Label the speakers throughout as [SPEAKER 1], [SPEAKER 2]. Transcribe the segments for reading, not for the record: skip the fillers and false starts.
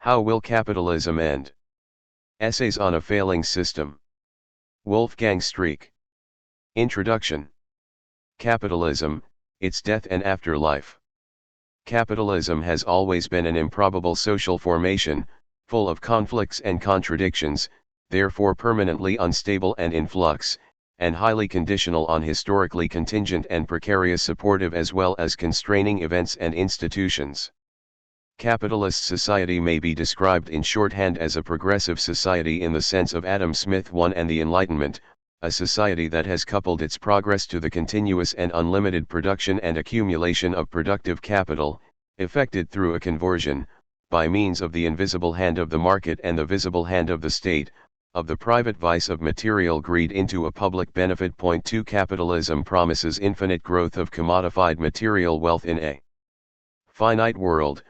[SPEAKER 1] How will capitalism end? Essays on a failing system. Wolfgang Streeck. Introduction. Capitalism, its death and afterlife. Capitalism has always been an improbable social formation, full of conflicts and contradictions, therefore permanently unstable and in flux, and highly conditional on historically contingent and precarious supportive as well as constraining events and institutions. Capitalist society may be described in shorthand as a progressive society in the sense of Adam Smith I and the Enlightenment, a society that has coupled its progress to the continuous and unlimited production and accumulation of productive capital, effected through a conversion, by means of the invisible hand of the market and the visible hand of the state, of the private vice of material greed into a public benefit. 2 Capitalism promises infinite growth of commodified material wealth in a finite world,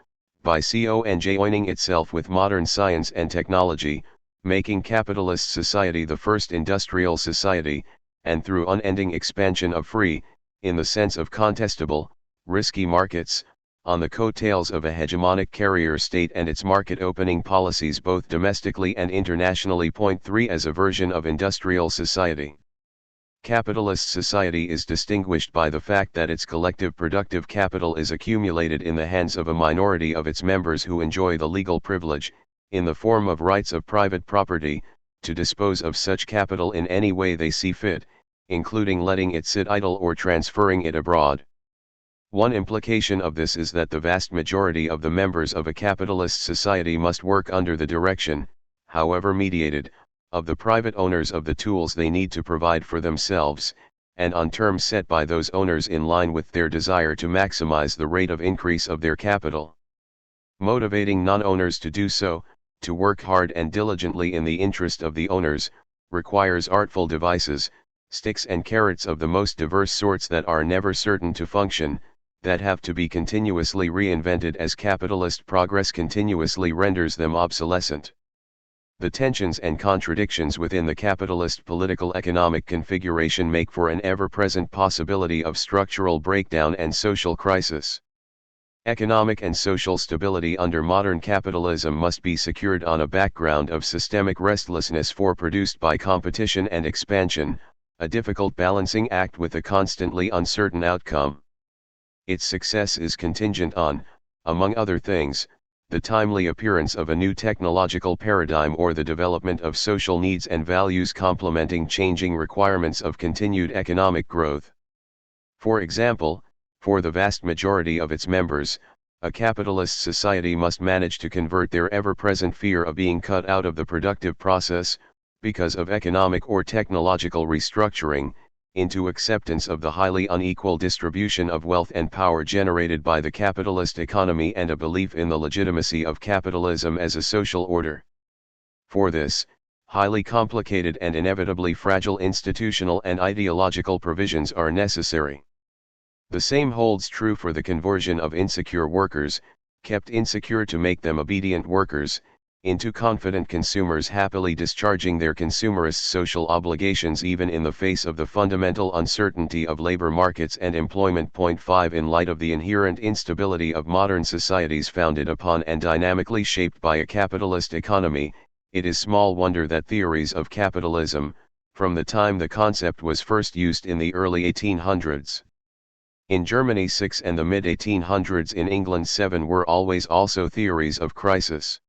[SPEAKER 1] by conjoining itself with modern science and technology, making capitalist society the first industrial society, and through unending expansion of free, in the sense of contestable, risky markets, on the coattails of a hegemonic carrier state and its market opening policies both domestically and internationally. 3 As a version of industrial society. Capitalist society is distinguished by the fact that its collective productive capital is accumulated in the hands of a minority of its members who enjoy the legal privilege, in the form of rights of private property, to dispose of such capital in any way they see fit, including letting it sit idle or transferring it abroad. One implication of this is that the vast majority of the members of a capitalist society must work under the direction, however mediated, of the private owners of the tools they need to provide for themselves, and on terms set by those owners in line with their desire to maximize the rate of increase of their capital. Motivating non-owners to do so, to work hard and diligently in the interest of the owners, requires artful devices, sticks and carrots of the most diverse sorts that are never certain to function, that have to be continuously reinvented as capitalist progress continuously renders them obsolescent. The tensions and contradictions within the capitalist political economic configuration make for an ever-present possibility of structural breakdown and social crisis. Economic and social stability under modern capitalism must be secured on a background of systemic restlessness produced by competition and expansion, a difficult balancing act with a constantly uncertain outcome. Its success is contingent on, among other things, the timely appearance of a new technological paradigm or the development of social needs and values complementing changing requirements of continued economic growth. For example, for the vast majority of its members, a capitalist society must manage to convert their ever-present fear of being cut out of the productive process, because of economic or technological restructuring, into acceptance of the highly unequal distribution of wealth and power generated by the capitalist economy and a belief in the legitimacy of capitalism as a social order. For this, highly complicated and inevitably fragile institutional and ideological provisions are necessary. The same holds true for the conversion of insecure workers, kept insecure to make them obedient workers, into confident consumers happily discharging their consumerist social obligations even in the face of the fundamental uncertainty of labor markets and employment. 5 In light of the inherent instability of modern societies founded upon and dynamically shaped by a capitalist economy, it is small wonder that theories of capitalism, from the time the concept was first used in the early 1800s, in Germany 6 and the mid-1800s in England 7 were always also theories of crisis.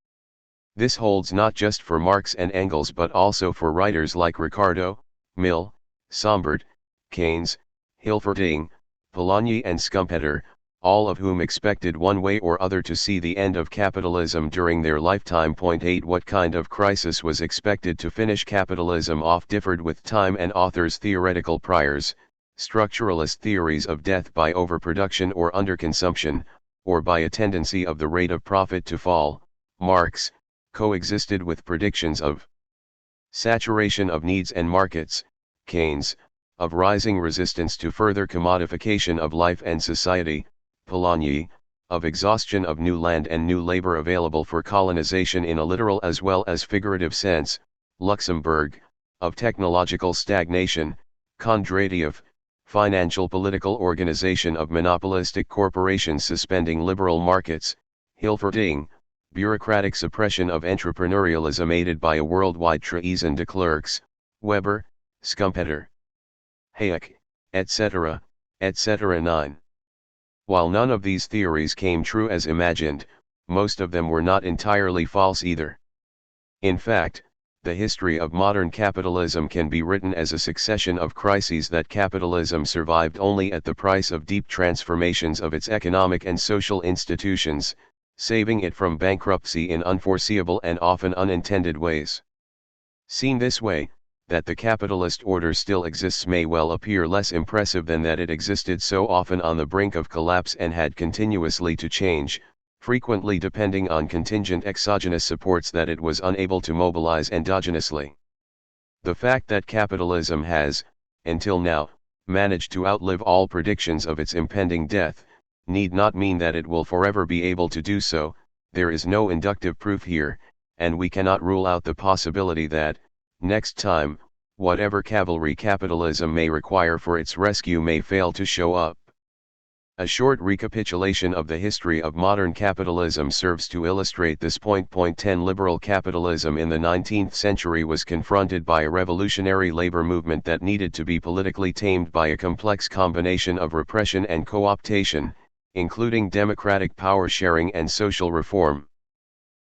[SPEAKER 1] This holds not just for Marx and Engels but also for writers like Ricardo, Mill, Sombart, Keynes, Hilferding, Polanyi and Schumpeter, all of whom expected one way or other to see the end of capitalism during their lifetime. 8 What kind of crisis was expected to finish capitalism off differed with time and authors' theoretical priors, structuralist theories of death by overproduction or underconsumption, or by a tendency of the rate of profit to fall. Marx coexisted with predictions of saturation of needs and markets, Keynes, of rising resistance to further commodification of life and society, Polanyi, of exhaustion of new land and new labor available for colonization in a literal as well as figurative sense, Luxemburg, of technological stagnation, Kondratiev, financial political organization of monopolistic corporations suspending liberal markets, Hilferding, bureaucratic suppression of entrepreneurialism aided by a worldwide treason de Klerks, Weber, Schumpeter, Hayek, etc., etc. 9. While none of these theories came true as imagined, most of them were not entirely false either. In fact, the history of modern capitalism can be written as a succession of crises that capitalism survived only at the price of deep transformations of its economic and social institutions, saving it from bankruptcy in unforeseeable and often unintended ways. Seen this way, that the capitalist order still exists may well appear less impressive than that it existed so often on the brink of collapse and had continuously to change, frequently depending on contingent exogenous supports that it was unable to mobilize endogenously. The fact that capitalism has, until now, managed to outlive all predictions of its impending death, need not mean that it will forever be able to do so. There is no inductive proof here, and we cannot rule out the possibility that, next time, whatever cavalry capitalism may require for its rescue may fail to show up. A short recapitulation of the history of modern capitalism serves to illustrate this point. 10 Liberal capitalism in the 19th century was confronted by a revolutionary labor movement that needed to be politically tamed by a complex combination of repression and co-optation, including democratic power sharing and social reform.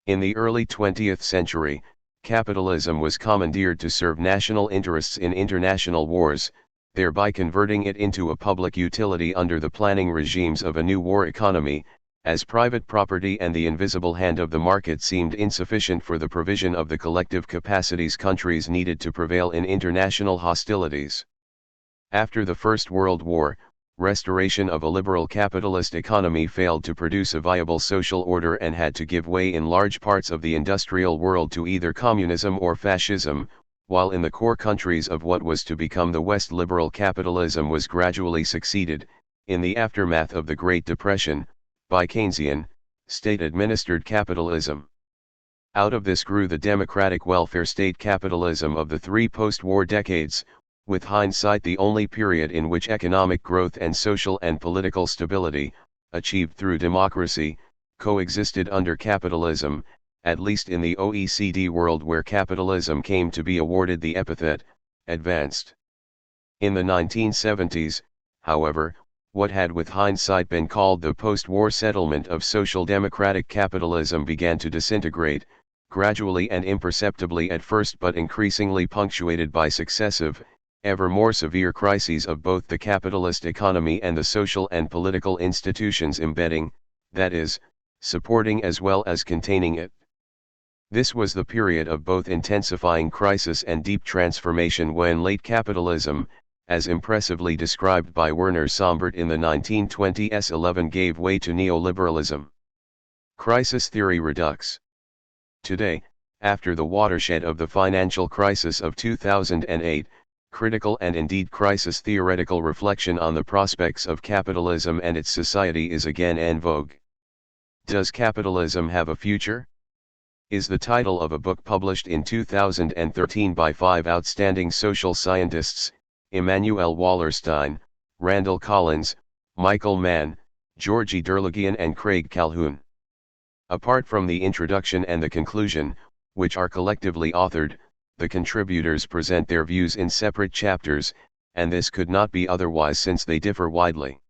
[SPEAKER 1] In the early 20th century, capitalism was commandeered to serve national interests in international wars, thereby converting it into a public utility under the planning regimes of a new war economy, as private property and the invisible hand of the market seemed insufficient for the provision of the collective capacities countries needed to prevail in international hostilities. After the First World War, restoration of a liberal capitalist economy failed to produce a viable social order and had to give way in large parts of the industrial world to either communism or fascism, while in the core countries of what was to become the West liberal capitalism was gradually succeeded, in the aftermath of the Great Depression, by Keynesian, state-administered capitalism. Out of this grew the democratic welfare state capitalism of the three post-war decades, with hindsight the only period in which economic growth and social and political stability, achieved through democracy, coexisted under capitalism, at least in the OECD world where capitalism came to be awarded the epithet, advanced. In the 1970s, however, what had with hindsight been called the post-war settlement of social democratic capitalism began to disintegrate, gradually and imperceptibly at first but increasingly punctuated by successive, ever more severe crises of both the capitalist economy and the social and political institutions embedding, that is, supporting as well as containing it. This was the period of both intensifying crisis and deep transformation when late capitalism, as impressively described by Werner Sombart in the 1920s 11 gave way to neoliberalism. Crisis theory redux. Today, after the watershed of the financial crisis of 2008, critical and indeed crisis theoretical reflection on the prospects of capitalism and its society is again en vogue. Does capitalism have a future? Is the title of a book published in 2013 by 5 outstanding social scientists, Immanuel Wallerstein, Randall Collins, Michael Mann, Georgi Derligian and Craig Calhoun. Apart from the introduction and the conclusion, which are collectively authored, the contributors present their views in separate chapters, and this could not be otherwise since they differ widely.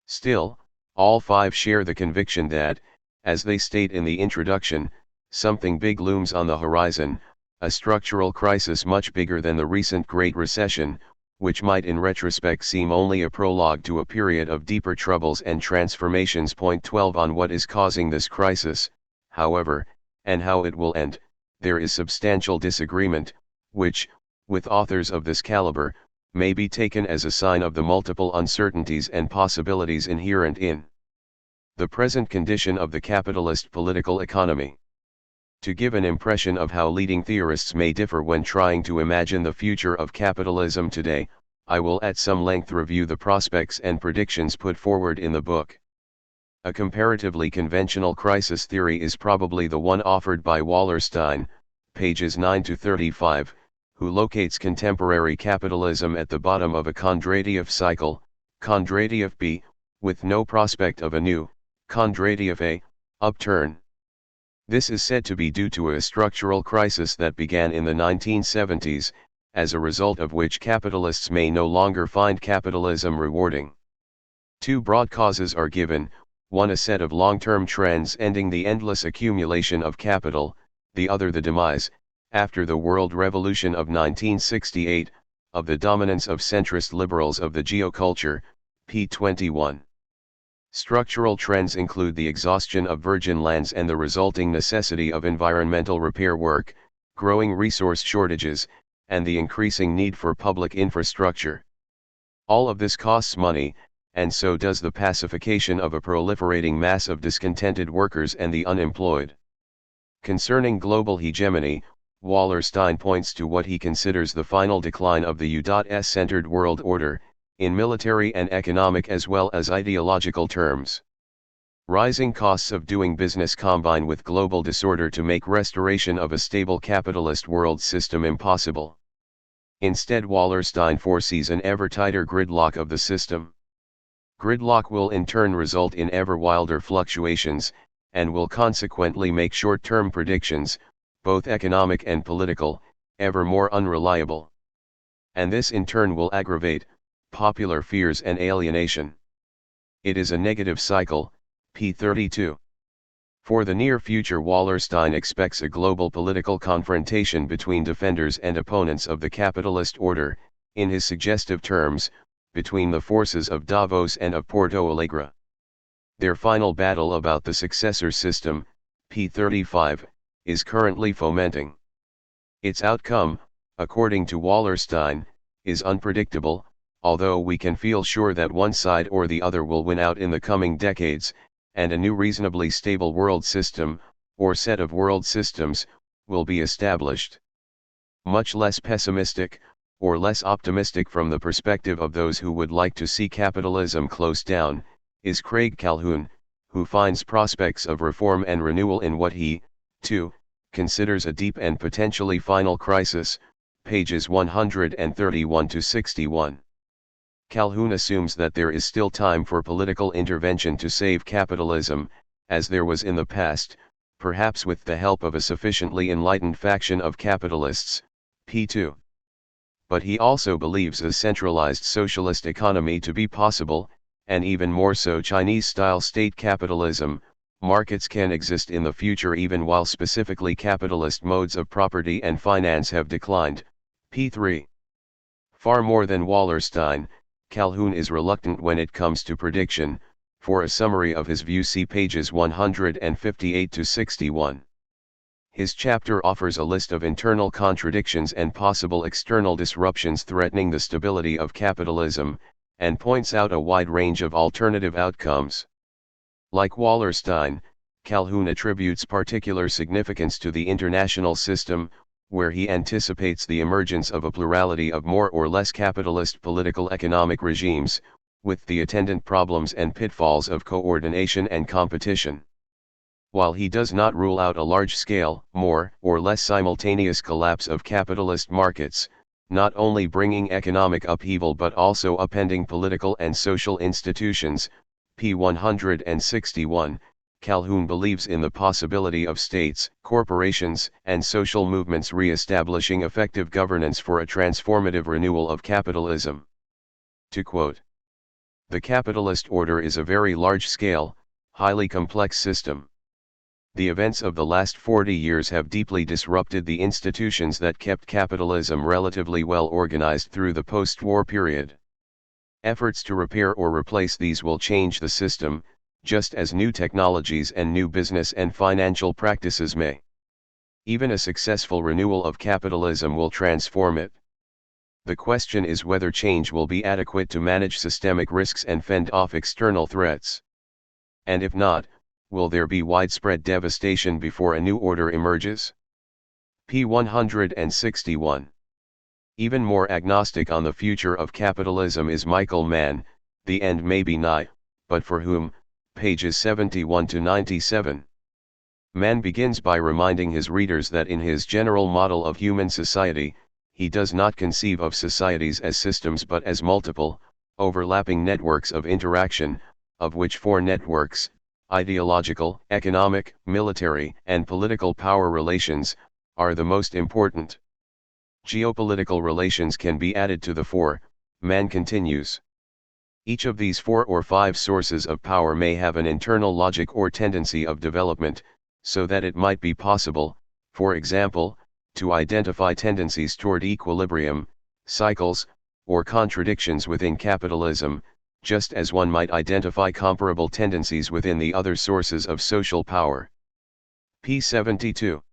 [SPEAKER 1] Still, all 5 share the conviction that, as they state in the introduction, something big looms on the horizon, a structural crisis much bigger than the recent Great Recession, which might in retrospect seem only a prologue to a period of deeper troubles and transformations. 12 On what is causing this crisis, however, and how it will end, there is substantial disagreement, which, with authors of this caliber, may be taken as a sign of the multiple uncertainties and possibilities inherent in the present condition of the capitalist political economy. To give an impression of how leading theorists may differ when trying to imagine the future of capitalism today, I will at some length review the prospects and predictions put forward in the book. A comparatively conventional crisis theory is probably the one offered by Wallerstein, pages 9 to 35, who locates contemporary capitalism at the bottom of a Kondratiev cycle, Kondratiev B, with no prospect of a new, Kondratiev A, upturn. This is said to be due to a structural crisis that began in the 1970s, as a result of which capitalists may no longer find capitalism rewarding. Two broad causes are given, one a set of long-term trends ending the endless accumulation of capital, the other the demise, after the world revolution of 1968, of the dominance of centrist liberals of the geoculture, p. 21. Structural trends include the exhaustion of virgin lands and the resulting necessity of environmental repair work, growing resource shortages, and the increasing need for public infrastructure. All of this costs money, and so does the pacification of a proliferating mass of discontented workers and the unemployed. Concerning global hegemony, Wallerstein points to what he considers the final decline of the U.S.-centered world order, in military and economic as well as ideological terms. Rising costs of doing business combine with global disorder to make restoration of a stable capitalist world system impossible. Instead, Wallerstein foresees an ever tighter gridlock of the system. Gridlock will in turn result in ever wilder fluctuations, and will consequently make short-term predictions, both economic and political, ever more unreliable. And this in turn will aggravate popular fears and alienation. It is a negative cycle, p. 32. For the near future, Wallerstein expects a global political confrontation between defenders and opponents of the capitalist order, in his suggestive terms, between the forces of Davos and of Porto Alegre. Their final battle about the successor system, p. 35, is currently fomenting. Its outcome, according to Wallerstein, is unpredictable, although we can feel sure that one side or the other will win out in the coming decades, and a new reasonably stable world system, or set of world systems, will be established. Much less pessimistic, or less optimistic from the perspective of those who would like to see capitalism close down, is Craig Calhoun, who finds prospects of reform and renewal in what he, too, considers a deep and potentially final crisis, pages 131 to 61. Calhoun assumes that there is still time for political intervention to save capitalism, as there was in the past, perhaps with the help of a sufficiently enlightened faction of capitalists, p. 2. But he also believes a centralized socialist economy to be possible, and even more so Chinese-style state capitalism. Markets can exist in the future even while specifically capitalist modes of property and finance have declined, p. 3. Far more than Wallerstein, Calhoun is reluctant when it comes to prediction. For a summary of his view, see pages 158 to 61. His chapter offers a list of internal contradictions and possible external disruptions threatening the stability of capitalism, and points out a wide range of alternative outcomes. Like Wallerstein, Calhoun attributes particular significance to the international system, where he anticipates the emergence of a plurality of more or less capitalist political economic regimes, with the attendant problems and pitfalls of coordination and competition. While he does not rule out a large-scale, more or less simultaneous collapse of capitalist markets, not only bringing economic upheaval but also upending political and social institutions, p. 161, Calhoun believes in the possibility of states, corporations, and social movements re-establishing effective governance for a transformative renewal of capitalism. To quote, "The capitalist order is a very large-scale, highly complex system. The events of the last 40 years have deeply disrupted the institutions that kept capitalism relatively well organized through the post-war period. Efforts to repair or replace these will change the system, just as new technologies and new business and financial practices may. Even a successful renewal of capitalism will transform it. The question is whether change will be adequate to manage systemic risks and fend off external threats. And if not, will there be widespread devastation before a new order emerges?" p. 161. Even more agnostic on the future of capitalism is Michael Mann. The end may be nigh, but for whom? Pages 71 to 97. Mann begins by reminding his readers that in his general model of human society, he does not conceive of societies as systems but as multiple, overlapping networks of interaction, of which 4 networks, ideological, economic, military, and political power relations are the most important. Geopolitical relations can be added to the four, man continues. Each of these 4 or 5 sources of power may have an internal logic or tendency of development, so that it might be possible, for example, to identify tendencies toward equilibrium, cycles, or contradictions within capitalism, just as one might identify comparable tendencies within the other sources of social power. p. 72.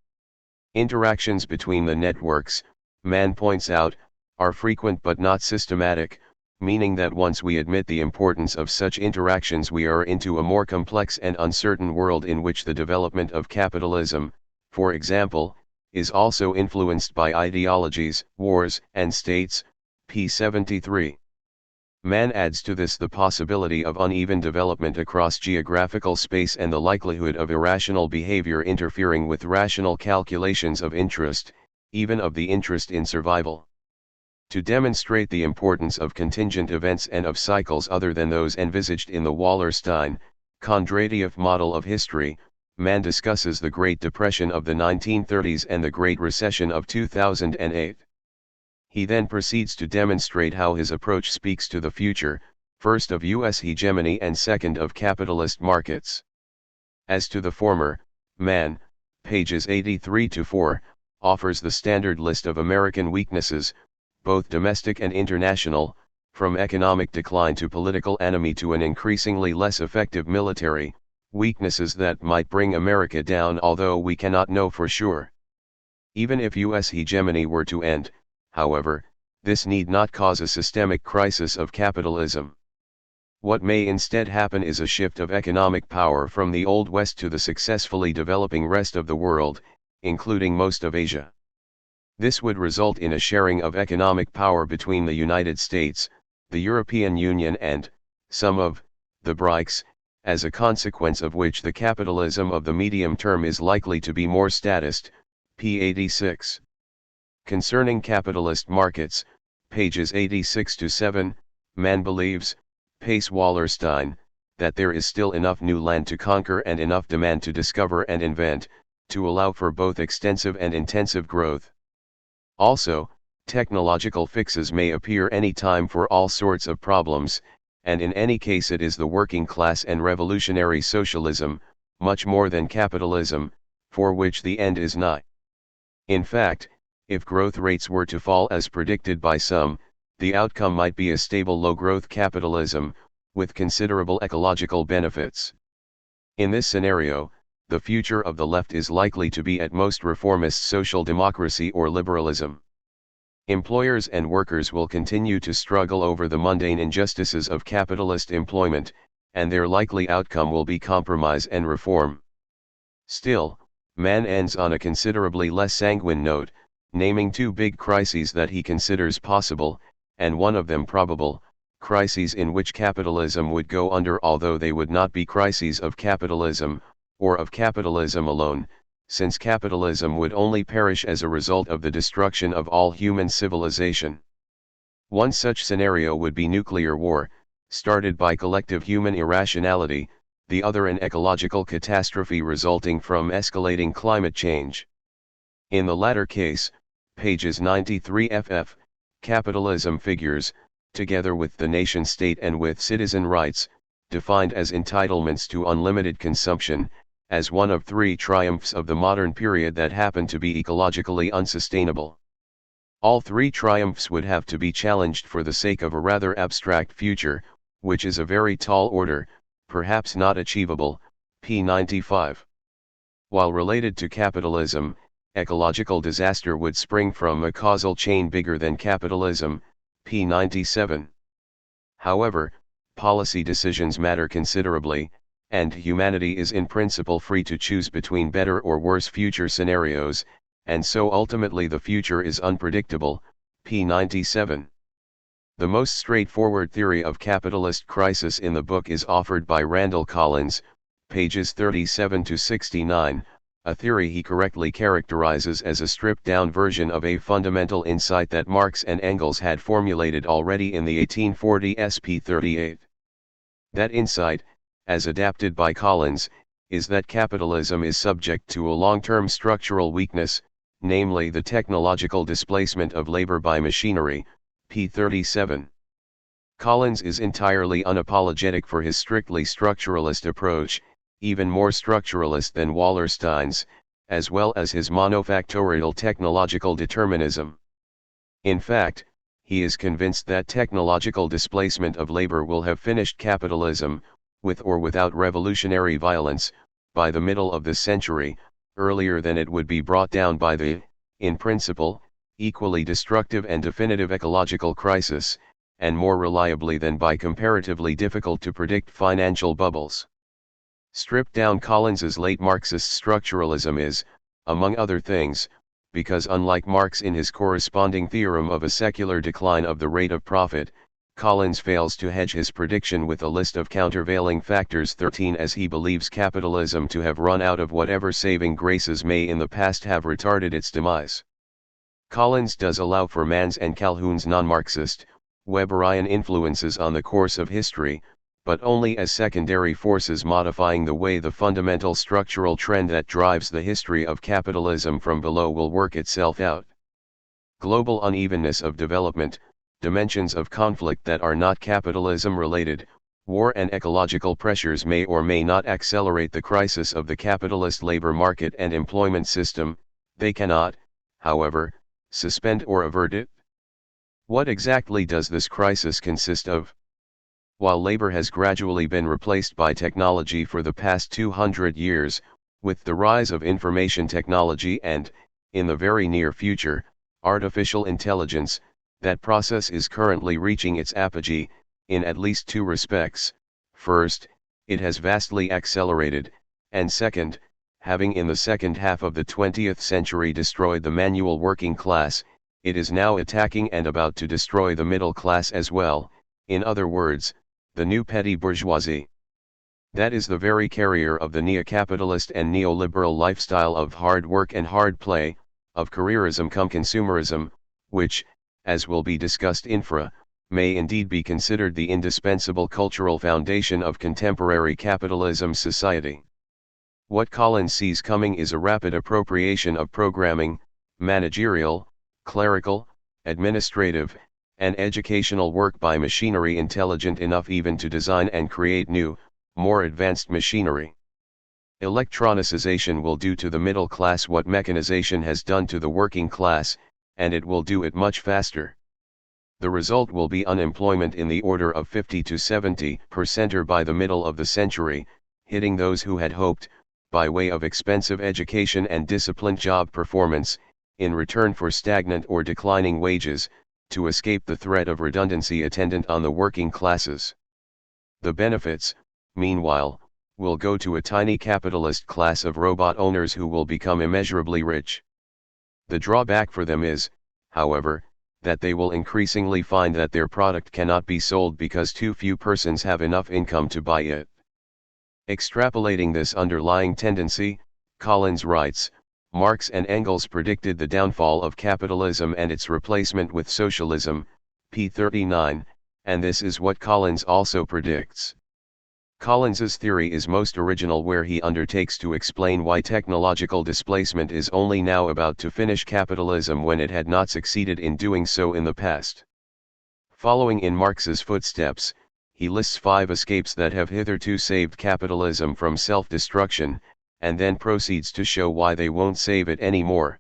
[SPEAKER 1] Interactions between the networks, Mann points out, are frequent but not systematic, meaning that once we admit the importance of such interactions we are into a more complex and uncertain world in which the development of capitalism, for example, is also influenced by ideologies, wars, and states. p. 73. Mann adds to this the possibility of uneven development across geographical space and the likelihood of irrational behavior interfering with rational calculations of interest, even of the interest in survival. To demonstrate the importance of contingent events and of cycles other than those envisaged in the Wallerstein, Kondratiev model of history, Mann discusses the Great Depression of the 1930s and the Great Recession of 2008. He then proceeds to demonstrate how his approach speaks to the future, first of U.S. hegemony and second of capitalist markets. As to the former, Mann, pages 83-4, offers the standard list of American weaknesses, both domestic and international, from economic decline to political enemy to an increasingly less effective military, weaknesses that might bring America down, although we cannot know for sure. Even if U.S. hegemony were to end, however, this need not cause a systemic crisis of capitalism. What may instead happen is a shift of economic power from the Old West to the successfully developing rest of the world, including most of Asia. This would result in a sharing of economic power between the United States, the European Union and, some of, the BRICS, as a consequence of which the capitalism of the medium term is likely to be more statist. p. 86. Concerning capitalist markets, pages 86-7, Mann believes, pace Wallerstein, that there is still enough new land to conquer and enough demand to discover and invent, to allow for both extensive and intensive growth. Also, technological fixes may appear any time for all sorts of problems, and in any case it is the working class and revolutionary socialism, much more than capitalism, for which the end is nigh. In fact, if growth rates were to fall as predicted by some, the outcome might be a stable low-growth capitalism, with considerable ecological benefits. In this scenario, the future of the left is likely to be at most reformist social democracy or liberalism. Employers and workers will continue to struggle over the mundane injustices of capitalist employment, and their likely outcome will be compromise and reform. Still, Mann ends on a considerably less sanguine note, naming 2 big crises that he considers possible, and one of them probable, crises in which capitalism would go under, although they would not be crises of capitalism, or of capitalism alone, since capitalism would only perish as a result of the destruction of all human civilization. One such scenario would be nuclear war, started by collective human irrationality, the other an ecological catastrophe resulting from escalating climate change. In the latter case, pages 93 ff, capitalism figures, together with the nation-state and with citizen rights, defined as entitlements to unlimited consumption, as one of 3 triumphs of the modern period that happen to be ecologically unsustainable. All 3 triumphs would have to be challenged for the sake of a rather abstract future, which is a very tall order, perhaps not achievable. p. 95. While related to capitalism, ecological disaster would spring from a causal chain bigger than capitalism. p. 97. However, policy decisions matter considerably, and humanity is in principle free to choose between better or worse future scenarios, and so ultimately the future is unpredictable. p. 97. The most straightforward theory of capitalist crisis in the book is offered by Randall Collins, pages 37-69, a theory he correctly characterizes as a stripped-down version of a fundamental insight that Marx and Engels had formulated already in the 1840 SP 38. That insight, as adapted by Collins, is that capitalism is subject to a long-term structural weakness, namely the technological displacement of labor by machinery, p. 37. Collins is entirely unapologetic for his strictly structuralist approach, even more structuralist than Wallerstein's, as well as his monofactorial technological determinism. In fact, he is convinced that technological displacement of labor will have finished capitalism, with or without revolutionary violence, by the middle of the century, earlier than it would be brought down by the, in principle, equally destructive and definitive ecological crisis, and more reliably than by comparatively difficult to predict financial bubbles. Stripped down, Collins's late Marxist structuralism is, among other things, because unlike Marx in his corresponding theorem of a secular decline of the rate of profit, Collins fails to hedge his prediction with a list of countervailing factors 13, as he believes capitalism to have run out of whatever saving graces may in the past have retarded its demise. Collins does allow for Mann's and Calhoun's non-Marxist, Weberian influences on the course of history, but only as secondary forces modifying the way the fundamental structural trend that drives the history of capitalism from below will work itself out. Global unevenness of development, dimensions of conflict that are not capitalism related, war and ecological pressures may or may not accelerate the crisis of the capitalist labor market and employment system. They cannot, however, suspend or avert it. What exactly does this crisis consist of? While labor has gradually been replaced by technology for the past 200 years, with the rise of information technology and, in the very near future, artificial intelligence, that process is currently reaching its apogee, in at least two respects. First, it has vastly accelerated, and second, having in the second half of the 20th century destroyed the manual working class, it is now attacking and about to destroy the middle class as well, in other words, the new petty bourgeoisie. That is the very carrier of the neo-capitalist and neoliberal lifestyle of hard work and hard play, of careerism cum consumerism, which, as will be discussed infra, may indeed be considered the indispensable cultural foundation of contemporary capitalism society. What Collins sees coming is a rapid appropriation of programming, managerial, clerical, administrative, and educational work by machinery intelligent enough even to design and create new, more advanced machinery. Electronicization will do to the middle class what mechanization has done to the working class, and it will do it much faster. The result will be unemployment in the order of 50 to 70% by the middle of the century, hitting those who had hoped, by way of expensive education and disciplined job performance, in return for stagnant or declining wages, to escape the threat of redundancy attendant on the working classes. The benefits, meanwhile, will go to a tiny capitalist class of robot owners who will become immeasurably rich. The drawback for them is, however, that they will increasingly find that their product cannot be sold because too few persons have enough income to buy it. Extrapolating this underlying tendency, Collins writes, Marx and Engels predicted the downfall of capitalism and its replacement with socialism, p. 39, and this is what Collins also predicts. Collins's theory is most original where he undertakes to explain why technological displacement is only now about to finish capitalism when it had not succeeded in doing so in the past. Following in Marx's footsteps, he lists 5 escapes that have hitherto saved capitalism from self-destruction, and then proceeds to show why they won't save it anymore.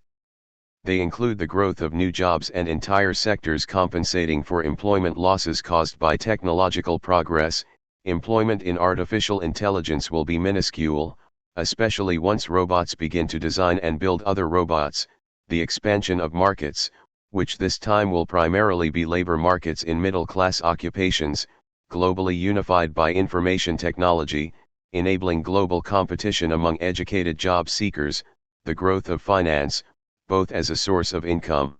[SPEAKER 1] They include the growth of new jobs and entire sectors compensating for employment losses caused by technological progress. Employment in artificial intelligence will be minuscule, especially once robots begin to design and build other robots. The expansion of markets, which this time will primarily be labor markets in middle-class occupations, globally unified by information technology, enabling global competition among educated job seekers, the growth of finance, both as a source of income,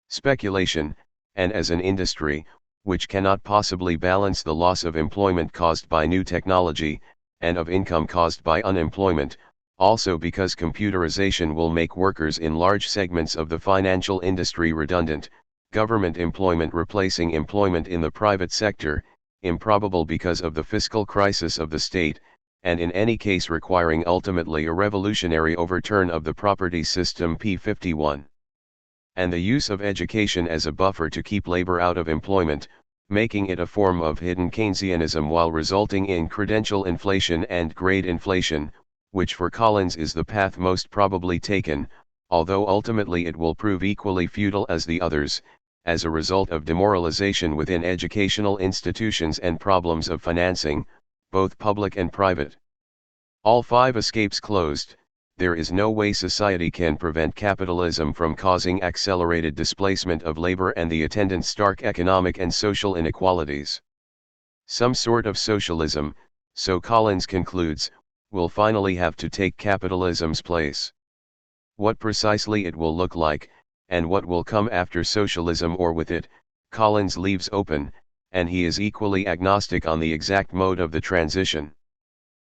[SPEAKER 1] speculation, and as an industry, which cannot possibly balance the loss of employment caused by new technology, and of income caused by unemployment, also because computerization will make workers in large segments of the financial industry redundant, government employment replacing employment in the private sector, improbable because of the fiscal crisis of the state, and in any case requiring ultimately a revolutionary overturn of the property system p. 51. And the use of education as a buffer to keep labor out of employment, making it a form of hidden Keynesianism while resulting in credential inflation and grade inflation, which for Collins is the path most probably taken, although ultimately it will prove equally futile as the others, as a result of demoralization within educational institutions and problems of financing, both public and private. All 5 escapes closed, there is no way society can prevent capitalism from causing accelerated displacement of labor and the attendant stark economic and social inequalities. Some sort of socialism, so Collins concludes, will finally have to take capitalism's place. What precisely it will look like, and what will come after socialism or with it, Collins leaves open, and he is equally agnostic on the exact mode of the transition.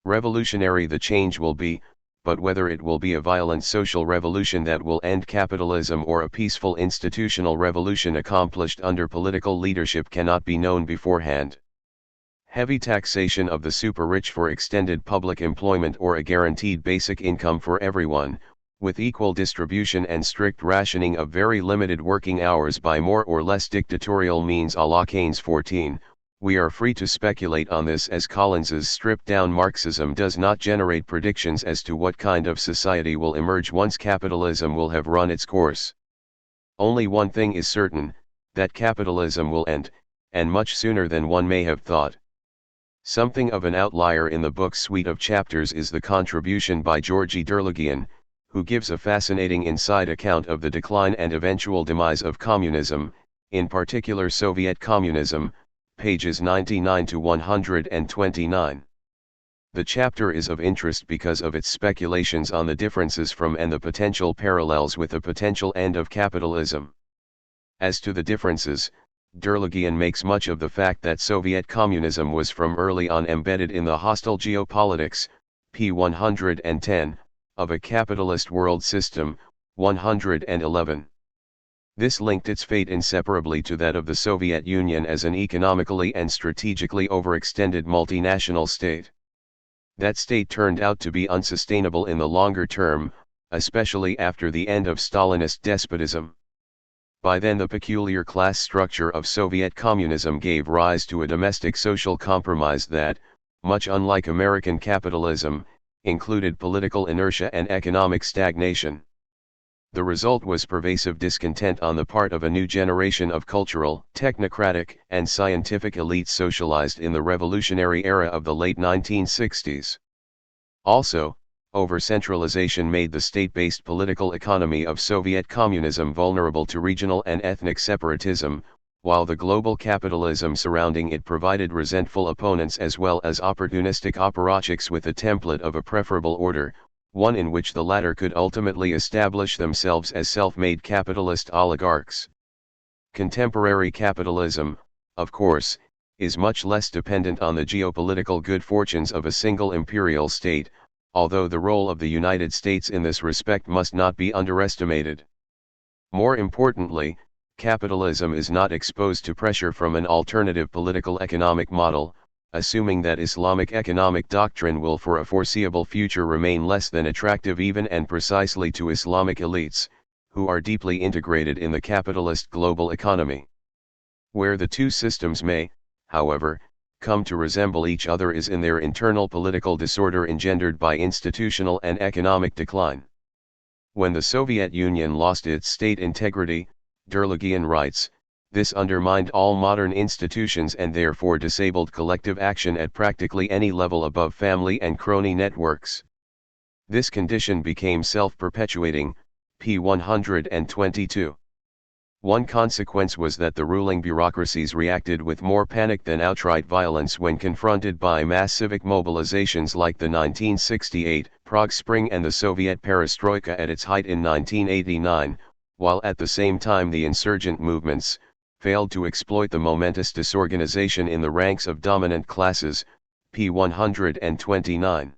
[SPEAKER 1] Revolutionary the change will be, but whether it will be a violent social revolution that will end capitalism or a peaceful institutional revolution accomplished under political leadership cannot be known beforehand. Heavy taxation of the super-rich for extended public employment or a guaranteed basic income for everyone, with equal distribution and strict rationing of very limited working hours by more or less dictatorial means à la Keynes 14, we are free to speculate on this as Collins's stripped-down Marxism does not generate predictions as to what kind of society will emerge once capitalism will have run its course. Only one thing is certain, that capitalism will end, and much sooner than one may have thought. Something of an outlier in the book's suite of chapters is the contribution by Georgy Derlegian, who gives a fascinating inside account of the decline and eventual demise of communism, in particular Soviet communism, pages 99 to 129. The chapter is of interest because of its speculations on the differences from and the potential parallels with the potential end of capitalism. As to the differences, Derlegian makes much of the fact that Soviet communism was from early on embedded in the hostile geopolitics, p. 110, of a capitalist world system, 111. This linked its fate inseparably to that of the Soviet Union as an economically and strategically overextended multinational state. That state turned out to be unsustainable in the longer term, especially after the end of Stalinist despotism. By then the peculiar class structure of Soviet communism gave rise to a domestic social compromise that, much unlike American capitalism, included political inertia and economic stagnation. The result was pervasive discontent on the part of a new generation of cultural, technocratic, and scientific elites socialized in the revolutionary era of the late 1960s. Also, over-centralization made the state-based political economy of Soviet communism vulnerable to regional and ethnic separatism, while the global capitalism surrounding it provided resentful opponents as well as opportunistic apparatchiks with a template of a preferable order, one in which the latter could ultimately establish themselves as self-made capitalist oligarchs. Contemporary capitalism, of course, is much less dependent on the geopolitical good fortunes of a single imperial state, although the role of the United States in this respect must not be underestimated. More importantly, capitalism is not exposed to pressure from an alternative political economic model, assuming that Islamic economic doctrine will for a foreseeable future remain less than attractive even and precisely to Islamic elites, who are deeply integrated in the capitalist global economy. Where the two systems may, however, come to resemble each other is in their internal political disorder engendered by institutional and economic decline. When the Soviet Union lost its state integrity, Derlegian writes, this undermined all modern institutions and therefore disabled collective action at practically any level above family and crony networks. This condition became self-perpetuating, p. 122. One consequence was that the ruling bureaucracies reacted with more panic than outright violence when confronted by mass civic mobilizations like the 1968 Prague Spring and the Soviet perestroika at its height in 1989, while at the same time the insurgent movements failed to exploit the momentous disorganization in the ranks of dominant classes, p. 129.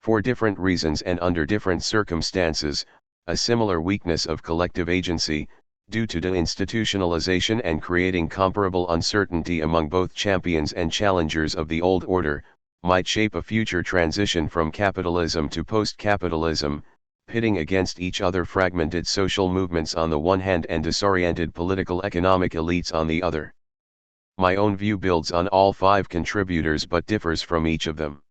[SPEAKER 1] For different reasons and under different circumstances, a similar weakness of collective agency, due to deinstitutionalization and creating comparable uncertainty among both champions and challengers of the old order, might shape a future transition from capitalism to post-capitalism, pitting against each other fragmented social movements on the one hand and disoriented political economic elites on the other. My own view builds on all five contributors but differs from each of them.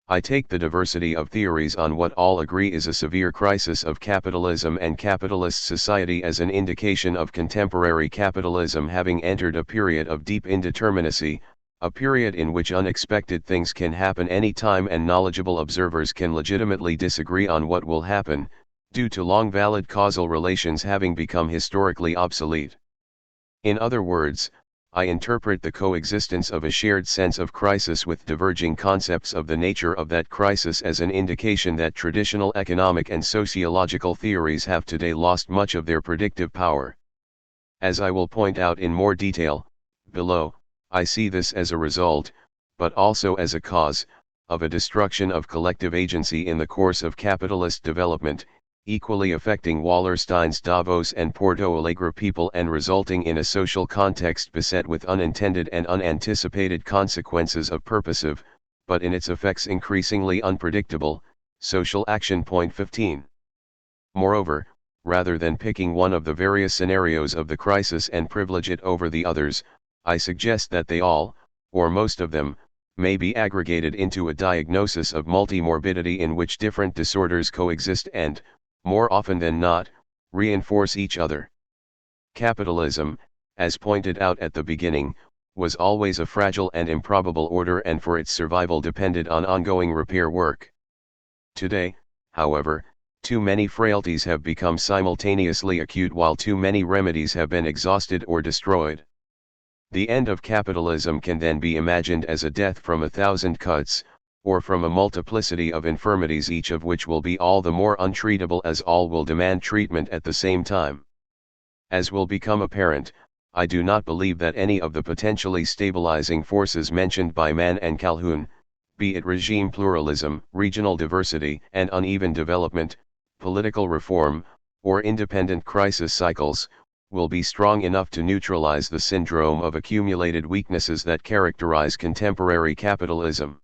[SPEAKER 1] I take the diversity of theories on what all agree is a severe crisis of capitalism and capitalist society as an indication of contemporary capitalism having entered a period of deep indeterminacy, a period in which unexpected things can happen any time and knowledgeable observers can legitimately disagree on what will happen, due to long valid causal relations having become historically obsolete. In other words, I interpret the coexistence of a shared sense of crisis with diverging concepts of the nature of that crisis as an indication that traditional economic and sociological theories have today lost much of their predictive power. As I will point out in more detail, below, I see this as a result, but also as a cause, of a destruction of collective agency in the course of capitalist development, equally affecting Wallerstein's Davos and Porto Alegre people and resulting in a social context beset with unintended and unanticipated consequences of purposive, but in its effects increasingly unpredictable, social action. Point 15. Moreover, rather than picking one of the various scenarios of the crisis and privilege it over the others, I suggest that they all, or most of them, may be aggregated into a diagnosis of multimorbidity in which different disorders coexist and, more often than not, reinforce each other. Capitalism, as pointed out at the beginning, was always a fragile and improbable order and for its survival depended on ongoing repair work. Today, however, too many frailties have become simultaneously acute while too many remedies have been exhausted or destroyed. The end of capitalism can then be imagined as a death from 1,000 cuts, or from a multiplicity of infirmities each of which will be all the more untreatable as all will demand treatment at the same time. As will become apparent, I do not believe that any of the potentially stabilizing forces mentioned by Mann and Calhoun, be it regime pluralism, regional diversity and uneven development, political reform, or independent crisis cycles, will be strong enough to neutralize the syndrome of accumulated weaknesses that characterize contemporary capitalism.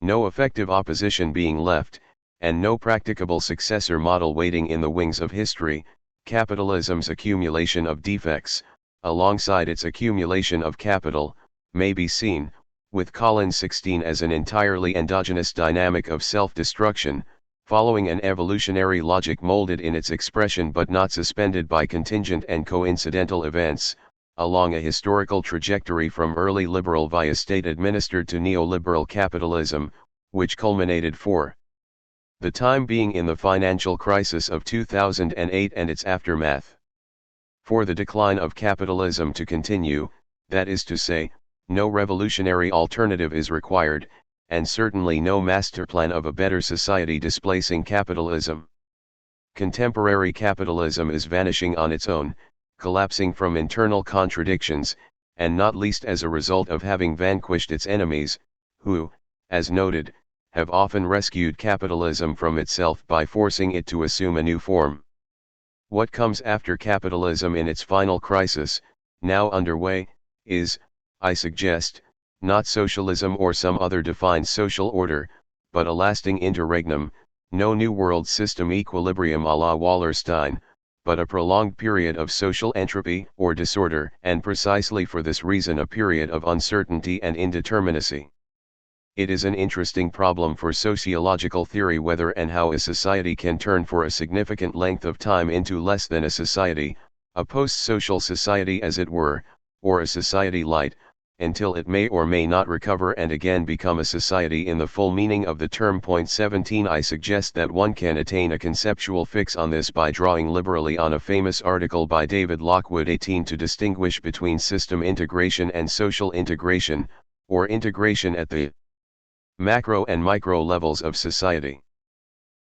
[SPEAKER 1] No effective opposition being left, and no practicable successor model waiting in the wings of history, capitalism's accumulation of defects, alongside its accumulation of capital, may be seen, with Collins 16 as an entirely endogenous dynamic of self-destruction, following an evolutionary logic molded in its expression but not suspended by contingent and coincidental events, along a historical trajectory from early liberal via state-administered to neoliberal capitalism, which culminated for the time being in the financial crisis of 2008 and its aftermath. For the decline of capitalism to continue, that is to say, no revolutionary alternative is required, and certainly no master plan of a better society displacing capitalism. Contemporary capitalism is vanishing on its own, collapsing from internal contradictions, and not least as a result of having vanquished its enemies, who, as noted, have often rescued capitalism from itself by forcing it to assume a new form. What comes after capitalism in its final crisis, now underway, is, I suggest, not socialism or some other defined social order, but a lasting interregnum, no new world system equilibrium à la Wallerstein, but a prolonged period of social entropy or disorder, and precisely for this reason a period of uncertainty and indeterminacy. It is an interesting problem for sociological theory whether and how a society can turn for a significant length of time into less than a society, a post-social society as it were, or a society light, until it may or may not recover and again become a society in the full meaning of the term. Point 17. I suggest that one can attain a conceptual fix on this by drawing liberally on a famous article by David Lockwood 18 to distinguish between system integration and social integration, or integration at the macro and micro levels of society.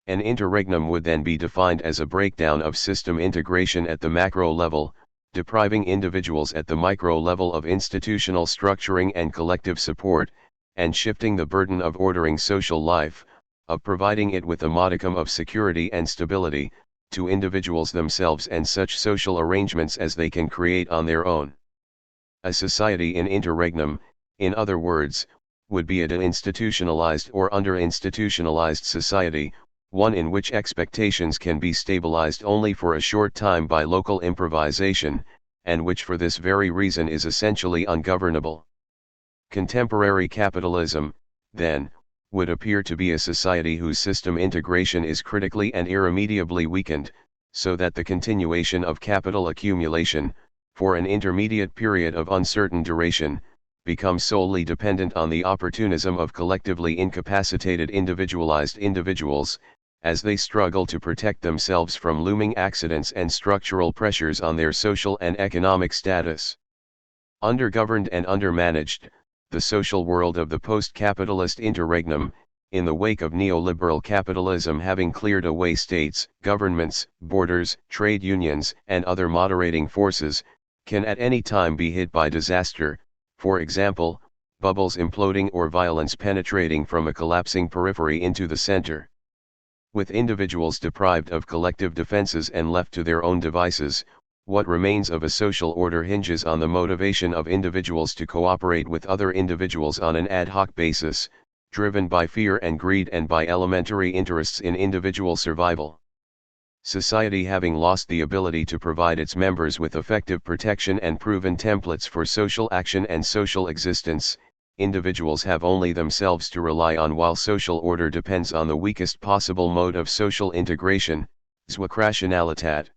[SPEAKER 1] An interregnum would then be defined as a breakdown of system integration at the macro level, depriving individuals at the micro level of institutional structuring and collective support, and shifting the burden of ordering social life, of providing it with a modicum of security and stability, to individuals themselves and such social arrangements as they can create on their own. A society in interregnum, in other words, would be a deinstitutionalized or under-institutionalized society, one in which expectations can be stabilized only for a short time by local improvisation, and which for this very reason is essentially ungovernable. Contemporary capitalism, then, would appear to be a society whose system integration is critically and irremediably weakened, so that the continuation of capital accumulation, for an intermediate period of uncertain duration, becomes solely dependent on the opportunism of collectively incapacitated individualized individuals, as they struggle to protect themselves from looming accidents and structural pressures on their social and economic status. Undergoverned and undermanaged, the social world of the post-capitalist interregnum, in the wake of neoliberal capitalism having cleared away states, governments, borders, trade unions, and other moderating forces, can at any time be hit by disaster, for example, bubbles imploding or violence penetrating from a collapsing periphery into the center. With individuals deprived of collective defenses and left to their own devices, what remains of a social order hinges on the motivation of individuals to cooperate with other individuals on an ad hoc basis, driven by fear and greed and by elementary interests in individual survival. Society having lost the ability to provide its members with effective protection and proven templates for social action and social existence, individuals have only themselves to rely on while social order depends on the weakest possible mode of social integration, zweckrationalität.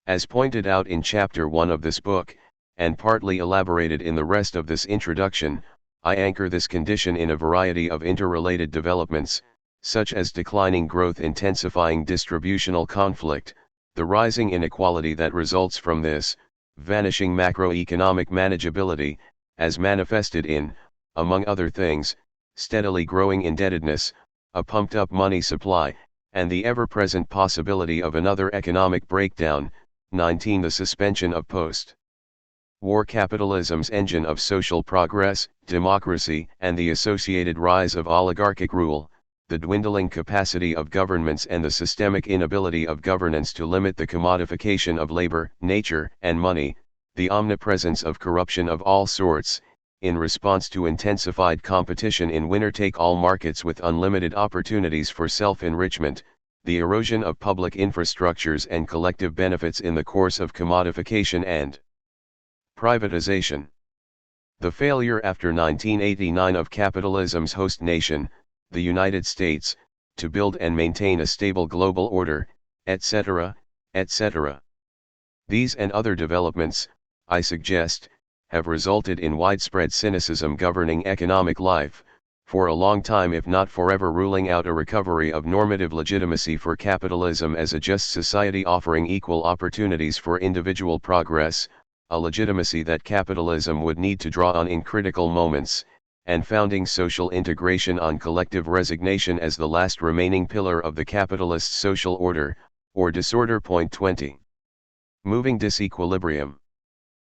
[SPEAKER 1] As pointed out in Chapter 1 of this book, and partly elaborated in the rest of this introduction, I anchor this condition in a variety of interrelated developments, such as declining growth intensifying distributional conflict, the rising inequality that results from this, vanishing macroeconomic manageability, as manifested in, among other things, steadily growing indebtedness, a pumped-up money supply, and the ever-present possibility of another economic breakdown. 19. The suspension of post-war capitalism's engine of social progress, democracy, and the associated rise of oligarchic rule, the dwindling capacity of governments and the systemic inability of governance to limit the commodification of labor, nature, and money, the omnipresence of corruption of all sorts, in response to intensified competition in winner-take-all markets with unlimited opportunities for self-enrichment, the erosion of public infrastructures and collective benefits in the course of commodification and privatization. The failure after 1989 of capitalism's host nation, the United States, to build and maintain a stable global order, etc., etc. These and other developments, I suggest, have resulted in widespread cynicism governing economic life, for a long time if not forever ruling out a recovery of normative legitimacy for capitalism as a just society offering equal opportunities for individual progress, a legitimacy that capitalism would need to draw on in critical moments, and founding social integration on collective resignation as the last remaining pillar of the capitalist social order, or disorder. 20. Moving disequilibrium.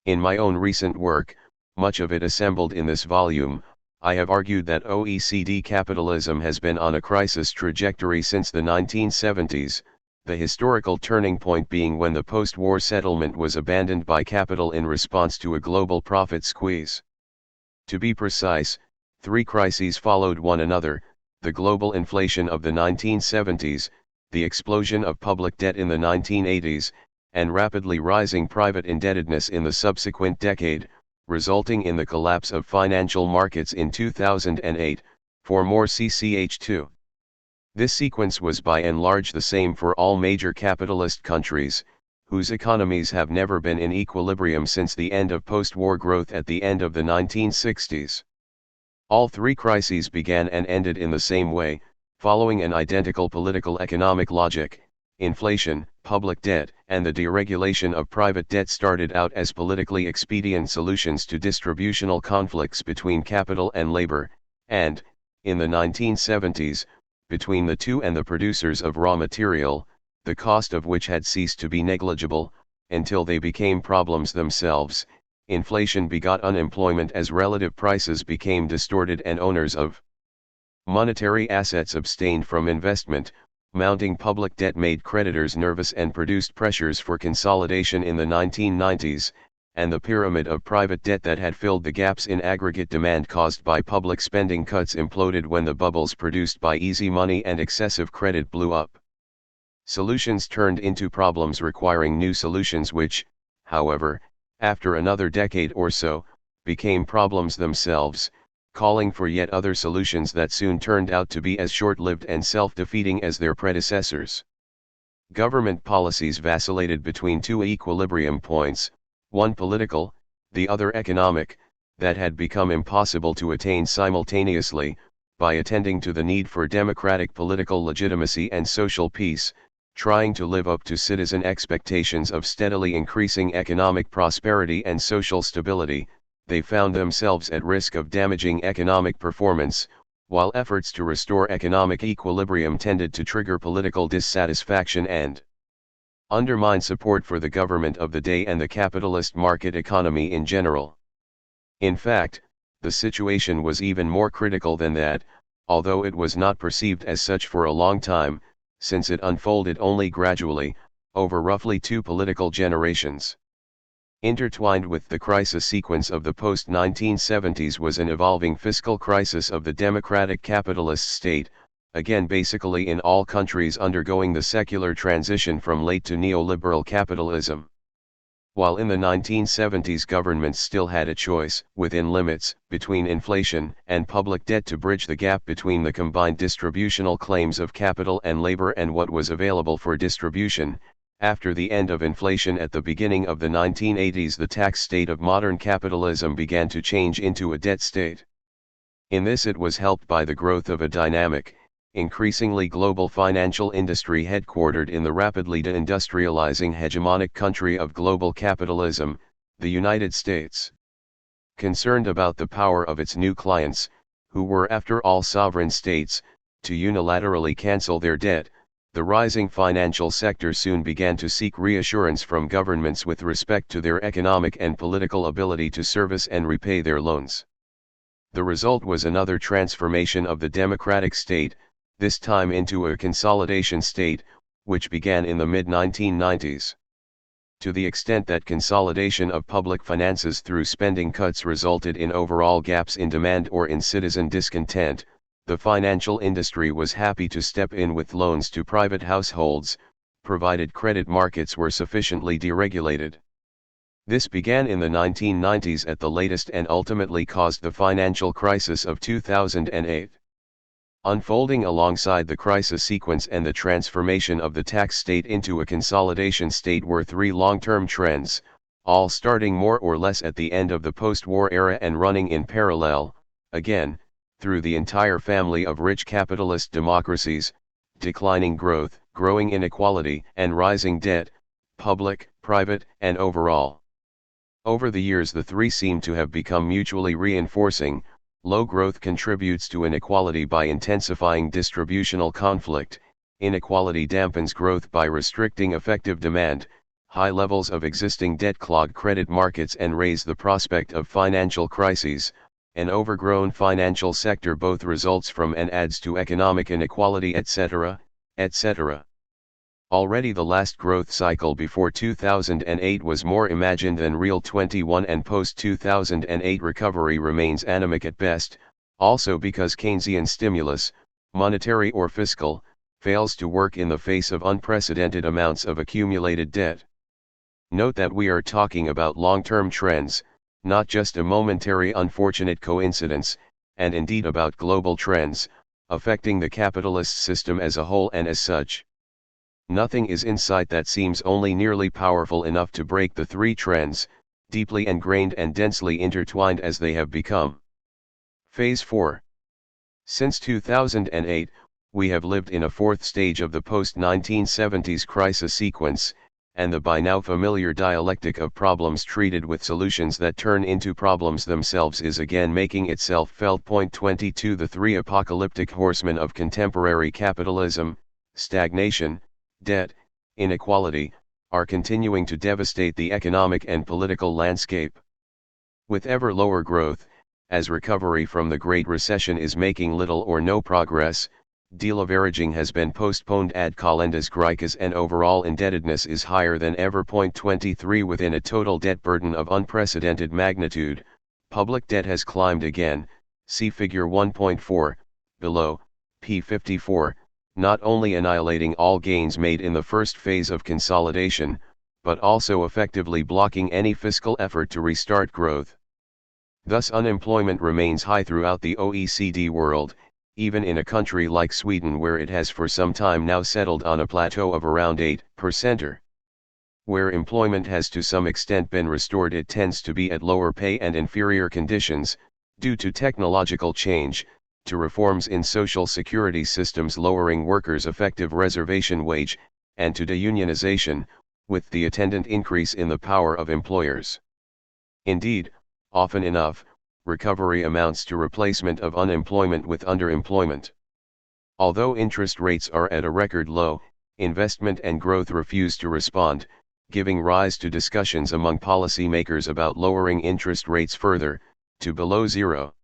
[SPEAKER 1] In my own recent work, much of it assembled in this volume, I have argued that OECD capitalism has been on a crisis trajectory since the 1970s, the historical turning point being when the post-war settlement was abandoned by capital in response to a global profit squeeze. To be precise, 3 crises followed one another: the global inflation of the 1970s, the explosion of public debt in the 1980s, and rapidly rising private indebtedness in the subsequent decade, resulting in the collapse of financial markets in 2008, for more CCH2. This sequence was by and large the same for all major capitalist countries, whose economies have never been in equilibrium since the end of post-war growth at the end of the 1960s. All 3 crises began and ended in the same way, following an identical political economic logic. Inflation, public debt, and the deregulation of private debt started out as politically expedient solutions to distributional conflicts between capital and labor, and, in the 1970s, between the two and the producers of raw material, the cost of which had ceased to be negligible, until they became problems themselves. Inflation begot unemployment as relative prices became distorted and owners of monetary assets abstained from investment, mounting public debt made creditors nervous and produced pressures for consolidation in the 1990s, and the pyramid of private debt that had filled the gaps in aggregate demand caused by public spending cuts imploded when the bubbles produced by easy money and excessive credit blew up. Solutions turned into problems requiring new solutions which, however, after another decade or so, became problems themselves, calling for yet other solutions that soon turned out to be as short-lived and self-defeating as their predecessors. Government policies vacillated between two equilibrium points, one political, the other economic, that had become impossible to attain simultaneously, by attending to the need for democratic political legitimacy and social peace, trying to live up to citizen expectations of steadily increasing economic prosperity and social stability. They found themselves at risk of damaging economic performance, while efforts to restore economic equilibrium tended to trigger political dissatisfaction and undermine support for the government of the day and the capitalist market economy in general. In fact, the situation was even more critical than that, although it was not perceived as such for a long time, since it unfolded only gradually, over roughly two political generations. Intertwined with the crisis sequence of the post-1970s was an evolving fiscal crisis of the democratic capitalist state, again basically in all countries undergoing the secular transition from late to neoliberal capitalism. While in the 1970s governments still had a choice, within limits, between inflation and public debt to bridge the gap between the combined distributional claims of capital and labor and what was available for distribution. After the end of inflation at the beginning of the 1980s, the tax state of modern capitalism began to change into a debt state. In this it was helped by the growth of a dynamic, increasingly global financial industry headquartered in the rapidly deindustrializing hegemonic country of global capitalism, the United States. Concerned about the power of its new clients, who were after all sovereign states, to unilaterally cancel their debt, the rising financial sector soon began to seek reassurance from governments with respect to their economic and political ability to service and repay their loans. The result was another transformation of the democratic state, this time into a consolidation state, which began in the mid-1990s. To the extent that consolidation of public finances through spending cuts resulted in overall gaps in demand or in citizen discontent, the financial industry was happy to step in with loans to private households, provided credit markets were sufficiently deregulated. This began in the 1990s at the latest and ultimately caused the financial crisis of 2008. Unfolding alongside the crisis sequence and the transformation of the tax state into a consolidation state were three long-term trends, all starting more or less at the end of the post-war era and running in parallel, again, through the entire family of rich capitalist democracies: declining growth, growing inequality, and rising debt, public, private, and overall. Over the years the three seem to have become mutually reinforcing. Low growth contributes to inequality by intensifying distributional conflict, inequality dampens growth by restricting effective demand, high levels of existing debt clog credit markets and raise the prospect of financial crises. An overgrown financial sector both results from and adds to economic inequality, etc., etc. Already the last growth cycle before 2008 was more imagined than real. 21 and post-2008 recovery remains anemic at best, also because Keynesian stimulus, monetary or fiscal, fails to work in the face of unprecedented amounts of accumulated debt. Note that we are talking about long-term trends, not just a momentary unfortunate coincidence, and indeed about global trends, affecting the capitalist system as a whole, and as such, nothing is in sight that seems only nearly powerful enough to break the three trends, deeply ingrained and densely intertwined as they have become. Phase 4. Since 2008, we have lived in a fourth stage of the post-1970s crisis sequence, and the by now familiar dialectic of problems treated with solutions that turn into problems themselves is again making itself felt. 22 The three apocalyptic horsemen of contemporary capitalism, stagnation, debt, inequality, are continuing to devastate the economic and political landscape. With ever lower growth, as recovery from the Great Recession is making little or no progress, deleveraging has been postponed ad calendas graecas and overall indebtedness is higher than ever. 23 Within a total debt burden of unprecedented magnitude, public debt has climbed again, see figure 1.4, below, p. 54, not only annihilating all gains made in the first phase of consolidation, but also effectively blocking any fiscal effort to restart growth. Thus unemployment remains high throughout the OECD world, even in a country like Sweden where it has for some time now settled on a plateau of around 8%. Where employment has to some extent been restored, it tends to be at lower pay and inferior conditions, due to technological change, to reforms in social security systems lowering workers' effective reservation wage, and to deunionization, with the attendant increase in the power of employers. Indeed, often enough, recovery amounts to replacement of unemployment with underemployment. Although interest rates are at a record low, investment and growth refuse to respond, giving rise to discussions among policymakers about lowering interest rates further, to below zero.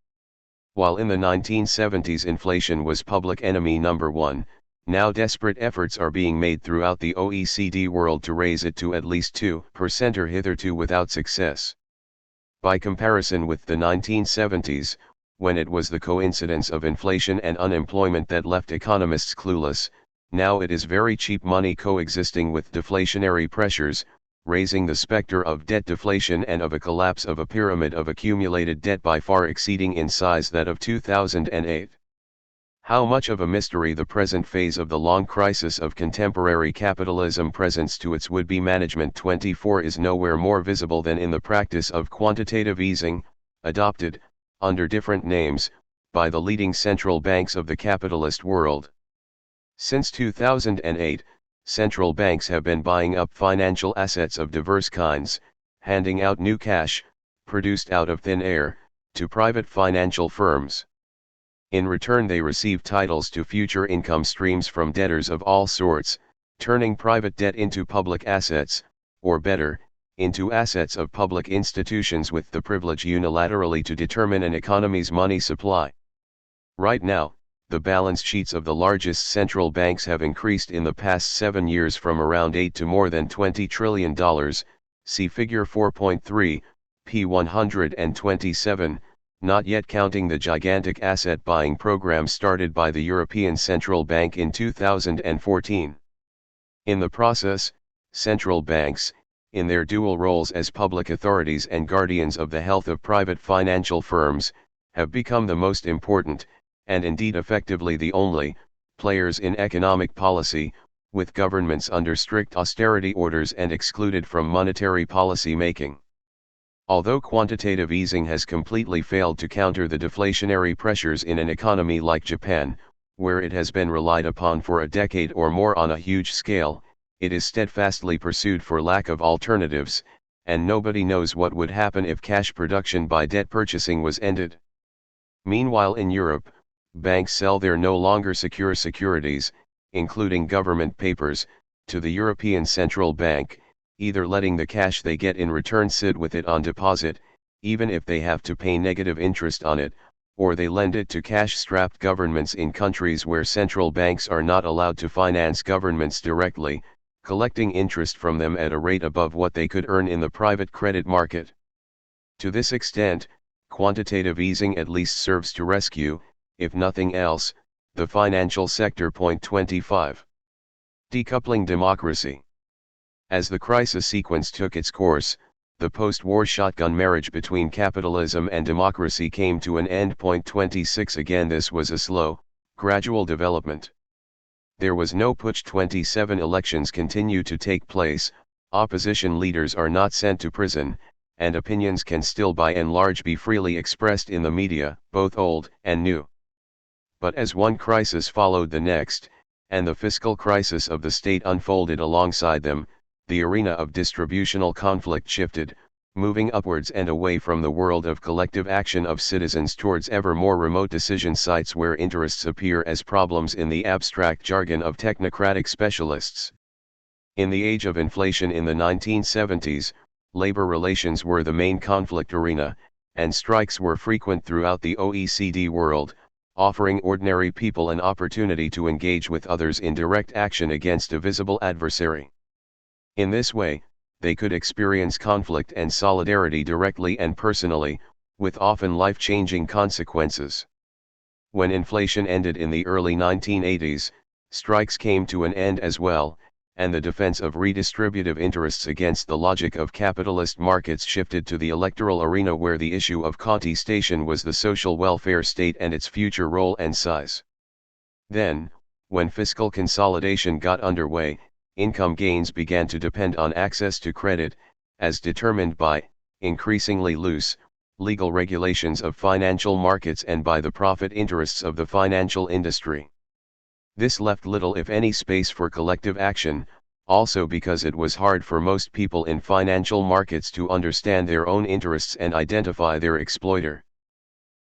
[SPEAKER 1] While in the 1970s inflation was public enemy number one, now desperate efforts are being made throughout the OECD world to raise it to at least 2% or hitherto without success. By comparison with the 1970s, when it was the coincidence of inflation and unemployment that left economists clueless, now it is very cheap money coexisting with deflationary pressures, raising the specter of debt deflation and of a collapse of a pyramid of accumulated debt by far exceeding in size that of 2008. How much of a mystery the present phase of the long crisis of contemporary capitalism presents to its would-be management 24 is nowhere more visible than in the practice of quantitative easing, adopted, under different names, by the leading central banks of the capitalist world. Since 2008, central banks have been buying up financial assets of diverse kinds, handing out new cash, produced out of thin air, to private financial firms. In return they receive titles to future income streams from debtors of all sorts, turning private debt into public assets, or better, into assets of public institutions with the privilege unilaterally to determine an economy's money supply. Right now, the balance sheets of the largest central banks have increased in the past 7 years from around 8 to more than $20 trillion, see figure 4.3, p. 127, not yet counting the gigantic asset buying program started by the European Central Bank in 2014. In the process, central banks, in their dual roles as public authorities and guardians of the health of private financial firms, have become the most important, and indeed effectively the only, players in economic policy, with governments under strict austerity orders and excluded from monetary policy making. Although quantitative easing has completely failed to counter the deflationary pressures in an economy like Japan, where it has been relied upon for a decade or more on a huge scale, it is steadfastly pursued for lack of alternatives, and nobody knows what would happen if cash production by debt purchasing was ended. Meanwhile in Europe, banks sell their no longer secure securities, including government papers, to the European Central Bank, either letting the cash they get in return sit with it on deposit, even if they have to pay negative interest on it, or they lend it to cash-strapped governments in countries where central banks are not allowed to finance governments directly, collecting interest from them at a rate above what they could earn in the private credit market. To this extent, quantitative easing at least serves to rescue, if nothing else, the financial sector. 25. Decoupling democracy. As the crisis sequence took its course, the post-war shotgun marriage between capitalism and democracy came to an end. 26 Again this was a slow, gradual development. There was no putsch. 27 Elections continue to take place, opposition leaders are not sent to prison, and opinions can still by and large be freely expressed in the media, both old and new. But as one crisis followed the next, and the fiscal crisis of the state unfolded alongside them, the arena of distributional conflict shifted, moving upwards and away from the world of collective action of citizens towards ever more remote decision sites where interests appear as problems in the abstract jargon of technocratic specialists. In the age of inflation in the 1970s, labor relations were the main conflict arena, and strikes were frequent throughout the OECD world, offering ordinary people an opportunity to engage with others in direct action against a visible adversary. In this way, they could experience conflict and solidarity directly and personally, with often life-changing consequences. When inflation ended in the early 1980s, strikes came to an end as well, and the defense of redistributive interests against the logic of capitalist markets shifted to the electoral arena, where the issue of contestation was the social welfare state and its future role and size. Then, when fiscal consolidation got underway, income gains began to depend on access to credit, as determined by increasingly loose, legal regulations of financial markets and by the profit interests of the financial industry. This left little if any space for collective action, also because it was hard for most people in financial markets to understand their own interests and identify their exploiter.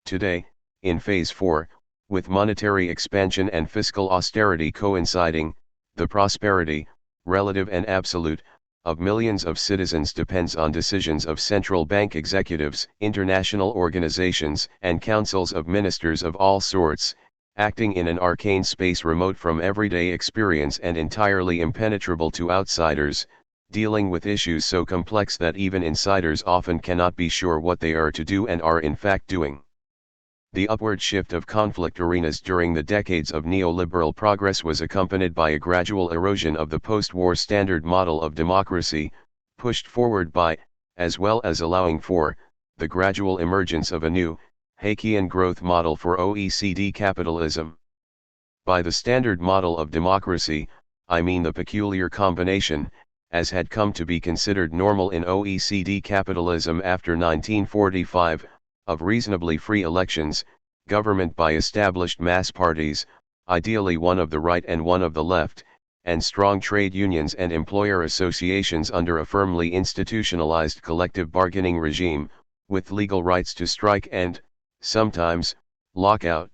[SPEAKER 1] Today, in Phase 4, with monetary expansion and fiscal austerity coinciding, the prosperity, relative and absolute, of millions of citizens depends on decisions of central bank executives, international organizations, and councils of ministers of all sorts, acting in an arcane space remote from everyday experience and entirely impenetrable to outsiders, dealing with issues so complex that even insiders often cannot be sure what they are to do and are in fact doing. The upward shift of conflict arenas during the decades of neoliberal progress was accompanied by a gradual erosion of the post-war standard model of democracy, pushed forward by, as well as allowing for, the gradual emergence of a new, Haykian growth model for OECD capitalism. By the standard model of democracy, I mean the peculiar combination, as had come to be considered normal in OECD capitalism after 1945, of reasonably free elections, government by established mass parties, ideally one of the right and one of the left, and strong trade unions and employer associations under a firmly institutionalized collective bargaining regime, with legal rights to strike and, sometimes, lockout.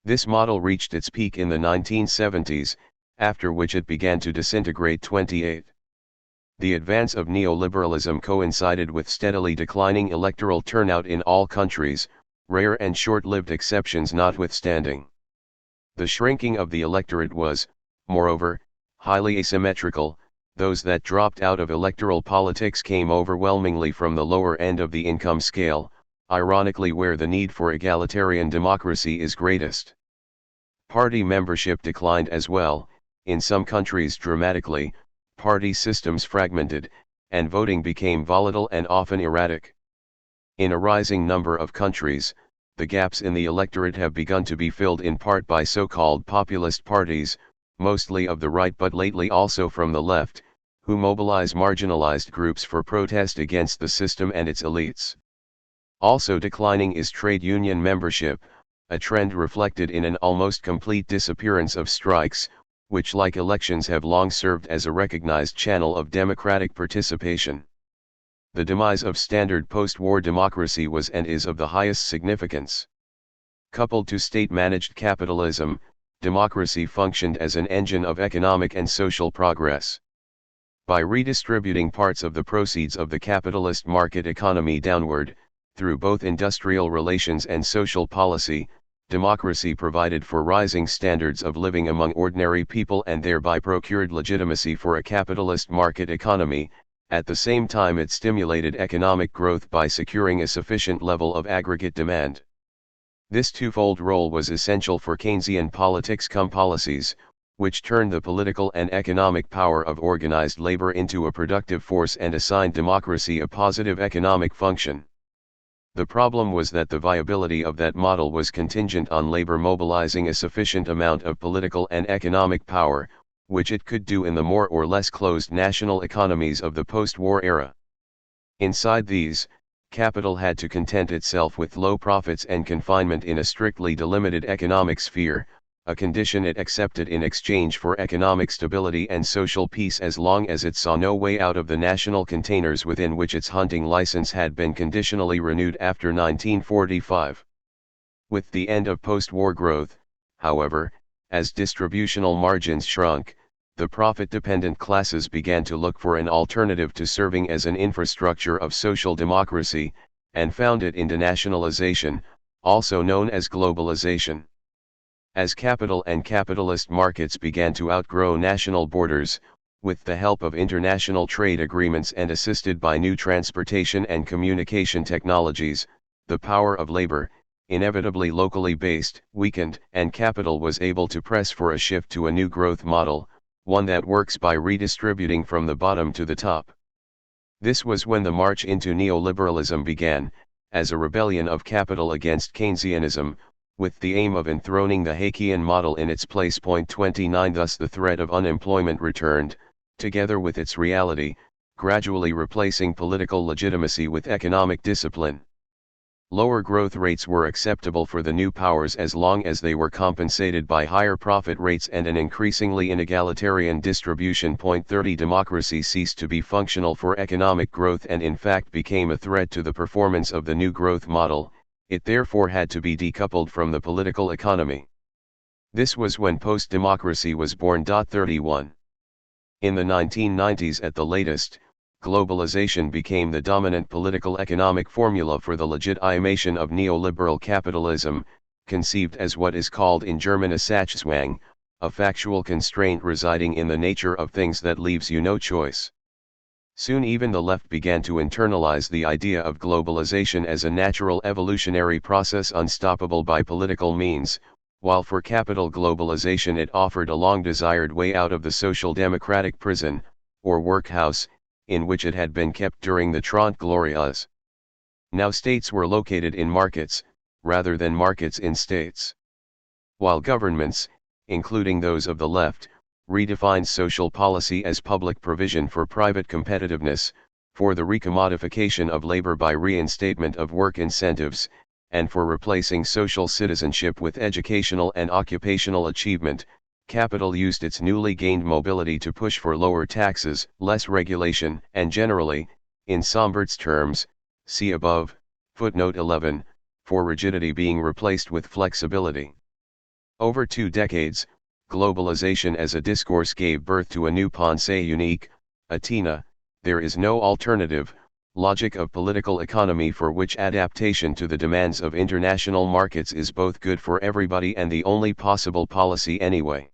[SPEAKER 1] This model reached its peak in the 1970s, after which it began to disintegrate. 28. The advance of neoliberalism coincided with steadily declining electoral turnout in all countries, rare and short-lived exceptions notwithstanding. The shrinking of the electorate was, moreover, highly asymmetrical. Those that dropped out of electoral politics came overwhelmingly from the lower end of the income scale, ironically where the need for egalitarian democracy is greatest. Party membership declined as well, in some countries dramatically, party systems fragmented, and voting became volatile and often erratic. In a rising number of countries, the gaps in the electorate have begun to be filled in part by so-called populist parties, mostly of the right but lately also from the left, who mobilize marginalized groups for protest against the system and its elites. Also declining is trade union membership, a trend reflected in an almost complete disappearance of strikes, which like elections have long served as a recognized channel of democratic participation. The demise of standard post-war democracy was and is of the highest significance. Coupled to state-managed capitalism, democracy functioned as an engine of economic and social progress. By redistributing parts of the proceeds of the capitalist market economy downward, through both industrial relations and social policy, democracy provided for rising standards of living among ordinary people and thereby procured legitimacy for a capitalist market economy. At the same time it stimulated economic growth by securing a sufficient level of aggregate demand. This twofold role was essential for Keynesian politics cum policies, which turned the political and economic power of organized labor into a productive force and assigned democracy a positive economic function. The problem was that the viability of that model was contingent on labor mobilizing a sufficient amount of political and economic power, which it could do in the more or less closed national economies of the post-war era. Inside these, capital had to content itself with low profits and confinement in a strictly delimited economic sphere, a condition it accepted in exchange for economic stability and social peace as long as it saw no way out of the national containers within which its hunting license had been conditionally renewed after 1945. With the end of post-war growth, however, as distributional margins shrunk, the profit-dependent classes began to look for an alternative to serving as an infrastructure of social democracy, and found it in denationalization, also known as globalization. As capital and capitalist markets began to outgrow national borders, with the help of international trade agreements and assisted by new transportation and communication technologies, the power of labor, inevitably locally based, weakened, and capital was able to press for a shift to a new growth model, one that works by redistributing from the bottom to the top. This was when the march into neoliberalism began, as a rebellion of capital against Keynesianism, with the aim of enthroning the Haykian model in its place. 29 Thus the threat of unemployment returned, together with its reality, gradually replacing political legitimacy with economic discipline. Lower growth rates were acceptable for the new powers as long as they were compensated by higher profit rates and an increasingly inegalitarian distribution. 30 Democracy ceased to be functional for economic growth and in fact became a threat to the performance of the new growth model. It therefore had to be decoupled from the political economy. This was when post-democracy was born. 31 In the 1990s at the latest, globalization became the dominant political economic formula for the legitimation of neoliberal capitalism, conceived as what is called in German a Sachzwang, a factual constraint residing in the nature of things that leaves you no choice. Soon even the left began to internalize the idea of globalization as a natural evolutionary process unstoppable by political means, while for capital globalization it offered a long-desired way out of the social democratic prison, or workhouse, in which it had been kept during the Trente Glorias. Now states were located in markets, rather than markets in states. While governments, including those of the left, redefined social policy as public provision for private competitiveness, for the recommodification of labor by reinstatement of work incentives, and for replacing social citizenship with educational and occupational achievement, capital used its newly gained mobility to push for lower taxes, less regulation, and generally, in Sombert's terms, see above, footnote 11, for rigidity being replaced with flexibility. Over 2 decades, globalization as a discourse gave birth to a new pensée unique, Athena, there is no alternative, logic of political economy for which adaptation to the demands of international markets is both good for everybody and the only possible policy anyway.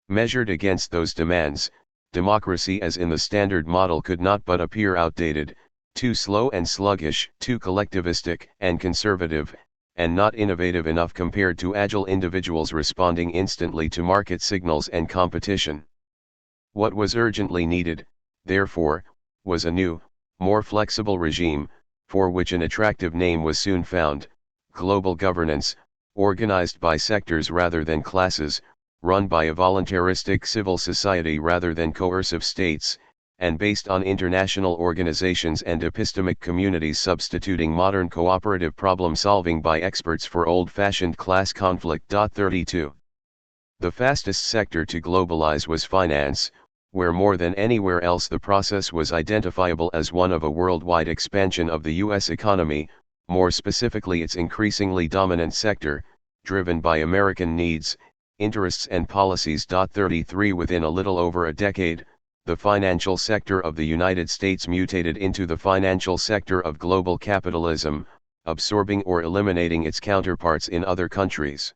[SPEAKER 1] Measured against those demands, democracy as in the standard model could not but appear outdated, too slow and sluggish, too collectivistic and conservative, and not innovative enough compared to agile individuals responding instantly to market signals and competition. What was urgently needed, therefore, was a new, more flexible regime, for which an attractive name was soon found: global governance, organized by sectors rather than classes, run by a voluntaristic civil society rather than coercive states, and based on international organizations and epistemic communities substituting modern cooperative problem-solving by experts for old-fashioned class conflict. 32 The fastest sector to globalize was finance, where more than anywhere else the process was identifiable as one of a worldwide expansion of the U.S. economy, more specifically its increasingly dominant sector, driven by American needs, interests and policies. 33 Within a little over a decade, the financial sector of the United States mutated into the financial sector of global capitalism, absorbing or eliminating its counterparts in other countries.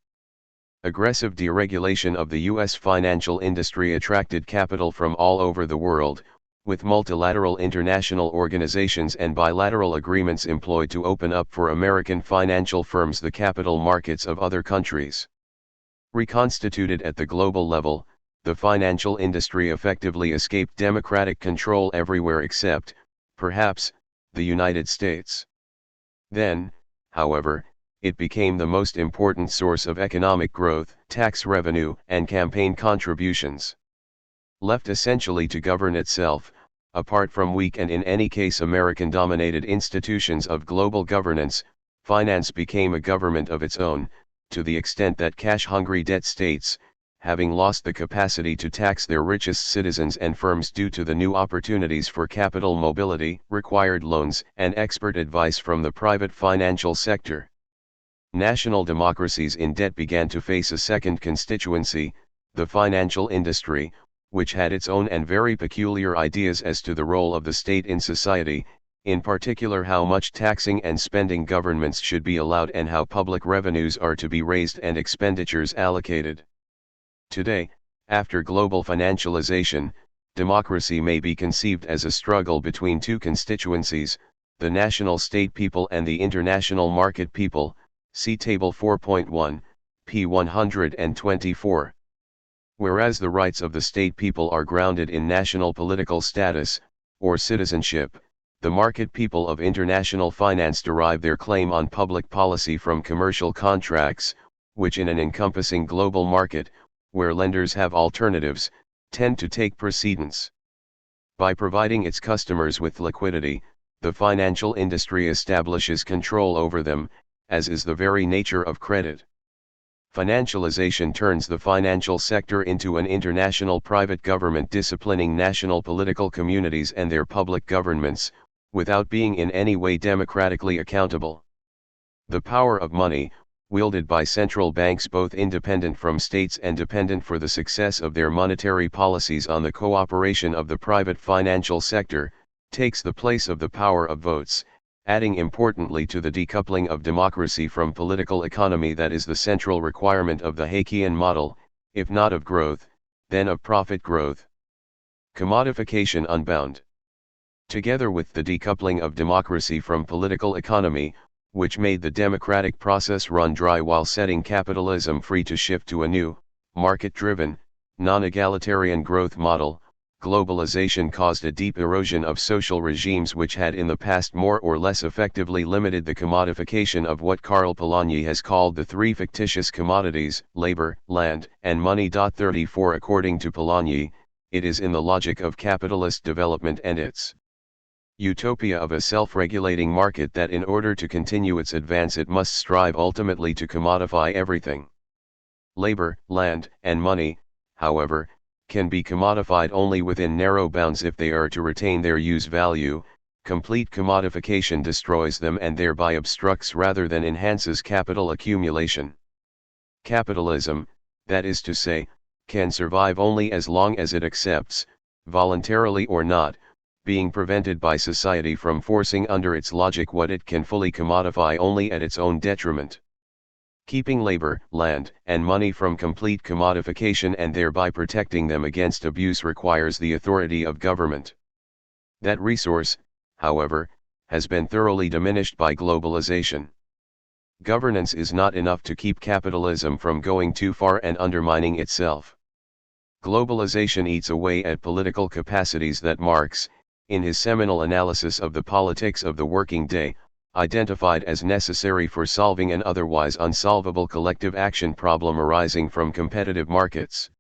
[SPEAKER 1] Aggressive deregulation of the U.S. financial industry attracted capital from all over the world, with multilateral international organizations and bilateral agreements employed to open up for American financial firms the capital markets of other countries. Reconstituted at the global level, the financial industry effectively escaped democratic control everywhere except, perhaps, the United States. Then, however, it became the most important source of economic growth, tax revenue, and campaign contributions. Left essentially to govern itself, apart from weak and in any case American-dominated institutions of global governance, finance became a government of its own, to the extent that cash-hungry debt states, having lost the capacity to tax their richest citizens and firms due to the new opportunities for capital mobility, required loans and expert advice from the private financial sector. National democracies in debt began to face a second constituency, the financial industry, which had its own and very peculiar ideas as to the role of the state in society, In particular, how much taxing and spending governments should be allowed and how public revenues are to be raised and expenditures allocated. Today, after global financialization, democracy may be conceived as a struggle between two constituencies, the national state people and the international market people, see Table 4.1, p. 124. Whereas the rights of the state people are grounded in national political status, or citizenship, the market people of international finance derive their claim on public policy from commercial contracts, which in an encompassing global market, where lenders have alternatives, tend to take precedence. By providing its customers with liquidity, the financial industry establishes control over them, as is the very nature of credit. Financialization turns the financial sector into an international private government disciplining national political communities and their public governments, without being in any way democratically accountable. The power of money, wielded by central banks both independent from states and dependent for the success of their monetary policies on the cooperation of the private financial sector, takes the place of the power of votes, adding importantly to the decoupling of democracy from political economy that is the central requirement of the Haykian model, if not of growth, then of profit growth. Commodification unbound. Together with the decoupling of democracy from political economy, which made the democratic process run dry while setting capitalism free to shift to a new, market-driven, non-egalitarian growth model, globalization caused a deep erosion of social regimes which had in the past more or less effectively limited the commodification of what Karl Polanyi has called the three fictitious commodities, labor, land, and money. 34 According to Polanyi, it is in the logic of capitalist development and its utopia of a self-regulating market that in order to continue its advance it must strive ultimately to commodify everything. Labor, land, and money, however, can be commodified only within narrow bounds if they are to retain their use value. Complete commodification destroys them and thereby obstructs rather than enhances capital accumulation. Capitalism, that is to say, can survive only as long as it accepts, voluntarily or not, being prevented by society from forcing under its logic what it can fully commodify only at its own detriment. Keeping labor, land, and money from complete commodification and thereby protecting them against abuse requires the authority of government. That resource, however, has been thoroughly diminished by globalization. Governance is not enough to keep capitalism from going too far and undermining itself. Globalization eats away at political capacities that Marx, in his seminal analysis of the politics of the working day, identified as necessary for solving an otherwise unsolvable collective action problem arising from competitive markets.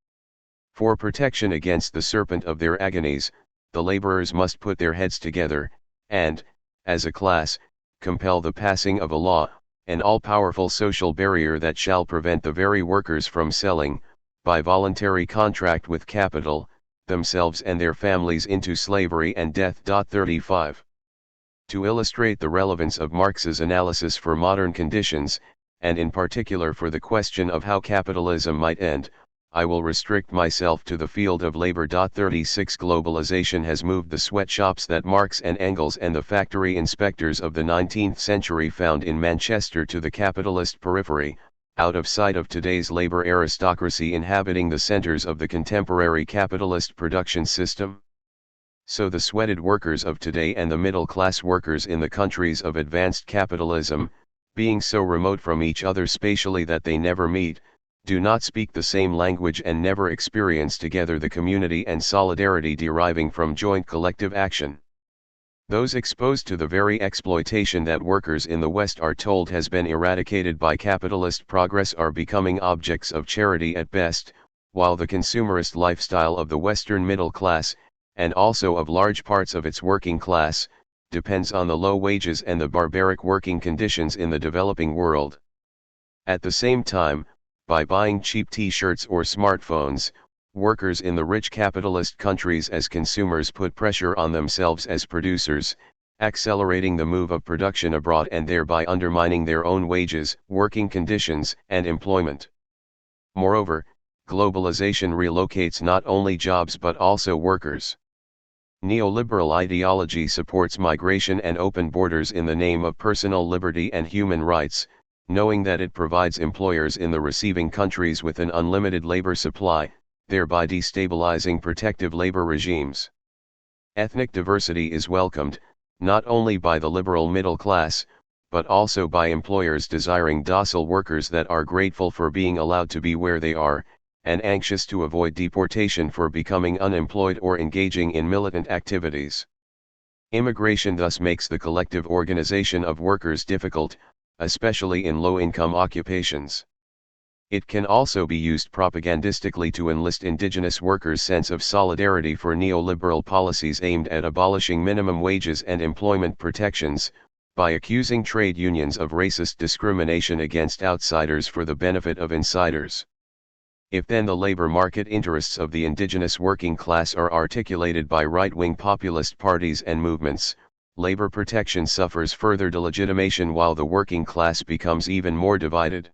[SPEAKER 1] For protection against the serpent of their agonies, the laborers must put their heads together, and, as a class, compel the passing of a law, an all-powerful social barrier that shall prevent the very workers from selling, by voluntary contract with capital, themselves and their families into slavery and death. 35. To illustrate the relevance of Marx's analysis for modern conditions, and in particular for the question of how capitalism might end, I will restrict myself to the field of labor. 36 Globalization has moved the sweatshops that Marx and Engels and the factory inspectors of the 19th century found in Manchester to the capitalist periphery, out of sight of today's labor aristocracy inhabiting the centers of the contemporary capitalist production system. So the sweated workers of today and the middle-class workers in the countries of advanced capitalism, being so remote from each other spatially that they never meet, do not speak the same language and never experience together the community and solidarity deriving from joint collective action. Those exposed to the very exploitation that workers in the West are told has been eradicated by capitalist progress are becoming objects of charity at best, while the consumerist lifestyle of the Western middle class, and also of large parts of its working class, depends on the low wages and the barbaric working conditions in the developing world. At the same time, by buying cheap t-shirts or smartphones, workers in the rich capitalist countries as consumers put pressure on themselves as producers, accelerating the move of production abroad and thereby undermining their own wages, working conditions, and employment. Moreover, globalization relocates not only jobs but also workers. Neoliberal ideology supports migration and open borders in the name of personal liberty and human rights, knowing that it provides employers in the receiving countries with an unlimited labor supply, thereby destabilizing protective labor regimes. Ethnic diversity is welcomed, not only by the liberal middle class, but also by employers desiring docile workers that are grateful for being allowed to be where they are, and anxious to avoid deportation for becoming unemployed or engaging in militant activities. Immigration thus makes the collective organization of workers difficult, especially in low-income occupations. It can also be used propagandistically to enlist indigenous workers' sense of solidarity for neoliberal policies aimed at abolishing minimum wages and employment protections, by accusing trade unions of racist discrimination against outsiders for the benefit of insiders. If then the labor market interests of the indigenous working class are articulated by right-wing populist parties and movements, labor protection suffers further delegitimation while the working class becomes even more divided.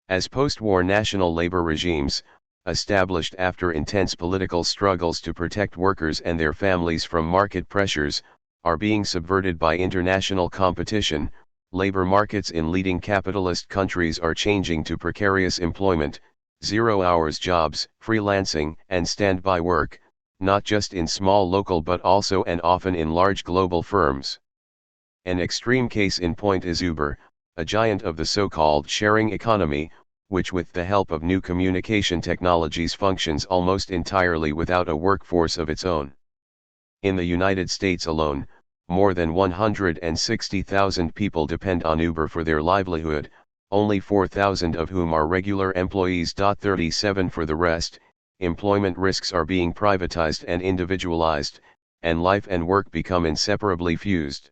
[SPEAKER 1] As post-war national labor regimes, established after intense political struggles to protect workers and their families from market pressures, are being subverted by international competition, labor markets in leading capitalist countries are changing to precarious employment, zero-hours jobs, freelancing, and standby work, not just in small local but also and often in large global firms. An extreme case in point is Uber, a giant of the so-called sharing economy, which with the help of new communication technologies functions almost entirely without a workforce of its own. In the United States alone, more than 160,000 people depend on Uber for their livelihood, only 4,000 of whom are regular employees. 37 For the rest, employment risks are being privatized and individualized, and life and work become inseparably fused.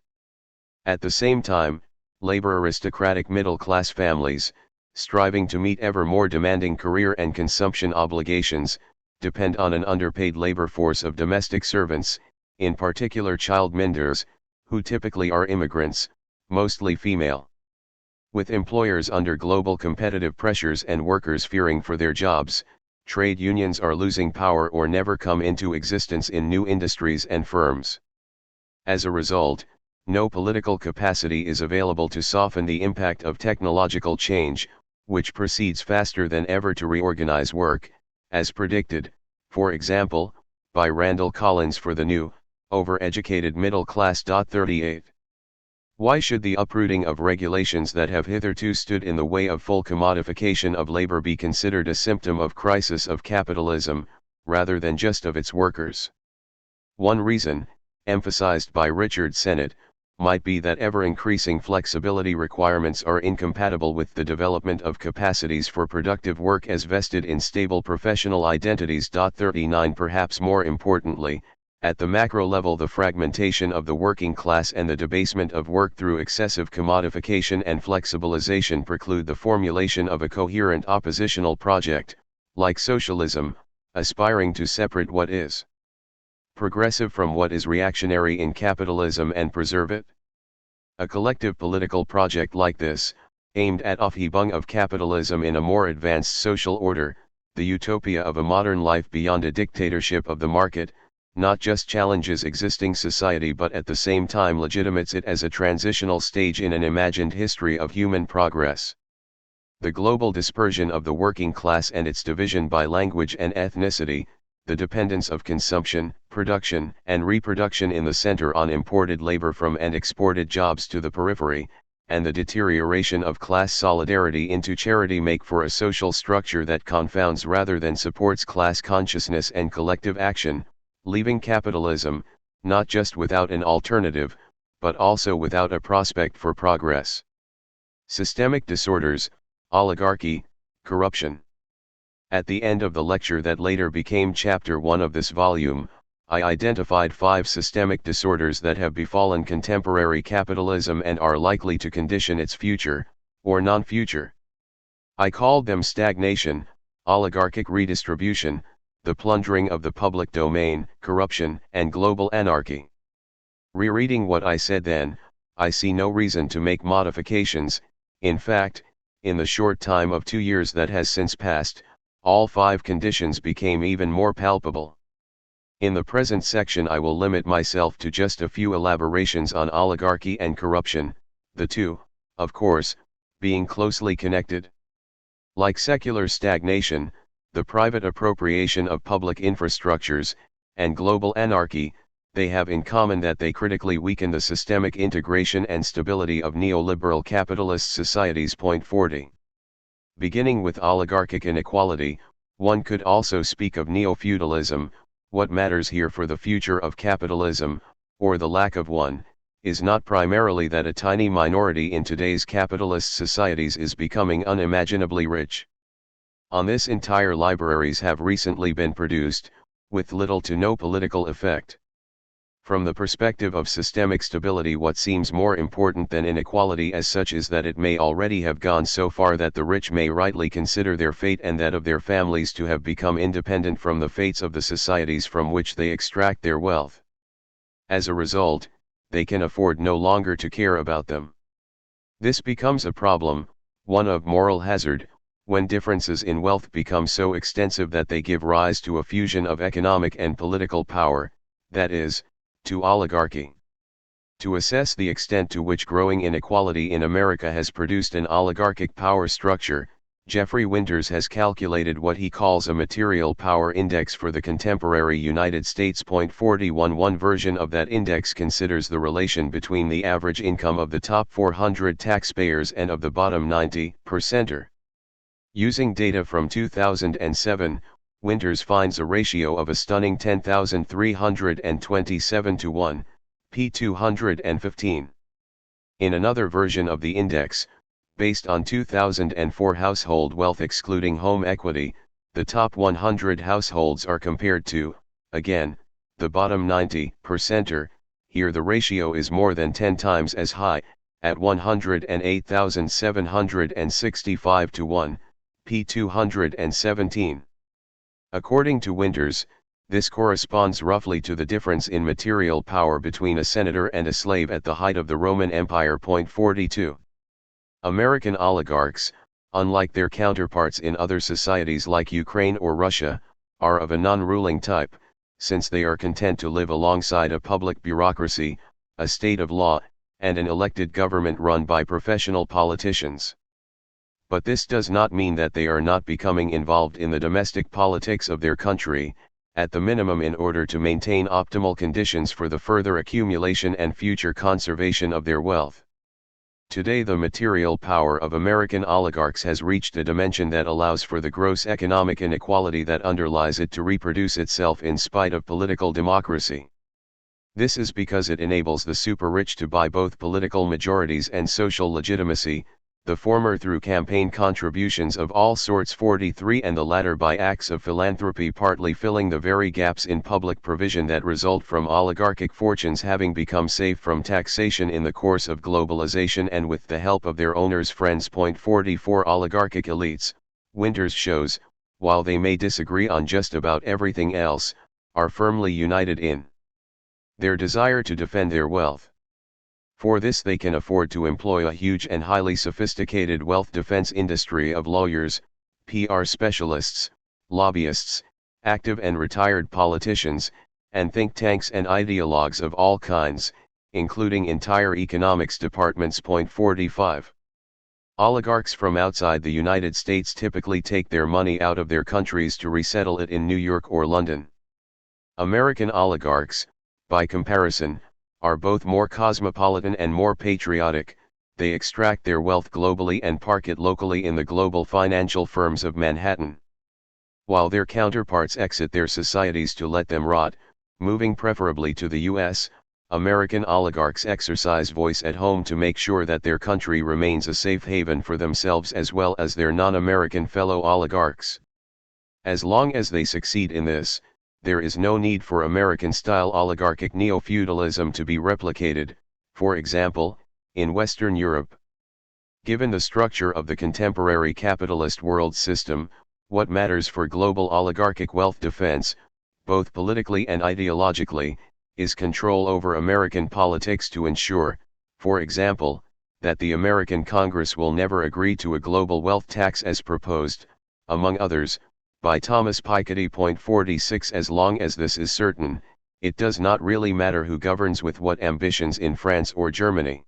[SPEAKER 1] At the same time, labor aristocratic middle-class families, striving to meet ever more demanding career and consumption obligations, depend on an underpaid labor force of domestic servants, in particular child minders, who typically are immigrants, mostly female. With employers under global competitive pressures and workers fearing for their jobs, trade unions are losing power or never come into existence in new industries and firms. As a result, no political capacity is available to soften the impact of technological change, which proceeds faster than ever to reorganize work, as predicted, for example, by Randall Collins for the new, overeducated middle class. 38. Why should the uprooting of regulations that have hitherto stood in the way of full commodification of labor be considered a symptom of crisis of capitalism, rather than just of its workers? One reason, emphasized by Richard Sennett, might be that ever-increasing flexibility requirements are incompatible with the development of capacities for productive work as vested in stable professional identities. 39 Perhaps more importantly, at the macro level the fragmentation of the working class and the debasement of work through excessive commodification and flexibilization preclude the formulation of a coherent oppositional project, like socialism, aspiring to separate what is progressive from what is reactionary in capitalism and preserve it. A collective political project like this, aimed at upheaving of capitalism in a more advanced social order, the utopia of a modern life beyond a dictatorship of the market, not just challenges existing society but at the same time legitimates it as a transitional stage in an imagined history of human progress. The global dispersion of the working class and its division by language and ethnicity, the dependence of consumption, production, and reproduction in the center on imported labor from and exported jobs to the periphery, and the deterioration of class solidarity into charity make for a social structure that confounds rather than supports class consciousness and collective action, leaving capitalism, not just without an alternative, but also without a prospect for progress. Systemic disorders, oligarchy, corruption. At the end of the lecture that later became Chapter 1 of this volume, I identified 5 systemic disorders that have befallen contemporary capitalism and are likely to condition its future, or non-future. I called them stagnation, oligarchic redistribution, the plundering of the public domain, corruption, and global anarchy. Rereading what I said then, I see no reason to make modifications. In fact, in the short time of 2 years that has since passed, all 5 conditions became even more palpable. In the present section I will limit myself to just a few elaborations on oligarchy and corruption, the two, of course, being closely connected. Like secular stagnation, the private appropriation of public infrastructures, and global anarchy, they have in common that they critically weaken the systemic integration and stability of neoliberal capitalist societies. Point 40. Beginning with oligarchic inequality, one could also speak of neo-feudalism. What matters here for the future of capitalism, or the lack of one, is not primarily that a tiny minority in today's capitalist societies is becoming unimaginably rich. On this, entire libraries have recently been produced, with little to no political effect. From the perspective of systemic stability, what seems more important than inequality as such is that it may already have gone so far that the rich may rightly consider their fate and that of their families to have become independent from the fates of the societies from which they extract their wealth. As a result, they can afford no longer to care about them. This becomes a problem, one of moral hazard, when differences in wealth become so extensive that they give rise to a fusion of economic and political power, that is, to oligarchy. To assess the extent to which growing inequality in America has produced an oligarchic power structure, Jeffrey Winters has calculated what he calls a material power index for the contemporary United States. 41. One version of that index considers the relation between the average income of the top 400 taxpayers and of the bottom 90%er. Using data from 2007, Winters finds a ratio of a stunning 10,327 to 1, p. 215. In another version of the index, based on 2004 household wealth excluding home equity, the top 100 households are compared to, again, the bottom 90%er. Here the ratio is more than 10 times as high, at 108,765 to 1, p. 217. According to Winters, this corresponds roughly to the difference in material power between a senator and a slave at the height of the Roman Empire. 42. American oligarchs, unlike their counterparts in other societies like Ukraine or Russia, are of a non-ruling type, since they are content to live alongside a public bureaucracy, a state of law, and an elected government run by professional politicians. But this does not mean that they are not becoming involved in the domestic politics of their country, at the minimum in order to maintain optimal conditions for the further accumulation and future conservation of their wealth. Today the material power of American oligarchs has reached a dimension that allows for the gross economic inequality that underlies it to reproduce itself in spite of political democracy. This is because it enables the super-rich to buy both political majorities and social legitimacy, the former through campaign contributions of all sorts 43 and the latter by acts of philanthropy, partly filling the very gaps in public provision that result from oligarchic fortunes having become safe from taxation in the course of globalization and with the help of their owners' friends. 44. Oligarchic elites, Winters shows, while they may disagree on just about everything else, are firmly united in their desire to defend their wealth. For this they can afford to employ a huge and highly sophisticated wealth defense industry of lawyers, PR specialists, lobbyists, active and retired politicians, and think tanks and ideologues of all kinds, including entire economics departments. 45. Oligarchs from outside the United States typically take their money out of their countries to resettle it in New York or London. American oligarchs, by comparison, are both more cosmopolitan and more patriotic. They extract their wealth globally and park it locally in the global financial firms of Manhattan. While their counterparts exit their societies to let them rot, moving preferably to the US, American oligarchs exercise voice at home to make sure that their country remains a safe haven for themselves as well as their non-American fellow oligarchs. As long as they succeed in this, there is no need for American-style oligarchic neo-feudalism to be replicated, for example, in Western Europe. Given the structure of the contemporary capitalist world system, what matters for global oligarchic wealth defense, both politically and ideologically, is control over American politics to ensure, for example, that the American Congress will never agree to a global wealth tax as proposed, among others, By Thomas Piketty. 46. As long as this is certain, it does not really matter who governs with what ambitions in France or Germany.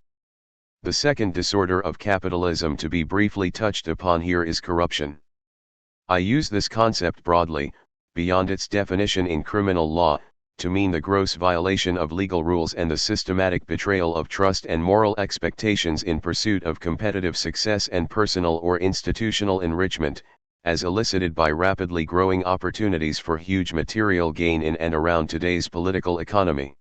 [SPEAKER 1] The second disorder of capitalism to be briefly touched upon here is corruption. I use this concept broadly, beyond its definition in criminal law, to mean the gross violation of legal rules and the systematic betrayal of trust and moral expectations in pursuit of competitive success and personal or institutional enrichment, as elicited by rapidly growing opportunities for huge material gain in and around today's political economy.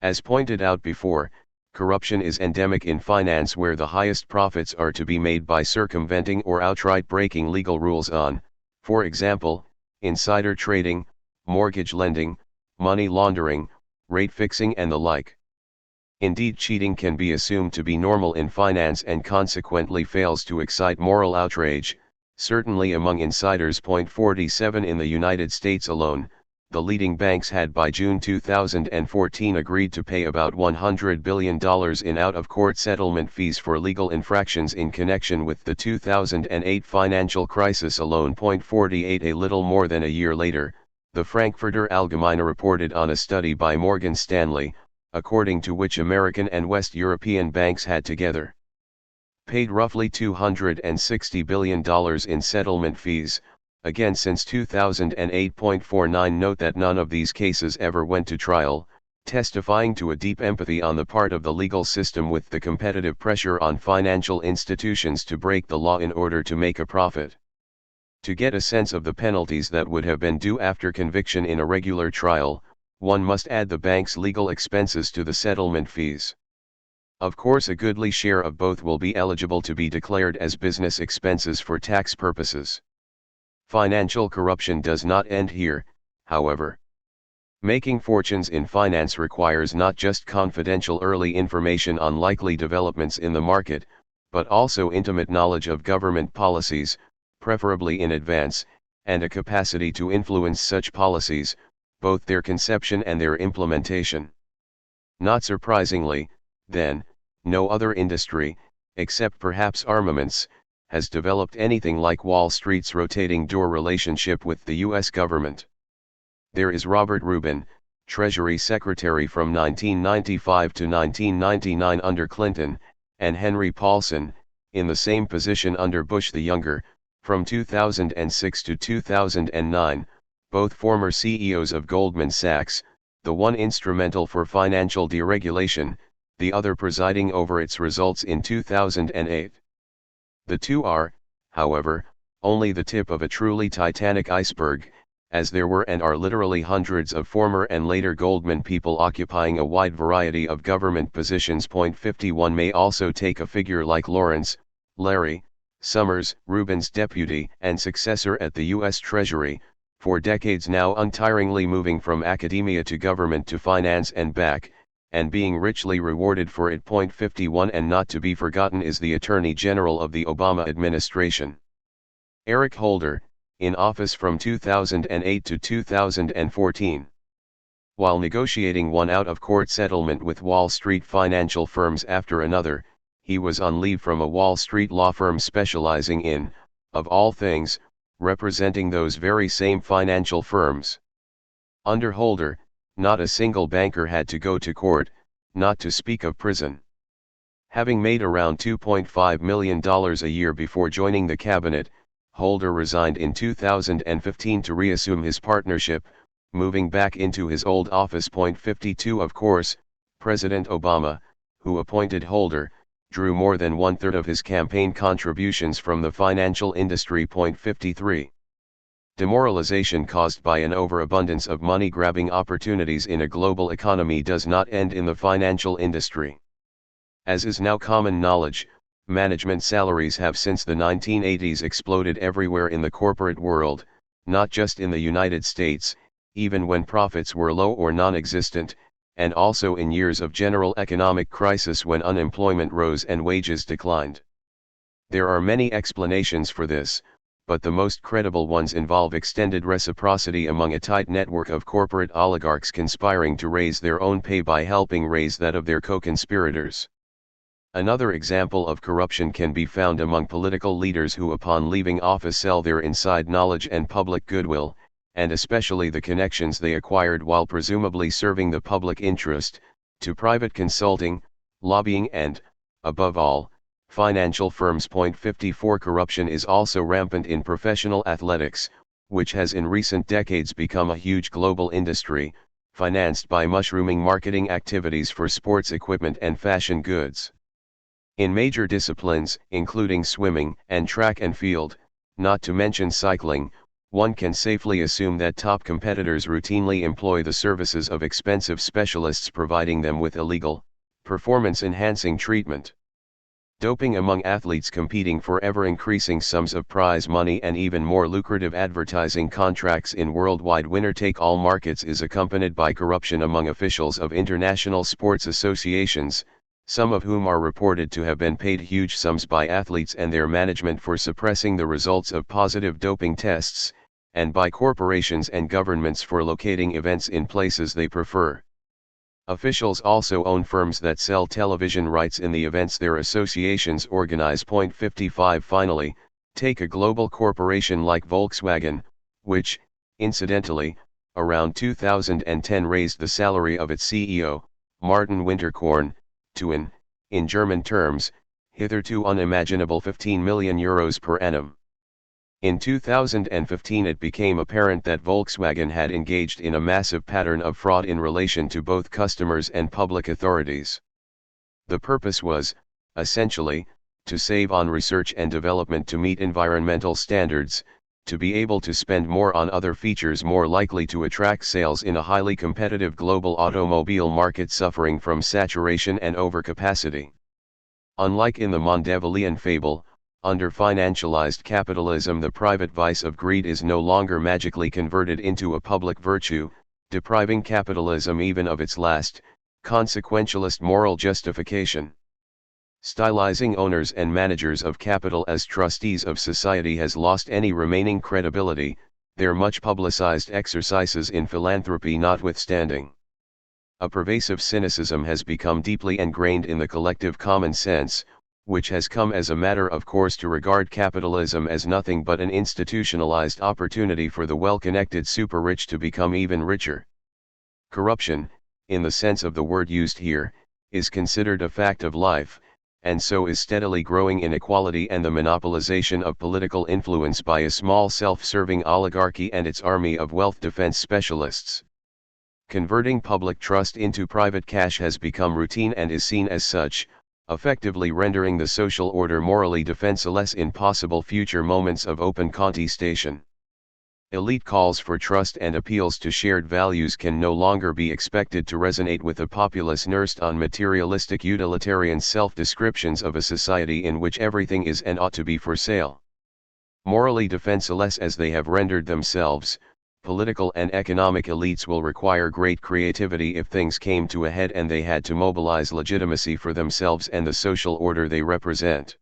[SPEAKER 1] As pointed out before, corruption is endemic in finance, where the highest profits are to be made by circumventing or outright breaking legal rules on, for example, insider trading, mortgage lending, money laundering, rate fixing and the like. Indeed, cheating can be assumed to be normal in finance and consequently fails to excite moral outrage, certainly among insiders. 47. In the United States alone, the leading banks had by June 2014 agreed to pay about $100 billion in out-of-court settlement fees for legal infractions in connection with the 2008 financial crisis alone. 48. A little more than a year later, the Frankfurter Allgemeine reported on a study by Morgan Stanley, according to which American and West European banks had together paid roughly $260 billion in settlement fees, again since 2008. 49. Note that none of these cases ever went to trial, testifying to a deep empathy on the part of the legal system with the competitive pressure on financial institutions to break the law in order to make a profit. To get a sense of the penalties that would have been due after conviction in a regular trial, one must add the bank's legal expenses to the settlement fees. Of course, a goodly share of both will be eligible to be declared as business expenses for tax purposes. Financial corruption does not end here, however. Making fortunes in finance requires not just confidential early information on likely developments in the market, but also intimate knowledge of government policies, preferably in advance, and a capacity to influence such policies, both their conception and their implementation. Not surprisingly, then, no other industry, except perhaps armaments, has developed anything like Wall Street's rotating door relationship with the U.S. government. There is Robert Rubin, Treasury Secretary from 1995 to 1999 under Clinton, and Henry Paulson, in the same position under Bush the Younger, from 2006 to 2009, both former CEOs of Goldman Sachs, the one instrumental for financial deregulation, the other presiding over its results in 2008. The two are, however, only the tip of a truly titanic iceberg, as there were and are literally hundreds of former and later Goldman people occupying a wide variety of government positions. 51 may also take a figure like Lawrence, Larry, Summers, Rubin's deputy and successor at the U.S. Treasury, for decades now untiringly moving from academia to government to finance and back, and being richly rewarded for it. 51 And not to be forgotten is the Attorney General of the Obama administration, Eric Holder, in office from 2008 to 2014. While negotiating one out-of-court settlement with Wall Street financial firms after another, he was on leave from a Wall Street law firm specializing in, of all things, representing those very same financial firms. Under Holder, not a single banker had to go to court, not to speak of prison. Having made around $2.5 million a year before joining the cabinet, Holder resigned in 2015 to reassume his partnership, moving back into his old office. 52 Of course, President Obama, who appointed Holder, drew more than one-third of his campaign contributions from the financial industry. 53 Demoralization caused by an overabundance of money-grabbing opportunities in a global economy does not end in the financial industry. As is now common knowledge, management salaries have since the 1980s exploded everywhere in the corporate world, not just in the United States, even when profits were low or non-existent, and also in years of general economic crisis when unemployment rose and wages declined. There are many explanations for this, but the most credible ones involve extended reciprocity among a tight network of corporate oligarchs conspiring to raise their own pay by helping raise that of their co-conspirators. Another example of corruption can be found among political leaders who upon leaving office sell their inside knowledge and public goodwill, and especially the connections they acquired while presumably serving the public interest, to private consulting, lobbying and, above all, financial firms. 54 Corruption is also rampant in professional athletics, which has in recent decades become a huge global industry, financed by mushrooming marketing activities for sports equipment and fashion goods. In major disciplines, including swimming and track and field, not to mention cycling, one can safely assume that top competitors routinely employ the services of expensive specialists providing them with illegal, performance-enhancing treatment. Doping among athletes competing for ever-increasing sums of prize money and even more lucrative advertising contracts in worldwide winner-take-all markets is accompanied by corruption among officials of international sports associations, some of whom are reported to have been paid huge sums by athletes and their management for suppressing the results of positive doping tests, and by corporations and governments for locating events in places they prefer. Officials also own firms that sell television rights in the events their associations organize. 55 Finally, take a global corporation like Volkswagen, which, incidentally, around 2010 raised the salary of its CEO, Martin Winterkorn, to an, in German terms, hitherto unimaginable €15 million per annum. In 2015 it became apparent that Volkswagen had engaged in a massive pattern of fraud in relation to both customers and public authorities. The purpose was, essentially, to save on research and development to meet environmental standards, to be able to spend more on other features more likely to attract sales in a highly competitive global automobile market suffering from saturation and overcapacity. Unlike in the Machiavellian fable, under financialized capitalism the private vice of greed is no longer magically converted into a public virtue, depriving capitalism even of its last, consequentialist moral justification. Stylizing owners and managers of capital as trustees of society has lost any remaining credibility, their much publicized exercises in philanthropy notwithstanding. A pervasive cynicism has become deeply ingrained in the collective common sense, which has come as a matter of course to regard capitalism as nothing but an institutionalized opportunity for the well-connected super-rich to become even richer. Corruption, in the sense of the word used here, is considered a fact of life, and so is steadily growing inequality and the monopolization of political influence by a small self-serving oligarchy and its army of wealth defense specialists. Converting public trust into private cash has become routine and is seen as such, effectively rendering the social order morally defenseless in possible future moments of open contestation. Elite calls for trust and appeals to shared values can no longer be expected to resonate with a populace nursed on materialistic utilitarian self-descriptions of a society in which everything is and ought to be for sale. Morally defenseless as they have rendered themselves, political and economic elites will require great creativity if things came to a head and they had to mobilize legitimacy for themselves and the social order they represent.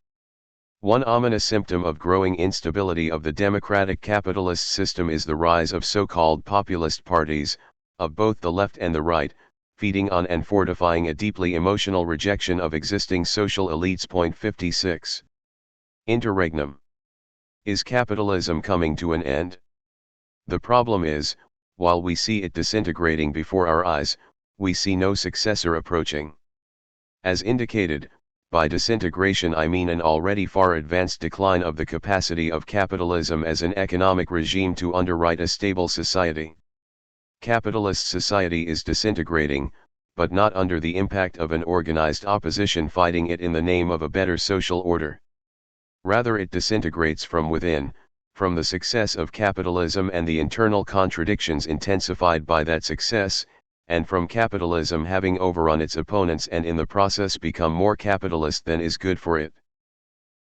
[SPEAKER 1] One ominous symptom of growing instability of the democratic capitalist system is the rise of so-called populist parties, of both the left and the right, feeding on and fortifying a deeply emotional rejection of existing social elites. 56. Interregnum. Is capitalism coming to an end? The problem is, while we see it disintegrating before our eyes, we see no successor approaching. As indicated, by disintegration I mean an already far advanced decline of the capacity of capitalism as an economic regime to underwrite a stable society. Capitalist society is disintegrating, but not under the impact of an organized opposition fighting it in the name of a better social order. Rather it disintegrates from within, from the success of capitalism and the internal contradictions intensified by that success, and from capitalism having overrun its opponents and in the process become more capitalist than is good for it.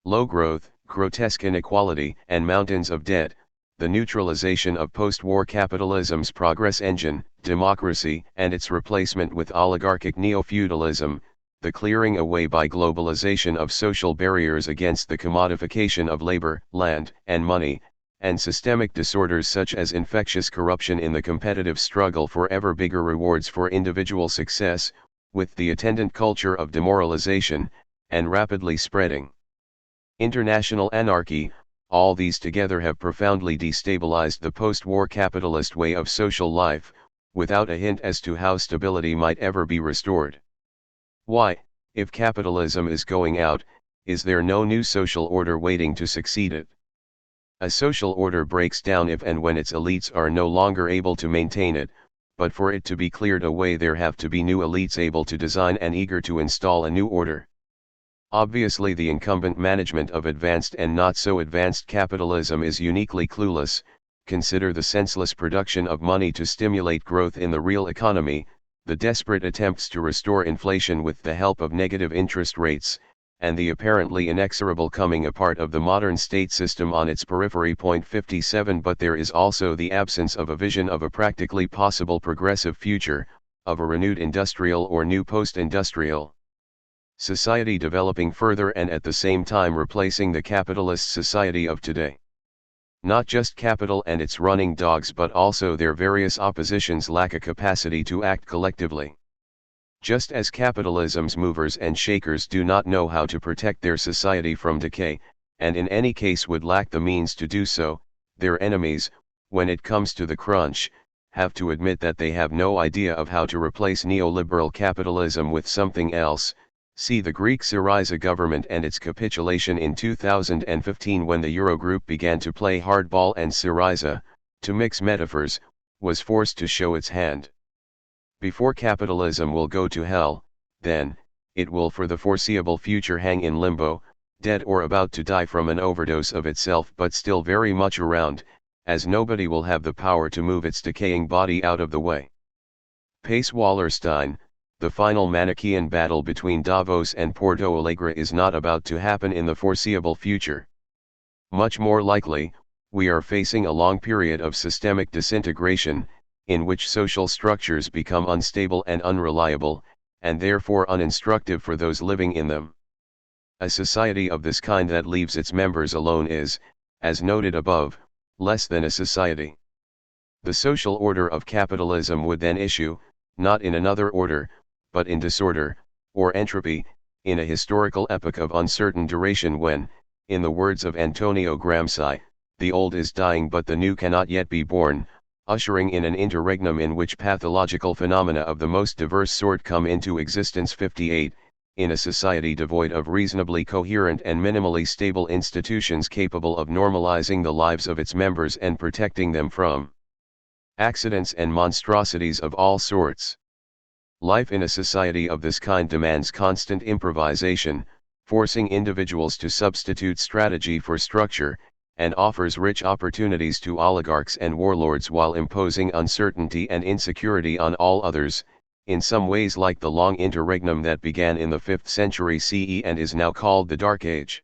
[SPEAKER 1] Low growth, grotesque inequality, and mountains of debt, the neutralization of post-war capitalism's progress engine, democracy, and its replacement with oligarchic neo-feudalism, the clearing away by globalization of social barriers against the commodification of labor, land, and money, and systemic disorders such as infectious corruption in the competitive struggle for ever bigger rewards for individual success, with the attendant culture of demoralization, and rapidly spreading international anarchy. All these together have profoundly destabilized the post-war capitalist way of social life, without a hint as to how stability might ever be restored. Why, if capitalism is going out, is there no new social order waiting to succeed it? A social order breaks down if and when its elites are no longer able to maintain it, but for it to be cleared away there have to be new elites able to design and eager to install a new order. Obviously the incumbent management of advanced and not so advanced capitalism is uniquely clueless. Consider the senseless production of money to stimulate growth in the real economy, the desperate attempts to restore inflation with the help of negative interest rates, and the apparently inexorable coming apart of the modern state system on its periphery. 57 But there is also the absence of a vision of a practically possible progressive future, of a renewed industrial or new post-industrial society developing further and at the same time replacing the capitalist society of today. Not just capital and its running dogs but also their various oppositions lack a capacity to act collectively. Just as capitalism's movers and shakers do not know how to protect their society from decay, and in any case would lack the means to do so, their enemies, when it comes to the crunch, have to admit that they have no idea of how to replace neoliberal capitalism with something else. See the Greek Syriza government and its capitulation in 2015 when the Eurogroup began to play hardball and Syriza, to mix metaphors, was forced to show its hand. Before capitalism will go to hell, then, it will for the foreseeable future hang in limbo, dead or about to die from an overdose of itself but still very much around, as nobody will have the power to move its decaying body out of the way. Pace Wallerstein, the final Manichaean battle between Davos and Porto Alegre is not about to happen in the foreseeable future. Much more likely, we are facing a long period of systemic disintegration, in which social structures become unstable and unreliable, and therefore uninstructive for those living in them. A society of this kind that leaves its members alone is, as noted above, less than a society. The social order of capitalism would then issue, not in another order, but in disorder, or entropy, in a historical epoch of uncertain duration when, in the words of Antonio Gramsci, the old is dying but the new cannot yet be born, ushering in an interregnum in which pathological phenomena of the most diverse sort come into existence. 58. In a society devoid of reasonably coherent and minimally stable institutions capable of normalizing the lives of its members and protecting them from accidents and monstrosities of all sorts. Life in a society of this kind demands constant improvisation, forcing individuals to substitute strategy for structure, and offers rich opportunities to oligarchs and warlords while imposing uncertainty and insecurity on all others, in some ways like the long interregnum that began in the 5th century CE and is now called the Dark Age.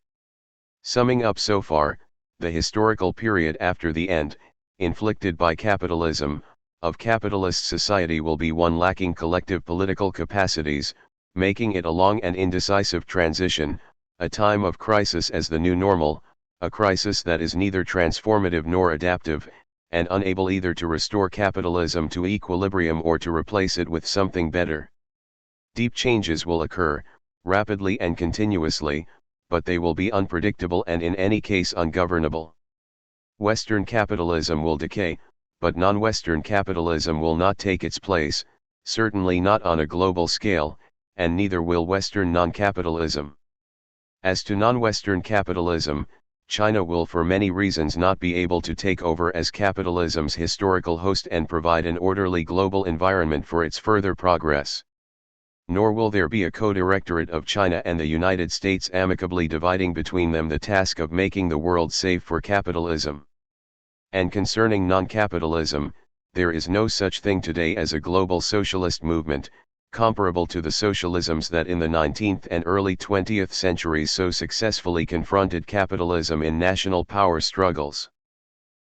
[SPEAKER 1] Summing up so far, the historical period after the end, inflicted by capitalism, of capitalist society will be one lacking collective political capacities, making it a long and indecisive transition, a time of crisis as the new normal, a crisis that is neither transformative nor adaptive, and unable either to restore capitalism to equilibrium or to replace it with something better. Deep changes will occur, rapidly and continuously, but they will be unpredictable and in any case ungovernable. Western capitalism will decay, but non-Western capitalism will not take its place, certainly not on a global scale, and neither will Western non-capitalism. As to non-Western capitalism, China will for many reasons not be able to take over as capitalism's historical host and provide an orderly global environment for its further progress. Nor will there be a co-directorate of China and the United States amicably dividing between them the task of making the world safe for capitalism. And concerning non-capitalism, there is no such thing today as a global socialist movement, comparable to the socialisms that in the 19th and early 20th centuries so successfully confronted capitalism in national power struggles.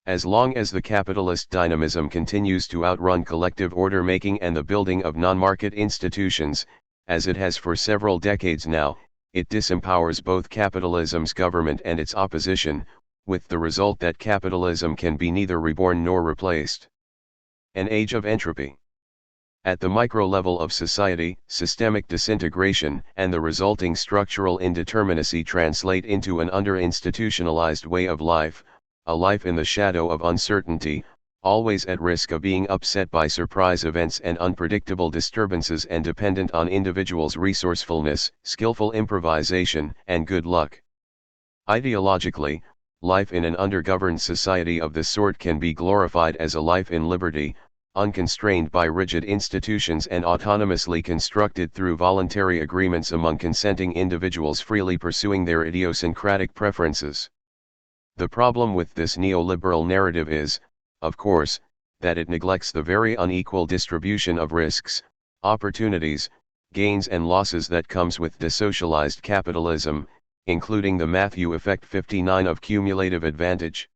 [SPEAKER 1] As long as the capitalist dynamism continues to outrun collective order-making and the building of non-market institutions, as it has for several decades now, it disempowers both capitalism's government and its opposition, with the result that capitalism can be neither reborn nor replaced. An age of entropy. At the micro level of society, systemic disintegration and the resulting structural indeterminacy translate into an under-institutionalized way of life, a life in the shadow of uncertainty, always at risk of being upset by surprise events and unpredictable disturbances and dependent on individuals' resourcefulness, skillful improvisation, and good luck. Ideologically, life in an undergoverned society of this sort can be glorified as a life in liberty, unconstrained by rigid institutions and autonomously constructed through voluntary agreements among consenting individuals freely pursuing their idiosyncratic preferences. The problem with this neoliberal narrative is, of course, that it neglects the very unequal distribution of risks, opportunities, gains and losses that comes with desocialized capitalism, including the Matthew Effect 59 of cumulative advantage.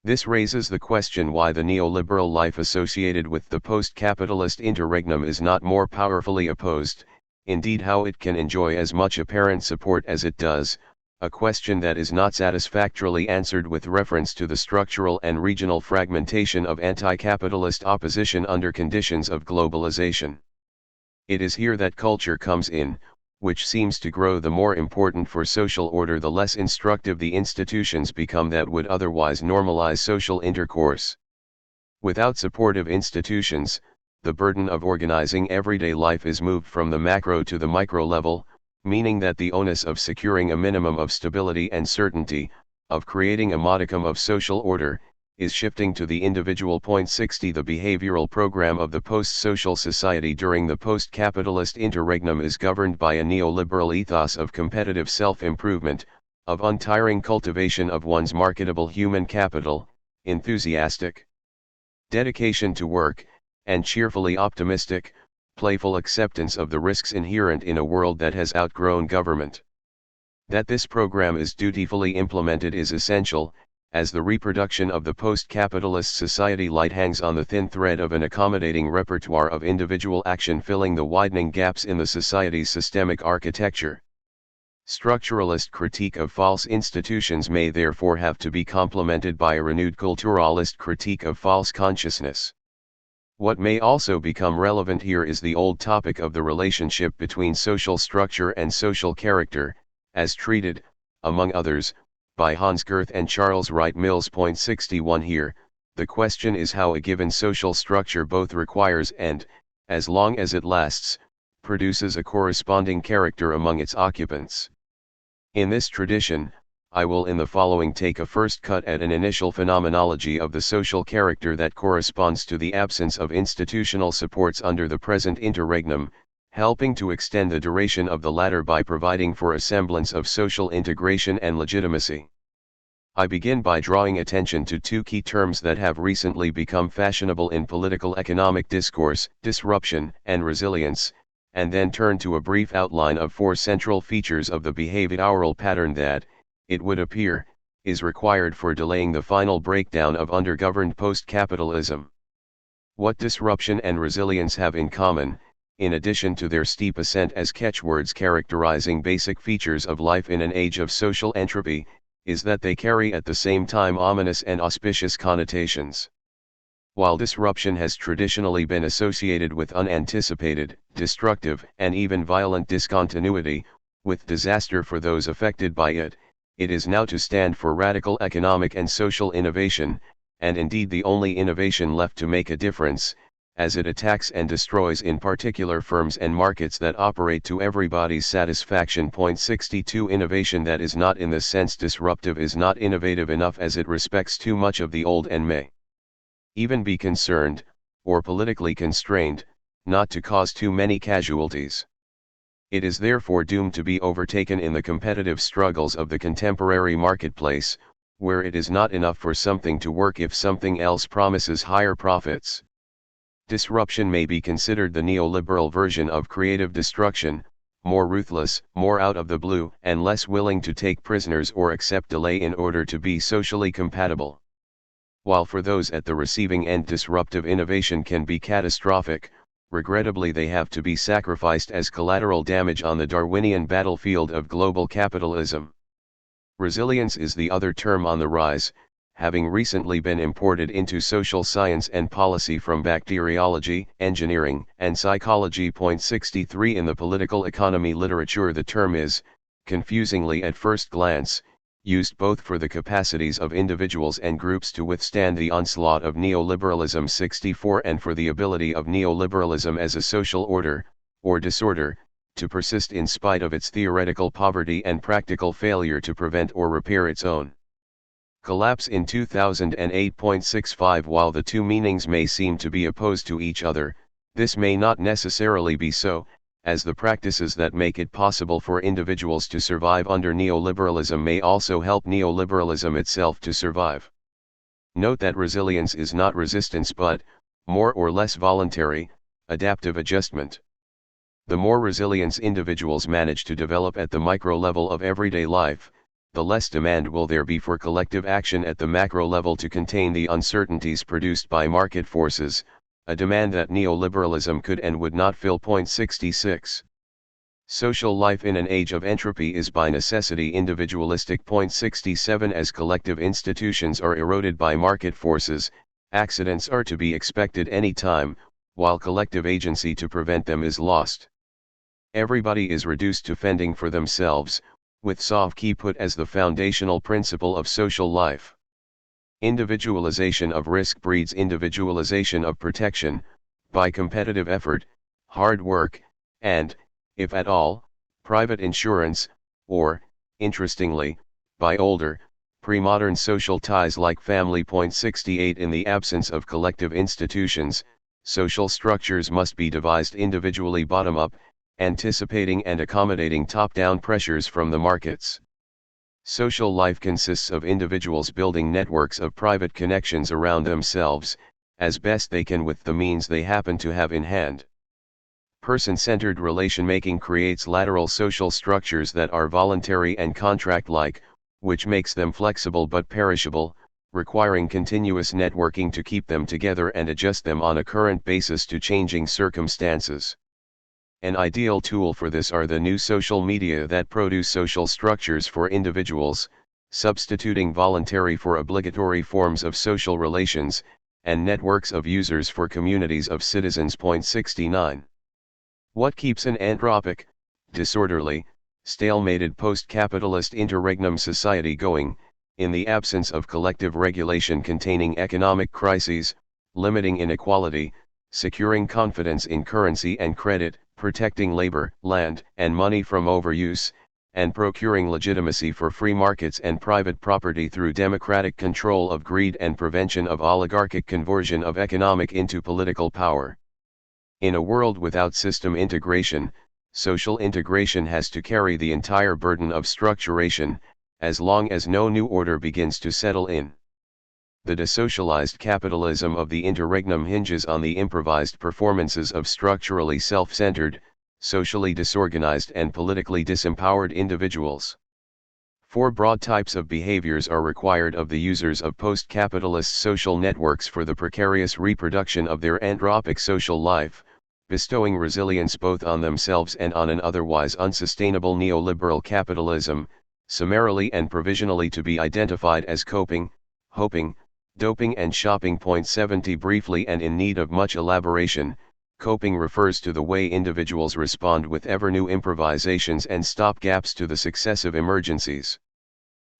[SPEAKER 1] This raises the question why the neoliberal life associated with the post-capitalist interregnum is not more powerfully opposed, indeed how it can enjoy as much apparent support as it does, a question that is not satisfactorily answered with reference to the structural and regional fragmentation of anti-capitalist opposition under conditions of globalization. It is here that culture comes in, which seems to grow the more important for social order the less instructive the institutions become that would otherwise normalize social intercourse. Without supportive institutions, the burden of organizing everyday life is moved from the macro to the micro level, meaning that the onus of securing a minimum of stability and certainty, of creating a modicum of social order, is shifting to the individual. 60 The behavioral program of the post-social society during the post-capitalist interregnum is governed by a neoliberal ethos of competitive self-improvement, of untiring cultivation of one's marketable human capital, enthusiastic dedication to work, and cheerfully optimistic, playful acceptance of the risks inherent in a world that has outgrown government. That this program is dutifully implemented is essential, as the reproduction of the post-capitalist society light hangs on the thin thread of an accommodating repertoire of individual action filling the widening gaps in the society's systemic architecture. Structuralist critique of false institutions may therefore have to be complemented by a renewed culturalist critique of false consciousness. What may also become relevant here is the old topic of the relationship between social structure and social character, as treated, among others, by Hans Gerth and Charles Wright Mills. 61 Here, the question is how a given social structure both requires and, as long as it lasts, produces a corresponding character among its occupants. In this tradition, I will in the following take a first cut at an initial phenomenology of the social character that corresponds to the absence of institutional supports under the present interregnum, helping to extend the duration of the latter by providing for a semblance of social integration and legitimacy. I begin by drawing attention to two key terms that have recently become fashionable in political economic discourse: disruption and resilience, and then turn to a brief outline of four central features of the behavioral pattern that, it would appear, is required for delaying the final breakdown of undergoverned post-capitalism. What disruption and resilience have in common, in addition to their steep ascent as catchwords characterizing basic features of life in an age of social entropy, is that they carry at the same time ominous and auspicious connotations. While disruption has traditionally been associated with unanticipated, destructive, and even violent discontinuity, with disaster for those affected by it, it is now to stand for radical economic and social innovation, and indeed the only innovation left to make a difference, as it attacks and destroys in particular firms and markets that operate to everybody's satisfaction. 62 Innovation that is not in this sense disruptive is not innovative enough, as it respects too much of the old and may even be concerned, or politically constrained, not to cause too many casualties. It is therefore doomed to be overtaken in the competitive struggles of the contemporary marketplace, where it is not enough for something to work if something else promises higher profits. Disruption may be considered the neoliberal version of creative destruction, more ruthless, more out of the blue, and less willing to take prisoners or accept delay in order to be socially compatible. While for those at the receiving end disruptive innovation can be catastrophic, regrettably they have to be sacrificed as collateral damage on the Darwinian battlefield of global capitalism. Resilience is the other term on the rise, having recently been imported into social science and policy from bacteriology, engineering, and psychology. 63 In the political economy literature, the term is, confusingly at first glance, used both for the capacities of individuals and groups to withstand the onslaught of neoliberalism. 64 And for the ability of neoliberalism as a social order, or disorder, to persist in spite of its theoretical poverty and practical failure to prevent or repair its own collapse in 2008. 65 While the two meanings may seem to be opposed to each other, this may not necessarily be so, as the practices that make it possible for individuals to survive under neoliberalism may also help neoliberalism itself to survive. Note that resilience is not resistance but, more or less voluntary, adaptive adjustment. The more resilience individuals manage to develop at the micro level of everyday life, the less demand will there be for collective action at the macro level to contain the uncertainties produced by market forces, a demand that neoliberalism could and would not fill. 66. Social life in an age of entropy is by necessity individualistic. 67 As collective institutions are eroded by market forces, accidents are to be expected any time, while collective agency to prevent them is lost. Everybody is reduced to fending for themselves, with Sofkey put as the foundational principle of social life. Individualization of risk breeds individualization of protection, by competitive effort, hard work, and, if at all, private insurance, or, interestingly, by older, pre-modern social ties like family. 68 In the absence of collective institutions, social structures must be devised individually bottom-up, anticipating and accommodating top-down pressures from the markets. Social life consists of individuals building networks of private connections around themselves, as best they can with the means they happen to have in hand. Person-centered relation-making creates lateral social structures that are voluntary and contract-like, which makes them flexible but perishable, requiring continuous networking to keep them together and adjust them on a current basis to changing circumstances. An ideal tool for this are the new social media that produce social structures for individuals, substituting voluntary for obligatory forms of social relations, and networks of users for communities of citizens. 69. What keeps an anthropic, disorderly, stalemated post-capitalist interregnum society going, in the absence of collective regulation containing economic crises, limiting inequality, securing confidence in currency and credit, protecting labor, land, and money from overuse, and procuring legitimacy for free markets and private property through democratic control of greed and prevention of oligarchic conversion of economic into political power. In a world without system integration, social integration has to carry the entire burden of structuration, as long as no new order begins to settle in. The desocialized capitalism of the interregnum hinges on the improvised performances of structurally self-centered, socially disorganized and politically disempowered individuals. 4 broad types of behaviors are required of the users of post-capitalist social networks for the precarious reproduction of their anthropic social life, bestowing resilience both on themselves and on an otherwise unsustainable neoliberal capitalism, summarily and provisionally to be identified as coping, hoping, doping and shopping. 70 Briefly and in need of much elaboration, coping refers to the way individuals respond with ever new improvisations and stopgaps to the successive emergencies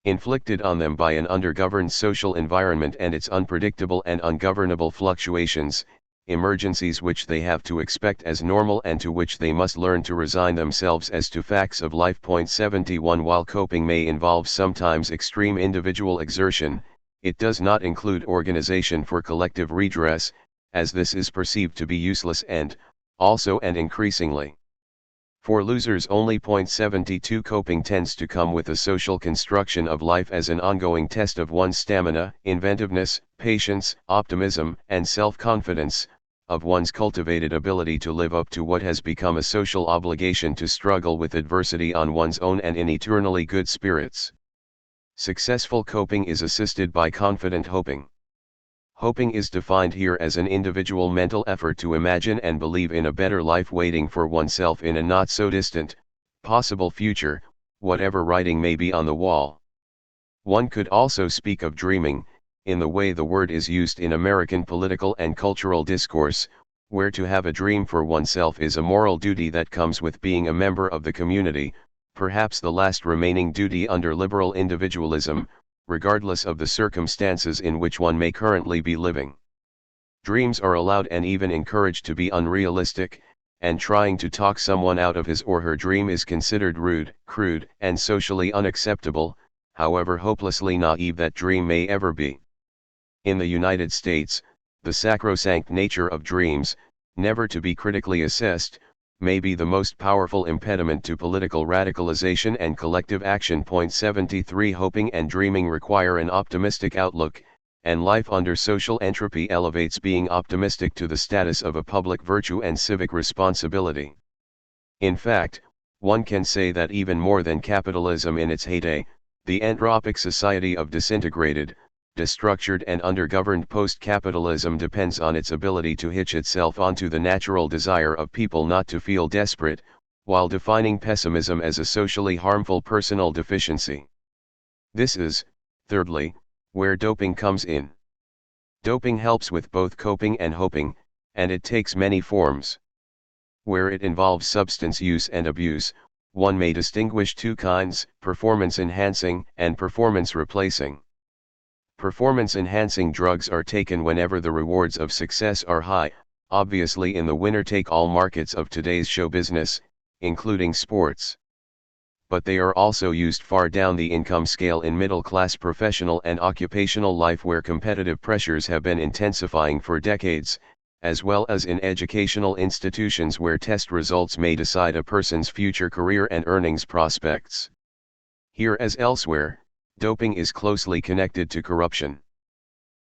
[SPEAKER 1] inflicted on them by an undergoverned social environment and its unpredictable and ungovernable fluctuations, emergencies which they have to expect as normal and to which they must learn to resign themselves as to facts of life. 71 While coping may involve sometimes extreme individual exertion, it does not include organization for collective redress, as this is perceived to be useless and, also and increasingly, for losers only. 72 Coping tends to come with a social construction of life as an ongoing test of one's stamina, inventiveness, patience, optimism, and self-confidence, of one's cultivated ability to live up to what has become a social obligation to struggle with adversity on one's own and in eternally good spirits. Successful coping is assisted by confident hoping. Hoping is defined here as an individual mental effort to imagine and believe in a better life waiting for oneself in a not so distant, possible future, whatever writing may be on the wall. One could also speak of dreaming, in the way the word is used in American political and cultural discourse, where to have a dream for oneself is a moral duty that comes with being a member of the community, perhaps the last remaining duty under liberal individualism, regardless of the circumstances in which one may currently be living. Dreams are allowed and even encouraged to be unrealistic, and trying to talk someone out of his or her dream is considered rude, crude, and socially unacceptable, however hopelessly naive that dream may ever be. In the United States, the sacrosanct nature of dreams, never to be critically assessed, may be the most powerful impediment to political radicalization and collective action. 73 Hoping and dreaming require an optimistic outlook, and life under social entropy elevates being optimistic to the status of a public virtue and civic responsibility. In fact, one can say that even more than capitalism in its heyday, the entropic society of disintegrated, destructured and undergoverned post-capitalism depends on its ability to hitch itself onto the natural desire of people not to feel desperate, while defining pessimism as a socially harmful personal deficiency. This is, thirdly, where doping comes in. Doping helps with both coping and hoping, and it takes many forms. Where it involves substance use and abuse, one may distinguish two kinds: performance-enhancing and performance-replacing. Performance-enhancing drugs are taken whenever the rewards of success are high, obviously in the winner-take-all markets of today's show business, including sports. But they are also used far down the income scale in middle-class professional and occupational life where competitive pressures have been intensifying for decades, as well as in educational institutions where test results may decide a person's future career and earnings prospects. Here as elsewhere, doping is closely connected to corruption.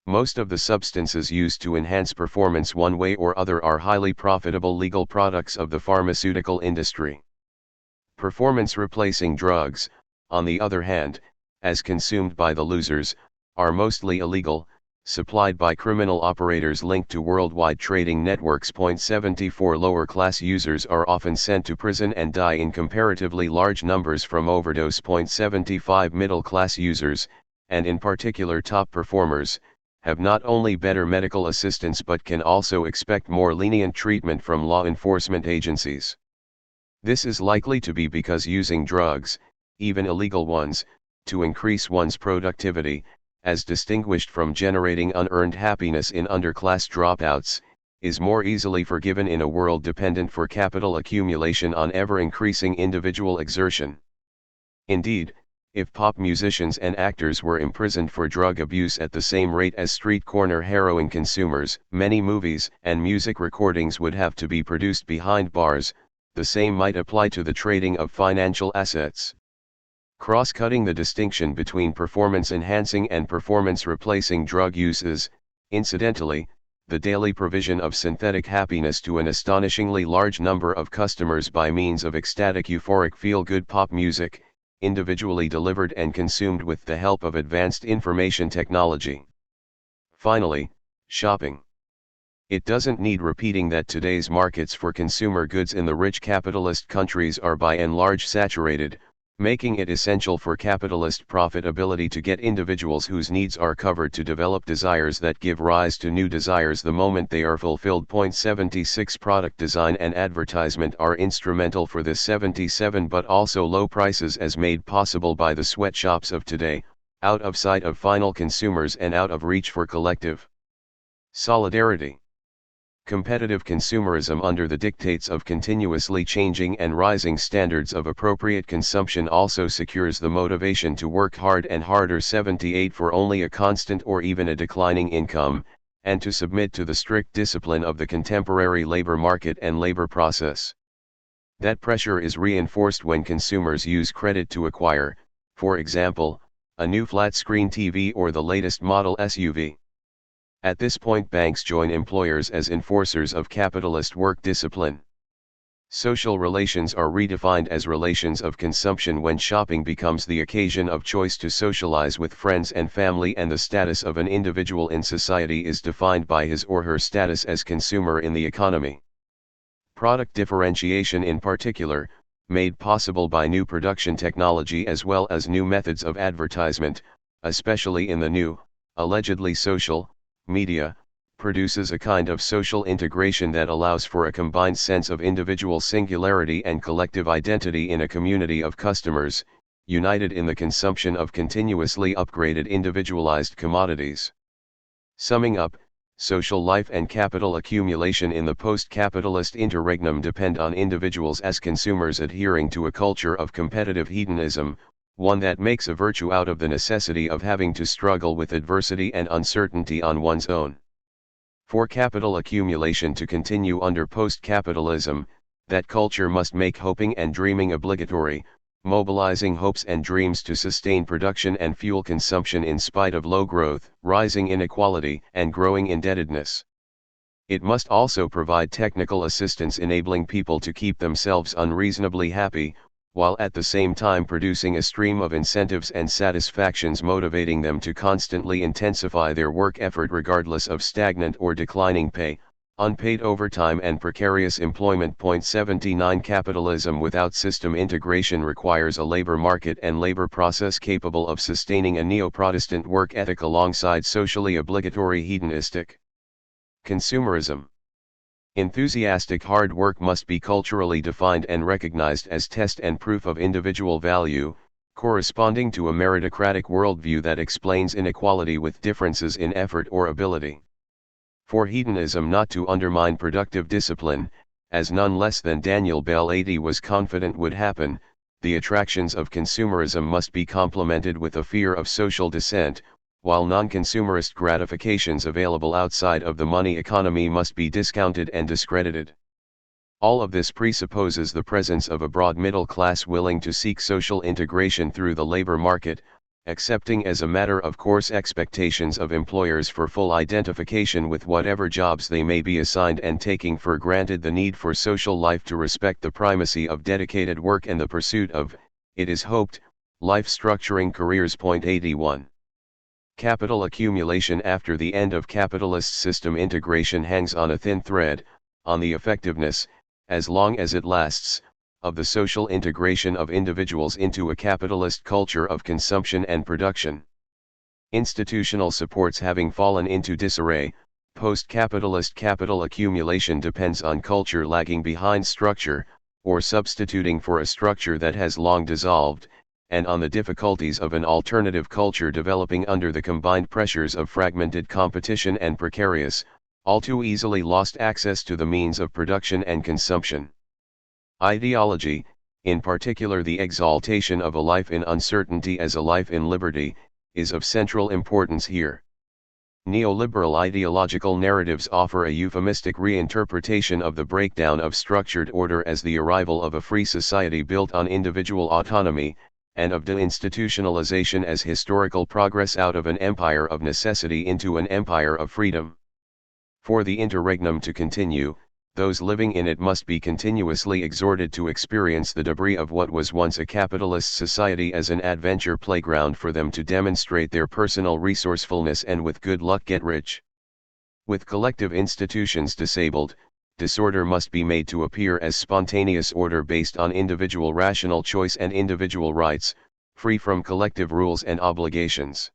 [SPEAKER 1] Most of the substances used to enhance performance one way or other are highly profitable legal products of the pharmaceutical industry. Performance-replacing drugs, on the other hand, as consumed by the losers, are mostly illegal, supplied by criminal operators linked to worldwide trading networks. 74 Lower-class users are often sent to prison and die in comparatively large numbers from overdose. 75 Middle-class users, and in particular top performers, have not only better medical assistance but can also expect more lenient treatment from law enforcement agencies. This is likely to be because using drugs, even illegal ones, to increase one's productivity, as distinguished from generating unearned happiness in underclass dropouts, is more easily forgiven in a world dependent for capital accumulation on ever-increasing individual exertion. Indeed, if pop musicians and actors were imprisoned for drug abuse at the same rate as street corner heroin consumers, many movies and music recordings would have to be produced behind bars. The same might apply to the trading of financial assets. Cross-cutting the distinction between performance-enhancing and performance-replacing drug uses, incidentally, the daily provision of synthetic happiness to an astonishingly large number of customers by means of ecstatic euphoric feel-good pop music, individually delivered and consumed with the help of advanced information technology. Finally, shopping. It doesn't need repeating that today's markets for consumer goods in the rich capitalist countries are by and large saturated, making it essential for capitalist profitability to get individuals whose needs are covered to develop desires that give rise to new desires the moment they are fulfilled. 76 Product design and advertisement are instrumental for this. 77 But also low prices as made possible by the sweatshops of today, out of sight of final consumers and out of reach for collective solidarity. Competitive consumerism under the dictates of continuously changing and rising standards of appropriate consumption also secures the motivation to work hard and harder. 78 For only a constant or even a declining income, and to submit to the strict discipline of the contemporary labor market and labor process. That pressure is reinforced when consumers use credit to acquire, for example, a new flat-screen TV or the latest model SUV. At this point banks join employers as enforcers of capitalist work discipline. Social relations are redefined as relations of consumption when shopping becomes the occasion of choice to socialize with friends and family, and the status of an individual in society is defined by his or her status as consumer in the economy. Product differentiation in particular, made possible by new production technology as well as new methods of advertisement, especially in the new, allegedly social, media, produces a kind of social integration that allows for a combined sense of individual singularity and collective identity in a community of customers, united in the consumption of continuously upgraded individualized commodities. Summing up, social life and capital accumulation in the post-capitalist interregnum depend on individuals as consumers adhering to a culture of competitive hedonism, one that makes a virtue out of the necessity of having to struggle with adversity and uncertainty on one's own. For capital accumulation to continue under post-capitalism, that culture must make hoping and dreaming obligatory, mobilizing hopes and dreams to sustain production and fuel consumption in spite of low growth, rising inequality, and growing indebtedness. It must also provide technical assistance enabling people to keep themselves unreasonably happy, while at the same time producing a stream of incentives and satisfactions motivating them to constantly intensify their work effort regardless of stagnant or declining pay, unpaid overtime and precarious employment. 79 Capitalism without system integration requires a labor market and labor process capable of sustaining a neo-Protestant work ethic alongside socially obligatory hedonistic consumerism. Enthusiastic hard work must be culturally defined and recognized as test and proof of individual value, corresponding to a meritocratic worldview that explains inequality with differences in effort or ability. For hedonism not to undermine productive discipline, as none less than Daniel Bell 80 was confident would happen, the attractions of consumerism must be complemented with a fear of social dissent, while non-consumerist gratifications available outside of the money economy must be discounted and discredited. All of this presupposes the presence of a broad middle class willing to seek social integration through the labor market, accepting as a matter of course expectations of employers for full identification with whatever jobs they may be assigned and taking for granted the need for social life to respect the primacy of dedicated work and the pursuit of, it is hoped, life structuring careers. 81. Capital accumulation after the end of capitalist system integration hangs on a thin thread, on the effectiveness, as long as it lasts, of the social integration of individuals into a capitalist culture of consumption and production. Institutional supports having fallen into disarray, post-capitalist capital accumulation depends on culture lagging behind structure, or substituting for a structure that has long dissolved, and on the difficulties of an alternative culture developing under the combined pressures of fragmented competition and precarious, all too easily lost access to the means of production and consumption. Ideology, in particular the exaltation of a life in uncertainty as a life in liberty, is of central importance here. Neoliberal ideological narratives offer a euphemistic reinterpretation of the breakdown of structured order as the arrival of a free society built on individual autonomy, and of deinstitutionalization as historical progress out of an empire of necessity into an empire of freedom. For the interregnum to continue, those living in it must be continuously exhorted to experience the debris of what was once a capitalist society as an adventure playground for them to demonstrate their personal resourcefulness and with good luck get rich. With collective institutions disabled, disorder must be made to appear as spontaneous order based on individual rational choice and individual rights, free from collective rules and obligations.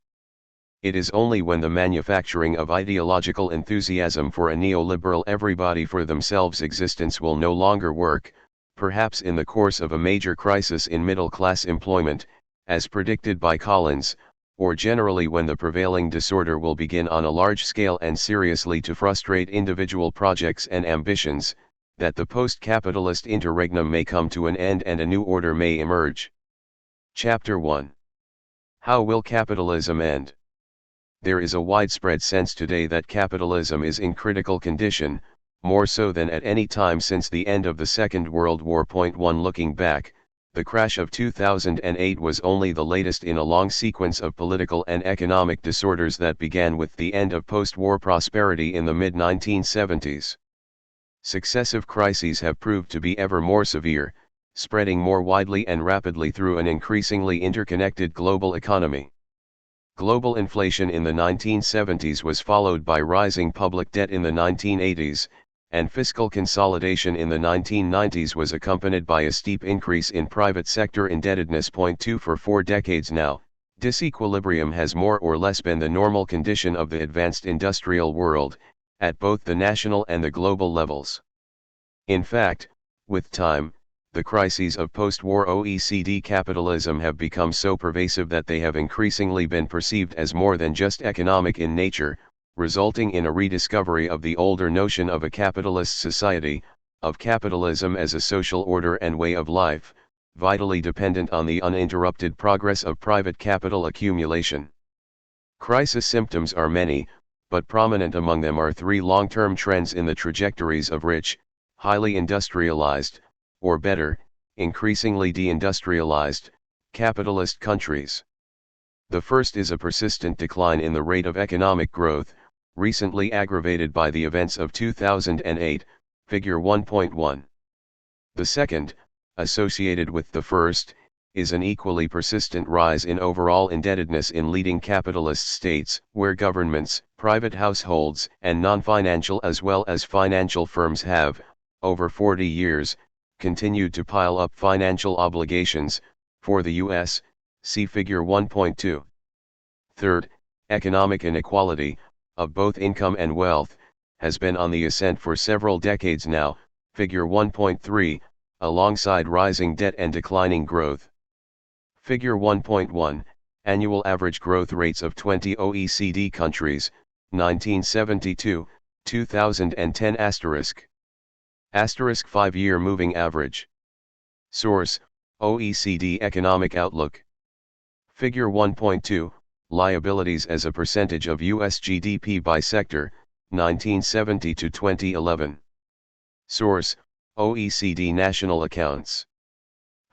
[SPEAKER 1] It is only when the manufacturing of ideological enthusiasm for a neoliberal everybody for themselves existence will no longer work, perhaps in the course of a major crisis in middle-class employment, as predicted by Collins, or generally when the prevailing disorder will begin on a large scale and seriously to frustrate individual projects and ambitions, that the post-capitalist interregnum may come to an end and a new order may emerge. Chapter 1. How will capitalism end? There is a widespread sense today that capitalism is in critical condition, more so than at any time since the end of the Second World War. 1 Looking back, the crash of 2008 was only the latest in a long sequence of political and economic disorders that began with the end of post-war prosperity in the mid-1970s. Successive crises have proved to be ever more severe, spreading more widely and rapidly through an increasingly interconnected global economy. Global inflation in the 1970s was followed by rising public debt in the 1980s, and fiscal consolidation in the 1990s was accompanied by a steep increase in private sector indebtedness. 2 For 4 decades now, Disequilibrium has more or less been the normal condition of the advanced industrial world, at both the national and the global levels. In fact, with time, the crises of post-war OECD capitalism have become so pervasive that they have increasingly been perceived as more than just economic in nature, resulting in a rediscovery of the older notion of a capitalist society, of capitalism as a social order and way of life, vitally dependent on the uninterrupted progress of private capital accumulation. Crisis symptoms are many, but prominent among them are three long-term trends in the trajectories of rich, highly industrialized, or better, increasingly deindustrialized, capitalist countries. The first is a persistent decline in the rate of economic growth, recently aggravated by the events of 2008, figure 1.1. The second, associated with the first, is an equally persistent rise in overall indebtedness in leading capitalist states, where governments, private households, and non-financial as well as financial firms have, over 40 years, continued to pile up financial obligations. For the US, see figure 1.2. Third, economic inequality, of both income and wealth, has been on the ascent for several decades now, figure 1.3, alongside rising debt and declining growth. Figure 1.1, annual average growth rates of 20 OECD countries, 1972, 2010 asterisk. Asterisk 5-year moving average. Source, OECD Economic Outlook. Figure 1.2, liabilities as a percentage of US GDP by sector, 1970 to 2011. Source, OECD National Accounts.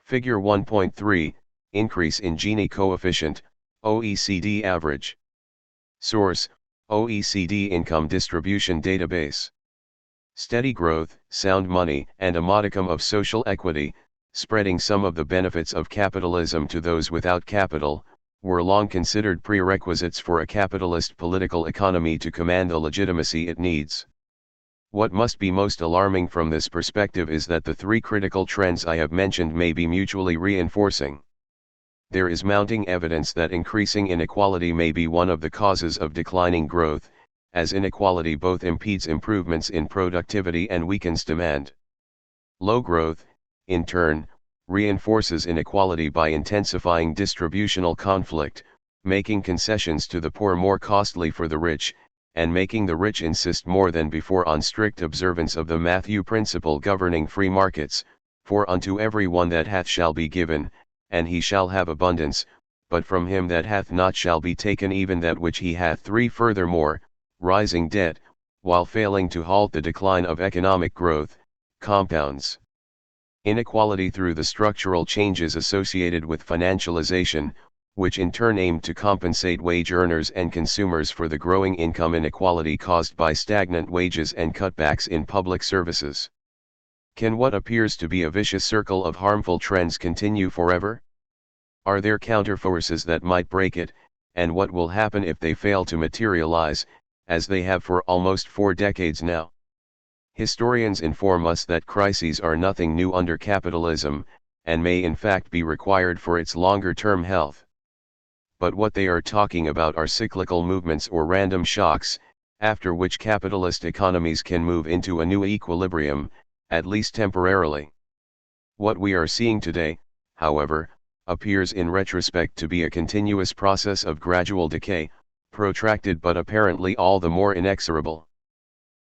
[SPEAKER 1] Figure 1.3, increase in Gini coefficient, OECD average. Source, OECD Income Distribution Database. Steady growth, sound money, and a modicum of social equity, spreading some of the benefits of capitalism to those without capital, were long considered prerequisites for a capitalist political economy to command the legitimacy it needs. What must be most alarming from this perspective is that the three critical trends I have mentioned may be mutually reinforcing. There is mounting evidence that increasing inequality may be one of the causes of declining growth, as inequality both impedes improvements in productivity and weakens demand. Low growth, in turn, reinforces inequality by intensifying distributional conflict, making concessions to the poor more costly for the rich, and making the rich insist more than before on strict observance of the Matthew principle governing free markets, for unto every one that hath shall be given, and he shall have abundance, but from him that hath not shall be taken even that which he hath. 3. Furthermore, rising debt, while failing to halt the decline of economic growth, compounds inequality through the structural changes associated with financialization, which in turn aim to compensate wage earners and consumers for the growing income inequality caused by stagnant wages and cutbacks in public services. Can what appears to be a vicious circle of harmful trends continue forever? Are there counterforces that might break it, and what will happen if they fail to materialize, as they have for almost 4 decades now? Historians inform us that crises are nothing new under capitalism, and may in fact be required for its longer-term health. But what they are talking about are cyclical movements or random shocks, after which capitalist economies can move into a new equilibrium, at least temporarily. What we are seeing today, however, appears in retrospect to be a continuous process of gradual decay, protracted but apparently all the more inexorable.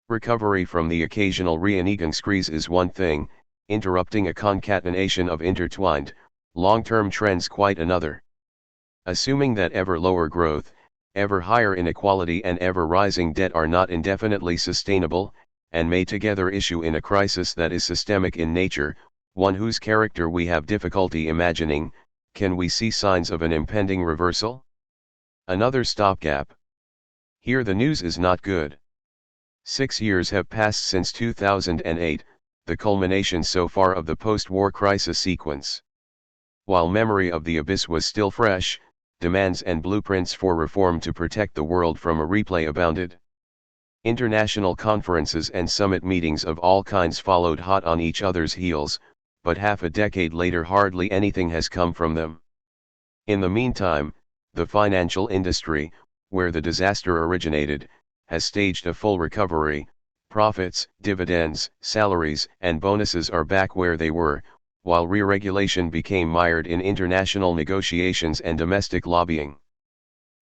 [SPEAKER 1] Recovery from the occasional Reinigung-squeeze is one thing, interrupting a concatenation of intertwined, long-term trends quite another. Assuming that ever lower growth, ever higher inequality and ever rising debt are not indefinitely sustainable, and may together issue in a crisis that is systemic in nature, one whose character we have difficulty imagining, can we see signs of an impending reversal? Another stopgap. Here the news is not good. 6 years have passed since 2008, the culmination so far of the post-war crisis sequence. While memory of the abyss was still fresh, demands and blueprints for reform to protect the world from a replay abounded. International conferences and summit meetings of all kinds followed hot on each other's heels, but half a decade later hardly anything has come from them. In the meantime, The financial industry, where the disaster originated, has staged a full recovery. Profits, dividends, salaries, and bonuses are back where they were, while re-regulation became mired in international negotiations and domestic lobbying.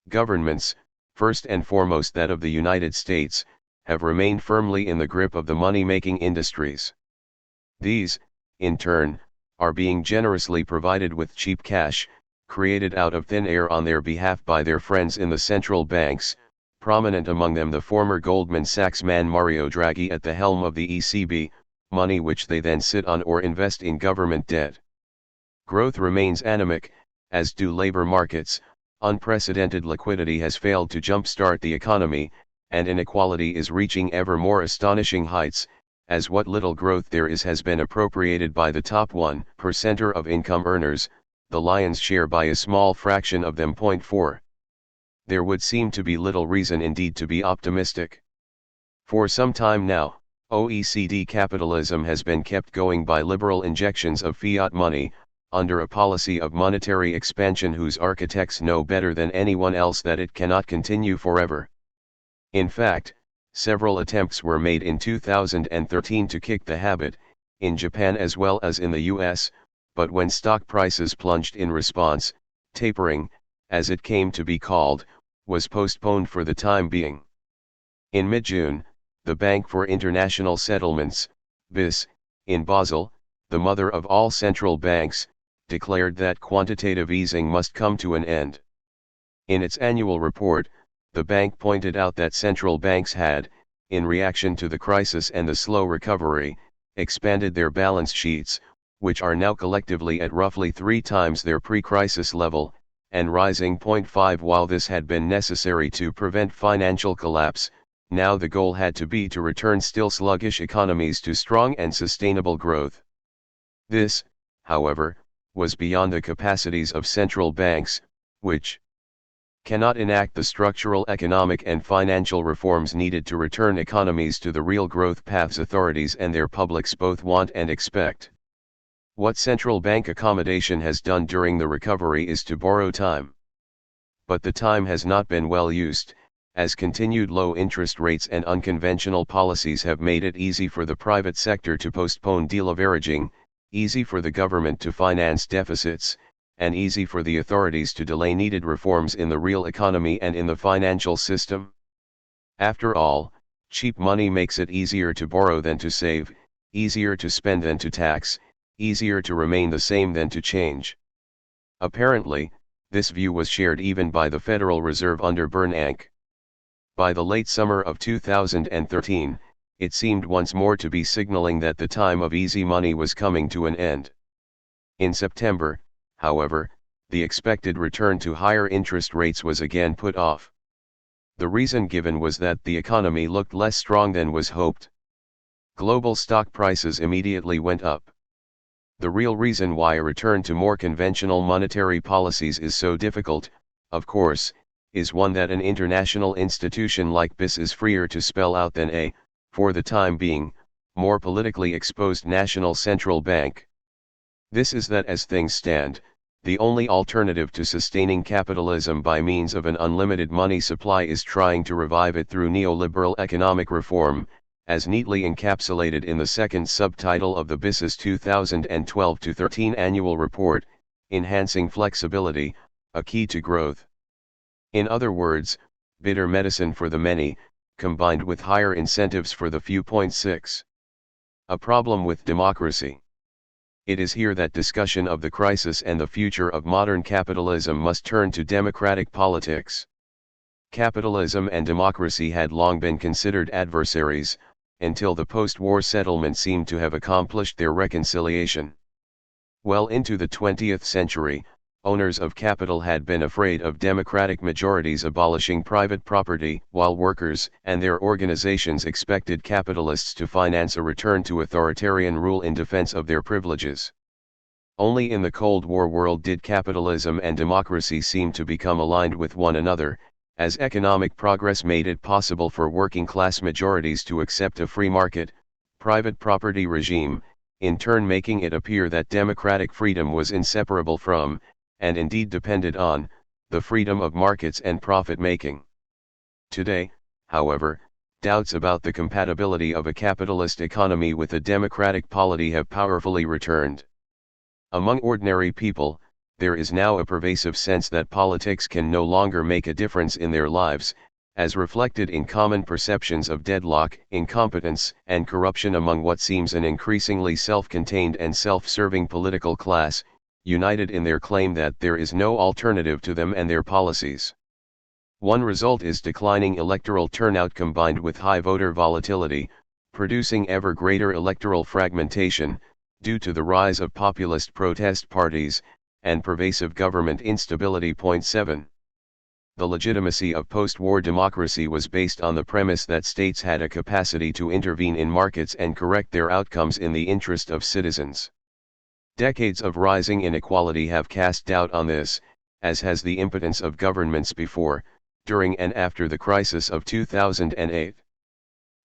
[SPEAKER 1] Governments, first and foremost that of the United States, have remained firmly in the grip of the money-making industries. These, in turn, are being generously provided with cheap cash, created out of thin air on their behalf by their friends in the central banks, prominent among them the former Goldman Sachs man Mario Draghi at the helm of the ECB, money which they then sit on or invest in government debt. Growth remains anemic, as do labor markets. Unprecedented liquidity has failed to jumpstart the economy, and inequality is reaching ever more astonishing heights, as what little growth there is has been appropriated by the top 1% of income earners, the lion's share by a small fraction of them. 4. There would seem to be little reason indeed to be optimistic. For some time now, OECD capitalism has been kept going by liberal injections of fiat money, under a policy of monetary expansion whose architects know better than anyone else that it cannot continue forever. In fact, several attempts were made in 2013 to kick the habit, in Japan as well as in the US, but when stock prices plunged in response, tapering, as it came to be called, was postponed for the time being. In mid-June, the Bank for International Settlements, BIS, in Basel, the mother of all central banks, declared that quantitative easing must come to an end. In its annual report, the bank pointed out that central banks had, in reaction to the crisis and the slow recovery, expanded their balance sheets, which are now collectively at roughly 3 times their pre-crisis level, and rising. 5 While this had been necessary to prevent financial collapse, now the goal had to be to return still sluggish economies to strong and sustainable growth. This, however, was beyond the capacities of central banks, which cannot enact the structural economic and financial reforms needed to return economies to the real growth paths authorities and their publics both want and expect. What central bank accommodation has done during the recovery is to borrow time. But the time has not been well used, as continued low interest rates and unconventional policies have made it easy for the private sector to postpone deleveraging, easy for the government to finance deficits, and easy for the authorities to delay needed reforms in the real economy and in the financial system. After all, cheap money makes it easier to borrow than to save, easier to spend than to tax, easier to remain the same than to change. Apparently, this view was shared even by the Federal Reserve under Bernanke. By the late summer of 2013, it seemed once more to be signaling that the time of easy money was coming to an end. In September, however, the expected return to higher interest rates was again put off. The reason given was that the economy looked less strong than was hoped. Global stock prices immediately went up. The real reason why a return to more conventional monetary policies is so difficult, of course, is one that an international institution like BIS is freer to spell out than a, for the time being, more politically exposed national central bank. This is that as things stand, the only alternative to sustaining capitalism by means of an unlimited money supply is trying to revive it through neoliberal economic reform, as neatly encapsulated in the second subtitle of the BIS's 2012-13 annual report, Enhancing Flexibility, a Key to Growth. In other words, bitter medicine for the many, combined with higher incentives for the few. 6. A problem with democracy. It is here that discussion of the crisis and the future of modern capitalism must turn to democratic politics. Capitalism and democracy had long been considered adversaries, until the post-war settlement seemed to have accomplished their reconciliation. Well into the 20th century, owners of capital had been afraid of democratic majorities abolishing private property, while workers and their organizations expected capitalists to finance a return to authoritarian rule in defense of their privileges. Only in the Cold War world did capitalism and democracy seem to become aligned with one another, as economic progress made it possible for working-class majorities to accept a free market, private property regime, in turn making it appear that democratic freedom was inseparable from, and indeed depended on, the freedom of markets and profit-making. Today, however, doubts about the compatibility of a capitalist economy with a democratic polity have powerfully returned. Among ordinary people, there is now a pervasive sense that politics can no longer make a difference in their lives, as reflected in common perceptions of deadlock, incompetence, and corruption among what seems an increasingly self-contained and self-serving political class, united in their claim that there is no alternative to them and their policies. One result is declining electoral turnout combined with high voter volatility, producing ever greater electoral fragmentation, due to the rise of populist protest parties, and pervasive government instability. 7. The legitimacy of post-war democracy was based on the premise that states had a capacity to intervene in markets and correct their outcomes in the interest of citizens. Decades of rising inequality have cast doubt on this, as has the impotence of governments before, during and after the crisis of 2008.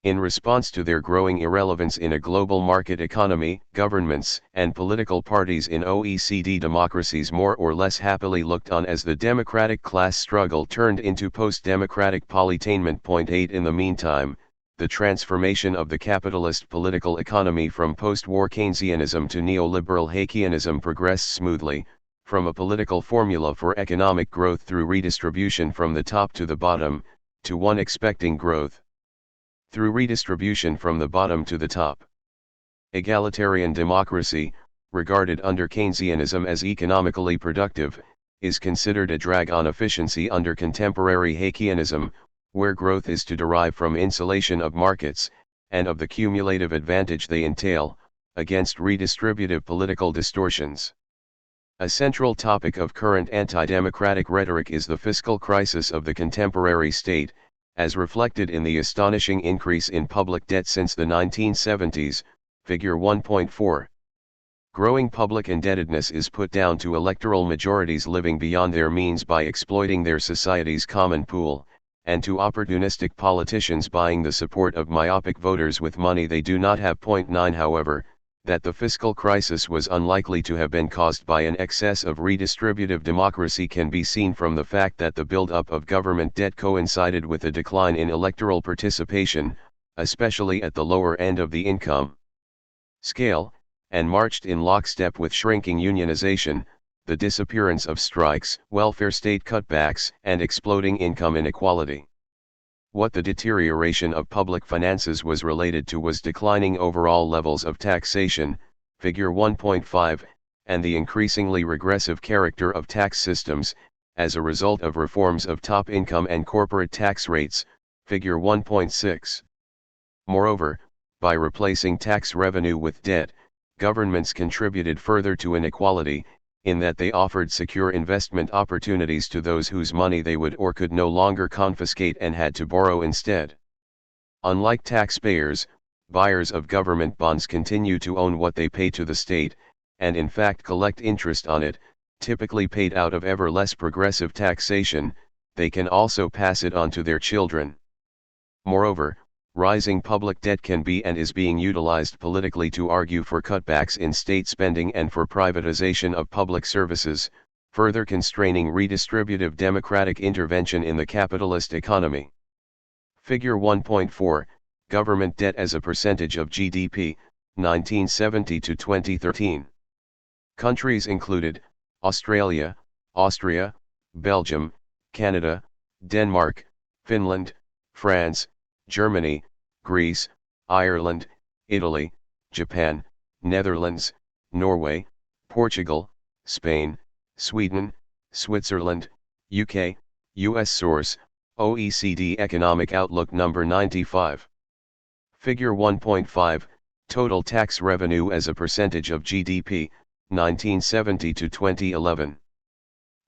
[SPEAKER 1] In response to their growing irrelevance in a global market economy, governments and political parties in OECD democracies more or less happily looked on as the democratic class struggle turned into post-democratic polytainment. 8. In the meantime, the transformation of the capitalist political economy from post-war Keynesianism to neoliberal Haykianism progressed smoothly, from a political formula for economic growth through redistribution from the top to the bottom, to one expecting growth through redistribution from the bottom to the top. Egalitarian democracy, regarded under Keynesianism as economically productive, is considered a drag on efficiency under contemporary Haykianism, where growth is to derive from insulation of markets, and of the cumulative advantage they entail, against redistributive political distortions. A central topic of current anti-democratic rhetoric is the fiscal crisis of the contemporary state, as reflected in the astonishing increase in public debt since the 1970s, figure 1.4. Growing public indebtedness is put down to electoral majorities living beyond their means by exploiting their society's common pool, and to opportunistic politicians buying the support of myopic voters with money they do not have. 9. However, that the fiscal crisis was unlikely to have been caused by an excess of redistributive democracy can be seen from the fact that the build-up of government debt coincided with a decline in electoral participation, especially at the lower end of the income scale, and marched in lockstep with shrinking unionization, the disappearance of strikes, welfare state cutbacks, and exploding income inequality. What the deterioration of public finances was related to was declining overall levels of taxation, figure 1.5, and the increasingly regressive character of tax systems, as a result of reforms of top income and corporate tax rates, figure 1.6. Moreover, by replacing tax revenue with debt, governments contributed further to inequality, in that they offered secure investment opportunities to those whose money they would or could no longer confiscate and had to borrow instead. Unlike taxpayers, buyers of government bonds continue to own what they pay to the state, and in fact collect interest on it, typically paid out of ever less progressive taxation. They can also pass it on to their children. Moreover, rising public debt can be and is being utilized politically to argue for cutbacks in state spending and for privatization of public services, further constraining redistributive democratic intervention in the capitalist economy. Figure 1.4, Government debt as a percentage of GDP, 1970 to 2013. Countries included: Australia, Austria, Belgium, Canada, Denmark, Finland, France, Germany, Greece, Ireland, Italy, Japan, Netherlands, Norway, Portugal, Spain, Sweden, Switzerland, UK, US. Source: OECD Economic Outlook number 95. Figure 1.5, Total tax revenue as a percentage of GDP, 1970 to 2011.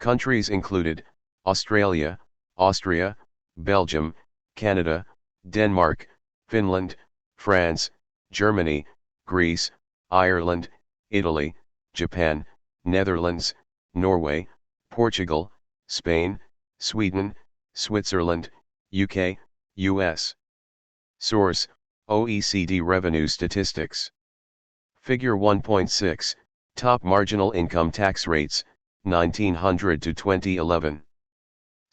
[SPEAKER 1] Countries included: Australia, Austria, Belgium, Canada, Denmark, Finland, France, Germany, Greece, Ireland, Italy, Japan, Netherlands, Norway, Portugal, Spain, Sweden, Switzerland, UK, US. Source: OECD Revenue Statistics. Figure 1.6, Top marginal income tax rates, 1900 to 2011.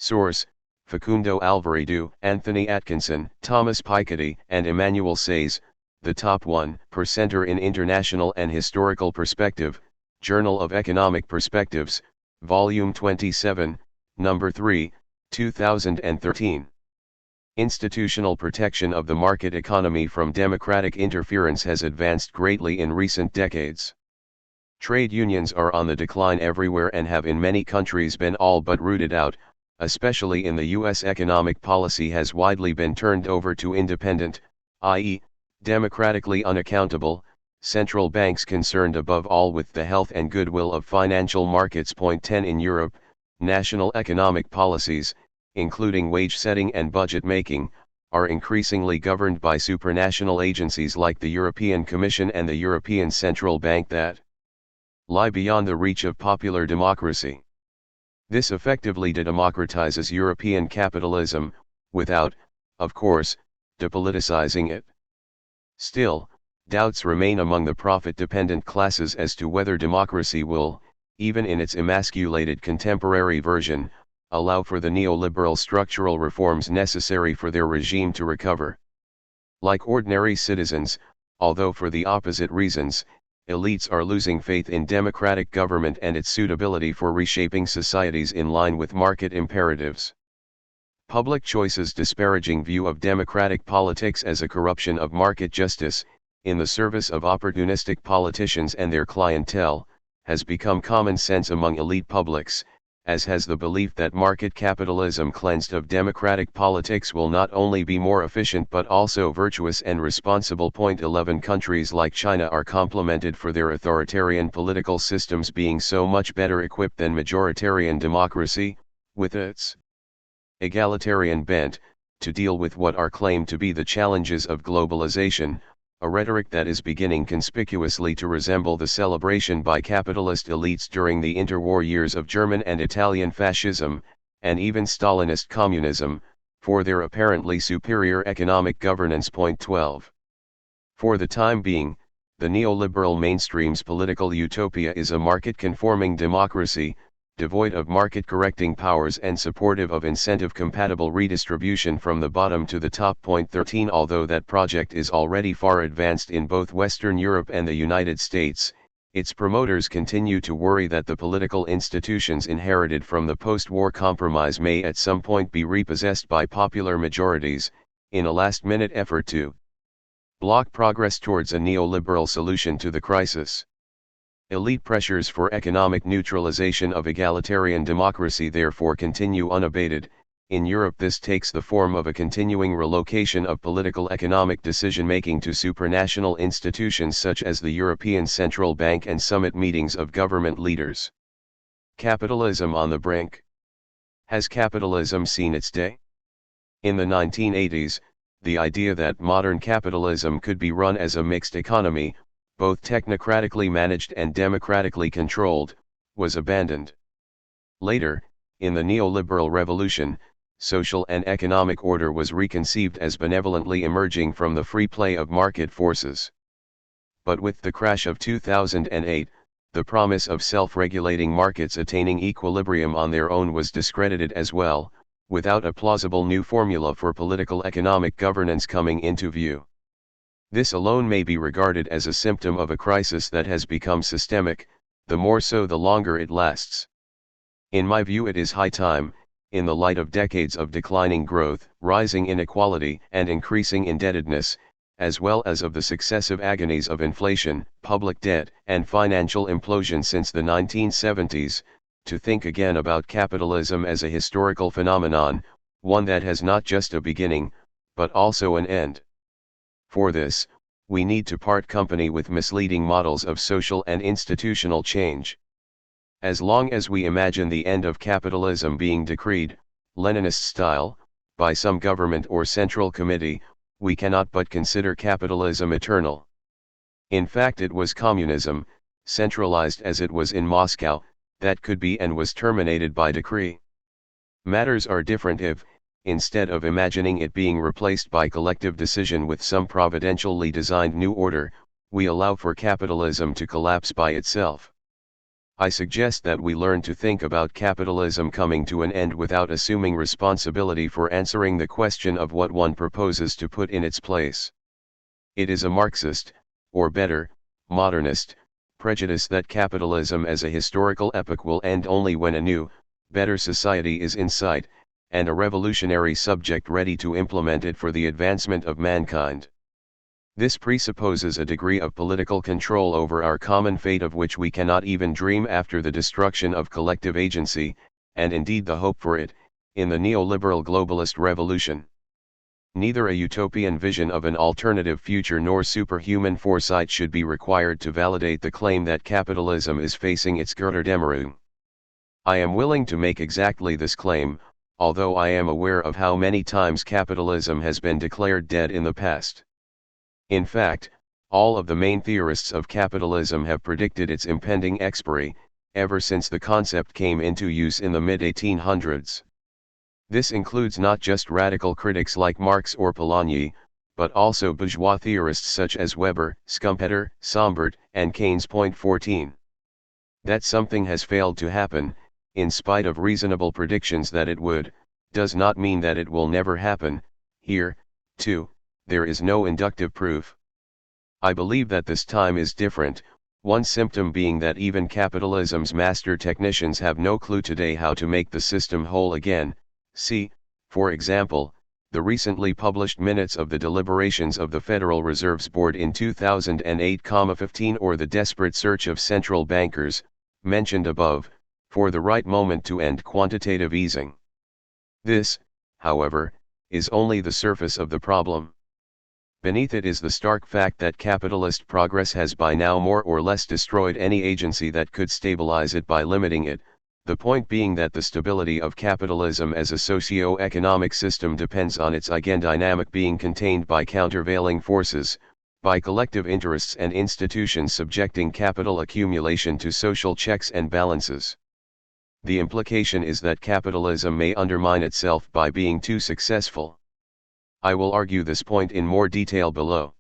[SPEAKER 1] Source: Facundo Alvarado, Anthony Atkinson, Thomas Piketty, and Emmanuel Sayes, The Top 1% in International and Historical Perspective, Journal of Economic Perspectives, Volume 27, Number 3, 2013. Institutional protection of the market economy from democratic interference has advanced greatly in recent decades. Trade unions are on the decline everywhere and have in many countries been all but rooted out, especially in the U.S. Economic policy has widely been turned over to independent, i.e., democratically unaccountable, central banks concerned above all with the health and goodwill of financial markets. Point 10 In Europe, national economic policies, including wage setting and budget making, are increasingly governed by supranational agencies like the European Commission and the European Central Bank that lie beyond the reach of popular democracy. This effectively de-democratizes European capitalism, without, of course, depoliticizing it. Still, doubts remain among the profit-dependent classes as to whether democracy will, even in its emasculated contemporary version, allow for the neoliberal structural reforms necessary for their regime to recover. Like ordinary citizens, although for the opposite reasons, elites are losing faith in democratic government and its suitability for reshaping societies in line with market imperatives. Public Choice's disparaging view of democratic politics as a corruption of market justice, in the service of opportunistic politicians and their clientele, has become common sense among elite publics, as has the belief that market capitalism cleansed of democratic politics will not only be more efficient but also virtuous and responsible. Point 11 Countries like China are complimented for their authoritarian political systems being so much better equipped than majoritarian democracy, with its egalitarian bent, to deal with what are claimed to be the challenges of globalization, a rhetoric that is beginning conspicuously to resemble the celebration by capitalist elites during the interwar years of German and Italian fascism, and even Stalinist communism, for their apparently superior economic governance. Point 12. For the time being, the neoliberal mainstream's political utopia is a market-conforming democracy, devoid of market-correcting powers and supportive of incentive-compatible redistribution from the bottom to the top. Point 13 Although that project is already far advanced in both Western Europe and the United States, its promoters continue to worry that the political institutions inherited from the post-war compromise may at some point be repossessed by popular majorities, in a last-minute effort to block progress towards a neoliberal solution to the crisis. Elite pressures for economic neutralization of egalitarian democracy therefore continue unabated. In Europe, this takes the form of a continuing relocation of political economic decision-making to supranational institutions such as the European Central Bank and summit meetings of government leaders. Capitalism on the brink. Has capitalism seen its day? In the 1980s, the idea that modern capitalism could be run as a mixed economy, both technocratically managed and democratically controlled, was abandoned. Later, in the neoliberal revolution, social and economic order was reconceived as benevolently emerging from the free play of market forces. But with the crash of 2008, the promise of self-regulating markets attaining equilibrium on their own was discredited as well, without a plausible new formula for political economic governance coming into view. This alone may be regarded as a symptom of a crisis that has become systemic, the more so the longer it lasts. In my view, it is high time, in the light of decades of declining growth, rising inequality, and increasing indebtedness, as well as of the successive agonies of inflation, public debt, and financial implosion since the 1970s, to think again about capitalism as a historical phenomenon, one that has not just a beginning, but also an end. For this, we need to part company with misleading models of social and institutional change. As long as we imagine the end of capitalism being decreed, Leninist style, by some government or central committee, we cannot but consider capitalism eternal. In fact, it was communism, centralized as it was in Moscow, that could be and was terminated by decree. Matters are different if, instead of imagining it being replaced by collective decision with some providentially designed new order, we allow for capitalism to collapse by itself. I suggest that we learn to think about capitalism coming to an end without assuming responsibility for answering the question of what one proposes to put in its place. It is a Marxist, or better, modernist, prejudice that capitalism as a historical epoch will end only when a new, better society is in sight, and a revolutionary subject ready to implement it for the advancement of mankind. This presupposes a degree of political control over our common fate of which we cannot even dream after the destruction of collective agency, and indeed the hope for it, in the neoliberal globalist revolution. Neither a utopian vision of an alternative future nor superhuman foresight should be required to validate the claim that capitalism is facing its Götterdämmerung. I am willing to make exactly this claim, although I am aware of how many times capitalism has been declared dead in the past. In fact, all of the main theorists of capitalism have predicted its impending expiry, ever since the concept came into use in the mid-1800s. This includes not just radical critics like Marx or Polanyi, but also bourgeois theorists such as Weber, Schumpeter, Sombart, and Keynes. 14. That something has failed to happen, in spite of reasonable predictions that it would, does not mean that it will never happen. Here, too, there is no inductive proof. I believe that this time is different, one symptom being that even capitalism's master technicians have no clue today how to make the system whole again. See, for example, the recently published minutes of the deliberations of the Federal Reserve's Board in 2008-15 or the desperate search of central bankers, mentioned above, for the right moment to end quantitative easing. This, however, is only the surface of the problem. Beneath it is the stark fact that capitalist progress has by now more or less destroyed any agency that could stabilize it by limiting it, the point being that the stability of capitalism as a socio-economic system depends on its eigendynamic being contained by countervailing forces, by collective interests and institutions subjecting capital accumulation to social checks and balances. The implication is that capitalism may undermine itself by being too successful. I will argue this point in more detail below.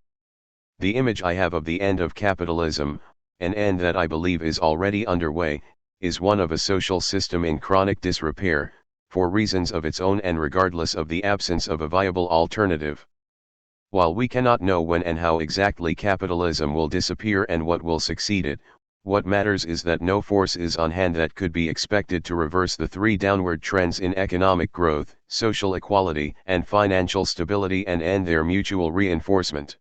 [SPEAKER 1] The image I have of the end of capitalism, an end that I believe is already underway, is one of a social system in chronic disrepair, for reasons of its own and regardless of the absence of a viable alternative. While we cannot know when and how exactly capitalism will disappear and what will succeed it, what matters is that no force is on hand that could be expected to reverse the three downward trends in economic growth, social equality, and financial stability and end their mutual reinforcement.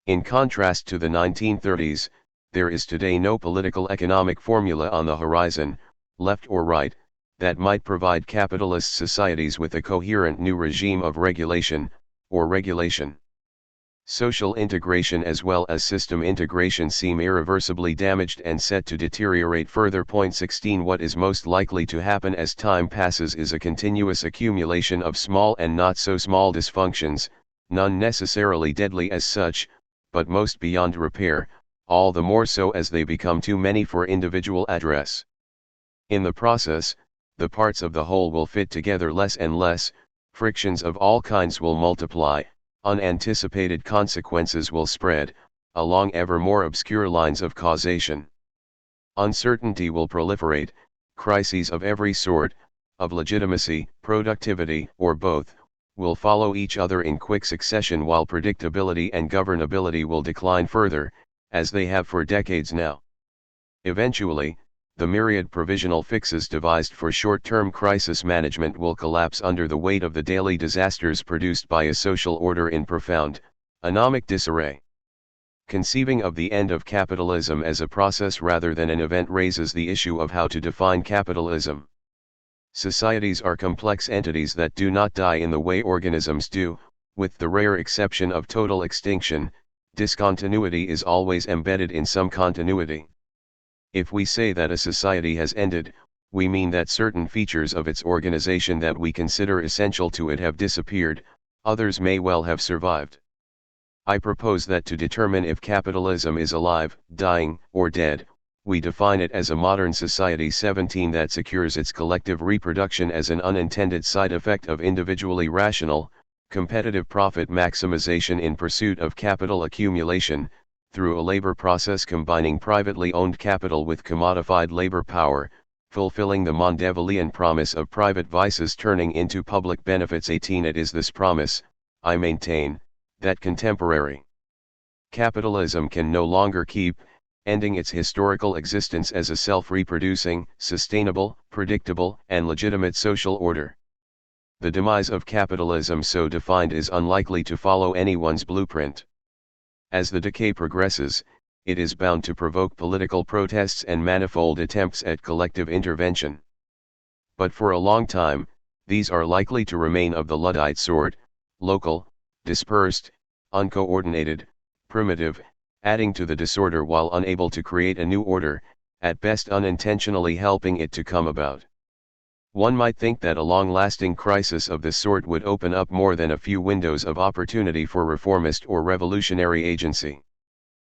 [SPEAKER 1] In contrast to the 1930s, there is today no political economic formula on the horizon, left or right, that might provide capitalist societies with a coherent new regime of regulation, or regulation. Social integration as well as system integration seem irreversibly damaged and set to deteriorate further. 16 What is most likely to happen as time passes is a continuous accumulation of small and not so small dysfunctions, none necessarily deadly as such, but most beyond repair, all the more so as they become too many for individual address. In the process, the parts of the whole will fit together less and less, frictions of all kinds will multiply, unanticipated consequences will spread, along ever more obscure lines of causation. Uncertainty will proliferate, crises of every sort, of legitimacy, productivity, or both, will follow each other in quick succession while predictability and governability will decline further, as they have for decades now. Eventually, the myriad provisional fixes devised for short-term crisis management will collapse under the weight of the daily disasters produced by a social order in profound, anomic disarray. Conceiving of the end of capitalism as a process rather than an event raises the issue of how to define capitalism. Societies are complex entities that do not die in the way organisms do, with the rare exception of total extinction. Discontinuity is always embedded in some continuity. If we say that a society has ended, we mean that certain features of its organization that we consider essential to it have disappeared, others may well have survived. I propose that to determine if capitalism is alive, dying, or dead, we define it as a modern society 17 that secures its collective reproduction as an unintended side effect of individually rational, competitive profit maximization in pursuit of capital accumulation. through a labor process combining privately owned capital with commodified labor power, fulfilling the Mondevilian promise of private vices turning into public benefits. 18. It is this promise, I maintain, that contemporary capitalism can no longer keep, ending its historical existence as a self-reproducing, sustainable, predictable, and legitimate social order. The demise of capitalism so defined is unlikely to follow anyone's blueprint. As the decay progresses, it is bound to provoke political protests and manifold attempts at collective intervention. But for a long time, these are likely to remain of the Luddite sort, local, dispersed, uncoordinated, primitive, adding to the disorder while unable to create a new order, at best unintentionally helping it to come about. One might think that a long-lasting crisis of this sort would open up more than a few windows of opportunity for reformist or revolutionary agency.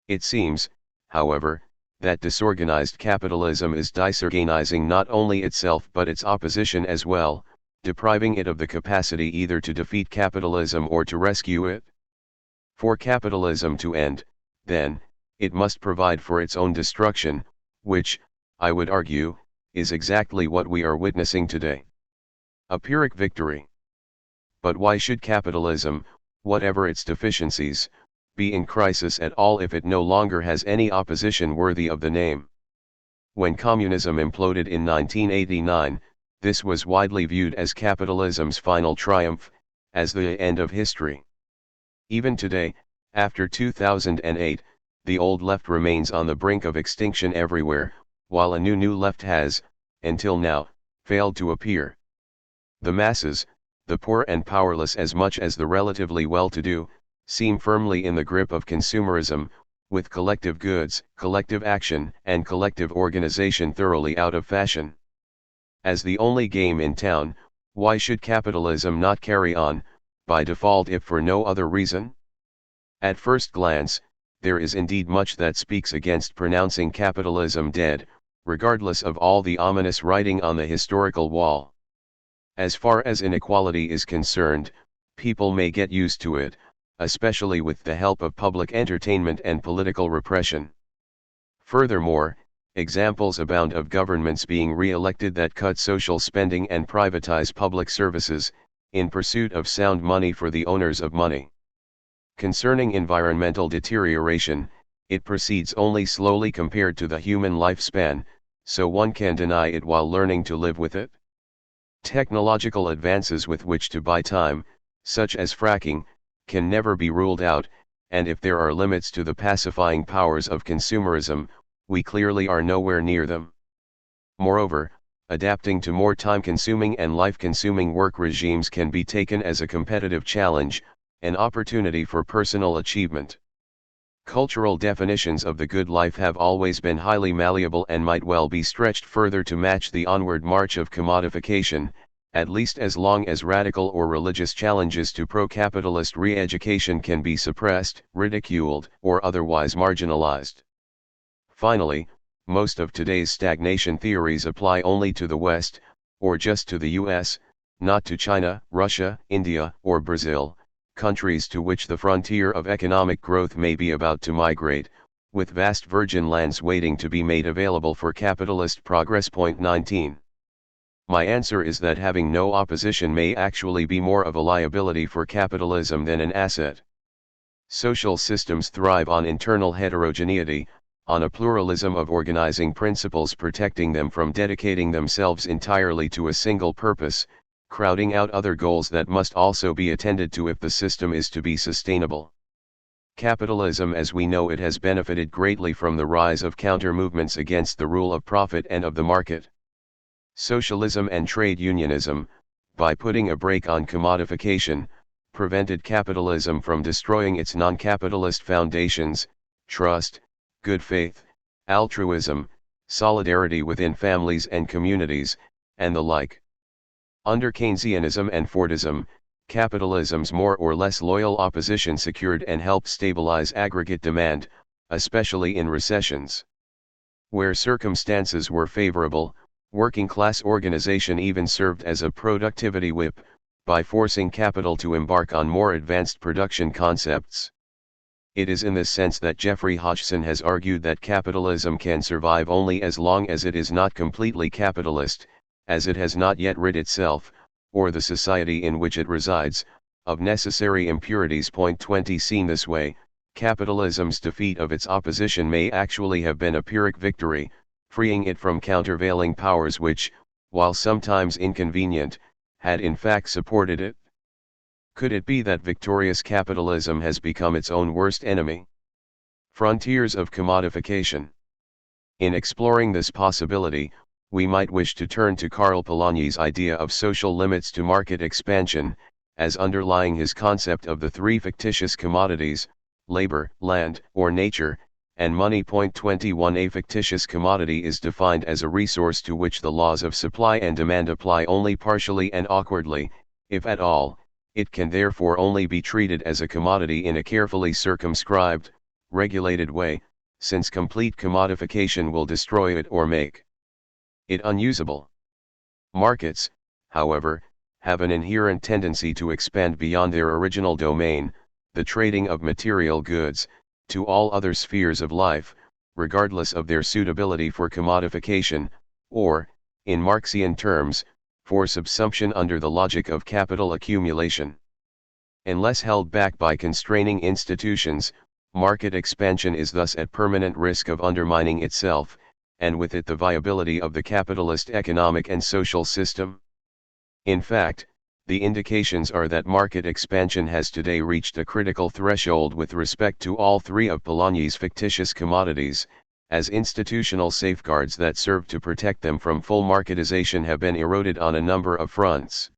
[SPEAKER 1] It seems, however, that disorganized capitalism is disorganizing not only itself but its opposition as well, depriving it of the capacity either to defeat capitalism or to rescue it. For capitalism to end, then, it must provide for its own destruction, which, I would argue, is exactly what we are witnessing today. A Pyrrhic victory. But why should capitalism, whatever its deficiencies, be in crisis at all if it no longer has any opposition worthy of the name? When communism imploded in 1989, this was widely viewed as capitalism's final triumph, as the end of history. Even today, after 2008, the old left remains on the brink of extinction everywhere, while a new left has, until now, failed to appear. The masses, the poor and powerless as much as the relatively well-to-do, seem firmly in the grip of consumerism, with collective goods, collective action, and collective organization thoroughly out of fashion. As the only game in town, why should capitalism not carry on, by default if for no other reason? At first glance, there is indeed much that speaks against pronouncing capitalism dead, regardless of all the ominous writing on the historical wall. As far as inequality is concerned, people may get used to it, especially with the help of public entertainment and political repression. Furthermore, examples abound of governments being re-elected that cut social spending and privatize public services, in pursuit of sound money for the owners of money. Concerning environmental deterioration, it proceeds only slowly compared to the human lifespan, so one can deny it while learning to live with it. Technological advances with which to buy time, such as fracking, can never be ruled out, and if there are limits to the pacifying powers of consumerism, we clearly are nowhere near them. Moreover, adapting to more time-consuming and life-consuming work regimes can be taken as a competitive challenge, an opportunity for personal achievement. Cultural definitions of the good life have always been highly malleable and might well be stretched further to match the onward march of commodification, at least as long as radical or religious challenges to pro-capitalist re-education can be suppressed, ridiculed, or otherwise marginalized. Finally, most of today's stagnation theories apply only to the West, or just to the US, not to China, Russia, India, or Brazil, countries to which the frontier of economic growth may be about to migrate, with vast virgin lands waiting to be made available for capitalist progress. 19. My answer is that having no opposition may actually be more of a liability for capitalism than an asset. Social systems thrive on internal heterogeneity, on a pluralism of organizing principles protecting them from dedicating themselves entirely to a single purpose, crowding out other goals that must also be attended to if the system is to be sustainable. Capitalism as we know it has benefited greatly from the rise of counter-movements against the rule of profit and of the market. Socialism and trade unionism, by putting a brake on commodification, prevented capitalism from destroying its non-capitalist foundations, trust, good faith, altruism, solidarity within families and communities, and the like. Under Keynesianism and Fordism, capitalism's more or less loyal opposition secured and helped stabilize aggregate demand, especially in recessions. Where circumstances were favorable, working-class organization even served as a productivity whip, by forcing capital to embark on more advanced production concepts. It is in this sense that Jeffrey Hodgson has argued that capitalism can survive only as long as it is not completely capitalist, as it has not yet rid itself, or the society in which it resides, of necessary impurities. Point 20. Seen this way, capitalism's defeat of its opposition may actually have been a Pyrrhic victory, freeing it from countervailing powers which, while sometimes inconvenient, had in fact supported it. Could it be that victorious capitalism has become its own worst enemy? Frontiers of commodification. In exploring this possibility, we might wish to turn to Karl Polanyi's idea of social limits to market expansion, as underlying his concept of the three fictitious commodities: labor, land, or nature, and money. Point 21. A fictitious commodity is defined as a resource to which the laws of supply and demand apply only partially and awkwardly, if at all. It can therefore only be treated as a commodity in a carefully circumscribed, regulated way, since complete commodification will destroy it or make it unusable. Markets, however, have an inherent tendency to expand beyond their original domain, the trading of material goods, to all other spheres of life, regardless of their suitability for commodification, or, in Marxian terms, for subsumption under the logic of capital accumulation. Unless held back by constraining institutions, market expansion is thus at permanent risk of undermining itself, and with it the viability of the capitalist economic and social system. In fact, the indications are that market expansion has today reached a critical threshold with respect to all three of Polanyi's fictitious commodities, as institutional safeguards that serve to protect them from full marketization have been eroded on a number of fronts.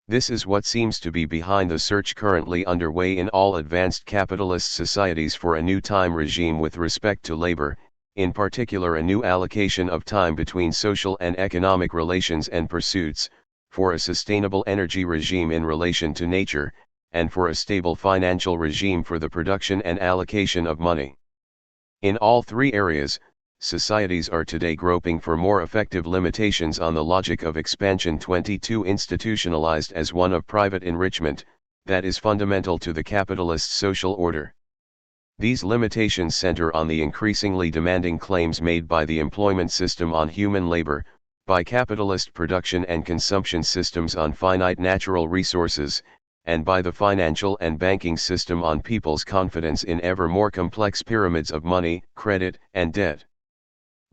[SPEAKER 1] This is what seems to be behind the search currently underway in all advanced capitalist societies for a new time regime with respect to labor, in particular a new allocation of time between social and economic relations and pursuits, for a sustainable energy regime in relation to nature, and for a stable financial regime for the production and allocation of money. In all three areas, societies are today groping for more effective limitations on the logic of expansion. 22. Institutionalized as one of private enrichment, that is fundamental to the capitalist social order. These limitations center on the increasingly demanding claims made by the employment system on human labor, by capitalist production and consumption systems on finite natural resources, and by the financial and banking system on people's confidence in ever more complex pyramids of money, credit, and debt.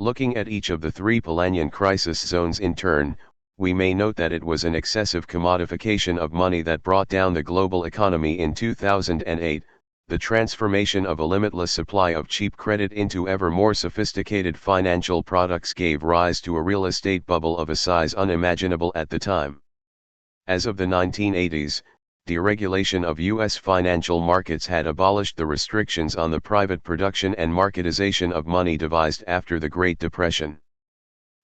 [SPEAKER 1] Looking at each of the three Polanyian crisis zones in turn, we may note that it was an excessive commodification of money that brought down the global economy in 2008, the transformation of a limitless supply of cheap credit into ever more sophisticated financial products gave rise to a real estate bubble of a size unimaginable at the time. As of the 1980s, deregulation of U.S. financial markets had abolished the restrictions on the private production and marketization of money devised after the Great Depression.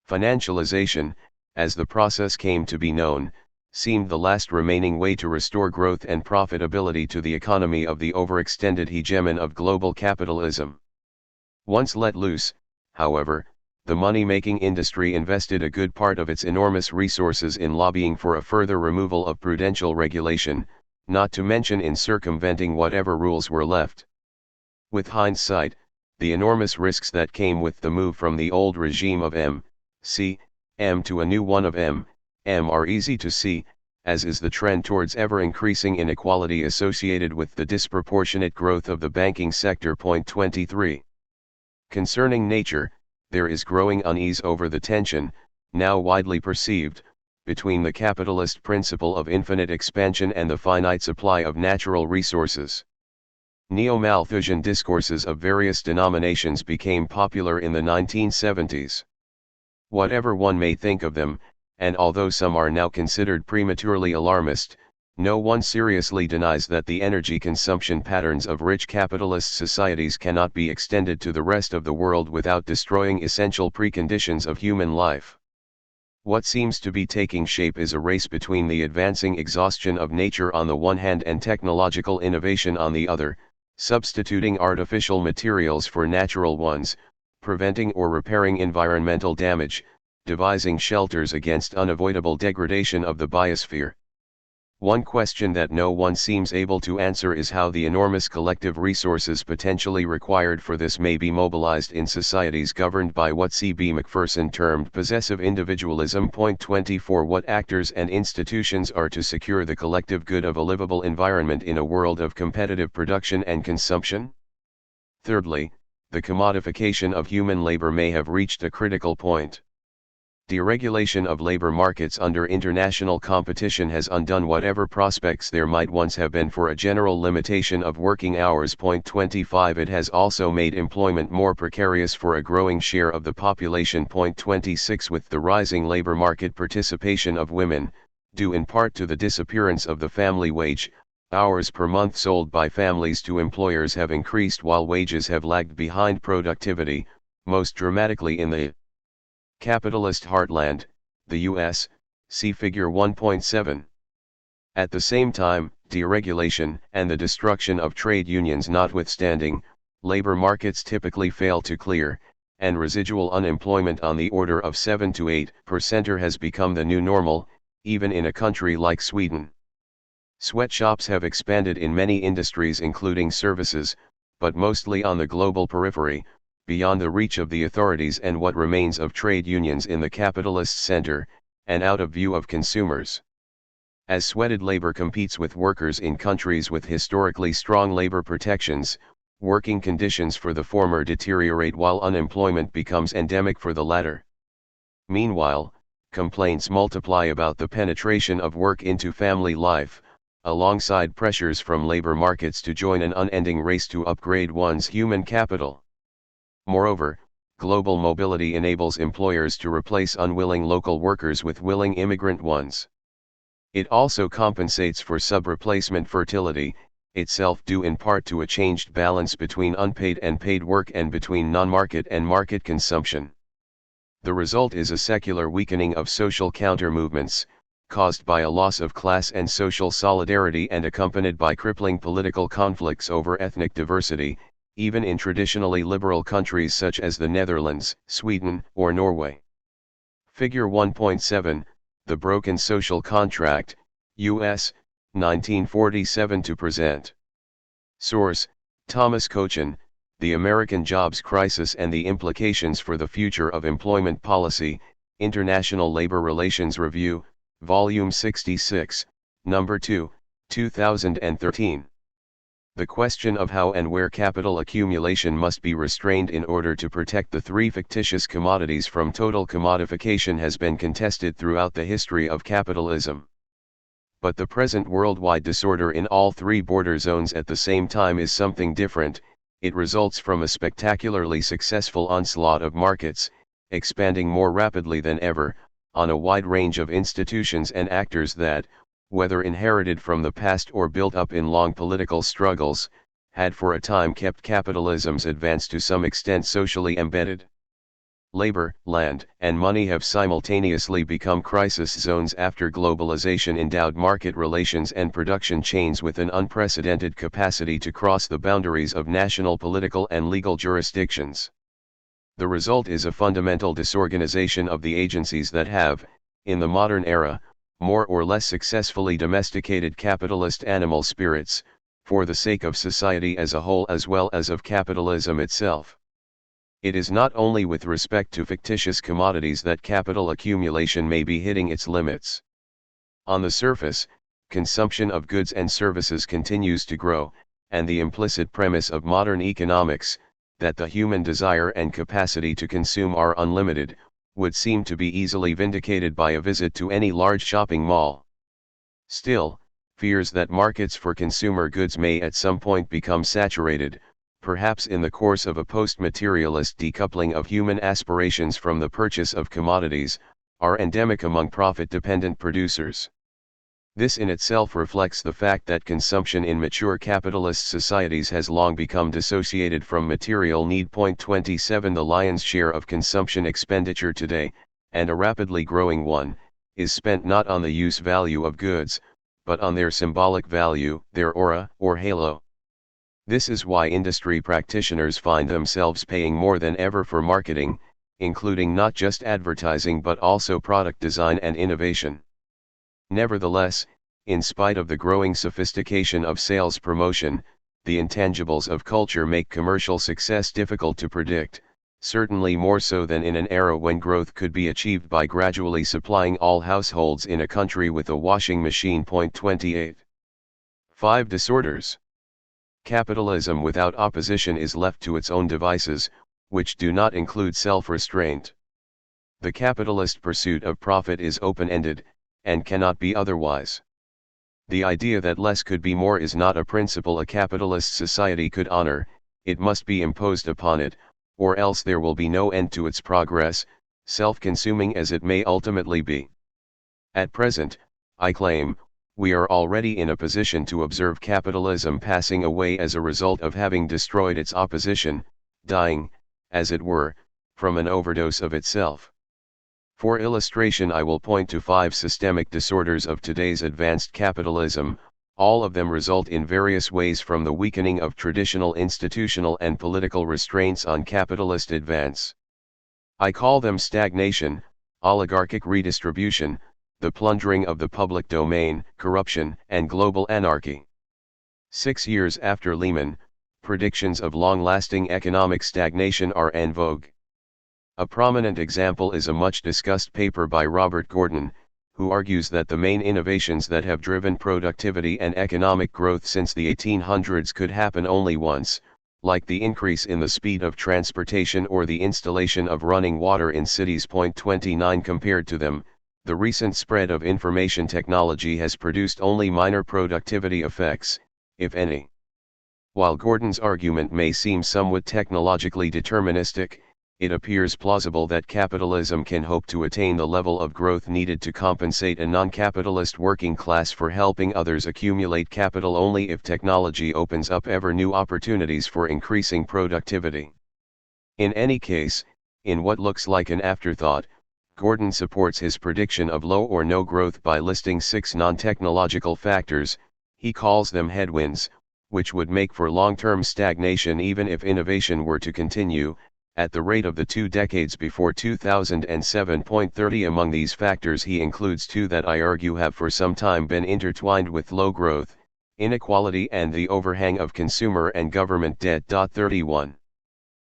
[SPEAKER 1] Financialization, as the process came to be known, seemed the last remaining way to restore growth and profitability to the economy of the overextended hegemon of global capitalism. Once let loose, however, the money-making industry invested a good part of its enormous resources in lobbying for a further removal of prudential regulation, not to mention in circumventing whatever rules were left. With hindsight, the enormous risks that came with the move from the old regime of M to a new one of M are easy to see, as is the trend towards ever-increasing inequality associated with the disproportionate growth of the banking sector. Point 23. Concerning nature, there is growing unease over the tension, now widely perceived, between the capitalist principle of infinite expansion and the finite supply of natural resources. Neo-Malthusian discourses of various denominations became popular in the 1970s. Whatever one may think of them, and although some are now considered prematurely alarmist, no one seriously denies that the energy consumption patterns of rich capitalist societies cannot be extended to the rest of the world without destroying essential preconditions of human life. What seems to be taking shape is a race between the advancing exhaustion of nature on the one hand and technological innovation on the other, substituting artificial materials for natural ones, preventing or repairing environmental damage, devising shelters against unavoidable degradation of the biosphere. One question that no one seems able to answer is how the enormous collective resources potentially required for this may be mobilized in societies governed by what C.B. Macpherson termed possessive individualism. Point 24 What actors and institutions are to secure the collective good of a livable environment in a world of competitive production and consumption? Thirdly, the commodification of human labor may have reached a critical point. Deregulation of labor markets under international competition has undone whatever prospects there might once have been for a general limitation of working hours. Point 25 It has also made employment more precarious for a growing share of the population. Point 26 With the rising labor market participation of women, due in part to the disappearance of the family wage, hours per month sold by families to employers have increased while wages have lagged behind productivity, most dramatically in the capitalist heartland, the U.S., see Figure 1.7. At the same time, deregulation and the destruction of trade unions notwithstanding, labor markets typically fail to clear, and residual unemployment on the order of 7 to 8% has become the new normal, even in a country like Sweden. Sweatshops have expanded in many industries including services, but mostly on the global periphery, beyond the reach of the authorities and what remains of trade unions in the capitalist center, and out of view of consumers. As sweated labor competes with workers in countries with historically strong labor protections, working conditions for the former deteriorate while unemployment becomes endemic for the latter. Meanwhile, complaints multiply about the penetration of work into family life, alongside pressures from labor markets to join an unending race to upgrade one's human capital. Moreover, global mobility enables employers to replace unwilling local workers with willing immigrant ones. It also compensates for sub-replacement fertility, itself due in part to a changed balance between unpaid and paid work and between non-market and market consumption. The result is a secular weakening of social counter-movements, caused by a loss of class and social solidarity and accompanied by crippling political conflicts over ethnic diversity, even in traditionally liberal countries such as the Netherlands, Sweden, or Norway. Figure 1.7, The Broken Social Contract, U.S., 1947 to present. Source, Thomas Cochin, The American Jobs Crisis and the Implications for the Future of Employment Policy, International Labor Relations Review, Volume 66, Number 2, 2013. The question of how and where capital accumulation must be restrained in order to protect the three fictitious commodities from total commodification has been contested throughout the history of capitalism. But the present worldwide disorder in all three border zones at the same time is something different. It results from a spectacularly successful onslaught of markets, expanding more rapidly than ever, on a wide range of institutions and actors that, whether inherited from the past or built up in long political struggles, had for a time kept capitalism's advance to some extent socially embedded. Labor, land, and money have simultaneously become crisis zones after globalization endowed market relations and production chains with an unprecedented capacity to cross the boundaries of national political and legal jurisdictions. The result is a fundamental disorganization of the agencies that have, in the modern era, more or less successfully domesticated capitalist animal spirits, for the sake of society as a whole as well as of capitalism itself. It is not only with respect to fictitious commodities that capital accumulation may be hitting its limits. On the surface, consumption of goods and services continues to grow, and the implicit premise of modern economics, that the human desire and capacity to consume are unlimited, would seem to be easily vindicated by a visit to any large shopping mall. Still, fears that markets for consumer goods may at some point become saturated, perhaps in the course of a post-materialist decoupling of human aspirations from the purchase of commodities, are endemic among profit-dependent producers. This in itself reflects the fact that consumption in mature capitalist societies has long become dissociated from material need. Point 27 The lion's share of consumption expenditure today, and a rapidly growing one, is spent not on the use value of goods, but on their symbolic value, their aura, or halo. This is why industry practitioners find themselves paying more than ever for marketing, including not just advertising but also product design and innovation. Nevertheless, In spite of the growing sophistication of sales promotion, the intangibles of culture make commercial success difficult to predict, certainly more so than in an era when growth could be achieved by gradually supplying all households in a country with a washing machine. 28. 5 disorders. Capitalism without opposition is left to its own devices, which do not include self-restraint. The capitalist pursuit of profit is open-ended, and cannot be otherwise. The idea that less could be more is not a principle a capitalist society could honor, it must be imposed upon it, or else there will be no end to its progress, self-consuming as it may ultimately be. At present, I claim, we are already in a position to observe capitalism passing away as a result of having destroyed its opposition, dying, as it were, from an overdose of itself. For illustration, I will point to 5 systemic disorders of today's advanced capitalism. All of them result in various ways from the weakening of traditional institutional and political restraints on capitalist advance. I call them stagnation, oligarchic redistribution, the plundering of the public domain, corruption, and global anarchy. 6 years after Lehman, predictions of long-lasting economic stagnation are en vogue. A prominent example is a much-discussed paper by Robert Gordon, who argues that the main innovations that have driven productivity and economic growth since the 1800s could happen only once, like the increase in the speed of transportation or the installation of running water in cities. 29 Compared to them, the recent spread of information technology has produced only minor productivity effects, if any. While Gordon's argument may seem somewhat technologically deterministic, it appears plausible that capitalism can hope to attain the level of growth needed to compensate a non-capitalist working class for helping others accumulate capital only if technology opens up ever new opportunities for increasing productivity. In any case, in what looks like an afterthought, Gordon supports his prediction of low or no growth by listing 6 non-technological factors, he calls them headwinds, which would make for long-term stagnation even if innovation were to continue, at the rate of the 2 decades before 2007. 30 Among these factors he includes 2 that I argue have for some time been intertwined with low growth, inequality and the overhang of consumer and government debt. 31.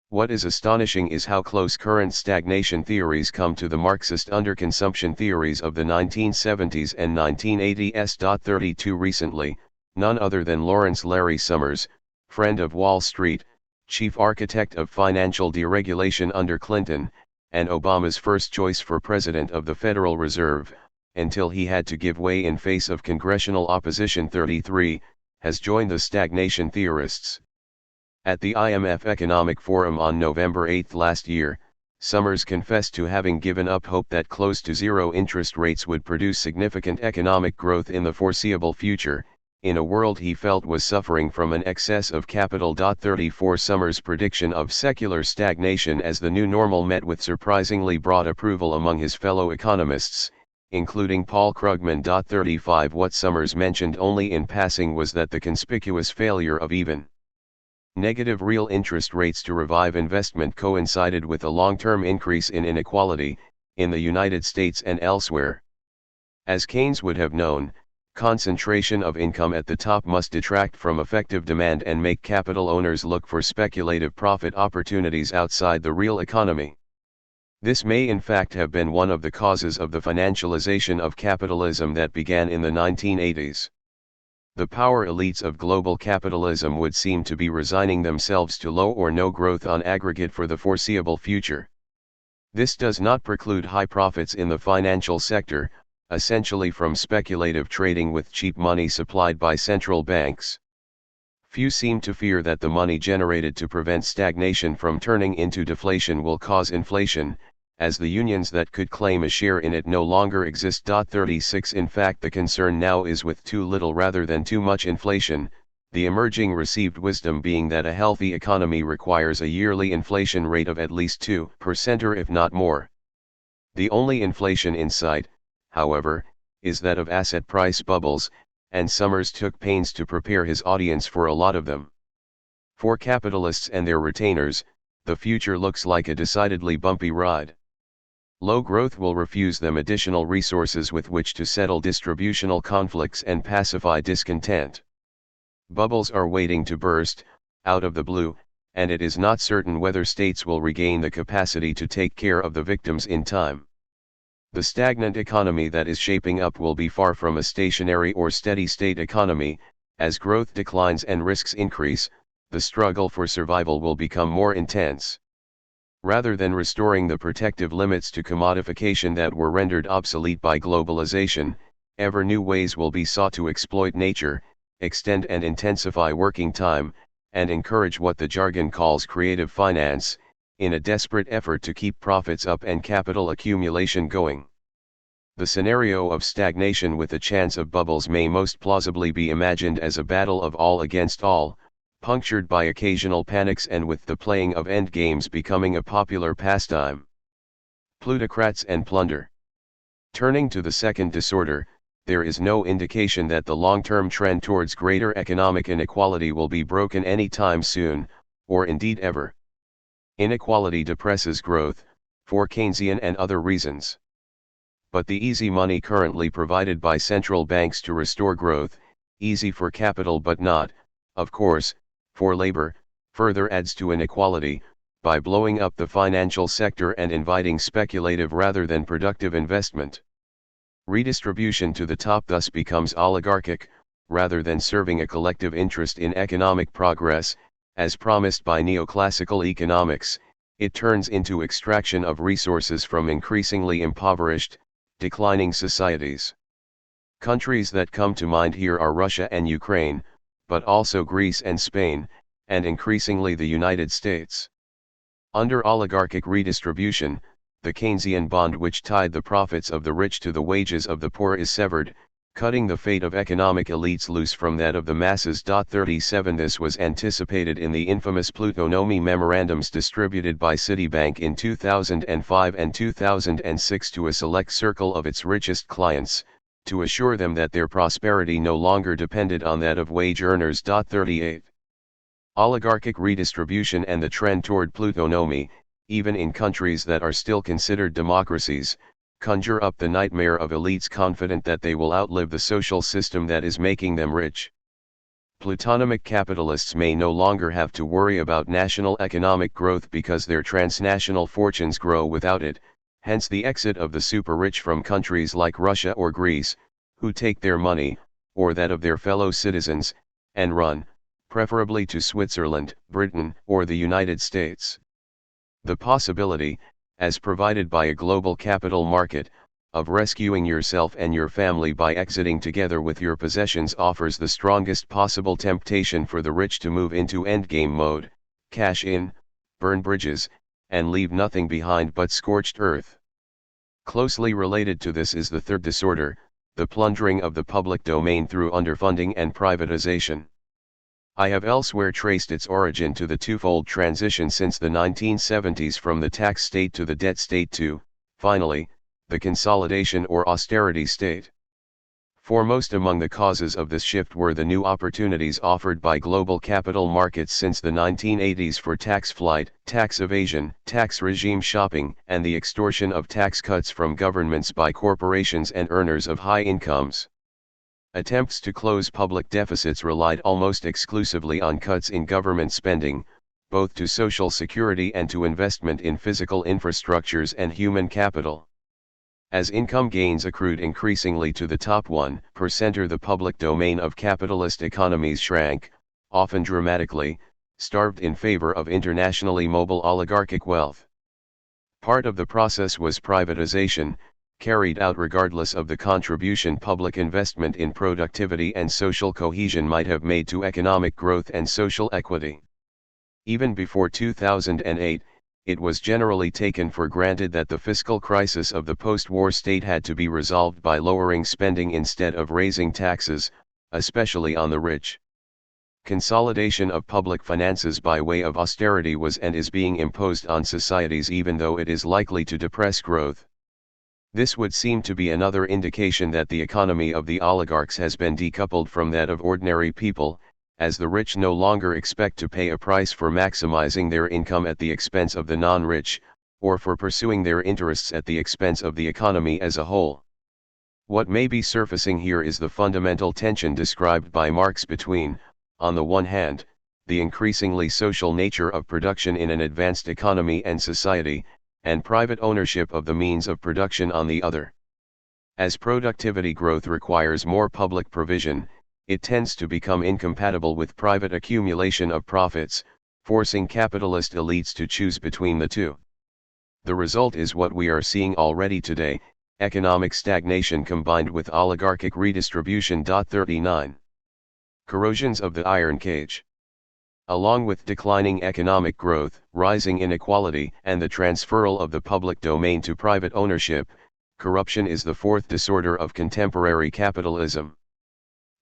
[SPEAKER 1] What is astonishing is how close current stagnation theories come to the Marxist underconsumption theories of the 1970s and 1980s. 32 Recently, none other than Lawrence Larry Summers, friend of Wall Street, chief architect of financial deregulation under Clinton, and Obama's first choice for president of the Federal Reserve, until he had to give way in face of congressional opposition. 33, has joined the stagnation theorists. At the IMF Economic Forum on November 8 last year, Summers confessed to having given up hope that close to zero interest rates would produce significant economic growth in the foreseeable future, in a world he felt was suffering from an excess of capital. 34 Summers' prediction of secular stagnation as the new normal met with surprisingly broad approval among his fellow economists, including Paul Krugman. 35 What Summers mentioned only in passing was that the conspicuous failure of even negative real interest rates to revive investment coincided with a long-term increase in inequality, in the United States and elsewhere. As Keynes would have known, concentration of income at the top must detract from effective demand and make capital owners look for speculative profit opportunities outside the real economy. This may in fact have been one of the causes of the financialization of capitalism that began in the 1980s. The power elites of global capitalism would seem to be resigning themselves to low or no growth on aggregate for the foreseeable future. This does not preclude high profits in the financial sector, essentially from speculative trading with cheap money supplied by central banks. Few seem to fear that the money generated to prevent stagnation from turning into deflation will cause inflation, as the unions that could claim a share in it no longer exist. 36 In fact, the concern now is with too little rather than too much inflation, the emerging received wisdom being that a healthy economy requires a yearly inflation rate of at least 2% or if not more. The only inflation in sight, however, is that of asset price bubbles, and Summers took pains to prepare his audience for a lot of them. For capitalists and their retainers, the future looks like a decidedly bumpy ride. Low growth will refuse them additional resources with which to settle distributional conflicts and pacify discontent. Bubbles are waiting to burst, out of the blue, and it is not certain whether states will regain the capacity to take care of the victims in time. The stagnant economy that is shaping up will be far from a stationary or steady-state economy. As growth declines and risks increase, the struggle for survival will become more intense. Rather than restoring the protective limits to commodification that were rendered obsolete by globalization, ever new ways will be sought to exploit nature, extend and intensify working time, and encourage what the jargon calls creative finance, in a desperate effort to keep profits up and capital accumulation going. The scenario of stagnation with a chance of bubbles may most plausibly be imagined as a battle of all against all, punctured by occasional panics and with the playing of endgames becoming a popular pastime. Plutocrats and plunder. Turning to the second disorder, there is no indication that the long-term trend towards greater economic inequality will be broken any time soon, or indeed ever. Inequality depresses growth, for Keynesian and other reasons. But the easy money currently provided by central banks to restore growth, easy for capital but not, of course, for labor, further adds to inequality, by blowing up the financial sector and inviting speculative rather than productive investment. Redistribution to the top thus becomes oligarchic, rather than serving a collective interest in economic progress, as promised by neoclassical economics. It turns into extraction of resources from increasingly impoverished, declining societies. Countries that come to mind here are Russia and Ukraine, but also Greece and Spain, and increasingly the United States. Under oligarchic redistribution, the Keynesian bond which tied the profits of the rich to the wages of the poor is severed, cutting the fate of economic elites loose from that of the masses. 37 This was anticipated in the infamous Plutonomy memorandums distributed by Citibank in 2005 and 2006 to a select circle of its richest clients, to assure them that their prosperity no longer depended on that of wage earners. 38 Oligarchic redistribution and the trend toward Plutonomy, even in countries that are still considered democracies, conjure up the nightmare of elites confident that they will outlive the social system that is making them rich. Plutonomic capitalists may no longer have to worry about national economic growth because their transnational fortunes grow without it, hence the exit of the super-rich from countries like Russia or Greece, who take their money, or that of their fellow citizens, and run, preferably to Switzerland, Britain, or the United States. The possibility, as provided by a global capital market, of rescuing yourself and your family by exiting together with your possessions offers the strongest possible temptation for the rich to move into endgame mode, cash in, burn bridges, and leave nothing behind but scorched earth. Closely related to this is the third disorder, the plundering of the public domain through underfunding and privatization. I have elsewhere traced its origin to the twofold transition since the 1970s from the tax state to the debt state to, finally, the consolidation or austerity state. Foremost among the causes of this shift were the new opportunities offered by global capital markets since the 1980s for tax flight, tax evasion, tax regime shopping, and the extortion of tax cuts from governments by corporations and earners of high incomes. Attempts to close public deficits relied almost exclusively on cuts in government spending, both to social security and to investment in physical infrastructures and human capital. As income gains accrued increasingly to the top 1%, the public domain of capitalist economies shrank, often dramatically, starved in favor of internationally mobile oligarchic wealth. Part of the process was privatization, carried out regardless of the contribution public investment in productivity and social cohesion might have made to economic growth and social equity. Even before 2008, it was generally taken for granted that the fiscal crisis of the post-war state had to be resolved by lowering spending instead of raising taxes, especially on the rich. Consolidation of public finances by way of austerity was and is being imposed on societies even though it is likely to depress growth. This would seem to be another indication that the economy of the oligarchs has been decoupled from that of ordinary people, as the rich no longer expect to pay a price for maximizing their income at the expense of the non-rich, or for pursuing their interests at the expense of the economy as a whole. What may be surfacing here is the fundamental tension described by Marx between, on the one hand, the increasingly social nature of production in an advanced economy and society, and private ownership of the means of production on the other. As productivity growth requires more public provision, it tends to become incompatible with private accumulation of profits, forcing capitalist elites to choose between the two. The result is what we are seeing already today: economic stagnation combined with oligarchic redistribution. 39. Corrosions of the iron cage. Along with declining economic growth, rising inequality, and the transferal of the public domain to private ownership, corruption is the fourth disorder of contemporary capitalism.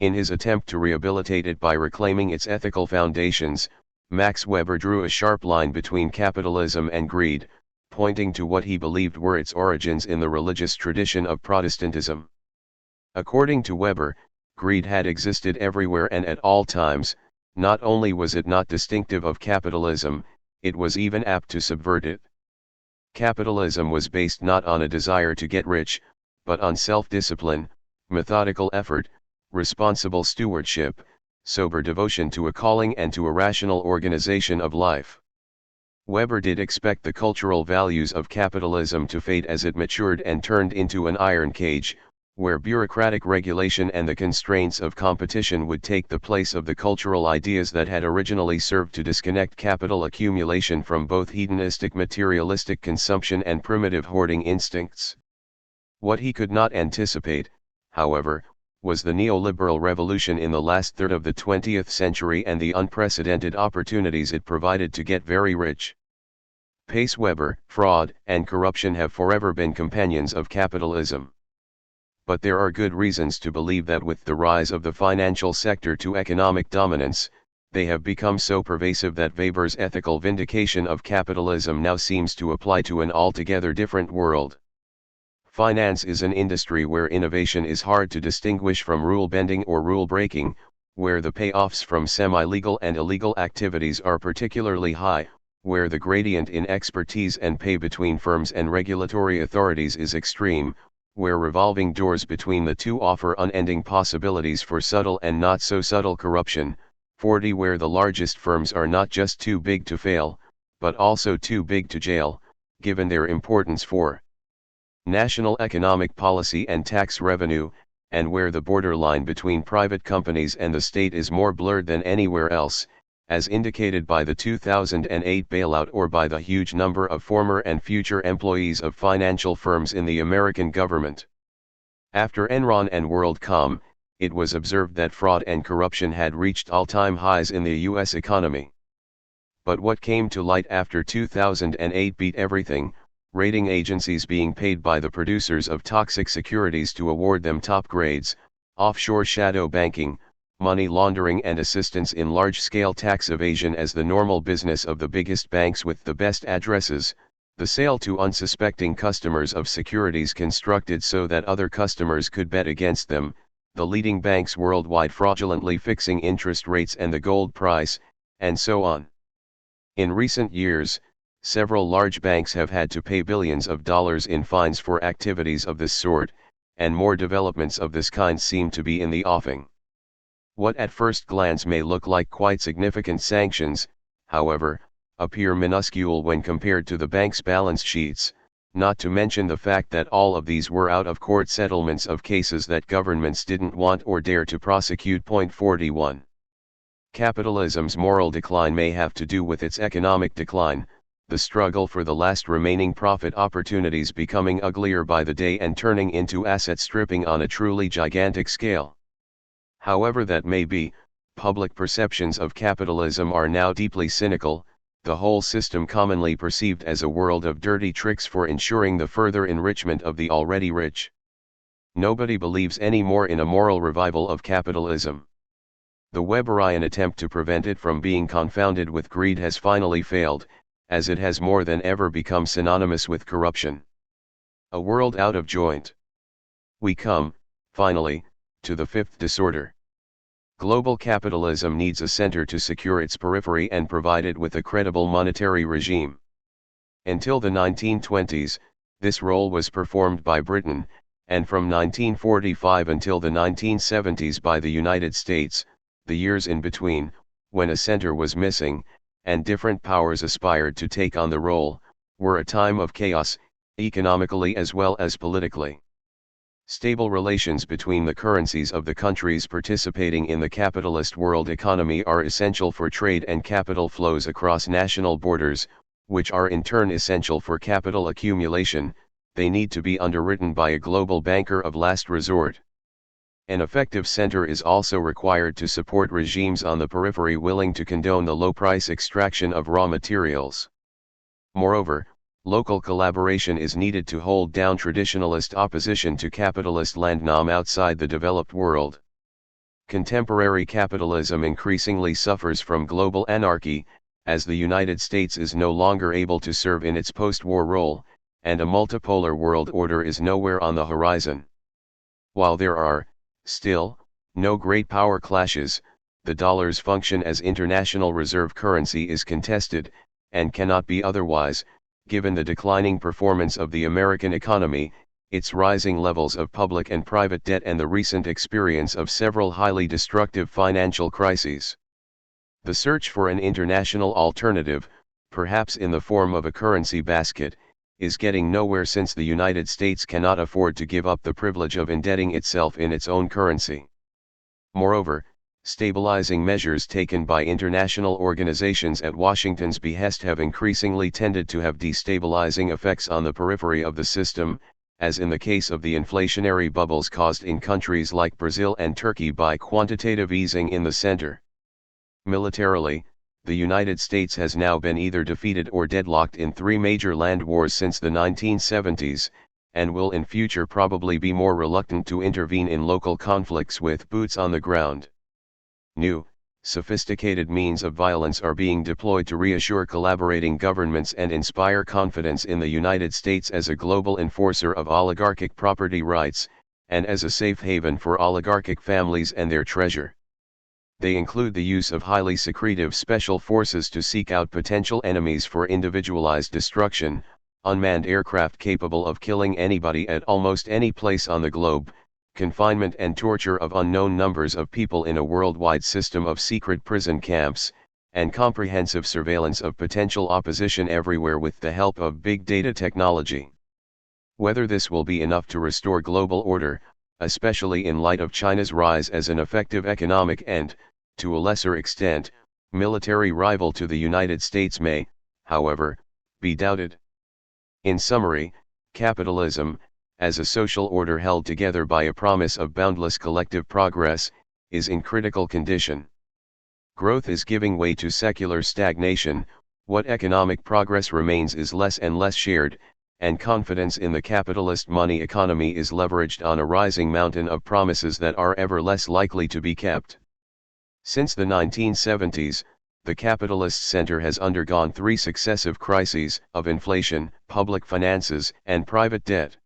[SPEAKER 1] In his attempt to rehabilitate it by reclaiming its ethical foundations, Max Weber drew a sharp line between capitalism and greed, pointing to what he believed were its origins in the religious tradition of Protestantism. According to Weber, greed had existed everywhere and at all times. Not only was it not distinctive of capitalism, it was even apt to subvert it. Capitalism was based not on a desire to get rich, but on self-discipline, methodical effort, responsible stewardship, sober devotion to a calling and to a rational organization of life. Weber did expect the cultural values of capitalism to fade as it matured and turned into an iron cage, where bureaucratic regulation and the constraints of competition would take the place of the cultural ideas that had originally served to disconnect capital accumulation from both hedonistic materialistic consumption and primitive hoarding instincts. What he could not anticipate, however, was the neoliberal revolution in the last third of the 20th century and the unprecedented opportunities it provided to get very rich. Pace Weber, fraud and corruption have forever been companions of capitalism. But there are good reasons to believe that with the rise of the financial sector to economic dominance, they have become so pervasive that Weber's ethical vindication of capitalism now seems to apply to an altogether different world. Finance is an industry where innovation is hard to distinguish from rule-bending or rule-breaking, where the payoffs from semi-legal and illegal activities are particularly high, where the gradient in expertise and pay between firms and regulatory authorities is extreme, where revolving doors between the two offer unending possibilities for subtle and not so subtle corruption. 40. Where the largest firms are not just too big to fail, but also too big to jail, given their importance for national economic policy and tax revenue, and where the borderline between private companies and the state is more blurred than anywhere else, as indicated by the 2008 bailout or by the huge number of former and future employees of financial firms in the American government. After Enron and WorldCom, it was observed that fraud and corruption had reached all-time highs in the U.S. economy. But what came to light after 2008 beat everything: rating agencies being paid by the producers of toxic securities to award them top grades, offshore shadow banking, money laundering and assistance in large-scale tax evasion as the normal business of the biggest banks with the best addresses, the sale to unsuspecting customers of securities constructed so that other customers could bet against them, the leading banks worldwide fraudulently fixing interest rates and the gold price, and so on. In recent years, several large banks have had to pay billions of dollars in fines for activities of this sort, and more developments of this kind seem to be in the offing. What at first glance may look like quite significant sanctions, however, appear minuscule when compared to the bank's balance sheets, not to mention the fact that all of these were out-of-court settlements of cases that governments didn't want or dare to prosecute. 41. Capitalism's moral decline may have to do with its economic decline, the struggle for the last remaining profit opportunities becoming uglier by the day and turning into asset stripping on a truly gigantic scale. However that may be, public perceptions of capitalism are now deeply cynical, the whole system commonly perceived as a world of dirty tricks for ensuring the further enrichment of the already rich. Nobody believes any more in a moral revival of capitalism. The Weberian attempt to prevent it from being confounded with greed has finally failed, as it has more than ever become synonymous with corruption. A world out of joint. We come, finally, to the fifth disorder. Global capitalism needs a center to secure its periphery and provide it with a credible monetary regime. Until the 1920s, this role was performed by Britain, and from 1945 until the 1970s by the United States, the years in between, when a center was missing, and different powers aspired to take on the role, were a time of chaos, economically as well as politically. Stable relations between the currencies of the countries participating in the capitalist world economy are essential for trade and capital flows across national borders, which are in turn essential for capital accumulation. They need to be underwritten by a global banker of last resort. An effective center is also required to support regimes on the periphery willing to condone the low-price extraction of raw materials. Moreover, local collaboration is needed to hold down traditionalist opposition to capitalist landnahme outside the developed world. Contemporary capitalism increasingly suffers from global anarchy, as the United States is no longer able to serve in its post-war role, and a multipolar world order is nowhere on the horizon. While there are, still, no great power clashes, the dollar's function as international reserve currency is contested, and cannot be otherwise, given the declining performance of the American economy, its rising levels of public and private debt, and the recent experience of several highly destructive financial crises. The search for an international alternative, perhaps in the form of a currency basket, is getting nowhere, since the United States cannot afford to give up the privilege of indebting itself in its own currency. Moreover, stabilizing measures taken by international organizations at Washington's behest have increasingly tended to have destabilizing effects on the periphery of the system, as in the case of the inflationary bubbles caused in countries like Brazil and Turkey by quantitative easing in the center. Militarily, the United States has now been either defeated or deadlocked in 3 major land wars since the 1970s, and will in future probably be more reluctant to intervene in local conflicts with boots on the ground. New, sophisticated means of violence are being deployed to reassure collaborating governments and inspire confidence in the United States as a global enforcer of oligarchic property rights, and as a safe haven for oligarchic families and their treasure. They include the use of highly secretive special forces to seek out potential enemies for individualized destruction, unmanned aircraft capable of killing anybody at almost any place on the globe, confinement and torture of unknown numbers of people in a worldwide system of secret prison camps, and comprehensive surveillance of potential opposition everywhere with the help of big data technology. Whether this will be enough to restore global order, especially in light of China's rise as an effective economic and, to a lesser extent, military rival to the United States may, however, be doubted. In summary, capitalism, as a social order held together by a promise of boundless collective progress, is in critical condition. Growth is giving way to secular stagnation. What economic progress remains is less and less shared, and confidence in the capitalist money economy is leveraged on a rising mountain of promises that are ever less likely to be kept. Since the 1970s, the capitalist center has undergone 3 successive crises of inflation, public finances, and private debt.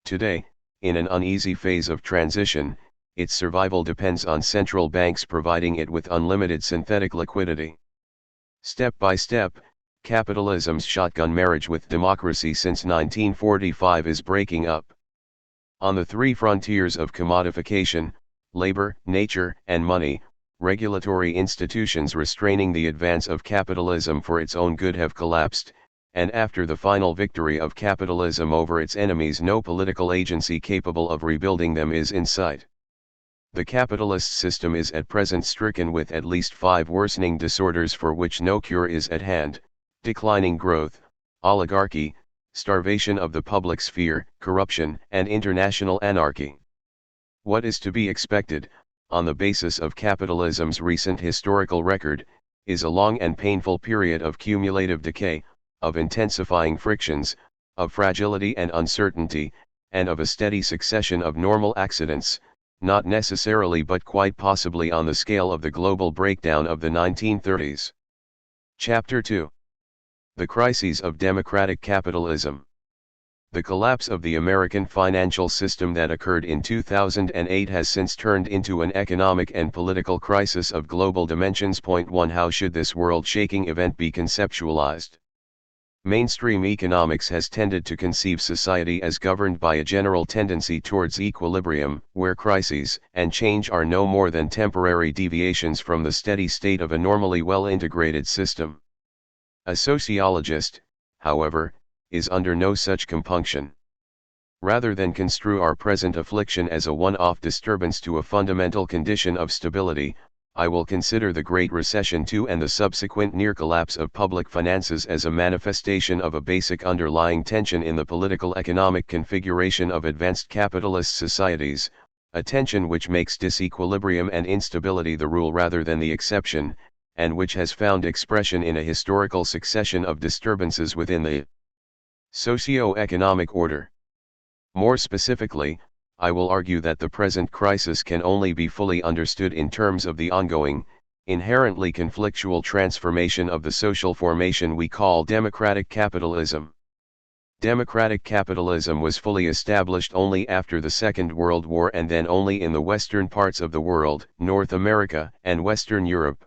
[SPEAKER 1] Today, in an uneasy phase of transition, its survival depends on central banks providing it with unlimited synthetic liquidity. Step by step, capitalism's shotgun marriage with democracy since 1945 is breaking up. On the 3 frontiers of commodification, labor, nature, and money, regulatory institutions restraining the advance of capitalism for its own good have collapsed, and after the final victory of capitalism over its enemies, no political agency capable of rebuilding them is in sight. The capitalist system is at present stricken with at least 5 worsening disorders for which no cure is at hand: declining growth, oligarchy, starvation of the public sphere, corruption, and international anarchy. What is to be expected, on the basis of capitalism's recent historical record, is a long and painful period of cumulative decay, of intensifying frictions, of fragility and uncertainty, and of a steady succession of normal accidents, not necessarily but quite possibly on the scale of the global breakdown of the 1930s. Chapter 2. The Crises of Democratic Capitalism. The collapse of the American financial system that occurred in 2008 has since turned into an economic and political crisis of global dimensions. Point 1. How should this world-shaking event be conceptualized? Mainstream economics has tended to conceive society as governed by a general tendency towards equilibrium, where crises and change are no more than temporary deviations from the steady state of a normally well-integrated system. A sociologist, however, is under no such compunction. Rather than construe our present affliction as a one-off disturbance to a fundamental condition of stability, I will consider the Great Recession II and the subsequent near collapse of public finances as a manifestation of a basic underlying tension in the political-economic configuration of advanced capitalist societies, a tension which makes disequilibrium and instability the rule rather than the exception, and which has found expression in a historical succession of disturbances within the socio-economic order. More specifically, I will argue that the present crisis can only be fully understood in terms of the ongoing, inherently conflictual transformation of the social formation we call democratic capitalism. Democratic capitalism was fully established only after the Second World War and then only in the western parts of the world, North America and Western Europe.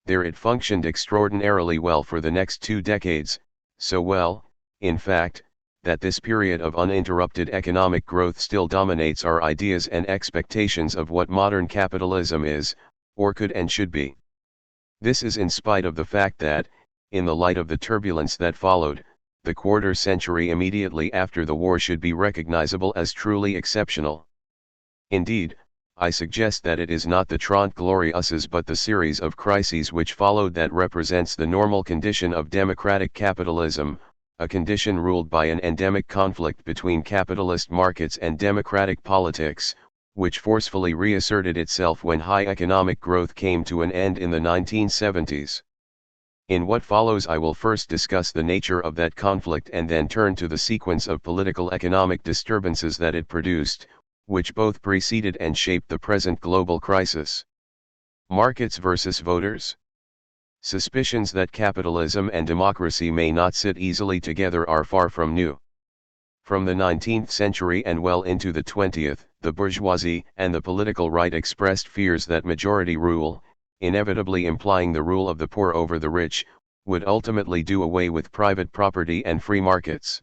[SPEAKER 1] There it functioned extraordinarily well for the next 2 decades, so well, in fact, that this period of uninterrupted economic growth still dominates our ideas and expectations of what modern capitalism is, or could and should be. This is in spite of the fact that, in the light of the turbulence that followed, the quarter century immediately after the war should be recognizable as truly exceptional. Indeed, I suggest that it is not the Trente Glorieuses but the series of crises which followed that represents the normal condition of democratic capitalism, a condition ruled by an endemic conflict between capitalist markets and democratic politics, which forcefully reasserted itself when high economic growth came to an end in the 1970s. In what follows I will first discuss the nature of that conflict and then turn to the sequence of political economic disturbances that it produced, which both preceded and shaped the present global crisis. Markets versus voters. Suspicions that capitalism and democracy may not sit easily together are far from new. From the 19th century and well into the 20th, the bourgeoisie and the political right expressed fears that majority rule, inevitably implying the rule of the poor over the rich, would ultimately do away with private property and free markets.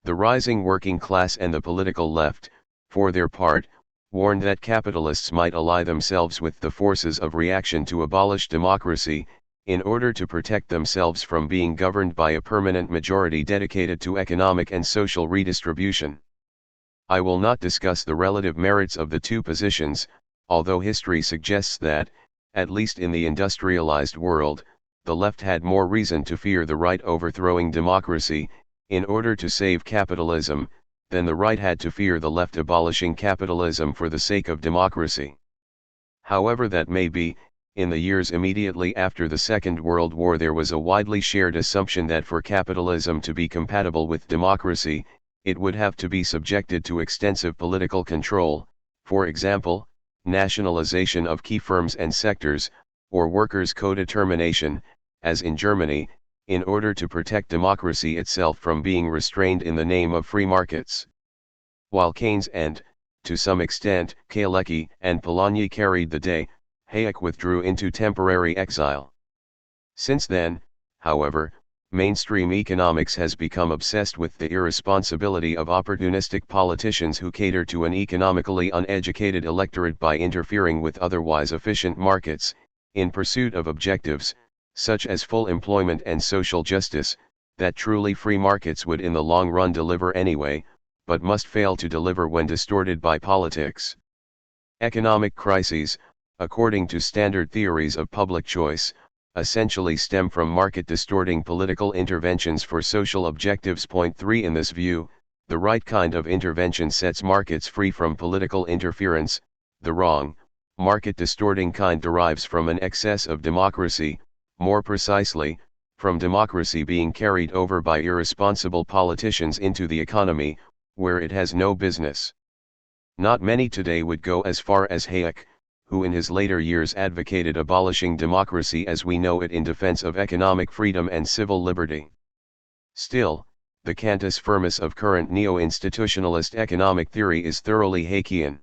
[SPEAKER 1] The rising working class and the political left, for their part, warned that capitalists might ally themselves with the forces of reaction to abolish democracy, in order to protect themselves from being governed by a permanent majority dedicated to economic and social redistribution. I will not discuss the relative merits of the two positions, although history suggests that, at least in the industrialized world, the left had more reason to fear the right overthrowing democracy, in order to save capitalism, than the right had to fear the left abolishing capitalism for the sake of democracy. However that may be, in the years immediately after the Second World War there was a widely shared assumption that for capitalism to be compatible with democracy, it would have to be subjected to extensive political control, for example, nationalization of key firms and sectors, or workers' co-determination, as in Germany, in order to protect democracy itself from being restrained in the name of free markets. While Keynes and, to some extent, Kalecki and Polanyi carried the day, Hayek withdrew into temporary exile. Since then, however, mainstream economics has become obsessed with the irresponsibility of opportunistic politicians who cater to an economically uneducated electorate by interfering with otherwise efficient markets, in pursuit of objectives, such as full employment and social justice, that truly free markets would in the long run deliver anyway, but must fail to deliver when distorted by politics. Economic crises, according to standard theories of public choice, essentially stem from market-distorting political interventions for social objectives. Point 3 In this view, the right kind of intervention sets markets free from political interference, the wrong, market-distorting kind derives from an excess of democracy, more precisely, from democracy being carried over by irresponsible politicians into the economy, where it has no business. Not many today would go as far as Hayek, who in his later years advocated abolishing democracy as we know it in defense of economic freedom and civil liberty. Still, the cantus firmus of current neo-institutionalist economic theory is thoroughly Hayekian.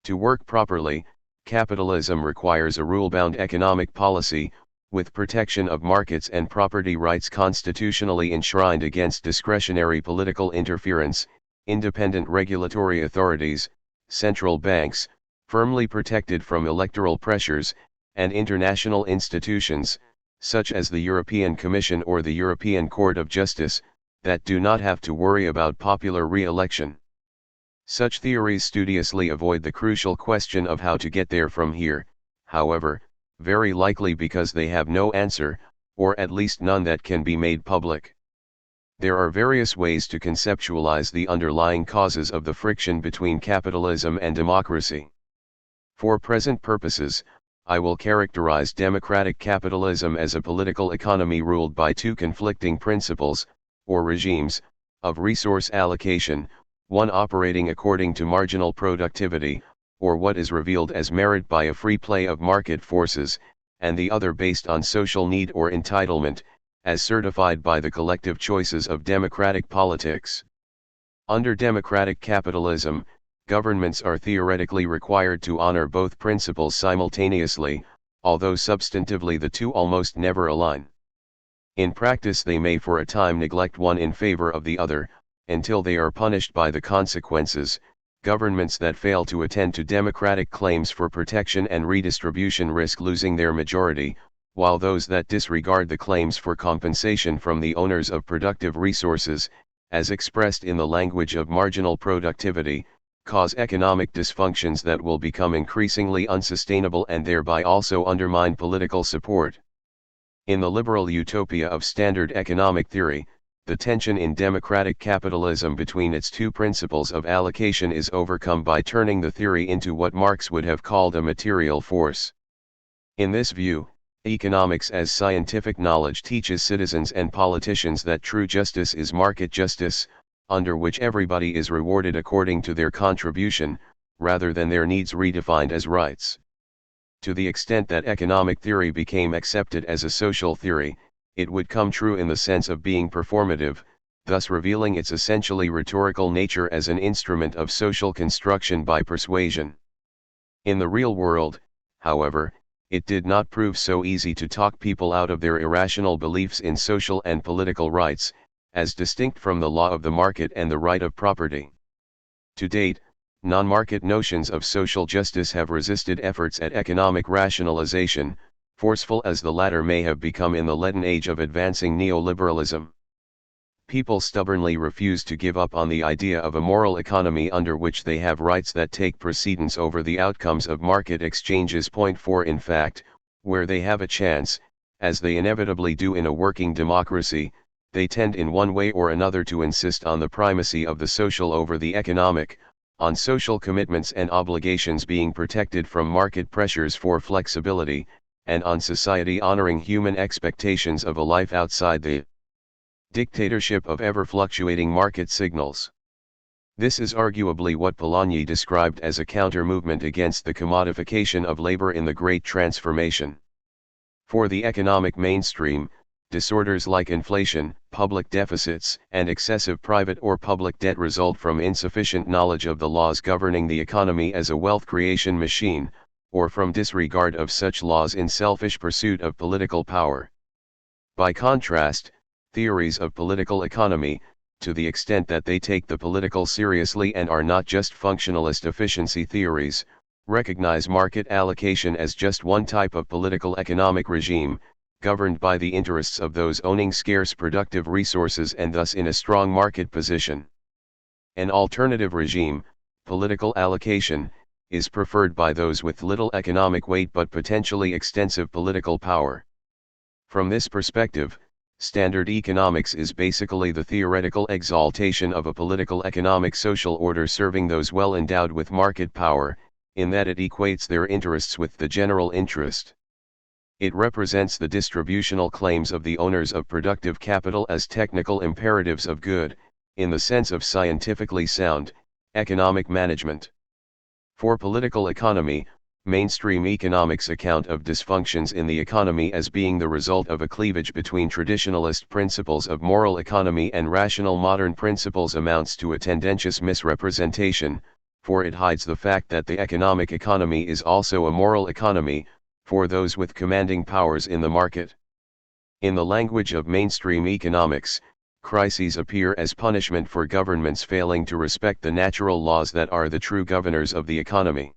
[SPEAKER 1] To work properly, capitalism requires a rule-bound economic policy, with protection of markets and property rights constitutionally enshrined against discretionary political interference, independent regulatory authorities, central banks, firmly protected from electoral pressures, and international institutions, such as the European Commission or the European Court of Justice, that do not have to worry about popular re-election. Such theories studiously avoid the crucial question of how to get there from here, however, very likely because they have no answer, or at least none that can be made public. There are various ways to conceptualize the underlying causes of the friction between capitalism and democracy. For present purposes, I will characterize democratic capitalism as a political economy ruled by two conflicting principles, or regimes, of resource allocation, one operating according to marginal productivity, or what is revealed as merit by a free play of market forces, and the other based on social need or entitlement, as certified by the collective choices of democratic politics. Under democratic capitalism, governments are theoretically required to honor both principles simultaneously, although substantively the two almost never align. In practice they may for a time neglect one in favor of the other, until they are punished by the consequences. Governments that fail to attend to democratic claims for protection and redistribution risk losing their majority, while those that disregard the claims for compensation from the owners of productive resources, as expressed in the language of marginal productivity, cause economic dysfunctions that will become increasingly unsustainable and thereby also undermine political support. In the liberal utopia of standard economic theory, the tension in democratic capitalism between its two principles of allocation is overcome by turning the theory into what Marx would have called a material force. In this view, economics as scientific knowledge teaches citizens and politicians that true justice is market justice, under which everybody is rewarded according to their contribution, rather than their needs redefined as rights. To the extent that economic theory became accepted as a social theory, it would come true in the sense of being performative, thus revealing its essentially rhetorical nature as an instrument of social construction by persuasion. In the real world, however, it did not prove so easy to talk people out of their irrational beliefs in social and political rights, as distinct from the law of the market and the right of property. To date, non-market notions of social justice have resisted efforts at economic rationalization, forceful as the latter may have become in the leaden age of advancing neoliberalism. People stubbornly refuse to give up on the idea of a moral economy under which they have rights that take precedence over the outcomes of market exchanges. Point 4 In fact, where they have a chance, as they inevitably do in a working democracy, they tend in one way or another to insist on the primacy of the social over the economic, on social commitments and obligations being protected from market pressures for flexibility, and on society honoring human expectations of a life outside the dictatorship of ever-fluctuating market signals. This is arguably what Polanyi described as a counter-movement against the commodification of labor in the Great Transformation. For the economic mainstream, disorders like inflation, public deficits, and excessive private or public debt result from insufficient knowledge of the laws governing the economy as a wealth creation machine, or from disregard of such laws in selfish pursuit of political power. By contrast, theories of political economy, to the extent that they take the political seriously and are not just functionalist efficiency theories, recognize market allocation as just one type of political economic regime, governed by the interests of those owning scarce productive resources and thus in a strong market position. An alternative regime, political allocation, is preferred by those with little economic weight but potentially extensive political power. From this perspective, standard economics is basically the theoretical exaltation of a political economic social order serving those well endowed with market power, in that it equates their interests with the general interest. It represents the distributional claims of the owners of productive capital as technical imperatives of good, in the sense of scientifically sound, economic management. For political economy, mainstream economics account of dysfunctions in the economy as being the result of a cleavage between traditionalist principles of moral economy and rational modern principles amounts to a tendentious misrepresentation, for it hides the fact that the economic economy is also a moral economy, for those with commanding powers in the market. In the language of mainstream economics, crises appear as punishment for governments failing to respect the natural laws that are the true governors of the economy.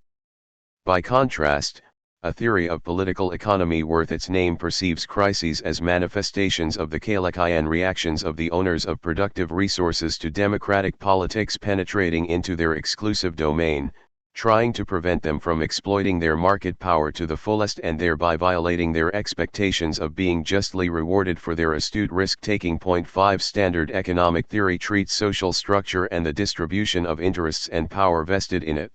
[SPEAKER 1] By contrast, a theory of political economy worth its name perceives crises as manifestations of the Kalekian reactions of the owners of productive resources to democratic politics penetrating into their exclusive domain, trying to prevent them from exploiting their market power to the fullest and thereby violating their expectations of being justly rewarded for their astute risk-taking. 5 Standard economic theory treats social structure and the distribution of interests and power vested in it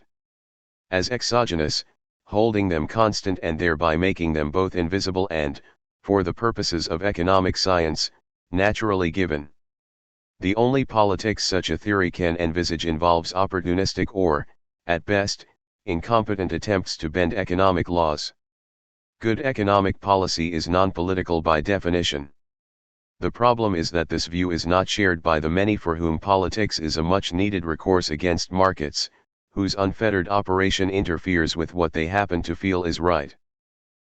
[SPEAKER 1] as exogenous, holding them constant and thereby making them both invisible and, for the purposes of economic science, naturally given. The only politics such a theory can envisage involves opportunistic or, at best, incompetent attempts to bend economic laws. Good economic policy is non-political by definition. The problem is that this view is not shared by the many for whom politics is a much-needed recourse against markets, whose unfettered operation interferes with what they happen to feel is right.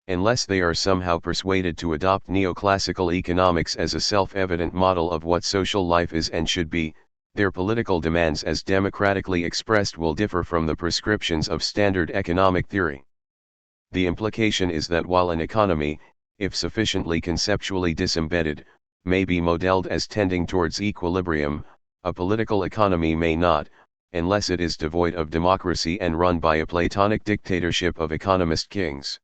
[SPEAKER 1] Unless they are somehow persuaded to adopt neoclassical economics as a self-evident model of what social life is and should be, their political demands as democratically expressed will differ from the prescriptions of standard economic theory. The implication is that while an economy, if sufficiently conceptually disembedded, may be modeled as tending towards equilibrium, a political economy may not, unless it is devoid of democracy and run by a Platonic dictatorship of economist kings.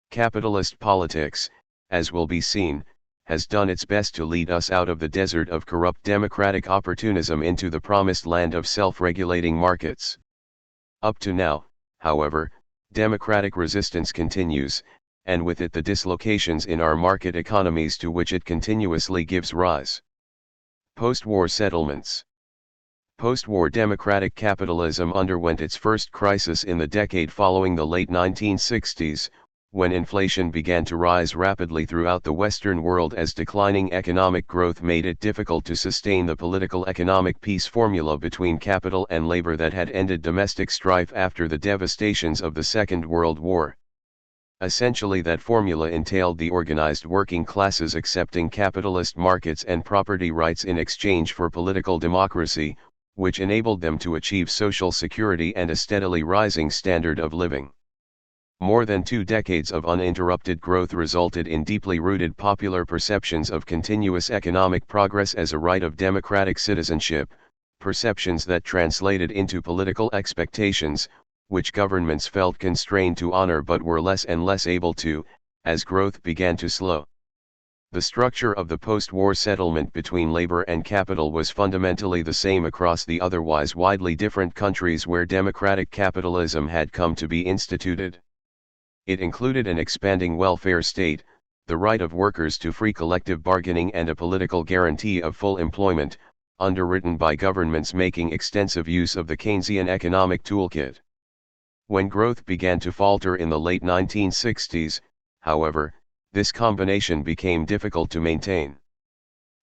[SPEAKER 1] Capitalist politics, as will be seen, has done its best to lead us out of the desert of corrupt democratic opportunism into the promised land of self-regulating markets. Up to now, however, democratic resistance continues, and with it the dislocations in our market economies to which it continuously gives rise. Post-war settlements. Post-war democratic capitalism underwent its first crisis in the decade following the late 1960s, when inflation began to rise rapidly throughout the Western world as declining economic growth made it difficult to sustain the political economic peace formula between capital and labor that had ended domestic strife after the devastations of the Second World War. Essentially, that formula entailed the organized working classes accepting capitalist markets and property rights in exchange for political democracy, which enabled them to achieve social security and a steadily rising standard of living. More than 2 decades of uninterrupted growth resulted in deeply rooted popular perceptions of continuous economic progress as a right of democratic citizenship, perceptions that translated into political expectations, which governments felt constrained to honor but were less and less able to, as growth began to slow. The structure of the post-war settlement between labor and capital was fundamentally the same across the otherwise widely different countries where democratic capitalism had come to be instituted. It included an expanding welfare state, the right of workers to free collective bargaining and a political guarantee of full employment, underwritten by governments making extensive use of the Keynesian economic toolkit. When growth began to falter in the late 1960s, however, this combination became difficult to maintain.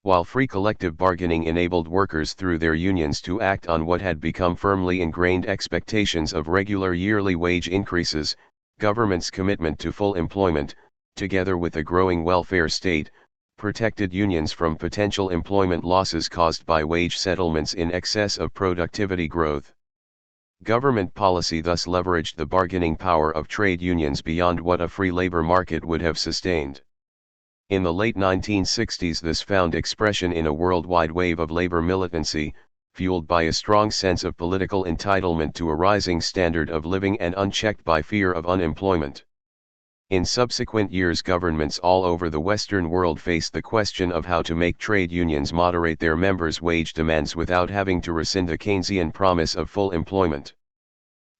[SPEAKER 1] While free collective bargaining enabled workers through their unions to act on what had become firmly ingrained expectations of regular yearly wage increases, government's commitment to full employment, together with a growing welfare state, protected unions from potential employment losses caused by wage settlements in excess of productivity growth. Government policy thus leveraged the bargaining power of trade unions beyond what a free labor market would have sustained. In the late 1960s, this found expression in a worldwide wave of labor militancy, fueled by a strong sense of political entitlement to a rising standard of living and unchecked by fear of unemployment. In subsequent years, governments all over the Western world faced the question of how to make trade unions moderate their members' wage demands without having to rescind the Keynesian promise of full employment.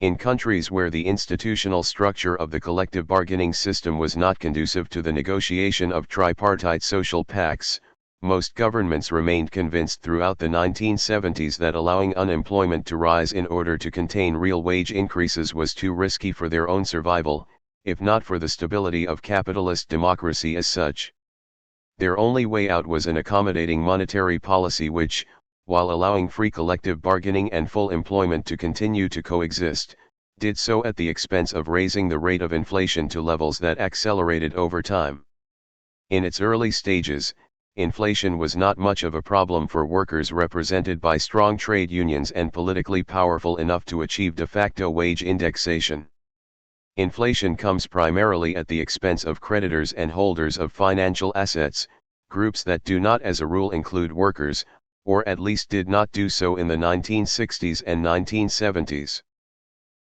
[SPEAKER 1] In countries where the institutional structure of the collective bargaining system was not conducive to the negotiation of tripartite social pacts, most governments remained convinced throughout the 1970s that allowing unemployment to rise in order to contain real wage increases was too risky for their own survival, if not for the stability of capitalist democracy as such. Their only way out was an accommodating monetary policy which, while allowing free collective bargaining and full employment to continue to coexist, did so at the expense of raising the rate of inflation to levels that accelerated over time. In its early stages, inflation was not much of a problem for workers represented by strong trade unions and politically powerful enough to achieve de facto wage indexation. Inflation comes primarily at the expense of creditors and holders of financial assets, groups that do not as a rule include workers, or at least did not do so in the 1960s and 1970s.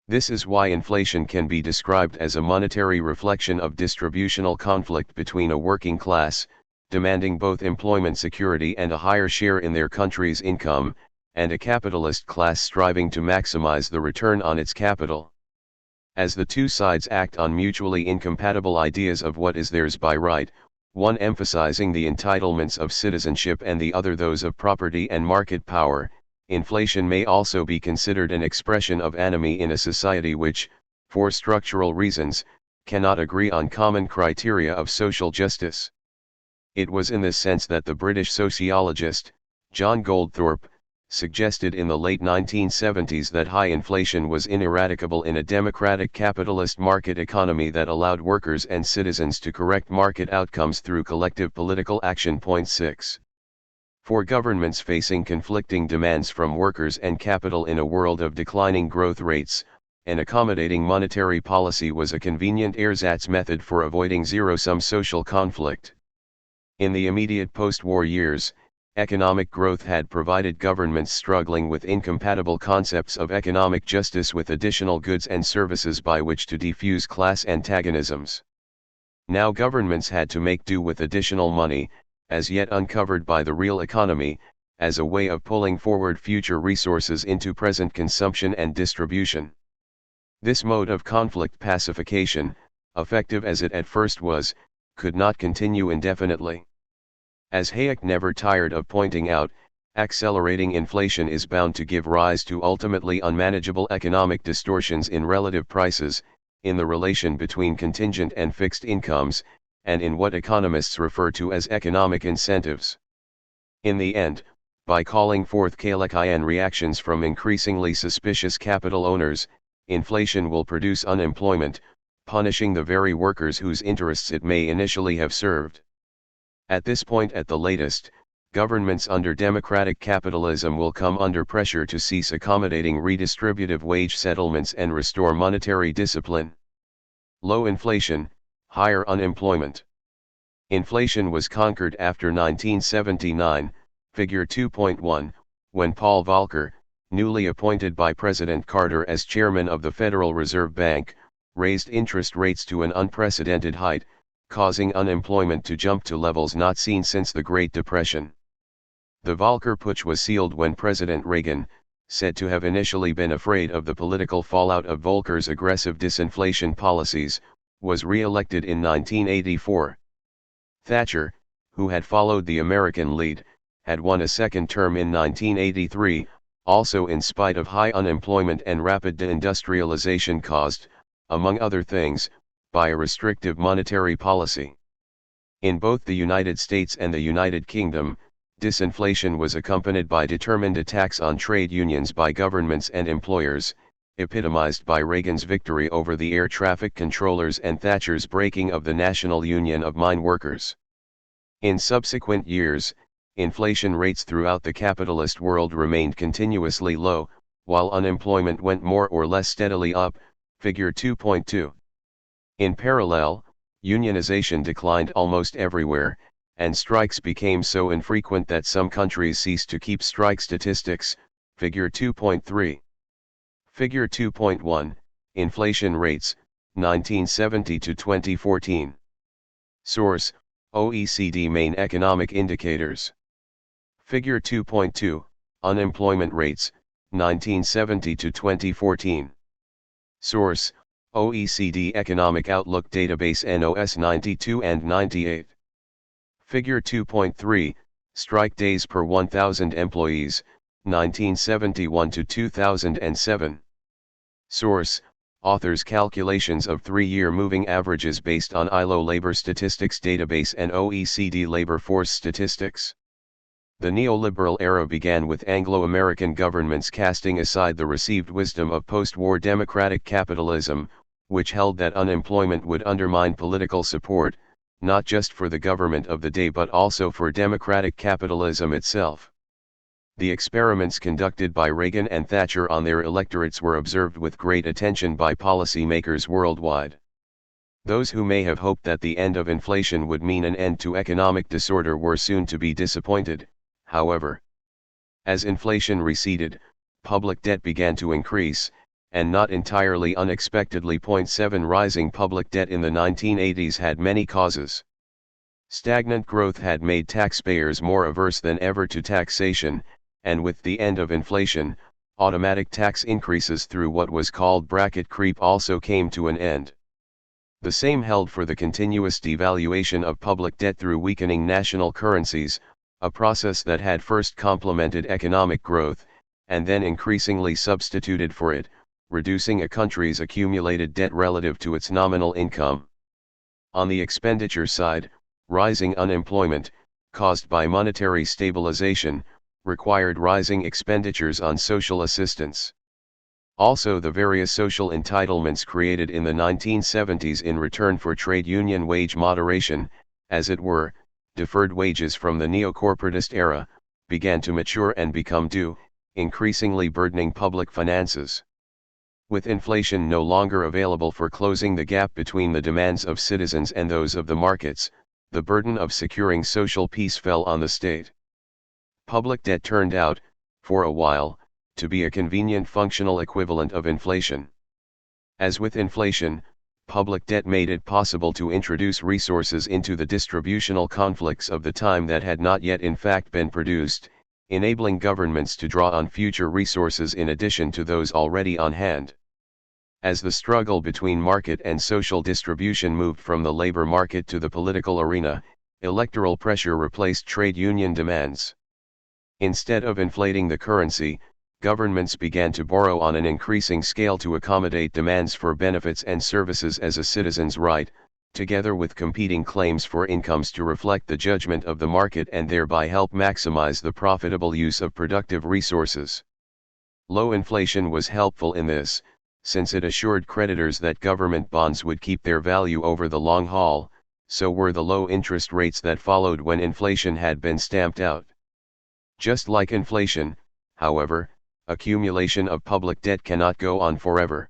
[SPEAKER 1] This is why inflation can be described as a monetary reflection of distributional conflict between a working class, demanding both employment security and a higher share in their country's income, and a capitalist class striving to maximize the return on its capital. As the two sides act on mutually incompatible ideas of what is theirs by right, one emphasizing the entitlements of citizenship and the other those of property and market power, inflation may also be considered an expression of anomie in a society which, for structural reasons, cannot agree on common criteria of social justice. It was in this sense that the British sociologist, John Goldthorpe, suggested in the late 1970s that high inflation was ineradicable in a democratic capitalist market economy that allowed workers and citizens to correct market outcomes through collective political action. Point 6. For governments facing conflicting demands from workers and capital in a world of declining growth rates, an accommodating monetary policy was a convenient ersatz method for avoiding zero-sum social conflict. In the immediate post-war years, economic growth had provided governments struggling with incompatible concepts of economic justice with additional goods and services by which to defuse class antagonisms. Now governments had to make do with additional money, as yet uncovered by the real economy, as a way of pulling forward future resources into present consumption and distribution. This mode of conflict pacification, effective as it at first was, could not continue indefinitely. As Hayek never tired of pointing out, accelerating inflation is bound to give rise to ultimately unmanageable economic distortions in relative prices, in the relation between contingent and fixed incomes, and in what economists refer to as economic incentives. In the end, by calling forth Kalekian reactions from increasingly suspicious capital owners, inflation will produce unemployment, punishing the very workers whose interests it may initially have served. At this point at the latest, governments under democratic capitalism will come under pressure to cease accommodating redistributive wage settlements and restore monetary discipline. Low inflation, higher unemployment. Inflation was conquered after 1979, figure 2.1, when Paul Volcker, newly appointed by President Carter as chairman of the Federal Reserve Bank, raised interest rates to an unprecedented height, causing unemployment to jump to levels not seen since the Great Depression. The Volcker Putsch was sealed when President Reagan, said to have initially been afraid of the political fallout of Volcker's aggressive disinflation policies, was re-elected in 1984. Thatcher, who had followed the American lead, had won a second term in 1983, also in spite of high unemployment and rapid deindustrialization caused, among other things, by a restrictive monetary policy. In both the United States and the United Kingdom, disinflation was accompanied by determined attacks on trade unions by governments and employers, epitomized by Reagan's victory over the air traffic controllers and Thatcher's breaking of the National Union of Mine Workers. In subsequent years, inflation rates throughout the capitalist world remained continuously low, while unemployment went more or less steadily up, figure 2.2. In parallel, unionization declined almost everywhere, and strikes became so infrequent that some countries ceased to keep strike statistics, figure 2.3. Figure 2.1, Inflation Rates, 1970 to 2014. Source, OECD Main Economic Indicators. Figure 2.2, Unemployment Rates, 1970 to 2014. Source, OECD Economic Outlook Database NOS 92 and 98. Figure 2.3, Strike Days per 1,000 Employees, 1971 to 2007. Source, Authors' Calculations of 3-year Moving Averages based on ILO Labor Statistics Database and OECD Labor Force Statistics. The neoliberal era began with Anglo-American governments casting aside the received wisdom of post-war democratic capitalism, which held that unemployment would undermine political support, not just for the government of the day but also for democratic capitalism itself. The experiments conducted by Reagan and Thatcher on their electorates were observed with great attention by policymakers worldwide. Those who may have hoped that the end of inflation would mean an end to economic disorder were soon to be disappointed, however. As inflation receded, public debt began to increase, and not entirely unexpectedly. 7 Rising public debt in the 1980s had many causes. Stagnant growth had made taxpayers more averse than ever to taxation, and with the end of inflation, automatic tax increases through what was called bracket creep also came to an end. The same held for the continuous devaluation of public debt through weakening national currencies, a process that had first complemented economic growth, and then increasingly substituted for it, reducing a country's accumulated debt relative to its nominal income. On the expenditure side, rising unemployment, caused by monetary stabilization, required rising expenditures on social assistance. Also, the various social entitlements created in the 1970s in return for trade union wage moderation, as it were, deferred wages from the neo-corporatist era, began to mature and become due, increasingly burdening public finances. With inflation no longer available for closing the gap between the demands of citizens and those of the markets, the burden of securing social peace fell on the state. Public debt turned out, for a while, to be a convenient functional equivalent of inflation. As with inflation, public debt made it possible to introduce resources into the distributional conflicts of the time that had not yet in fact been produced, enabling governments to draw on future resources in addition to those already on hand. As the struggle between market and social distribution moved from the labor market to the political arena, electoral pressure replaced trade union demands. Instead of inflating the currency, governments began to borrow on an increasing scale to accommodate demands for benefits and services as a citizen's right, together with competing claims for incomes to reflect the judgment of the market and thereby help maximize the profitable use of productive resources. Low inflation was helpful in this, since it assured creditors that government bonds would keep their value over the long haul, so were the low interest rates that followed when inflation had been stamped out. Just like inflation, however, accumulation of public debt cannot go on forever.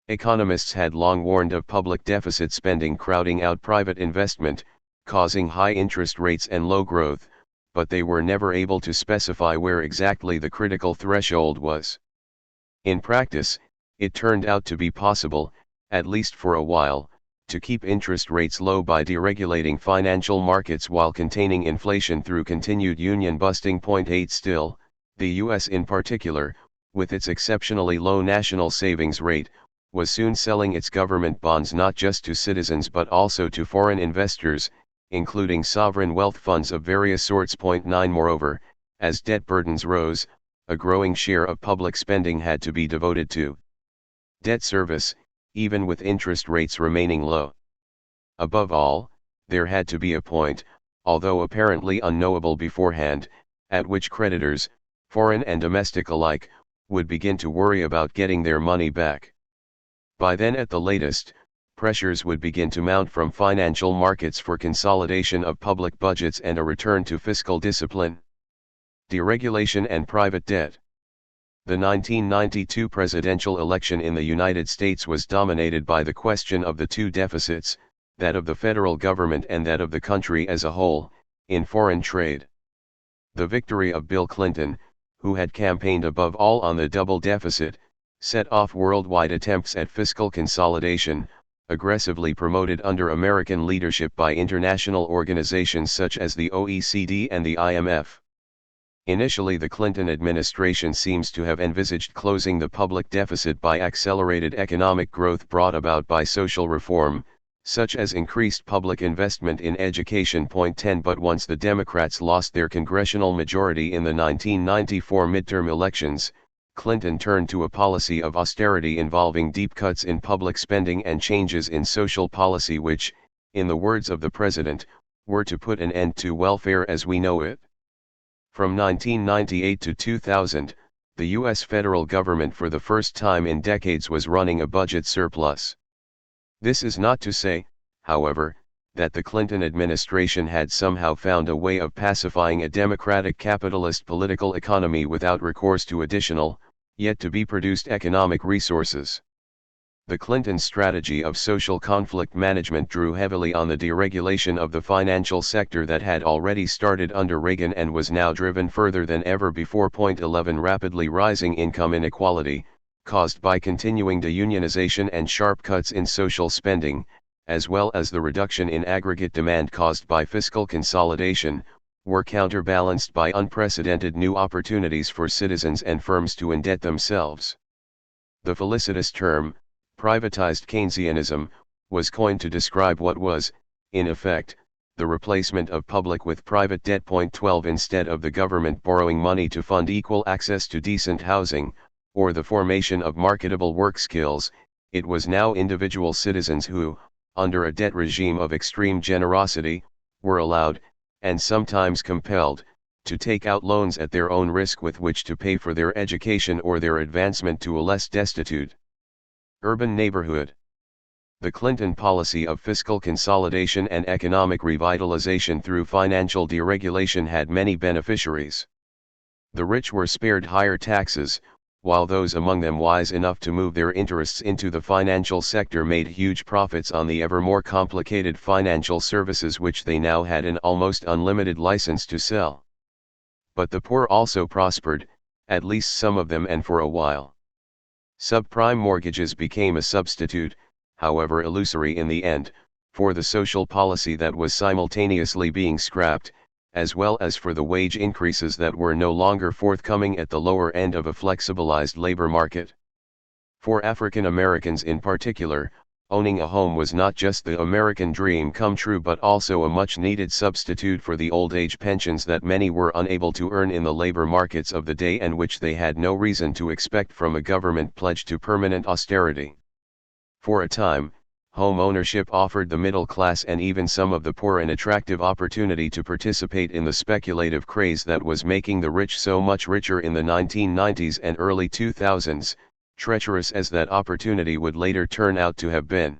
[SPEAKER 1] Economists had long warned of public deficit spending crowding out private investment, causing high interest rates and low growth, but they were never able to specify where exactly the critical threshold was. In practice, it turned out to be possible, at least for a while, to keep interest rates low by deregulating financial markets while containing inflation through continued union busting. 8 Still, the US in particular, with its exceptionally low national savings rate, was soon selling its government bonds not just to citizens but also to foreign investors, including sovereign wealth funds of various sorts. 9 Moreover, as debt burdens rose, a growing share of public spending had to be devoted to debt service, even with interest rates remaining low. Above all, there had to be a point, although apparently unknowable beforehand, at which creditors, foreign and domestic alike, would begin to worry about getting their money back. By then at the latest, pressures would begin to mount from financial markets for consolidation of public budgets and a return to fiscal discipline. Deregulation and private debt. The 1992 presidential election in the United States was dominated by the question of the two deficits, that of the federal government and that of the country as a whole, in foreign trade. The victory of Bill Clinton, who had campaigned above all on the double deficit, set off worldwide attempts at fiscal consolidation, aggressively promoted under American leadership by international organizations such as the OECD and the IMF. Initially, the Clinton administration seems to have envisaged closing the public deficit by accelerated economic growth brought about by social reform, such as increased public investment in education. 10 But once the Democrats lost their congressional majority in the 1994 midterm elections, Clinton turned to a policy of austerity involving deep cuts in public spending and changes in social policy which, in the words of the president, were to put an end to welfare as we know it. From 1998 to 2000, the U.S. federal government for the first time in decades was running a budget surplus. This is not to say, however, that the Clinton administration had somehow found a way of pacifying a democratic capitalist political economy without recourse to additional, yet to be produced economic resources. The Clinton strategy of social conflict management drew heavily on the deregulation of the financial sector that had already started under Reagan and was now driven further than ever before. 11 Rapidly rising income inequality, caused by continuing deunionization and sharp cuts in social spending, as well as the reduction in aggregate demand caused by fiscal consolidation, were counterbalanced by unprecedented new opportunities for citizens and firms to indebt themselves. The felicitous term, privatized Keynesianism, was coined to describe what was, in effect, the replacement of public with private debt. 12 Instead of the government borrowing money to fund equal access to decent housing, or the formation of marketable work skills, it was now individual citizens who, under a debt regime of extreme generosity, were allowed, and sometimes compelled, to take out loans at their own risk with which to pay for their education or their advancement to a less destitute urban neighborhood. The Clinton policy of fiscal consolidation and economic revitalization through financial deregulation had many beneficiaries. The rich were spared higher taxes, while those among them wise enough to move their interests into the financial sector made huge profits on the ever more complicated financial services which they now had an almost unlimited license to sell. But the poor also prospered, at least some of them, and for a while. Subprime mortgages became a substitute, however illusory in the end, for the social policy that was simultaneously being scrapped, as well as for the wage increases that were no longer forthcoming at the lower end of a flexibilized labor market. For African Americans in particular, owning a home was not just the American dream come true but also a much-needed substitute for the old-age pensions that many were unable to earn in the labor markets of the day and which they had no reason to expect from a government pledged to permanent austerity. For a time, home ownership offered the middle class and even some of the poor an attractive opportunity to participate in the speculative craze that was making the rich so much richer in the 1990s and early 2000s, treacherous as that opportunity would later turn out to have been.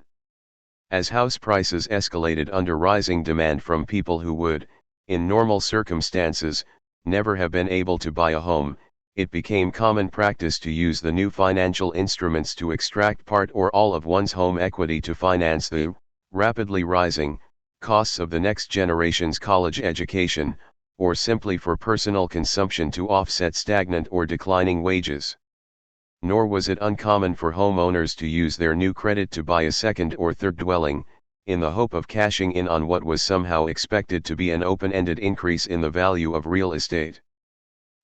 [SPEAKER 1] As house prices escalated under rising demand from people who would, in normal circumstances, never have been able to buy a home, it became common practice to use the new financial instruments to extract part or all of one's home equity to finance the rapidly rising costs of the next generation's college education, or simply for personal consumption to offset stagnant or declining wages. Nor was it uncommon for homeowners to use their new credit to buy a second or third dwelling, in the hope of cashing in on what was somehow expected to be an open-ended increase in the value of real estate.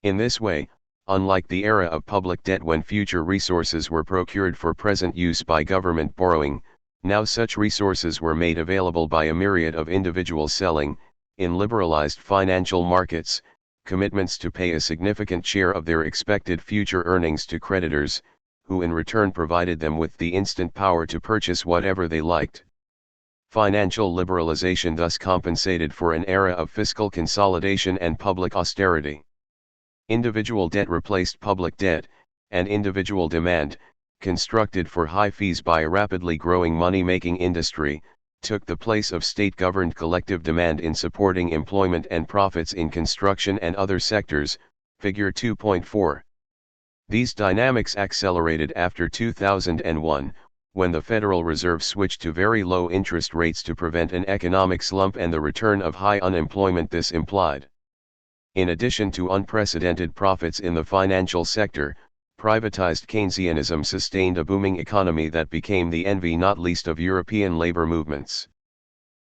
[SPEAKER 1] In this way, unlike the era of public debt when future resources were procured for present use by government borrowing, now such resources were made available by a myriad of individuals selling, in liberalized financial markets, commitments to pay a significant share of their expected future earnings to creditors, who in return provided them with the instant power to purchase whatever they liked. Financial liberalization thus compensated for an era of fiscal consolidation and public austerity. Individual debt replaced public debt, and individual demand, constructed for high fees by a rapidly growing money-making industry, took the place of state-governed collective demand in supporting employment and profits in construction and other sectors, Figure 2.4. These dynamics accelerated after 2001, when the Federal Reserve switched to very low interest rates to prevent an economic slump and the return of high unemployment this implied. In addition to unprecedented profits in the financial sector, privatized Keynesianism sustained a booming economy that became the envy not least of European labor movements.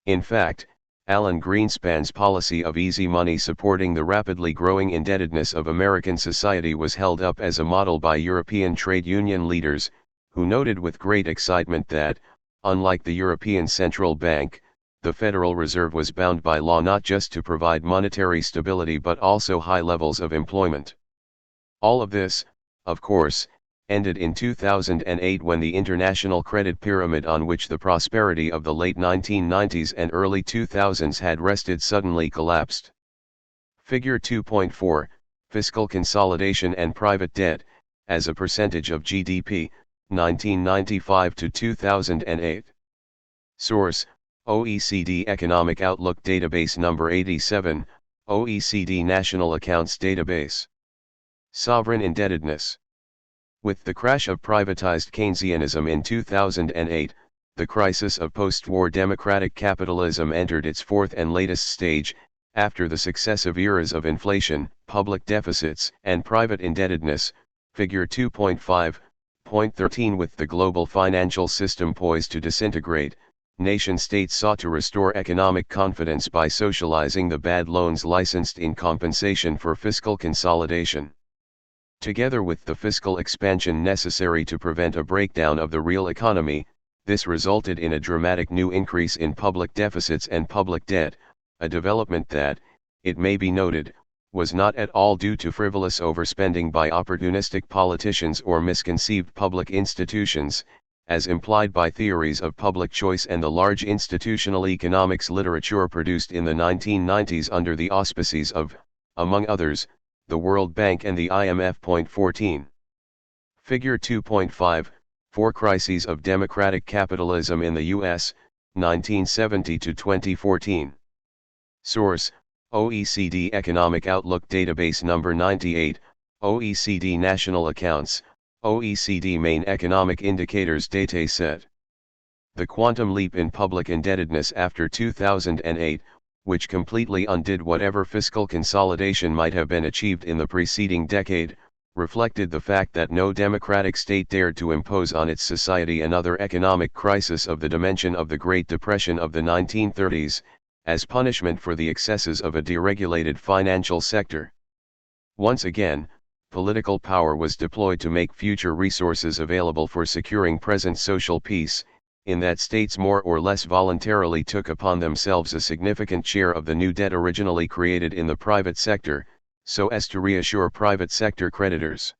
[SPEAKER 1] In fact, Alan Greenspan's policy of easy money supporting the rapidly growing indebtedness of American society was held up as a model by European trade union leaders, who noted with great excitement that, unlike the European Central Bank, the Federal Reserve was bound by law not just to provide monetary stability but also high levels of employment. All of this, of course, ended in 2008 when the international credit pyramid on which the prosperity of the late 1990s and early 2000s had rested suddenly collapsed. Figure 2.4, Fiscal Consolidation and Private Debt, as a percentage of GDP, 1995 to 2008. Source, OECD Economic Outlook Database Number 87, OECD National Accounts Database. Sovereign indebtedness. With the crash of privatized Keynesianism in 2008, the crisis of post-war democratic capitalism entered its fourth and latest stage, after the successive eras of inflation, public deficits, and private indebtedness. Figure 2.5.13. With the global financial system poised to disintegrate, nation-states sought to restore economic confidence by socializing the bad loans licensed in compensation for fiscal consolidation. Together with the fiscal expansion necessary to prevent a breakdown of the real economy, this resulted in a dramatic new increase in public deficits and public debt, a development that, it may be noted, was not at all due to frivolous overspending by opportunistic politicians or misconceived public institutions, as implied by theories of public choice and the large institutional economics literature produced in the 1990s under the auspices of, among others, the World Bank and the IMF. 14. Figure 2.5, Four Crises of Democratic Capitalism in the U.S., 1970 to 2014. Source, OECD Economic Outlook Database Number 98, OECD National Accounts, OECD Main Economic Indicators Dataset. The quantum leap in public indebtedness after 2008, which completely undid whatever fiscal consolidation might have been achieved in the preceding decade, reflected the fact that no democratic state dared to impose on its society another economic crisis of the dimension of the Great Depression of the 1930s, as punishment for the excesses of a deregulated financial sector. Once again, political power was deployed to make future resources available for securing present social peace, in that states more or less voluntarily took upon themselves a significant share of the new debt originally created in the private sector, so as to reassure private sector creditors.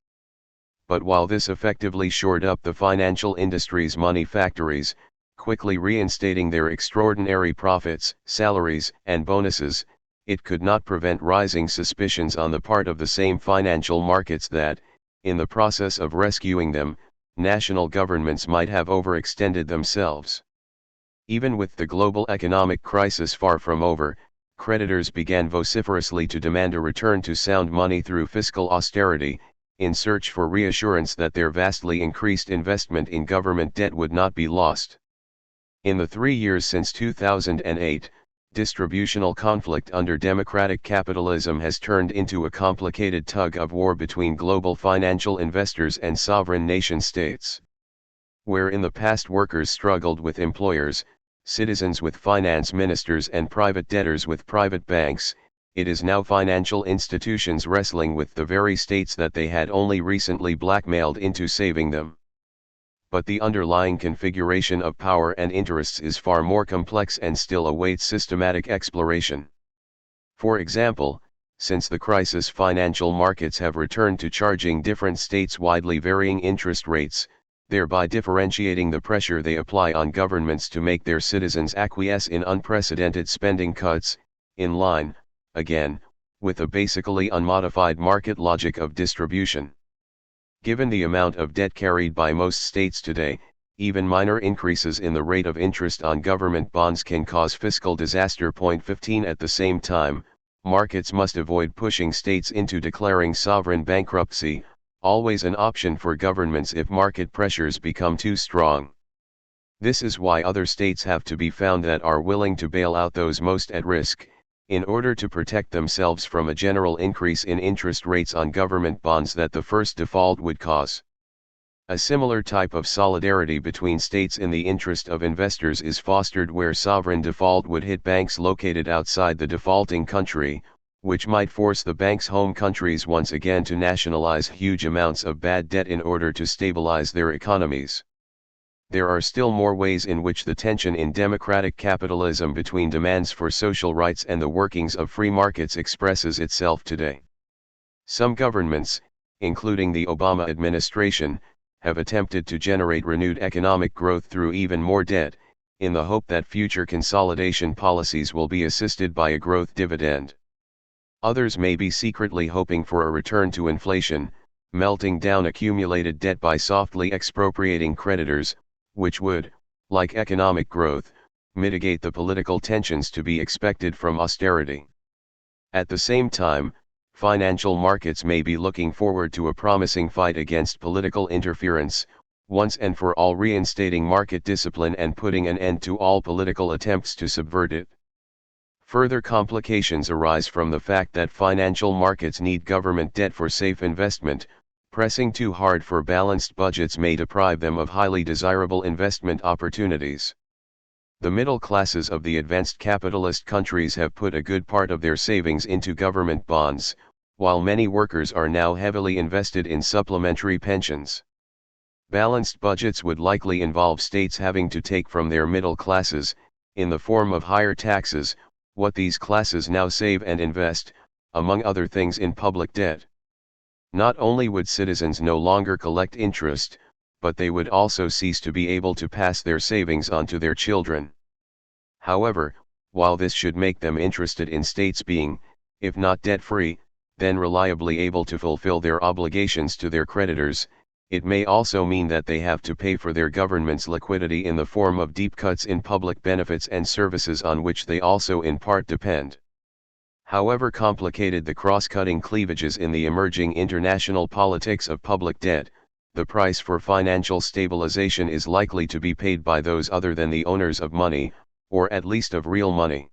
[SPEAKER 1] But while this effectively shored up the financial industry's money factories, quickly reinstating their extraordinary profits, salaries, and bonuses, it could not prevent rising suspicions on the part of the same financial markets that, in the process of rescuing them, national governments might have overextended themselves. Even with the global economic crisis far from over, creditors began vociferously to demand a return to sound money through fiscal austerity, in search for reassurance that their vastly increased investment in government debt would not be lost. In the 3 years since 2008, distributional conflict under democratic capitalism has turned into a complicated tug-of-war between global financial investors and sovereign nation-states. Where in the past workers struggled with employers, citizens with finance ministers and private debtors with private banks, it is now financial institutions wrestling with the very states that they had only recently blackmailed into saving them. But the underlying configuration of power and interests is far more complex and still awaits systematic exploration. For example, since the crisis, financial markets have returned to charging different states widely varying interest rates, thereby differentiating the pressure they apply on governments to make their citizens acquiesce in unprecedented spending cuts, in line, again, with a basically unmodified market logic of distribution. Given the amount of debt carried by most states today, even minor increases in the rate of interest on government bonds can cause fiscal disaster. 15. At the same time, markets must avoid pushing states into declaring sovereign bankruptcy, always an option for governments if market pressures become too strong. This is why other states have to be found that are willing to bail out those most at risk, in order to protect themselves from a general increase in interest rates on government bonds that the first default would cause. A similar type of solidarity between states in the interest of investors is fostered where sovereign default would hit banks located outside the defaulting country, which might force the bank's home countries once again to nationalize huge amounts of bad debt in order to stabilize their economies. There are still more ways in which the tension in democratic capitalism between demands for social rights and the workings of free markets expresses itself today. Some governments, including the Obama administration, have attempted to generate renewed economic growth through even more debt, in the hope that future consolidation policies will be assisted by a growth dividend. Others may be secretly hoping for a return to inflation, melting down accumulated debt by softly expropriating creditors, which would, like economic growth, mitigate the political tensions to be expected from austerity. At the same time, financial markets may be looking forward to a promising fight against political interference, once and for all reinstating market discipline and putting an end to all political attempts to subvert it. Further complications arise from the fact that financial markets need government debt for safe investment. Pressing too hard for balanced budgets may deprive them of highly desirable investment opportunities. The middle classes of the advanced capitalist countries have put a good part of their savings into government bonds, while many workers are now heavily invested in supplementary pensions. Balanced budgets would likely involve states having to take from their middle classes, in the form of higher taxes, what these classes now save and invest, among other things, in public debt. Not only would citizens no longer collect interest, but they would also cease to be able to pass their savings on to their children. However, while this should make them interested in states being, if not debt-free, then reliably able to fulfill their obligations to their creditors, it may also mean that they have to pay for their government's liquidity in the form of deep cuts in public benefits and services on which they also in part depend. However complicated the cross-cutting cleavages in the emerging international politics of public debt, the price for financial stabilization is likely to be paid by those other than the owners of money, or at least of real money.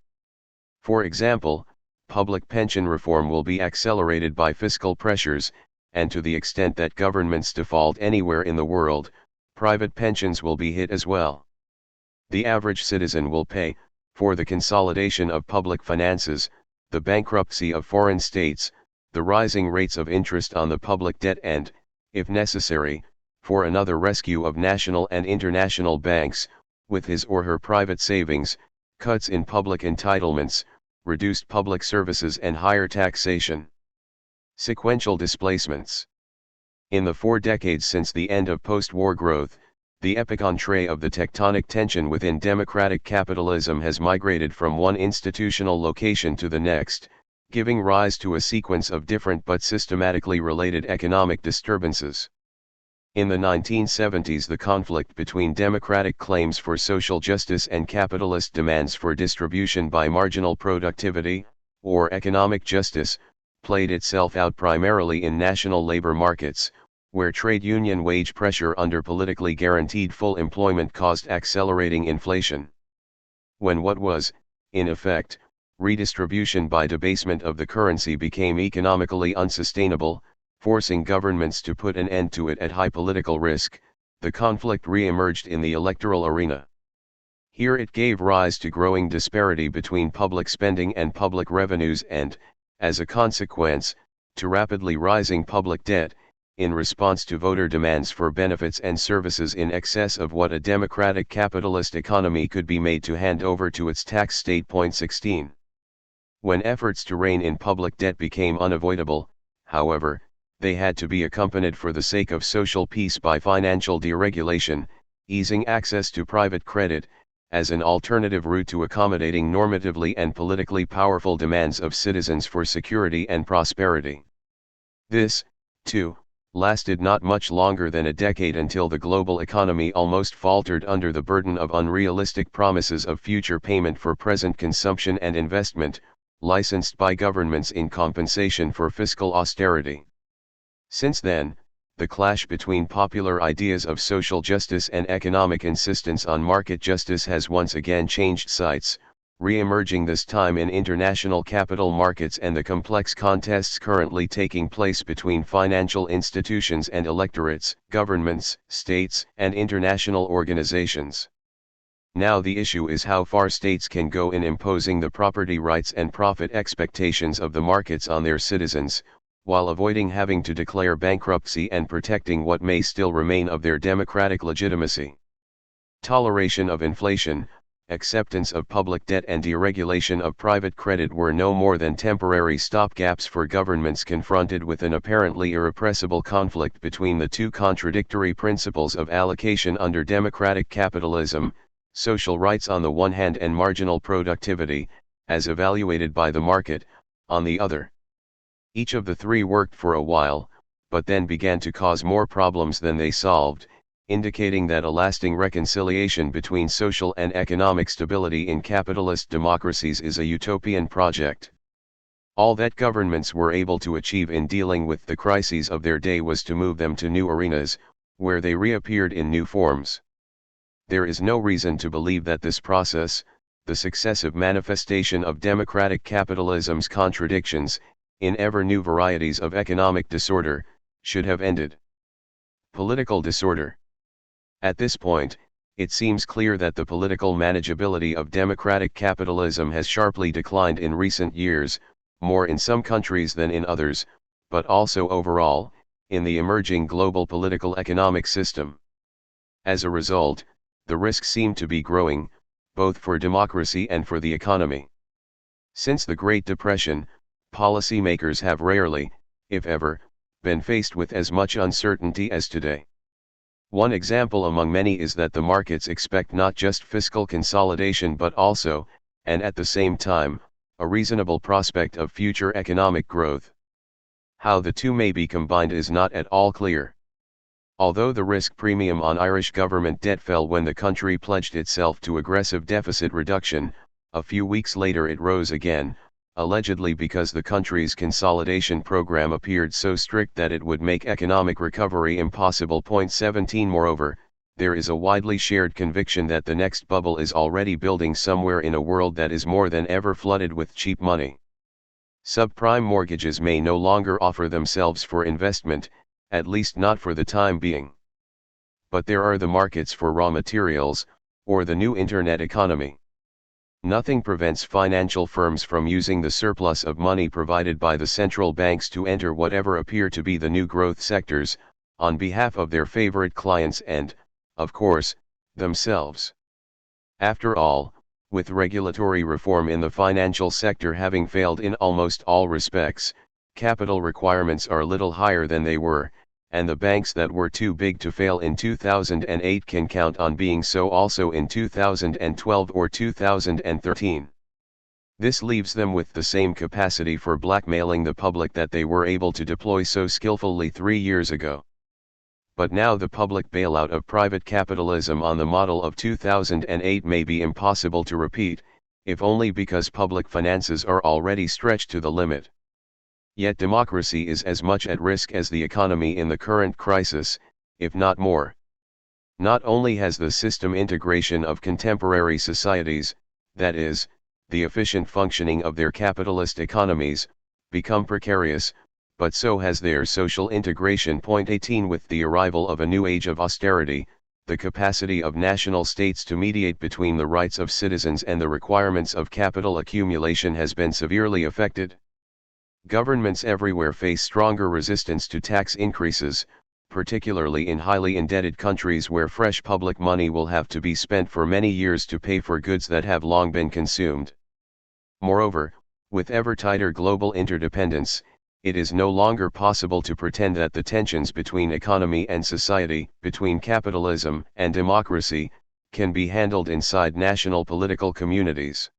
[SPEAKER 1] For example, public pension reform will be accelerated by fiscal pressures, and to the extent that governments default anywhere in the world, private pensions will be hit as well. The average citizen will pay, for the consolidation of public finances, the bankruptcy of foreign states, the rising rates of interest on the public debt and, if necessary, for another rescue of national and international banks, with his or her private savings, cuts in public entitlements, reduced public services and higher taxation. Sequential displacements. In the 4 decades since the end of post-war growth, the epic entree of the tectonic tension within democratic capitalism has migrated from one institutional location to the next, giving rise to a sequence of different but systematically related economic disturbances. In the 1970s, the conflict between democratic claims for social justice and capitalist demands for distribution by marginal productivity, or economic justice, played itself out primarily in national labor markets, where trade union wage pressure under politically guaranteed full employment caused accelerating inflation. When what was, in effect, redistribution by debasement of the currency became economically unsustainable, forcing governments to put an end to it at high political risk, the conflict re-emerged in the electoral arena. Here it gave rise to growing disparity between public spending and public revenues and, as a consequence, to rapidly rising public debt, in response to voter demands for benefits and services in excess of what a democratic capitalist economy could be made to hand over to its tax state. 16. When efforts to rein in public debt became unavoidable, however, they had to be accompanied for the sake of social peace by financial deregulation, easing access to private credit, as an alternative route to accommodating normatively and politically powerful demands of citizens for security and prosperity. This, too, lasted not much longer than a decade until the global economy almost faltered under the burden of unrealistic promises of future payment for present consumption and investment, licensed by governments in compensation for fiscal austerity. Since then, the clash between popular ideas of social justice and economic insistence on market justice has once again changed sites, re-emerging this time in international capital markets and the complex contests currently taking place between financial institutions and electorates, governments, states, and international organizations. Now the issue is how far states can go in imposing the property rights and profit expectations of the markets on their citizens, while avoiding having to declare bankruptcy and protecting what may still remain of their democratic legitimacy. Toleration of inflation, acceptance of public debt and deregulation of private credit were no more than temporary stopgaps for governments confronted with an apparently irrepressible conflict between the two contradictory principles of allocation under democratic capitalism, social rights on the one hand and marginal productivity, as evaluated by the market, on the other. Each of the three worked for a while, but then began to cause more problems than they solved, indicating that a lasting reconciliation between social and economic stability in capitalist democracies is a utopian project. All that governments were able to achieve in dealing with the crises of their day was to move them to new arenas, where they reappeared in new forms. There is no reason to believe that this process, the successive manifestation of democratic capitalism's contradictions, in ever new varieties of economic disorder, should have ended. Political disorder. At this point, it seems clear that the political manageability of democratic capitalism has sharply declined in recent years, more in some countries than in others, but also overall, in the emerging global political economic system. As a result, the risks seem to be growing, both for democracy and for the economy. Since the Great Depression, policymakers have rarely, if ever, been faced with as much uncertainty as today. One example among many is that the markets expect not just fiscal consolidation but also, and at the same time, a reasonable prospect of future economic growth. How the two may be combined is not at all clear. Although the risk premium on Irish government debt fell when the country pledged itself to aggressive deficit reduction, a few weeks later it rose again, allegedly because the country's consolidation program appeared so strict that it would make economic recovery impossible. 17 Moreover, there is a widely shared conviction that the next bubble is already building somewhere in a world that is more than ever flooded with cheap money. Subprime mortgages may no longer offer themselves for investment, at least not for the time being. But there are the markets for raw materials, or the new internet economy. Nothing prevents financial firms from using the surplus of money provided by the central banks to enter whatever appear to be the new growth sectors, on behalf of their favorite clients and, of course, themselves. After all, with regulatory reform in the financial sector having failed in almost all respects, capital requirements are little higher than they were, and the banks that were too big to fail in 2008 can count on being so also in 2012 or 2013. This leaves them with the same capacity for blackmailing the public that they were able to deploy so skillfully 3 years ago. But now the public bailout of private capitalism on the model of 2008 may be impossible to repeat, if only because public finances are already stretched to the limit. Yet democracy is as much at risk as the economy in the current crisis, if not more. Not only has the system integration of contemporary societies, that is, the efficient functioning of their capitalist economies, become precarious, but so has their social integration. 18 With the arrival of a new age of austerity, the capacity of national states to mediate between the rights of citizens and the requirements of capital accumulation has been severely affected. Governments everywhere face stronger resistance to tax increases, particularly in highly indebted countries where fresh public money will have to be spent for many years to pay for goods that have long been consumed. Moreover, with ever tighter global interdependence, it is no longer possible to pretend that the tensions between economy and society, between capitalism and democracy, can be handled inside national political communities.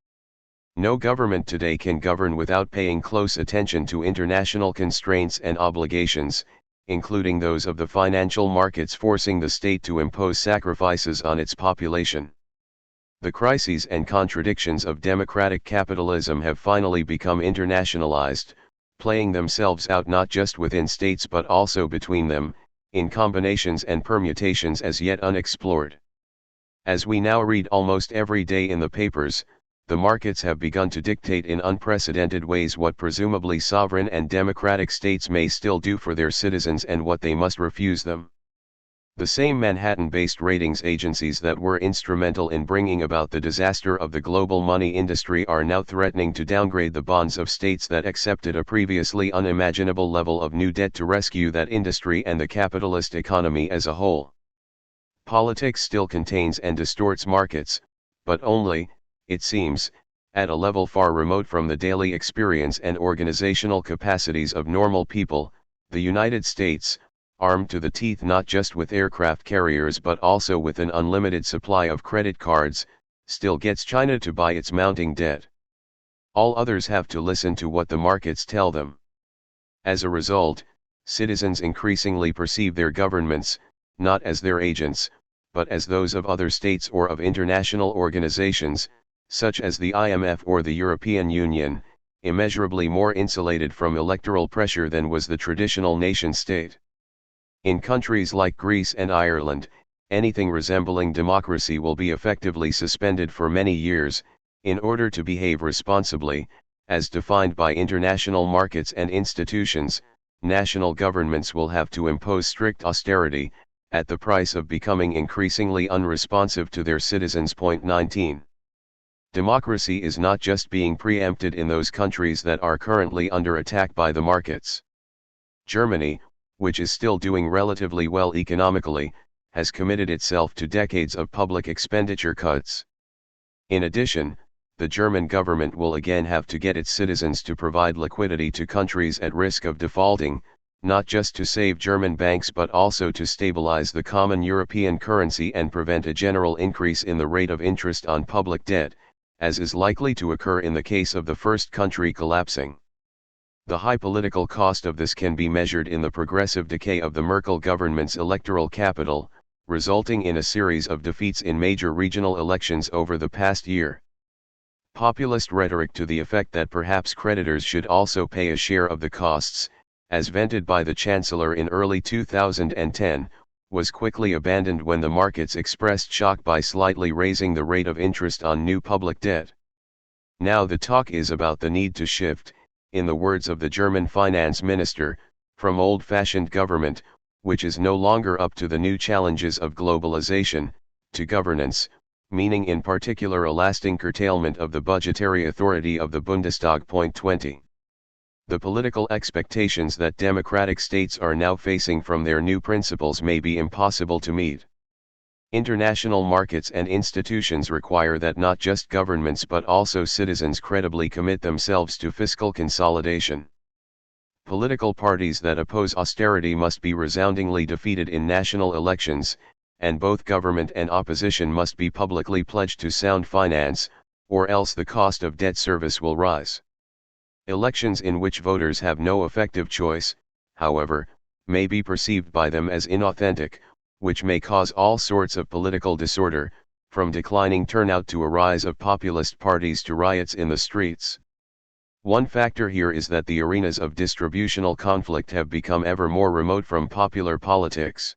[SPEAKER 1] No government today can govern without paying close attention to international constraints and obligations, including those of the financial markets forcing the state to impose sacrifices on its population. The crises and contradictions of democratic capitalism have finally become internationalized, playing themselves out not just within states but also between them, in combinations and permutations as yet unexplored. As we now read almost every day in the papers, the markets have begun to dictate in unprecedented ways what presumably sovereign and democratic states may still do for their citizens and what they must refuse them. The same Manhattan-based ratings agencies that were instrumental in bringing about the disaster of the global money industry are now threatening to downgrade the bonds of states that accepted a previously unimaginable level of new debt to rescue that industry and the capitalist economy as a whole. Politics still contains and distorts markets, but only, it seems, at a level far remote from the daily experience and organizational capacities of normal people. The United States, armed to the teeth not just with aircraft carriers but also with an unlimited supply of credit cards, still gets China to buy its mounting debt. All others have to listen to what the markets tell them. As a result, citizens increasingly perceive their governments, not as their agents, but as those of other states or of international organizations, such as the IMF or the European Union, immeasurably more insulated from electoral pressure than was the traditional nation-state. In countries like Greece and Ireland, anything resembling democracy will be effectively suspended for many years. In order to behave responsibly, as defined by international markets and institutions, national governments will have to impose strict austerity, at the price of becoming increasingly unresponsive to their citizens. 19. Democracy is not just being preempted in those countries that are currently under attack by the markets. Germany, which is still doing relatively well economically, has committed itself to decades of public expenditure cuts. In addition, the German government will again have to get its citizens to provide liquidity to countries at risk of defaulting, not just to save German banks but also to stabilize the common European currency and prevent a general increase in the rate of interest on public debt, as is likely to occur in the case of the first country collapsing. The high political cost of this can be measured in the progressive decay of the Merkel government's electoral capital, resulting in a series of defeats in major regional elections over the past year. Populist rhetoric to the effect that perhaps creditors should also pay a share of the costs, as vented by the Chancellor in early 2010, was quickly abandoned when the markets expressed shock by slightly raising the rate of interest on new public debt. Now the talk is about the need to shift, in the words of the German finance minister, from old-fashioned government, which is no longer up to the new challenges of globalization, to governance, meaning in particular a lasting curtailment of the budgetary authority of the Bundestag. 20. The political expectations that democratic states are now facing from their new principles may be impossible to meet. International markets and institutions require that not just governments but also citizens credibly commit themselves to fiscal consolidation. Political parties that oppose austerity must be resoundingly defeated in national elections, and both government and opposition must be publicly pledged to sound finance, or else the cost of debt service will rise. Elections in which voters have no effective choice, however, may be perceived by them as inauthentic, which may cause all sorts of political disorder, from declining turnout to a rise of populist parties to riots in the streets. One factor here is that the arenas of distributional conflict have become ever more remote from popular politics.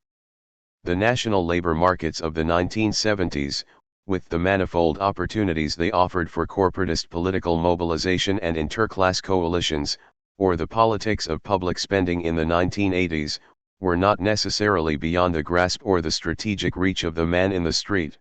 [SPEAKER 1] The national labor markets of the 1970s, with the manifold opportunities they offered for corporatist political mobilization and interclass coalitions, or the politics of public spending in the 1980s, were not necessarily beyond the grasp or the strategic reach of the man in the street.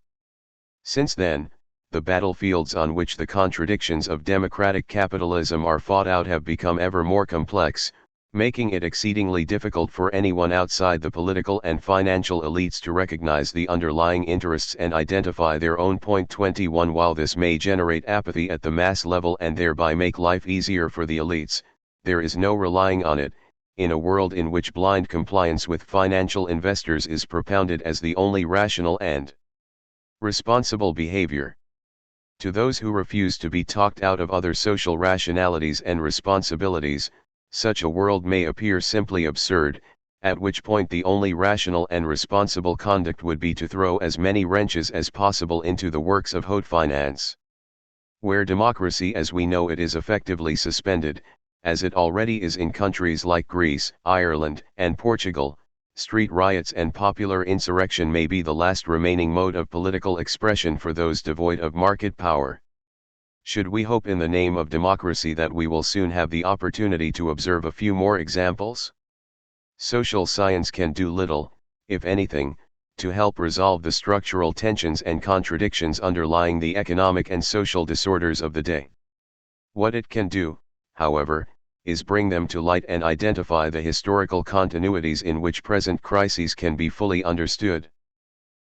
[SPEAKER 1] Since then, the battlefields on which the contradictions of democratic capitalism are fought out have become ever more complex, making it exceedingly difficult for anyone outside the political and financial elites to recognize the underlying interests and identify their own. 21 While this may generate apathy at the mass level and thereby make life easier for the elites, there is no relying on it, in a world in which blind compliance with financial investors is propounded as the only rational and responsible behavior. To those who refuse to be talked out of other social rationalities and responsibilities, such a world may appear simply absurd, at which point the only rational and responsible conduct would be to throw as many wrenches as possible into the works of haute finance. Where democracy as we know it is effectively suspended, as it already is in countries like Greece, Ireland, and Portugal, street riots and popular insurrection may be the last remaining mode of political expression for those devoid of market power. Should we hope in the name of democracy that we will soon have the opportunity to observe a few more examples? Social science can do little, if anything, to help resolve the structural tensions and contradictions underlying the economic and social disorders of the day. What it can do, however, is bring them to light and identify the historical continuities in which present crises can be fully understood.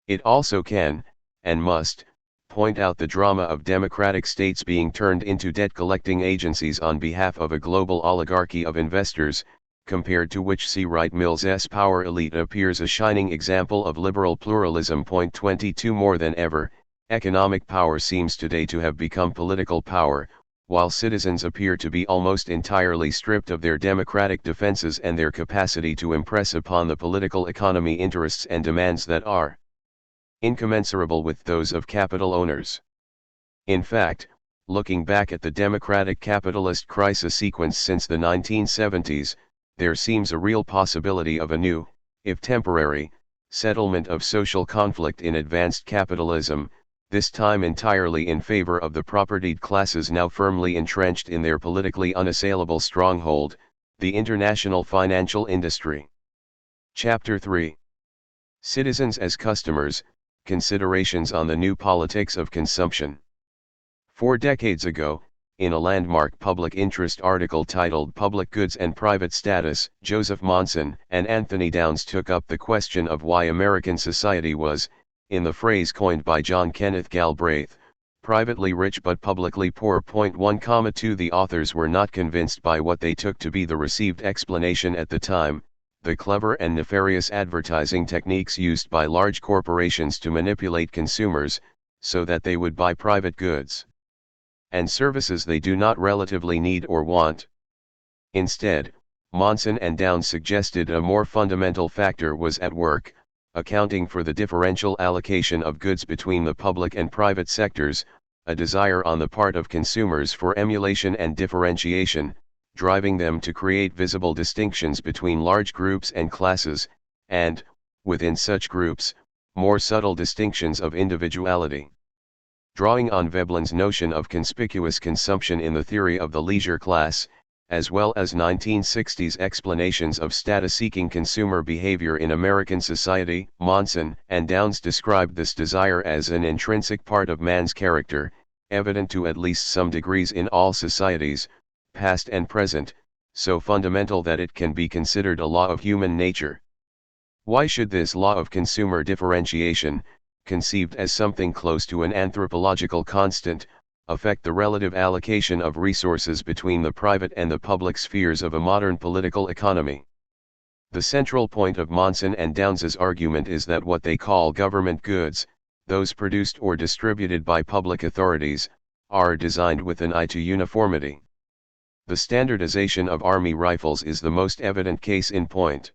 [SPEAKER 1] It also can, and must, point out the drama of democratic states being turned into debt-collecting agencies on behalf of a global oligarchy of investors, compared to which C. Wright Mills's power elite appears a shining example of liberal pluralism. 22 More than ever, economic power seems today to have become political power, while citizens appear to be almost entirely stripped of their democratic defenses and their capacity to impress upon the political economy interests and demands that are incommensurable with those of capital owners. In fact, looking back at the democratic capitalist crisis sequence since the 1970s, there seems a real possibility of a new, if temporary, settlement of social conflict in advanced capitalism, this time entirely in favor of the propertied classes now firmly entrenched in their politically unassailable stronghold, the international financial industry. Chapter 3. Citizens as Customers, Considerations on the New Politics of Consumption. 4 decades ago, in a landmark public interest article titled Public Goods and Private Status, Joseph Monson and Anthony Downs took up the question of why American society was, in the phrase coined by John Kenneth Galbraith, privately rich but publicly poor. 1,2 The authors were not convinced by what they took to be the received explanation at the time, the clever and nefarious advertising techniques used by large corporations to manipulate consumers, so that they would buy private goods and services they do not relatively need or want. Instead, Monson and Downs suggested a more fundamental factor was at work, accounting for the differential allocation of goods between the public and private sectors, a desire on the part of consumers for emulation and differentiation, driving them to create visible distinctions between large groups and classes, and, within such groups, more subtle distinctions of individuality. Drawing on Veblen's notion of conspicuous consumption in the theory of the leisure class, as well as 1960s explanations of status-seeking consumer behavior in American society, Monson and Downs described this desire as an intrinsic part of man's character, evident to at least some degrees in all societies, past and present, so fundamental that it can be considered a law of human nature. Why should this law of consumer differentiation, conceived as something close to an anthropological constant, affect the relative allocation of resources between the private and the public spheres of a modern political economy? The central point of Monson and Downs's argument is that what they call government goods, those produced or distributed by public authorities, are designed with an eye to uniformity. The standardization of army rifles is the most evident case in point.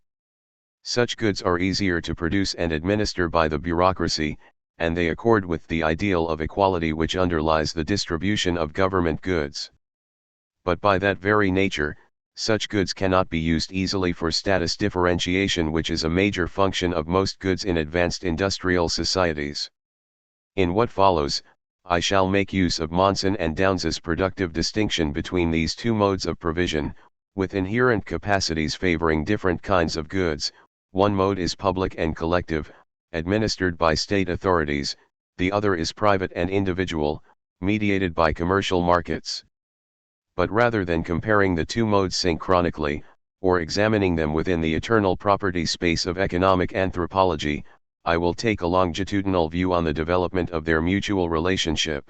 [SPEAKER 1] Such goods are easier to produce and administer by the bureaucracy, and they accord with the ideal of equality which underlies the distribution of government goods. But by that very nature, such goods cannot be used easily for status differentiation, which is a major function of most goods in advanced industrial societies. In what follows, I shall make use of Monson and Downs's productive distinction between these two modes of provision, with inherent capacities favoring different kinds of goods. One mode is public and collective, administered by state authorities, the other is private and individual, mediated by commercial markets. But rather than comparing the two modes synchronically, or examining them within the eternal property space of economic anthropology, I will take a longitudinal view on the development of their mutual relationship.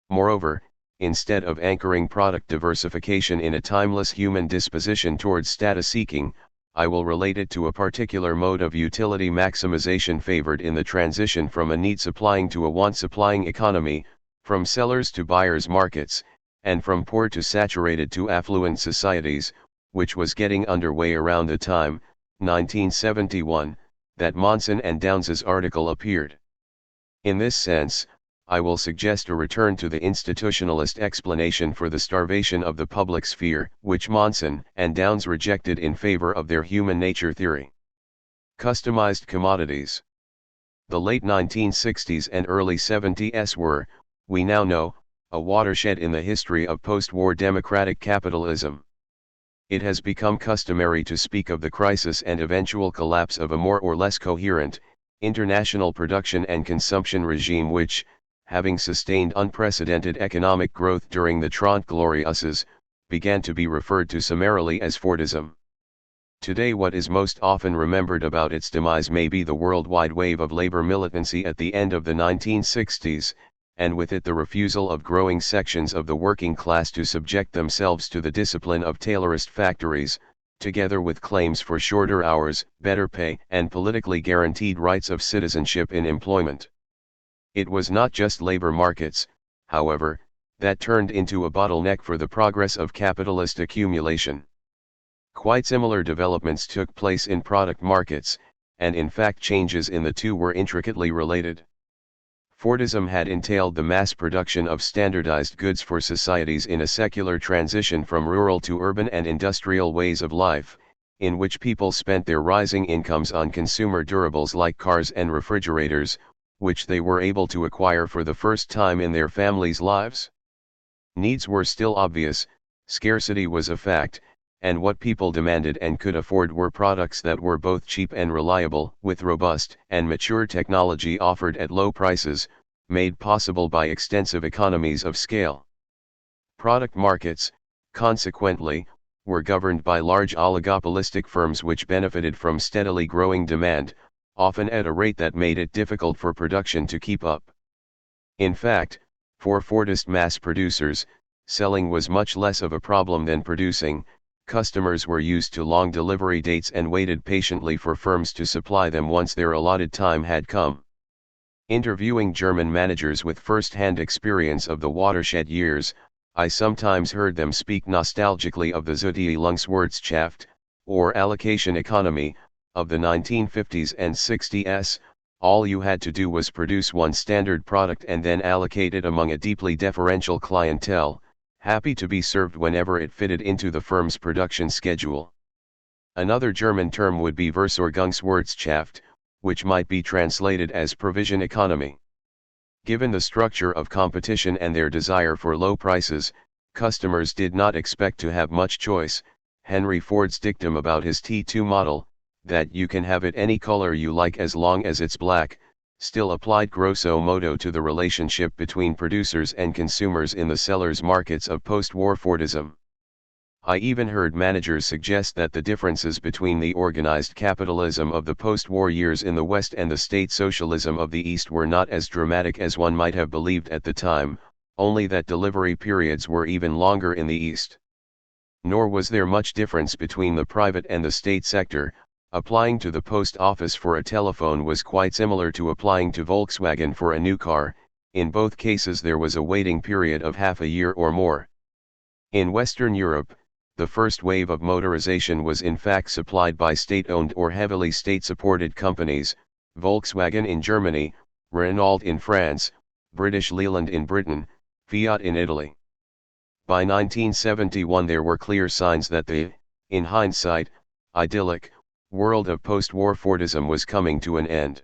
[SPEAKER 1] Moreover, instead of anchoring product diversification in a timeless human disposition towards status seeking, I will relate it to a particular mode of utility maximization favored in the transition from a need-supplying to a want-supplying economy, from sellers to buyers markets, and from poor to saturated to affluent societies, which was getting underway around the time, 1971, that Monson and Downs's article appeared. In this sense, I will suggest a return to the institutionalist explanation for the starvation of the public sphere, which Monson and Downs rejected in favor of their human nature theory. Customized commodities. The late 1960s and early 70s were, we now know, a watershed in the history of post-war democratic capitalism. It has become customary to speak of the crisis and eventual collapse of a more or less coherent, international production and consumption regime which, having sustained unprecedented economic growth during the Trente Glorieuses, began to be referred to summarily as Fordism. Today what is most often remembered about its demise may be the worldwide wave of labor militancy at the end of the 1960s, and with it the refusal of growing sections of the working class to subject themselves to the discipline of Taylorist factories, together with claims for shorter hours, better pay, and politically guaranteed rights of citizenship in employment. It was not just labor markets, however, that turned into a bottleneck for the progress of capitalist accumulation. Quite similar developments took place in product markets, and in fact changes in the two were intricately related. Fordism had entailed the mass production of standardized goods for societies in a secular transition from rural to urban and industrial ways of life, in which people spent their rising incomes on consumer durables like cars and refrigerators, which they were able to acquire for the first time in their families' lives. Needs were still obvious, scarcity was a fact, and what people demanded and could afford were products that were both cheap and reliable, with robust and mature technology offered at low prices, made possible by extensive economies of scale. Product markets, consequently, were governed by large oligopolistic firms which benefited from steadily growing demand, often at a rate that made it difficult for production to keep up. In fact, for Fordist mass producers, selling was much less of a problem than producing. Customers were used to long delivery dates and waited patiently for firms to supply them once their allotted time had come. Interviewing German managers with first-hand experience of the watershed years, I sometimes heard them speak nostalgically of the Zuteilungswirtschaft, or allocation economy, of the 1950s and 60s. All you had to do was produce one standard product and then allocate it among a deeply deferential clientele, happy to be served whenever it fitted into the firm's production schedule. Another German term would be Versorgungswirtschaft, which might be translated as provision economy. Given the structure of competition and their desire for low prices, customers did not expect to have much choice. Henry Ford's dictum about his T2 model, that you can have it any color you like as long as it's black, still applied grosso modo to the relationship between producers and consumers in the sellers' markets of post-war Fordism. I even heard managers suggest that the differences between the organized capitalism of the post-war years in the West and the state socialism of the East were not as dramatic as one might have believed at the time, only that delivery periods were even longer in the East. Nor was there much difference between the private and the state sector. Applying to the post office for a telephone was quite similar to applying to Volkswagen for a new car. In both cases there was a waiting period of half a year or more. In Western Europe, the first wave of motorization was in fact supplied by state-owned or heavily state-supported companies, Volkswagen in Germany, Renault in France, British Leyland in Britain, Fiat in Italy. By 1971 there were clear signs that the, in hindsight, idyllic, world of post-war Fordism was coming to an end.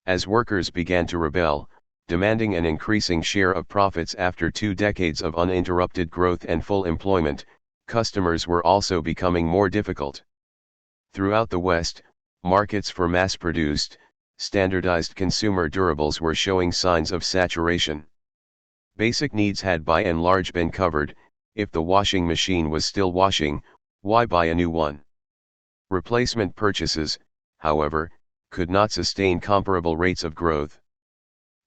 [SPEAKER 1] As workers began to rebel, demanding an increasing share of profits after 2 decades of uninterrupted growth and full employment, customers were also becoming more difficult. Throughout the West, markets for mass-produced, standardized consumer durables were showing signs of saturation. Basic needs had by and large been covered. If the washing machine was still washing, why buy a new one? Replacement purchases, however, could not sustain comparable rates of growth.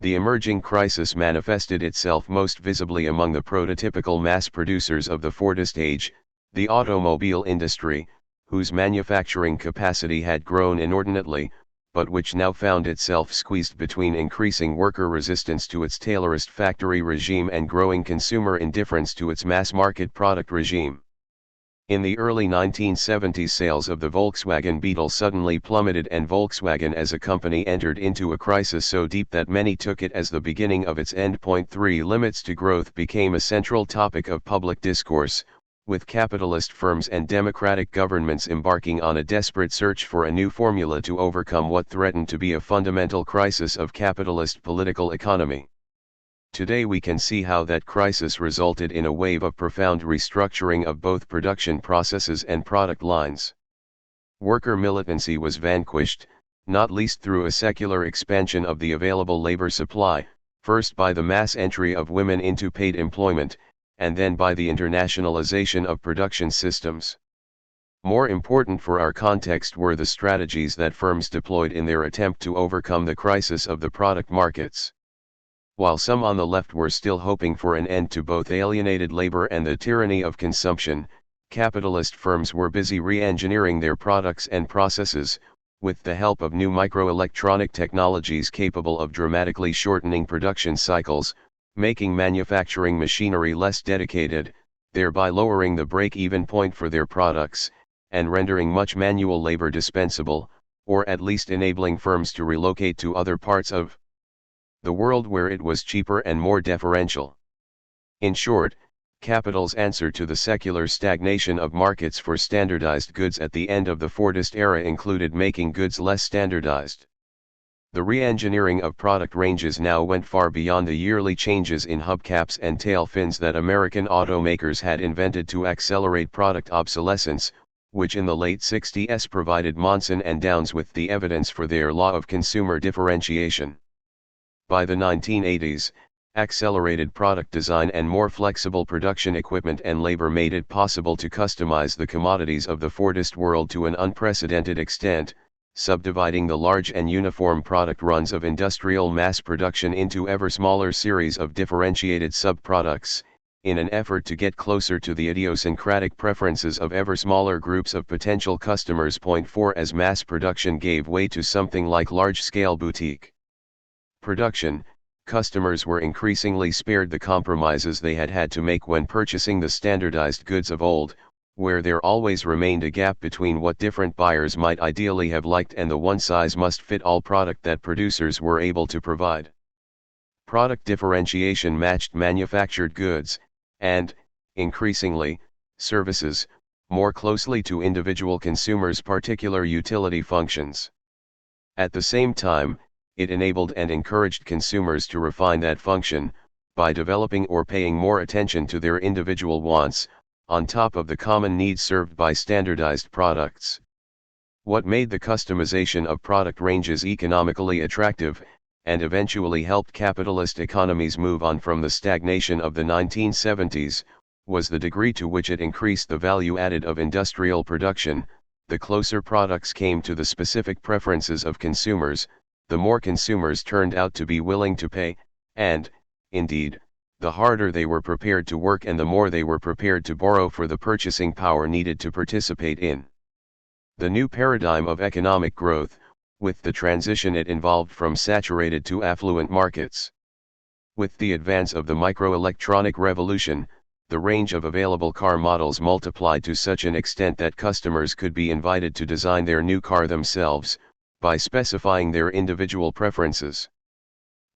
[SPEAKER 1] The emerging crisis manifested itself most visibly among the prototypical mass producers of the Fordist age, the automobile industry, whose manufacturing capacity had grown inordinately, but which now found itself squeezed between increasing worker resistance to its Taylorist factory regime and growing consumer indifference to its mass-market product regime. In the early 1970s, sales of the Volkswagen Beetle suddenly plummeted, and Volkswagen as a company entered into a crisis so deep that many took it as the beginning of its end. 3 Limits to growth became a central topic of public discourse, with capitalist firms and democratic governments embarking on a desperate search for a new formula to overcome what threatened to be a fundamental crisis of capitalist political economy. Today we can see how that crisis resulted in a wave of profound restructuring of both production processes and product lines. Worker militancy was vanquished, not least through a secular expansion of the available labor supply, first by the mass entry of women into paid employment, and then by the internationalization of production systems. More important for our context were the strategies that firms deployed in their attempt to overcome the crisis of the product markets. While some on the left were still hoping for an end to both alienated labor and the tyranny of consumption, capitalist firms were busy re-engineering their products and processes, with the help of new microelectronic technologies capable of dramatically shortening production cycles, making manufacturing machinery less dedicated, thereby lowering the break-even point for their products, and rendering much manual labor dispensable, or at least enabling firms to relocate to other parts of the world where it was cheaper and more deferential. In short, capital's answer to the secular stagnation of markets for standardized goods at the end of the Fordist era included making goods less standardized. The re-engineering of product ranges now went far beyond the yearly changes in hubcaps and tail fins that American automakers had invented to accelerate product obsolescence, which in the late 60s provided Monson and Downs with the evidence for their law of consumer differentiation. By the 1980s, accelerated product design and more flexible production equipment and labor made it possible to customize the commodities of the Fordist world to an unprecedented extent, subdividing the large and uniform product runs of industrial mass production into ever smaller series of differentiated sub-products, in an effort to get closer to the idiosyncratic preferences of ever smaller groups of potential customers. 4 As mass production gave way to something like large-scale boutique production, customers were increasingly spared the compromises they had had to make when purchasing the standardized goods of old, where there always remained a gap between what different buyers might ideally have liked and the one-size-must-fit-all product that producers were able to provide. Product differentiation matched manufactured goods, and, increasingly, services, more closely to individual consumers' particular utility functions. At the same time, it enabled and encouraged consumers to refine that function, by developing or paying more attention to their individual wants, on top of the common needs served by standardized products. What made the customization of product ranges economically attractive, and eventually helped capitalist economies move on from the stagnation of the 1970s, was the degree to which it increased the value added of industrial production. The closer products came to the specific preferences of consumers, the more consumers turned out to be willing to pay, and, indeed, the harder they were prepared to work and the more they were prepared to borrow for the purchasing power needed to participate in the new paradigm of economic growth, with the transition it involved from saturated to affluent markets. With the advance of the microelectronic revolution, the range of available car models multiplied to such an extent that customers could be invited to design their new car themselves, by specifying their individual preferences.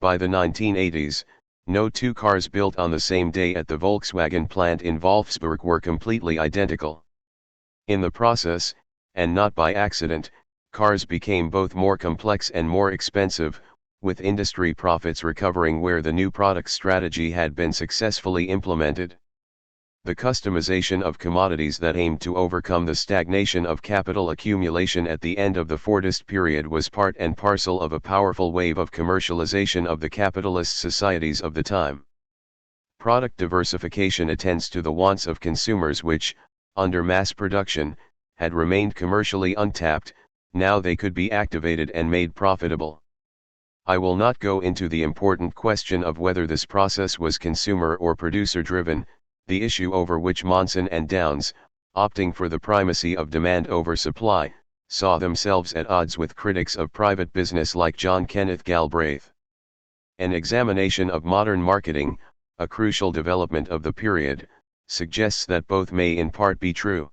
[SPEAKER 1] By the 1980s, no two cars built on the same day at the Volkswagen plant in Wolfsburg were completely identical. In the process, and not by accident, cars became both more complex and more expensive, with industry profits recovering where the new product strategy had been successfully implemented. The customization of commodities that aimed to overcome the stagnation of capital accumulation at the end of the Fordist period was part and parcel of a powerful wave of commercialization of the capitalist societies of the time. Product diversification attends to the wants of consumers which, under mass production, had remained commercially untapped. Now they could be activated and made profitable. I will not go into the important question of whether this process was consumer or producer driven, the issue over which Monson and Downs, opting for the primacy of demand over supply, saw themselves at odds with critics of private business like John Kenneth Galbraith. An examination of modern marketing, a crucial development of the period, suggests that both may in part be true.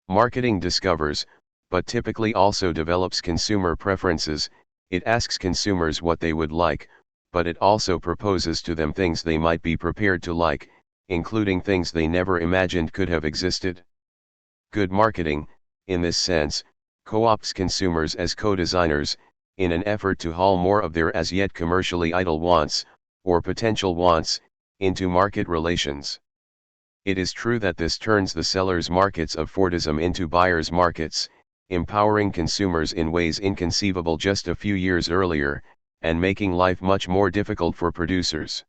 [SPEAKER 1] Marketing discovers, but typically also develops consumer preferences. It asks consumers what they would like, but it also proposes to them things they might be prepared to like, including things they never imagined could have existed. Good marketing, in this sense, co-opts consumers as co-designers, in an effort to haul more of their as yet commercially idle wants, or potential wants, into market relations. It is true that this turns the sellers' markets of Fordism into buyers' markets, empowering consumers in ways inconceivable just a few years earlier, and making life much more difficult for producers.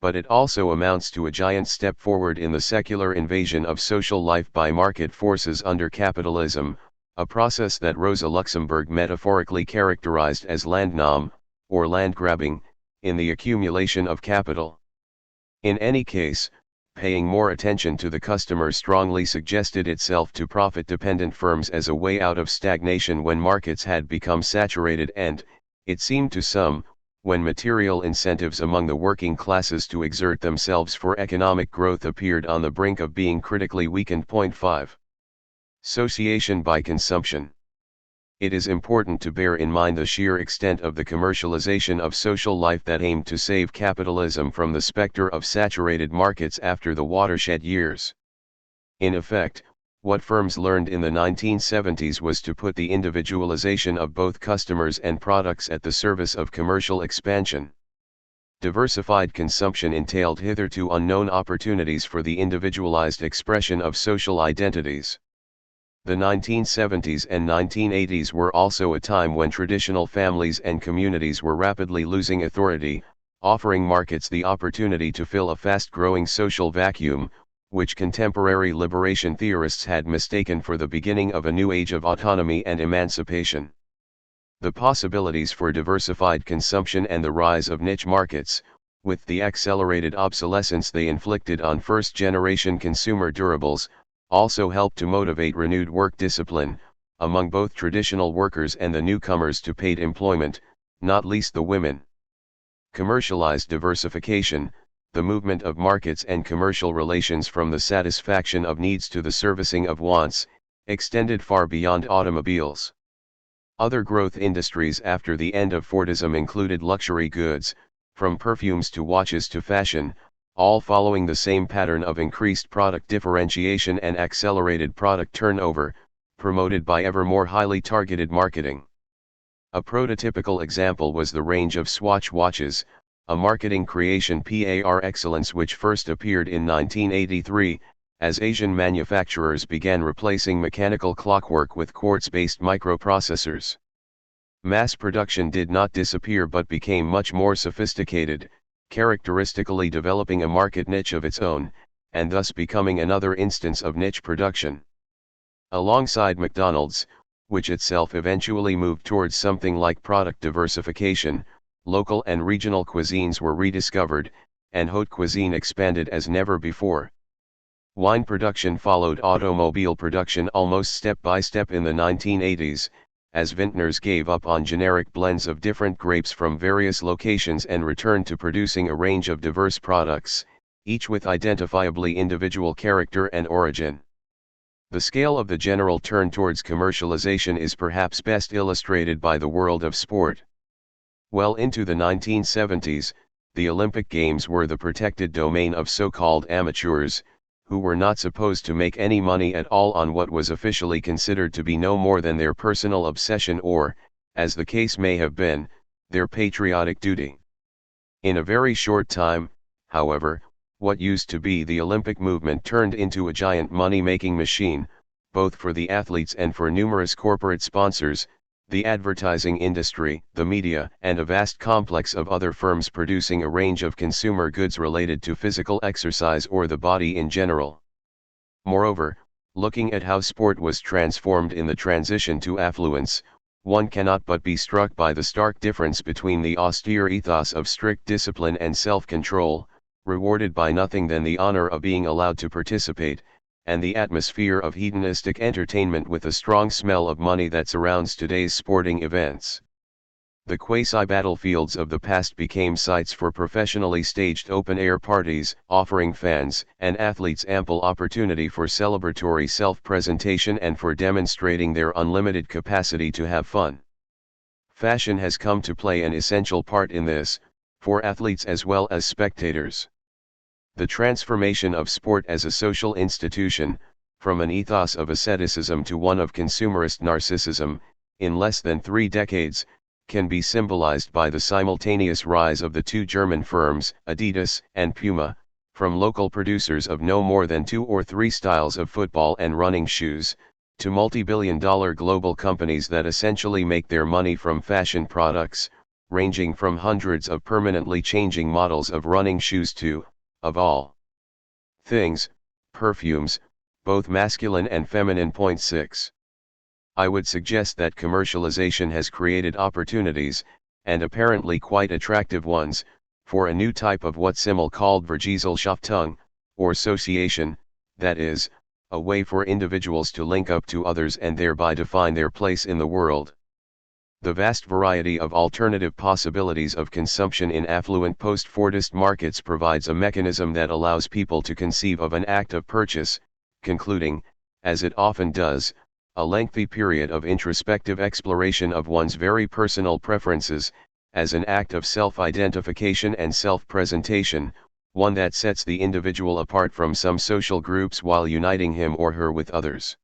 [SPEAKER 1] But it also amounts to a giant step forward in the secular invasion of social life by market forces under capitalism, a process that Rosa Luxemburg metaphorically characterized as landnahme, or land grabbing, in the accumulation of capital. In any case, paying more attention to the customer strongly suggested itself to profit-dependent firms as a way out of stagnation when markets had become saturated and, it seemed to some, when material incentives among the working classes to exert themselves for economic growth appeared on the brink of being critically weakened. 5. Sociation by consumption. It is important to bear in mind the sheer extent of the commercialization of social life that aimed to save capitalism from the specter of saturated markets after the watershed years. In effect, what firms learned in the 1970s was to put the individualization of both customers and products at the service of commercial expansion. Diversified consumption entailed hitherto unknown opportunities for the individualized expression of social identities. The 1970s and 1980s were also a time when traditional families and communities were rapidly losing authority, offering markets the opportunity to fill a fast-growing social vacuum, which contemporary liberation theorists had mistaken for the beginning of a new age of autonomy and emancipation. The possibilities for diversified consumption and the rise of niche markets, with the accelerated obsolescence they inflicted on first-generation consumer durables, also helped to motivate renewed work discipline, among both traditional workers and the newcomers to paid employment, not least the women. Commercialized diversification, the movement of markets and commercial relations from the satisfaction of needs to the servicing of wants, extended far beyond automobiles. Other growth industries after the end of Fordism included luxury goods, from perfumes to watches to fashion, all following the same pattern of increased product differentiation and accelerated product turnover, promoted by ever more highly targeted marketing. A prototypical example was the range of Swatch watches, a marketing creation par excellence which first appeared in 1983, as Asian manufacturers began replacing mechanical clockwork with quartz-based microprocessors. Mass production did not disappear but became much more sophisticated, characteristically developing a market niche of its own, and thus becoming another instance of niche production. Alongside McDonald's, which itself eventually moved towards something like product diversification, local and regional cuisines were rediscovered, and haute cuisine expanded as never before. Wine production followed automobile production almost step by step in the 1980s, as vintners gave up on generic blends of different grapes from various locations and returned to producing a range of diverse products, each with identifiably individual character and origin. The scale of the general turn towards commercialization is perhaps best illustrated by the world of sport. Well into the 1970s, the Olympic Games were the protected domain of so-called amateurs, who were not supposed to make any money at all on what was officially considered to be no more than their personal obsession or, as the case may have been, their patriotic duty. In a very short time, however, what used to be the Olympic movement turned into a giant money-making machine, both for the athletes and for numerous corporate sponsors, the advertising industry, the media, and a vast complex of other firms producing a range of consumer goods related to physical exercise or the body in general. Moreover, looking at how sport was transformed in the transition to affluence, one cannot but be struck by the stark difference between the austere ethos of strict discipline and self-control, rewarded by nothing than the honor of being allowed to participate, and the atmosphere of hedonistic entertainment with a strong smell of money that surrounds today's sporting events. The quasi-battlefields of the past became sites for professionally staged open-air parties, offering fans and athletes ample opportunity for celebratory self-presentation and for demonstrating their unlimited capacity to have fun. Fashion has come to play an essential part in this, for athletes as well as spectators. The transformation of sport as a social institution, from an ethos of asceticism to one of consumerist narcissism, in less than 3 decades, can be symbolized by the simultaneous rise of the two German firms, Adidas and Puma, from local producers of no more than 2 or 3 styles of football and running shoes, to multi-billion-dollar global companies that essentially make their money from fashion products, ranging from hundreds of permanently changing models of running shoes to, of all things, perfumes, both masculine and feminine. 6. I would suggest that commercialization has created opportunities, and apparently quite attractive ones, for a new type of what Simmel called Vergesellschaftung, or association, that is, a way for individuals to link up to others and thereby define their place in the world. The vast variety of alternative possibilities of consumption in affluent post-Fordist markets provides a mechanism that allows people to conceive of an act of purchase, concluding, as it often does, a lengthy period of introspective exploration of one's very personal preferences, as an act of self-identification and self-presentation, one that sets the individual apart from some social groups while uniting him or her with others.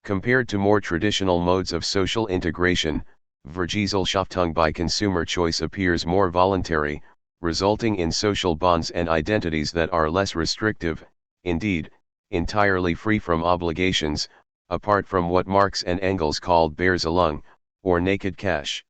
[SPEAKER 1] Compared to more traditional modes of social integration, Vergesellschaftung by consumer choice appears more voluntary, resulting in social bonds and identities that are less restrictive, indeed, entirely free from obligations, apart from what Marx and Engels called Beerzelung, or naked cash.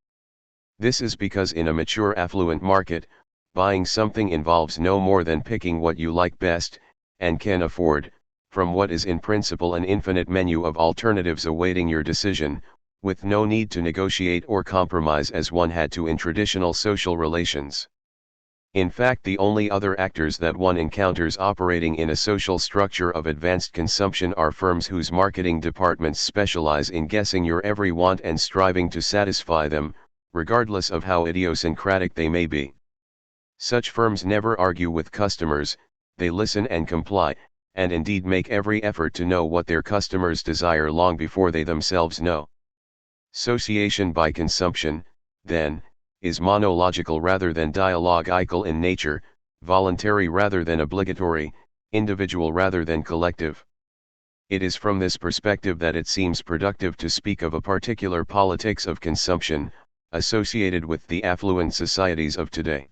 [SPEAKER 1] This is because in a mature affluent market, buying something involves no more than picking what you like best, and can afford, from what is in principle an infinite menu of alternatives awaiting your decision, with no need to negotiate or compromise as one had to in traditional social relations. In fact, the only other actors that one encounters operating in a social structure of advanced consumption are firms whose marketing departments specialize in guessing your every want and striving to satisfy them, regardless of how idiosyncratic they may be. Such firms never argue with customers, they listen and comply, and indeed make every effort to know what their customers desire long before they themselves know. Sociation by consumption, then, is monological rather than dialogical in nature, voluntary rather than obligatory, individual rather than collective. It is from this perspective that it seems productive to speak of a particular politics of consumption, associated with the affluent societies of today.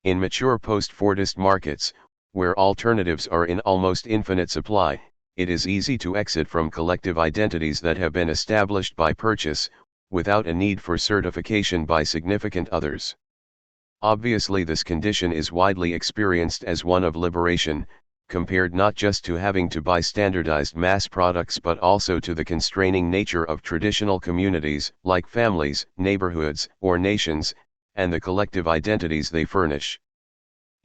[SPEAKER 1] In mature post-Fordist markets, where alternatives are in almost infinite supply, it is easy to exit from collective identities that have been established by purchase, without a need for certification by significant others. Obviously, this condition is widely experienced as one of liberation, compared not just to having to buy standardized mass products but also to the constraining nature of traditional communities, like families, neighborhoods, or nations, and the collective identities they furnish.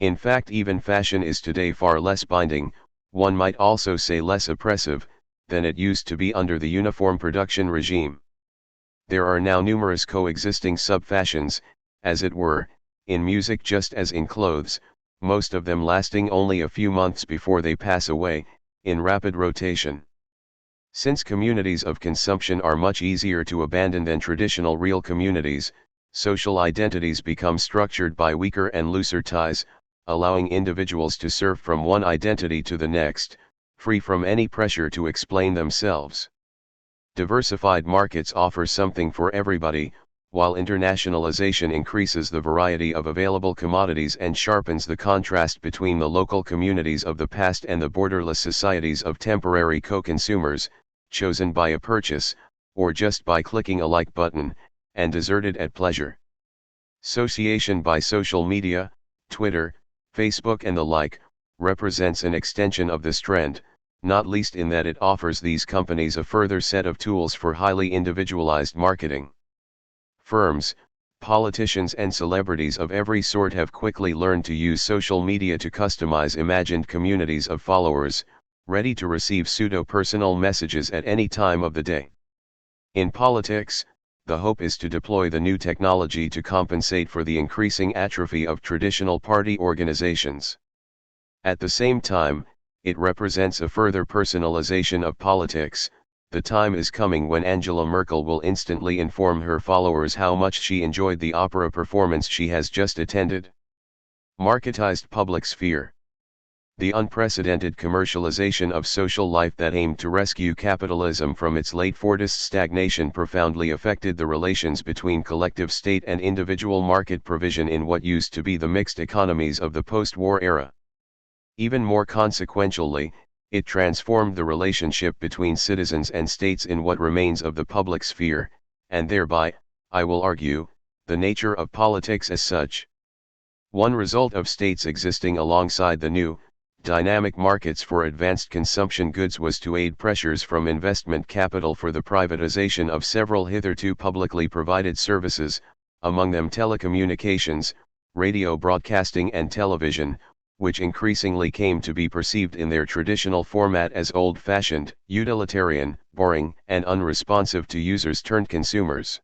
[SPEAKER 1] In fact, even fashion is today far less binding, one might also say less oppressive, than it used to be under the uniform production regime. There are now numerous coexisting sub-fashions, as it were, in music just as in clothes, most of them lasting only a few months before they pass away, in rapid rotation. Since communities of consumption are much easier to abandon than traditional real communities, social identities become structured by weaker and looser ties, allowing individuals to surf from one identity to the next, free from any pressure to explain themselves. Diversified markets offer something for everybody, while internationalization increases the variety of available commodities and sharpens the contrast between the local communities of the past and the borderless societies of temporary co-consumers, chosen by a purchase, or just by clicking a like button, and deserted at pleasure. Sociation by social media, Twitter, Facebook and the like, represents an extension of this trend, not least in that it offers these companies a further set of tools for highly individualized marketing. Firms, politicians and celebrities of every sort have quickly learned to use social media to customize imagined communities of followers, ready to receive pseudo-personal messages at any time of the day. In politics, the hope is to deploy the new technology to compensate for the increasing atrophy of traditional party organizations. At the same time, it represents a further personalization of politics. The time is coming when Angela Merkel will instantly inform her followers how much she enjoyed the opera performance she has just attended. Marketized public sphere. The unprecedented commercialization of social life that aimed to rescue capitalism from its late Fordist stagnation profoundly affected the relations between collective state and individual market provision in what used to be the mixed economies of the post-war era. Even more consequentially, it transformed the relationship between citizens and states in what remains of the public sphere, and thereby, I will argue, the nature of politics as such. One result of states existing alongside the new, dynamic markets for advanced consumption goods was to aid pressures from investment capital for the privatization of several hitherto publicly provided services, among them telecommunications, radio broadcasting and television, which increasingly came to be perceived in their traditional format as old-fashioned, utilitarian, boring, and unresponsive to users turned consumers.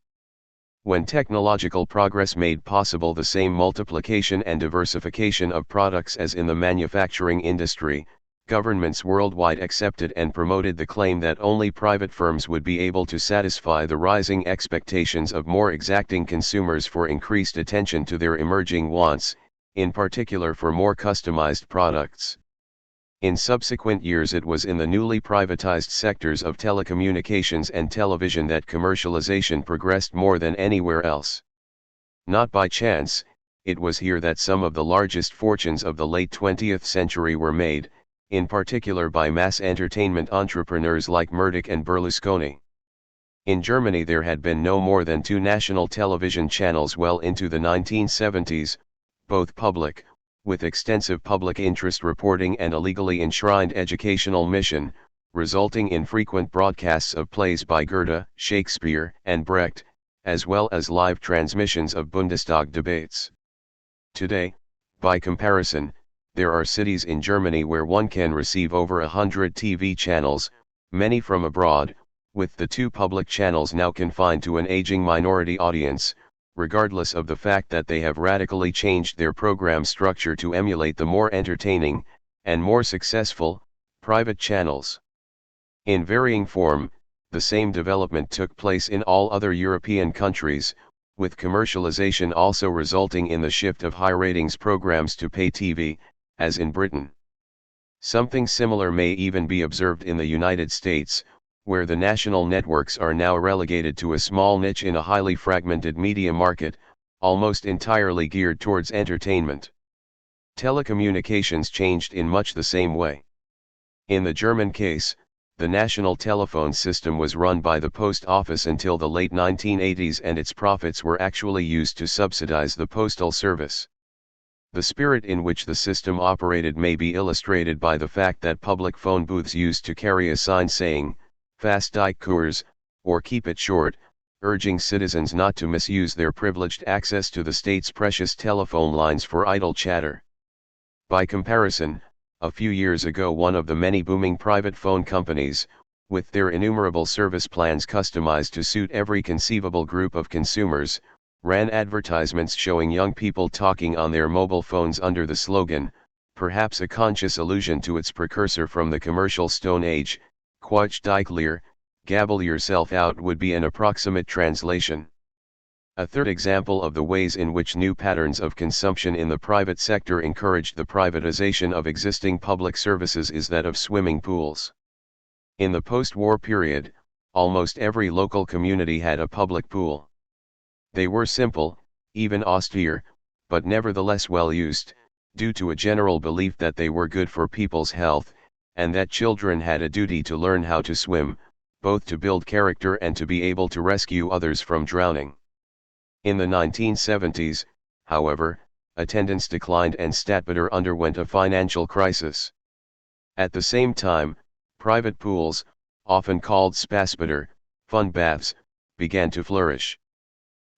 [SPEAKER 1] When technological progress made possible the same multiplication and diversification of products as in the manufacturing industry, governments worldwide accepted and promoted the claim that only private firms would be able to satisfy the rising expectations of more exacting consumers for increased attention to their emerging wants, in particular for more customized products. In subsequent years it was in the newly privatized sectors of telecommunications and television that commercialization progressed more than anywhere else. Not by chance, it was here that some of the largest fortunes of the late 20th century were made, in particular by mass entertainment entrepreneurs like Murdoch and Berlusconi. In Germany there had been no more than 2 national television channels well into the 1970s, both public, with extensive public interest reporting and a legally enshrined educational mission, resulting in frequent broadcasts of plays by Goethe, Shakespeare, and Brecht, as well as live transmissions of Bundestag debates. Today, by comparison, there are cities in Germany where one can receive over 100 TV channels, many from abroad, with the 2 public channels now confined to an aging minority audience, regardless of the fact that they have radically changed their program structure to emulate the more entertaining, and more successful, private channels. In varying form, the same development took place in all other European countries, with commercialization also resulting in the shift of high ratings programs to pay TV, as in Britain. Something similar may even be observed in the United States, where the national networks are now relegated to a small niche in a highly fragmented media market, almost entirely geared towards entertainment. Telecommunications changed in much the same way. In the German case, the national telephone system was run by the post office until the late 1980s and its profits were actually used to subsidize the postal service. The spirit in which the system operated may be illustrated by the fact that public phone booths used to carry a sign saying, "Fast die Kurs," or keep it short, urging citizens not to misuse their privileged access to the state's precious telephone lines for idle chatter. By comparison, a few years ago one of the many booming private phone companies, with their innumerable service plans customized to suit every conceivable group of consumers, ran advertisements showing young people talking on their mobile phones under the slogan, perhaps a conscious allusion to its precursor from the commercial Stone Age, "Quatsch dich leer," gabble yourself out would be an approximate translation. A third example of the ways in which new patterns of consumption in the private sector encouraged the privatization of existing public services is that of swimming pools. In the post-war period, almost every local community had a public pool. They were simple, even austere, but nevertheless well used, due to a general belief that they were good for people's health, and that children had a duty to learn how to swim, both to build character and to be able to rescue others from drowning. In the 1970s, however, attendance declined and Stadtbäder underwent a financial crisis. At the same time, private pools, often called Spaßbäder, fun baths, began to flourish.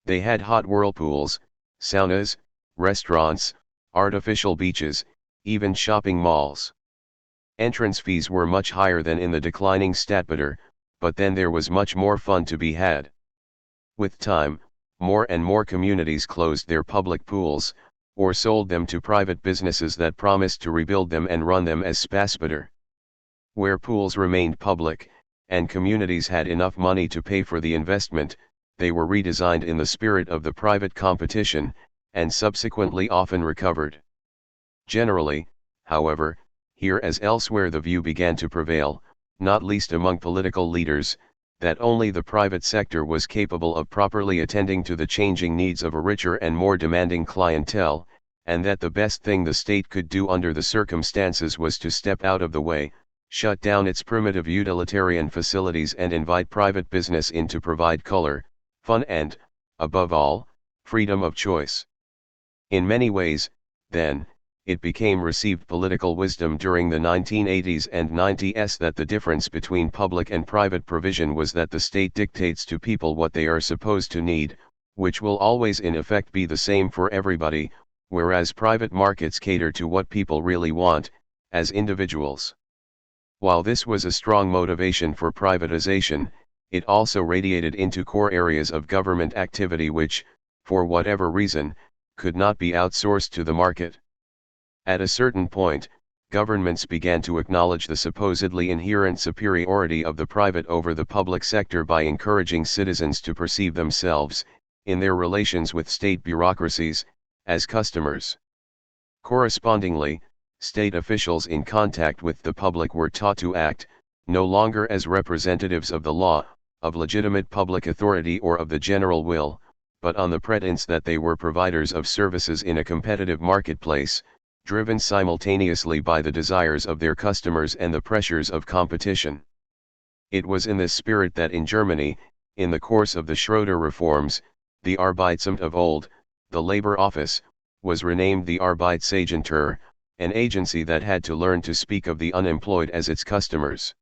[SPEAKER 1] They had hot whirlpools, saunas, restaurants, artificial beaches, even shopping malls. Entrance fees were much higher than in the declining Stadtbäder, but then there was much more fun to be had. With time, more and more communities closed their public pools, or sold them to private businesses that promised to rebuild them and run them as Spaßbäder. Where pools remained public, and communities had enough money to pay for the investment, they were redesigned in the spirit of the private competition, and subsequently often recovered. Generally, however, here as elsewhere the view began to prevail, not least among political leaders, that only the private sector was capable of properly attending to the changing needs of a richer and more demanding clientele, and that the best thing the state could do under the circumstances was to step out of the way, shut down its primitive utilitarian facilities and invite private business in to provide color, fun and, above all, freedom of choice. In many ways, then, it became received political wisdom during the 1980s and 90s that the difference between public and private provision was that the state dictates to people what they are supposed to need, which will always in effect be the same for everybody, whereas private markets cater to what people really want, as individuals. While this was a strong motivation for privatization, it also radiated into core areas of government activity which, for whatever reason, could not be outsourced to the market. At a certain point, governments began to acknowledge the supposedly inherent superiority of the private over the public sector by encouraging citizens to perceive themselves, in their relations with state bureaucracies, as customers. Correspondingly, state officials in contact with the public were taught to act, no longer as representatives of the law, of legitimate public authority or of the general will, but on the pretense that they were providers of services in a competitive marketplace, driven simultaneously by the desires of their customers and the pressures of competition. It was in this spirit that in Germany, in the course of the Schroeder reforms, the Arbeitsamt of old, the labor office, was renamed the Arbeitsagentur, an agency that had to learn to speak of the unemployed as its customers.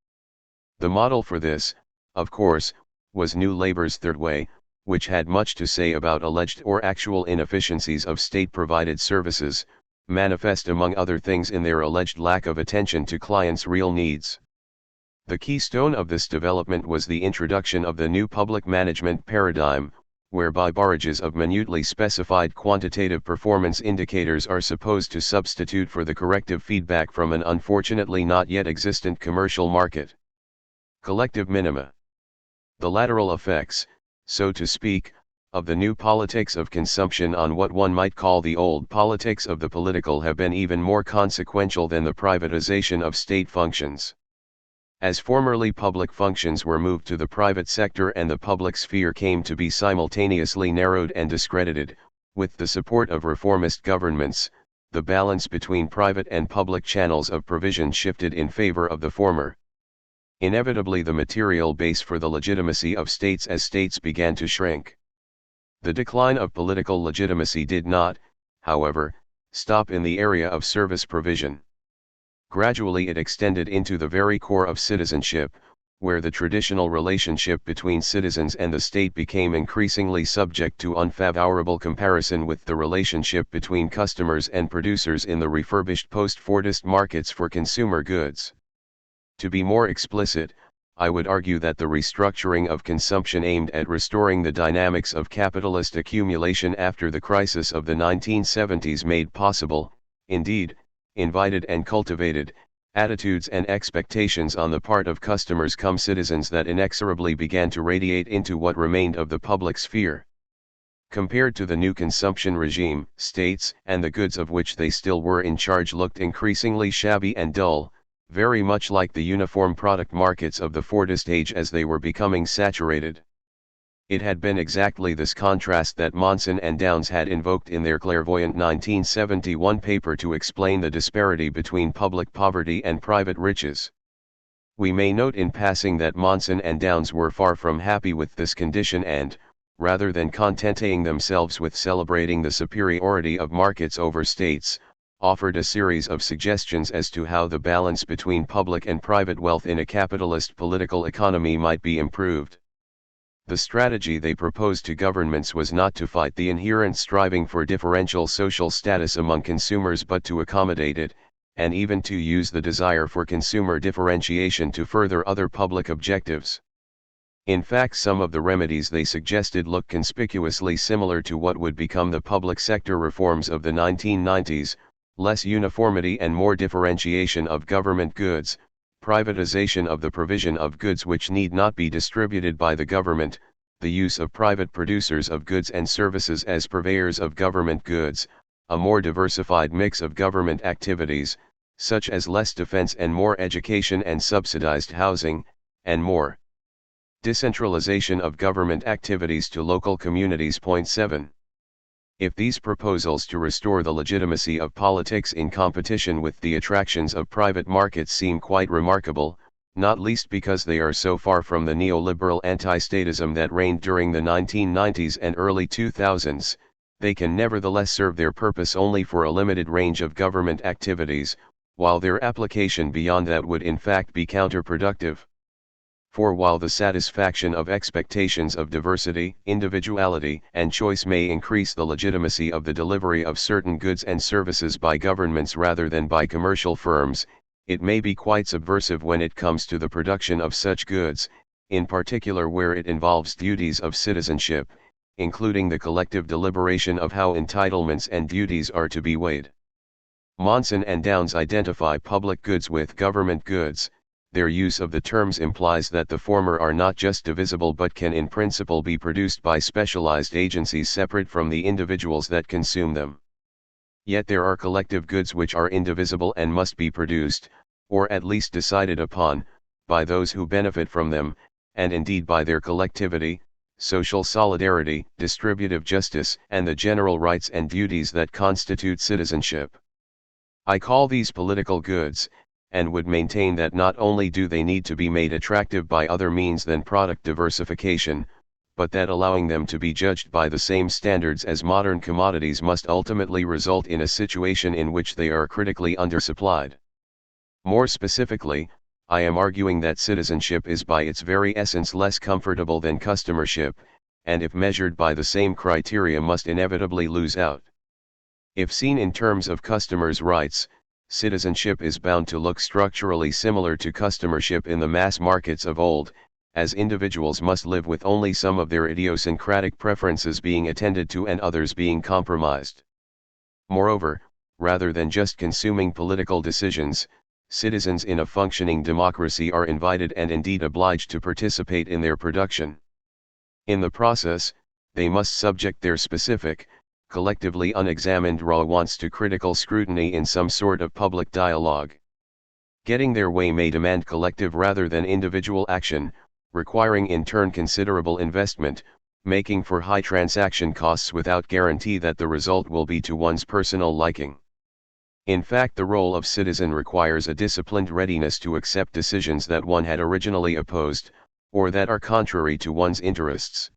[SPEAKER 1] The model for this, of course, was New Labor's Third Way, which had much to say about alleged or actual inefficiencies of state-provided services, manifest among other things in their alleged lack of attention to clients' real needs. The keystone of this development was the introduction of the new public management paradigm, whereby barrages of minutely specified quantitative performance indicators are supposed to substitute for the corrective feedback from an unfortunately not yet existent commercial market. Collective minima. The lateral effects, so to speak, of the new politics of consumption on what one might call the old politics of the political have been even more consequential than the privatization of state functions. As formerly public functions were moved to the private sector and the public sphere came to be simultaneously narrowed and discredited, with the support of reformist governments, the balance between private and public channels of provision shifted in favor of the former. Inevitably the material base for the legitimacy of states as states began to shrink. The decline of political legitimacy did not, however, stop in the area of service provision. Gradually it extended into the very core of citizenship, where the traditional relationship between citizens and the state became increasingly subject to unfavorable comparison with the relationship between customers and producers in the refurbished post-Fordist markets for consumer goods. To be more explicit, I would argue that the restructuring of consumption aimed at restoring the dynamics of capitalist accumulation after the crisis of the 1970s made possible, indeed, invited and cultivated, attitudes and expectations on the part of customers cum citizens that inexorably began to radiate into what remained of the public sphere. Compared to the new consumption regime, states and the goods of which they still were in charge looked increasingly shabby and dull, very much like the uniform product markets of the Fordist age as they were becoming saturated. It had been exactly this contrast that Monson and Downes had invoked in their clairvoyant 1971 paper to explain the disparity between public poverty and private riches. We may note in passing that Monson and Downes were far from happy with this condition and, rather than contenting themselves with celebrating the superiority of markets over states, offered a series of suggestions as to how the balance between public and private wealth in a capitalist political economy might be improved. The strategy they proposed to governments was not to fight the inherent striving for differential social status among consumers but to accommodate it, and even to use the desire for consumer differentiation to further other public objectives. In fact, some of the remedies they suggested look conspicuously similar to what would become the public sector reforms of the 1990s, less uniformity and more differentiation of government goods, privatization of the provision of goods which need not be distributed by the government, the use of private producers of goods and services as purveyors of government goods, a more diversified mix of government activities, such as less defense and more education and subsidized housing, and more decentralization of government activities to local communities. 7. If these proposals to restore the legitimacy of politics in competition with the attractions of private markets seem quite remarkable, not least because they are so far from the neoliberal anti-statism that reigned during the 1990s and early 2000s, they can nevertheless serve their purpose only for a limited range of government activities, while their application beyond that would in fact be counterproductive. For while the satisfaction of expectations of diversity, individuality, and choice may increase the legitimacy of the delivery of certain goods and services by governments rather than by commercial firms, it may be quite subversive when it comes to the production of such goods, in particular where it involves duties of citizenship, including the collective deliberation of how entitlements and duties are to be weighed. Monson and Downs identify public goods with government goods. Their use of the terms implies that the former are not just divisible but can in principle be produced by specialized agencies separate from the individuals that consume them. Yet there are collective goods which are indivisible and must be produced, or at least decided upon, by those who benefit from them, and indeed by their collectivity, social solidarity, distributive justice, and the general rights and duties that constitute citizenship. I call these political goods, and would maintain that not only do they need to be made attractive by other means than product diversification, but that allowing them to be judged by the same standards as modern commodities must ultimately result in a situation in which they are critically undersupplied. More specifically, I am arguing that citizenship is by its very essence less comfortable than customership, and if measured by the same criteria must inevitably lose out. If seen in terms of customers' rights, citizenship is bound to look structurally similar to customership in the mass markets of old, as individuals must live with only some of their idiosyncratic preferences being attended to and others being compromised. Moreover, rather than just consuming political decisions, citizens in a functioning democracy are invited and indeed obliged to participate in their production. In the process, they must subject their specific, collectively unexamined raw wants to critical scrutiny in some sort of public dialogue. Getting their way may demand collective rather than individual action, requiring in turn considerable investment, making for high transaction costs without guarantee that the result will be to one's personal liking. In fact, the role of citizen requires a disciplined readiness to accept decisions that one had originally opposed, or that are contrary to one's interests.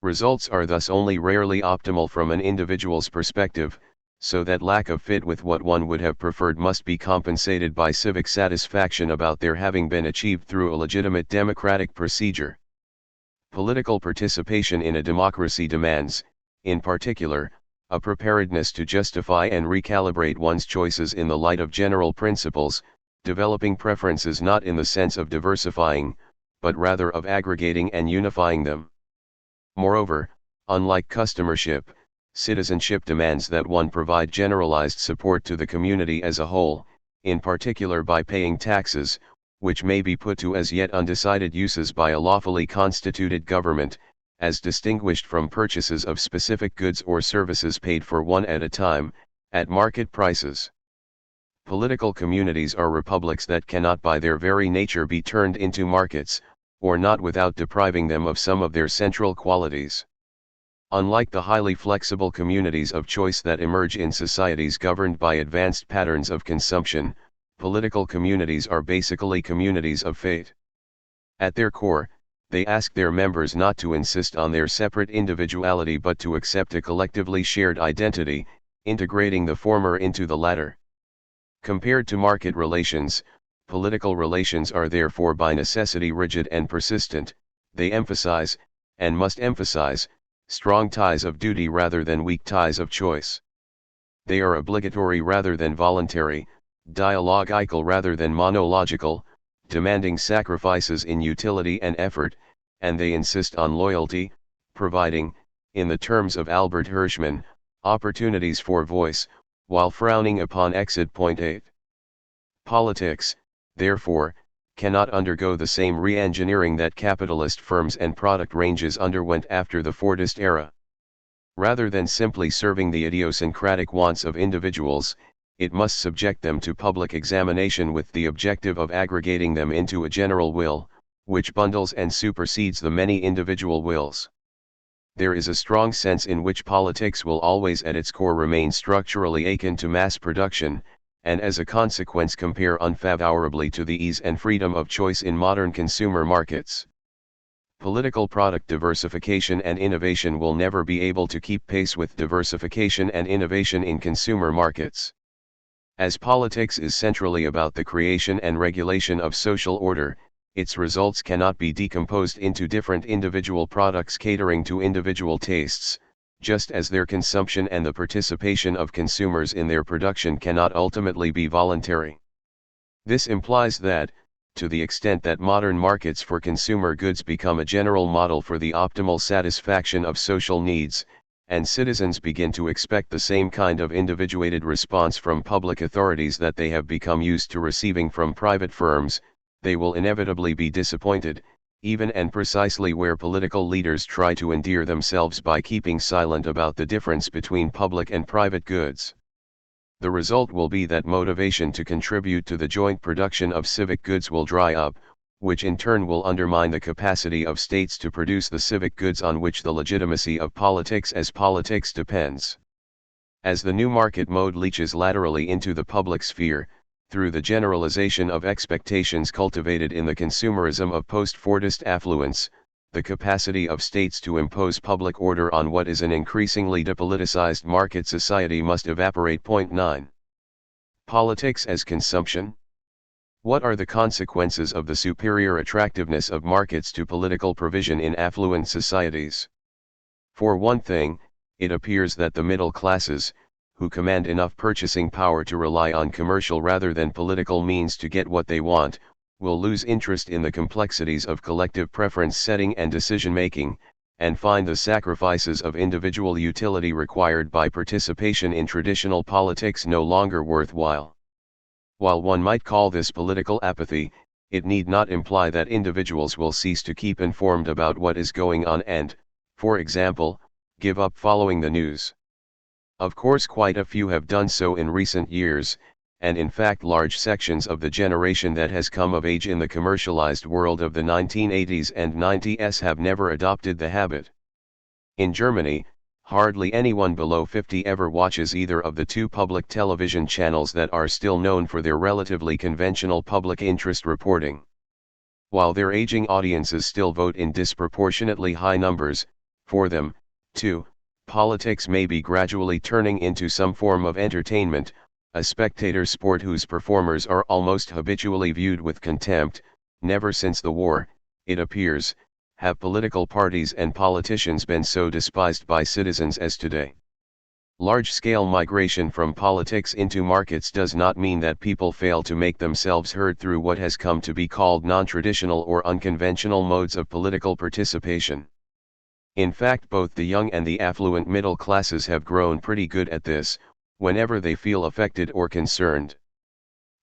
[SPEAKER 1] Results are thus only rarely optimal from an individual's perspective, so that lack of fit with what one would have preferred must be compensated by civic satisfaction about their having been achieved through a legitimate democratic procedure. Political participation in a democracy demands, in particular, a preparedness to justify and recalibrate one's choices in the light of general principles, developing preferences not in the sense of diversifying, but rather of aggregating and unifying them. Moreover, unlike customership, citizenship demands that one provide generalized support to the community as a whole, in particular by paying taxes, which may be put to as yet undecided uses by a lawfully constituted government, as distinguished from purchases of specific goods or services paid for one at a time, at market prices. Political communities are republics that cannot by their very nature be turned into markets, or not without depriving them of some of their central qualities. Unlike the highly flexible communities of choice that emerge in societies governed by advanced patterns of consumption, political communities are basically communities of fate. At their core, they ask their members not to insist on their separate individuality but to accept a collectively shared identity, integrating the former into the latter. Compared to market relations, political relations are therefore by necessity rigid and persistent. They emphasize, and must emphasize, strong ties of duty rather than weak ties of choice. They are obligatory rather than voluntary, dialogical rather than monological, demanding sacrifices in utility and effort, and they insist on loyalty, providing, in the terms of Albert Hirschman, opportunities for voice, while frowning upon exit. Point 8. Politics, therefore, cannot undergo the same re-engineering that capitalist firms and product ranges underwent after the Fordist era. Rather than simply serving the idiosyncratic wants of individuals, it must subject them to public examination with the objective of aggregating them into a general will, which bundles and supersedes the many individual wills. There is a strong sense in which politics will always at its core remain structurally akin to mass production, and as a consequence compare unfavorably to the ease and freedom of choice in modern consumer markets. Political product diversification and innovation will never be able to keep pace with diversification and innovation in consumer markets. As politics is centrally about the creation and regulation of social order, its results cannot be decomposed into different individual products catering to individual tastes, just as their consumption and the participation of consumers in their production cannot ultimately be voluntary. This implies that, to the extent that modern markets for consumer goods become a general model for the optimal satisfaction of social needs, and citizens begin to expect the same kind of individuated response from public authorities that they have become used to receiving from private firms, they will inevitably be disappointed, even and precisely where political leaders try to endear themselves by keeping silent about the difference between public and private goods. The result will be that motivation to contribute to the joint production of civic goods will dry up, which in turn will undermine the capacity of states to produce the civic goods on which the legitimacy of politics as politics depends. As the new market mode leaches laterally into the public sphere, through the generalization of expectations cultivated in the consumerism of post-Fordist affluence, the capacity of states to impose public order on what is an increasingly depoliticized market society must evaporate. 9. Politics as consumption. What are the consequences of the superior attractiveness of markets to political provision in affluent societies? For one thing, it appears that the middle classes, who command enough purchasing power to rely on commercial rather than political means to get what they want, will lose interest in the complexities of collective preference setting and decision-making, and find the sacrifices of individual utility required by participation in traditional politics no longer worthwhile. While one might call this political apathy, it need not imply that individuals will cease to keep informed about what is going on and, for example, give up following the news. Of course, quite a few have done so in recent years, and in fact large sections of the generation that has come of age in the commercialized world of the 1980s and 90s have never adopted the habit. In Germany, hardly anyone below 50 ever watches either of the two public television channels that are still known for their relatively conventional public interest reporting. While their aging audiences still vote in disproportionately high numbers, for them, too, politics may be gradually turning into some form of entertainment, a spectator sport whose performers are almost habitually viewed with contempt. Never since the war, it appears, have political parties and politicians been so despised by citizens as today. Large-scale migration from politics into markets does not mean that people fail to make themselves heard through what has come to be called non-traditional or unconventional modes of political participation. In fact, both the young and the affluent middle classes have grown pretty good at this, whenever they feel affected or concerned.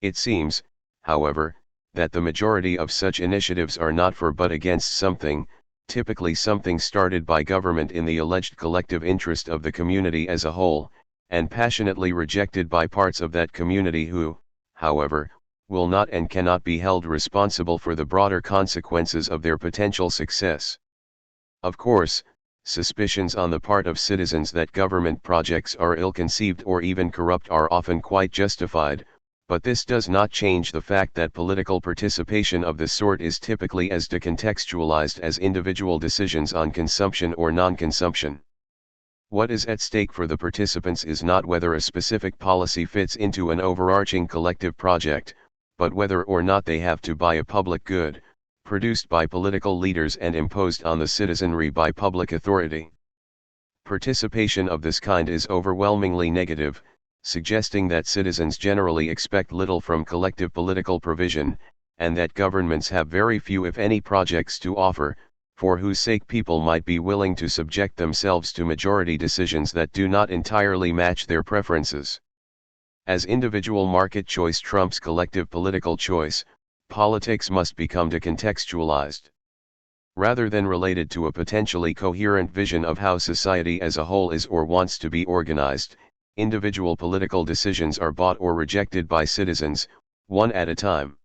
[SPEAKER 1] It seems, however, that the majority of such initiatives are not for but against something, typically something started by government in the alleged collective interest of the community as a whole, and passionately rejected by parts of that community who, however, will not and cannot be held responsible for the broader consequences of their potential success. Of course, suspicions on the part of citizens that government projects are ill-conceived or even corrupt are often quite justified, but this does not change the fact that political participation of this sort is typically as decontextualized as individual decisions on consumption or non-consumption. What is at stake for the participants is not whether a specific policy fits into an overarching collective project, but whether or not they have to buy a public good, produced by political leaders and imposed on the citizenry by public authority. Participation of this kind is overwhelmingly negative, suggesting that citizens generally expect little from collective political provision, and that governments have very few if any projects to offer, for whose sake people might be willing to subject themselves to majority decisions that do not entirely match their preferences. As individual market choice trumps collective political choice, politics must become decontextualized. Rather than related to a potentially coherent vision of how society as a whole is or wants to be organized, individual political decisions are bought or rejected by citizens, one at a time.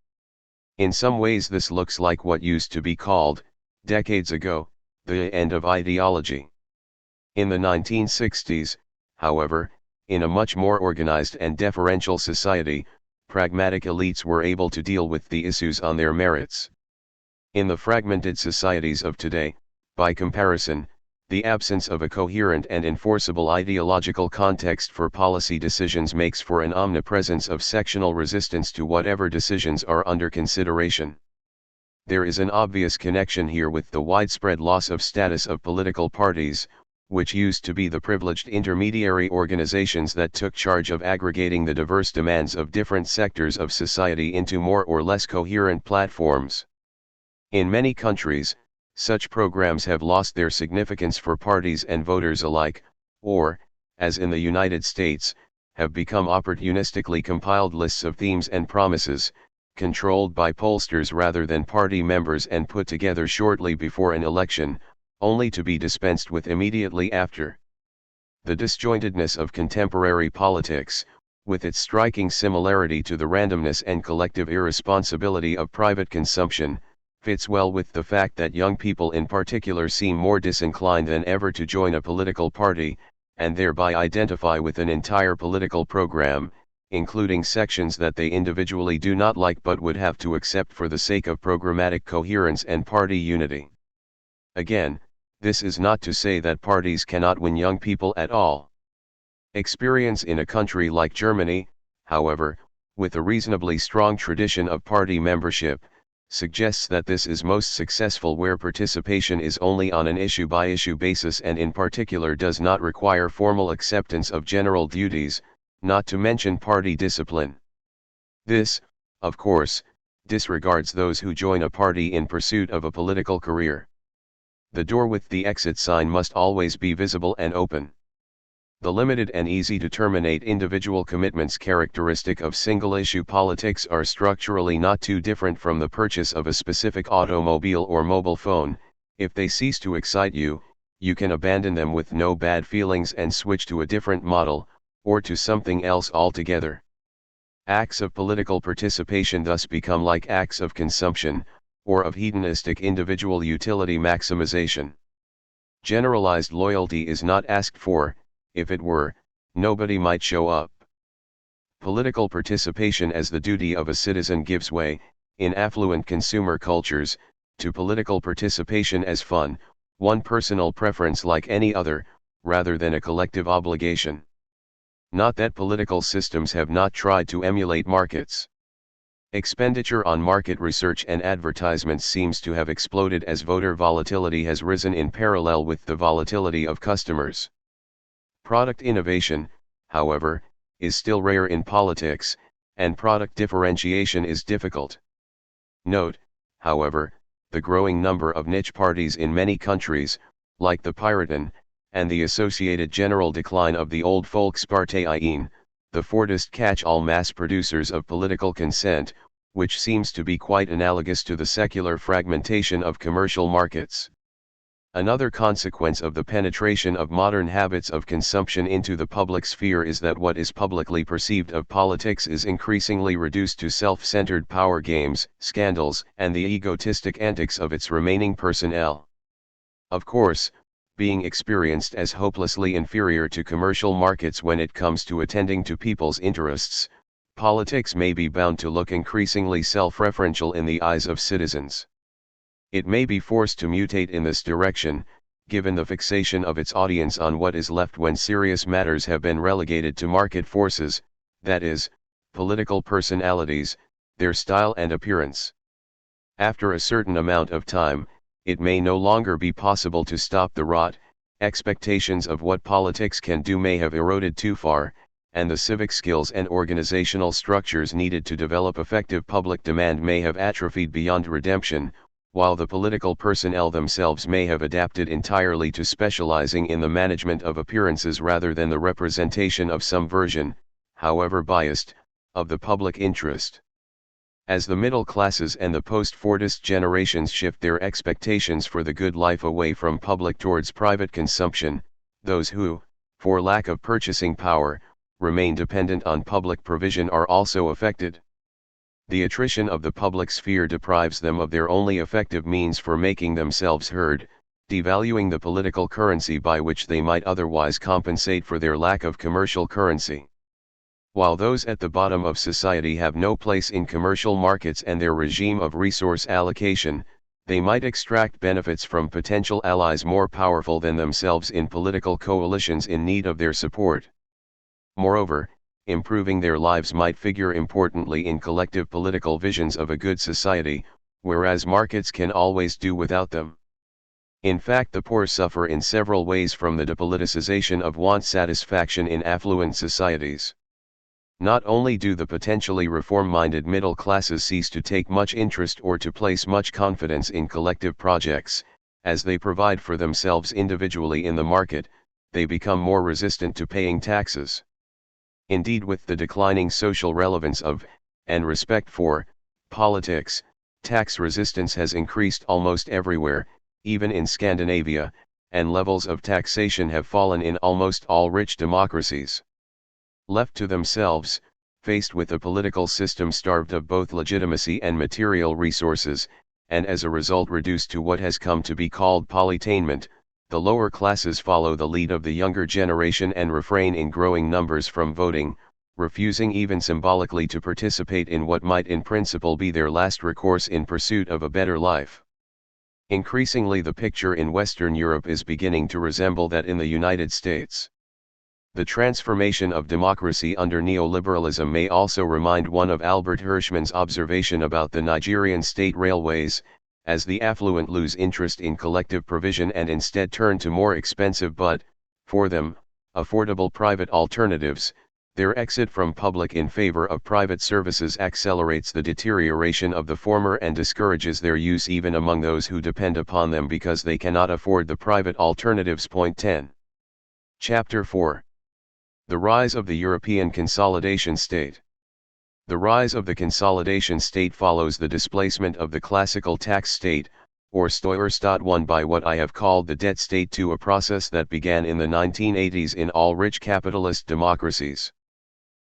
[SPEAKER 1] In some ways this looks like what used to be called, decades ago, the end of ideology. In the 1960s, however, in a much more organized and deferential society, pragmatic elites were able to deal with the issues on their merits. In the fragmented societies of today, by comparison, the absence of a coherent and enforceable ideological context for policy decisions makes for an omnipresence of sectional resistance to whatever decisions are under consideration. There is an obvious connection here with the widespread loss of status of political parties, which used to be the privileged intermediary organizations that took charge of aggregating the diverse demands of different sectors of society into more or less coherent platforms. In many countries, such programs have lost their significance for parties and voters alike, or, as in the United States, have become opportunistically compiled lists of themes and promises, controlled by pollsters rather than party members and put together shortly before an election, only to be dispensed with immediately after. The disjointedness of contemporary politics, with its striking similarity to the randomness and collective irresponsibility of private consumption, fits well with the fact that young people in particular seem more disinclined than ever to join a political party, and thereby identify with an entire political program, including sections that they individually do not like but would have to accept for the sake of programmatic coherence and party unity. Again, this is not to say that parties cannot win young people at all. Experience in a country like Germany, however, with a reasonably strong tradition of party membership, suggests that this is most successful where participation is only on an issue-by-issue basis and in particular does not require formal acceptance of general duties, not to mention party discipline. This, of course, disregards those who join a party in pursuit of a political career. The door with the exit sign must always be visible and open. The limited and easy to terminate individual commitments characteristic of single-issue politics are structurally not too different from the purchase of a specific automobile or mobile phone. If they cease to excite you, you can abandon them with no bad feelings and switch to a different model, or to something else altogether. Acts of political participation thus become like acts of consumption, or of hedonistic individual utility maximization. Generalized loyalty is not asked for. If it were, nobody might show up. Political participation as the duty of a citizen gives way, in affluent consumer cultures, to political participation as fun, one personal preference like any other, rather than a collective obligation. Not that political systems have not tried to emulate markets. Expenditure on market research and advertisements seems to have exploded as voter volatility has risen in parallel with the volatility of customers. Product innovation, however, is still rare in politics, and product differentiation is difficult. Note, however, the growing number of niche parties in many countries, like the Piraten, and the associated general decline of the old Volksparteien, the Fordist catch-all mass producers of political consent, which seems to be quite analogous to the secular fragmentation of commercial markets. Another consequence of the penetration of modern habits of consumption into the public sphere is that what is publicly perceived of politics is increasingly reduced to self-centered power games, scandals, and the egotistic antics of its remaining personnel. Of course, being experienced as hopelessly inferior to commercial markets when it comes to attending to people's interests, politics may be bound to look increasingly self-referential in the eyes of citizens. It may be forced to mutate in this direction, given the fixation of its audience on what is left when serious matters have been relegated to market forces, that is, political personalities, their style and appearance. After a certain amount of time, it may no longer be possible to stop the rot. Expectations of what politics can do may have eroded too far, and the civic skills and organizational structures needed to develop effective public demand may have atrophied beyond redemption, while the political personnel themselves may have adapted entirely to specializing in the management of appearances rather than the representation of some version, however biased, of the public interest. As the middle classes and the post-Fordist generations shift their expectations for the good life away from public towards private consumption, those who, for lack of purchasing power, remain dependent on public provision are also affected. The attrition of the public sphere deprives them of their only effective means for making themselves heard, devaluing the political currency by which they might otherwise compensate for their lack of commercial currency. While those at the bottom of society have no place in commercial markets and their regime of resource allocation, they might extract benefits from potential allies more powerful than themselves in political coalitions in need of their support. Moreover, improving their lives might figure importantly in collective political visions of a good society, whereas markets can always do without them. In fact, the poor suffer in several ways from the depoliticization of want satisfaction in affluent societies. Not only do the potentially reform-minded middle classes cease to take much interest or to place much confidence in collective projects, as they provide for themselves individually in the market, they become more resistant to paying taxes. Indeed, with the declining social relevance of, and respect for, politics, tax resistance has increased almost everywhere, even in Scandinavia, and levels of taxation have fallen in almost all rich democracies. Left to themselves, faced with a political system starved of both legitimacy and material resources, and as a result reduced to what has come to be called polytainment, the lower classes follow the lead of the younger generation and refrain in growing numbers from voting, refusing even symbolically to participate in what might in principle be their last recourse in pursuit of a better life. Increasingly, the picture in Western Europe is beginning to resemble that in the United States. The transformation of democracy under neoliberalism may also remind one of Albert Hirschman's observation about the Nigerian state railways, as the affluent lose interest in collective provision and instead turn to more expensive but, for them, affordable private alternatives. Their exit from public in favor of private services accelerates the deterioration of the former and discourages their use even among those who depend upon them because they cannot afford the private alternatives. Point 10. Chapter 4. The Rise of the European Consolidation State. The rise of the consolidation state follows the displacement of the classical tax state, or Steuerstaat I, by what I have called the debt state, to a process that began in the 1980s in all rich capitalist democracies.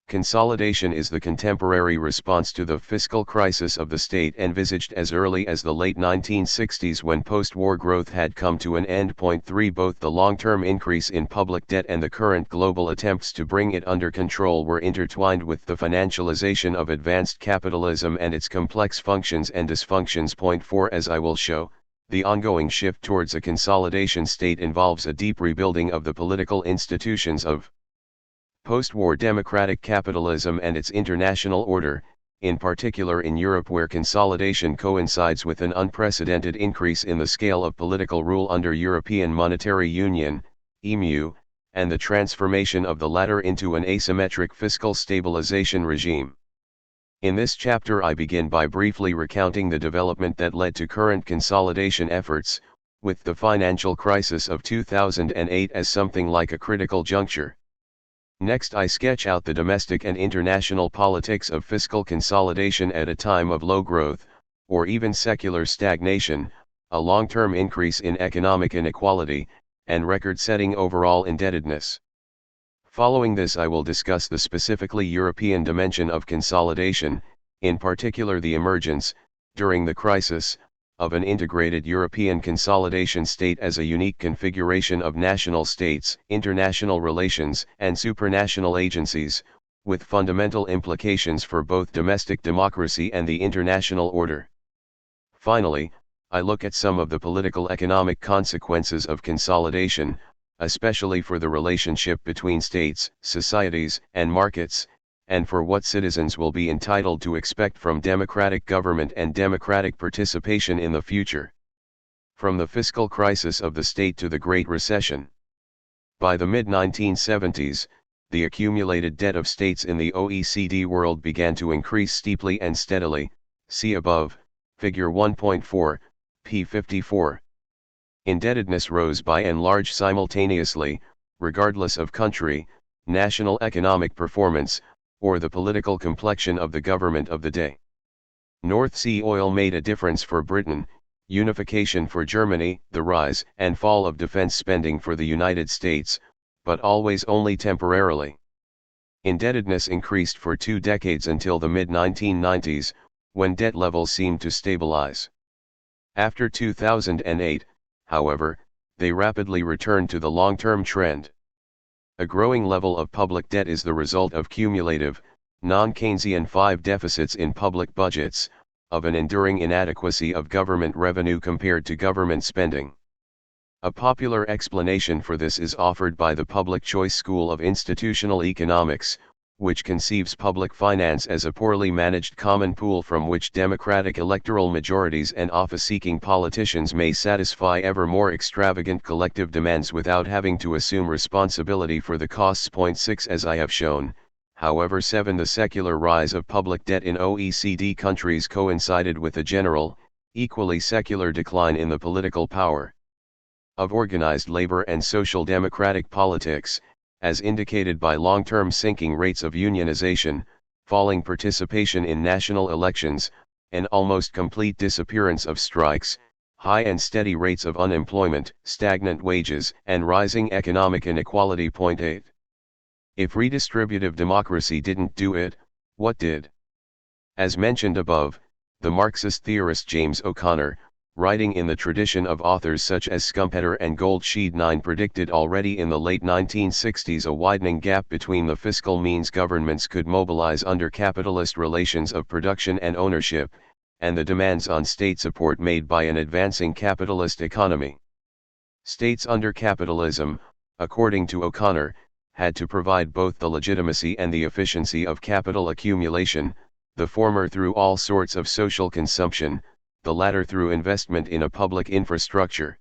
[SPEAKER 1] Consolidation is the contemporary response to the fiscal crisis of the state envisaged as early as the late 1960s, when post-war growth had come to an end. Point 3. Both the long-term increase in public debt and the current global attempts to bring it under control were intertwined with the financialization of advanced capitalism and its complex functions and dysfunctions. Point 4. As I will show, the ongoing shift towards a consolidation state involves a deep rebuilding of the political institutions of post-war democratic capitalism and its international order, in particular in Europe, where consolidation coincides with an unprecedented increase in the scale of political rule under European Monetary Union, EMU, and the transformation of the latter into an asymmetric fiscal stabilization regime. In this chapter I begin by briefly recounting the development that led to current consolidation efforts, with the financial crisis of 2008 as something like a critical juncture. Next I sketch out the domestic and international politics of fiscal consolidation at a time of low growth, or even secular stagnation, a long-term increase in economic inequality, and record-setting overall indebtedness. Following this I will discuss the specifically European dimension of consolidation, in particular the emergence, during the crisis, of an integrated European consolidation state as a unique configuration of national states, international relations, and supranational agencies, with fundamental implications for both domestic democracy and the international order. Finally, I look at some of the political-economic consequences of consolidation, especially for the relationship between states, societies, and markets, and for what citizens will be entitled to expect from democratic government and democratic participation in the future. From the fiscal crisis of the state to the Great Recession. By the mid-1970s, the accumulated debt of states in the OECD world began to increase steeply and steadily, see above, figure 1.4, p. 54. Indebtedness rose by and large simultaneously, regardless of country, national economic performance, or the political complexion of the government of the day. North Sea oil made a difference for Britain, unification for Germany, the rise and fall of defense spending for the United States, but always only temporarily. Indebtedness increased for 2 decades until the mid-1990s, when debt levels seemed to stabilize. After 2008, however, they rapidly returned to the long-term trend. A growing level of public debt is the result of cumulative, non-Keynesian 5 deficits in public budgets, of an enduring inadequacy of government revenue compared to government spending. A popular explanation for this is offered by the public choice school of institutional economics, which conceives public finance as a poorly managed common pool from which democratic electoral majorities and office-seeking politicians may satisfy ever more extravagant collective demands without having to assume responsibility for the costs. 6 As I have shown, however, 7 The secular rise of public debt in OECD countries coincided with a general, equally secular decline in the political power of organized labor and social democratic politics, as indicated by long-term sinking rates of unionization, falling participation in national elections, and almost complete disappearance of strikes, high and steady rates of unemployment, stagnant wages, and rising economic inequality. 8 If redistributive democracy didn't do it, what did? As mentioned above, the Marxist theorist James O'Connor, writing in the tradition of authors such as Schumpeter and Goldschmidt, predicted already in the late 1960s a widening gap between the fiscal means governments could mobilize under capitalist relations of production and ownership, and the demands on state support made by an advancing capitalist economy. States under capitalism, according to O'Connor, had to provide both the legitimacy and the efficiency of capital accumulation, the former through all sorts of social consumption, the latter through investment in a public infrastructure.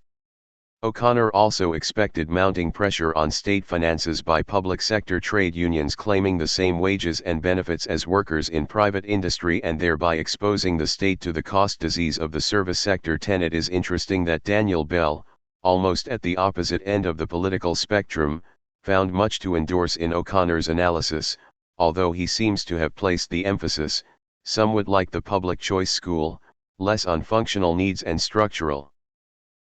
[SPEAKER 1] O'Connor also expected mounting pressure on state finances by public sector trade unions claiming the same wages and benefits as workers in private industry and thereby exposing the state to the cost disease of the service sector. 10 It is interesting that Daniel Bell, almost at the opposite end of the political spectrum, found much to endorse in O'Connor's analysis, although he seems to have placed the emphasis, somewhat like the public choice school, less on functional needs and structural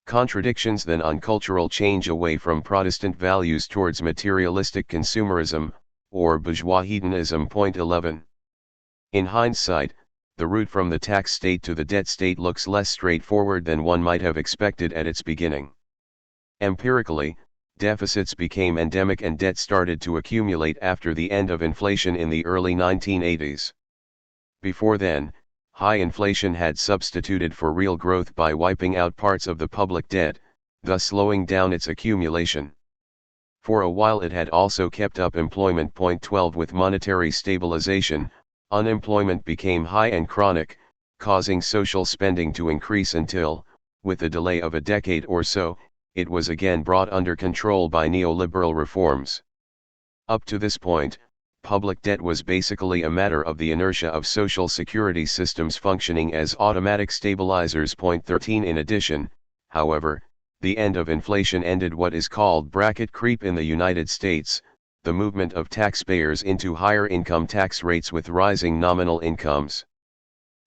[SPEAKER 1] contradictions than on cultural change away from Protestant values towards materialistic consumerism, or bourgeois hedonism. 11 In hindsight, the route from the tax state to the debt state looks less straightforward than one might have expected at its beginning. Empirically, deficits became endemic and debt started to accumulate after the end of inflation in the early 1980s. Before then, high inflation had substituted for real growth by wiping out parts of the public debt, thus slowing down its accumulation. For a while it had also kept up employment. 12 With monetary stabilization, unemployment became high and chronic, causing social spending to increase until, with a delay of a decade or so, it was again brought under control by neoliberal reforms. Up to this point, public debt was basically a matter of the inertia of social security systems functioning as automatic stabilizers. 13 In addition, however, the end of inflation ended what is called bracket creep in the United States, the movement of taxpayers into higher income tax rates with rising nominal incomes.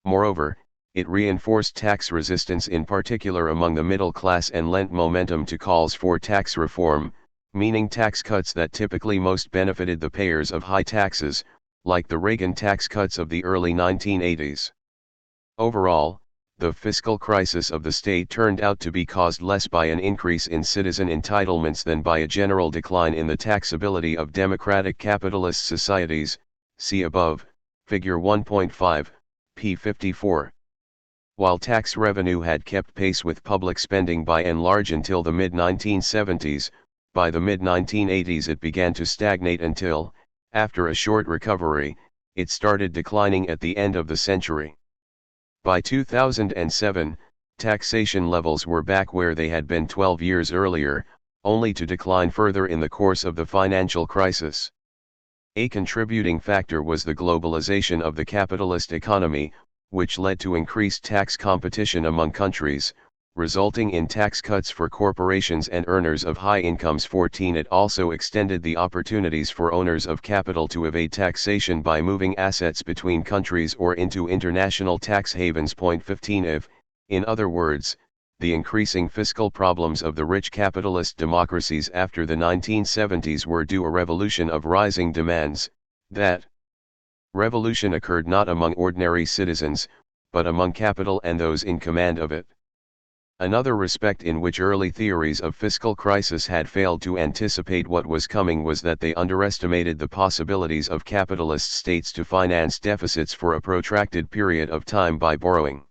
[SPEAKER 1] Moreover, it reinforced tax resistance in particular among the middle class and lent momentum to calls for tax reform, meaning tax cuts that typically most benefited the payers of high taxes, like the Reagan tax cuts of the early 1980s. Overall, the fiscal crisis of the state turned out to be caused less by an increase in citizen entitlements than by a general decline in the taxability of democratic capitalist societies, see above, figure 1.5, p. 54. While tax revenue had kept pace with public spending by and large until the mid-1970s, by the mid-1980s it began to stagnate until, after a short recovery, it started declining at the end of the century. By 2007, taxation levels were back where they had been 12 years earlier, only to decline further in the course of the financial crisis. A contributing factor was the globalization of the capitalist economy, which led to increased tax competition among countries, resulting in tax cuts for corporations and earners of high incomes. 14 It also extended the opportunities for owners of capital to evade taxation by moving assets between countries or into international tax havens. 15 If, in other words, the increasing fiscal problems of the rich capitalist democracies after the 1970s were due a revolution of rising demands, that revolution occurred not among ordinary citizens, but among capital and those in command of it. Another respect in which early theories of fiscal crisis had failed to anticipate what was coming was that they underestimated the possibilities of capitalist states to finance deficits for a protracted period of time by borrowing.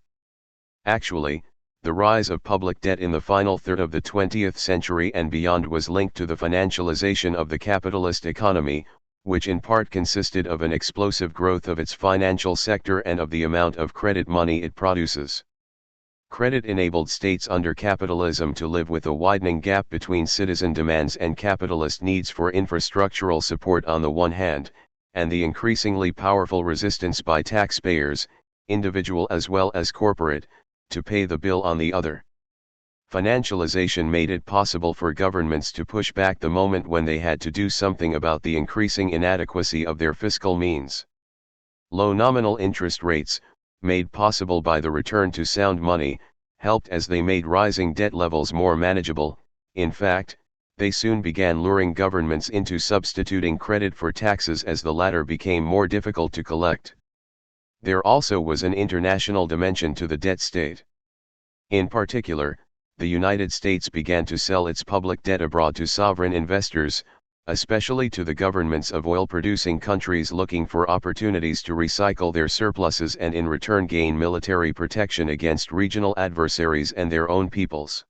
[SPEAKER 1] Actually, the rise of public debt in the final third of the 20th century and beyond was linked to the financialization of the capitalist economy, which in part consisted of an explosive growth of its financial sector and of the amount of credit money it produces. Credit enabled states under capitalism to live with a widening gap between citizen demands and capitalist needs for infrastructural support on the one hand, and the increasingly powerful resistance by taxpayers, individual as well as corporate, to pay the bill on the other. Financialization made it possible for governments to push back the moment when they had to do something about the increasing inadequacy of their fiscal means. Low nominal interest rates, made possible by the return to sound money, helped as they made rising debt levels more manageable. In fact, they soon began luring governments into substituting credit for taxes as the latter became more difficult to collect. There also was an international dimension to the debt state. In particular, the United States began to sell its public debt abroad to sovereign investors, especially to the governments of oil-producing countries looking for opportunities to recycle their surpluses and in return gain military protection against regional adversaries and their own peoples.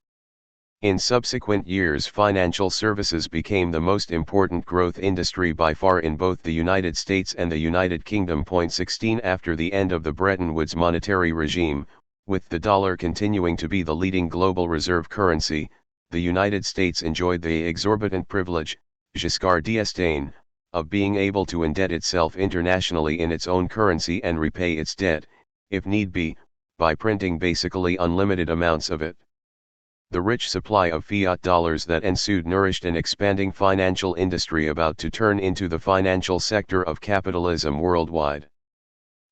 [SPEAKER 1] In subsequent years, financial services became the most important growth industry by far in both the United States and the United Kingdom. 16 After the end of the Bretton Woods monetary regime, with the dollar continuing to be the leading global reserve currency, the United States enjoyed the exorbitant privilege, Giscard d'Estaing, of being able to indebt itself internationally in its own currency and repay its debt, if need be, by printing basically unlimited amounts of it. The rich supply of fiat dollars that ensued nourished an expanding financial industry about to turn into the financial sector of capitalism worldwide.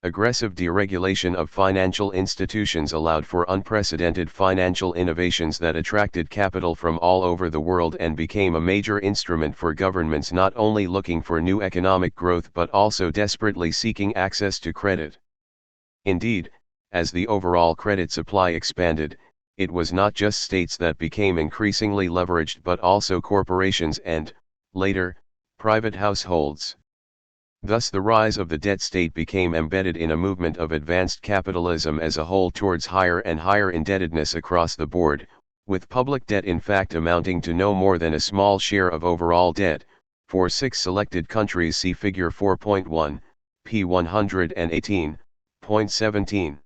[SPEAKER 1] Aggressive deregulation of financial institutions allowed for unprecedented financial innovations that attracted capital from all over the world and became a major instrument for governments not only looking for new economic growth but also desperately seeking access to credit. Indeed, as the overall credit supply expanded, it was not just states that became increasingly leveraged but also corporations and, later, private households. Thus the rise of the debt state became embedded in a movement of advanced capitalism as a whole towards higher and higher indebtedness across the board, with public debt in fact amounting to no more than a small share of overall debt. For 6 selected countries see Figure 4.1, p. 118.17.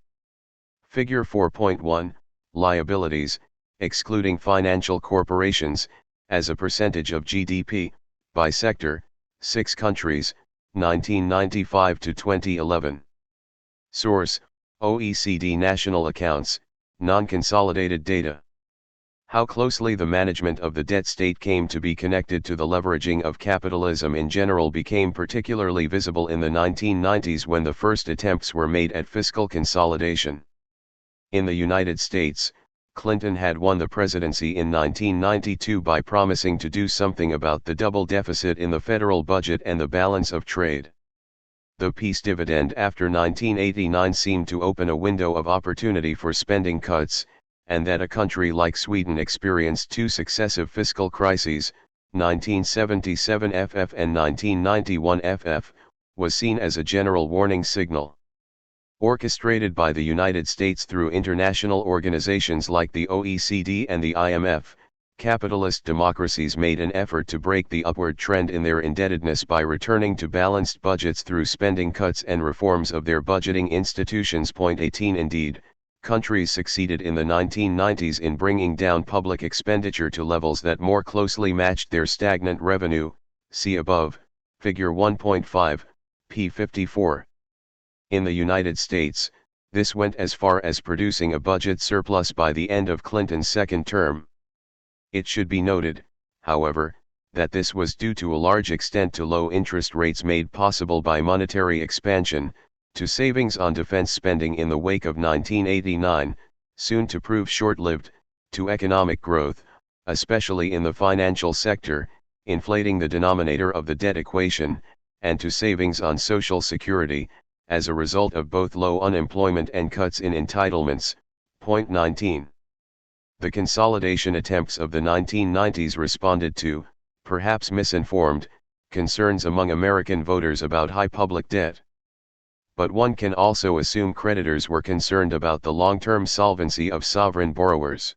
[SPEAKER 1] Figure 4.1, liabilities, excluding financial corporations, as a percentage of GDP, by sector, 6 countries, 1995 to 2011. Source: OECD National Accounts, non-consolidated data. How closely the management of the debt state came to be connected to the leveraging of capitalism in general became particularly visible in the 1990s when the first attempts were made at fiscal consolidation. In the United States, Clinton had won the presidency in 1992 by promising to do something about the double deficit in the federal budget and the balance of trade. The peace dividend after 1989 seemed to open a window of opportunity for spending cuts, and that a country like Sweden experienced 2 successive fiscal crises, 1977 FF and 1991 FF, was seen as a general warning signal. Orchestrated by the United States through international organizations like the OECD and the IMF, capitalist democracies made an effort to break the upward trend in their indebtedness by returning to balanced budgets through spending cuts and reforms of their budgeting institutions. 18 Indeed, countries succeeded in the 1990s in bringing down public expenditure to levels that more closely matched their stagnant revenue, see above, Figure 1.5, p. 54. In the United States, this went as far as producing a budget surplus by the end of Clinton's second term. It should be noted, however, that this was due to a large extent to low interest rates made possible by monetary expansion, to savings on defense spending in the wake of 1989, soon to prove short-lived, to economic growth, especially in the financial sector, inflating the denominator of the debt equation, and to savings on Social Security, as a result of both low unemployment and cuts in entitlements. 19. The consolidation attempts of the 1990s responded to, perhaps misinformed, concerns among American voters about high public debt. But one can also assume creditors were concerned about the long-term solvency of sovereign borrowers.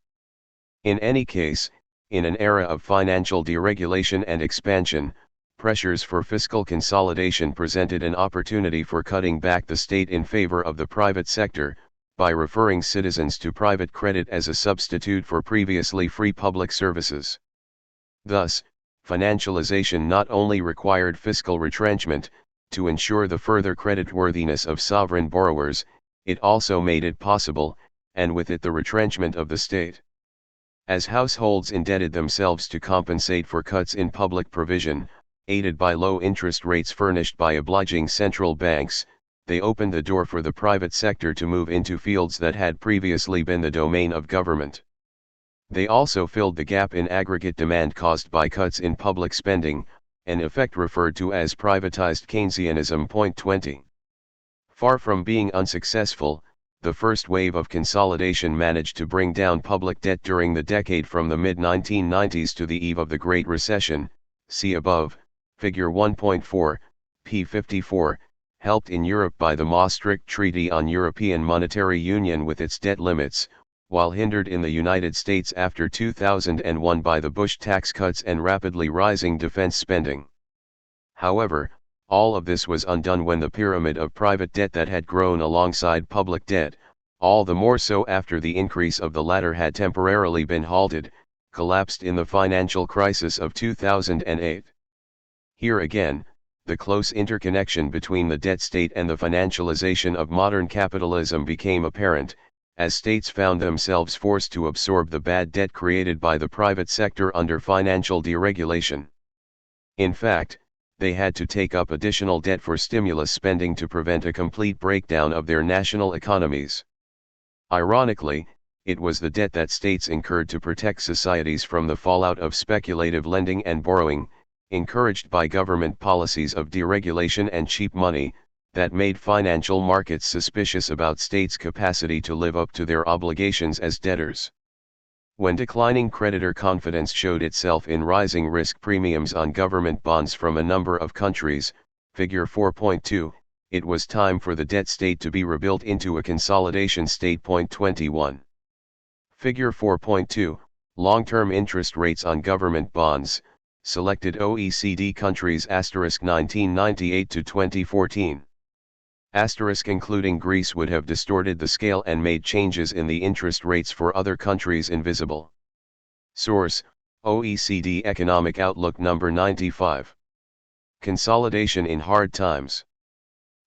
[SPEAKER 1] In any case, in an era of financial deregulation and expansion, pressures for fiscal consolidation presented an opportunity for cutting back the state in favor of the private sector, by referring citizens to private credit as a substitute for previously free public services. Thus, financialization not only required fiscal retrenchment, to ensure the further creditworthiness of sovereign borrowers, it also made it possible, and with it the retrenchment of the state. As households indebted themselves to compensate for cuts in public provision, aided by low interest rates furnished by obliging central banks, they opened the door for the private sector to move into fields that had previously been the domain of government. They also filled the gap in aggregate demand caused by cuts in public spending, an effect referred to as privatized Keynesianism. Point 20. Far from being unsuccessful, the first wave of consolidation managed to bring down public debt during the decade from the mid-1990s to the eve of the Great Recession, see above, Figure 1.4, p. 54, helped in Europe by the Maastricht Treaty on European Monetary Union with its debt limits, while hindered in the United States after 2001 by the Bush tax cuts and rapidly rising defense spending. However, all of this was undone when the pyramid of private debt that had grown alongside public debt, all the more so after the increase of the latter had temporarily been halted, collapsed in the financial crisis of 2008. Here again, the close interconnection between the debt state and the financialization of modern capitalism became apparent, as states found themselves forced to absorb the bad debt created by the private sector under financial deregulation. In fact, they had to take up additional debt for stimulus spending to prevent a complete breakdown of their national economies. Ironically, it was the debt that states incurred to protect societies from the fallout of speculative lending and borrowing, encouraged by government policies of deregulation and cheap money, that made financial markets suspicious about states' capacity to live up to their obligations as debtors. When declining creditor confidence showed itself in rising risk premiums on government bonds from a number of countries, Figure 4.2, it was time for the debt state to be rebuilt into a consolidation state. Point 21. Figure 4.2, long-term interest rates on government bonds, selected OECD countries *1998 to 2014. Including Greece would have distorted the scale and made changes in the interest rates for other countries invisible. Source: OECD Economic Outlook number 95. Consolidation in hard times.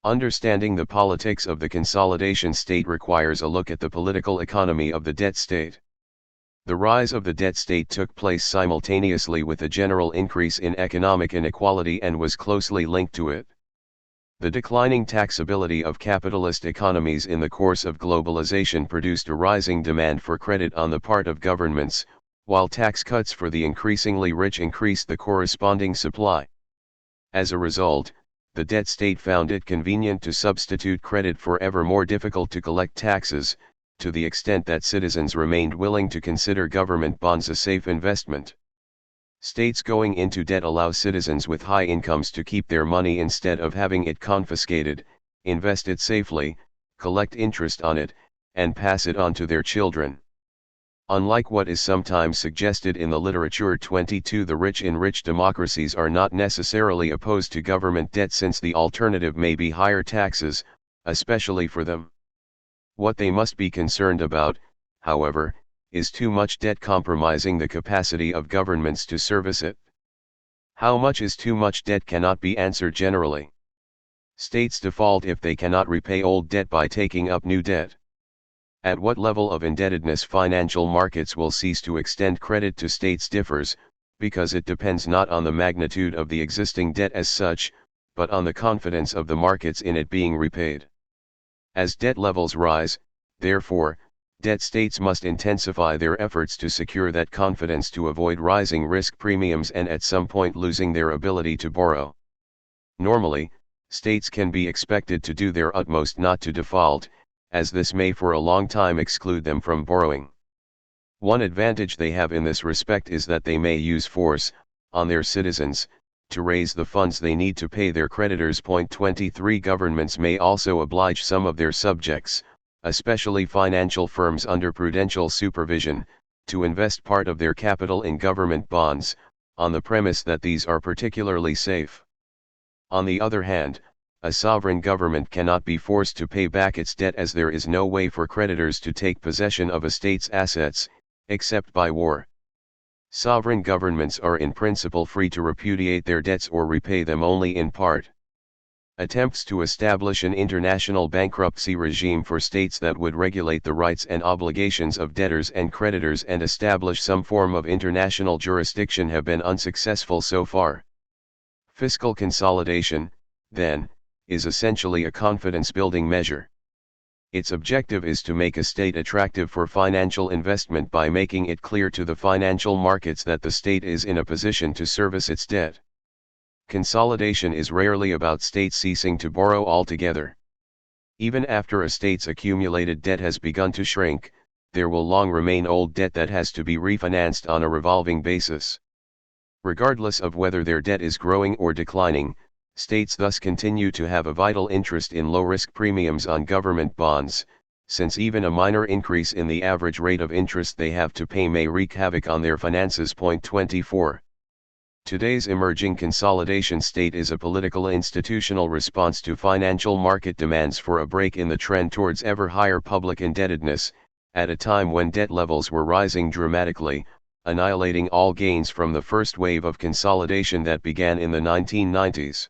[SPEAKER 1] Understanding the politics of the consolidation state requires a look at the political economy of the debt state. The rise of the debt state took place simultaneously with a general increase in economic inequality and was closely linked to it. The declining taxability of capitalist economies in the course of globalization produced a rising demand for credit on the part of governments, while tax cuts for the increasingly rich increased the corresponding supply. As a result, the debt state found it convenient to substitute credit for ever more difficult to collect taxes, to the extent that citizens remained willing to consider government bonds a safe investment. States going into debt allow citizens with high incomes to keep their money instead of having it confiscated, invest it safely, collect interest on it, and pass it on to their children. Unlike what is sometimes suggested in the literature, 22, the rich in rich democracies are not necessarily opposed to government debt, since the alternative may be higher taxes, especially for them. What they must be concerned about, however, is too much debt compromising the capacity of governments to service it. How much is too much debt cannot be answered generally. States default if they cannot repay old debt by taking up new debt. At what level of indebtedness financial markets will cease to extend credit to states differs, because it depends not on the magnitude of the existing debt as such, but on the confidence of the markets in it being repaid. As debt levels rise, therefore, debt states must intensify their efforts to secure that confidence to avoid rising risk premiums and at some point losing their ability to borrow. Normally, states can be expected to do their utmost not to default, as this may for a long time exclude them from borrowing. One advantage they have in this respect is that they may use force, on their citizens, to raise the funds they need to pay their creditors. Point 23. Governments may also oblige some of their subjects, especially financial firms under prudential supervision, to invest part of their capital in government bonds, on the premise that these are particularly safe. On the other hand, a sovereign government cannot be forced to pay back its debt, as there is no way for creditors to take possession of a state's assets, except by war. Sovereign governments are in principle free to repudiate their debts or repay them only in part. Attempts to establish an international bankruptcy regime for states that would regulate the rights and obligations of debtors and creditors and establish some form of international jurisdiction have been unsuccessful so far. Fiscal consolidation, then, is essentially a confidence-building measure. Its objective is to make a state attractive for financial investment by making it clear to the financial markets that the state is in a position to service its debt. Consolidation is rarely about states ceasing to borrow altogether. Even after a state's accumulated debt has begun to shrink, there will long remain old debt that has to be refinanced on a revolving basis. Regardless of whether their debt is growing or declining, states thus continue to have a vital interest in low-risk premiums on government bonds, since even a minor increase in the average rate of interest they have to pay may wreak havoc on their finances. 24. Today's emerging consolidation state is a political institutional response to financial market demands for a break in the trend towards ever higher public indebtedness, at a time when debt levels were rising dramatically, annihilating all gains from the first wave of consolidation that began in the 1990s.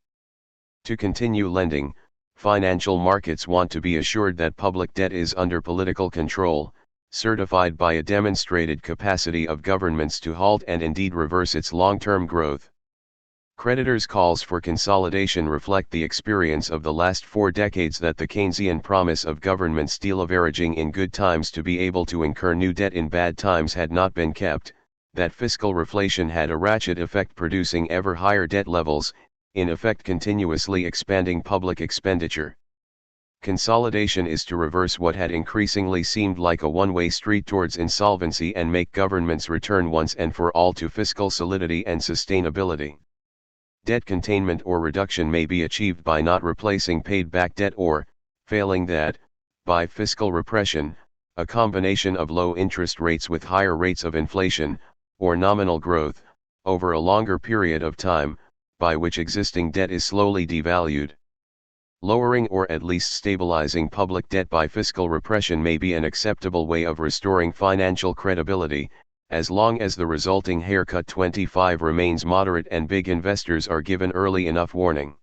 [SPEAKER 1] To continue lending, financial markets want to be assured that public debt is under political control, certified by a demonstrated capacity of governments to halt and indeed reverse its long-term growth. Creditors' calls for consolidation reflect the experience of the last 4 decades that the Keynesian promise of governments deleveraging in good times to be able to incur new debt in bad times had not been kept, that fiscal reflation had a ratchet effect producing ever higher debt levels, in effect continuously expanding public expenditure. Consolidation is to reverse what had increasingly seemed like a one-way street towards insolvency and make governments return once and for all to fiscal solidity and sustainability. Debt containment or reduction may be achieved by not replacing paid-back debt or, failing that, by fiscal repression, a combination of low interest rates with higher rates of inflation, or nominal growth, over a longer period of time, by which existing debt is slowly devalued. Lowering or at least stabilizing public debt by fiscal repression may be an acceptable way of restoring financial credibility, as long as the resulting haircut 25 remains moderate and big investors are given early enough warning.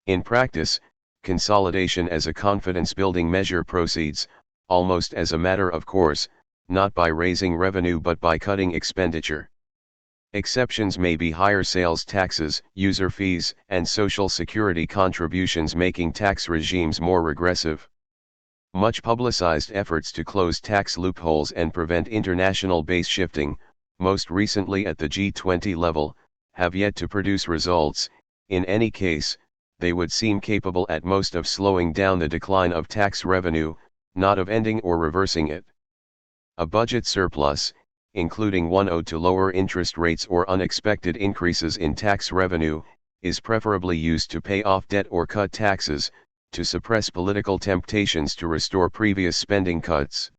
[SPEAKER 1] In practice, consolidation as a confidence-building measure proceeds, almost as a matter of course, not by raising revenue but by cutting expenditure. Exceptions may be higher sales taxes, user fees, and social security contributions, making tax regimes more regressive. Much publicized efforts to close tax loopholes and prevent international base shifting, most recently at the G20 level, have yet to produce results. In any case, they would seem capable at most of slowing down the decline of tax revenue, not of ending or reversing it. A budget surplus, including one owed to lower interest rates or unexpected increases in tax revenue, is preferably used to pay off debt or cut taxes, to suppress political temptations to restore previous spending cuts.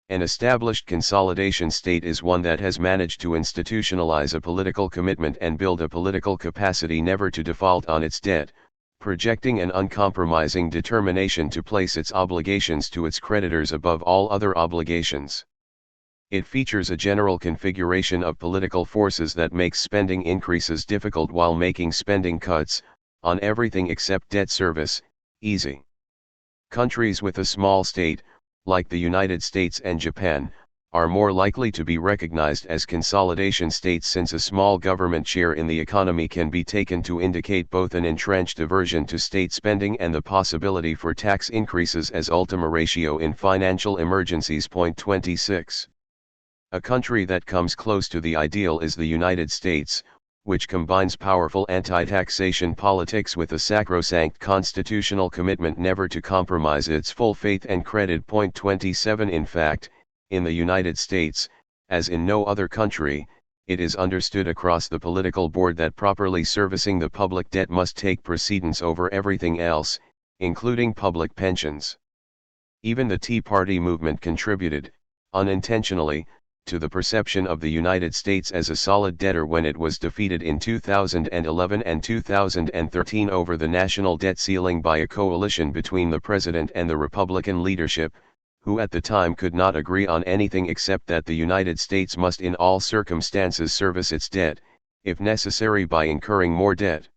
[SPEAKER 1] An established consolidation state is one that has managed to institutionalize a political commitment and build a political capacity never to default on its debt, projecting an uncompromising determination to place its obligations to its creditors above all other obligations. It features a general configuration of political forces that makes spending increases difficult while making spending cuts, on everything except debt service, easy. Countries with a small state, like the United States and Japan, are more likely to be recognized as consolidation states since a small government share in the economy can be taken to indicate both an entrenched aversion to state spending and the possibility for tax increases as ultima ratio in financial emergencies. 26. A country that comes close to the ideal is the United States, which combines powerful anti-taxation politics with a sacrosanct constitutional commitment never to compromise its full faith and credit. 27. In fact, in the United States, as in no other country, it is understood across the political board that properly servicing the public debt must take precedence over everything else, including public pensions. Even the Tea Party movement contributed, unintentionally, to the perception of the United States as a solid debtor when it was defeated in 2011 and 2013 over the national debt ceiling by a coalition between the President and the Republican leadership, who at the time could not agree on anything except that the United States must in all circumstances service its debt, if necessary by incurring more debt.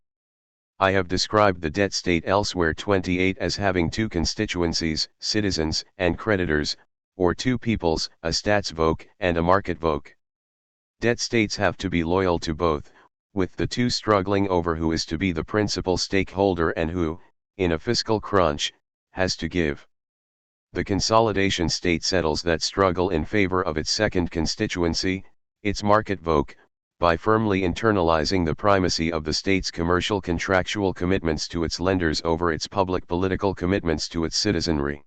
[SPEAKER 1] I have described the debt state elsewhere 28 as having two constituencies, citizens and creditors, or two peoples, a Staatsvolk and a Marktvolk. Debt states have to be loyal to both, with the two struggling over who is to be the principal stakeholder and who, in a fiscal crunch, has to give. The consolidation state settles that struggle in favor of its second constituency, its Marktvolk, by firmly internalizing the primacy of the state's commercial contractual commitments to its lenders over its public political commitments to its citizenry.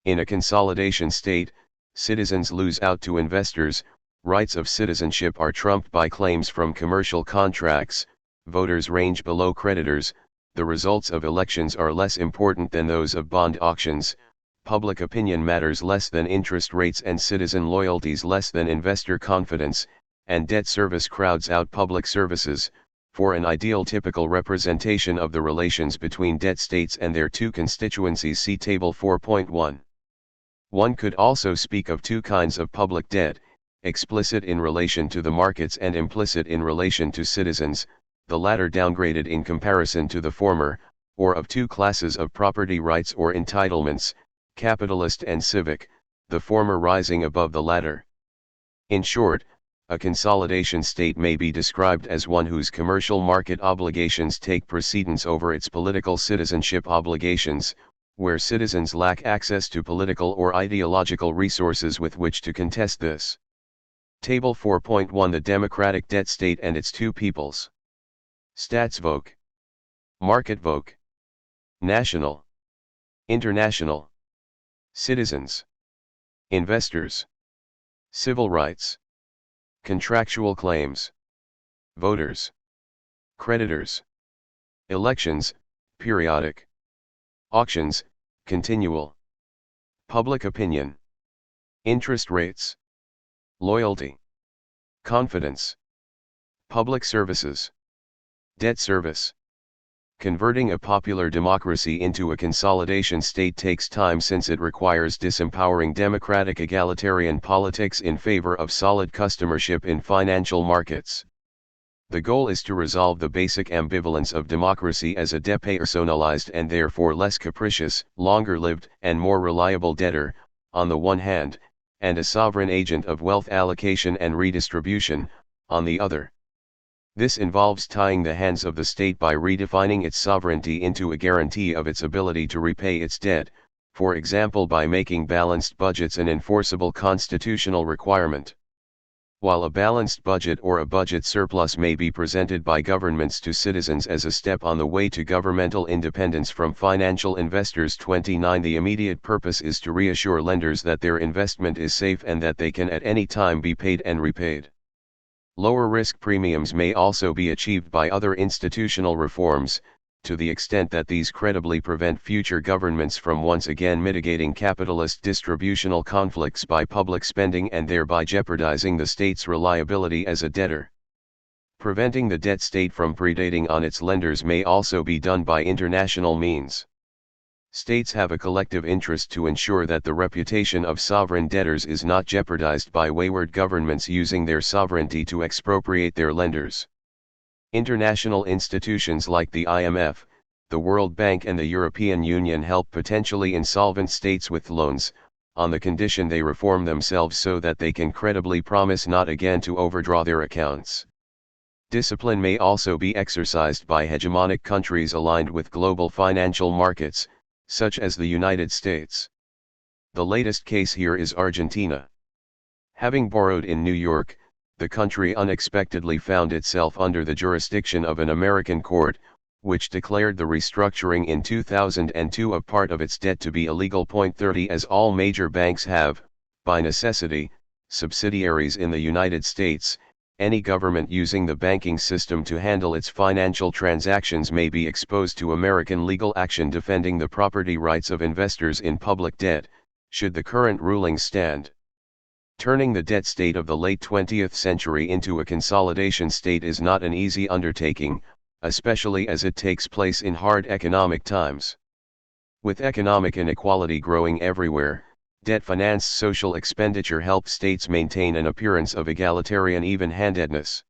[SPEAKER 1] In a consolidation state, citizens lose out to investors, rights of citizenship are trumped by claims from commercial contracts, voters range below creditors, the results of elections are less important than those of bond auctions, public opinion matters less than interest rates and citizen loyalties less than investor confidence, and debt service crowds out public services. For an ideal typical representation of the relations between debt states and their two constituencies, see Table 4.1. One could also speak of two kinds of public debt, explicit in relation to the markets and implicit in relation to citizens, the latter downgraded in comparison to the former, or of two classes of property rights or entitlements, capitalist and civic, the former rising above the latter. In short, a consolidation state may be described as one whose commercial market obligations take precedence over its political citizenship obligations, where citizens lack access to political or ideological resources with which to contest this. Table 4.1 The democratic debt state and its two peoples. Staatsvolk, Marktvolk, national, international, citizens, investors, civil rights, contractual claims, voters, creditors, elections, periodic, auctions, continual, public opinion, interest rates, loyalty, confidence, public services, debt service. Converting a popular democracy into a consolidation state takes time since it requires disempowering democratic egalitarian politics in favor of solid customership in financial markets. The goal is to resolve the basic ambivalence of democracy as a depersonalized and therefore less capricious, longer-lived, and more reliable debtor, on the one hand, and a sovereign agent of wealth allocation and redistribution, on the other. This involves tying the hands of the state by redefining its sovereignty into a guarantee of its ability to repay its debt, for example by making balanced budgets an enforceable constitutional requirement. While a balanced budget or a budget surplus may be presented by governments to citizens as a step on the way to governmental independence from financial investors, 29 The immediate purpose is to reassure lenders that their investment is safe and that they can at any time be paid and repaid. Lower risk premiums may also be achieved by other institutional reforms, to the extent that these credibly prevent future governments from once again mitigating capitalist distributional conflicts by public spending and thereby jeopardizing the state's reliability as a debtor. Preventing the debt state from predating on its lenders may also be done by international means. States have a collective interest to ensure that the reputation of sovereign debtors is not jeopardized by wayward governments using their sovereignty to expropriate their lenders. International institutions like the IMF, the World Bank and the European Union help potentially insolvent states with loans, on the condition they reform themselves so that they can credibly promise not again to overdraw their accounts. Discipline may also be exercised by hegemonic countries aligned with global financial markets, such as the United States. The latest case here is Argentina. Having borrowed in New York, the country unexpectedly found itself under the jurisdiction of an American court, which declared the restructuring in 2002 of part of its debt to be illegal. 30 As all major banks have, by necessity, subsidiaries in the United States, any government using the banking system to handle its financial transactions may be exposed to American legal action defending the property rights of investors in public debt, should the current rulings stand. Turning the debt state of the late 20th century into a consolidation state is not an easy undertaking, especially as it takes place in hard economic times. With economic inequality growing everywhere, debt-financed social expenditure helps states maintain an appearance of egalitarian even-handedness.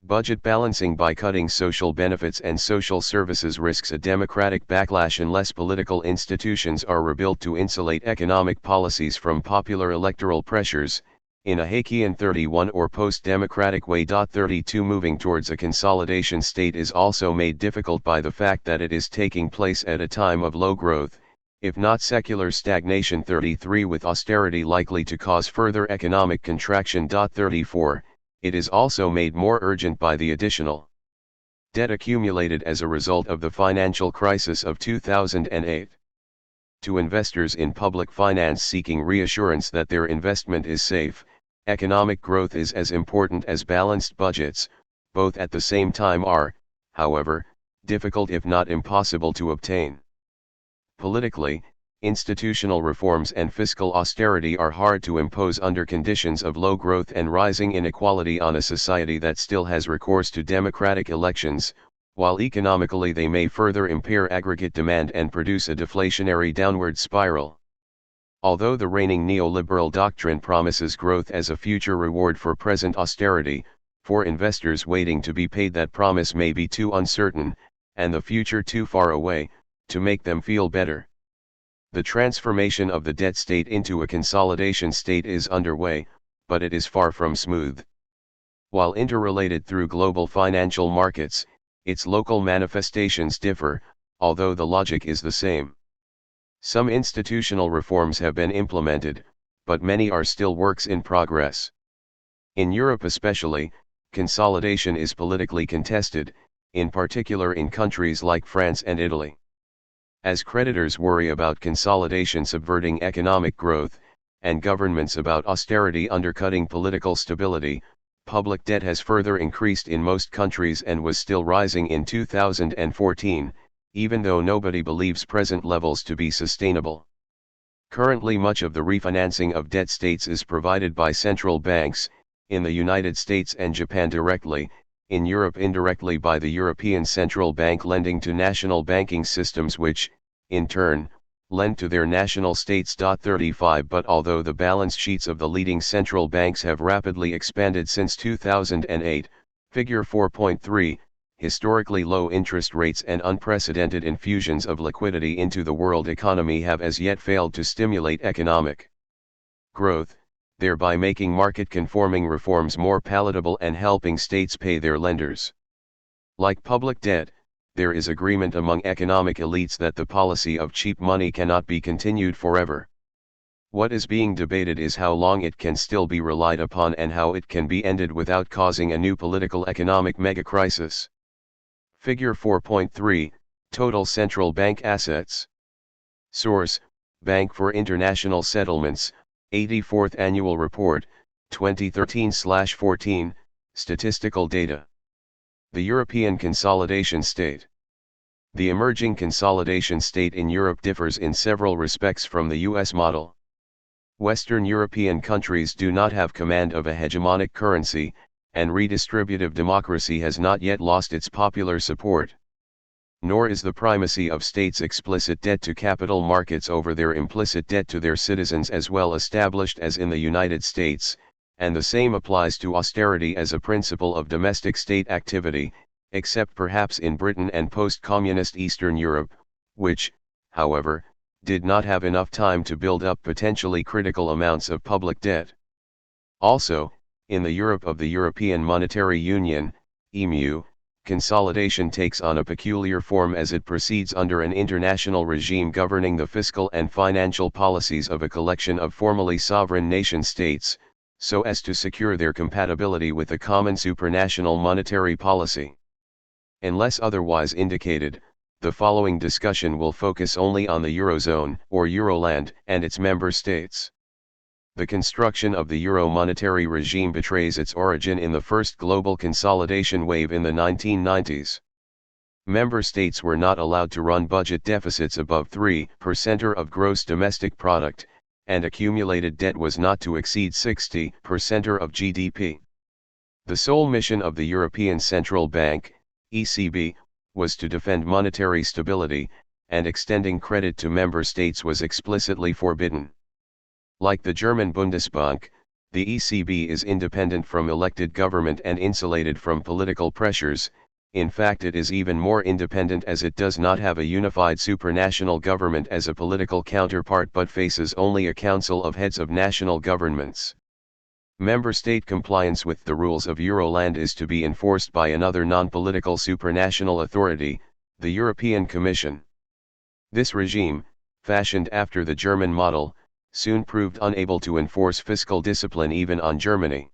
[SPEAKER 1] Budget balancing by cutting social benefits and social services risks a democratic backlash unless political institutions are rebuilt to insulate economic policies from popular electoral pressures, in a Hayekian 31 or post-democratic way. 32 Moving towards a consolidation state is also made difficult by the fact that it is taking place at a time of low growth, if not secular stagnation. 33 With austerity likely to cause further economic contraction. 34 It is also made more urgent by the additional debt accumulated as a result of the financial crisis of 2008. To investors in public finance seeking reassurance that their investment is safe, economic growth is as important as balanced budgets. Both at the same time are, however, difficult if not impossible to obtain. Politically, institutional reforms and fiscal austerity are hard to impose under conditions of low growth and rising inequality on a society that still has recourse to democratic elections, while economically they may further impair aggregate demand and produce a deflationary downward spiral. Although the reigning neoliberal doctrine promises growth as a future reward for present austerity, for investors waiting to be paid that promise may be too uncertain, and the future too far away, to make them feel better. The transformation of the debt state into a consolidation state is underway, but it is far from smooth. While interrelated through global financial markets, its local manifestations differ, although the logic is the same. Some institutional reforms have been implemented, but many are still works in progress. In Europe especially, consolidation is politically contested, in particular in countries like France and Italy. As creditors worry about consolidation subverting economic growth, and governments about austerity undercutting political stability, public debt has further increased in most countries and was still rising in 2014, even though nobody believes present levels to be sustainable. Currently much of the refinancing of debt states is provided by central banks, in the United States and Japan directly, in Europe indirectly by the European Central Bank lending to national banking systems which, in turn, lend to their national states. 35 But although the balance sheets of the leading central banks have rapidly expanded since 2008, figure 4.3, historically low interest rates and unprecedented infusions of liquidity into the world economy have as yet failed to stimulate economic growth, thereby making market-conforming reforms more palatable and helping states pay their lenders. Like public debt, there is agreement among economic elites that the policy of cheap money cannot be continued forever. What is being debated is how long it can still be relied upon and how it can be ended without causing a new political economic megacrisis. Figure 4.3, Total Central Bank Assets. Source, Bank for International Settlements, 84th Annual Report, 2013/14, Statistical Data. The European Consolidation State. The emerging consolidation state in Europe differs in several respects from the US model. Western European countries do not have command of a hegemonic currency, and redistributive democracy has not yet lost its popular support. Nor is the primacy of states' explicit debt to capital markets over their implicit debt to their citizens as well established as in the United States, and the same applies to austerity as a principle of domestic state activity, except perhaps in Britain and post-communist Eastern Europe, which, however, did not have enough time to build up potentially critical amounts of public debt. Also, in the Europe of the European Monetary Union, EMU, consolidation takes on a peculiar form as it proceeds under an international regime governing the fiscal and financial policies of a collection of formally sovereign nation-states, so as to secure their compatibility with a common supranational monetary policy. Unless otherwise indicated, the following discussion will focus only on the Eurozone or Euroland and its member states. The construction of the euro monetary regime betrays its origin in the first global consolidation wave in the 1990s. Member states were not allowed to run budget deficits above 3% of gross domestic product, and accumulated debt was not to exceed 60% of GDP. The sole mission of the European Central Bank, ECB, was to defend monetary stability, and extending credit to member states was explicitly forbidden. Like the German Bundesbank, the ECB is independent from elected government and insulated from political pressures. In fact, it is even more independent as it does not have a unified supranational government as a political counterpart but faces only a council of heads of national governments. Member state compliance with the rules of Euroland is to be enforced by another non-political supranational authority, the European Commission. This regime, fashioned after the German model, soon proved unable to enforce fiscal discipline even on Germany.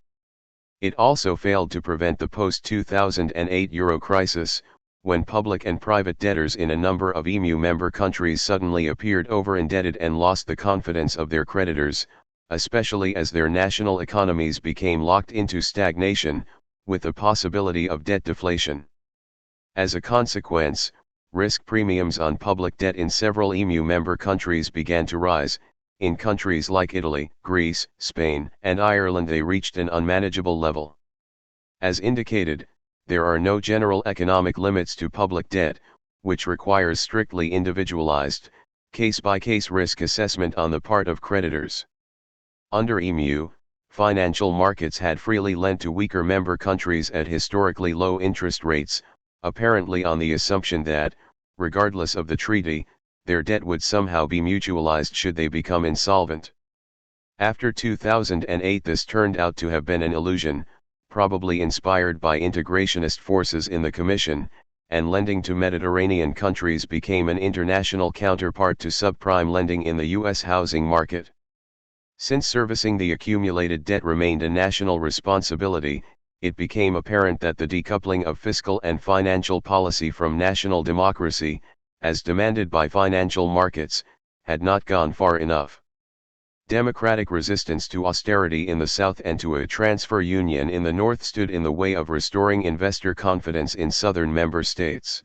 [SPEAKER 1] It also failed to prevent the post-2008 euro crisis, when public and private debtors in a number of EMU member countries suddenly appeared over-indebted and lost the confidence of their creditors, especially as their national economies became locked into stagnation, with the possibility of debt deflation. As a consequence, risk premiums on public debt in several EMU member countries began to rise. In countries like Italy, Greece, Spain, and Ireland they reached an unmanageable level. As indicated, there are no general economic limits to public debt, which requires strictly individualized, case-by-case risk assessment on the part of creditors. Under EMU, financial markets had freely lent to weaker member countries at historically low interest rates, apparently on the assumption that, regardless of the treaty, their debt would somehow be mutualized should they become insolvent. After 2008 this turned out to have been an illusion, probably inspired by integrationist forces in the Commission, and lending to Mediterranean countries became an international counterpart to subprime lending in the U.S. housing market. Since servicing the accumulated debt remained a national responsibility, it became apparent that the decoupling of fiscal and financial policy from national democracy, as demanded by financial markets, had not gone far enough. Democratic resistance to austerity in the South and to a transfer union in the North stood in the way of restoring investor confidence in Southern member states.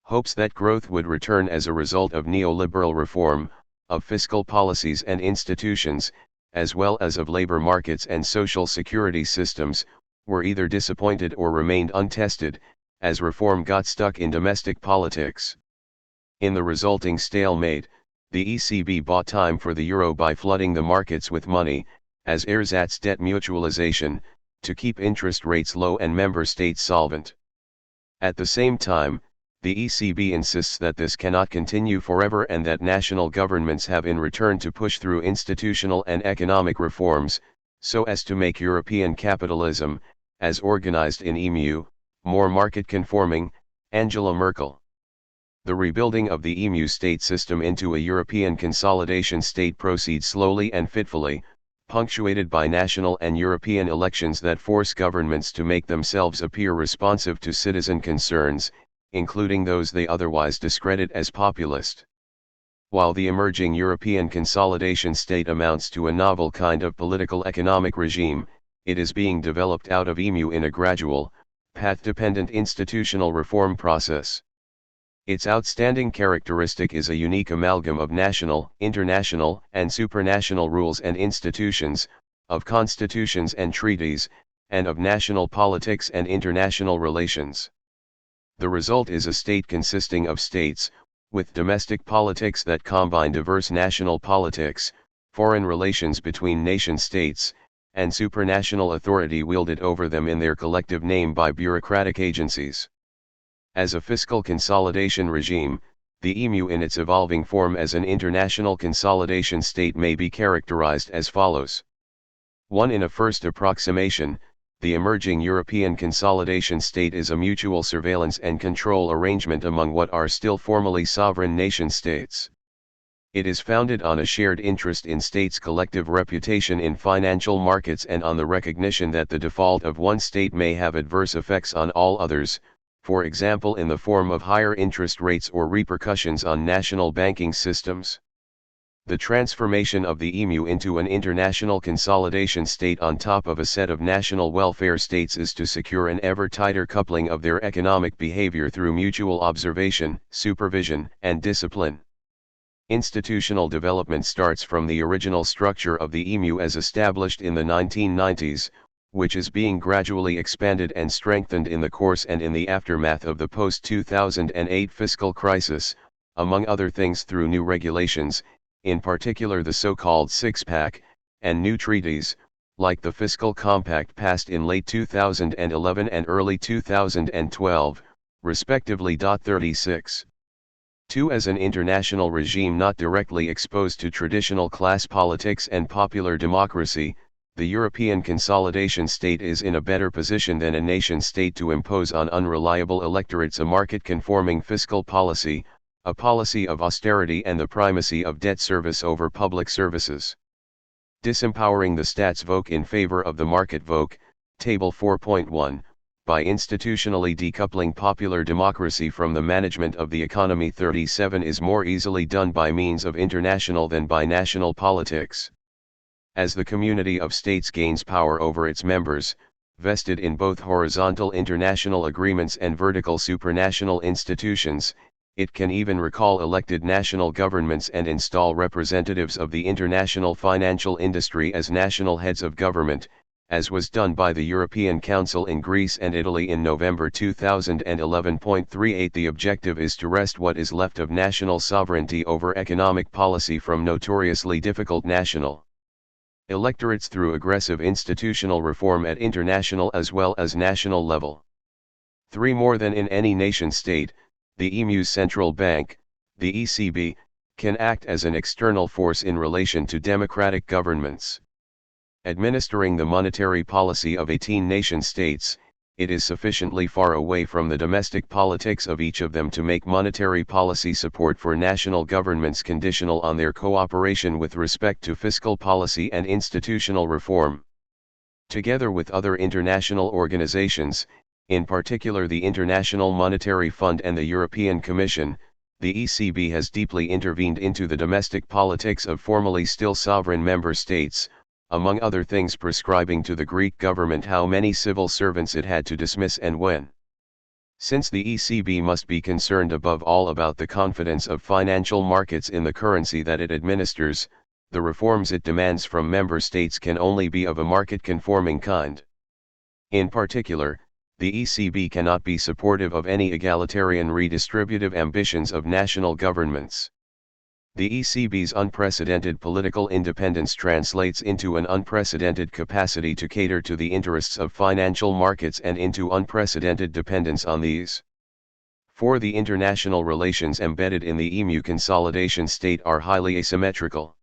[SPEAKER 1] Hopes that growth would return as a result of neoliberal reform, of fiscal policies and institutions, as well as of labor markets and social security systems, were either disappointed or remained untested, as reform got stuck in domestic politics. In the resulting stalemate, the ECB bought time for the euro by flooding the markets with money, as ersatz debt mutualization, to keep interest rates low and member states solvent. At the same time, the ECB insists that this cannot continue forever and that national governments have in return to push through institutional and economic reforms, so as to make European capitalism, as organized in EMU, more market-conforming. Angela Merkel. The rebuilding of the EMU state system into a European consolidation state proceeds slowly and fitfully, punctuated by national and European elections that force governments to make themselves appear responsive to citizen concerns, including those they otherwise discredit as populist. While the emerging European consolidation state amounts to a novel kind of political economic regime, it is being developed out of EMU in a gradual, path-dependent institutional reform process. Its outstanding characteristic is a unique amalgam of national, international, and supranational rules and institutions, of constitutions and treaties, and of national politics and international relations. The result is a state consisting of states, with domestic politics that combine diverse national politics, foreign relations between nation-states, and supranational authority wielded over them in their collective name by bureaucratic agencies. As a fiscal consolidation regime, the EMU in its evolving form as an international consolidation state may be characterized as follows. 1. In a first approximation, the emerging European consolidation state is a mutual surveillance and control arrangement among what are still formally sovereign nation-states. It is founded on a shared interest in states' collective reputation in financial markets and on the recognition that the default of one state may have adverse effects on all others, for example in the form of higher interest rates or repercussions on national banking systems. The transformation of the EMU into an international consolidation state on top of a set of national welfare states is to secure an ever tighter coupling of their economic behavior through mutual observation, supervision, and discipline. Institutional development starts from the original structure of the EMU as established in the 1990s, which is being gradually expanded and strengthened in the course and in the aftermath of the post-2008 fiscal crisis, among other things through new regulations, in particular the so-called six-pack, and new treaties, like the Fiscal Compact passed in late 2011 and early 2012, respectively. 36. 2. As an international regime not directly exposed to traditional class politics and popular democracy, the European consolidation state is in a better position than a nation-state to impose on unreliable electorates a market-conforming fiscal policy, a policy of austerity and the primacy of debt service over public services. Disempowering the Staatsvolk in favor of the Marktvolk, Table 4.1, by institutionally decoupling popular democracy from the management of the economy. 37 is more easily done by means of international than by national politics. As the community of states gains power over its members, vested in both horizontal international agreements and vertical supranational institutions, it can even recall elected national governments and install representatives of the international financial industry as national heads of government, as was done by the European Council in Greece and Italy in November 2011. 38 The objective is to wrest what is left of national sovereignty over economic policy from notoriously difficult national electorates through aggressive institutional reform at international as well as national level. 3. More than in any nation-state, the EMU's central bank, the ECB, can act as an external force in relation to democratic governments. Administering the monetary policy of 18 nation-states, it is sufficiently far away from the domestic politics of each of them to make monetary policy support for national governments conditional on their cooperation with respect to fiscal policy and institutional reform. Together with other international organizations, in particular the International Monetary Fund and the European Commission, the ECB has deeply intervened into the domestic politics of formerly still sovereign member states, among other things prescribing to the Greek government how many civil servants it had to dismiss and when. Since the ECB must be concerned above all about the confidence of financial markets in the currency that it administers, the reforms it demands from member states can only be of a market-conforming kind. In particular, the ECB cannot be supportive of any egalitarian redistributive ambitions of national governments. The ECB's unprecedented political independence translates into an unprecedented capacity to cater to the interests of financial markets and into unprecedented dependence on these. 4. The international relations embedded in the EMU consolidation state are highly asymmetrical.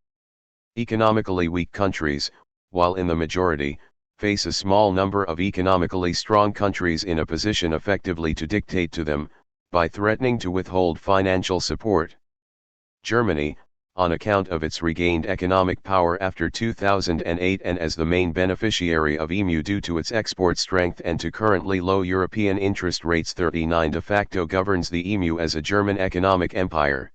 [SPEAKER 1] Economically weak countries, while in the majority, face a small number of economically strong countries in a position effectively to dictate to them, by threatening to withhold financial support. Germany, on account of its regained economic power after 2008 and as the main beneficiary of EMU due to its export strength and to currently low European interest rates. 39 De facto governs the EMU as a German economic empire.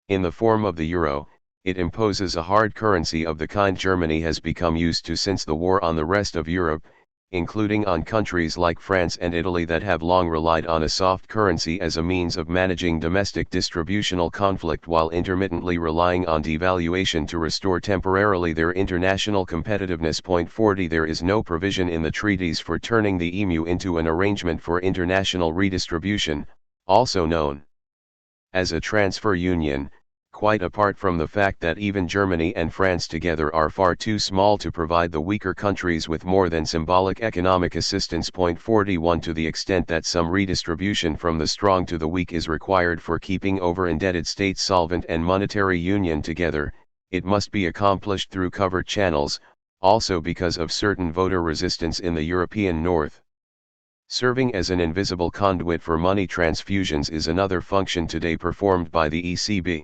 [SPEAKER 1] In the form of the euro, it imposes a hard currency of the kind Germany has become used to since the war on the rest of Europe, including on countries like France and Italy that have long relied on a soft currency as a means of managing domestic distributional conflict while intermittently relying on devaluation to restore temporarily their international competitiveness. 40 There is no provision in the treaties for turning the EMU into an arrangement for international redistribution, also known as a transfer union, quite apart from the fact that even Germany and France together are far too small to provide the weaker countries with more than symbolic economic assistance. 41 To the extent that some redistribution from the strong to the weak is required for keeping over-indebted states solvent and monetary union together, it must be accomplished through covert channels, also because of certain voter resistance in the European North. Serving as an invisible conduit for money transfusions is another function today performed by the ECB.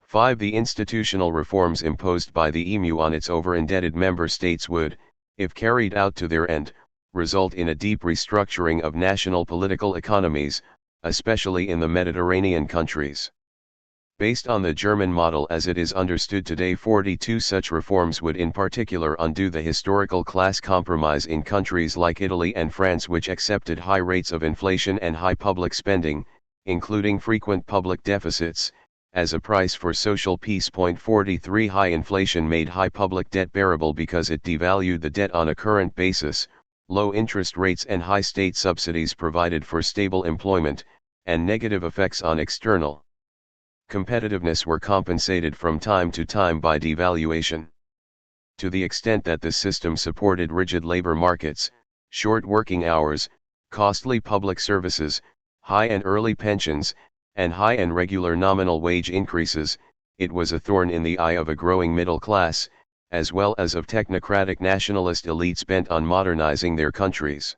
[SPEAKER 1] 5. The institutional reforms imposed by the EMU on its over-indebted member states would, if carried out to their end, result in a deep restructuring of national political economies, especially in the Mediterranean countries. Based on the German model as it is understood today, 42 such reforms would in particular undo the historical class compromise in countries like Italy and France, which accepted high rates of inflation and high public spending, including frequent public deficits, as a price for social peace. 43 High inflation made high public debt bearable because it devalued the debt on a current basis. Low interest rates and high state subsidies provided for stable employment, and negative effects on external competitiveness were compensated from time to time by devaluation. To the extent that the system supported rigid labor markets, short working hours, costly public services, high and early pensions, and high and regular nominal wage increases, it was a thorn in the eye of a growing middle class, as well as of technocratic nationalist elites bent on modernizing their countries.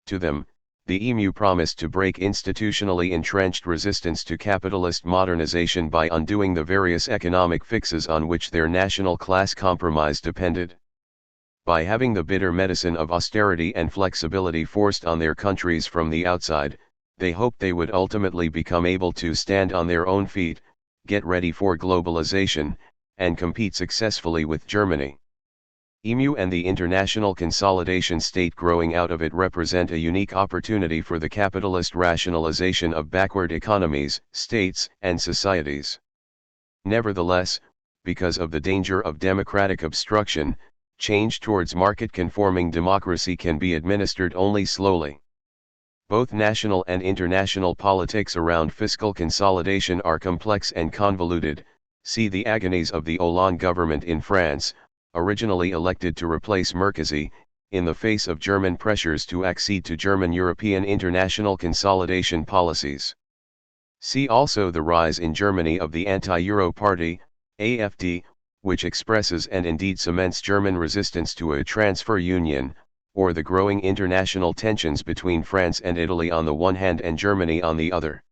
[SPEAKER 1] To them, the EMU promised to break institutionally entrenched resistance to capitalist modernization by undoing the various economic fixes on which their national class compromise depended. By having the bitter medicine of austerity and flexibility forced on their countries from the outside, they hoped they would ultimately become able to stand on their own feet, get ready for globalization, and compete successfully with Germany. EMU and the international consolidation state growing out of it represent a unique opportunity for the capitalist rationalization of backward economies, states, and societies. Nevertheless, because of the danger of democratic obstruction, change towards market-conforming democracy can be administered only slowly. Both national and international politics around fiscal consolidation are complex and convoluted. See the agonies of the Hollande government in France, originally elected to replace Merkozy, in the face of German pressures to accede to German European international consolidation policies. See also the rise in Germany of the anti-Euro party, AfD, which expresses and indeed cements German resistance to a transfer union, or the growing international tensions between France and Italy on the one hand and Germany on the other.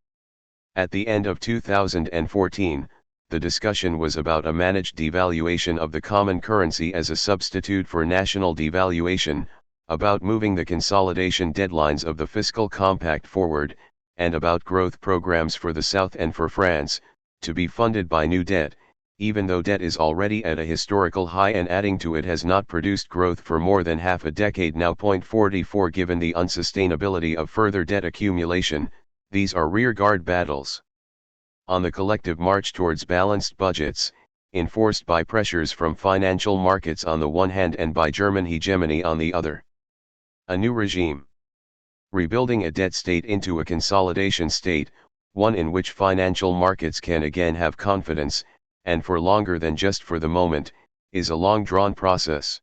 [SPEAKER 1] At the end of 2014, the discussion was about a managed devaluation of the common currency as a substitute for national devaluation, about moving the consolidation deadlines of the fiscal compact forward, and about growth programs for the South and for France, to be funded by new debt, even though debt is already at a historical high and adding to it has not produced growth for more than half a decade now. 44 Given the unsustainability of further debt accumulation, these are rearguard battles. On the collective march towards balanced budgets, enforced by pressures from financial markets on the one hand and by German hegemony on the other. A new regime. Rebuilding a debt state into a consolidation state, one in which financial markets can again have confidence, and for longer than just for the moment, is a long-drawn process.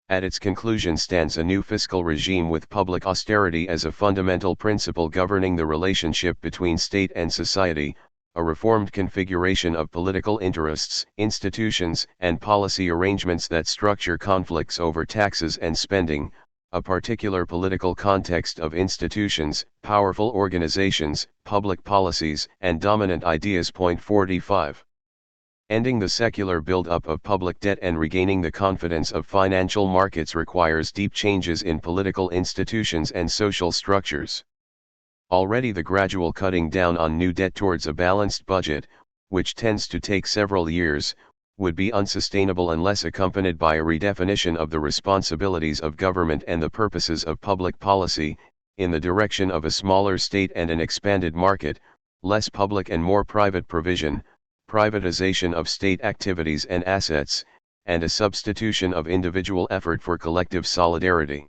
[SPEAKER 1] At its conclusion stands a new fiscal regime with public austerity as a fundamental principle governing the relationship between state and society, a reformed configuration of political interests, institutions, and policy arrangements that structure conflicts over taxes and spending, a particular political context of institutions, powerful organizations, public policies, and dominant ideas. 45. Ending the secular build-up of public debt and regaining the confidence of financial markets requires deep changes in political institutions and social structures. Already the gradual cutting down on new debt towards a balanced budget, which tends to take several years, would be unsustainable unless accompanied by a redefinition of the responsibilities of government and the purposes of public policy, in the direction of a smaller state and an expanded market, less public and more private provision, privatization of state activities and assets, and a substitution of individual effort for collective solidarity.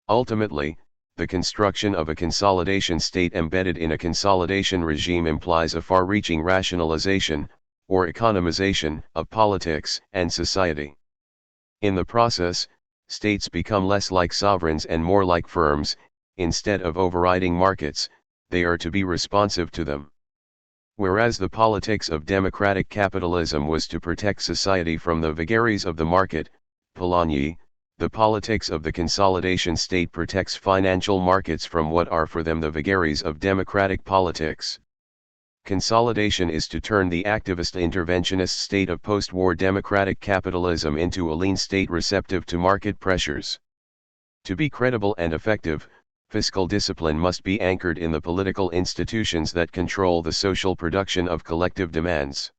[SPEAKER 1] Ultimately, the construction of a consolidation state embedded in a consolidation regime implies a far-reaching rationalization, or economization, of politics and society. In the process, states become less like sovereigns and more like firms. Instead of overriding markets, they are to be responsive to them. Whereas the politics of democratic capitalism was to protect society from the vagaries of the market, Polanyi, the politics of the consolidation state protects financial markets from what are for them the vagaries of democratic politics. Consolidation is to turn the activist interventionist state of post-war democratic capitalism into a lean state receptive to market pressures. To be credible and effective, fiscal discipline must be anchored in the political institutions that control the social production of collective demands.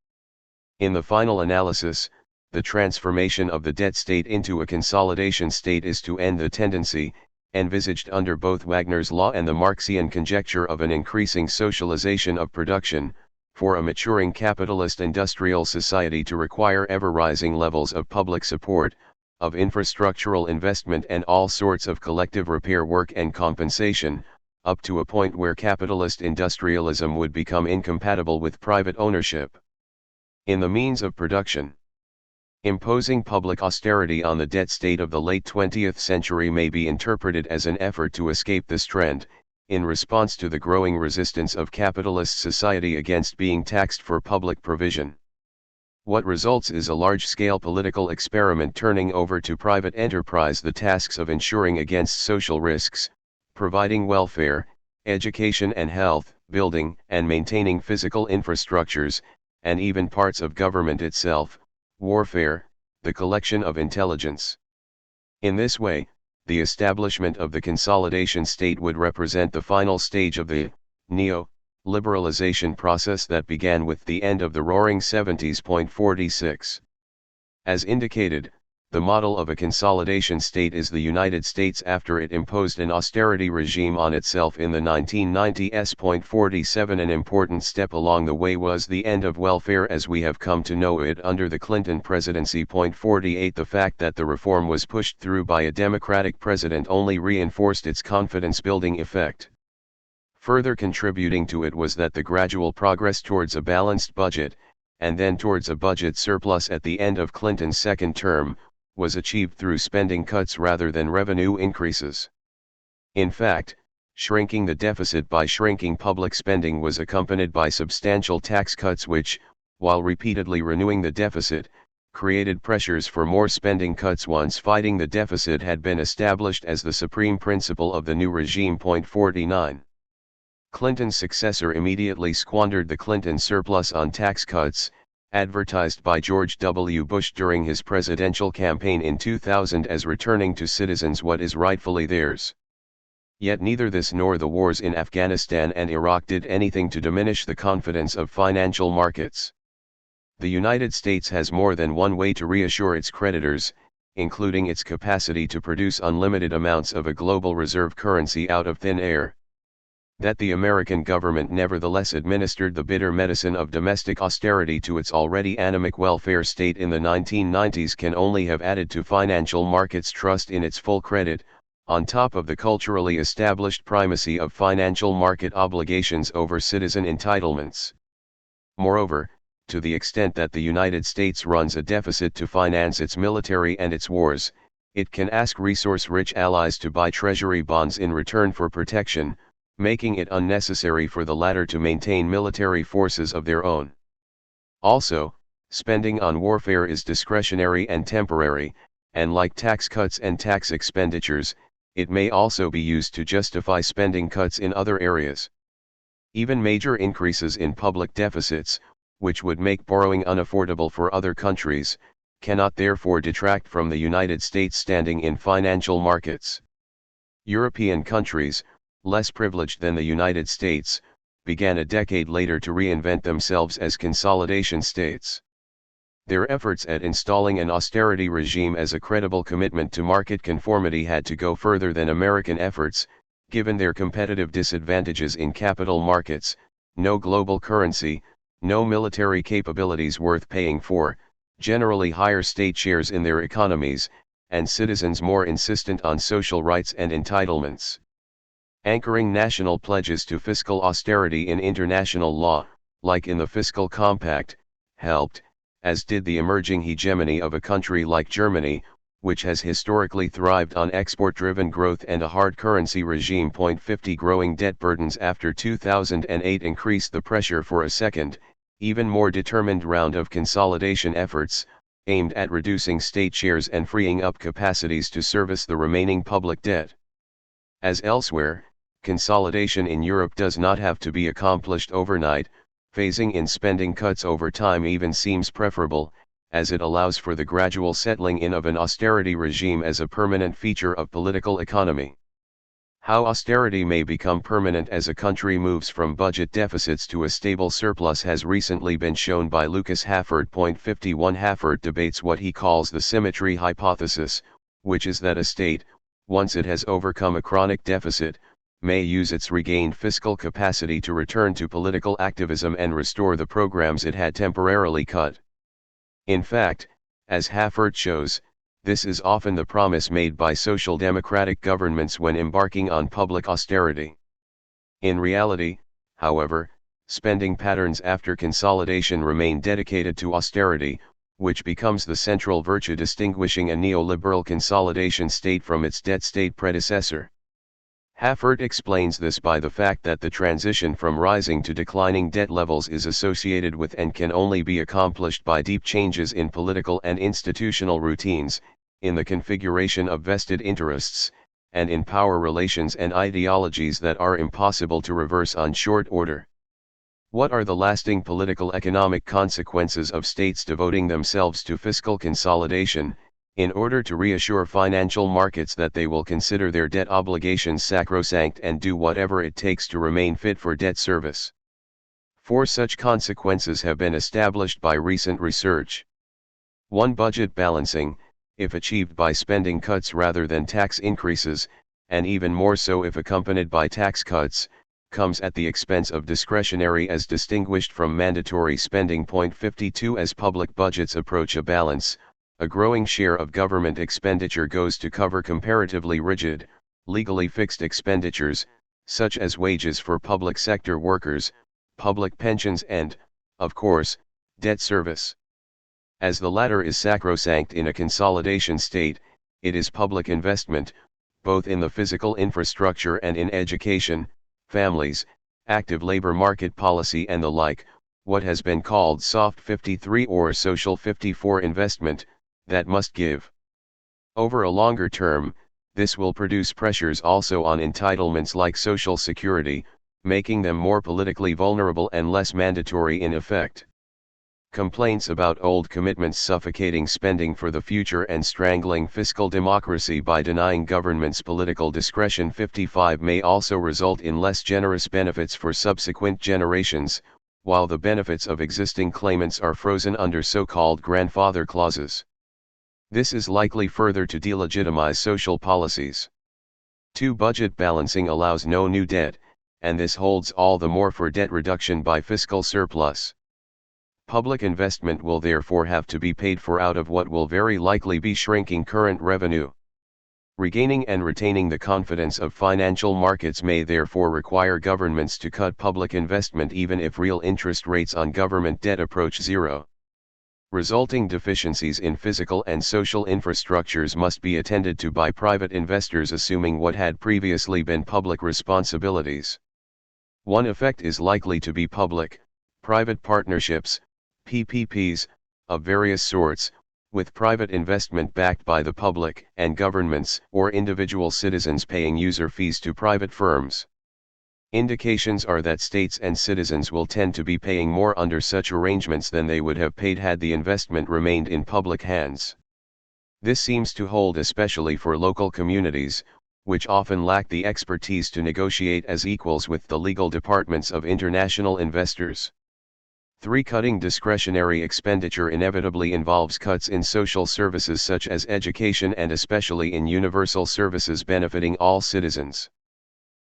[SPEAKER 1] In the final analysis, the transformation of the debt state into a consolidation state is to end the tendency, envisaged under both Wagner's law and the Marxian conjecture of an increasing socialization of production, for a maturing capitalist industrial society to require ever-rising levels of public support, of infrastructural investment and all sorts of collective repair work and compensation, up to a point where capitalist industrialism would become incompatible with private ownership in the means of production. Imposing public austerity on the debt state of the late 20th century may be interpreted as an effort to escape this trend, in response to the growing resistance of capitalist society against being taxed for public provision. What results is a large-scale political experiment turning over to private enterprise the tasks of ensuring against social risks, providing welfare, education and health, building and maintaining physical infrastructures, and even parts of government itself, warfare, the collection of intelligence. In this way, the establishment of the consolidation state would represent the final stage of the neo-liberalization process that began with the end of the Roaring '70s. 46. As indicated, the model of a consolidation state is the United States after it imposed an austerity regime on itself in the 1990s. 47. An important step along the way was the end of welfare as we have come to know it under the Clinton presidency. 48. The fact that the reform was pushed through by a Democratic president only reinforced its confidence-building effect. Further contributing to it was that the gradual progress towards a balanced budget, and then towards a budget surplus at the end of Clinton's second term, was achieved through spending cuts rather than revenue increases. In fact, shrinking the deficit by shrinking public spending was accompanied by substantial tax cuts which, while repeatedly renewing the deficit, created pressures for more spending cuts once fighting the deficit had been established as the supreme principle of the new regime. 49. Clinton's successor immediately squandered the Clinton surplus on tax cuts, advertised by George W. Bush during his presidential campaign in 2000 as returning to citizens what is rightfully theirs. Yet neither this nor the wars in Afghanistan and Iraq did anything to diminish the confidence of financial markets. The United States has more than one way to reassure its creditors, including its capacity to produce unlimited amounts of a global reserve currency out of thin air. That the American government nevertheless administered the bitter medicine of domestic austerity to its already anemic welfare state in the 1990s can only have added to financial markets' trust in its full credit, on top of the culturally established primacy of financial market obligations over citizen entitlements. Moreover, to the extent that the United States runs a deficit to finance its military and its wars, it can ask resource-rich allies to buy treasury bonds in return for protection, making it unnecessary for the latter to maintain military forces of their own. Also, spending on warfare is discretionary and temporary, and like tax cuts and tax expenditures, it may also be used to justify spending cuts in other areas. Even major increases in public deficits, which would make borrowing unaffordable for other countries, cannot therefore detract from the United States' standing in financial markets. European countries, less privileged than the United States, began a decade later to reinvent themselves as consolidation states. Their efforts at installing an austerity regime as a credible commitment to market conformity had to go further than American efforts, given their competitive disadvantages in capital markets, no global currency, no military capabilities worth paying for, generally higher state shares in their economies, and citizens more insistent on social rights and entitlements. Anchoring national pledges to fiscal austerity in international law, like in the Fiscal Compact, helped, as did the emerging hegemony of a country like Germany, which has historically thrived on export-driven growth and a hard currency regime. 50 Growing debt burdens after 2008 increased the pressure for a second, even more determined round of consolidation efforts, aimed at reducing state shares and freeing up capacities to service the remaining public debt. As elsewhere, consolidation in Europe does not have to be accomplished overnight. Phasing in spending cuts over time even seems preferable, as it allows for the gradual settling in of an austerity regime as a permanent feature of political economy. How austerity may become permanent as a country moves from budget deficits to a stable surplus has recently been shown by Lucas Hafford. 51 Hafford debates what he calls the symmetry hypothesis, which is that a state, once it has overcome a chronic deficit, may use its regained fiscal capacity to return to political activism and restore the programs it had temporarily cut. In fact, as Haffert shows, this is often the promise made by social democratic governments when embarking on public austerity. In reality, however, spending patterns after consolidation remain dedicated to austerity, which becomes the central virtue distinguishing a neoliberal consolidation state from its debt state predecessor. Haffert explains this by the fact that the transition from rising to declining debt levels is associated with and can only be accomplished by deep changes in political and institutional routines, in the configuration of vested interests, and in power relations and ideologies that are impossible to reverse on short order. What are the lasting political economic consequences of states devoting themselves to fiscal consolidation, in order to reassure financial markets that they will consider their debt obligations sacrosanct and do whatever it takes to remain fit for debt service? 4 such consequences have been established by recent research. 1. Budget balancing, if achieved by spending cuts rather than tax increases, and even more so if accompanied by tax cuts, comes at the expense of discretionary as distinguished from mandatory spending. 52. As public budgets approach a balance, a growing share of government expenditure goes to cover comparatively rigid, legally fixed expenditures, such as wages for public sector workers, public pensions and, of course, debt service. As the latter is sacrosanct in a consolidation state, it is public investment, both in the physical infrastructure and in education, families, active labor market policy and the like, what has been called soft 53 or social 54 investment, that must give. Over a longer term, this will produce pressures also on entitlements like Social Security, making them more politically vulnerable and less mandatory in effect. Complaints about old commitments suffocating spending for the future and strangling fiscal democracy by denying governments political discretion. 55 may also result in less generous benefits for subsequent generations, while the benefits of existing claimants are frozen under so-called grandfather clauses. This is likely further to delegitimize social policies. 2. Budget balancing allows no new debt, and this holds all the more for debt reduction by fiscal surplus. Public investment will therefore have to be paid for out of what will very likely be shrinking current revenue. Regaining and retaining the confidence of financial markets may therefore require governments to cut public investment even if real interest rates on government debt approach zero. Resulting deficiencies in physical and social infrastructures must be attended to by private investors assuming what had previously been public responsibilities. One effect is likely to be public-private partnerships, PPPs, of various sorts, with private investment backed by the public and governments or individual citizens paying user fees to private firms. Indications are that states and citizens will tend to be paying more under such arrangements than they would have paid had the investment remained in public hands. This seems to hold especially for local communities, which often lack the expertise to negotiate as equals with the legal departments of international investors. 3. Cutting discretionary expenditure inevitably involves cuts in social services such as education and especially in universal services benefiting all citizens.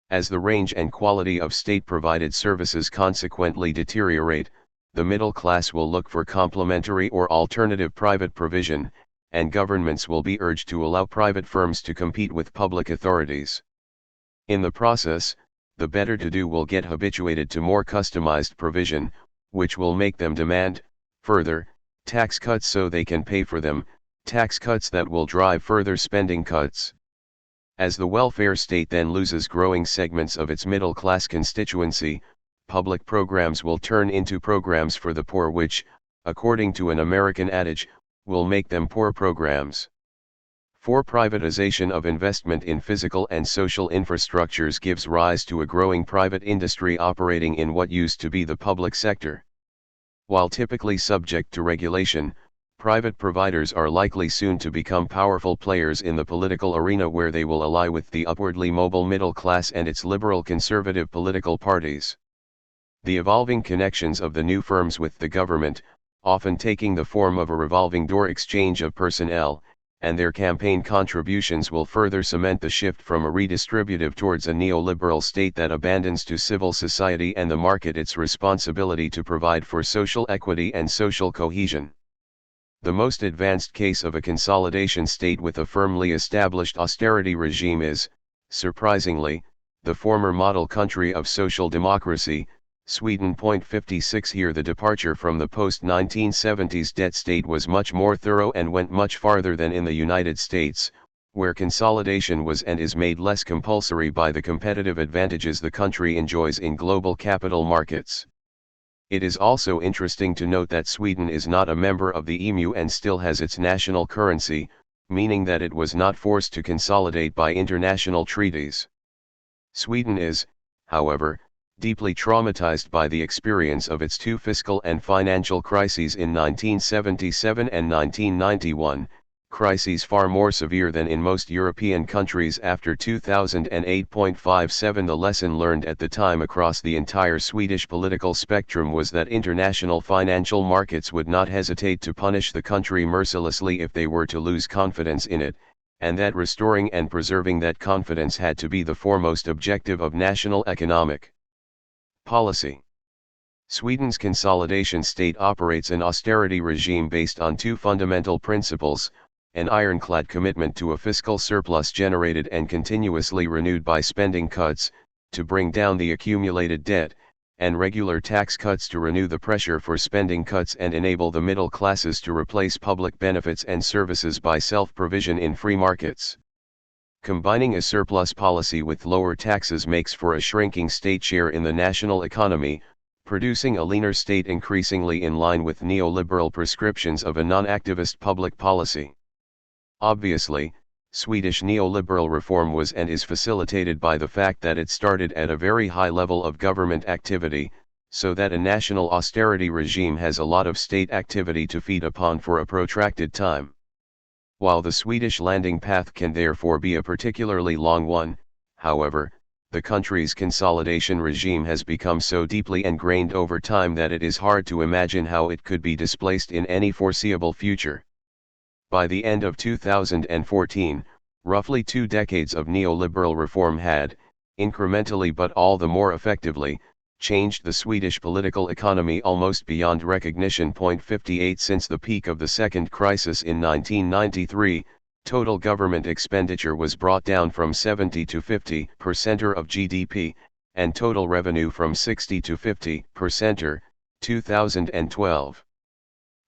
[SPEAKER 1] As the range and quality of state-provided services consequently deteriorate, the middle class will look for complementary or alternative private provision, and governments will be urged to allow private firms to compete with public authorities. In the process, the better-to-do will get habituated to more customized provision, which will make them demand, further, tax cuts so they can pay for them, tax cuts that will drive further spending cuts. As the welfare state then loses growing segments of its middle-class constituency, public programs will turn into programs for the poor which, according to an American adage, will make them poor programs. 4. Privatization of investment in physical and social infrastructures gives rise to a growing private industry operating in what used to be the public sector. While typically subject to regulation, private providers are likely soon to become powerful players in the political arena where they will ally with the upwardly mobile middle class and its liberal conservative political parties. The evolving connections of the new firms with the government, often taking the form of a revolving door exchange of personnel, and their campaign contributions will further cement the shift from a redistributive towards a neoliberal state that abandons to civil society and the market its responsibility to provide for social equity and social cohesion. The most advanced case of a consolidation state with a firmly established austerity regime is, surprisingly, the former model country of social democracy, Sweden. 56 Here the departure from the post-1970s debt state was much more thorough and went much farther than in the United States, where consolidation was and is made less compulsory by the competitive advantages the country enjoys in global capital markets. It is also interesting to note that Sweden is not a member of the EMU and still has its national currency, meaning that it was not forced to consolidate by international treaties. Sweden is, however, deeply traumatized by the experience of its two fiscal and financial crises in 1977 and 1991, crises far more severe than in most European countries after 2008.57. The lesson learned at the time across the entire Swedish political spectrum was that international financial markets would not hesitate to punish the country mercilessly if they were to lose confidence in it, and that restoring and preserving that confidence had to be the foremost objective of national economic policy. Sweden's consolidation state operates an austerity regime based on two fundamental principles: an ironclad commitment to a fiscal surplus generated and continuously renewed by spending cuts, to bring down the accumulated debt, and regular tax cuts to renew the pressure for spending cuts and enable the middle classes to replace public benefits and services by self-provision in free markets. Combining a surplus policy with lower taxes makes for a shrinking state share in the national economy, producing a leaner state increasingly in line with neoliberal prescriptions of a non-activist public policy. Obviously, Swedish neoliberal reform was and is facilitated by the fact that it started at a very high level of government activity, so that a national austerity regime has a lot of state activity to feed upon for a protracted time. While the Swedish landing path can therefore be a particularly long one, however, the country's consolidation regime has become so deeply ingrained over time that it is hard to imagine how it could be displaced in any foreseeable future. By the end of 2014, roughly 2 decades of neoliberal reform had, incrementally but all the more effectively, changed the Swedish political economy almost beyond recognition. 58 Since the peak of the second crisis in 1993, total government expenditure was brought down from 70 to 50% of GDP, and total revenue from 60 to 50%, 2012.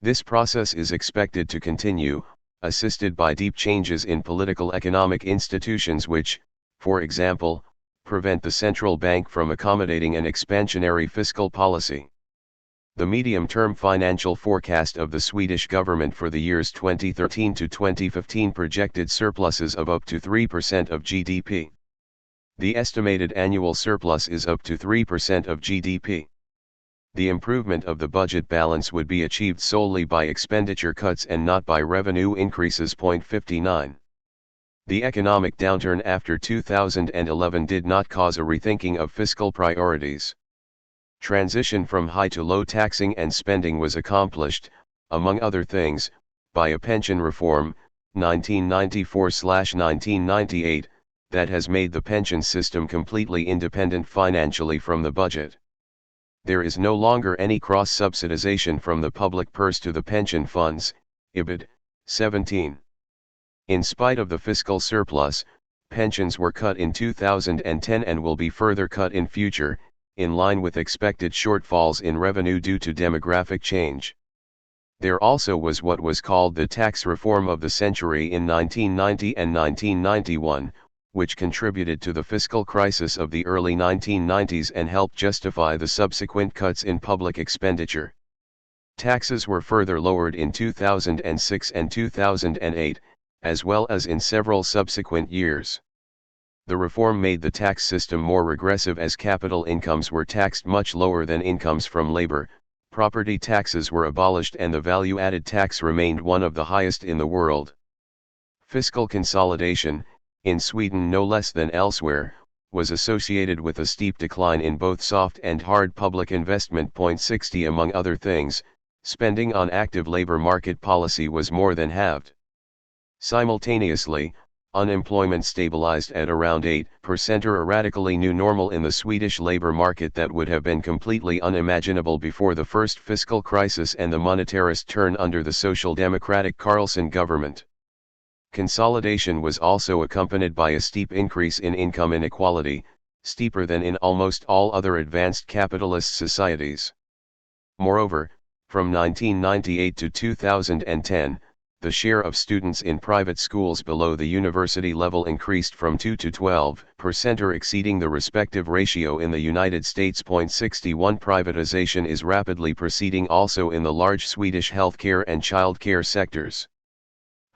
[SPEAKER 1] This process is expected to continue, assisted by deep changes in political economic institutions which, for example, prevent the central bank from accommodating an expansionary fiscal policy. The medium-term financial forecast of the Swedish government for the years 2013 to 2015 projected surpluses of up to 3% of GDP. The estimated annual surplus is up to 3% of GDP. The improvement of the budget balance would be achieved solely by expenditure cuts and not by revenue increases. 59. The economic downturn after 2011 did not cause a rethinking of fiscal priorities. Transition from high to low taxing and spending was accomplished, among other things, by a pension reform, 1994/1998, that has made the pension system completely independent financially from the budget. There is no longer any cross-subsidization from the public purse to the pension funds, IBID, 17. In spite of the fiscal surplus, pensions were cut in 2010 and will be further cut in future, in line with expected shortfalls in revenue due to demographic change. There also was what was called the tax reform of the century in 1990 and 1991, which contributed to the fiscal crisis of the early 1990s and helped justify the subsequent cuts in public expenditure. Taxes were further lowered in 2006 and 2008, as well as in several subsequent years. The reform made the tax system more regressive as capital incomes were taxed much lower than incomes from labor, property taxes were abolished and the value-added tax remained one of the highest in the world. Fiscal consolidation, in Sweden no less than elsewhere, was associated with a steep decline in both soft and hard public investment. 60 Among other things, spending on active labor market policy was more than halved. Simultaneously, unemployment stabilized at around 8%, or a radically new normal in the Swedish labor market that would have been completely unimaginable before the first fiscal crisis and the monetarist turn under the Social Democratic Carlson government. Consolidation was also accompanied by a steep increase in income inequality, steeper than in almost all other advanced capitalist societies. Moreover, from 1998 to 2010, the share of students in private schools below the university level increased from 2 to 12%, or exceeding the respective ratio in the United States. 61 Privatization is rapidly proceeding also in the large Swedish healthcare and childcare sectors.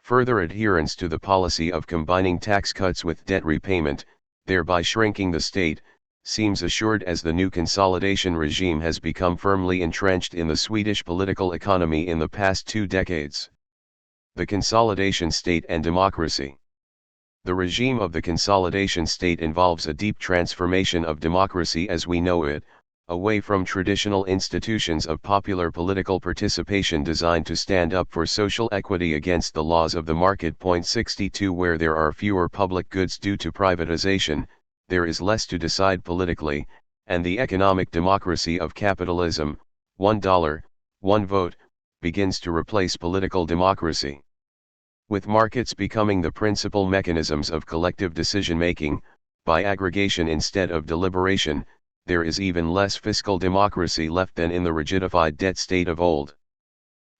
[SPEAKER 1] Further adherence to the policy of combining tax cuts with debt repayment, thereby shrinking the state, seems assured as the new consolidation regime has become firmly entrenched in the Swedish political economy in the past 2 decades. The consolidation state and democracy. The regime of the consolidation state involves a deep transformation of democracy as we know it, away from traditional institutions of popular political participation designed to stand up for social equity against the laws of the market. 62 Where there are fewer public goods due to privatization, there is less to decide politically, and the economic democracy of capitalism, $1, one vote, begins to replace political democracy. With markets becoming the principal mechanisms of collective decision-making, by aggregation instead of deliberation, there is even less fiscal democracy left than in the rigidified debt state of old.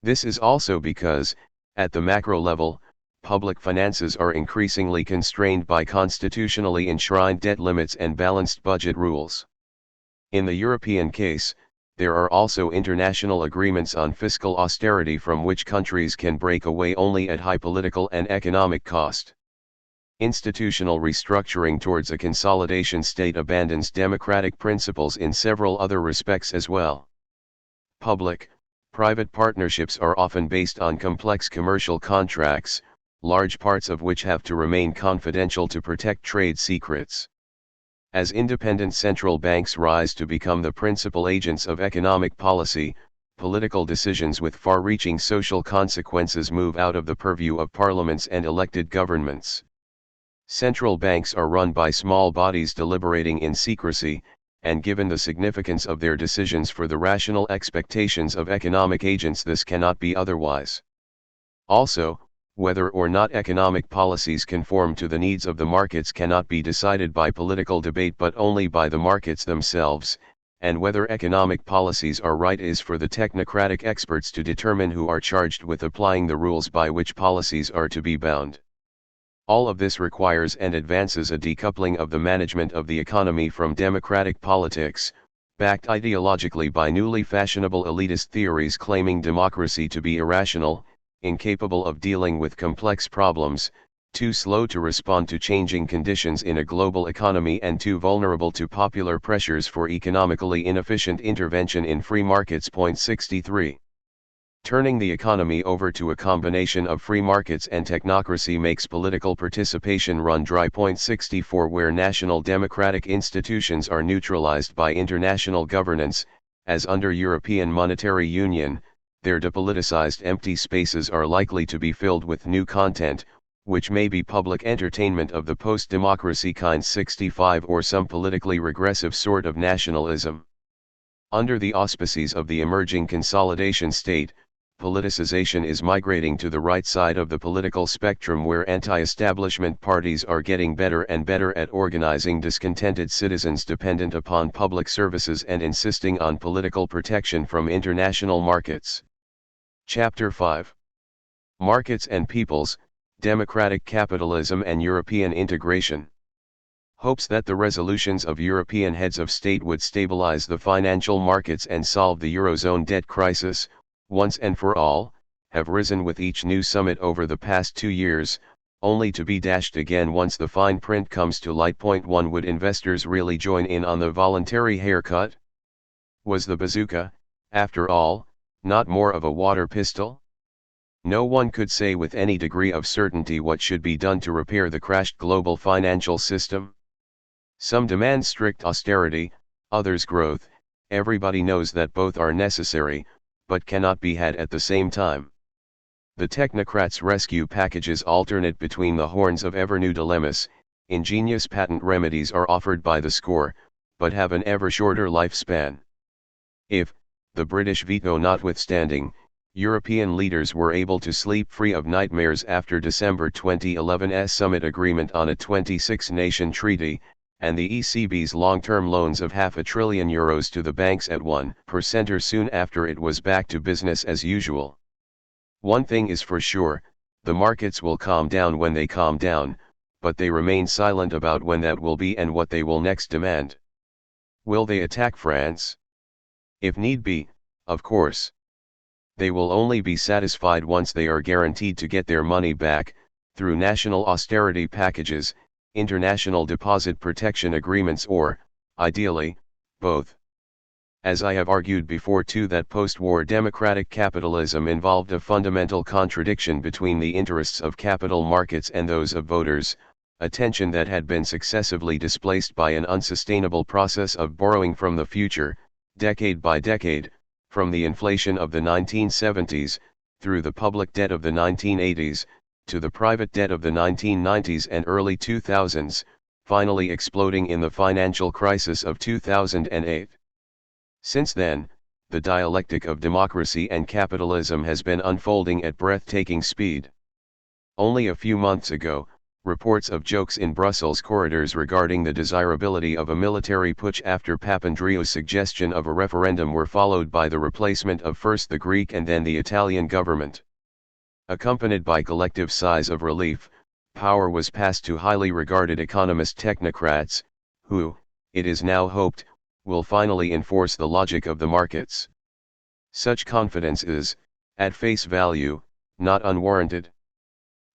[SPEAKER 1] This is also because, at the macro level, public finances are increasingly constrained by constitutionally enshrined debt limits and balanced budget rules. In the European case, there are also international agreements on fiscal austerity from which countries can break away only at high political and economic cost. Institutional restructuring towards a consolidation state abandons democratic principles in several other respects as well. Public-private partnerships are often based on complex commercial contracts, large parts of which have to remain confidential to protect trade secrets. As independent central banks rise to become the principal agents of economic policy, political decisions with far-reaching social consequences move out of the purview of parliaments and elected governments. Central banks are run by small bodies deliberating in secrecy, and given the significance of their decisions for the rational expectations of economic agents, this cannot be otherwise. Also, whether or not economic policies conform to the needs of the markets cannot be decided by political debate but only by the markets themselves, and whether economic policies are right is for the technocratic experts to determine, who are charged with applying the rules by which policies are to be bound. All of this requires and advances a decoupling of the management of the economy from democratic politics, backed ideologically by newly fashionable elitist theories claiming democracy to be irrational, incapable of dealing with complex problems, too slow to respond to changing conditions in a global economy, and too vulnerable to popular pressures for economically inefficient intervention in free markets. 63. Turning the economy over to a combination of free markets and technocracy makes political participation run dry. 64 Where national democratic institutions are neutralized by international governance, as under European Monetary Union, their depoliticized empty spaces are likely to be filled with new content, which may be public entertainment of the post-democracy kind. 65 Or some politically regressive sort of nationalism. Under the auspices of the emerging consolidation state, politicization is migrating to the right side of the political spectrum, where anti-establishment parties are getting better and better at organizing discontented citizens dependent upon public services and insisting on political protection from international markets. Chapter 5. Markets and Peoples, Democratic Capitalism and European Integration. Hopes that the resolutions of European heads of state would stabilize the financial markets and solve the Eurozone debt crisis, once and for all, have risen with each new summit over the past 2 years, only to be dashed again once the fine print comes to light. 1 Would investors really join in on the voluntary haircut? Was the bazooka, after all, not more of a water pistol? No one could say with any degree of certainty what should be done to repair the crashed global financial system. Some demand strict austerity, others growth. Everybody knows that both are necessary, but cannot be had at the same time. The technocrats' rescue packages alternate between the horns of ever new dilemmas. Ingenious patent remedies are offered by the score, but have an ever shorter lifespan. If, the British veto notwithstanding, European leaders were able to sleep free of nightmares after December 2011's summit agreement on a 26-nation treaty, and the ECB's long-term loans of €500 billion to the banks at 1% or soon after it was back to business as usual. One thing is for sure, the markets will calm down when they calm down, but they remain silent about when that will be and what they will next demand. Will they attack France? If need be, of course. They will only be satisfied once they are guaranteed to get their money back, through national austerity packages, international deposit protection agreements or, ideally, both. As I have argued before too, that post-war democratic capitalism involved a fundamental contradiction between the interests of capital markets and those of voters, a tension that had been successively displaced by an unsustainable process of borrowing from the future, decade by decade, from the inflation of the 1970s, through the public debt of the 1980s, to the private debt of the 1990s and early 2000s, finally exploding in the financial crisis of 2008. Since then, the dialectic of democracy and capitalism has been unfolding at breathtaking speed. Only a few months ago, reports of jokes in Brussels corridors regarding the desirability of a military putsch after Papandreou's suggestion of a referendum were followed by the replacement of first the Greek and then the Italian government. Accompanied by collective sighs of relief, power was passed to highly regarded economist technocrats, who, it is now hoped, will finally enforce the logic of the markets. Such confidence is, at face value, not unwarranted.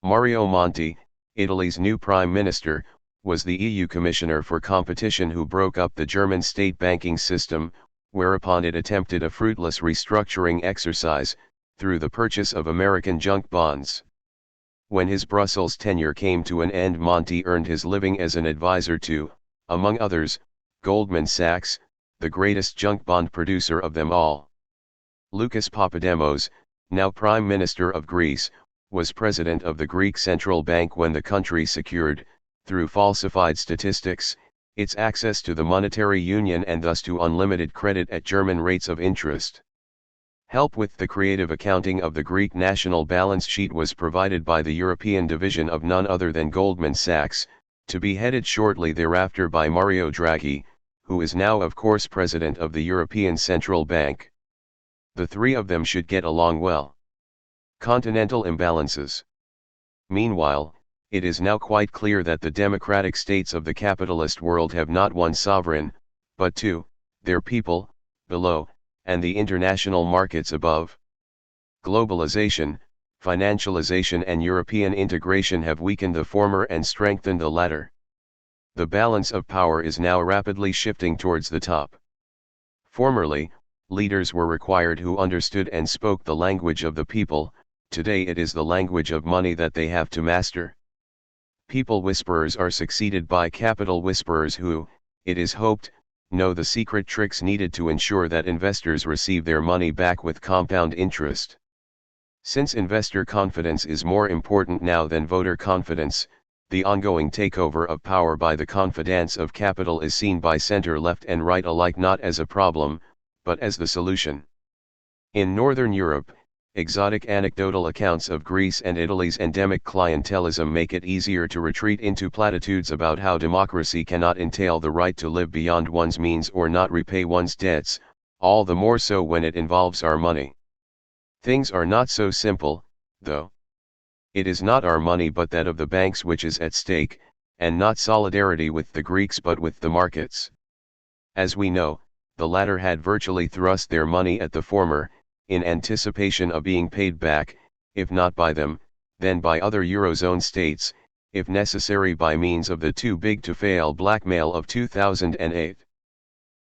[SPEAKER 1] Mario Monti, Italy's new prime minister, was the EU Commissioner for Competition who broke up the German state banking system, whereupon it attempted a fruitless restructuring exercise, through the purchase of American junk bonds. When his Brussels tenure came to an end, Monti earned his living as an advisor to, among others, Goldman Sachs, the greatest junk bond producer of them all. Lucas Papademos, now Prime Minister of Greece, was president of the Greek Central Bank when the country secured, through falsified statistics, its access to the monetary union and thus to unlimited credit at German rates of interest. Help with the creative accounting of the Greek national balance sheet was provided by the European division of none other than Goldman Sachs, to be headed shortly thereafter by Mario Draghi, who is now of course president of the European Central Bank. The three of them should get along well. Continental imbalances. Meanwhile, it is now quite clear that the democratic states of the capitalist world have not one sovereign, but two, their people, below, and the international markets above. Globalization, financialization and European integration have weakened the former and strengthened the latter. The balance of power is now rapidly shifting towards the top. Formerly, leaders were required who understood and spoke the language of the people. Today it is the language of money that they have to master. People whisperers are succeeded by capital whisperers who, it is hoped, know the secret tricks needed to ensure that investors receive their money back with compound interest. Since investor confidence is more important now than voter confidence, the ongoing takeover of power by the confidants of capital is seen by center left and right alike not as a problem, but as the solution. In Northern Europe, exotic anecdotal accounts of Greece and Italy's endemic clientelism make it easier to retreat into platitudes about how democracy cannot entail the right to live beyond one's means or not repay one's debts, all the more so when it involves our money. Things are not so simple, though. It is not our money but that of the banks which is at stake, and not solidarity with the Greeks but with the markets. As we know, the latter had virtually thrust their money at the former, in anticipation of being paid back, if not by them, then by other Eurozone states, if necessary by means of the too-big-to-fail blackmail of 2008.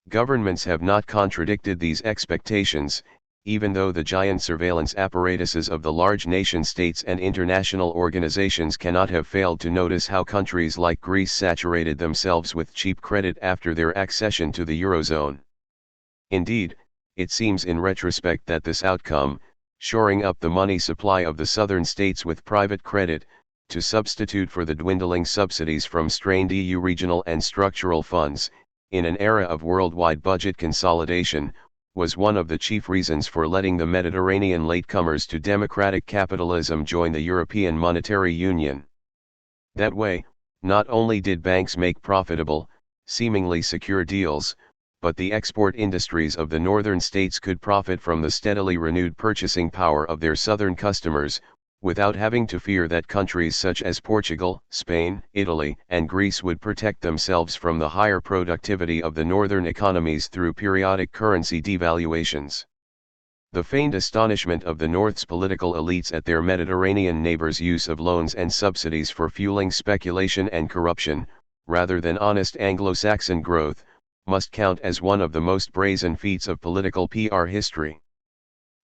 [SPEAKER 1] Governments have not contradicted these expectations, even though the giant surveillance apparatuses of the large nation-states and international organizations cannot have failed to notice how countries like Greece saturated themselves with cheap credit after their accession to the Eurozone. Indeed, it seems in retrospect that this outcome, shoring up the money supply of the southern states with private credit, to substitute for the dwindling subsidies from strained EU regional and structural funds, in an era of worldwide budget consolidation, was one of the chief reasons for letting the Mediterranean latecomers to democratic capitalism join the European Monetary Union. That way, not only did banks make profitable, seemingly secure deals, but the export industries of the northern states could profit from the steadily renewed purchasing power of their southern customers, without having to fear that countries such as Portugal, Spain, Italy, and Greece would protect themselves from the higher productivity of the northern economies through periodic currency devaluations. The feigned astonishment of the North's political elites at their Mediterranean neighbors' use of loans and subsidies for fueling speculation and corruption, rather than honest Anglo-Saxon growth, must count as one of the most brazen feats of political PR history.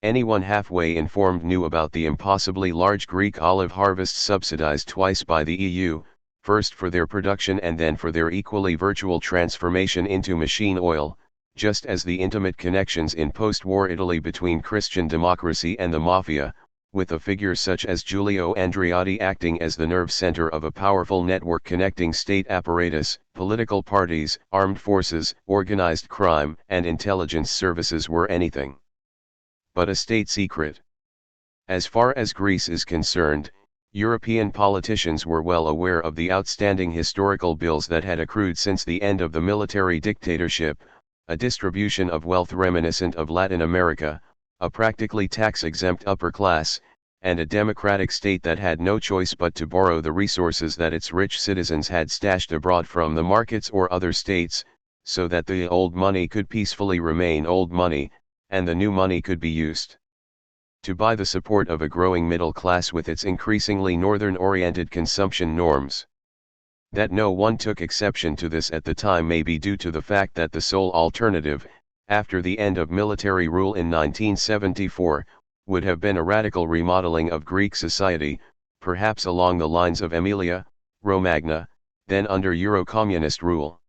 [SPEAKER 1] Anyone halfway informed knew about the impossibly large Greek olive harvests subsidized twice by the EU, first for their production and then for their equally virtual transformation into machine oil, just as the intimate connections in post-war Italy between Christian democracy and the mafia, with a figure such as Giulio Andreotti acting as the nerve center of a powerful network connecting state apparatus, political parties, armed forces, organized crime, and intelligence services were anything but a state secret. As far as Greece is concerned, European politicians were well aware of the outstanding historical bills that had accrued since the end of the military dictatorship, a distribution of wealth reminiscent of Latin America, a practically tax-exempt upper class, and a democratic state that had no choice but to borrow the resources that its rich citizens had stashed abroad from the markets or other states, so that the old money could peacefully remain old money, and the new money could be used to buy the support of a growing middle class with its increasingly northern-oriented consumption norms. That no one took exception to this at the time may be due to the fact that the sole alternative, after the end of military rule in 1974, would have been a radical remodeling of Greek society, perhaps along the lines of Emilia Romagna, then under Euro-communist rule.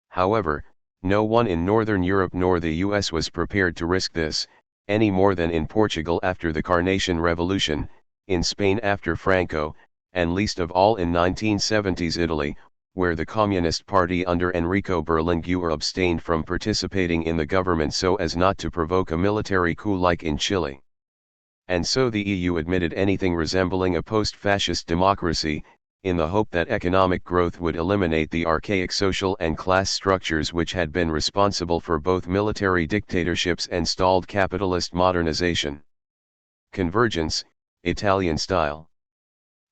[SPEAKER 1] However, no one in Northern Europe nor the US was prepared to risk this, any more than in Portugal after the Carnation Revolution, in Spain after Franco, and least of all in 1970s Italy, where the Communist Party under Enrico Berlinguer abstained from participating in the government so as not to provoke a military coup like in Chile. And so the EU admitted anything resembling a post-fascist democracy, in the hope that economic growth would eliminate the archaic social and class structures which had been responsible for both military dictatorships and stalled capitalist modernization. Convergence, Italian style.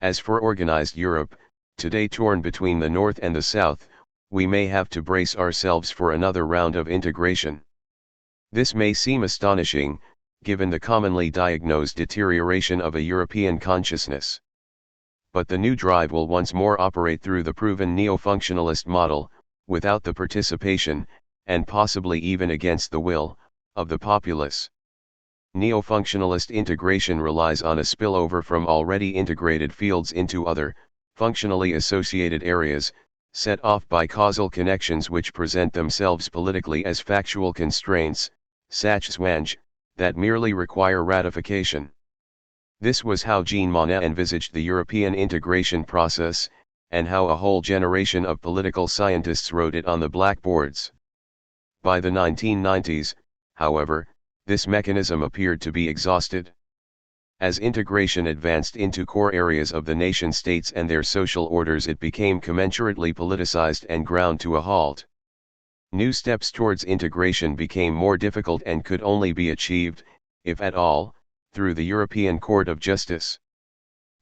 [SPEAKER 1] As for organized Europe, today torn between the North and the South, we may have to brace ourselves for another round of integration. This may seem astonishing, given the commonly diagnosed deterioration of a European consciousness. But the new drive will once more operate through the proven neo-functionalist model, without the participation, and possibly even against the will, of the populace. Neo-functionalist integration relies on a spillover from already integrated fields into other, functionally associated areas, set off by causal connections which present themselves politically as factual constraints, sachzwang, that merely require ratification. This was how Jean Monnet envisaged the European integration process, and how a whole generation of political scientists wrote it on the blackboards. By the 1990s, however, this mechanism appeared to be exhausted. As integration advanced into core areas of the nation-states and their social orders, it became commensurately politicized and ground to a halt. New steps towards integration became more difficult and could only be achieved, if at all, through the European Court of Justice.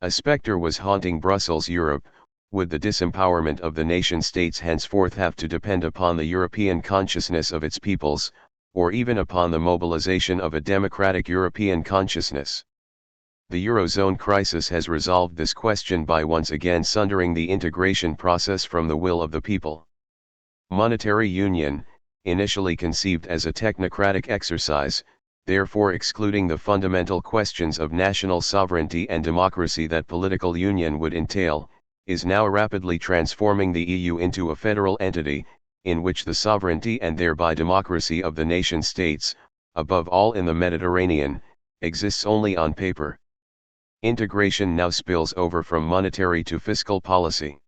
[SPEAKER 1] A spectre was haunting Brussels. Europe, would the disempowerment of the nation-states henceforth have to depend upon the European consciousness of its peoples, or even upon the mobilization of a democratic European consciousness? The Eurozone crisis has resolved this question by once again sundering the integration process from the will of the people. Monetary union, initially conceived as a technocratic exercise, therefore excluding the fundamental questions of national sovereignty and democracy that political union would entail, is now rapidly transforming the EU into a federal entity, in which the sovereignty and thereby democracy of the nation-states, above all in the Mediterranean, exists only on paper. Integration now spills over from monetary to fiscal policy.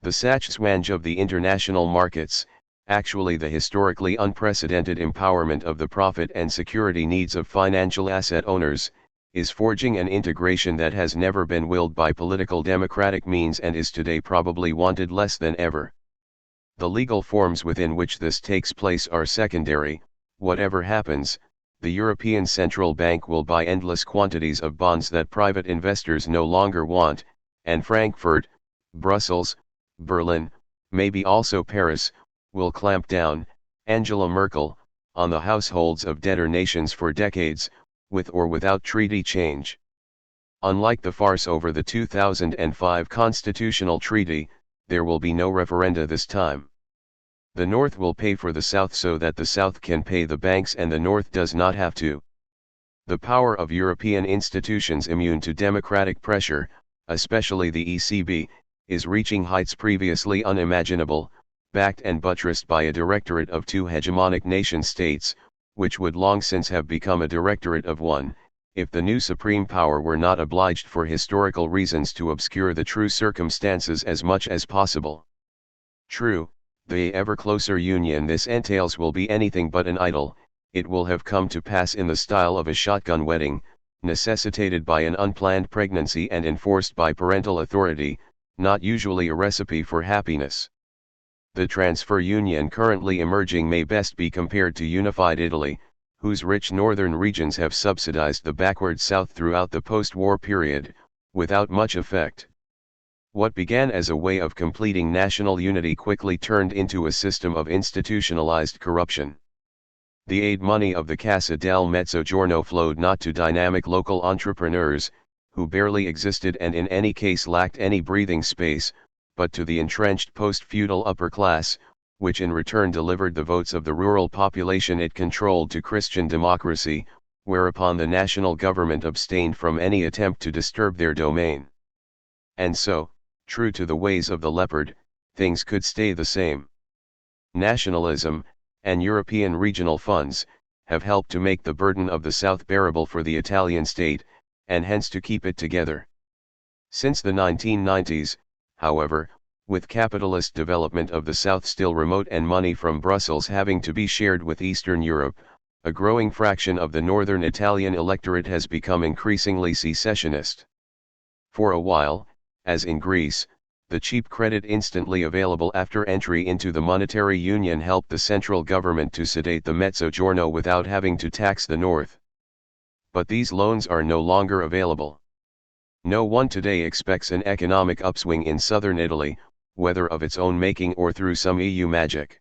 [SPEAKER 1] The Sachzwang of the international markets, actually the historically unprecedented empowerment of the profit and security needs of financial asset owners, is forging an integration that has never been willed by political democratic means and is today probably wanted less than ever. The legal forms within which this takes place are secondary. Whatever happens, the European Central Bank will buy endless quantities of bonds that private investors no longer want, and Frankfurt, Brussels, Berlin, maybe also Paris, will clamp down, Angela Merkel, on the households of debtor nations for decades, with or without treaty change. Unlike the farce over the 2005 constitutional treaty, there will be no referenda this time. The North will pay for the South so that the South can pay the banks and the North does not have to. The power of European institutions immune to democratic pressure, especially the ECB, is reaching heights previously unimaginable, backed and buttressed by a directorate of two hegemonic nation-states, which would long since have become a directorate of one, if the new supreme power were not obliged for historical reasons to obscure the true circumstances as much as possible. True, the ever closer union this entails will be anything but an idyll. It will have come to pass in the style of a shotgun wedding, necessitated by an unplanned pregnancy and enforced by parental authority, not usually a recipe for happiness. The transfer union currently emerging may best be compared to unified Italy, whose rich northern regions have subsidized the backward south throughout the post-war period, without much effect. What began as a way of completing national unity quickly turned into a system of institutionalized corruption. The aid money of the Cassa del Mezzogiorno flowed not to dynamic local entrepreneurs, who barely existed and in any case lacked any breathing space, but to the entrenched post-feudal upper class, which in return delivered the votes of the rural population it controlled to Christian democracy, whereupon the national government abstained from any attempt to disturb their domain. And so, true to the ways of the leopard, things could stay the same. Nationalism, and European regional funds, have helped to make the burden of the South bearable for the Italian state, and hence to keep it together. Since the 1990s, however, with capitalist development of the South still remote and money from Brussels having to be shared with Eastern Europe, a growing fraction of the northern Italian electorate has become increasingly secessionist. For a while, as in Greece, the cheap credit instantly available after entry into the monetary union helped the central government to sedate the Mezzogiorno without having to tax the north. But these loans are no longer available. No one today expects an economic upswing in southern Italy, whether of its own making or through some EU magic.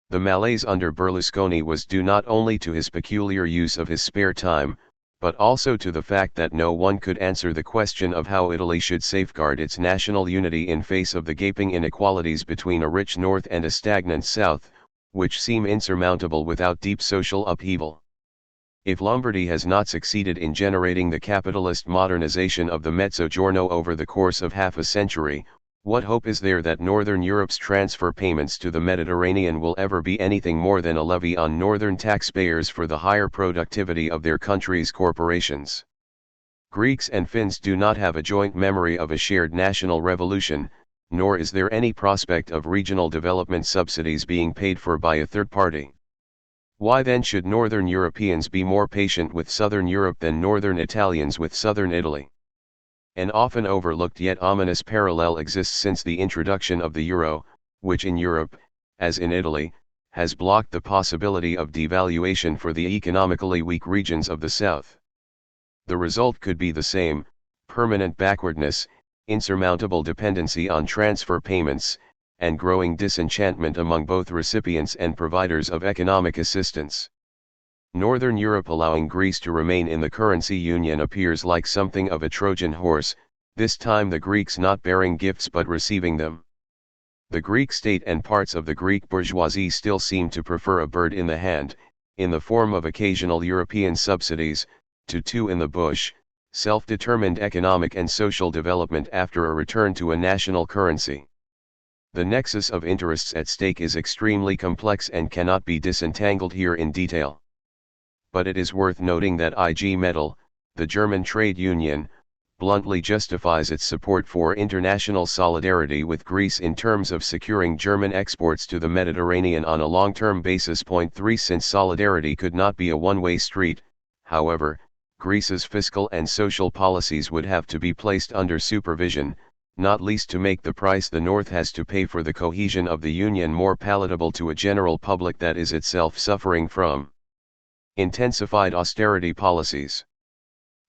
[SPEAKER 1] The malaise under Berlusconi was due not only to his peculiar use of his spare time, but also to the fact that no one could answer the question of how Italy should safeguard its national unity in face of the gaping inequalities between a rich north and a stagnant south, which seem insurmountable without deep social upheaval. If Lombardy has not succeeded in generating the capitalist modernization of the Mezzogiorno over the course of half a century, what hope is there that Northern Europe's transfer payments to the Mediterranean will ever be anything more than a levy on northern taxpayers for the higher productivity of their country's corporations? Greeks and Finns do not have a joint memory of a shared national revolution, nor is there any prospect of regional development subsidies being paid for by a third party. Why then should Northern Europeans be more patient with Southern Europe than Northern Italians with Southern Italy? An often overlooked yet ominous parallel exists since the introduction of the euro, which in Europe, as in Italy, has blocked the possibility of devaluation for the economically weak regions of the south. The result could be the same: permanent backwardness, insurmountable dependency on transfer payments, and growing disenchantment among both recipients and providers of economic assistance. Northern Europe allowing Greece to remain in the currency union appears like something of a Trojan horse, this time the Greeks not bearing gifts but receiving them. The Greek state and parts of the Greek bourgeoisie still seem to prefer a bird in the hand, in the form of occasional European subsidies, to two in the bush, self-determined economic and social development after a return to a national currency. The nexus of interests at stake is extremely complex and cannot be disentangled here in detail. but it is worth noting that IG Metall, the German trade union, bluntly justifies its support for international solidarity with Greece in terms of securing German exports to the Mediterranean on a long-term basis. Point 3 Since solidarity could not be a one-way street, however, Greece's fiscal and social policies would have to be placed under supervision, not least to make the price the North has to pay for the cohesion of the Union more palatable to a general public that is itself suffering from intensified austerity policies.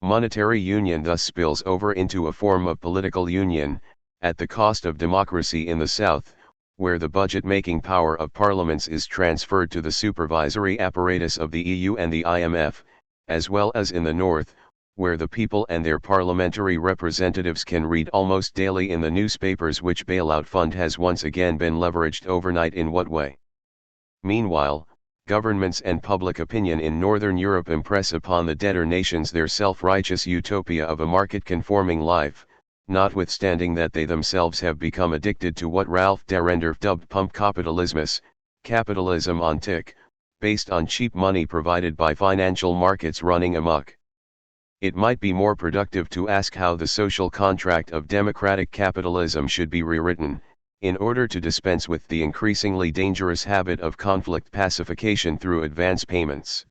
[SPEAKER 1] Monetary union thus spills over into a form of political union, at the cost of democracy in the South, where the budget-making power of parliaments is transferred to the supervisory apparatus of the EU and the IMF, as well as in the North, where the people and their parliamentary representatives can read almost daily in the newspapers which bailout fund has once again been leveraged overnight in what way. Meanwhile, governments and public opinion in Northern Europe impress upon the debtor nations their self-righteous utopia of a market-conforming life, notwithstanding that they themselves have become addicted to what Ralph Darendorf dubbed pump capitalismus, capitalism on tick, based on cheap money provided by financial markets running amok. It might be more productive to ask how the social contract of democratic capitalism should be rewritten, in order to dispense with the increasingly dangerous habit of conflict pacification through advance payments.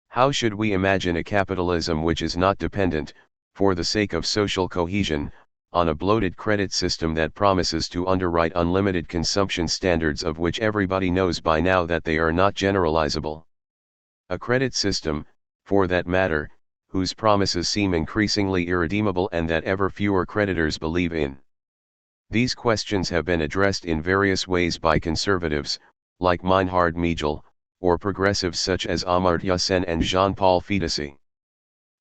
[SPEAKER 1] How should we imagine a capitalism which is not dependent, for the sake of social cohesion, on a bloated credit system that promises to underwrite unlimited consumption standards of which everybody knows by now that they are not generalizable? A credit system, for that matter, whose promises seem increasingly irredeemable and that ever fewer creditors believe in. These questions have been addressed in various ways by conservatives, like Meinhard Miegel, or progressives such as Amartya Sen and Jean-Paul Fidesi.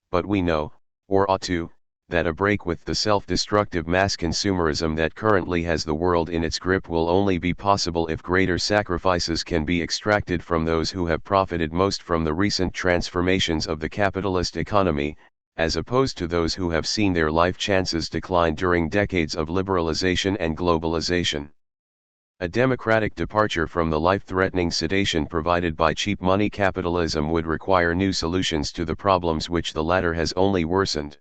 [SPEAKER 1] But we know, or ought to, that a break with the self-destructive mass consumerism that currently has the world in its grip will only be possible if greater sacrifices can be extracted from those who have profited most from the recent transformations of the capitalist economy, as opposed to those who have seen their life chances decline during decades of liberalization and globalization. A democratic departure from the life-threatening sedation provided by cheap money capitalism would require new solutions to the problems which the latter has only worsened.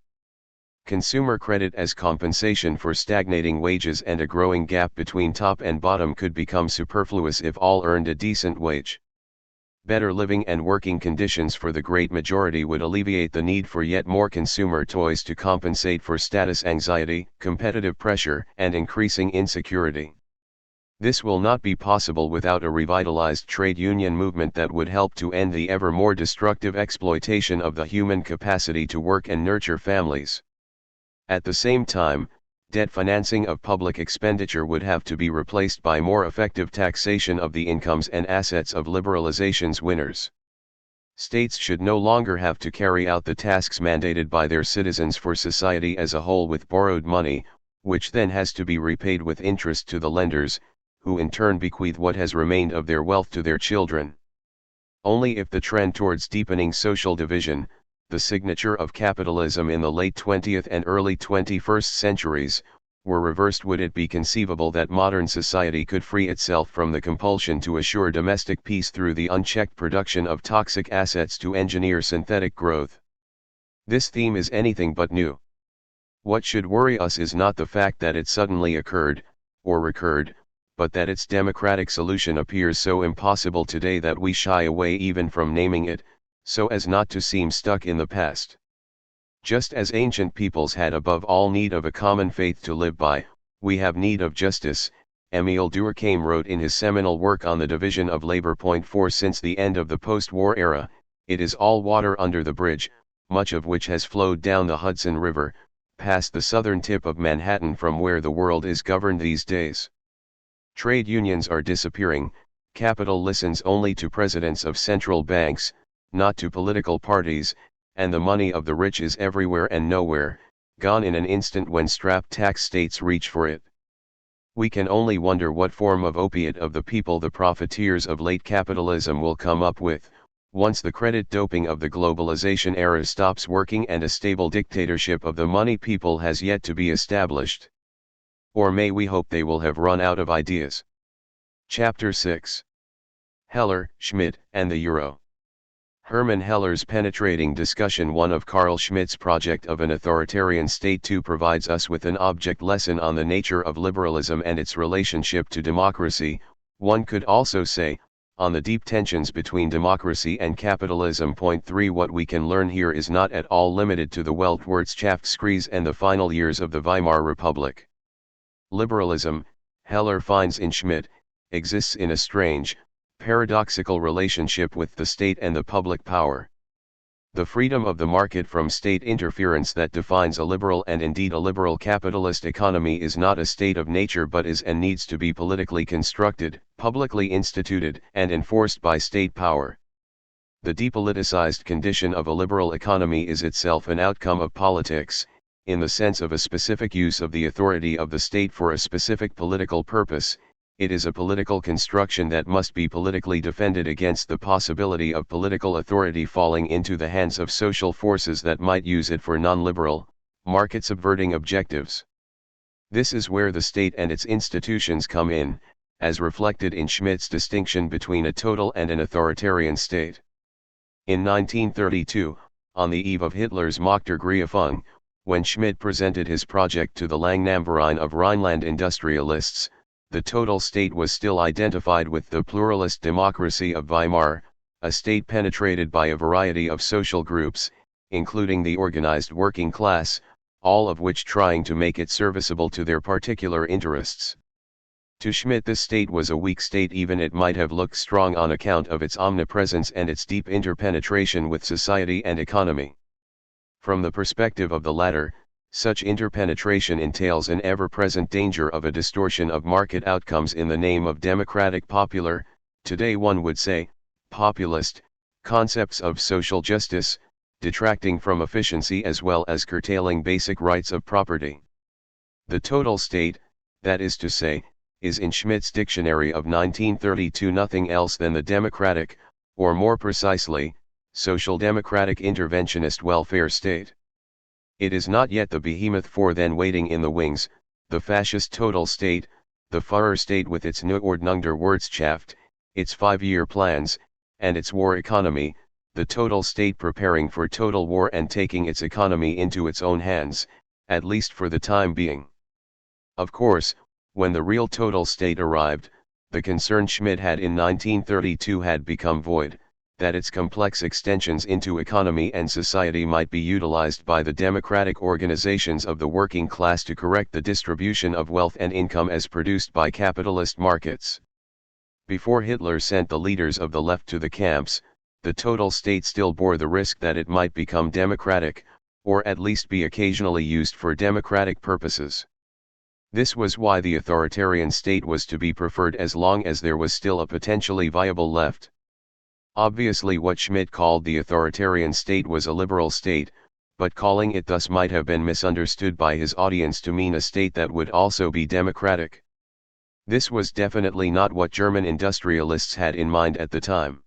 [SPEAKER 1] Consumer credit as compensation for stagnating wages and a growing gap between top and bottom could become superfluous if all earned a decent wage. Better living and working conditions for the great majority would alleviate the need for yet more consumer toys to compensate for status anxiety, competitive pressure, and increasing insecurity. This will not be possible without a revitalized trade union movement that would help to end the ever more destructive exploitation of the human capacity to work and nurture families. At the same time, debt financing of public expenditure would have to be replaced by more effective taxation of the incomes and assets of liberalization's winners. States should no longer have to carry out the tasks mandated by their citizens for society as a whole with borrowed money, which then has to be repaid with interest to the lenders, who in turn bequeath what has remained of their wealth to their children. Only if the trend towards deepening social division, the signature of capitalism in the late 20th and early 21st centuries, were reversed would it be conceivable that modern society could free itself from the compulsion to assure domestic peace through the unchecked production of toxic assets to engineer synthetic growth. This theme is anything but new. What should worry us is not the fact that it suddenly occurred, or recurred, but that its democratic solution appears so impossible today that we shy away even from naming it, so as not to seem stuck in the past. Just as ancient peoples had above all need of a common faith to live by, we have need of justice, Émile Durkheim wrote in his seminal work on the division of labor. 4 Since the end of the post-war era, it is all water under the bridge, much of which has flowed down the Hudson River, past the southern tip of Manhattan from where the world is governed these days. Trade unions are disappearing, capital listens only to presidents of central banks, not to political parties, and the money of the rich is everywhere and nowhere, gone in an instant when strapped tax states reach for it. We can only wonder what form of opiate of the people the profiteers of late capitalism will come up with, once the credit doping of the globalization era stops working and a stable dictatorship of the money people has yet to be established. Or may we hope they will have run out of ideas. Chapter 6. Heller, Schmidt, and the Euro. Hermann Heller's penetrating discussion 1 of Carl Schmitt's project of an authoritarian state 2 provides us with an object lesson on the nature of liberalism and its relationship to democracy. One could also say, on the deep tensions between democracy and capitalism. Point 3 What we can learn here is not at all limited to the Weltwirtschaftskrise and the final years of the Weimar Republic. Liberalism, Heller finds in Schmitt, exists in a strange, paradoxical relationship with the state and the public power. The freedom of the market from state interference that defines a liberal and indeed a liberal capitalist economy is not a state of nature but is and needs to be politically constructed, publicly instituted and enforced by state power. The depoliticized condition of a liberal economy is itself an outcome of politics, in the sense of a specific use of the authority of the state for a specific political purpose. It is a political construction that must be politically defended against the possibility of political authority falling into the hands of social forces that might use it for non-liberal, market-subverting objectives. This is where the state and its institutions come in, as reflected in Schmitt's distinction between a total and an authoritarian state. In 1932, on the eve of Hitler's Machtergreifung, when Schmitt presented his project to the Langnamverein of Rhineland industrialists, the total state was still identified with the pluralist democracy of Weimar, a state penetrated by a variety of social groups, including the organized working class, all of which trying to make it serviceable to their particular interests. To Schmitt this state was a weak state, even it might have looked strong on account of its omnipresence and its deep interpenetration with society and economy. From the perspective of the latter, such interpenetration entails an ever-present danger of a distortion of market outcomes in the name of democratic popular, today one would say, populist, concepts of social justice, detracting from efficiency as well as curtailing basic rights of property. The total state, that is to say, is in Schmitt's dictionary of 1932 nothing else than the democratic, or more precisely, social democratic interventionist welfare state. It is not yet the behemoth for then waiting in the wings, the fascist total state, the Führer state with its Neuordnung der Wirtschaft, its 5-year plans, and its war economy, the total state preparing for total war and taking its economy into its own hands, at least for the time being. Of course, when the real total state arrived, the concern Schmitt had in 1932 had become void, that its complex extensions into economy and society might be utilized by the democratic organizations of the working class to correct the distribution of wealth and income as produced by capitalist markets. Before Hitler sent the leaders of the left to the camps, the total state still bore the risk that it might become democratic, or at least be occasionally used for democratic purposes. This was why the authoritarian state was to be preferred as long as there was still a potentially viable left. Obviously what Schmitt called the authoritarian state was a liberal state, but calling it thus might have been misunderstood by his audience to mean a state that would also be democratic. This was definitely not what German industrialists had in mind at the time.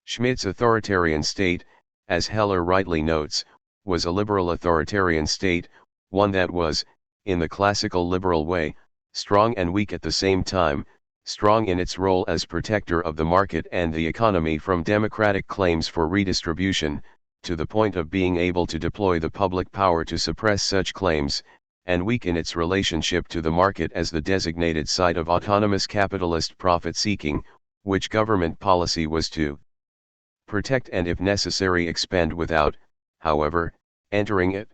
[SPEAKER 1] Schmitt's authoritarian state, as Heller rightly notes, was a liberal authoritarian state, one that was, in the classical liberal way, strong and weak at the same time, strong in its role as protector of the market and the economy from democratic claims for redistribution, to the point of being able to deploy the public power to suppress such claims, and weak in its relationship to the market as the designated site of autonomous capitalist profit-seeking, which government policy was to protect and if necessary expand without, however, entering it.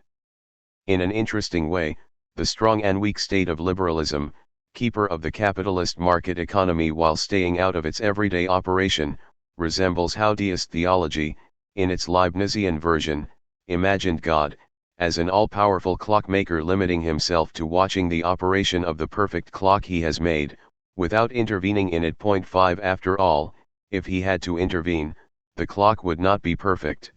[SPEAKER 1] In an interesting way, the strong and weak state of liberalism, keeper of the capitalist market economy while staying out of its everyday operation, resembles how deist theology, in its Leibnizian version, imagined God, as an all-powerful clockmaker limiting himself to watching the operation of the perfect clock he has made, without intervening in it. 5 After all, if he had to intervene, the clock would not be perfect.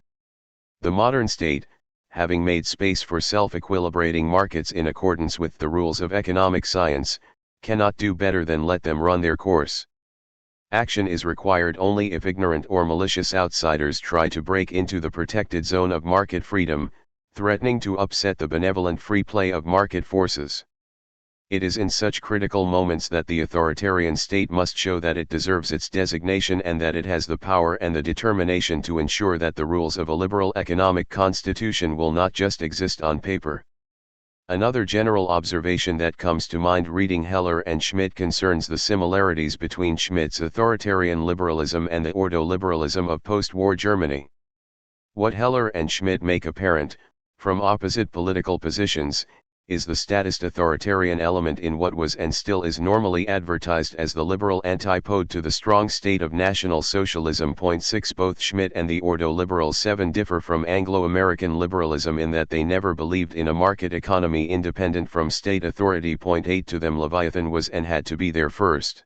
[SPEAKER 1] The modern state, having made space for self-equilibrating markets in accordance with the rules of economic science, cannot do better than let them run their course. Action is required only if ignorant or malicious outsiders try to break into the protected zone of market freedom, threatening to upset the benevolent free play of market forces. It is in such critical moments that the authoritarian state must show that it deserves its designation and that it has the power and the determination to ensure that the rules of a liberal economic constitution will not just exist on paper. Another general observation that comes to mind reading Heller and Schmidt concerns the similarities between Schmidt's authoritarian liberalism and the ordoliberalism of post-war Germany. What Heller and Schmidt make apparent, from opposite political positions, is the statist authoritarian element in what was and still is normally advertised as the liberal antipode to the strong state of National Socialism. 6 Both Schmidt and the Ordo-Liberals 7 differ from Anglo-American liberalism in that they never believed in a market economy independent from state authority. 8 To them Leviathan was and had to be there first.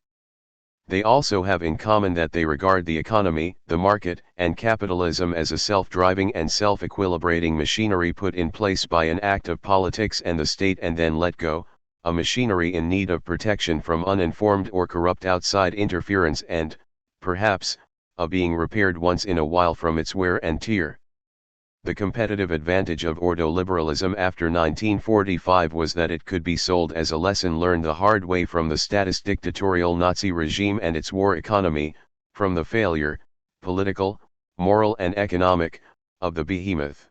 [SPEAKER 1] They also have in common that they regard the economy, the market, and capitalism as a self-driving and self-equilibrating machinery put in place by an act of politics and the state and then let go, a machinery in need of protection from uninformed or corrupt outside interference and, perhaps, a being repaired once in a while from its wear and tear. The competitive advantage of ordoliberalism after 1945 was that it could be sold as a lesson learned the hard way from the statist dictatorial Nazi regime and its war economy, from the failure, political, moral and economic, of the behemoth.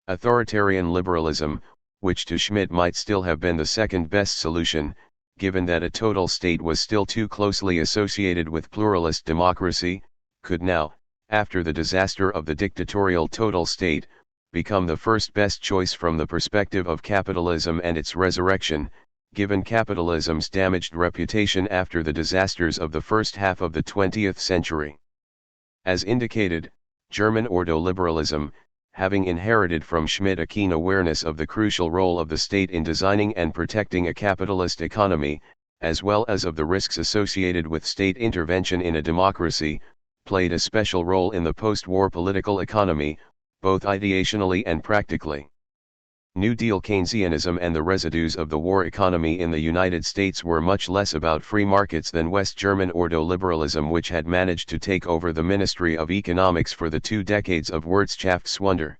[SPEAKER 1] Authoritarian liberalism, which to Schmidt might still have been the second best solution, given that a total state was still too closely associated with pluralist democracy, could now, after the disaster of the dictatorial total state, become the first best choice from the perspective of capitalism and its resurrection, given capitalism's damaged reputation after the disasters of the first half of the 20th century. As indicated, German ordoliberalism, having inherited from Schmidt a keen awareness of the crucial role of the state in designing and protecting a capitalist economy, as well as of the risks associated with state intervention in a democracy, played a special role in the post-war political economy, both ideationally and practically. New Deal Keynesianism and the residues of the war economy in the United States were much less about free markets than West German ordoliberalism, which had managed to take over the Ministry of Economics for the 2 decades of Wirtschaftswunder.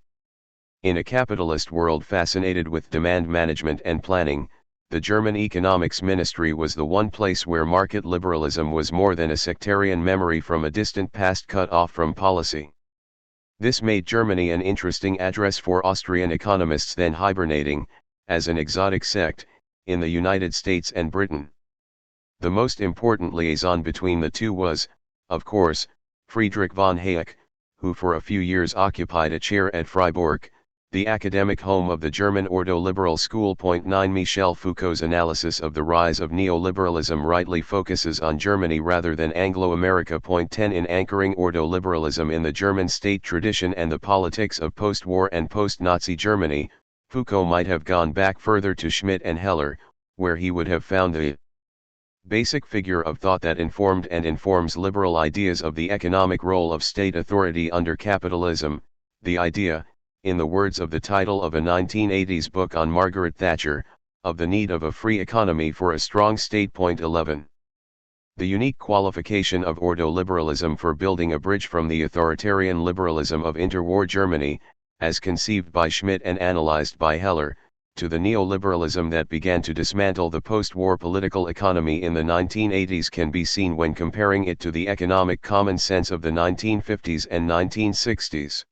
[SPEAKER 1] In a capitalist world fascinated with demand management and planning, the German Economics Ministry was the one place where market liberalism was more than a sectarian memory from a distant past cut off from policy. This made Germany an interesting address for Austrian economists then hibernating, as an exotic sect, in the United States and Britain. The most important liaison between the two was, of course, Friedrich von Hayek, who for a few years occupied a chair at Freiburg, the academic home of the German ordoliberal school. 9 Michel Foucault's analysis of the rise of neoliberalism rightly focuses on Germany rather than Anglo-America. 10 In anchoring ordoliberalism in the German state tradition and the politics of post-war and post-Nazi Germany, Foucault might have gone back further to Schmidt and Heller, where he would have found the basic figure of thought that informed and informs liberal ideas of the economic role of state authority under capitalism, the idea, in the words of the title of a 1980s book on Margaret Thatcher, of the need of a free economy for a strong state. 11. The unique qualification of ordoliberalism for building a bridge from the authoritarian liberalism of interwar Germany, as conceived by Schmidt and analyzed by Heller, to the neoliberalism that began to dismantle the post-war political economy in the 1980s can be seen when comparing it to the economic common sense of the 1950s and 1960s.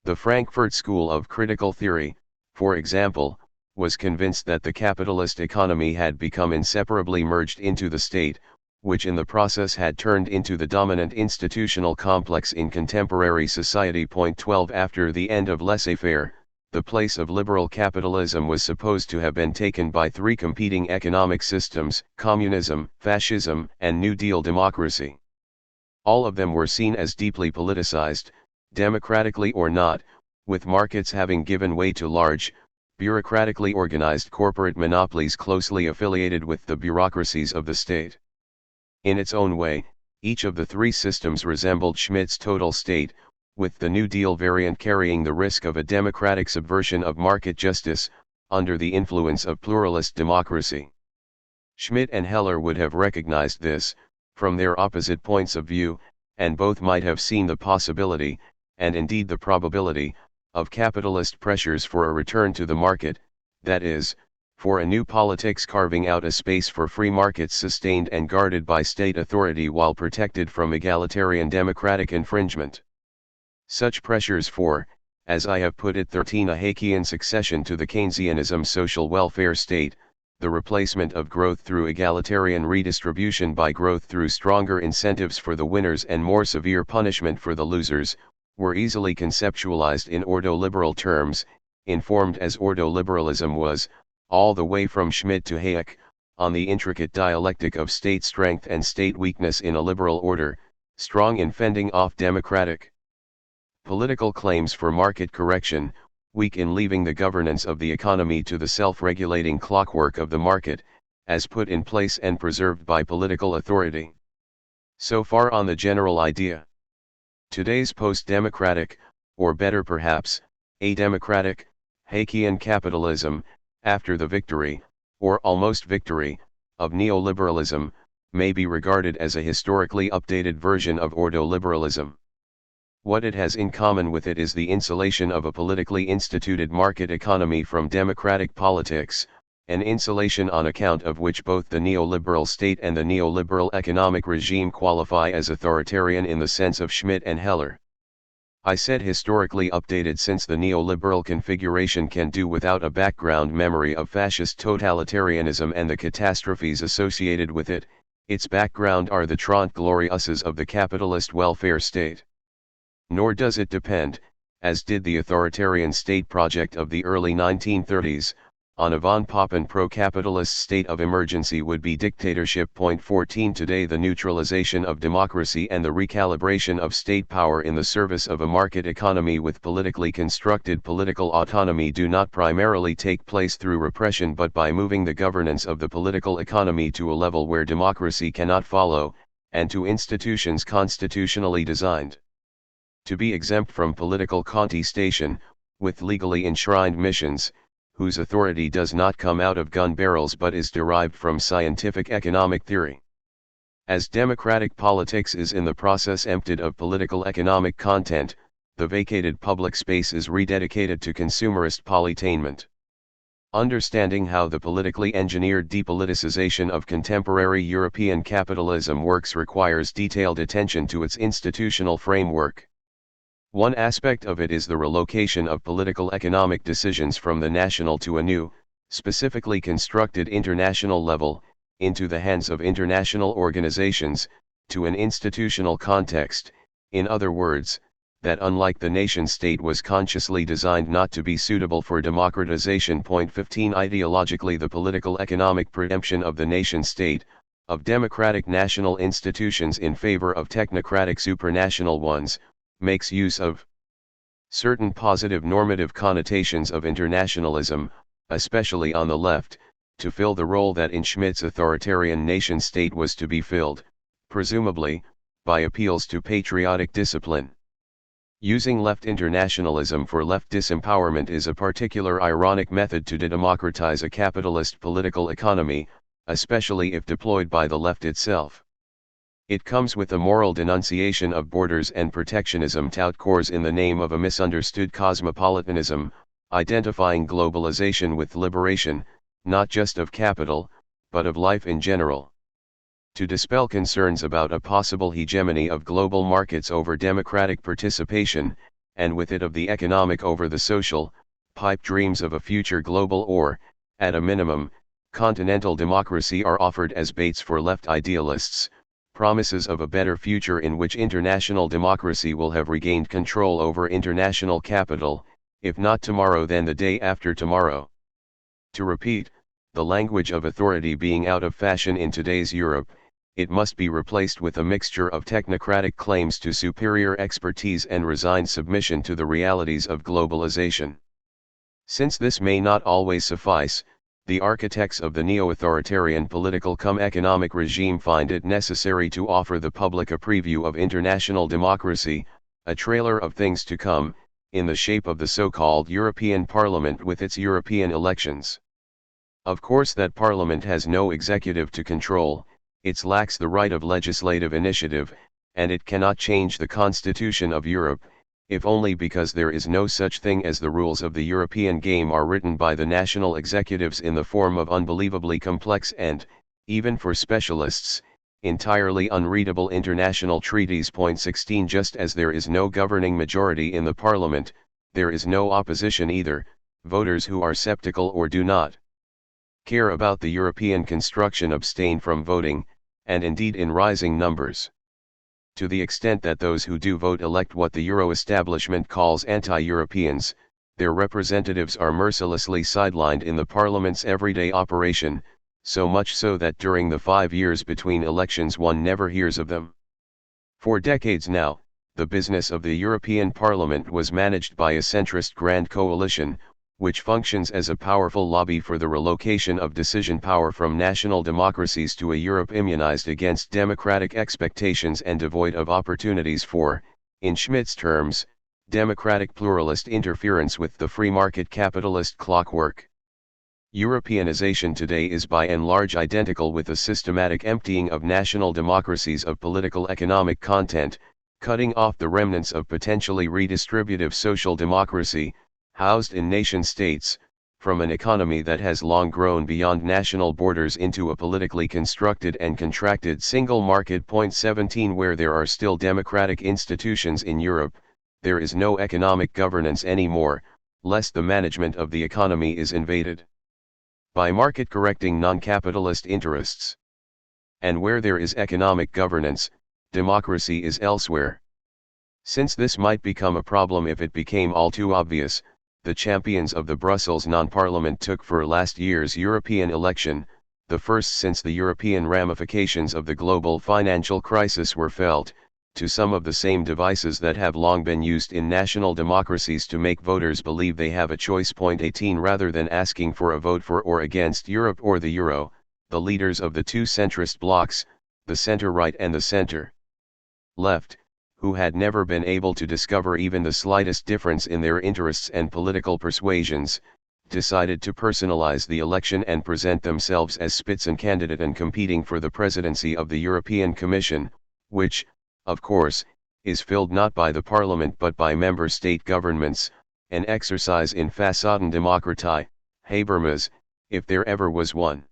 [SPEAKER 1] The Frankfurt School of Critical Theory, for example, was convinced that the capitalist economy had become inseparably merged into the state, which in the process had turned into the dominant institutional complex in contemporary society. 12 After the end of laissez-faire, the place of liberal capitalism was supposed to have been taken by 3 competing economic systems: communism, fascism, and New Deal democracy. All of them were seen as deeply politicized, democratically or not, with markets having given way to large, bureaucratically organized corporate monopolies closely affiliated with the bureaucracies of the state. In its own way, each of the 3 systems resembled Schmidt's total state, with the New Deal variant carrying the risk of a democratic subversion of market justice, under the influence of pluralist democracy. Schmidt and Heller would have recognized this, from their opposite points of view, and both might have seen the possibility, and indeed the probability, of capitalist pressures for a return to the market, that is, for a new politics carving out a space for free markets sustained and guarded by state authority while protected from egalitarian democratic infringement. Such pressures for, as I have put it, 13 a Haykian succession to the Keynesianism social welfare state, the replacement of growth through egalitarian redistribution by growth through stronger incentives for the winners and more severe punishment for the losers, were easily conceptualized in ordoliberal terms, informed as ordoliberalism was, all the way from Schmidt to Hayek, on the intricate dialectic of state strength and state weakness in a liberal order, strong in fending off democratic political claims for market correction, weak in leaving the governance of the economy to the self-regulating clockwork of the market, as put in place and preserved by political authority. So far on the general idea. Today's post-democratic, or better perhaps, a-democratic, Haykian capitalism, after the victory, or almost victory, of neoliberalism, may be regarded as a historically updated version of ordoliberalism. What it has in common with it is the insulation of a politically instituted market economy from democratic politics, an insulation on account of which both the neoliberal state and the neoliberal economic regime qualify as authoritarian in the sense of Schmidt and Heller. I said historically updated since the neoliberal configuration can do without a background memory of fascist totalitarianism and the catastrophes associated with it. Its background are the Trente Glorieuses of the capitalist welfare state. Nor does it depend, as did the authoritarian state project of the early 1930s, on a von Papen pro-capitalist state of emergency would-be dictatorship. 14 Today the neutralization of democracy and the recalibration of state power in the service of a market economy with politically constructed political autonomy do not primarily take place through repression but by moving the governance of the political economy to a level where democracy cannot follow, and to institutions constitutionally designed to be exempt from political contestation, with legally enshrined missions, whose authority does not come out of gun barrels but is derived from scientific economic theory. As democratic politics is in the process emptied of political economic content, the vacated public space is rededicated to consumerist polytainment. Understanding how the politically engineered depoliticization of contemporary European capitalism works requires detailed attention to its institutional framework. One aspect of it is the relocation of political economic decisions from the national to a new, specifically constructed international level, into the hands of international organizations, to an institutional context, in other words, that unlike the nation-state was consciously designed not to be suitable for democratization. 15 Ideologically the political economic preemption of the nation-state, of democratic national institutions in favor of technocratic supranational ones, makes use of certain positive normative connotations of internationalism, especially on the left, to fill the role that in Schmidt's authoritarian nation-state was to be filled, presumably, by appeals to patriotic discipline. Using left internationalism for left disempowerment is a particular ironic method to de-democratize a capitalist political economy, especially if deployed by the left itself. It comes with a moral denunciation of borders and protectionism tout cours in the name of a misunderstood cosmopolitanism, identifying globalization with liberation, not just of capital, but of life in general. To dispel concerns about a possible hegemony of global markets over democratic participation, and with it of the economic over the social, pipe dreams of a future global or, at a minimum, continental democracy are offered as baits for left idealists, promises of a better future in which international democracy will have regained control over international capital, if not tomorrow then the day after tomorrow. To repeat, the language of authority being out of fashion in today's Europe, it must be replaced with a mixture of technocratic claims to superior expertise and resigned submission to the realities of globalization. Since this may not always suffice, the architects of the neo-authoritarian political-economic regime find it necessary to offer the public a preview of international democracy, a trailer of things to come, in the shape of the so-called European Parliament with its European elections. Of course that Parliament has no executive to control, it lacks the right of legislative initiative, and it cannot change the constitution of Europe, if only because there is no such thing as the rules of the European game are written by the national executives in the form of unbelievably complex and, even for specialists, entirely unreadable international treaties. Point 16 Just as there is no governing majority in the parliament, there is no opposition either, voters who are skeptical or do not care about the European construction abstain from voting, and indeed in rising numbers. To the extent that those who do vote elect what the Euro establishment calls anti-Europeans, their representatives are mercilessly sidelined in the Parliament's everyday operation, so much so that during the 5 years between elections one never hears of them. For decades now, the business of the European Parliament was managed by a centrist grand coalition, which functions as a powerful lobby for the relocation of decision power from national democracies to a Europe immunized against democratic expectations and devoid of opportunities for, in Schmitt's terms, democratic pluralist interference with the free market capitalist clockwork. Europeanization today is by and large identical with a systematic emptying of national democracies of political economic content, cutting off the remnants of potentially redistributive social democracy, housed in nation-states, from an economy that has long grown beyond national borders into a politically constructed and contracted single market. Point 17 Where there are still democratic institutions in Europe, there is no economic governance anymore, lest the management of the economy is invaded by market-correcting non-capitalist interests. And where there is economic governance, democracy is elsewhere. Since this might become a problem if it became all too obvious, the champions of the Brussels non-parliament took for last year's European election, the first since the European ramifications of the global financial crisis were felt, to some of the same devices that have long been used in national democracies to make voters believe they have a choice. Point 18 Rather than asking for a vote for or against Europe or the Euro, the leaders of the two centrist blocs, the center-right and the center-left, who had never been able to discover even the slightest difference in their interests and political persuasions, decided to personalize the election and present themselves as Spitzencandidate and competing for the presidency of the European Commission, which, of course, is filled not by the Parliament but by member state governments, an exercise in Fassaden Demokratie, Habermas, if there ever was one.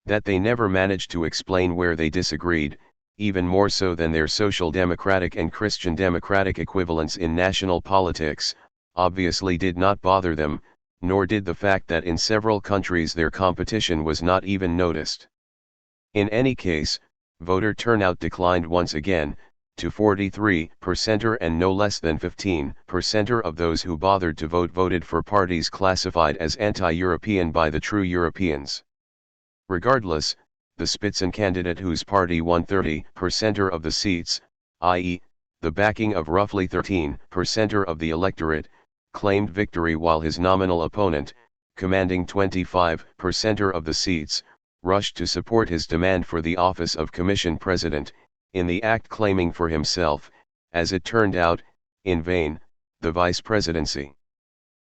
[SPEAKER 1] That they never managed to explain where they disagreed, even more so than their social democratic and Christian democratic equivalents in national politics, obviously did not bother them, nor did the fact that in several countries their competition was not even noticed. In any case, voter turnout declined once again, to 43% and no less than 15% of those who bothered to vote voted for parties classified as anti-European by the true Europeans. Regardless, the Spitzencandidate whose party won 30% of the seats, i.e., the backing of roughly 13% of the electorate, claimed victory while his nominal opponent, commanding 25% of the seats, rushed to support his demand for the office of Commission President, in the act claiming for himself, as it turned out, in vain, the vice presidency.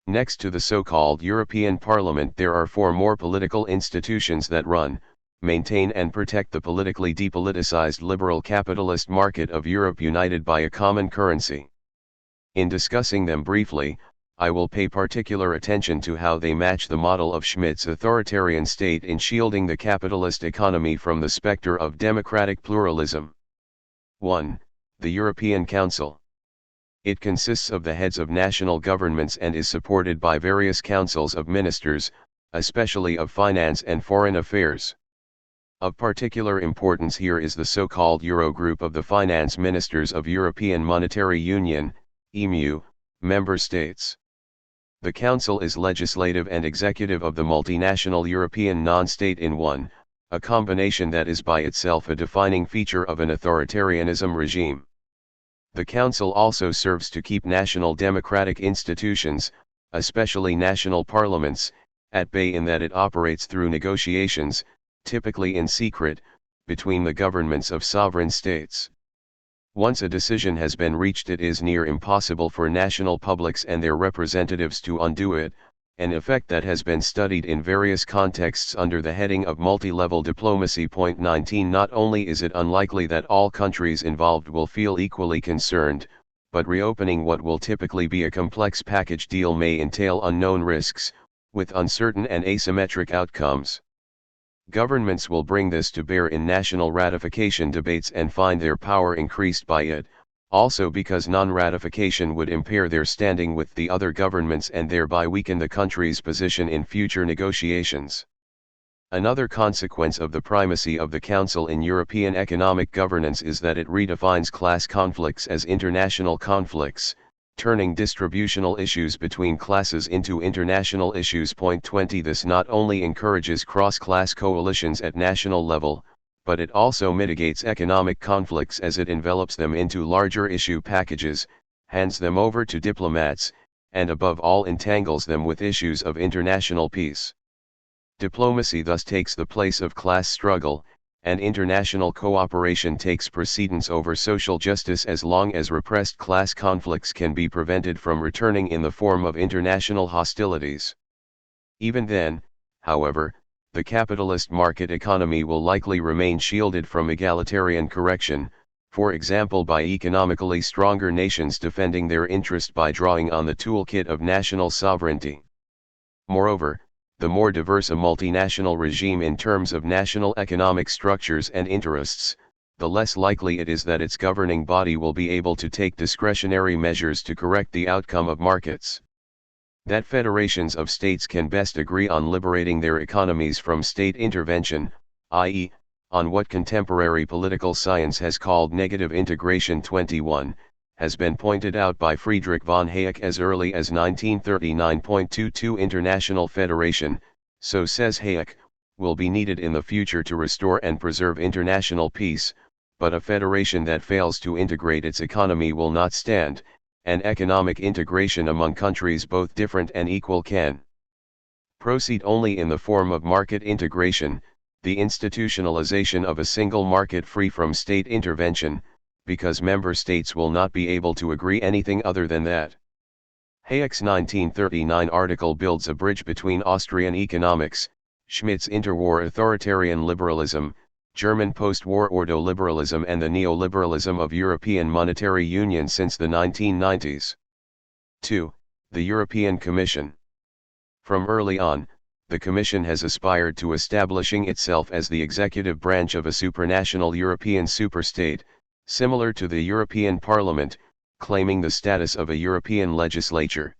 [SPEAKER 1] Next to the so-called European Parliament there are 4 more political institutions that run, maintain and protect the politically depoliticized liberal capitalist market of Europe united by a common currency. In discussing them briefly, I will pay particular attention to how they match the model of Schmitt's authoritarian state in shielding the capitalist economy from the specter of democratic pluralism. 1. The European Council. It consists of the heads of national governments and is supported by various councils of ministers, especially of finance and foreign affairs. Of particular importance here is the so-called Eurogroup of the finance ministers of European Monetary Union, EMU, member states. The Council is legislative and executive of the multinational European non-state in one, a combination that is by itself a defining feature of an authoritarianism regime. The Council also serves to keep national democratic institutions, especially national parliaments, at bay in that it operates through negotiations, typically in secret, between the governments of sovereign states. Once a decision has been reached, it is near impossible for national publics and their representatives to undo it, an effect that has been studied in various contexts under the heading of multi-level diplomacy. 19 Not only is it unlikely that all countries involved will feel equally concerned, but reopening what will typically be a complex package deal may entail unknown risks, with uncertain and asymmetric outcomes. Governments will bring this to bear in national ratification debates and find their power increased by it, also because non-ratification would impair their standing with the other governments and thereby weaken the country's position in future negotiations. Another consequence of the primacy of the Council in European economic governance is that it redefines class conflicts as international conflicts, turning distributional issues between classes into international issues. Point 20 This not only encourages cross-class coalitions at national level, but it also mitigates economic conflicts as it envelops them into larger issue packages, hands them over to diplomats, and above all entangles them with issues of international peace. Diplomacy thus takes the place of class struggle, and international cooperation takes precedence over social justice as long as repressed class conflicts can be prevented from returning in the form of international hostilities. Even then, however, the capitalist market economy will likely remain shielded from egalitarian correction, for example by economically stronger nations defending their interest by drawing on the toolkit of national sovereignty. Moreover, the more diverse a multinational regime in terms of national economic structures and interests, the less likely it is that its governing body will be able to take discretionary measures to correct the outcome of markets. That federations of states can best agree on liberating their economies from state intervention, i.e., on what contemporary political science has called negative integration. 21, has been pointed out by Friedrich von Hayek as early as 1939. International federation, so says Hayek, will be needed in the future to restore and preserve international peace, but a federation that fails to integrate its economy will not stand, and economic integration among countries both different and equal can proceed only in the form of market integration, the institutionalization of a single market free from state intervention, because member states will not be able to agree anything other than that. Hayek's 1939 article builds a bridge between Austrian economics, Schmitt's interwar authoritarian liberalism, German post-war ordoliberalism and the neoliberalism of European monetary union since the 1990s. 2. The European Commission. From early on, the Commission has aspired to establishing itself as the executive branch of a supranational European superstate, similar to the European Parliament, claiming the status of a European legislature.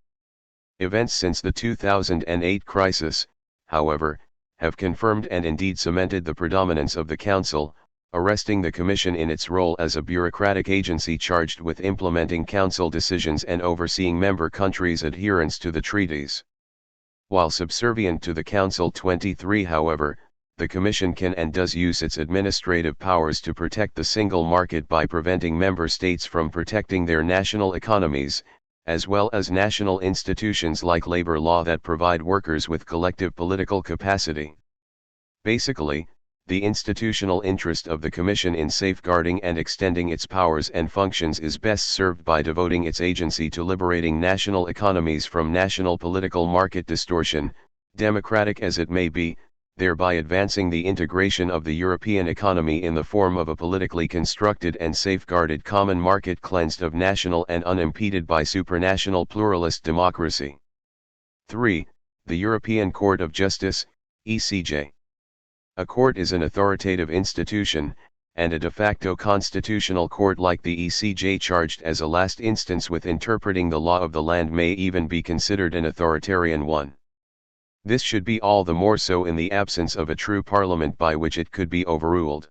[SPEAKER 1] Events since the 2008 crisis, however, have confirmed and indeed cemented the predominance of the Council, arresting the Commission in its role as a bureaucratic agency charged with implementing Council decisions and overseeing member countries' adherence to the treaties. While subservient to the Council 23, however, the Commission can and does use its administrative powers to protect the single market by preventing member states from protecting their national economies, as well as national institutions like labor law that provide workers with collective political capacity. Basically, the institutional interest of the Commission in safeguarding and extending its powers and functions is best served by devoting its agency to liberating national economies from national political market distortion, democratic as it may be, thereby advancing the integration of the European economy in the form of a politically constructed and safeguarded common market cleansed of national and unimpeded by supranational pluralist democracy. 3. The European Court of Justice, ECJ. A court is an authoritative institution, and a de facto constitutional court like the ECJ charged as a last instance with interpreting the law of the land may even be considered an authoritarian one. This should be all the more so in the absence of a true parliament by which it could be overruled.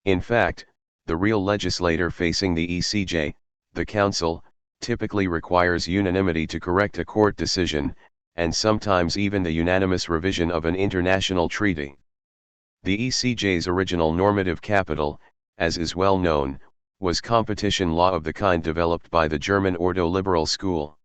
[SPEAKER 1] In fact, the real legislator facing the ECJ, the Council, typically requires unanimity to correct a court decision, and sometimes even the unanimous revision of an international treaty. The ECJ's original normative capital, as is well known, was competition law of the kind developed by the German ordoliberal school.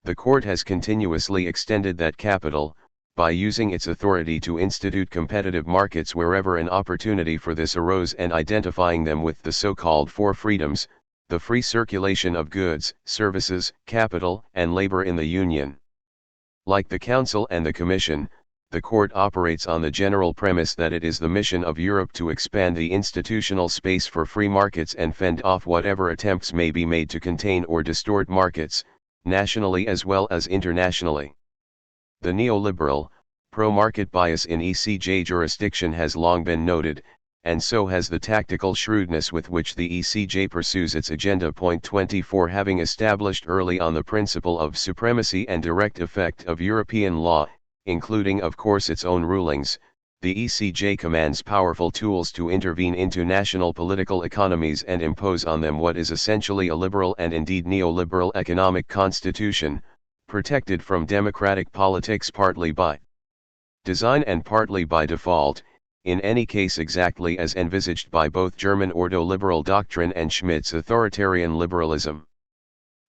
[SPEAKER 1] The court has continuously extended that capital, by using its authority to institute competitive markets wherever an opportunity for this arose and identifying them with the so-called four freedoms, the free circulation of goods, services, capital, and labor in the Union. Like the Council and the Commission, the court operates on the general premise that it is the mission of Europe to expand the institutional space for free markets and fend off whatever attempts may be made to contain or distort markets, nationally as well as internationally. The neoliberal, pro-market bias in ECJ jurisdiction has long been noted, and so has the tactical shrewdness with which the ECJ pursues its agenda. Point 24 Having established early on the principle of supremacy and direct effect of European law, including of course its own rulings, the ECJ commands powerful tools to intervene into national political economies and impose on them what is essentially a liberal and indeed neoliberal economic constitution, protected from democratic politics partly by design and partly by default, in any case exactly as envisaged by both German ordoliberal doctrine and Schmidt's authoritarian liberalism.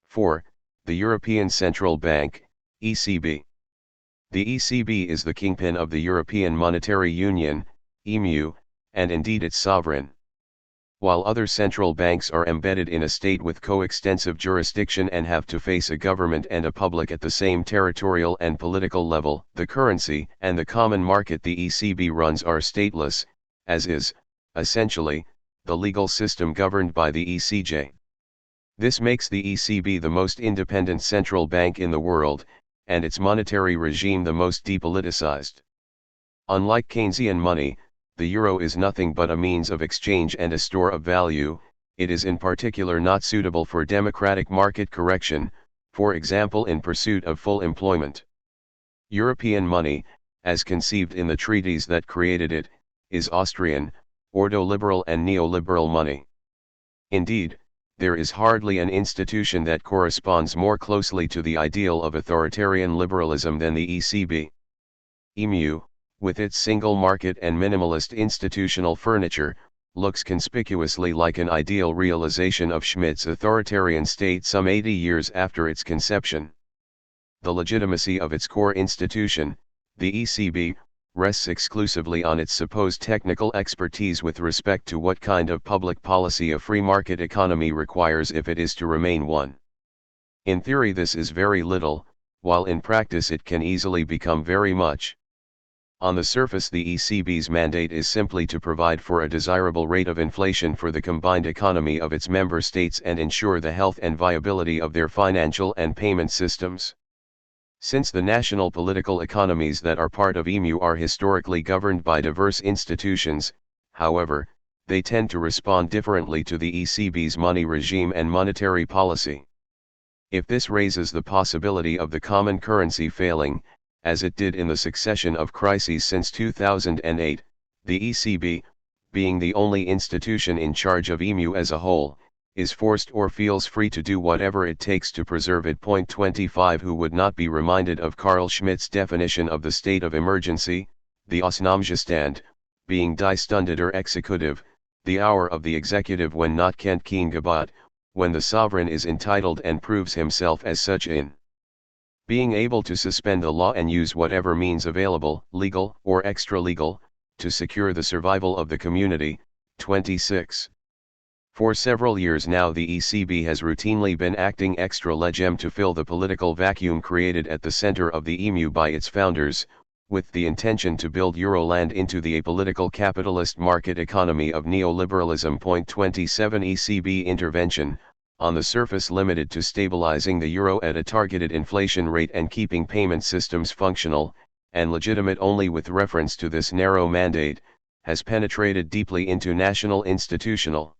[SPEAKER 1] 4. The European Central Bank, ECB. The ECB is the kingpin of the European Monetary Union, EMU, and indeed its sovereign. While other central banks are embedded in a state with coextensive jurisdiction and have to face a government and a public at the same territorial and political level, the currency and the common market the ECB runs are stateless, as is, essentially, the legal system governed by the ECJ. This makes the ECB the most independent central bank in the world, and its monetary regime the most depoliticized. Unlike Keynesian money, the euro is nothing but a means of exchange and a store of value. It is in particular not suitable for democratic market correction, for example in pursuit of full employment. European money, as conceived in the treaties that created it, is Austrian, ordoliberal and neoliberal money. Indeed, there is hardly an institution that corresponds more closely to the ideal of authoritarian liberalism than the ECB. EMU, with its single market and minimalist institutional furniture, looks conspicuously like an ideal realization of Schmidt's authoritarian state some 80 years after its conception. The legitimacy of its core institution, the ECB, rests exclusively on its supposed technical expertise with respect to what kind of public policy a free market economy requires if it is to remain one. In theory this is very little, while in practice it can easily become very much. On the surface the ECB's mandate is simply to provide for a desirable rate of inflation for the combined economy of its member states and ensure the health and viability of their financial and payment systems. Since the national political economies that are part of EMU are historically governed by diverse institutions, however, they tend to respond differently to the ECB's money regime and monetary policy. If this raises the possibility of the common currency failing, as it did in the succession of crises since 2008, the ECB, being the only institution in charge of EMU as a whole, is forced or feels free to do whatever it takes to preserve it. Point 25 Who would not be reminded of Carl Schmitt's definition of the state of emergency, the Ausnahmezustand, being die Stunde der Exekutive, the hour of the executive when not kennt kein Gebot, when the sovereign is entitled and proves himself as such in being able to suspend the law and use whatever means available, legal or extra-legal, to secure the survival of the community. 26. For several years now the ECB has routinely been acting extra legem to fill the political vacuum created at the center of the EMU by its founders, with the intention to build Euroland into the apolitical capitalist market economy of neoliberalism. Point 27 ECB intervention, on the surface limited to stabilizing the euro at a targeted inflation rate and keeping payment systems functional, and legitimate only with reference to this narrow mandate, has penetrated deeply into national institutional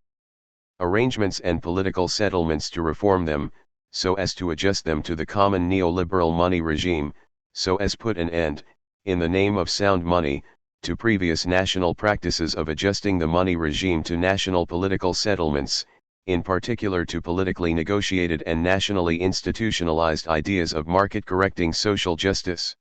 [SPEAKER 1] arrangements and political settlements to reform them, so as to adjust them to the common neoliberal money regime, so as put an end, in the name of sound money, to previous national practices of adjusting the money regime to national political settlements, in particular to politically negotiated and nationally institutionalized ideas of market-correcting social justice.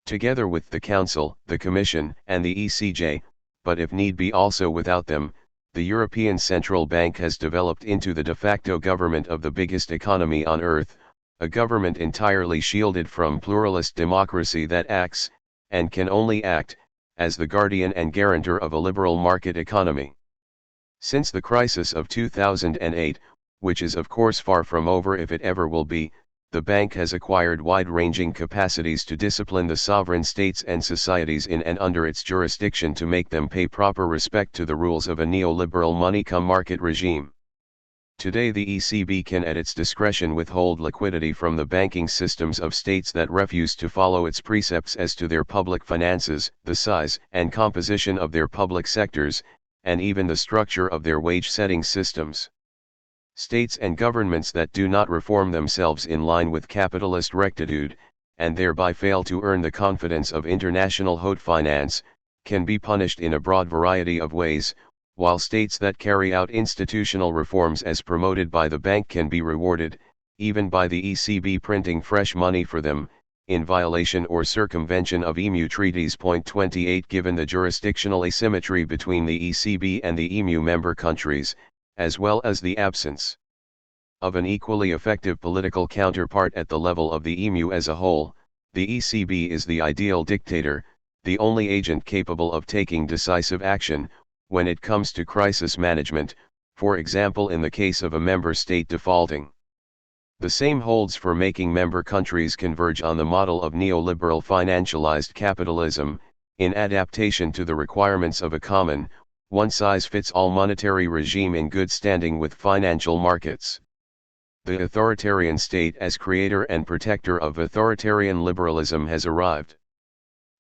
[SPEAKER 1] Together with the Council, the Commission, and the ECJ, but if need be also without them, the European Central Bank has developed into the de facto government of the biggest economy on earth, a government entirely shielded from pluralist democracy that acts, and can only act, as the guardian and guarantor of a liberal market economy. Since the crisis of 2008, which is of course far from over if it ever will be, the bank has acquired wide-ranging capacities to discipline the sovereign states and societies in and under its jurisdiction to make them pay proper respect to the rules of a neoliberal money-cum-market regime. Today the ECB can at its discretion withhold liquidity from the banking systems of states that refuse to follow its precepts as to their public finances, the size and composition of their public sectors, and even the structure of their wage-setting systems. States and governments that do not reform themselves in line with capitalist rectitude, and thereby fail to earn the confidence of international haute finance, can be punished in a broad variety of ways, while states that carry out institutional reforms as promoted by the bank can be rewarded, even by the ECB printing fresh money for them, in violation or circumvention of EMU Treaties. Point 28. Given the jurisdictional asymmetry between the ECB and the EMU member countries, as well as the absence of an equally effective political counterpart at the level of the EMU as a whole, the ECB is the ideal dictator, the only agent capable of taking decisive action, when it comes to crisis management, for example in the case of a member state defaulting. The same holds for making member countries converge on the model of neoliberal financialized capitalism, in adaptation to the requirements of a common, one-size-fits-all monetary regime in good standing with financial markets. The authoritarian state as creator and protector of authoritarian liberalism has arrived.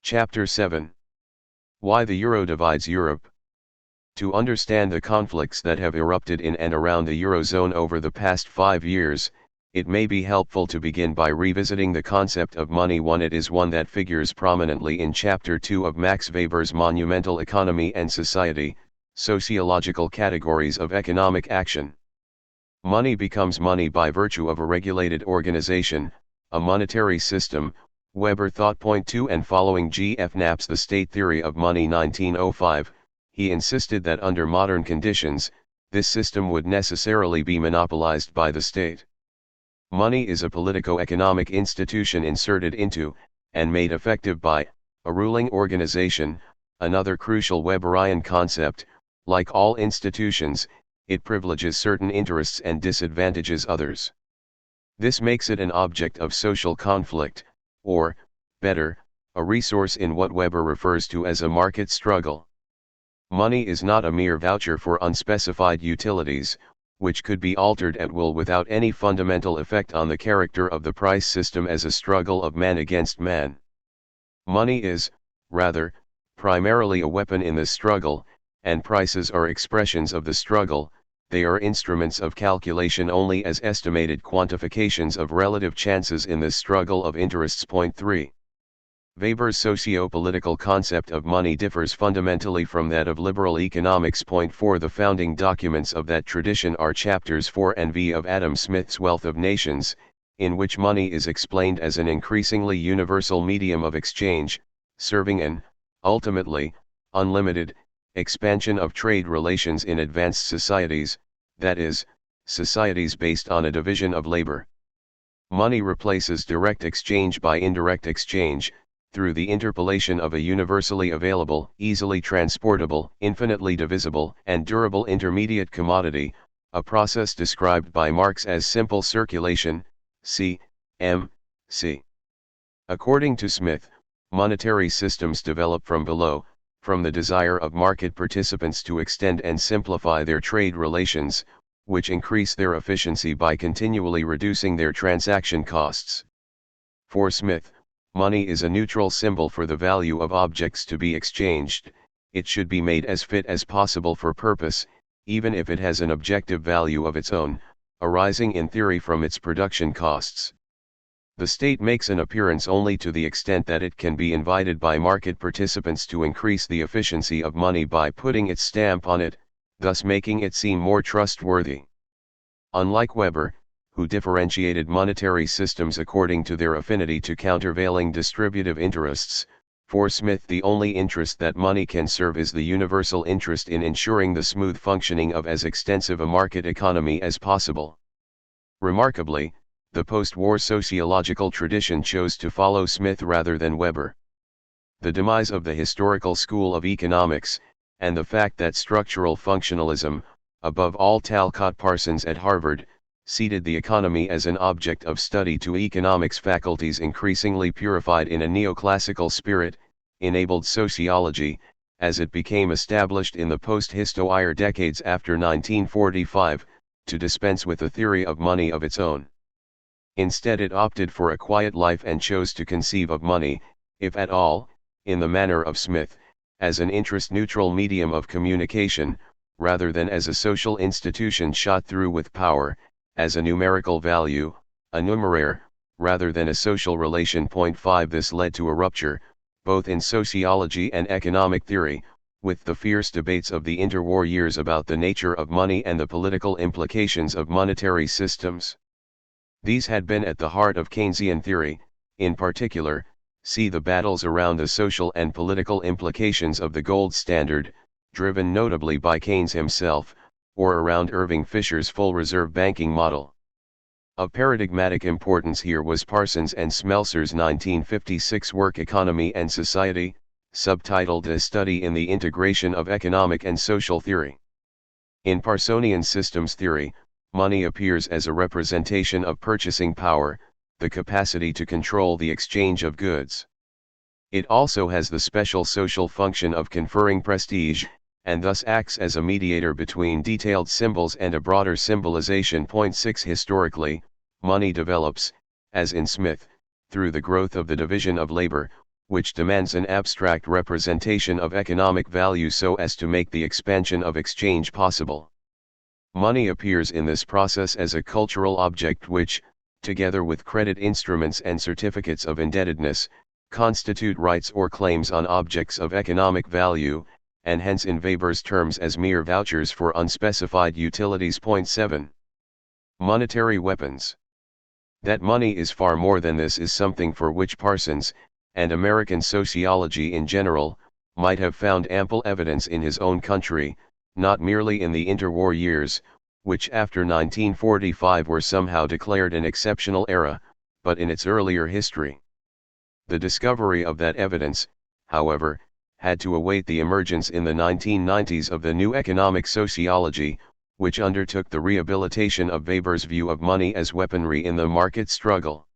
[SPEAKER 1] Chapter 7. Why the Euro divides Europe. To understand the conflicts that have erupted in and around the Eurozone over the past 5 years, it may be helpful to begin by revisiting the concept of money. It is one that figures prominently in Chapter 2 of Max Weber's monumental Economy and Society, Sociological Categories of Economic Action. Money becomes money by virtue of a regulated organization, a monetary system, Weber thought. Point 2 and following. G.F. Knapp's The State Theory of Money 1905, he insisted that under modern conditions, this system would necessarily be monopolized by the state. Money is a politico-economic institution inserted into, and made effective by, a ruling organization, another crucial Weberian concept. Like all institutions, it privileges certain interests and disadvantages others. This makes it an object of social conflict, or, better, a resource in what Weber refers to as a market struggle. Money is not a mere voucher for unspecified utilities, which could be altered at will without any fundamental effect on the character of the price system as a struggle of man against man. Money is, rather, primarily a weapon in this struggle, and prices are expressions of the struggle. They are instruments of calculation only as estimated quantifications of relative chances in this struggle of interests. Point 3. Weber's socio-political concept of money differs fundamentally from that of liberal economics. Point 4. The founding documents of that tradition are chapters 4 and V of Adam Smith's Wealth of Nations, in which money is explained as an increasingly universal medium of exchange, serving an, ultimately, unlimited, expansion of trade relations in advanced societies, that is, societies based on a division of labor. Money replaces direct exchange by indirect exchange, through the interpolation of a universally available, easily transportable, infinitely divisible, and durable intermediate commodity, a process described by Marx as simple circulation, C. M. C. According to Smith, monetary systems develop from below, from the desire of market participants to extend and simplify their trade relations, which increase their efficiency by continually reducing their transaction costs. For Smith, money is a neutral symbol for the value of objects to be exchanged. It should be made as fit as possible for purpose, even if it has an objective value of its own, arising in theory from its production costs. The state makes an appearance only to the extent that it can be invited by market participants to increase the efficiency of money by putting its stamp on it, thus making it seem more trustworthy. Unlike Weber, who differentiated monetary systems according to their affinity to countervailing distributive interests, for Smith the only interest that money can serve is the universal interest in ensuring the smooth functioning of as extensive a market economy as possible. Remarkably, the post-war sociological tradition chose to follow Smith rather than Weber. The demise of the historical school of economics, and the fact that structural functionalism, above all Talcott Parsons at Harvard, seeded the economy as an object of study to economics faculties increasingly purified in a neoclassical spirit, enabled sociology, as it became established in the post-Histoire decades after 1945, to dispense with a theory of money of its own. Instead it opted for a quiet life and chose to conceive of money, if at all, in the manner of Smith, as an interest-neutral medium of communication, rather than as a social institution shot through with power, as a numerical value, a numeraire, rather than a social relation. 5 This led to a rupture, both in sociology and economic theory, with the fierce debates of the interwar years about the nature of money and the political implications of monetary systems. These had been at the heart of Keynesian theory, in particular, see the battles around the social and political implications of the gold standard, driven notably by Keynes himself, or around Irving Fisher's full reserve banking model. Of paradigmatic importance here was Parsons and Smelser's 1956 work Economy and Society, subtitled A Study in the Integration of Economic and Social Theory. In Parsonian systems theory, money appears as a representation of purchasing power, the capacity to control the exchange of goods. It also has the special social function of conferring prestige, and thus acts as a mediator between detailed symbols and a broader symbolization. 6 Historically, money develops, as in Smith, through the growth of the division of labor, which demands an abstract representation of economic value so as to make the expansion of exchange possible. Money appears in this process as a cultural object which, together with credit instruments and certificates of indebtedness, constitute rights or claims on objects of economic value, and hence in Weber's terms as mere vouchers for unspecified utilities. 7. Monetary weapons. That money is far more than this is something for which Parsons, and American sociology in general, might have found ample evidence in his own country, not merely in the interwar years, which after 1945 were somehow declared an exceptional era, but in its earlier history. The discovery of that evidence, however, had to await the emergence in the 1990s of the new economic sociology, which undertook the rehabilitation of Weber's view of money as weaponry in the market struggle.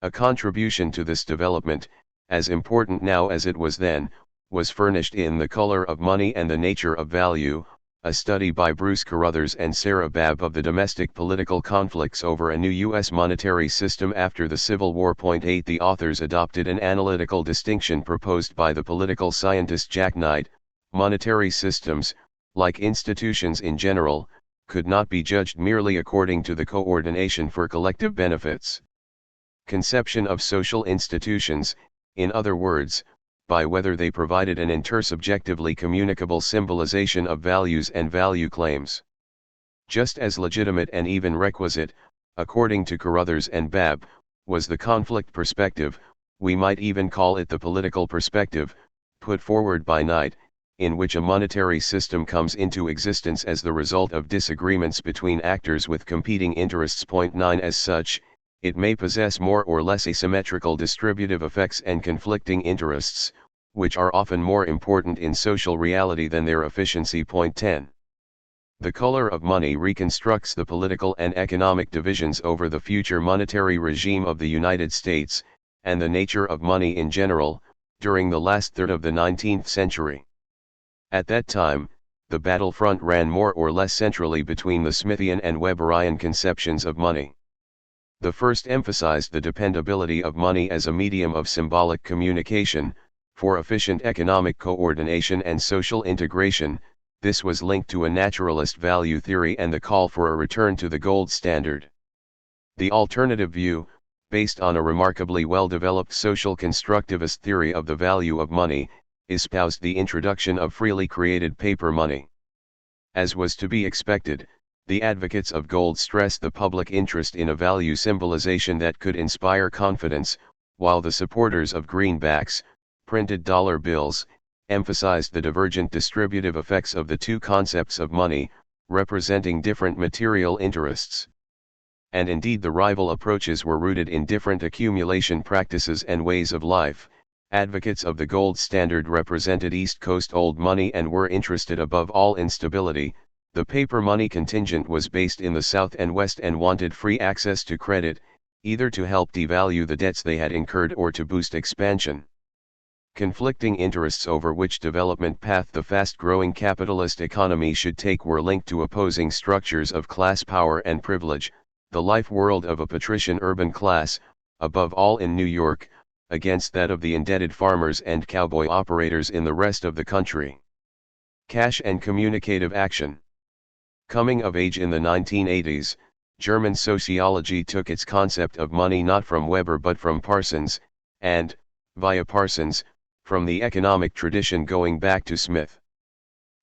[SPEAKER 1] A contribution to this development, as important now as it was then, was furnished in The Color of Money and the Nature of Value, a study by Bruce Carruthers and Sarah Babb of the domestic political conflicts over a new U.S. monetary system after the Civil War. 8 The authors adopted an analytical distinction proposed by the political scientist Jack Knight. Monetary systems, like institutions in general, could not be judged merely according to the coordination for collective benefits. Conception of social institutions, in other words, by whether they provided an intersubjectively communicable symbolization of values and value claims. Just as legitimate and even requisite, according to Carruthers and Babb, was the conflict perspective, we might even call it the political perspective, put forward by Knight, in which a monetary system comes into existence as the result of disagreements between actors with competing interests. 9 As such, it may possess more or less asymmetrical distributive effects and conflicting interests, which are often more important in social reality than their efficiency. 10. The Color of Money reconstructs the political and economic divisions over the future monetary regime of the United States, and the nature of money in general, during the last third of the 19th century. At that time, the battlefront ran more or less centrally between the Smithian and Weberian conceptions of money. The first emphasized the dependability of money as a medium of symbolic communication, for efficient economic coordination and social integration. This was linked to a naturalist value theory and the call for a return to the gold standard. The alternative view, based on a remarkably well-developed social constructivist theory of the value of money, espoused the introduction of freely created paper money. As was to be expected, the advocates of gold stressed the public interest in a value symbolization that could inspire confidence, while the supporters of greenbacks, printed dollar bills, emphasized the divergent distributive effects of the two concepts of money, representing different material interests. And indeed the rival approaches were rooted in different accumulation practices and ways of life. Advocates of the gold standard represented East Coast old money and were interested above all in stability, The paper money contingent was based in the South and West and wanted free access to credit, either to help devalue the debts they had incurred or to boost expansion. Conflicting interests over which development path the fast-growing capitalist economy should take were linked to opposing structures of class power and privilege, the life world of a patrician urban class, above all in New York, against that of the indebted farmers and cowboy operators in the rest of the country. Cash and communicative action. Coming of age in the 1980s, German sociology took its concept of money not from Weber but from Parsons, and, via Parsons, from the economic tradition going back to Smith.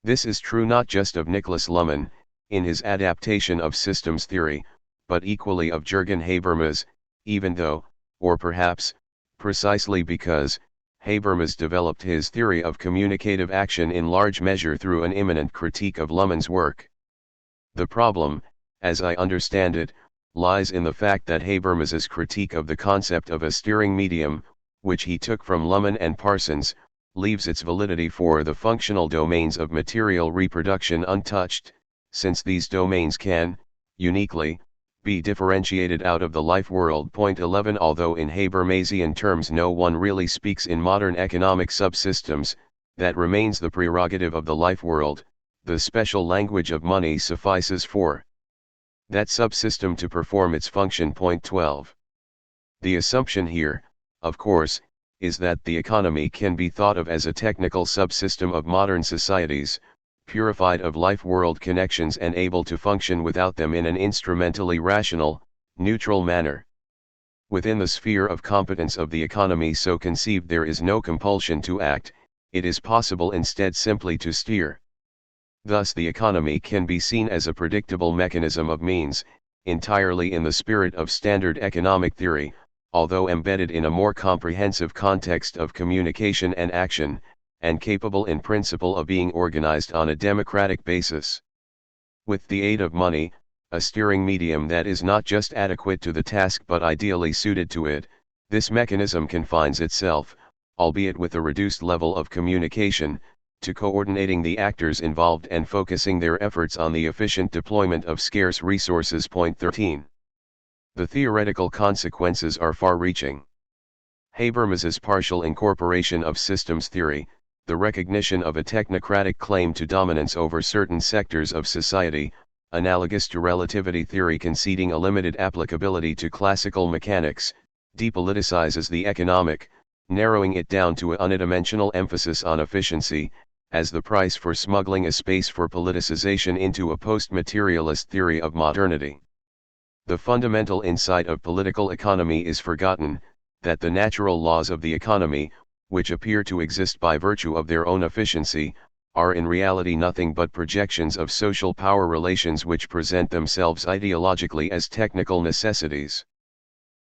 [SPEAKER 1] This is true not just of Niklas Luhmann, in his adaptation of systems theory, but equally of Jürgen Habermas, even though, or perhaps, precisely because, Habermas developed his theory of communicative action in large measure through an imminent critique of Luhmann's work. The problem, as I understand it, lies in the fact that Habermas's critique of the concept of a steering medium, which he took from Luhmann and Parsons, leaves its validity for the functional domains of material reproduction untouched, since these domains can, uniquely, be differentiated out of the life world. Point 11 Although in Habermasian terms no one really speaks in modern economic subsystems, that remains the prerogative of the life world, the special language of money suffices for that subsystem to perform its function. Point 12. The assumption here, of course, is that the economy can be thought of as a technical subsystem of modern societies, purified of life world connections and able to function without them in an instrumentally rational, neutral manner. Within the sphere of competence of the economy so conceived there is no compulsion to act, it is possible instead simply to steer. Thus the economy can be seen as a predictable mechanism of means, entirely in the spirit of standard economic theory, although embedded in a more comprehensive context of communication and action, and capable in principle of being organized on a democratic basis. With the aid of money, a steering medium that is not just adequate to the task but ideally suited to it, this mechanism confines itself, albeit with a reduced level of communication, to coordinating the actors involved and focusing their efforts on the efficient deployment of scarce resources. Point 13. The theoretical consequences are far-reaching. Habermas's partial incorporation of systems theory, the recognition of a technocratic claim to dominance over certain sectors of society, analogous to relativity theory conceding a limited applicability to classical mechanics, depoliticizes the economic, narrowing it down to a unidimensional emphasis on efficiency, as the price for smuggling a space for politicization into a post-materialist theory of modernity. The fundamental insight of political economy is forgotten, that the natural laws of the economy, which appear to exist by virtue of their own efficiency, are in reality nothing but projections of social power relations which present themselves ideologically as technical necessities.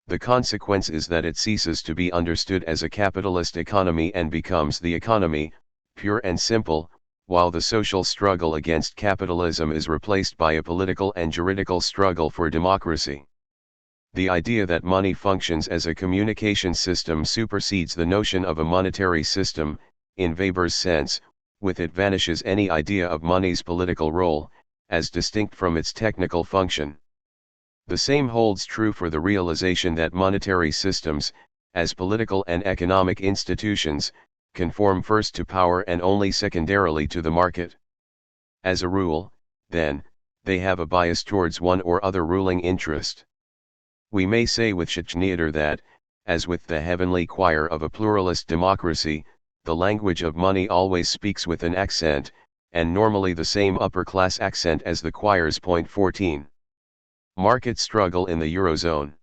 [SPEAKER 1] The consequence is that it ceases to be understood as a capitalist economy and becomes the economy, pure and simple, while the social struggle against capitalism is replaced by a political and juridical struggle for democracy. The idea that money functions as a communication system supersedes the notion of a monetary system, in Weber's sense. With it vanishes any idea of money's political role, as distinct from its technical function. The same holds true for the realization that monetary systems, as political and economic institutions, conform first to power and only secondarily to the market. As a rule, then, they have a bias towards one or other ruling interest. We may say with Schneeder that, as with the heavenly choir of a pluralist democracy, the language of money always speaks with an accent, and normally the same upper-class accent as the choir's. Point 14. Market struggle in the Eurozone.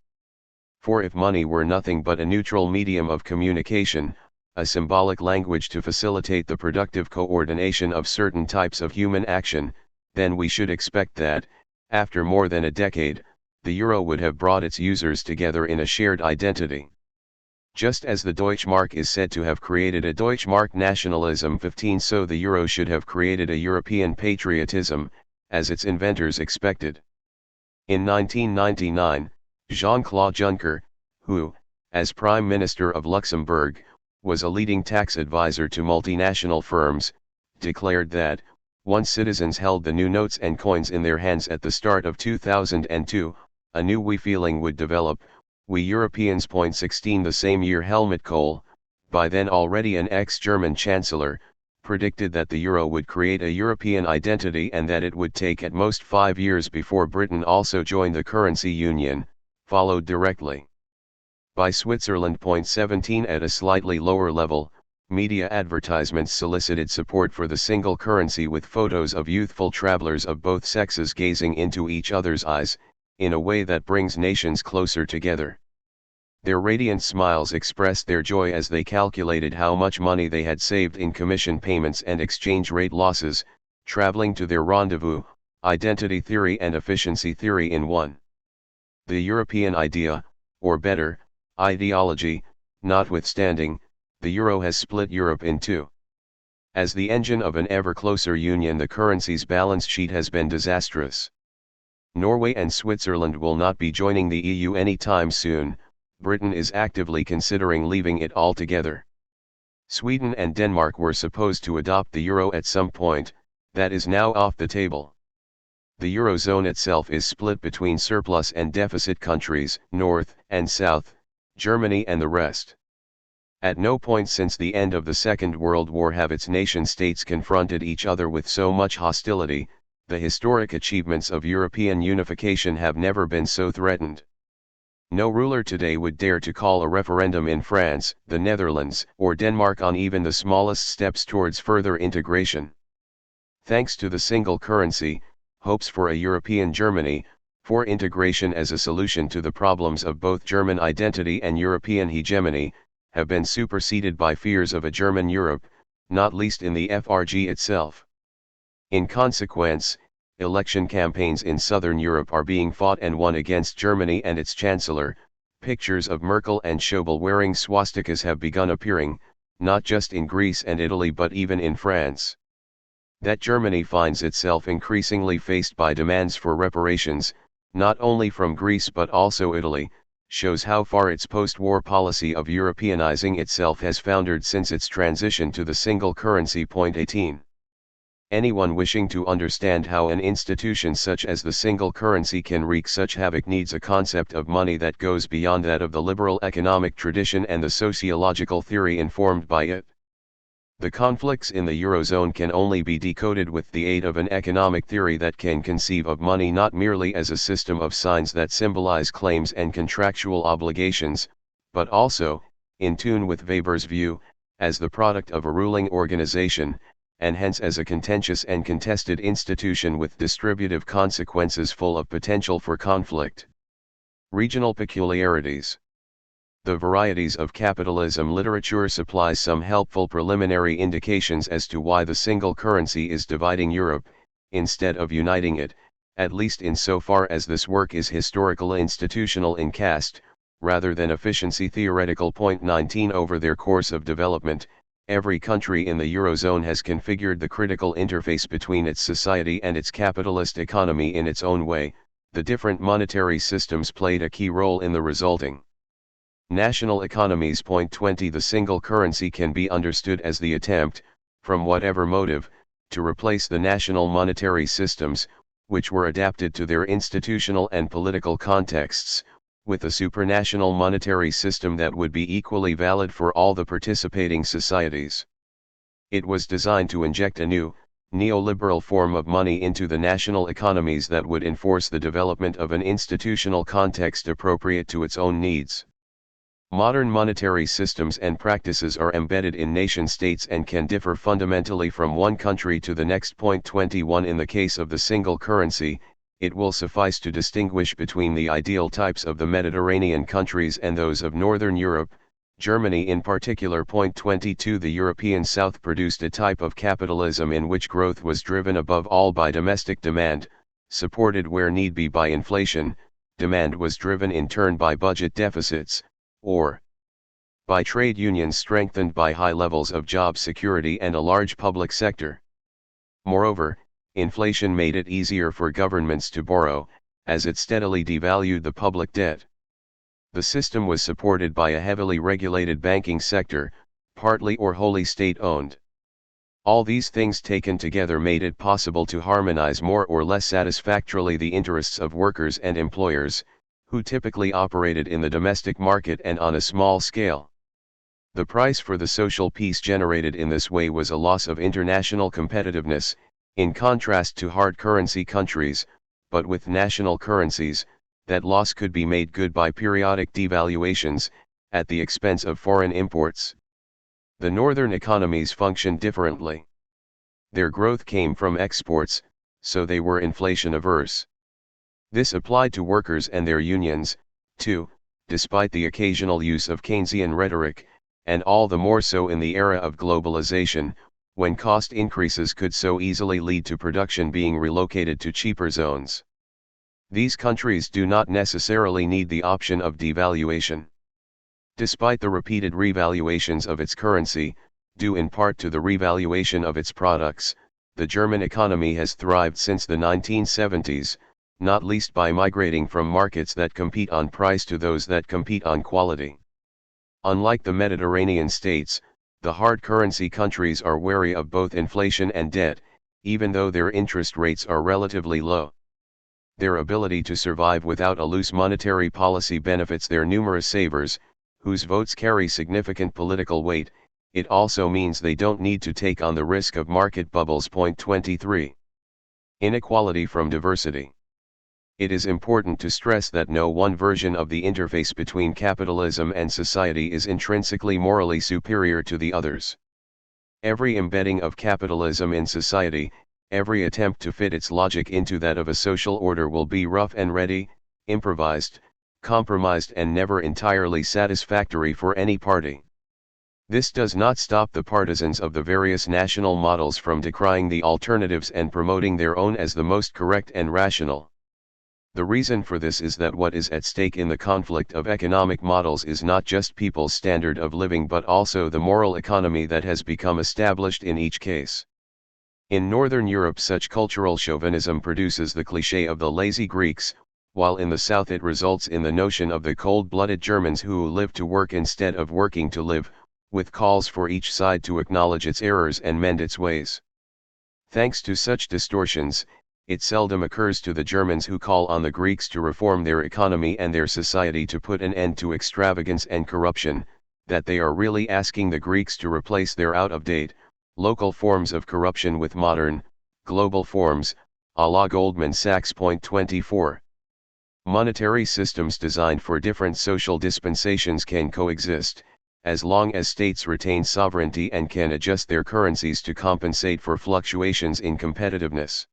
[SPEAKER 1] For if money were nothing but a neutral medium of communication, a symbolic language to facilitate the productive coordination of certain types of human action, then we should expect that, after more than a decade, the euro would have brought its users together in a shared identity. Just as the Deutschmark is said to have created a Deutschmark nationalism 15, so the euro should have created a European patriotism, as its inventors expected. In 1999, Jean-Claude Juncker, who, as Prime Minister of Luxembourg, was a leading tax advisor to multinational firms, declared that, Once citizens held the new notes and coins in their hands at the start of 2002, a new we feeling would develop. We Europeans. 16 The same year Helmut Kohl, by then already an ex-German chancellor, predicted that the euro would create a European identity and that it would take at most 5 years before Britain also joined the currency union, followed directly by Switzerland. 17 At a slightly lower level, media advertisements solicited support for the single currency with photos of youthful travelers of both sexes gazing into each other's eyes, in a way that brings nations closer together. Their radiant smiles expressed their joy as they calculated how much money they had saved in commission payments and exchange rate losses, traveling to their rendezvous, identity theory and efficiency theory in one. The European idea, or better, ideology, notwithstanding, the euro has split Europe in two. As the engine of an ever closer union, the currency's balance sheet has been disastrous. Norway and Switzerland will not be joining the EU anytime soon. Britain is actively considering leaving it altogether. Sweden and Denmark were supposed to adopt the euro at some point, that is now off the table. The eurozone itself is split between surplus and deficit countries, North and South, Germany and the rest. At no point since the end of the Second World War have its nation-states confronted each other with so much hostility. The historic achievements of European unification have never been so threatened. No ruler today would dare to call a referendum in France, the Netherlands, or Denmark on even the smallest steps towards further integration. Thanks to the single currency, hopes for a European Germany, for integration as a solution to the problems of both German identity and European hegemony, have been superseded by fears of a German Europe, not least in the FRG itself. In consequence, election campaigns in southern Europe are being fought and won against Germany and its chancellor. Pictures of Merkel and Schäuble wearing swastikas have begun appearing, not just in Greece and Italy but even in France. That Germany finds itself increasingly faced by demands for reparations, not only from Greece but also Italy, shows how far its post-war policy of Europeanizing itself has foundered since its transition to the single currency. 18. Anyone wishing to understand how an institution such as the single currency can wreak such havoc needs a concept of money that goes beyond that of the liberal economic tradition and the sociological theory informed by it. The conflicts in the Eurozone can only be decoded with the aid of an economic theory that can conceive of money not merely as a system of signs that symbolize claims and contractual obligations, but also, in tune with Weber's view, as the product of a ruling organization, and hence as a contentious and contested institution with distributive consequences full of potential for conflict. Regional peculiarities. The varieties of capitalism literature supplies some helpful preliminary indications as to why the single currency is dividing Europe, instead of uniting it, at least in so far as this work is historical institutional in cast, rather than efficiency theoretical. 19 Over their course of development, every country in the Eurozone has configured the critical interface between its society and its capitalist economy in its own way. The different monetary systems played a key role in the resulting national economies. 20 The single currency can be understood as the attempt, from whatever motive, to replace the national monetary systems, which were adapted to their institutional and political contexts, with a supranational monetary system that would be equally valid for all the participating societies. It was designed to inject a new, neoliberal form of money into the national economies that would enforce the development of an institutional context appropriate to its own needs. Modern monetary systems and practices are embedded in nation-states and can differ fundamentally from one country to the next. 21 In the case of the single currency, it will suffice to distinguish between the ideal types of the Mediterranean countries and those of Northern Europe, Germany in particular. 22 The European South produced a type of capitalism in which growth was driven above all by domestic demand, supported where need be by inflation. Demand was driven in turn by budget deficits, or by trade unions strengthened by high levels of job security and a large public sector. Moreover, inflation made it easier for governments to borrow, as it steadily devalued the public debt. The system was supported by a heavily regulated banking sector, partly or wholly state-owned. All these things taken together made it possible to harmonize more or less satisfactorily the interests of workers and employers, who typically operated in the domestic market and on a small scale. The price for the social peace generated in this way was a loss of international competitiveness, in contrast to hard currency countries, but with national currencies, that loss could be made good by periodic devaluations, at the expense of foreign imports. The northern economies functioned differently. Their growth came from exports, so they were inflation averse. This applied to workers and their unions, too, despite the occasional use of Keynesian rhetoric, and all the more so in the era of globalization, when cost increases could so easily lead to production being relocated to cheaper zones. These countries do not necessarily need the option of devaluation. Despite the repeated revaluations of its currency, due in part to the revaluation of its products, the German economy has thrived since the 1970s, not least by migrating from markets that compete on price to those that compete on quality. Unlike the Mediterranean states, the hard currency countries are wary of both inflation and debt, even though their interest rates are relatively low. Their ability to survive without a loose monetary policy benefits their numerous savers, whose votes carry significant political weight. It also means they don't need to take on the risk of market bubbles. Point 23. Inequality from diversity. It is important to stress that no one version of the interface between capitalism and society is intrinsically morally superior to the others. Every embedding of capitalism in society, every attempt to fit its logic into that of a social order will be rough and ready, improvised, compromised, and never entirely satisfactory for any party. This does not stop the partisans of the various national models from decrying the alternatives and promoting their own as the most correct and rational. The reason for this is that what is at stake in the conflict of economic models is not just people's standard of living but also the moral economy that has become established in each case. In Northern Europe, such cultural chauvinism produces the cliché of the lazy Greeks, while in the South it results in the notion of the cold-blooded Germans who live to work instead of working to live, with calls for each side to acknowledge its errors and mend its ways. Thanks to such distortions, it seldom occurs to the Germans who call on the Greeks to reform their economy and their society to put an end to extravagance and corruption, that they are really asking the Greeks to replace their out-of-date, local forms of corruption with modern, global forms, a la Goldman Sachs. Point 24. Monetary systems designed for different social dispensations can coexist, as long as states retain sovereignty and can adjust their currencies to compensate for fluctuations in competitiveness.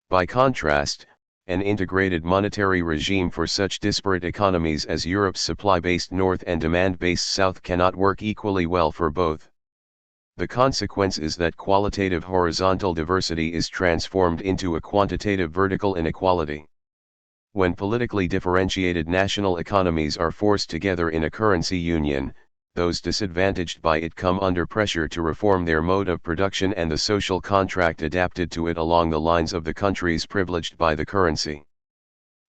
[SPEAKER 1] By contrast, an integrated monetary regime for such disparate economies as Europe's supply-based North and demand-based South cannot work equally well for both. The consequence is that qualitative horizontal diversity is transformed into a quantitative vertical inequality. When politically differentiated national economies are forced together in a currency union, those disadvantaged by it come under pressure to reform their mode of production and the social contract adapted to it along the lines of the countries privileged by the currency.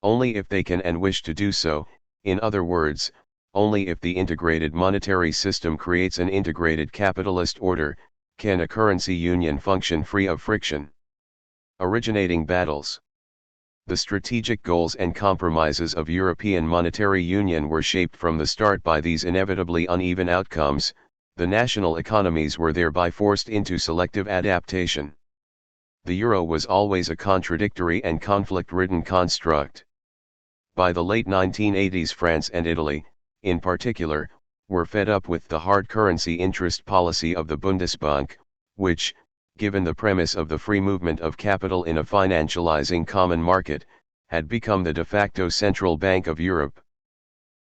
[SPEAKER 1] Only if they can and wish to do so, in other words, only if the integrated monetary system creates an integrated capitalist order, can a currency union function free of friction. Originating battles. The strategic goals and compromises of European monetary union were shaped from the start by these inevitably uneven outcomes. The national economies were thereby forced into selective adaptation. The euro was always a contradictory and conflict-ridden construct. By the late 1980s, France and Italy, in particular, were fed up with the hard currency interest policy of the Bundesbank, which, given the premise of the free movement of capital in a financializing common market, had become the de facto central bank of Europe.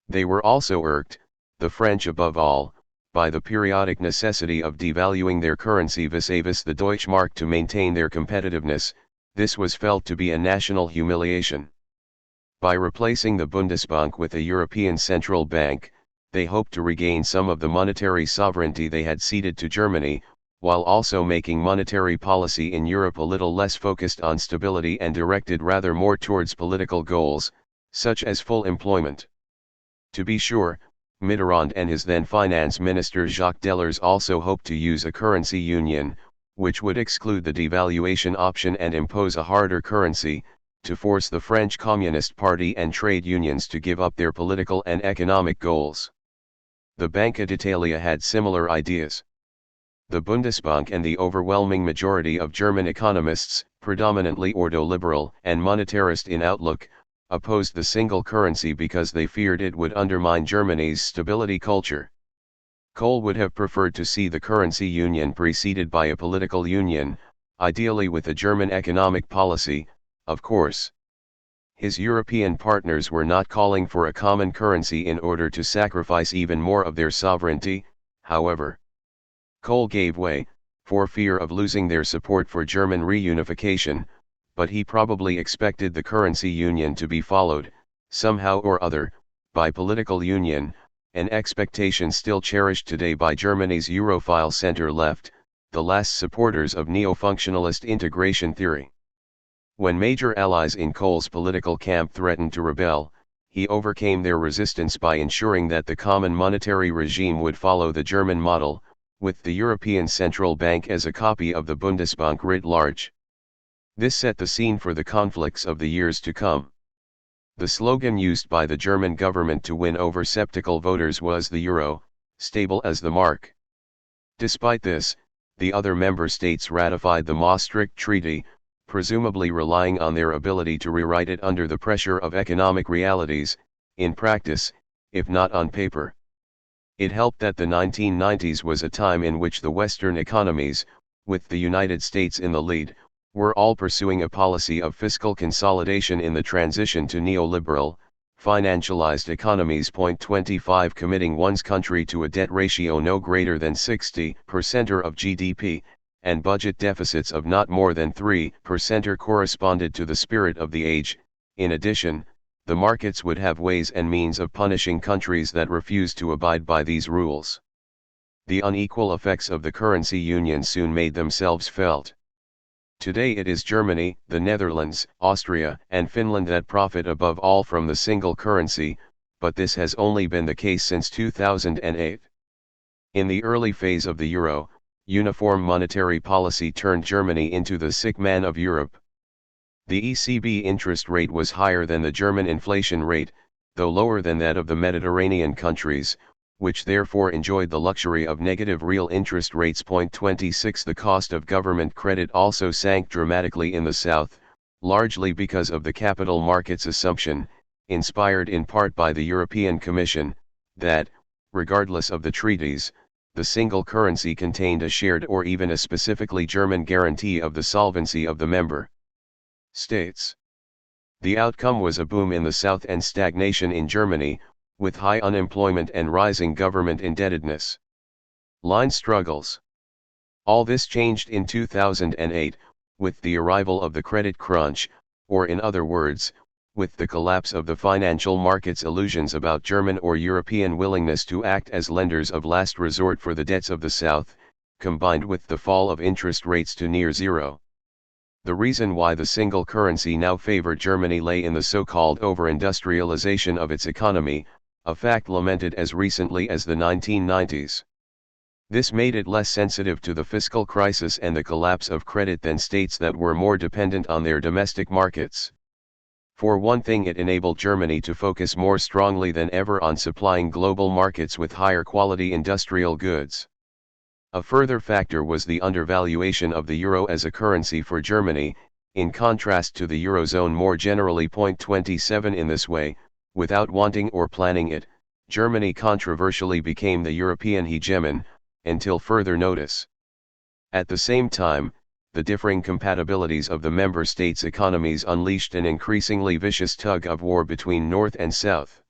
[SPEAKER 1] They were also irked, the French above all, by the periodic necessity of devaluing their currency vis-à-vis the Deutschmark to maintain their competitiveness. This was felt to be a national humiliation. By replacing the Bundesbank with a European central bank, they hoped to regain some of the monetary sovereignty they had ceded to Germany, while also making monetary policy in Europe a little less focused on stability and directed rather more towards political goals, such as full employment. To be sure, Mitterrand and his then finance minister Jacques Delors also hoped to use a currency union, which would exclude the devaluation option and impose a harder currency, to force the French Communist Party and trade unions to give up their political and economic goals. The Banca d'Italia had similar ideas. The Bundesbank and the overwhelming majority of German economists, predominantly ordo-liberal and monetarist in outlook, opposed the single currency because they feared it would undermine Germany's stability culture. Kohl would have preferred to see the currency union preceded by a political union, ideally with a German economic policy, of course. His European partners were not calling for a common currency in order to sacrifice even more of their sovereignty, however. Kohl gave way, for fear of losing their support for German reunification, but he probably expected the currency union to be followed, somehow or other, by political union, an expectation still cherished today by Germany's Europhile center-left, the last supporters of neo-functionalist integration theory. When major allies in Kohl's political camp threatened to rebel, he overcame their resistance by ensuring that the common monetary regime would follow the German model, with the European Central Bank as a copy of the Bundesbank writ large. This set the scene for the conflicts of the years to come. The slogan used by the German government to win over skeptical voters was the euro, stable as the mark. Despite this, the other member states ratified the Maastricht Treaty, presumably relying on their ability to rewrite it under the pressure of economic realities, in practice, if not on paper. It helped that the 1990s was a time in which the Western economies, with the United States in the lead, were all pursuing a policy of fiscal consolidation in the transition to neoliberal, financialized economies. 25 Committing one's country to a debt ratio no greater than 60% of GDP, and budget deficits of not more than 3% corresponded to the spirit of the age. In addition, the markets would have ways and means of punishing countries that refused to abide by these rules. The unequal effects of the currency union soon made themselves felt. Today it is Germany, the Netherlands, Austria, and Finland that profit above all from the single currency, but this has only been the case since 2008. In the early phase of the euro, uniform monetary policy turned Germany into the sick man of Europe. The ECB interest rate was higher than the German inflation rate, though lower than that of the Mediterranean countries, which therefore enjoyed the luxury of negative real interest rates. 26 The cost of government credit also sank dramatically in the South, largely because of the capital markets assumption, inspired in part by the European Commission, that, regardless of the treaties, the single currency contained a shared or even a specifically German guarantee of the solvency of the member states. The outcome was a boom in the South and stagnation in Germany, with high unemployment and rising government indebtedness. Line struggles. All this changed in 2008, with the arrival of the credit crunch, or in other words, with the collapse of the financial markets' illusions about German or European willingness to act as lenders of last resort for the debts of the South, combined with the fall of interest rates to near zero. The reason why the single currency now favored Germany lay in the so-called over-industrialization of its economy, a fact lamented as recently as the 1990s. This made it less sensitive to the fiscal crisis and the collapse of credit than states that were more dependent on their domestic markets. For one thing, it enabled Germany to focus more strongly than ever on supplying global markets with higher quality industrial goods. A further factor was the undervaluation of the euro as a currency for Germany, in contrast to the eurozone more generally. 27 In this way, without wanting or planning it, Germany controversially became the European hegemon, until further notice. At the same time, the differing compatibilities of the member states' economies unleashed an increasingly vicious tug-of-war between North and South.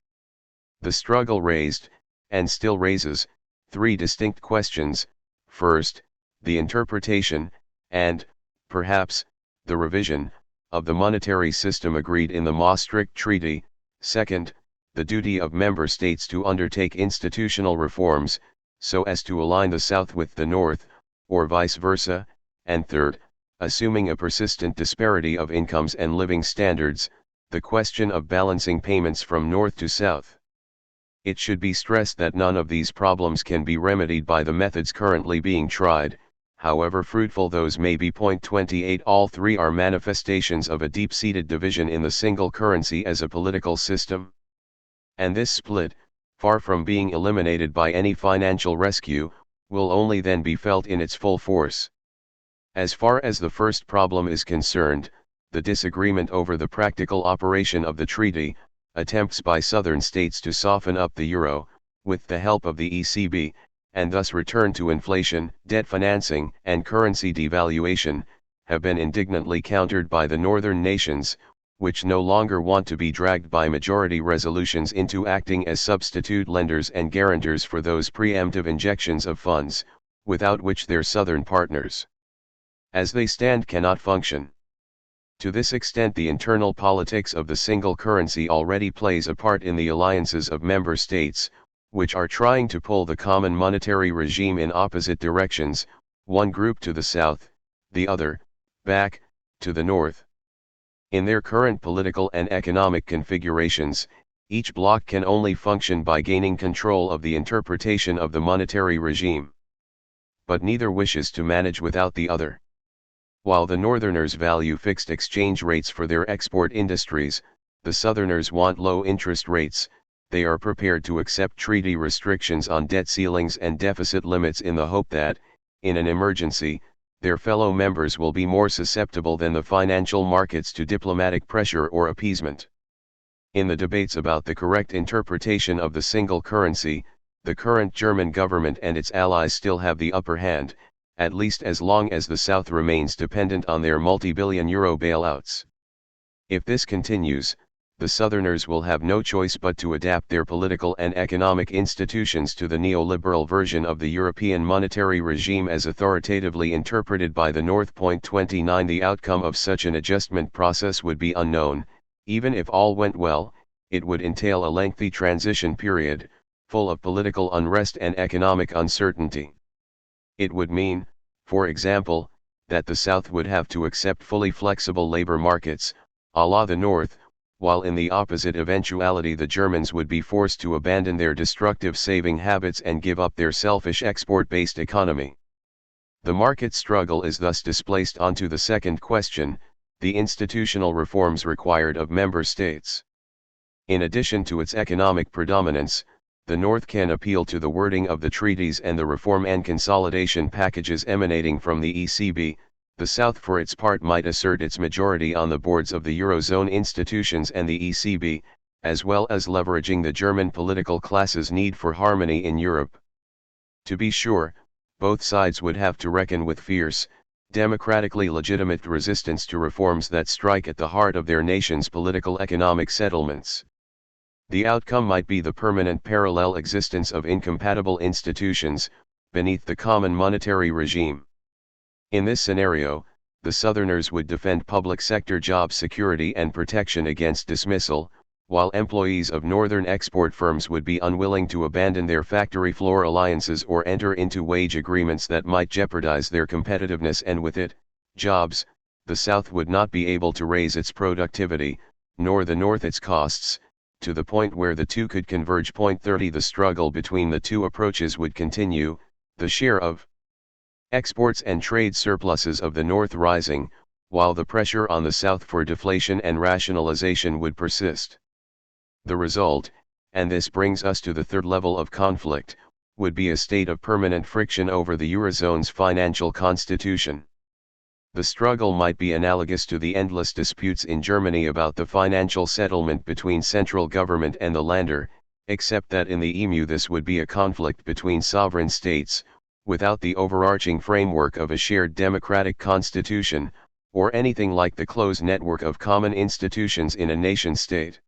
[SPEAKER 1] The struggle raised, and still raises, three distinct questions: first, the interpretation, and, perhaps, the revision, of the monetary system agreed in the Maastricht Treaty; second, the duty of member states to undertake institutional reforms, so as to align the South with the North, or vice versa; and third, assuming a persistent disparity of incomes and living standards, the question of balancing payments from North to South. It should be stressed that none of these problems can be remedied by the methods currently being tried, however fruitful those may be. 28 All three are manifestations of a deep-seated division in the single currency as a political system. And this split, far from being eliminated by any financial rescue, will only then be felt in its full force. As far as the first problem is concerned, the disagreement over the practical operation of the treaty, attempts by southern states to soften up the euro, with the help of the ECB, and thus return to inflation, debt financing, and currency devaluation, have been indignantly countered by the northern nations, which no longer want to be dragged by majority resolutions into acting as substitute lenders and guarantors for those preemptive injections of funds, without which their southern partners, as they stand, cannot function. To this extent, the internal politics of the single currency already plays a part in the alliances of member states, which are trying to pull the common monetary regime in opposite directions, one group to the south, the other, back, to the north. In their current political and economic configurations, each bloc can only function by gaining control of the interpretation of the monetary regime. But neither wishes to manage without the other. While the northerners value fixed exchange rates for their export industries, the southerners want low interest rates. They are prepared to accept treaty restrictions on debt ceilings and deficit limits in the hope that, in an emergency, their fellow members will be more susceptible than the financial markets to diplomatic pressure or appeasement. In the debates about the correct interpretation of the single currency, the current German government and its allies still have the upper hand, at least as long as the South remains dependent on their multi-billion euro bailouts. If this continues, the Southerners will have no choice but to adapt their political and economic institutions to the neoliberal version of the European monetary regime as authoritatively interpreted by the North. 29 The outcome of such an adjustment process would be unknown. Even if all went well, it would entail a lengthy transition period, full of political unrest and economic uncertainty. It would mean, for example, that the South would have to accept fully flexible labor markets, a la the North, while in the opposite eventuality the Germans would be forced to abandon their destructive saving habits and give up their selfish export-based economy. The market struggle is thus displaced onto the second question, the institutional reforms required of member states. In addition to its economic predominance, the North can appeal to the wording of the treaties and the reform and consolidation packages emanating from the ECB. The South for its part might assert its majority on the boards of the Eurozone institutions and the ECB, as well as leveraging the German political class's need for harmony in Europe. To be sure, both sides would have to reckon with fierce, democratically legitimate resistance to reforms that strike at the heart of their nation's political economic settlements. The outcome might be the permanent parallel existence of incompatible institutions, beneath the common monetary regime. In this scenario, the Southerners would defend public sector job security and protection against dismissal, while employees of Northern export firms would be unwilling to abandon their factory floor alliances or enter into wage agreements that might jeopardize their competitiveness and with it, jobs. The South would not be able to raise its productivity, nor the North its costs, to the point where the two could converge. 30 The struggle between the two approaches would continue, the share of exports and trade surpluses of the North rising, while the pressure on the South for deflation and rationalization would persist. The result, and this brings us to the third level of conflict, would be a state of permanent friction over the Eurozone's financial constitution. The struggle might be analogous to the endless disputes in Germany about the financial settlement between central government and the Länder, except that in the EMU this would be a conflict between sovereign states, without the overarching framework of a shared democratic constitution, or anything like the close network of common institutions in a nation-state.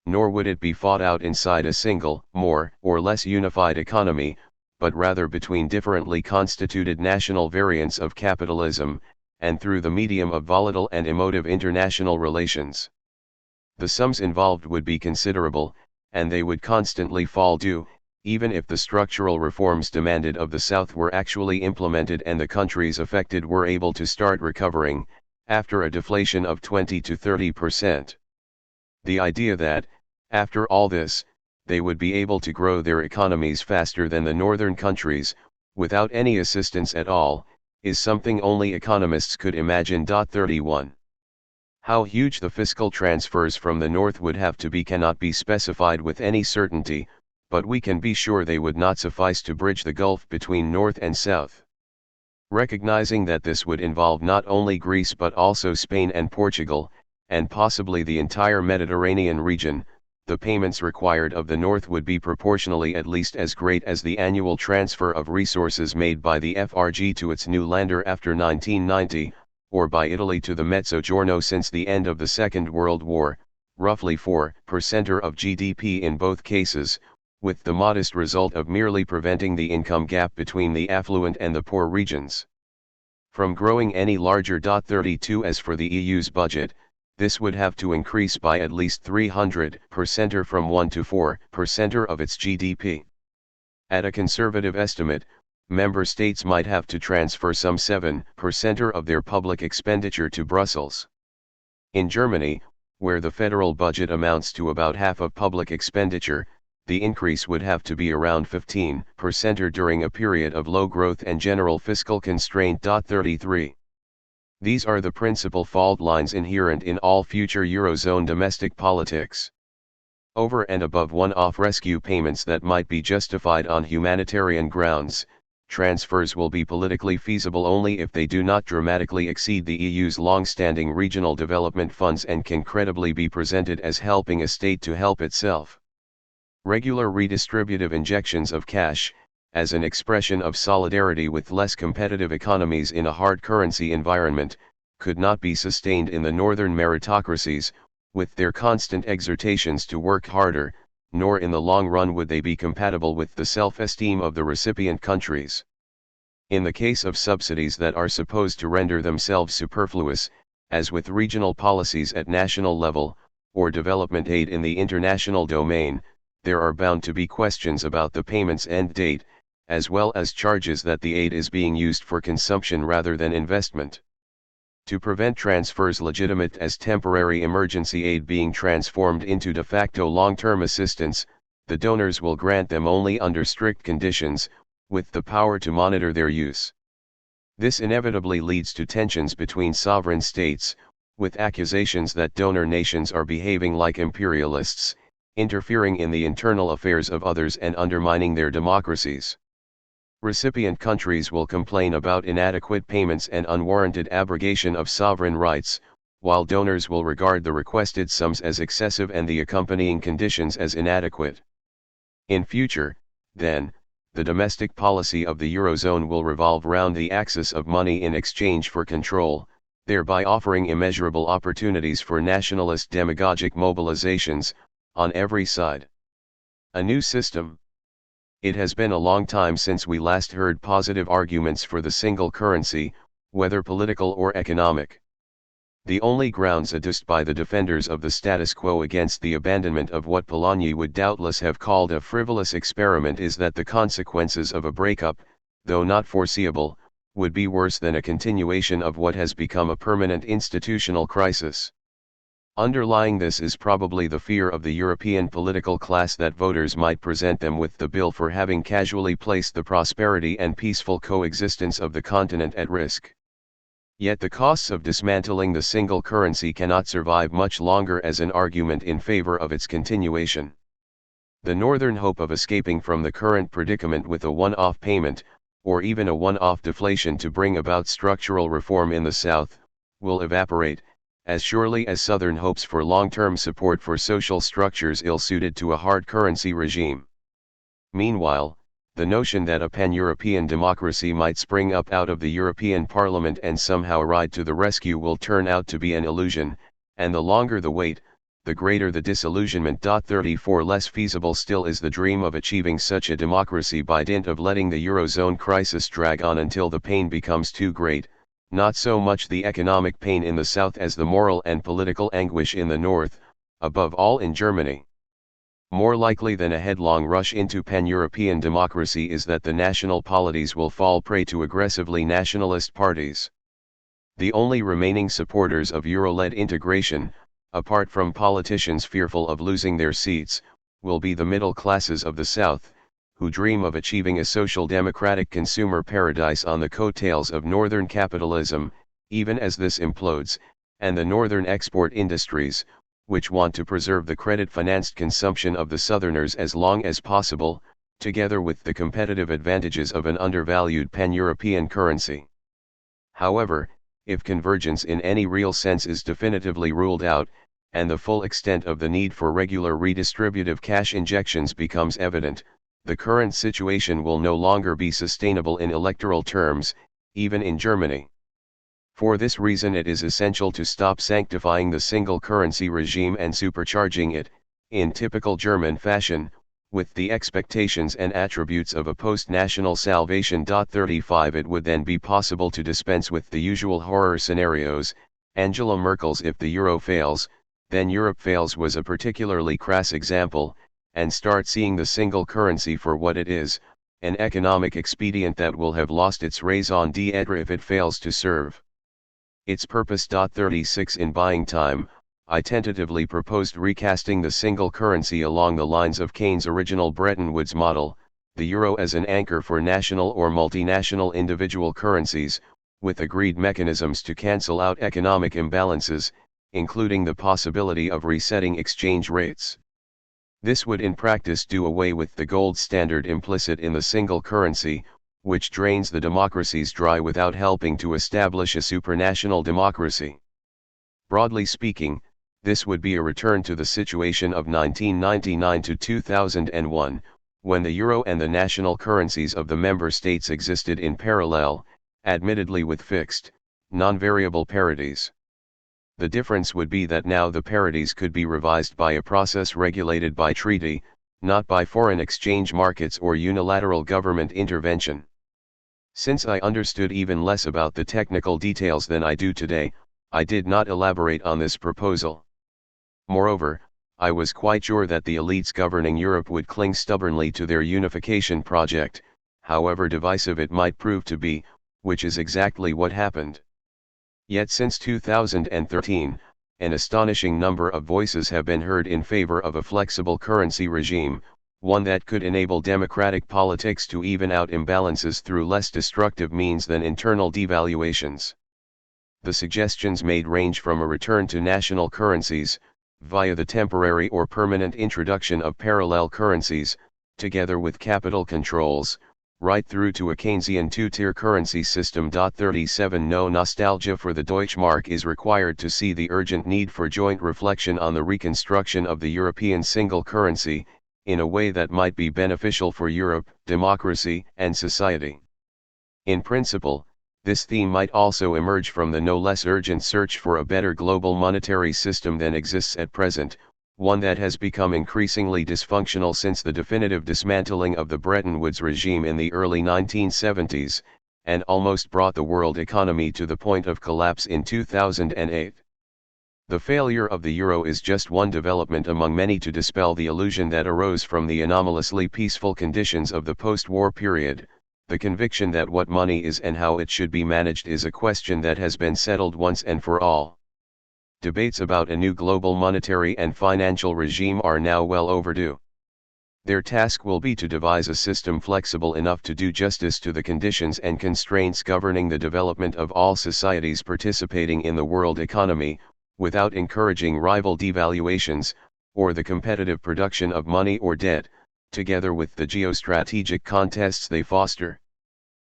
[SPEAKER 1] Nor would it be fought out inside a single, more or less unified economy, but rather between differently constituted national variants of capitalism, and through the medium of volatile and emotive international relations. The sums involved would be considerable, and they would constantly fall due, even if the structural reforms demanded of the South were actually implemented and the countries affected were able to start recovering, after a deflation of 20 to 30%. The idea that, after all this, they would be able to grow their economies faster than the northern countries, without any assistance at all, is something only economists could imagine. 31. How huge the fiscal transfers from the north would have to be cannot be specified with any certainty, but we can be sure they would not suffice to bridge the gulf between north and south. Recognizing that this would involve not only Greece but also Spain and Portugal, and possibly the entire Mediterranean region, the payments required of the north would be proportionally at least as great as the annual transfer of resources made by the FRG to its new lander after 1990, or by Italy to the Mezzogiorno since the end of the Second World War, roughly 4% of GDP in both cases, with the modest result of merely preventing the income gap between the affluent and the poor regions from growing any larger. 32 As for the EU's budget, this would have to increase by at least 300% or from 1 to 4% of its GDP. At a conservative estimate, member states might have to transfer some 7% of their public expenditure to Brussels. In Germany, where the federal budget amounts to about half of public expenditure, the increase would have to be around 15% during a period of low growth and general fiscal constraint. 33. These are the principal fault lines inherent in all future Eurozone domestic politics. Over and above one-off rescue payments that might be justified on humanitarian grounds, transfers will be politically feasible only if they do not dramatically exceed the EU's long-standing regional development funds and can credibly be presented as helping a state to help itself. Regular redistributive injections of cash, as an expression of solidarity with less competitive economies in a hard currency environment, could not be sustained in the northern meritocracies, with their constant exhortations to work harder, nor in the long run would they be compatible with the self-esteem of the recipient countries. In the case of subsidies that are supposed to render themselves superfluous, as with regional policies at national level, or development aid in the international domain, there are bound to be questions about the payment's end date, as well as charges that the aid is being used for consumption rather than investment. To prevent transfers legitimate as temporary emergency aid being transformed into de facto long-term assistance, the donors will grant them only under strict conditions, with the power to monitor their use. This inevitably leads to tensions between sovereign states, with accusations that donor nations are behaving like imperialists, interfering in the internal affairs of others and undermining their democracies. Recipient countries will complain about inadequate payments and unwarranted abrogation of sovereign rights, while donors will regard the requested sums as excessive and the accompanying conditions as inadequate. In future, then, the domestic policy of the Eurozone will revolve round the axis of money in exchange for control, thereby offering immeasurable opportunities for nationalist demagogic mobilizations, on every side. A new system. It has been a long time since we last heard positive arguments for the single currency, whether political or economic. The only grounds adduced by the defenders of the status quo against the abandonment of what Polanyi would doubtless have called a frivolous experiment is that the consequences of a breakup, though not foreseeable, would be worse than a continuation of what has become a permanent institutional crisis. Underlying this is probably the fear of the European political class that voters might present them with the bill for having casually placed the prosperity and peaceful coexistence of the continent at risk. Yet the costs of dismantling the single currency cannot survive much longer as an argument in favor of its continuation. The northern hope of escaping from the current predicament with a one-off payment, or even a one-off deflation to bring about structural reform in the south, will evaporate, as surely as Southern hopes for long-term support for social structures ill-suited to a hard currency regime. Meanwhile, the notion that a pan-European democracy might spring up out of the European Parliament and somehow ride to the rescue will turn out to be an illusion, and the longer the wait, the greater the disillusionment. 34 Less feasible still is the dream of achieving such a democracy by dint of letting the Eurozone crisis drag on until the pain becomes too great, not so much the economic pain in the south as the moral and political anguish in the north, above all in Germany. More likely than a headlong rush into pan-European democracy is that the national polities will fall prey to aggressively nationalist parties. The only remaining supporters of Euro-led integration, apart from politicians fearful of losing their seats, will be the middle classes of the south, who dream of achieving a social democratic consumer paradise on the coattails of northern capitalism, even as this implodes, and the northern export industries, which want to preserve the credit-financed consumption of the southerners as long as possible, together with the competitive advantages of an undervalued pan-European currency. However, if convergence in any real sense is definitively ruled out, and the full extent of the need for regular redistributive cash injections becomes evident, the current situation will no longer be sustainable in electoral terms, even in Germany. For this reason it is essential to stop sanctifying the single currency regime and supercharging it, in typical German fashion, with the expectations and attributes of a post-national salvation. 35 It would then be possible to dispense with the usual horror scenarios. Angela Merkel's "if the euro fails, then Europe fails" was a particularly crass example, and start seeing the single currency for what it is, an economic expedient that will have lost its raison d'etre if it fails to serve its purpose. 36 In buying time, I tentatively proposed recasting the single currency along the lines of Keynes' original Bretton Woods model, the euro as an anchor for national or multinational individual currencies, with agreed mechanisms to cancel out economic imbalances, including the possibility of resetting exchange rates. This would in practice do away with the gold standard implicit in the single currency, which drains the democracies dry without helping to establish a supranational democracy. Broadly speaking, this would be a return to the situation of 1999 to 2001, when the euro and the national currencies of the member states existed in parallel, admittedly with fixed, non-variable parities. The difference would be that now the parities could be revised by a process regulated by treaty, not by foreign exchange markets or unilateral government intervention. Since I understood even less about the technical details than I do today, I did not elaborate on this proposal. Moreover, I was quite sure that the elites governing Europe would cling stubbornly to their unification project, however divisive it might prove to be, which is exactly what happened. Yet since 2013, an astonishing number of voices have been heard in favor of a flexible currency regime, one that could enable democratic politics to even out imbalances through less destructive means than internal devaluations. The suggestions made range from a return to national currencies, via the temporary or permanent introduction of parallel currencies, together with capital controls, right through to a Keynesian two-tier currency system. 37 No nostalgia for the Deutschmark is required to see the urgent need for joint reflection on the reconstruction of the European single currency, in a way that might be beneficial for Europe, democracy, and society. In principle, this theme might also emerge from the no less urgent search for a better global monetary system than exists at present, one that has become increasingly dysfunctional since the definitive dismantling of the Bretton Woods regime in the early 1970s, and almost brought the world economy to the point of collapse in 2008. The failure of the euro is just one development among many to dispel the illusion that arose from the anomalously peaceful conditions of the post-war period. The conviction that what money is and how it should be managed is a question that has been settled once and for all. Debates about a new global monetary and financial regime are now well overdue. Their task will be to devise a system flexible enough to do justice to the conditions and constraints governing the development of all societies participating in the world economy, without encouraging rival devaluations, or the competitive production of money or debt, together with the geostrategic contests they foster.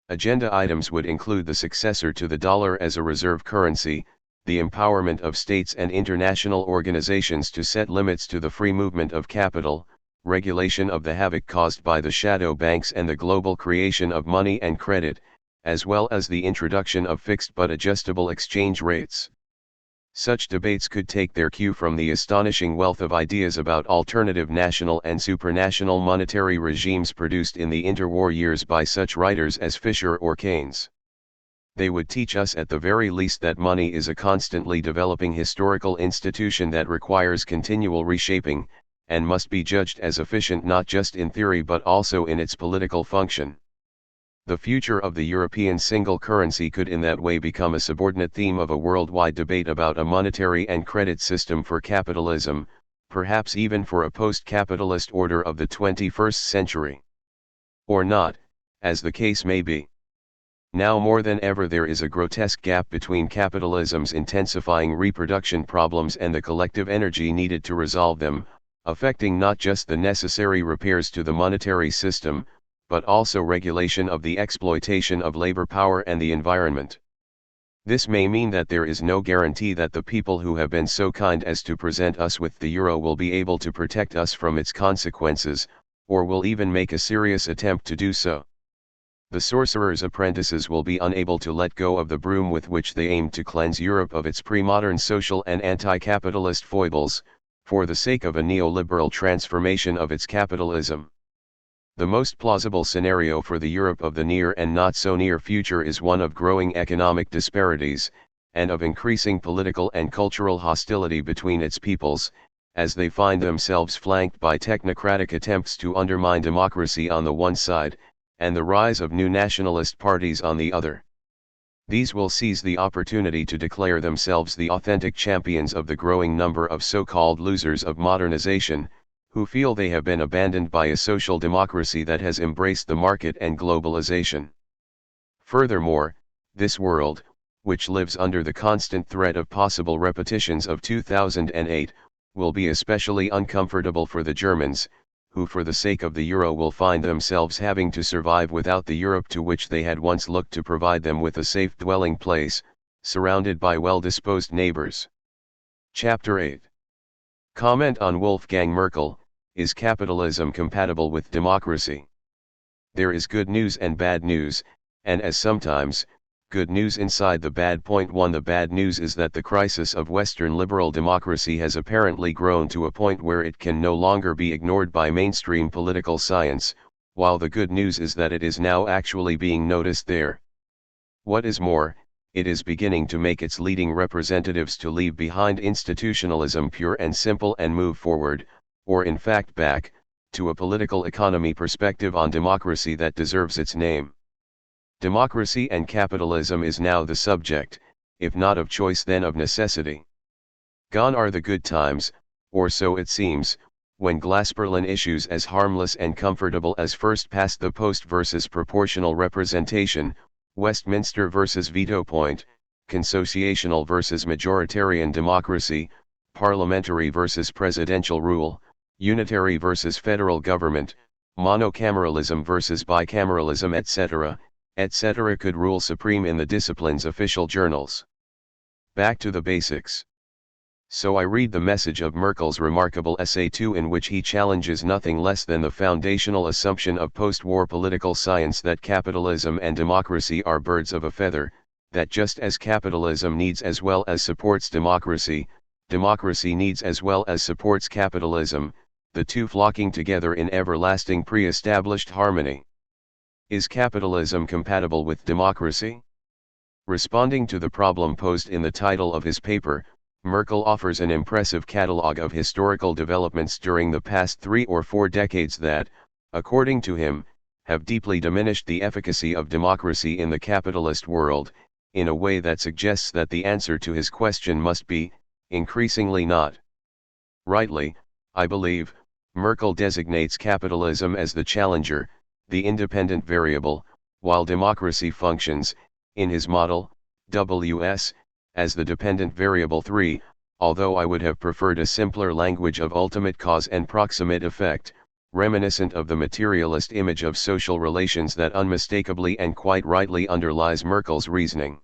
[SPEAKER 1] Agenda items would include the successor to the dollar as a reserve currency, the empowerment of states and international organizations to set limits to the free movement of capital, regulation of the havoc caused by the shadow banks and the global creation of money and credit, as well as the introduction of fixed but adjustable exchange rates. Such debates could take their cue from the astonishing wealth of ideas about alternative national and supranational monetary regimes produced in the interwar years by such writers as Fisher or Keynes. They would teach us at the very least that money is a constantly developing historical institution that requires continual reshaping, and must be judged as efficient not just in theory but also in its political function. The future of the European single currency could in that way become a subordinate theme of a worldwide debate about a monetary and credit system for capitalism, perhaps even for a post-capitalist order of the 21st century. Or not, as the case may be. Now more than ever there is a grotesque gap between capitalism's intensifying reproduction problems and the collective energy needed to resolve them, affecting not just the necessary repairs to the monetary system, but also regulation of the exploitation of labor power and the environment. This may mean that there is no guarantee that the people who have been so kind as to present us with the euro will be able to protect us from its consequences, or will even make a serious attempt to do so. The sorcerer's apprentices will be unable to let go of the broom with which they aim to cleanse Europe of its pre-modern social and anti-capitalist foibles, for the sake of a neoliberal transformation of its capitalism. The most plausible scenario for the Europe of the near and not so near future is one of growing economic disparities, and of increasing political and cultural hostility between its peoples, as they find themselves flanked by technocratic attempts to undermine democracy on the one side, and the rise of new nationalist parties on the other. These will seize the opportunity to declare themselves the authentic champions of the growing number of so-called losers of modernization, who feel they have been abandoned by a social democracy that has embraced the market and globalization. Furthermore, this world, which lives under the constant threat of possible repetitions of 2008, will be especially uncomfortable for the Germans, who for the sake of the euro will find themselves having to survive without the Europe to which they had once looked to provide them with a safe dwelling place, surrounded by well-disposed neighbors. Chapter 8. Comment on Wolfgang Merkel: Is capitalism compatible with democracy? There is good news and bad news, and as sometimes, good news inside the bad. Point 1. The bad news is that the crisis of Western liberal democracy has apparently grown to a point where it can no longer be ignored by mainstream political science, while the good news is that it is now actually being noticed there. What is more, it is beginning to make its leading representatives to leave behind institutionalism pure and simple and move forward, or in fact back, to a political economy perspective on democracy that deserves its name. Democracy and capitalism is now the subject, if not of choice then of necessity. Gone are the good times, or so it seems, when Glasperlin issues as harmless and comfortable as first past the post versus proportional representation, Westminster versus veto point, consociational versus majoritarian democracy, parliamentary versus presidential rule, unitary versus federal government, monocameralism versus bicameralism, etc. could rule supreme in the discipline's official journals. Back to the basics. So I read the message of Merkel's remarkable essay 2, in which he challenges nothing less than the foundational assumption of post-war political science that capitalism and democracy are birds of a feather, that just as capitalism needs as well as supports democracy, democracy needs as well as supports capitalism, the two flocking together in everlasting pre-established harmony. Is capitalism compatible with democracy? Responding to the problem posed in the title of his paper, Merkel offers an impressive catalogue of historical developments during the past 3 or 4 decades that, according to him, have deeply diminished the efficacy of democracy in the capitalist world, in a way that suggests that the answer to his question must be, increasingly not. Rightly, I believe, Merkel designates capitalism as the challenger, the independent variable, while democracy functions, in his model, WS, as the dependent variable 3, although I would have preferred a simpler language of ultimate cause and proximate effect, reminiscent of the materialist image of social relations that unmistakably and quite rightly underlies Merkel's reasoning.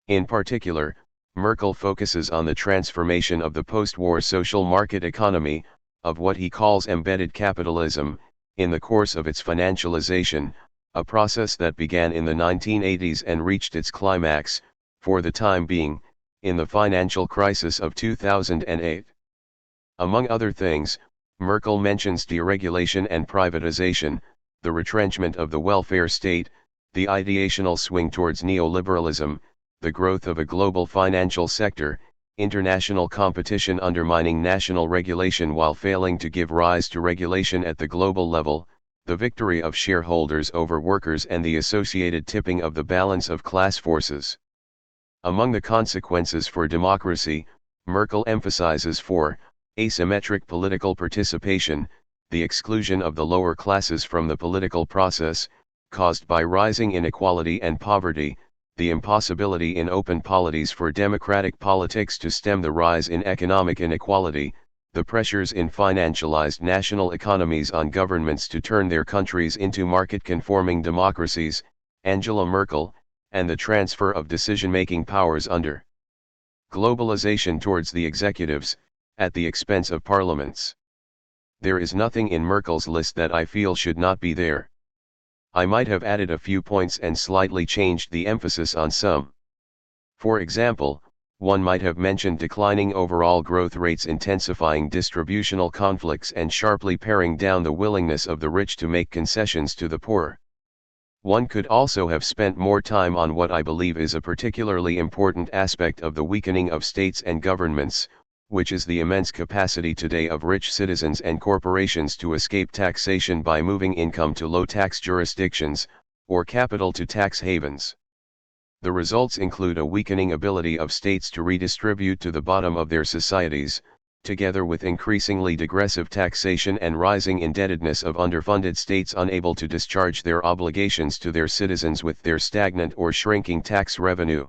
[SPEAKER 1] In particular, Merkel focuses on the transformation of the post-war social market economy, of what he calls embedded capitalism, in the course of its financialization, a process that began in the 1980s and reached its climax, for the time being, in the financial crisis of 2008. Among other things, Merkel mentions deregulation and privatization, the retrenchment of the welfare state, the ideational swing towards neoliberalism, the growth of a global financial sector, international competition undermining national regulation while failing to give rise to regulation at the global level, the victory of shareholders over workers and the associated tipping of the balance of class forces. Among the consequences for democracy, Merkel emphasizes 4. Asymmetric political participation, the exclusion of the lower classes from the political process, caused by rising inequality and poverty, the impossibility in open polities for democratic politics to stem the rise in economic inequality, the pressures in financialized national economies on governments to turn their countries into market-conforming democracies, Angela Merkel, and the transfer of decision-making powers under globalization towards the executives, at the expense of parliaments. There is nothing in Merkel's list that I feel should not be there. I might have added a few points and slightly changed the emphasis on some. For example, one might have mentioned declining overall growth rates, intensifying distributional conflicts, and sharply paring down the willingness of the rich to make concessions to the poor. One could also have spent more time on what I believe is a particularly important aspect of the weakening of states and governments, which is the immense capacity today of rich citizens and corporations to escape taxation by moving income to low-tax jurisdictions, or capital to tax havens. The results include a weakening ability of states to redistribute to the bottom of their societies, together with increasingly digressive taxation and rising indebtedness of underfunded states unable to discharge their obligations to their citizens with their stagnant or shrinking tax revenue.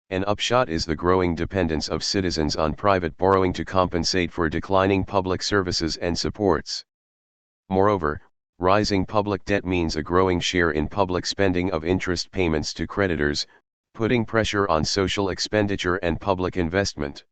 [SPEAKER 1] An upshot is the growing dependence of citizens on private borrowing to compensate for declining public services and supports. Moreover, rising public debt means a growing share in public spending of interest payments to creditors, putting pressure on social expenditure and public investment.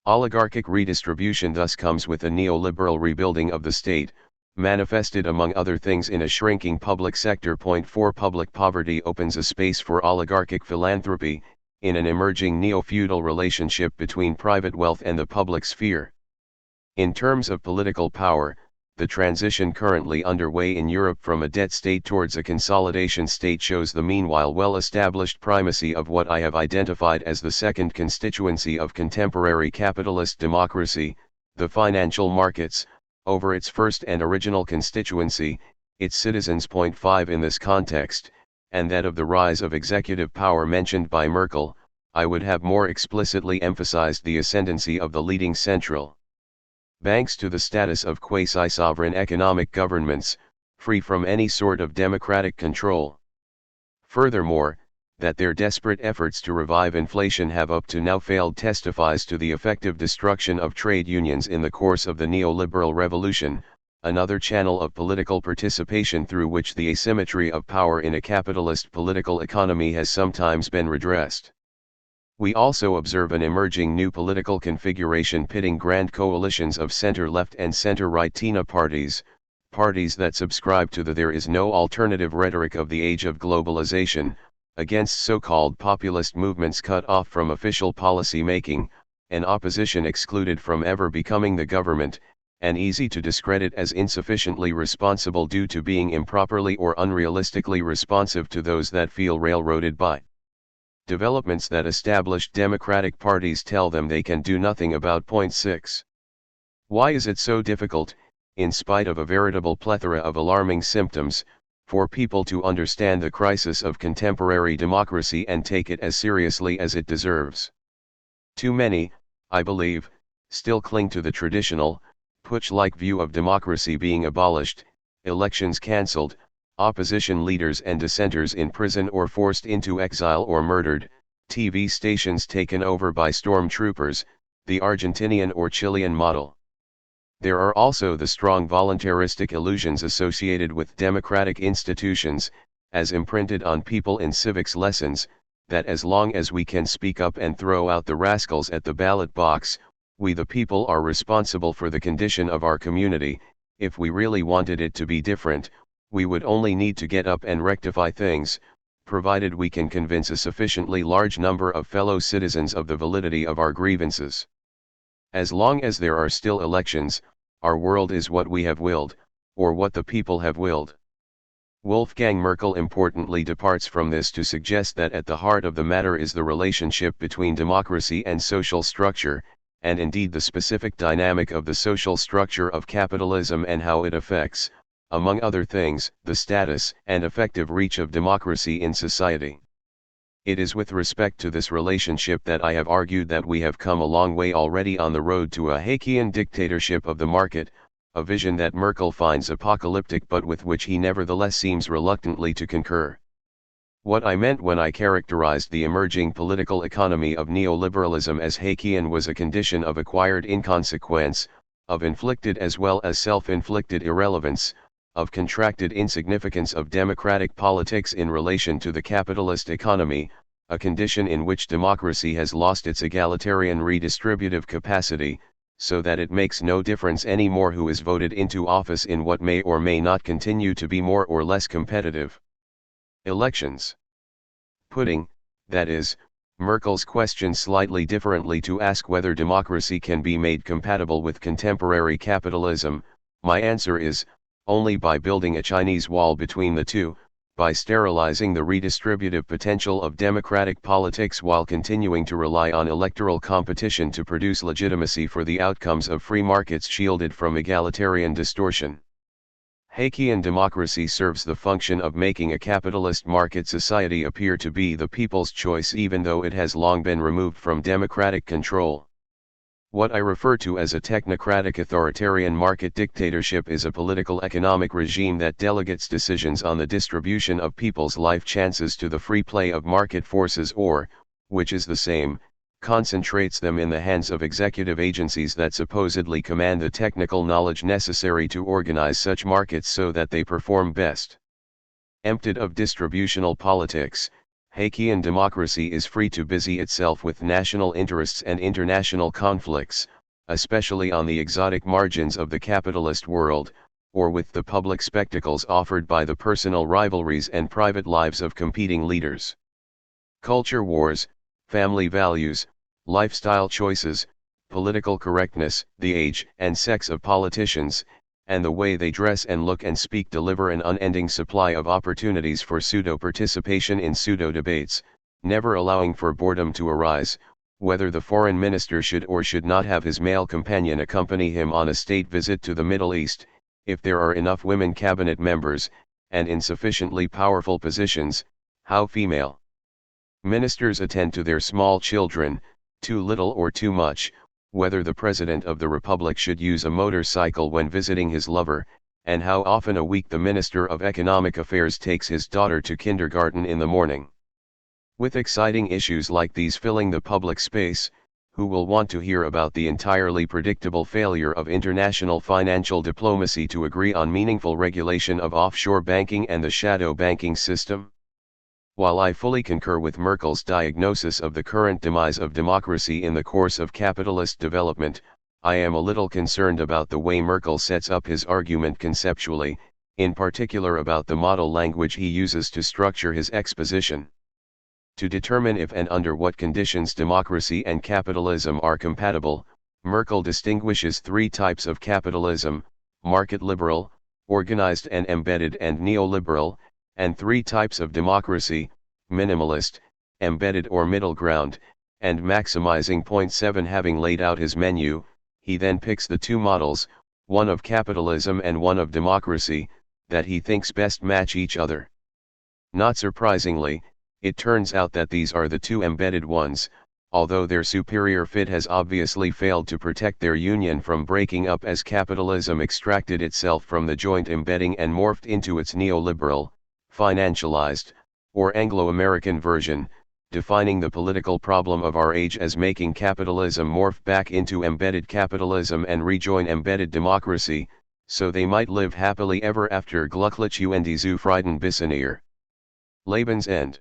[SPEAKER 1] Oligarchic redistribution thus comes with a neoliberal rebuilding of the state, manifested among other things in a shrinking public sector. Point 4. Public poverty opens a space for oligarchic philanthropy, in an emerging neo-feudal relationship between private wealth and the public sphere. In terms of political power, the transition currently underway in Europe from a debt state towards a consolidation state shows the meanwhile well-established primacy of what I have identified as the second constituency of contemporary capitalist democracy, the financial markets, over its first and original constituency, its citizens. Point 5. In this context, and that of the rise of executive power mentioned by Merkel, I would have more explicitly emphasized the ascendancy of the leading central banks to the status of quasi-sovereign economic governments, free from any sort of democratic control. Furthermore, that their desperate efforts to revive inflation have up to now failed testifies to the effective destruction of trade unions in the course of the neoliberal revolution, another channel of political participation through which the asymmetry of power in a capitalist political economy has sometimes been redressed. We also observe an emerging new political configuration pitting grand coalitions of center-left and center-right TINA parties, parties that subscribe to the "there is no alternative" rhetoric of the age of globalization, against so-called populist movements cut off from official policy making, an opposition excluded from ever becoming the government, and easy to discredit as insufficiently responsible due to being improperly or unrealistically responsive to those that feel railroaded by developments that established democratic parties tell them they can do nothing about. Point 6. Why is it so difficult, in spite of a veritable plethora of alarming symptoms, for people to understand the crisis of contemporary democracy and take it as seriously as it deserves? Too many, I believe, still cling to the traditional, putsch-like view of democracy being abolished, elections cancelled, opposition leaders and dissenters in prison or forced into exile or murdered, TV stations taken over by stormtroopers, the Argentinian or Chilean model. There are also the strong voluntaristic illusions associated with democratic institutions, as imprinted on people in civics lessons, that as long as we can speak up and throw out the rascals at the ballot box, we the people are responsible for the condition of our community. If we really wanted it to be different, we would only need to get up and rectify things, provided we can convince a sufficiently large number of fellow citizens of the validity of our grievances. As long as there are still elections, our world is what we have willed, or what the people have willed. Wolfgang Merkel importantly departs from this to suggest that at the heart of the matter is the relationship between democracy and social structure, and indeed the specific dynamic of the social structure of capitalism and how it affects, among other things, the status and effective reach of democracy in society. It is with respect to this relationship that I have argued that we have come a long way already on the road to a Haykian dictatorship of the market, a vision that Merkel finds apocalyptic but with which he nevertheless seems reluctantly to concur. What I meant when I characterized the emerging political economy of neoliberalism as Haeckian was a condition of acquired inconsequence, of inflicted as well as self-inflicted irrelevance, of contracted insignificance of democratic politics in relation to the capitalist economy, a condition in which democracy has lost its egalitarian redistributive capacity, so that it makes no difference anymore who is voted into office in what may or may not continue to be more or less competitive elections. Putting, that is, Merkel's question slightly differently to ask whether democracy can be made compatible with contemporary capitalism, my answer is, only by building a Chinese wall between the two, by sterilizing the redistributive potential of democratic politics while continuing to rely on electoral competition to produce legitimacy for the outcomes of free markets shielded from egalitarian distortion. Haeckian democracy serves the function of making a capitalist market society appear to be the people's choice even though it has long been removed from democratic control. What I refer to as a technocratic authoritarian market dictatorship is a political economic regime that delegates decisions on the distribution of people's life chances to the free play of market forces or, which is the same, concentrates them in the hands of executive agencies that supposedly command the technical knowledge necessary to organize such markets so that they perform best. Emptied of distributional politics, Haeckian democracy is free to busy itself with national interests and international conflicts, especially on the exotic margins of the capitalist world, or with the public spectacles offered by the personal rivalries and private lives of competing leaders. Culture wars, family values, lifestyle choices, political correctness, the age and sex of politicians, and the way they dress and look and speak deliver an unending supply of opportunities for pseudo-participation in pseudo-debates, never allowing for boredom to arise, whether the foreign minister should or should not have his male companion accompany him on a state visit to the Middle East, if there are enough women cabinet members, and in sufficiently powerful positions, how female ministers attend to their small children, too little or too much, whether the President of the Republic should use a motorcycle when visiting his lover, and how often a week the Minister of Economic Affairs takes his daughter to kindergarten in the morning. With exciting issues like these filling the public space, who will want to hear about the entirely predictable failure of international financial diplomacy to agree on meaningful regulation of offshore banking and the shadow banking system? While I fully concur with Merkel's diagnosis of the current demise of democracy in the course of capitalist development, I am a little concerned about the way Merkel sets up his argument conceptually, in particular about the model language he uses to structure his exposition. To determine if and under what conditions democracy and capitalism are compatible, Merkel distinguishes three types of capitalism: market liberal, organized and embedded and neoliberal, and three types of democracy: minimalist, embedded or middle ground, and maximizing. 7 Having laid out his menu, he then picks the two models, one of capitalism and one of democracy, that he thinks best match each other. Not surprisingly, it turns out that these are the two embedded ones, although their superior fit has obviously failed to protect their union from breaking up as capitalism extracted itself from the joint embedding and morphed into its neoliberal, financialized, or Anglo-American version, defining the political problem of our age as making capitalism morph back into embedded capitalism and rejoin embedded democracy, so they might live happily ever after glücklich und zufrieden bis in ihr Lebens End.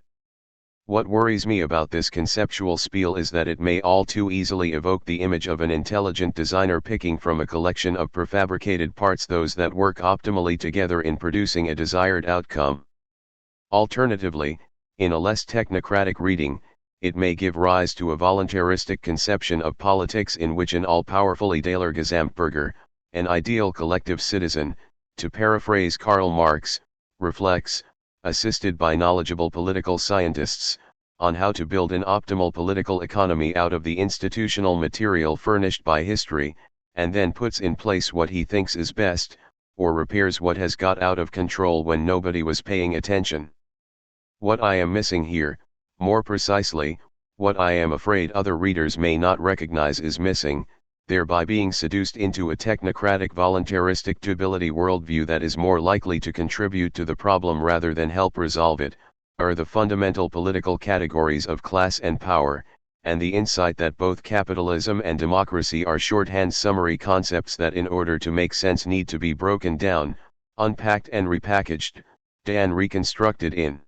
[SPEAKER 1] What worries me about this conceptual spiel is that it may all too easily evoke the image of an intelligent designer picking from a collection of prefabricated parts those that work optimally together in producing a desired outcome. Alternatively, in a less technocratic reading, it may give rise to a voluntaristic conception of politics in which an all-powerful idealer Gesamtbürger, an ideal collective citizen, to paraphrase Karl Marx, reflects, assisted by knowledgeable political scientists, on how to build an optimal political economy out of the institutional material furnished by history, and then puts in place what he thinks is best, or repairs what has got out of control when nobody was paying attention. What I am missing here, more precisely, what I am afraid other readers may not recognize is missing, thereby being seduced into a technocratic voluntaristic dubility worldview that is more likely to contribute to the problem rather than help resolve it, are the fundamental political categories of class and power, and the insight that both capitalism and democracy are shorthand summary concepts that in order to make sense need to be broken down, unpacked and repackaged, and reconstructed in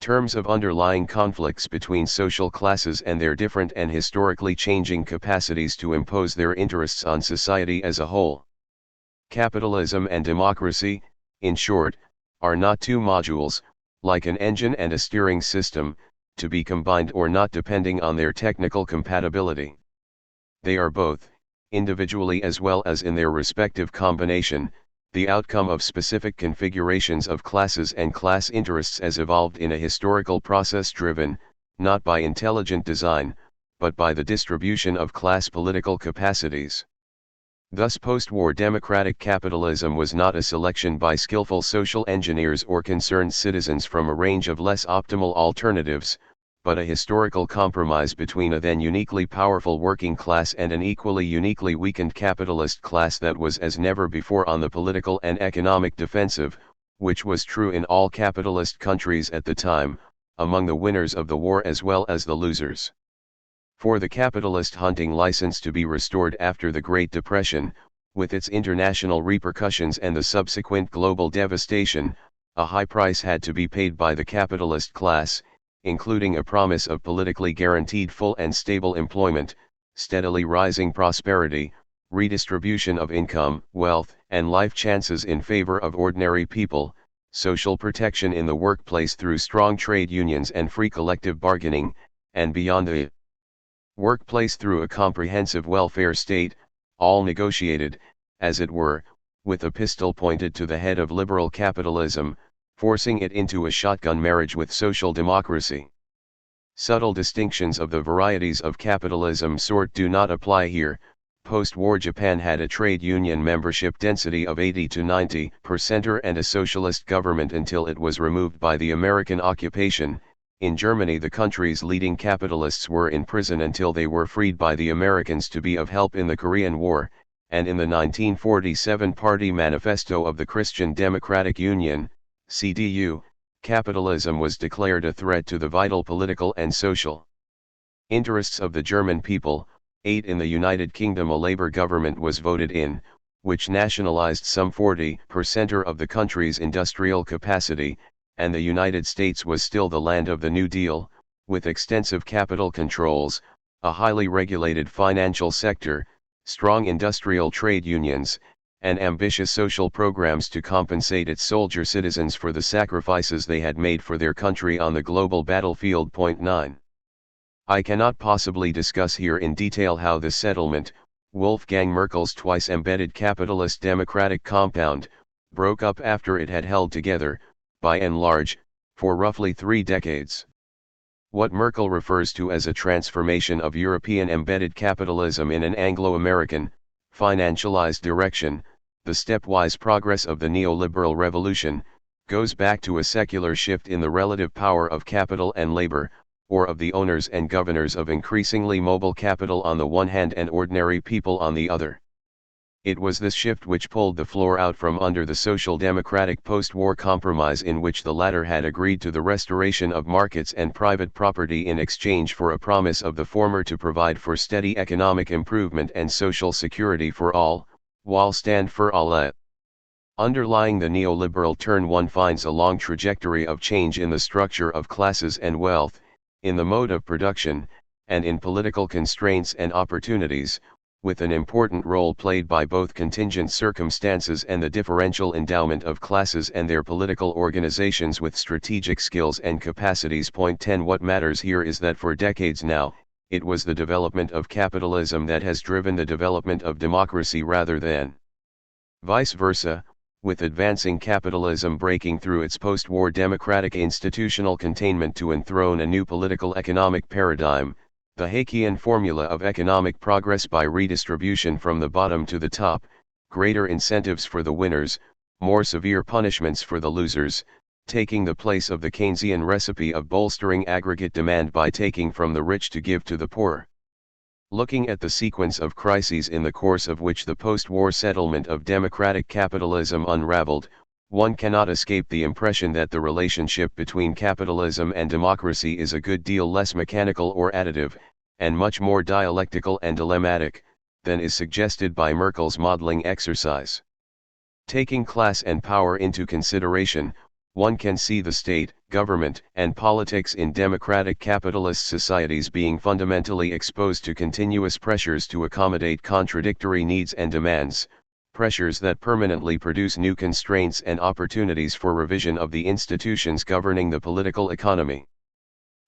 [SPEAKER 1] terms of underlying conflicts between social classes and their different and historically changing capacities to impose their interests on society as a whole. Capitalism and democracy, in short, are not two modules, like an engine and a steering system, to be combined or not depending on their technical compatibility. They are both, individually as well as in their respective combination, the outcome of specific configurations of classes and class interests as evolved in a historical process driven, not by intelligent design, but by the distribution of class political capacities. Thus post-war democratic capitalism was not a selection by skillful social engineers or concerned citizens from a range of less optimal alternatives, but a historical compromise between a then uniquely powerful working class and an equally uniquely weakened capitalist class that was as never before on the political and economic defensive, which was true in all capitalist countries at the time, among the winners of the war as well as the losers. For the capitalist hunting license to be restored after the Great Depression, with its international repercussions and the subsequent global devastation, a high price had to be paid by the capitalist class, including a promise of politically guaranteed full and stable employment, steadily rising prosperity, redistribution of income, wealth, and life chances in favor of ordinary people, social protection in the workplace through strong trade unions and free collective bargaining, and beyond the workplace through a comprehensive welfare state, all negotiated, as it were, with a pistol pointed to the head of liberal capitalism, forcing it into a shotgun marriage with social democracy. Subtle distinctions of the varieties of capitalism sort do not apply here. Post-war Japan had a trade union membership density of 80 to 90% and a socialist government until it was removed by the American occupation. In Germany the country's leading capitalists were in prison until they were freed by the Americans to be of help in the Korean War, and in the 1947 Party Manifesto of the Christian Democratic Union, CDU, capitalism was declared a threat to the vital political and social interests of the German people. 8 In the United Kingdom a Labour government was voted in, which nationalised some 40% of the country's industrial capacity, and the United States was still the land of the New Deal, with extensive capital controls, a highly regulated financial sector, strong industrial trade unions, and ambitious social programs to compensate its soldier citizens for the sacrifices they had made for their country on the global battlefield. 9. I cannot possibly discuss here in detail how this settlement, Wolfgang Merkel's twice embedded capitalist democratic compound, broke up after it had held together, by and large, for roughly 3 decades. What Merkel refers to as a transformation of European embedded capitalism in an Anglo-American, financialized direction, the stepwise progress of the neoliberal revolution, goes back to a secular shift in the relative power of capital and labor, or of the owners and governors of increasingly mobile capital on the one hand and ordinary people on the other. It was this shift which pulled the floor out from under the social democratic post-war compromise in which the latter had agreed to the restoration of markets and private property in exchange for a promise of the former to provide for steady economic improvement and social security for all, while stand for all. Underlying the neoliberal turn one finds a long trajectory of change in the structure of classes and wealth, in the mode of production, and in political constraints and opportunities, with an important role played by both contingent circumstances and the differential endowment of classes and their political organizations with strategic skills and capacities. 10 What matters here is that for decades now, it was the development of capitalism that has driven the development of democracy rather than vice versa, with advancing capitalism breaking through its post-war democratic institutional containment to enthrone a new political economic paradigm, the Haykian formula of economic progress by redistribution from the bottom to the top, greater incentives for the winners, more severe punishments for the losers, taking the place of the Keynesian recipe of bolstering aggregate demand by taking from the rich to give to the poor. Looking at the sequence of crises in the course of which the post-war settlement of democratic capitalism unraveled, one cannot escape the impression that the relationship between capitalism and democracy is a good deal less mechanical or additive, and much more dialectical and dilemmatic, than is suggested by Merkel's modeling exercise. Taking class and power into consideration, one can see the state, government, and politics in democratic capitalist societies being fundamentally exposed to continuous pressures to accommodate contradictory needs and demands, pressures that permanently produce new constraints and opportunities for revision of the institutions governing the political economy.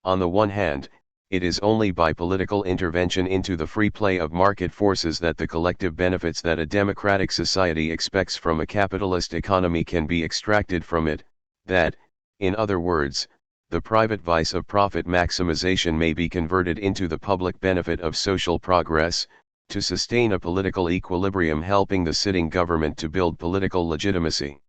[SPEAKER 1] On the one hand, it is only by political intervention into the free play of market forces that the collective benefits that a democratic society expects from a capitalist economy can be extracted from it, that, in other words, the private vice of profit maximization may be converted into the public benefit of social progress, to sustain a political equilibrium helping the sitting government to build political legitimacy.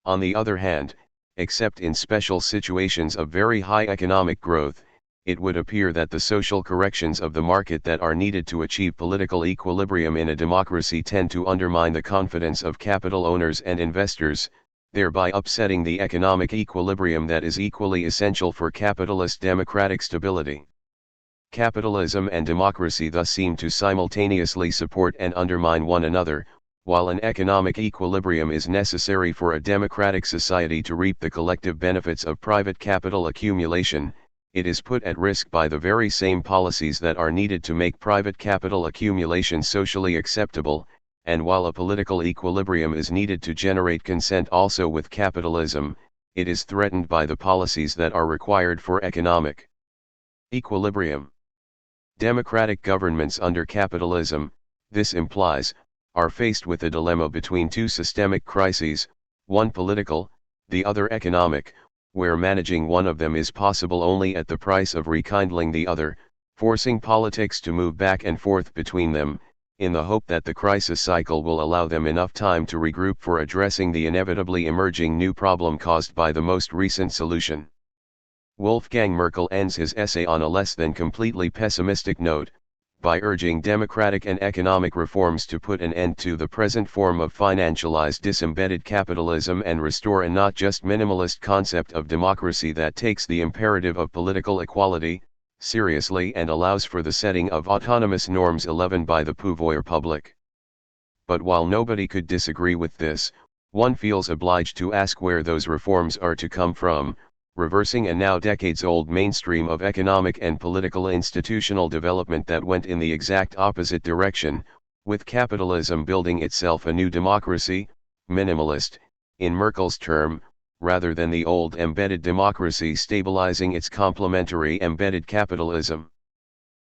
[SPEAKER 1] On the other hand, except in special situations of very high economic growth, it would appear that the social corrections of the market that are needed to achieve political equilibrium in a democracy tend to undermine the confidence of capital owners and investors, thereby upsetting the economic equilibrium that is equally essential for capitalist democratic stability. Capitalism and democracy thus seem to simultaneously support and undermine one another. While an economic equilibrium is necessary for a democratic society to reap the collective benefits of private capital accumulation, it is put at risk by the very same policies that are needed to make private capital accumulation socially acceptable, and while a political equilibrium is needed to generate consent also with capitalism, it is threatened by the policies that are required for economic equilibrium. Democratic governments under capitalism, this implies, are faced with a dilemma between two systemic crises, one political, the other economic, where managing one of them is possible only at the price of rekindling the other, forcing politics to move back and forth between them, in the hope that the crisis cycle will allow them enough time to regroup for addressing the inevitably emerging new problem caused by the most recent solution. Wolfgang Merkel ends his essay on a less than completely pessimistic note, by urging democratic and economic reforms to put an end to the present form of financialized disembedded capitalism and restore a not just minimalist concept of democracy that takes the imperative of political equality seriously and allows for the setting of autonomous norms 11 by the pouvoir public. But while nobody could disagree with this, one feels obliged to ask where those reforms are to come from, reversing a now decades-old mainstream of economic and political institutional development that went in the exact opposite direction, with capitalism building itself a new democracy, minimalist, in Merkel's term, rather than the old embedded democracy stabilizing its complementary embedded capitalism.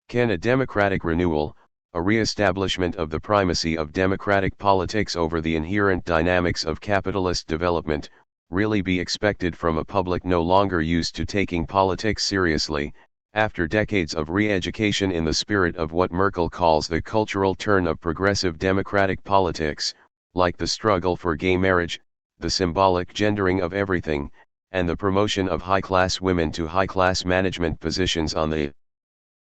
[SPEAKER 1] Can a democratic renewal, a re-establishment of the primacy of democratic politics over the inherent dynamics of capitalist development, really be expected from a public no longer used to taking politics seriously, after decades of re-education in the spirit of what Merkel calls the cultural turn of progressive democratic politics, like the struggle for gay marriage, the symbolic gendering of everything, and the promotion of high-class women to high-class management positions on the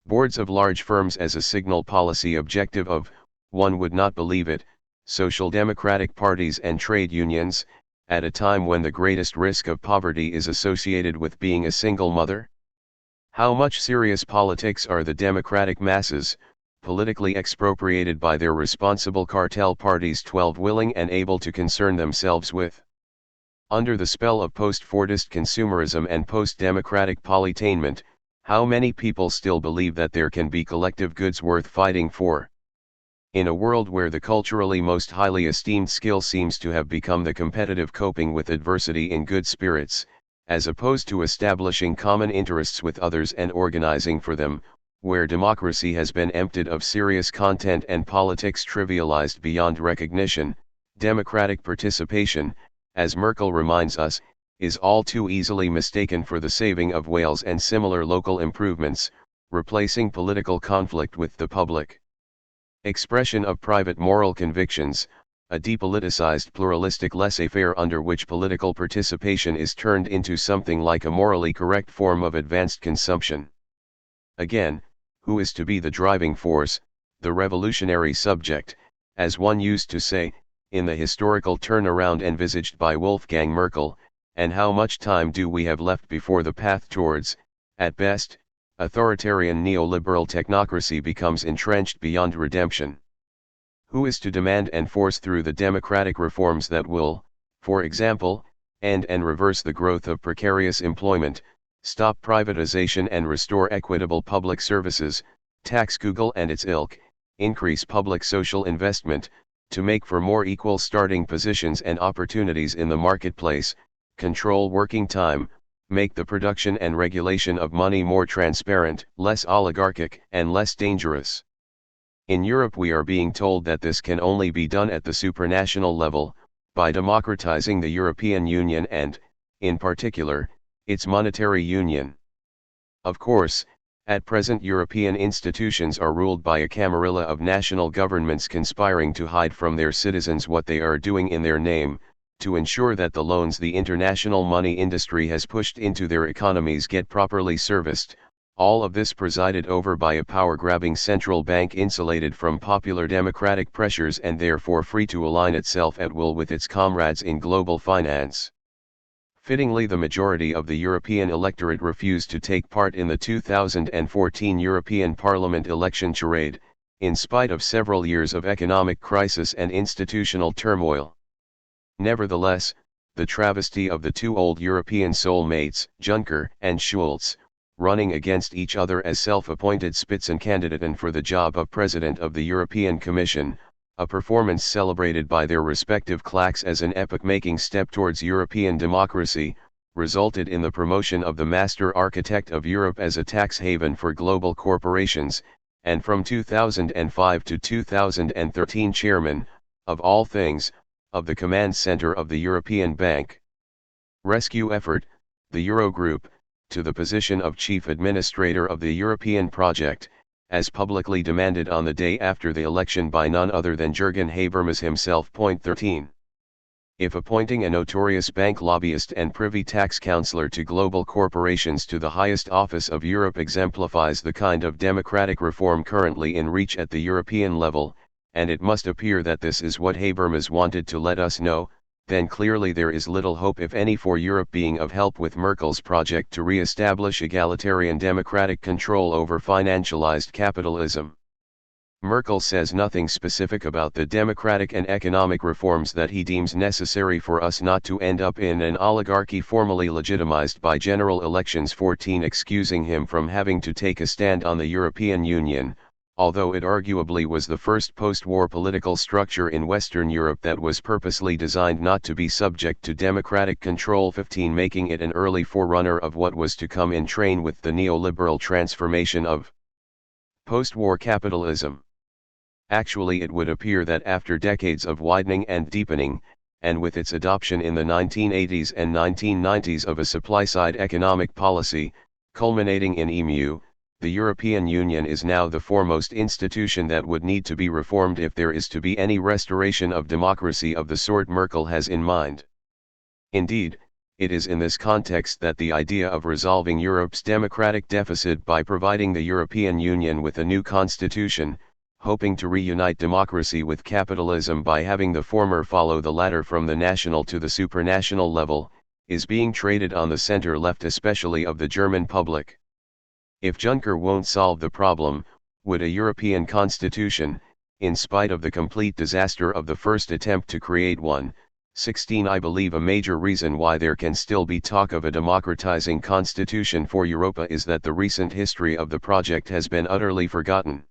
[SPEAKER 1] boards of large firms as a signal policy objective of, one would not believe it, social democratic parties and trade unions, at a time when the greatest risk of poverty is associated with being a single mother? How much serious politics are the democratic masses, politically expropriated by their responsible cartel parties 12 willing and able to concern themselves with? Under the spell of post-Fordist consumerism and post-democratic polytainment, how many people still believe that there can be collective goods worth fighting for? In a world where the culturally most highly esteemed skill seems to have become the competitive coping with adversity in good spirits, as opposed to establishing common interests with others and organizing for them, where democracy has been emptied of serious content and politics trivialized beyond recognition, democratic participation, as Merkel reminds us, is all too easily mistaken for the saving of whales and similar local improvements, replacing political conflict with the public expression of private moral convictions, a depoliticized pluralistic laissez-faire under which political participation is turned into something like a morally correct form of advanced consumption. Again, Who is to be the driving force, the revolutionary subject, as one used to say, in the historical turnaround envisaged by Wolfgang Merkel, and how much time do we have left before the path towards, at best, authoritarian neoliberal technocracy becomes entrenched beyond redemption? Who is to demand and force through the democratic reforms that will, for example, end and reverse the growth of precarious employment, stop privatization and restore equitable public services, tax Google and its ilk, increase public social investment, to make for more equal starting positions and opportunities in the marketplace, control working time, make the production and regulation of money more transparent, less oligarchic, and less dangerous? In Europe we are being told that this can only be done at the supranational level, by democratizing the European Union and, in particular, its monetary union. Of course, at present European institutions are ruled by a camarilla of national governments conspiring to hide from their citizens what they are doing in their name, to ensure that the loans the international money industry has pushed into their economies get properly serviced, all of this presided over by a power-grabbing central bank insulated from popular democratic pressures and therefore free to align itself at will with its comrades in global finance. Fittingly, the majority of the European electorate refused to take part in the 2014 European Parliament election charade, in spite of several years of economic crisis and institutional turmoil. Nevertheless, the travesty of the two old European soulmates, Juncker and Schulz, running against each other as self-appointed Spitzenkandidaten for the job of President of the European Commission, a performance celebrated by their respective claques as an epoch-making step towards European democracy, resulted in the promotion of the master architect of Europe as a tax haven for global corporations, and from 2005 to 2013 chairman, of all things, of the command center of the European Bank Rescue Effort, the Eurogroup, to the position of chief administrator of the European project, as publicly demanded on the day after the election by none other than Jürgen Habermas himself. 13. If appointing a notorious bank lobbyist and privy tax counselor to global corporations to the highest office of Europe exemplifies the kind of democratic reform currently in reach at the European level, and it must appear that this is what Habermas wanted to let us know, then clearly there is little hope if any for Europe being of help with Merkel's project to re-establish egalitarian democratic control over financialized capitalism. Merkel says nothing specific about the democratic and economic reforms that he deems necessary for us not to end up in an oligarchy formally legitimized by general elections. 14. Excusing him from having to take a stand on the European Union, although it arguably was the first post-war political structure in Western Europe that was purposely designed not to be subject to democratic control. 15. Making it an early forerunner of what was to come in train with the neoliberal transformation of post-war capitalism. Actually, it would appear that after decades of widening and deepening, and with its adoption in the 1980s and 1990s of a supply-side economic policy, culminating in EMU, the European Union is now the foremost institution that would need to be reformed if there is to be any restoration of democracy of the sort Merkel has in mind. Indeed, it is in this context that the idea of resolving Europe's democratic deficit by providing the European Union with a new constitution, hoping to reunite democracy with capitalism by having the former follow the latter from the national to the supranational level, is being traded on the center-left, especially of the German public. If Juncker won't solve the problem, would a European constitution, in spite of the complete disaster of the first attempt to create one? 16. I believe a major reason why there can still be talk of a democratizing constitution for Europa is that the recent history of the project has been utterly forgotten.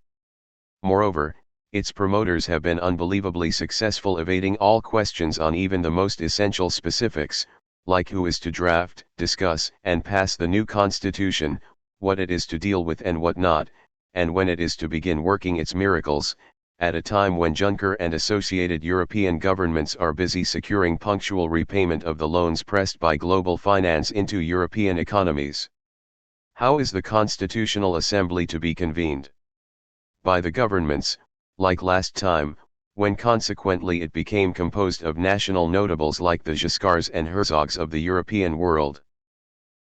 [SPEAKER 1] Moreover, its promoters have been unbelievably successful evading all questions on even the most essential specifics, like who is to draft, discuss, and pass the new constitution, what it is to deal with and what not, and when it is to begin working its miracles, at a time when Juncker and associated European governments are busy securing punctual repayment of the loans pressed by global finance into European economies. How is the Constitutional Assembly to be convened? By the governments, like last time, when consequently it became composed of national notables like the Giscards and Herzogs of the European world?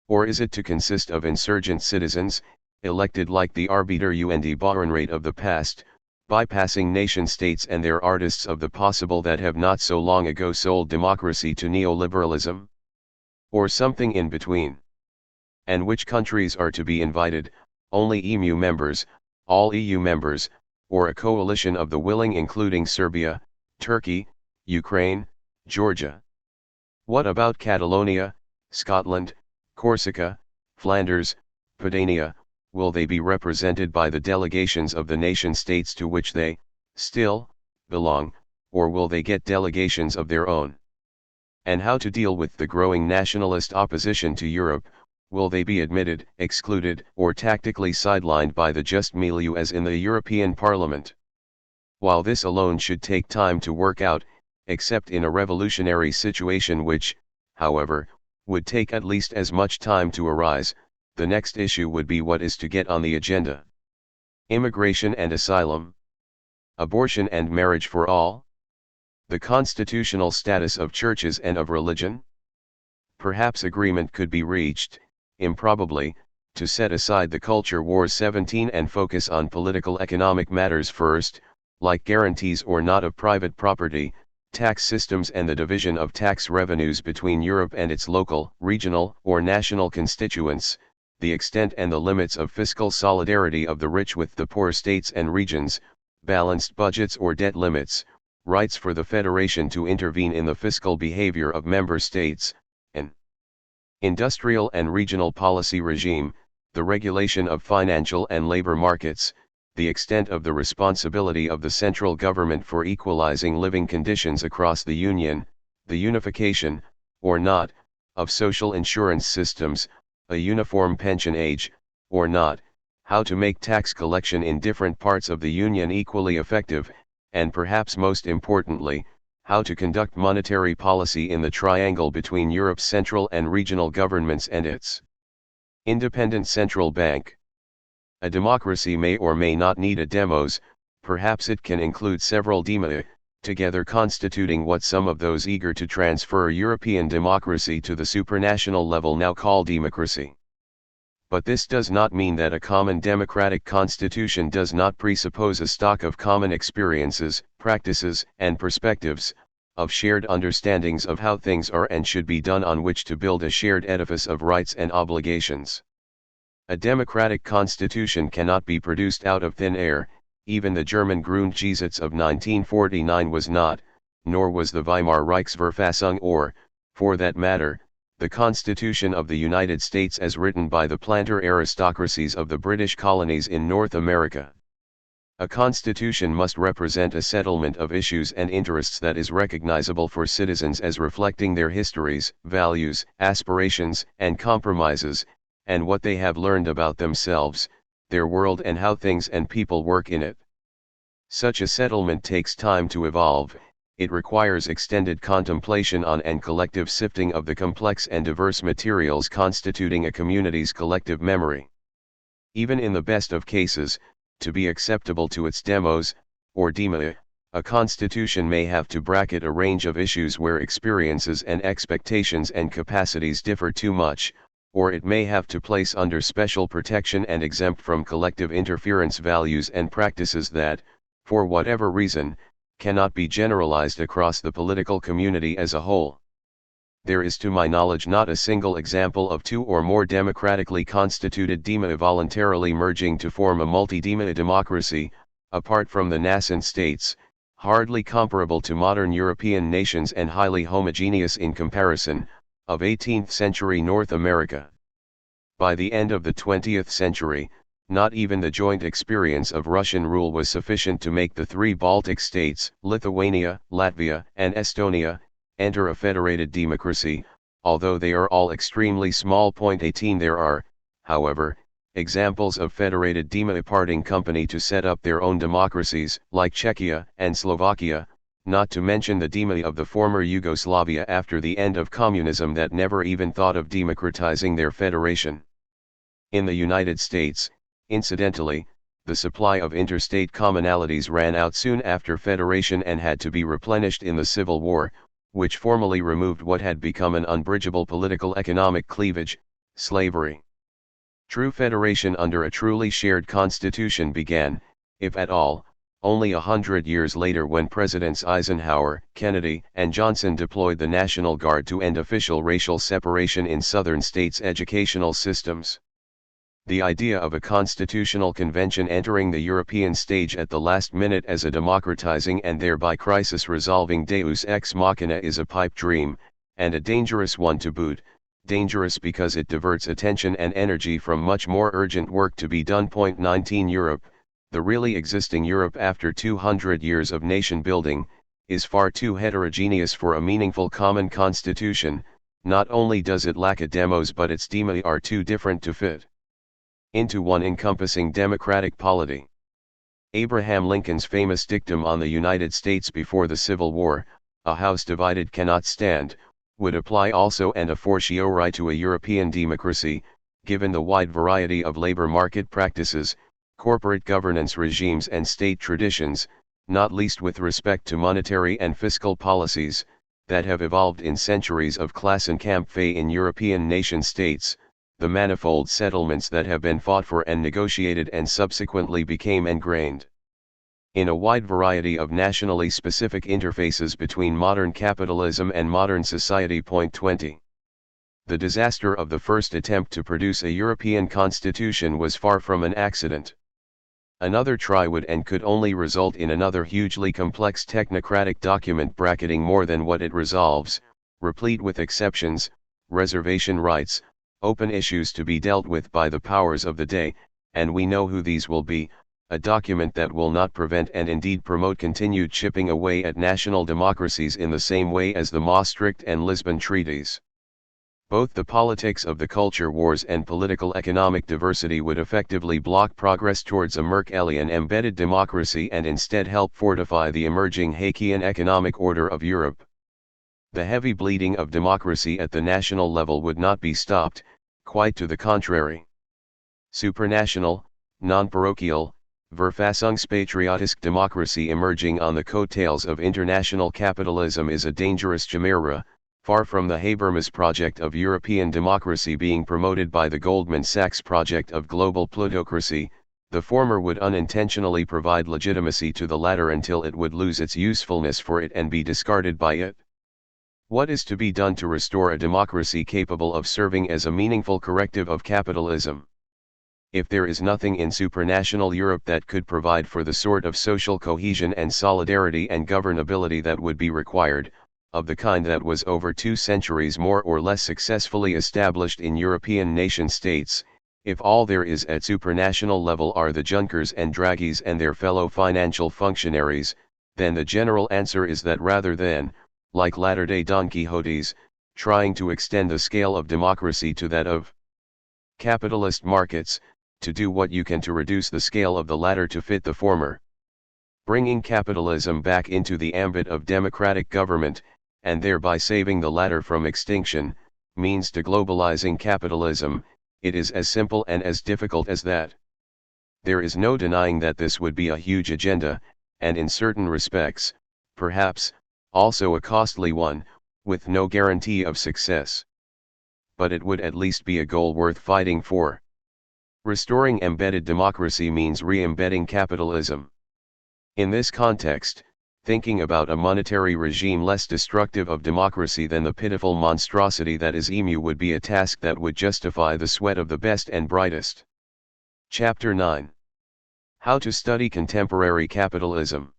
[SPEAKER 1] Or is it to consist of insurgent citizens, elected like the arbiter und Bauernrat of the past, bypassing nation-states and their artists of the possible that have not so long ago sold democracy to neoliberalism? Or something in between? And which countries are to be invited? Only EMU members, all EU members, or a coalition of the willing including Serbia, Turkey, Ukraine, Georgia? What about Catalonia, Scotland, Corsica, Flanders, Padania? Will they be represented by the delegations of the nation-states to which they, still, belong, or will they get delegations of their own? And how to deal with the growing nationalist opposition to Europe? Will they be admitted, excluded, or tactically sidelined by the just milieu as in the European Parliament? While this alone should take time to work out, except in a revolutionary situation which, however, would take at least as much time to arise, the next issue would be what is to get on the agenda. Immigration and asylum? Abortion and marriage for all? The constitutional status of churches and of religion? Perhaps agreement could be reached, improbably, to set aside the culture wars 17 and focus on political economic matters first, like guarantees or not of private property, tax systems and the division of tax revenues between Europe and its local, regional, or national constituents, the extent and the limits of fiscal solidarity of the rich with the poor states and regions, balanced budgets or debt limits, rights for the Federation to intervene in the fiscal behavior of member states, an industrial and regional policy regime, the regulation of financial and labor markets, the extent of the responsibility of the central government for equalizing living conditions across the Union, the unification, or not, of social insurance systems, a uniform pension age, or not, how to make tax collection in different parts of the Union equally effective, and perhaps most importantly, how to conduct monetary policy in the triangle between Europe's central and regional governments and its independent central bank. A democracy may or may not need a demos, perhaps it can include several demos, together constituting what some of those eager to transfer European democracy to the supranational level now call democracy. But this does not mean that a common democratic constitution does not presuppose a stock of common experiences, practices, and perspectives, of shared understandings of how things are and should be done on which to build a shared edifice of rights and obligations. A democratic constitution cannot be produced out of thin air. Even the German Grundgesetz of 1949 was not, nor was the Weimar Reichsverfassung or, for that matter, the Constitution of the United States as written by the planter aristocracies of the British colonies in North America. A constitution must represent a settlement of issues and interests that is recognizable for citizens as reflecting their histories, values, aspirations, and compromises, and what they have learned about themselves, their world and how things and people work in it. Such a settlement takes time to evolve, it requires extended contemplation on and collective sifting of the complex and diverse materials constituting a community's collective memory. Even in the best of cases, to be acceptable to its demos, or dema, a constitution may have to bracket a range of issues where experiences and expectations and capacities differ too much, or it may have to place under special protection and exempt from collective interference values and practices that, for whatever reason, cannot be generalized across the political community as a whole. There is to my knowledge not a single example of two or more democratically constituted dema voluntarily merging to form a multi-dema democracy, apart from the nascent states, hardly comparable to modern European nations and highly homogeneous in comparison, of 18th century North America. By the end of the 20th century, not even the joint experience of Russian rule was sufficient to make the three Baltic states, Lithuania, Latvia, and Estonia, enter a federated democracy, although they are all extremely small. 18 There are, however, examples of federated dema parting company to set up their own democracies, like Czechia and Slovakia, not to mention the dema of the former Yugoslavia after the end of communism that never even thought of democratizing their federation. In the United States, incidentally, the supply of interstate commonalities ran out soon after federation and had to be replenished in the Civil War, which formally removed what had become an unbridgeable political economic cleavage, slavery. True federation under a truly shared constitution began, if at all, only 100 years later when Presidents Eisenhower, Kennedy, and Johnson deployed the National Guard to end official racial separation in Southern states' educational systems. The idea of a constitutional convention entering the European stage at the last minute as a democratizing and thereby crisis-resolving deus ex machina is a pipe dream, and a dangerous one to boot, dangerous because it diverts attention and energy from much more urgent work to be done. 19 Europe, the really existing Europe after 200 years of nation building, is far too heterogeneous for a meaningful common constitution. Not only does it lack a demos but its demi are too different to fit into one encompassing democratic polity. Abraham Lincoln's famous dictum on the United States before the Civil War, "A house divided cannot stand," would apply also and a fortiori to a European democracy, given the wide variety of labor market practices, corporate governance regimes and state traditions, not least with respect to monetary and fiscal policies, that have evolved in centuries of class and campfei in European nation-states, the manifold settlements that have been fought for and negotiated and subsequently became ingrained in a wide variety of nationally specific interfaces between modern capitalism and modern society. 20. The disaster of the first attempt to produce a European constitution was far from an accident. Another try would and could only result in another hugely complex technocratic document bracketing more than what it resolves, replete with exceptions, reservation rights, open issues to be dealt with by the powers of the day, and we know who these will be, a document that will not prevent and indeed promote continued chipping away at national democracies in the same way as the Maastricht and Lisbon treaties. Both the politics of the culture wars and political economic diversity would effectively block progress towards a Merkelian embedded democracy and instead help fortify the emerging Haykian economic order of Europe. The heavy bleeding of democracy at the national level would not be stopped, quite to the contrary. Supranational, non-parochial, Verfassungspatriotisk democracy emerging on the coattails of international capitalism is a dangerous chimera, far from the Habermas project of European democracy being promoted by the Goldman Sachs project of global plutocracy. The former would unintentionally provide legitimacy to the latter until it would lose its usefulness for it and be discarded by it. What is to be done to restore a democracy capable of serving as a meaningful corrective of capitalism? If there is nothing in supranational Europe that could provide for the sort of social cohesion and solidarity and governability that would be required, of the kind that was over 2 centuries more or less successfully established in European nation-states, if all there is at supranational level are the Junckers and Draghis and their fellow financial functionaries, then the general answer is that rather than, like latter-day Don Quixotes, trying to extend the scale of democracy to that of capitalist markets, to do what you can to reduce the scale of the latter to fit the former. Bringing capitalism back into the ambit of democratic government, and thereby saving the latter from extinction, means to globalizing capitalism. It is as simple and as difficult as that. There is no denying that this would be a huge agenda, and in certain respects, perhaps, also a costly one, with no guarantee of success. But it would at least be a goal worth fighting for. Restoring embedded democracy means re-embedding capitalism. In this context, thinking about a monetary regime less destructive of democracy than the pitiful monstrosity that is EMU would be a task that would justify the sweat of the best and brightest. Chapter 9. How to study contemporary capitalism.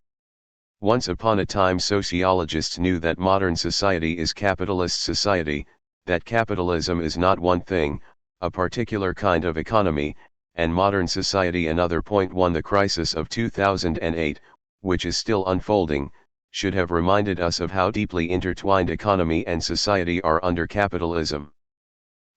[SPEAKER 1] Once upon a time sociologists knew that modern society is capitalist society, that capitalism is not one thing, a particular kind of economy, and modern society another. 1 The crisis of 2008, which is still unfolding, should have reminded us of how deeply intertwined economy and society are under capitalism.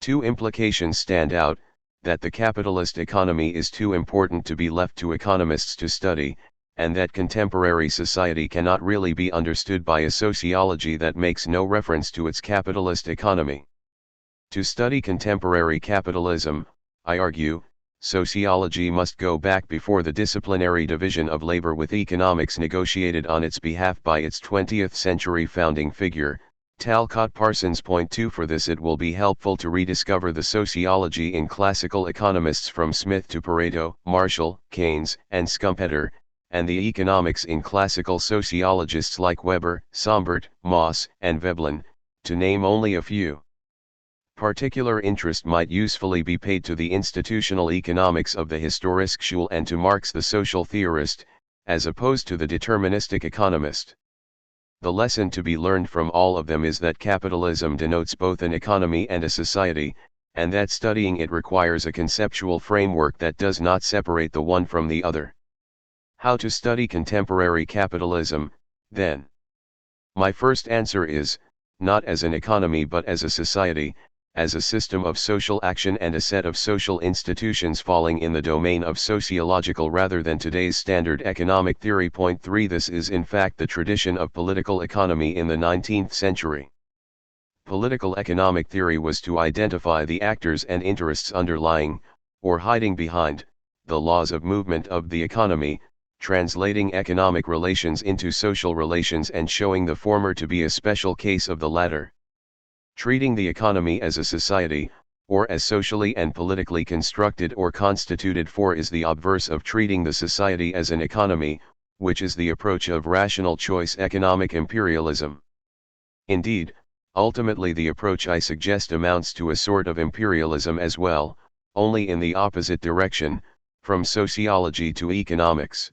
[SPEAKER 1] 2 implications stand out: that the capitalist economy is too important to be left to economists to study, and that contemporary society cannot really be understood by a sociology that makes no reference to its capitalist economy. To study contemporary capitalism, I argue, sociology must go back before the disciplinary division of labor with economics negotiated on its behalf by its 20th century founding figure, Talcott Parsons. Point 2. For this it will be helpful to rediscover the sociology in classical economists from Smith to Pareto, Marshall, Keynes, and Schumpeter, and the economics in classical sociologists like Weber, Sombart, Mauss, and Veblen, to name only a few. Particular interest might usefully be paid to the institutional economics of the Historische and to Marx the social theorist, as opposed to the deterministic economist. The lesson to be learned from all of them is that capitalism denotes both an economy and a society, and that studying it requires a conceptual framework that does not separate the one from the other. How to study contemporary capitalism, then? My first answer is, not as an economy but as a society, as a system of social action and a set of social institutions falling in the domain of sociological rather than today's standard economic theory. Point 3. This is in fact the tradition of political economy in the 19th century. Political economic theory was to identify the actors and interests underlying, or hiding behind, the laws of movement of the economy, translating economic relations into social relations and showing the former to be a special case of the latter. Treating the economy as a society, or as socially and politically constructed or constituted for, is the obverse of treating the society as an economy, which is the approach of rational choice economic imperialism. Indeed, ultimately the approach I suggest amounts to a sort of imperialism as well, only in the opposite direction, from sociology to economics.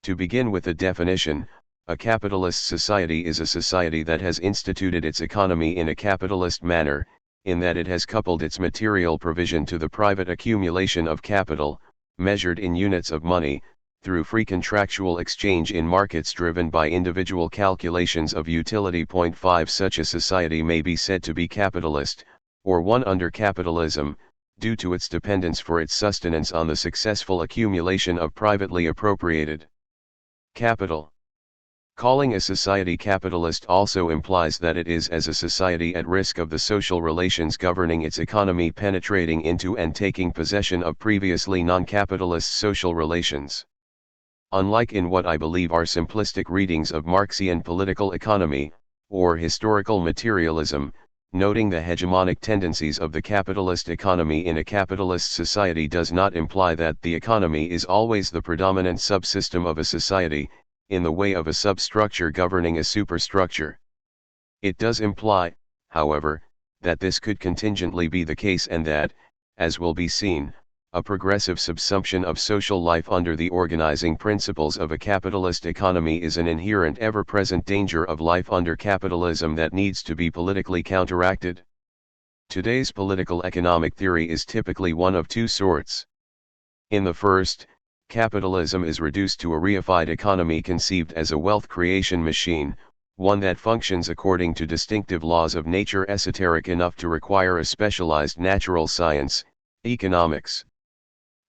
[SPEAKER 1] To begin with a definition, a capitalist society is a society that has instituted its economy in a capitalist manner, in that it has coupled its material provision to the private accumulation of capital, measured in units of money, through free contractual exchange in markets driven by individual calculations of utility. Point 5. Such a society may be said to be capitalist, or one under capitalism, due to its dependence for its sustenance on the successful accumulation of privately appropriated capital. Calling a society capitalist also implies that it is as a society at risk of the social relations governing its economy penetrating into and taking possession of previously non-capitalist social relations. Unlike in what I believe are simplistic readings of Marxian political economy, or historical materialism, noting the hegemonic tendencies of the capitalist economy in a capitalist society does not imply that the economy is always the predominant subsystem of a society, in the way of a substructure governing a superstructure. It does imply, however, that this could contingently be the case and that, as will be seen, a progressive subsumption of social life under the organizing principles of a capitalist economy is an inherent ever-present danger of life under capitalism that needs to be politically counteracted. Today's political economic theory is typically one of two sorts. In the first, capitalism is reduced to a reified economy conceived as a wealth creation machine, one that functions according to distinctive laws of nature esoteric enough to require a specialized natural science, economics.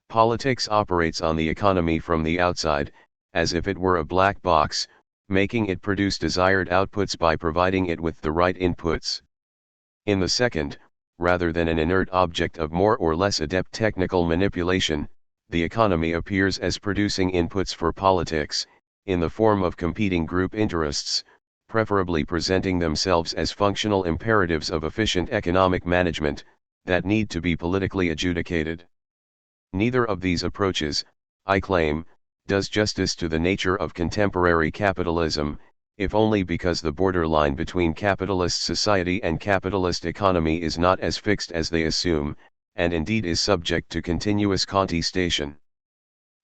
[SPEAKER 1] Politics operates on the economy from the outside, as if it were a black box, making it produce desired outputs by providing it with the right inputs. In the second, rather than an inert object of more or less adept technical manipulation, the economy appears as producing inputs for politics, in the form of competing group interests, preferably presenting themselves as functional imperatives of efficient economic management, that need to be politically adjudicated. Neither of these approaches, I claim, does justice to the nature of contemporary capitalism, if only because the borderline between capitalist society and capitalist economy is not as fixed as they assume, and indeed is subject to continuous contestation.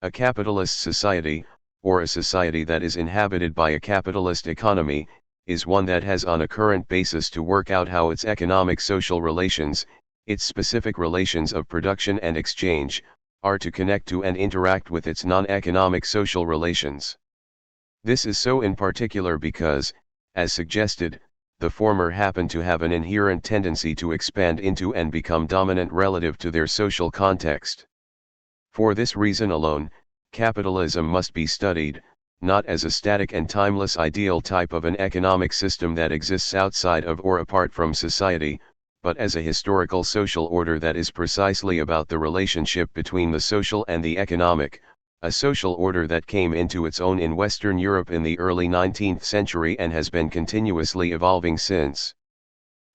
[SPEAKER 1] A capitalist society, or a society that is inhabited by a capitalist economy, is one that has on a current basis to work out how its economic social relations, its specific relations of production and exchange, are to connect to and interact with its non-economic social relations. This is so in particular because, as suggested, the former happen to have an inherent tendency to expand into and become dominant relative to their social context. For this reason alone, capitalism must be studied, not as a static and timeless ideal type of an economic system that exists outside of or apart from society, but as a historical social order that is precisely about the relationship between the social and the economic, a social order that came into its own in Western Europe in the early 19th century and has been continuously evolving since.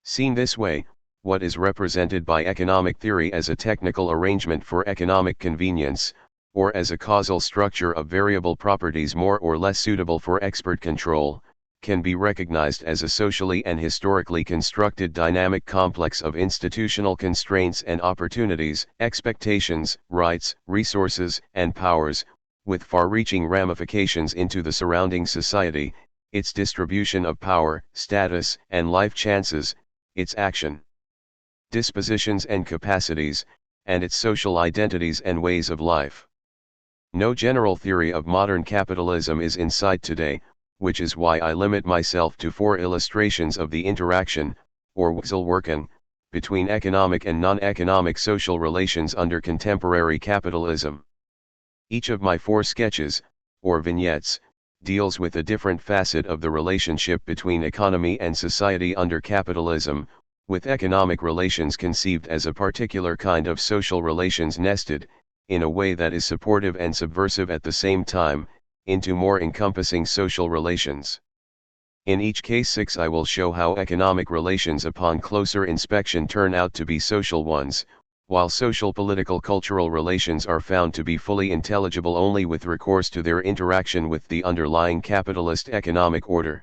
[SPEAKER 1] Seen this way, what is represented by economic theory as a technical arrangement for economic convenience, or as a causal structure of variable properties more or less suitable for expert control, can be recognized as a socially and historically constructed dynamic complex of institutional constraints and opportunities, expectations, rights, resources, and powers, with far-reaching ramifications into the surrounding society, its distribution of power, status, and life chances, its action, dispositions and capacities, and its social identities and ways of life. No general theory of modern capitalism is in sight today, which is why I limit myself to 4 illustrations of the interaction, or Wechselwirkung, between economic and non-economic social relations under contemporary capitalism. Each of my 4 sketches, or vignettes, deals with a different facet of the relationship between economy and society under capitalism, with economic relations conceived as a particular kind of social relations nested, in a way that is supportive and subversive at the same time, into more encompassing social relations. In each case 6 I will show how economic relations upon closer inspection turn out to be social ones, while social political cultural relations are found to be fully intelligible only with recourse to their interaction with the underlying capitalist economic order.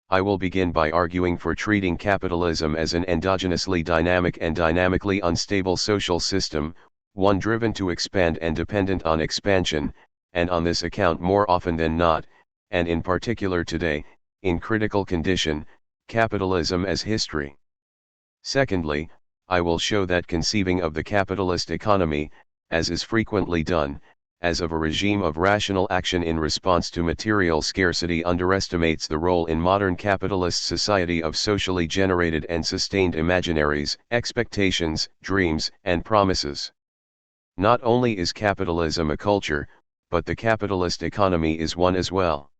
[SPEAKER 1] I will begin by arguing for treating capitalism as an endogenously dynamic and dynamically unstable social system, one driven to expand and dependent on expansion, and on this account more often than not, and in particular today, in critical condition, capitalism as history. Secondly, I will show that conceiving of the capitalist economy, as is frequently done, as of a regime of rational action in response to material scarcity underestimates the role in modern capitalist society of socially generated and sustained imaginaries, expectations, dreams, and promises. Not only is capitalism a culture, but the capitalist economy is one as well.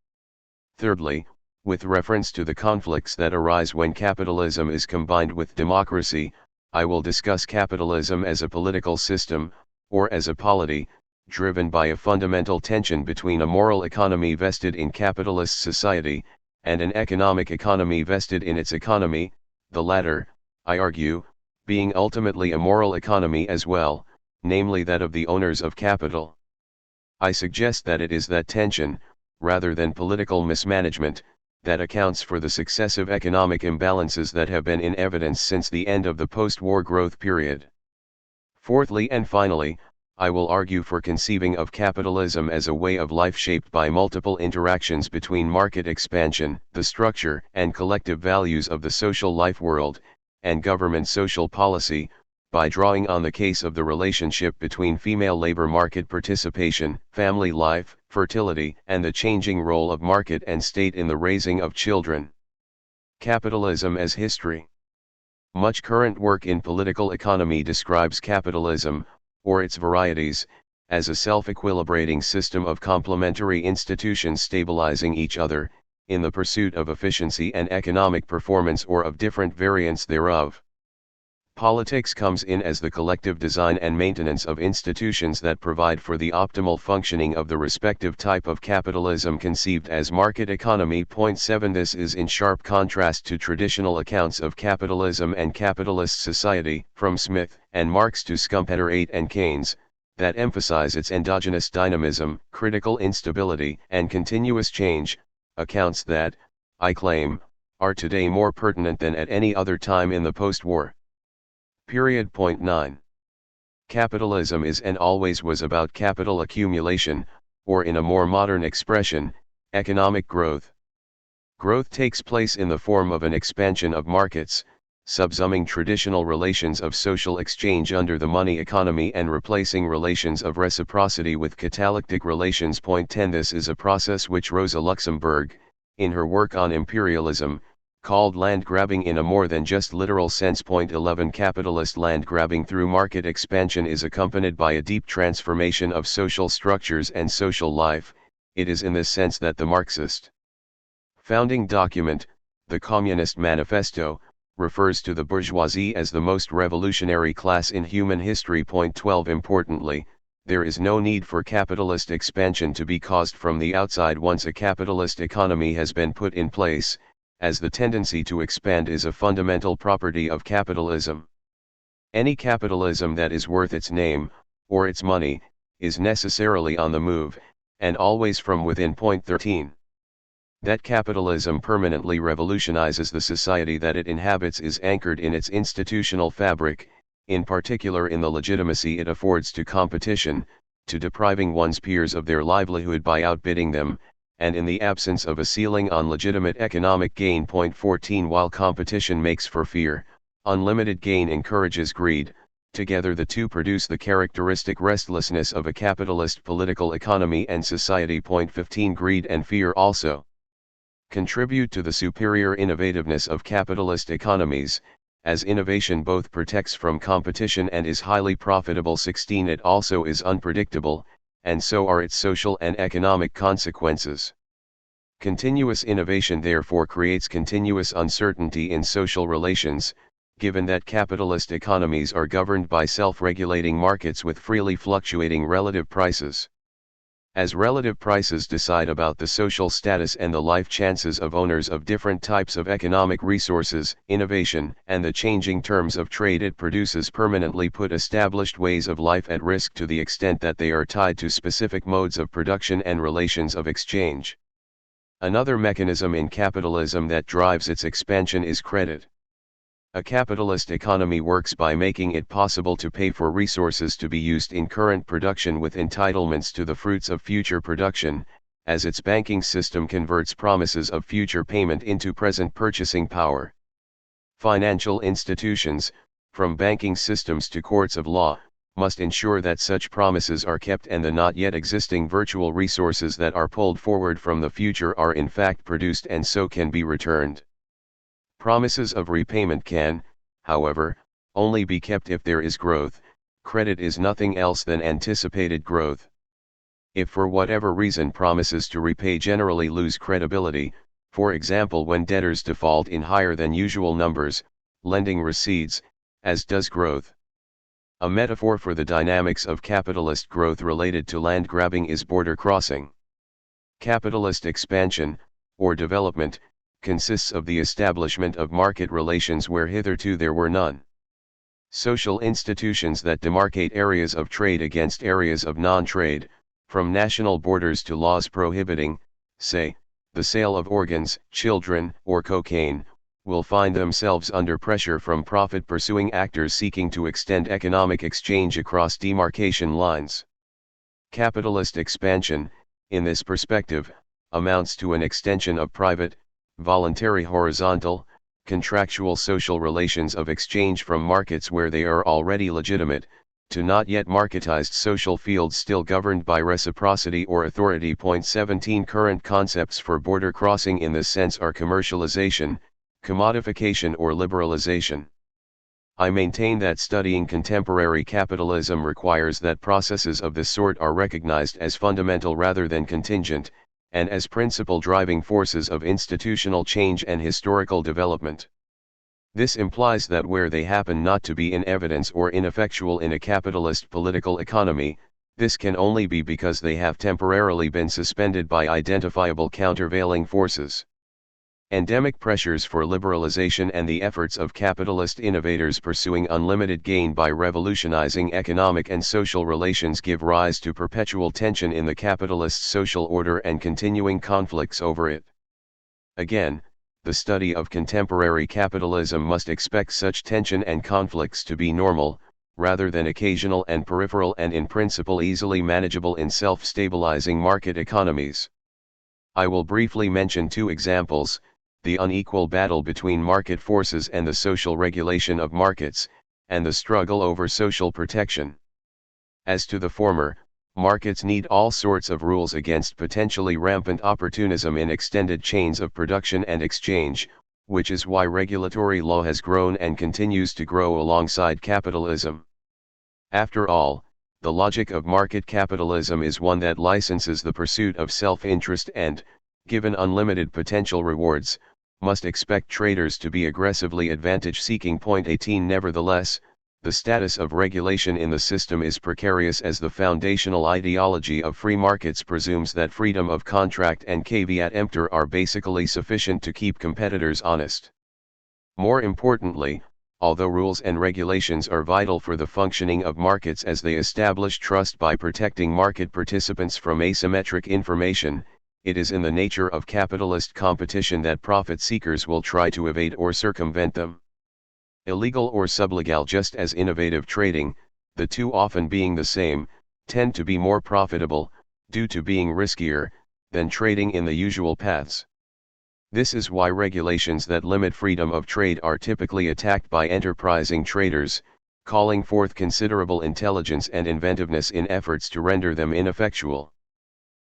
[SPEAKER 1] Thirdly, with reference to the conflicts that arise when capitalism is combined with democracy, I will discuss capitalism as a political system, or as a polity, driven by a fundamental tension between a moral economy vested in capitalist society, and an economic economy vested in its economy, the latter, I argue, being ultimately a moral economy as well, namely that of the owners of capital. I suggest that it is that tension, rather than political mismanagement, that accounts for the successive economic imbalances that have been in evidence since the end of the post-war growth period. Fourthly and finally, I will argue for conceiving of capitalism as a way of life shaped by multiple interactions between market expansion, the structure and collective values of the social life world, and government social policy, by drawing on the case of the relationship between female labor market participation, family life, fertility, and the changing role of market and state in the raising of children. Capitalism as history. Much current work in political economy describes capitalism, or its varieties, as a self-equilibrating system of complementary institutions stabilizing each other, in the pursuit of efficiency and economic performance or of different variants thereof. Politics comes in as the collective design and maintenance of institutions that provide for the optimal functioning of the respective type of capitalism conceived as market economy. 7 This is in sharp contrast to traditional accounts of capitalism and capitalist society, from Smith and Marx to Schumpeter 8 and Keynes, that emphasize its endogenous dynamism, critical instability, and continuous change, accounts that, I claim, are today more pertinent than at any other time in the post-war period. 9. Capitalism is and always was about capital accumulation, or in a more modern expression, economic growth. Growth takes place in the form of an expansion of markets, subsuming traditional relations of social exchange under the money economy and replacing relations of reciprocity with catalectic relations. 10 This is a process which Rosa Luxemburg, in her work on imperialism, called land grabbing in a more than just literal sense. 11 Capitalist land grabbing through market expansion is accompanied by a deep transformation of social structures and social life. It is in this sense that the Marxist founding document, the Communist Manifesto, refers to the bourgeoisie as the most revolutionary class in human history. 12 Importantly, there is no need for capitalist expansion to be caused from the outside once a capitalist economy has been put in place, as the tendency to expand is a fundamental property of capitalism. Any capitalism that is worth its name, or its money, is necessarily on the move, and always from within. Point 13. That capitalism permanently revolutionizes the society that it inhabits is anchored in its institutional fabric, in particular in the legitimacy it affords to competition, to depriving one's peers of their livelihood by outbidding them, and in the absence of a ceiling on legitimate economic gain. Point 14. While competition makes for fear, unlimited gain encourages greed. Together the two produce the characteristic restlessness of a capitalist political economy and society. Point 15. Greed and fear also contribute to the superior innovativeness of capitalist economies, as innovation both protects from competition and is highly profitable. 16. It also is unpredictable, and so are its social and economic consequences. Continuous innovation therefore creates continuous uncertainty in social relations, given that capitalist economies are governed by self-regulating markets with freely fluctuating relative prices. As relative prices decide about the social status and the life chances of owners of different types of economic resources, innovation, and the changing terms of trade it produces permanently put established ways of life at risk to the extent that they are tied to specific modes of production and relations of exchange. Another mechanism in capitalism that drives its expansion is credit. A capitalist economy works by making it possible to pay for resources to be used in current production with entitlements to the fruits of future production, as its banking system converts promises of future payment into present purchasing power. Financial institutions, from banking systems to courts of law, must ensure that such promises are kept and the not yet existing virtual resources that are pulled forward from the future are in fact produced and so can be returned. Promises of repayment can, however, only be kept if there is growth. Credit is nothing else than anticipated growth. If for whatever reason promises to repay generally lose credibility, for example when debtors default in higher than usual numbers, lending recedes, as does growth. A metaphor for the dynamics of capitalist growth related to land grabbing is border crossing. Capitalist expansion, or development, consists of the establishment of market relations where hitherto there were none. Social institutions that demarcate areas of trade against areas of non-trade, from national borders to laws prohibiting, say, the sale of organs, children, or cocaine, will find themselves under pressure from profit-pursuing actors seeking to extend economic exchange across demarcation lines. Capitalist expansion, in this perspective, amounts to an extension of private, voluntary horizontal, contractual social relations of exchange from markets where they are already legitimate, to not yet marketized social fields still governed by reciprocity or authority. Point 17. Current concepts for border crossing in this sense are commercialization, commodification or liberalization. I maintain that studying contemporary capitalism requires that processes of this sort are recognized as fundamental rather than contingent, and as principal driving forces of institutional change and historical development. This implies that where they happen not to be in evidence or ineffectual in a capitalist political economy, this can only be because they have temporarily been suspended by identifiable countervailing forces. Endemic pressures for liberalization and the efforts of capitalist innovators pursuing unlimited gain by revolutionizing economic and social relations give rise to perpetual tension in the capitalist social order and continuing conflicts over it. Again, the study of contemporary capitalism must expect such tension and conflicts to be normal, rather than occasional and peripheral and in principle easily manageable in self-stabilizing market economies. I will briefly mention two examples: the unequal battle between market forces and the social regulation of markets, and the struggle over social protection. As to the former, markets need all sorts of rules against potentially rampant opportunism in extended chains of production and exchange, which is why regulatory law has grown and continues to grow alongside capitalism. After all, the logic of market capitalism is one that licenses the pursuit of self-interest and, given unlimited potential rewards, must expect traders to be aggressively advantage-seeking. Point 18. Nevertheless, the status of regulation in the system is precarious as the foundational ideology of free markets presumes that freedom of contract and caveat emptor are basically sufficient to keep competitors honest. More importantly, although rules and regulations are vital for the functioning of markets as they establish trust by protecting market participants from asymmetric information, it is in the nature of capitalist competition that profit seekers will try to evade or circumvent them. Illegal or sublegal, just as innovative trading, the two often being the same, tend to be more profitable, due to being riskier, than trading in the usual paths. This is why regulations that limit freedom of trade are typically attacked by enterprising traders, calling forth considerable intelligence and inventiveness in efforts to render them ineffectual.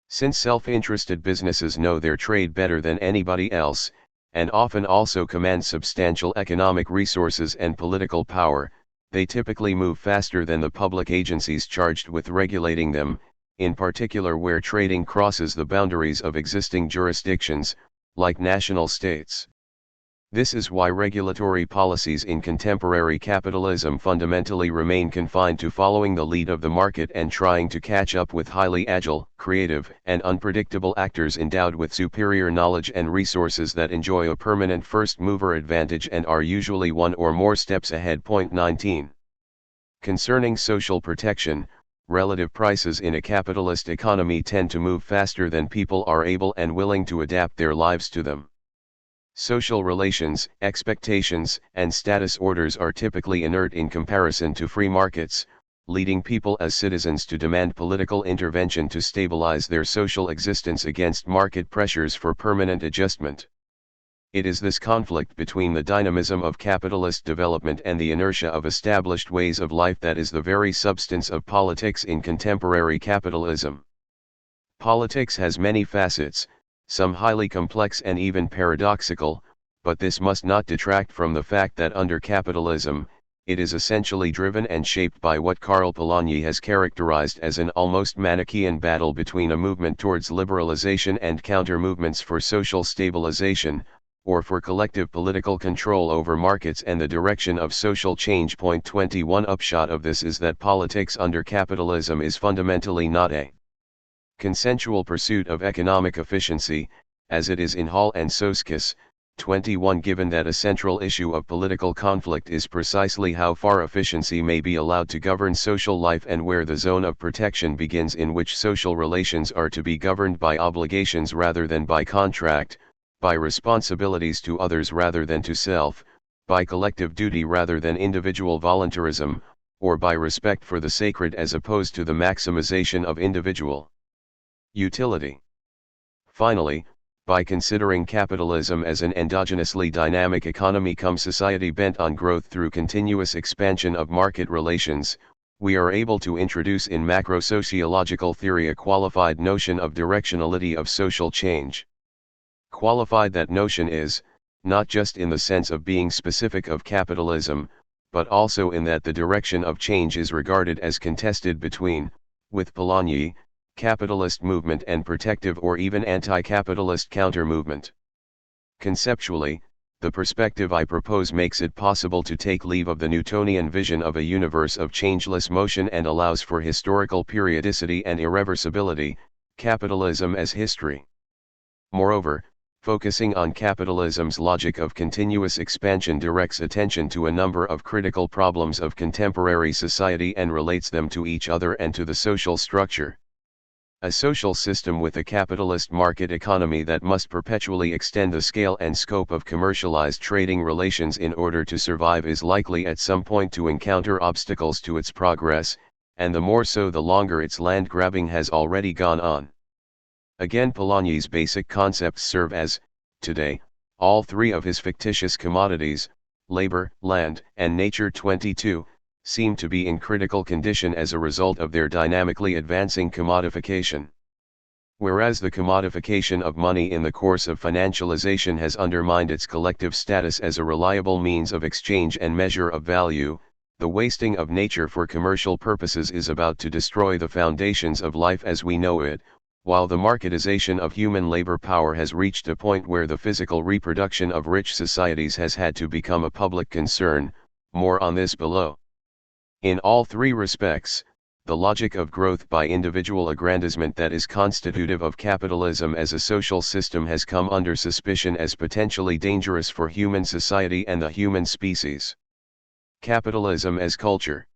[SPEAKER 1] Since self-interested businesses know their trade better than anybody else, and often also command substantial economic resources and political power, they typically move faster than the public agencies charged with regulating them, in particular where trading crosses the boundaries of existing jurisdictions, like national states. This is why regulatory policies in contemporary capitalism fundamentally remain confined to following the lead of the market and trying to catch up with highly agile, creative, and unpredictable actors endowed with superior knowledge and resources that enjoy a permanent first-mover advantage and are usually one or more steps ahead. 19. Concerning social protection, relative prices in a capitalist economy tend to move faster than people are able and willing to adapt their lives to them. Social relations, expectations, and status orders are typically inert in comparison to free markets, leading people as citizens to demand political intervention to stabilize their social existence against market pressures for permanent adjustment. It is this conflict between the dynamism of capitalist development and the inertia of established ways of life that is the very substance of politics in contemporary capitalism. Politics has many facets, some highly complex and even paradoxical, but this must not detract from the fact that under capitalism, it is essentially driven and shaped by what Karl Polanyi has characterized as an almost Manichaean battle between a movement towards liberalization and counter-movements for social stabilization, or for collective political control over markets and the direction of social change. 21 Upshot of this is that politics under capitalism is fundamentally not a consensual pursuit of economic efficiency, as it is in Hall and Soskis. 21 Given that a central issue of political conflict is precisely how far efficiency may be allowed to govern social life and where the zone of protection begins in which social relations are to be governed by obligations rather than by contract, by responsibilities to others rather than to self, by collective duty rather than individual voluntarism, or by respect for the sacred as opposed to the maximization of individual utility. Finally, by considering capitalism as an endogenously dynamic economy cum society bent on growth through continuous expansion of market relations, we are able to introduce in macro-sociological theory a qualified notion of directionality of social change. Qualified that notion is, not just in the sense of being specific of capitalism, but also in that the direction of change is regarded as contested between, with Polanyi, capitalist movement and protective or even anti-capitalist counter-movement. Conceptually, the perspective I propose makes it possible to take leave of the Newtonian vision of a universe of changeless motion and allows for historical periodicity and irreversibility, capitalism as history. Moreover, focusing on capitalism's logic of continuous expansion directs attention to a number of critical problems of contemporary society and relates them to each other and to the social structure. A social system with a capitalist market economy that must perpetually extend the scale and scope of commercialized trading relations in order to survive is likely at some point to encounter obstacles to its progress, and the more so the longer its land grabbing has already gone on. Again, Polanyi's basic concepts serve as, today, all three of his fictitious commodities, labor, land, and nature. 22, seem to be in critical condition as a result of their dynamically advancing commodification. Whereas the commodification of money in the course of financialization has undermined its collective status as a reliable means of exchange and measure of value, the wasting of nature for commercial purposes is about to destroy the foundations of life as we know it, while the marketization of human labor power has reached a point where the physical reproduction of rich societies has had to become a public concern. More on this below. In all three respects, the logic of growth by individual aggrandizement that is constitutive of capitalism as a social system has come under suspicion as potentially dangerous for human society and the human species. Capitalism as culture.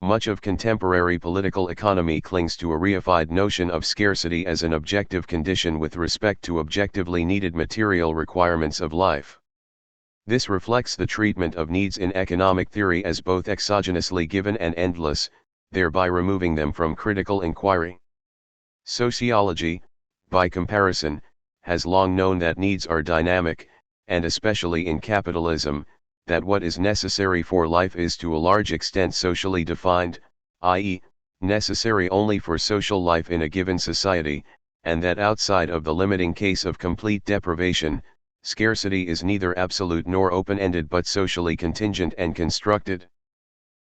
[SPEAKER 1] Much of contemporary political economy clings to a reified notion of scarcity as an objective condition with respect to objectively needed material requirements of life. This reflects the treatment of needs in economic theory as both exogenously given and endless, thereby removing them from critical inquiry. Sociology, by comparison, has long known that needs are dynamic, and especially in capitalism, that what is necessary for life is to a large extent socially defined, i.e., necessary only for social life in a given society, and that outside of the limiting case of complete deprivation, scarcity is neither absolute nor open-ended but socially contingent and constructed.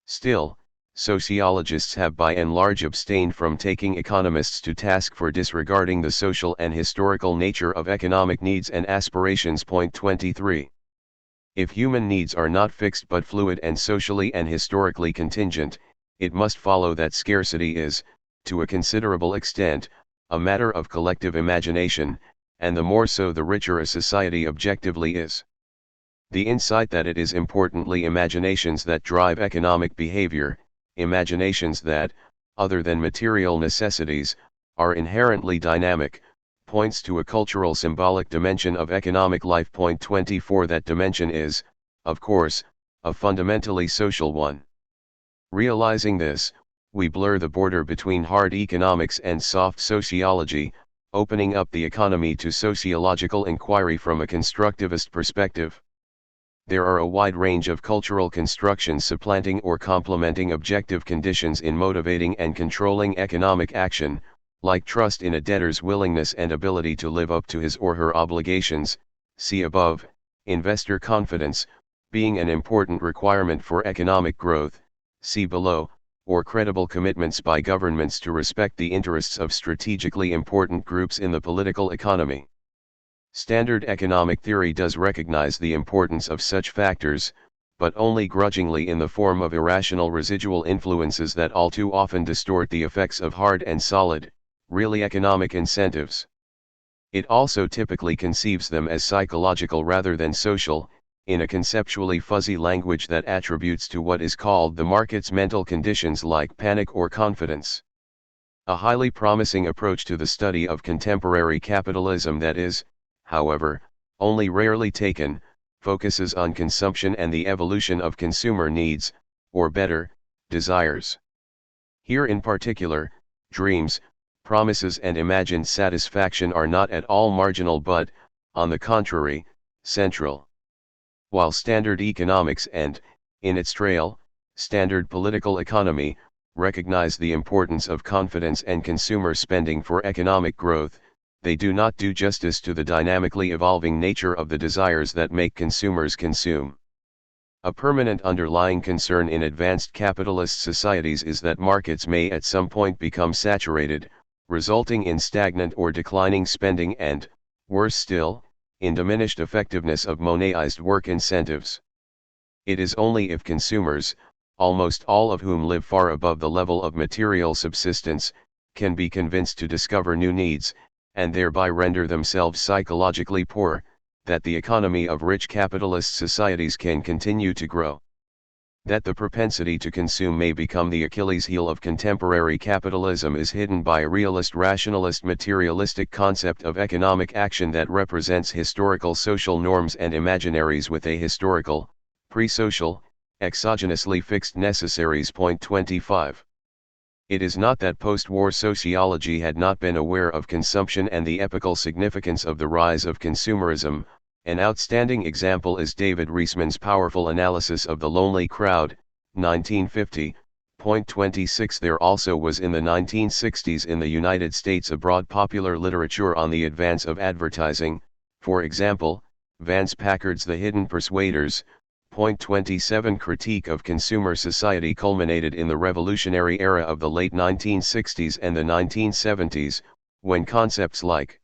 [SPEAKER 1] Still, sociologists have by and large abstained from taking economists to task for disregarding the social and historical nature of economic needs and aspirations. Point 23. If human needs are not fixed but fluid and socially and historically contingent, it must follow that scarcity is, to a considerable extent, a matter of collective imagination, and the more so the richer a society objectively is. The insight that it is importantly imaginations that drive economic behavior, imaginations that, other than material necessities, are inherently dynamic, points to a cultural symbolic dimension of economic life. Point 24. That dimension is, of course, a fundamentally social one. Realizing this, we blur the border between hard economics and soft sociology, opening up the economy to sociological inquiry from a constructivist perspective. There are a wide range of cultural constructions supplanting or complementing objective conditions in motivating and controlling economic action, like trust in a debtor's willingness and ability to live up to his or her obligations, see above, investor confidence, being an important requirement for economic growth, see below, or credible commitments by governments to respect the interests of strategically important groups in the political economy. Standard economic theory does recognize the importance of such factors, but only grudgingly in the form of irrational residual influences that all too often distort the effects of hard and solid, really economic incentives. It also typically conceives them as psychological rather than social, in a conceptually fuzzy language that attributes to what is called the market's mental conditions like panic or confidence. A highly promising approach to the study of contemporary capitalism that is, however, only rarely taken, focuses on consumption and the evolution of consumer needs, or better, desires. Here in particular, dreams, promises and imagined satisfaction are not at all marginal but, on the contrary, central. While standard economics and, in its trail, standard political economy, recognize the importance of confidence and consumer spending for economic growth, they do not do justice to the dynamically evolving nature of the desires that make consumers consume. A permanent underlying concern in advanced capitalist societies is that markets may at some point become saturated, resulting in stagnant or declining spending and, worse still, in diminished effectiveness of monetized work incentives. It is only if consumers, almost all of whom live far above the level of material subsistence, can be convinced to discover new needs, and thereby render themselves psychologically poor, that the economy of rich capitalist societies can continue to grow. That the propensity to consume may become the Achilles heel of contemporary capitalism is hidden by a realist rationalist materialistic concept of economic action that represents historical social norms and imaginaries with a historical, pre-social, exogenously fixed necessaries. Point 25. It is not that post-war sociology had not been aware of consumption and the epochal significance of the rise of consumerism. An outstanding example is David Reisman's powerful analysis of The Lonely Crowd, 1950. Point 26. There also was in the 1960s in the United States a broad popular literature on the advance of advertising, for example, Vance Packard's The Hidden Persuaders. Point 27. Critique of consumer society culminated in the revolutionary era of the late 1960s and the 1970s, when concepts like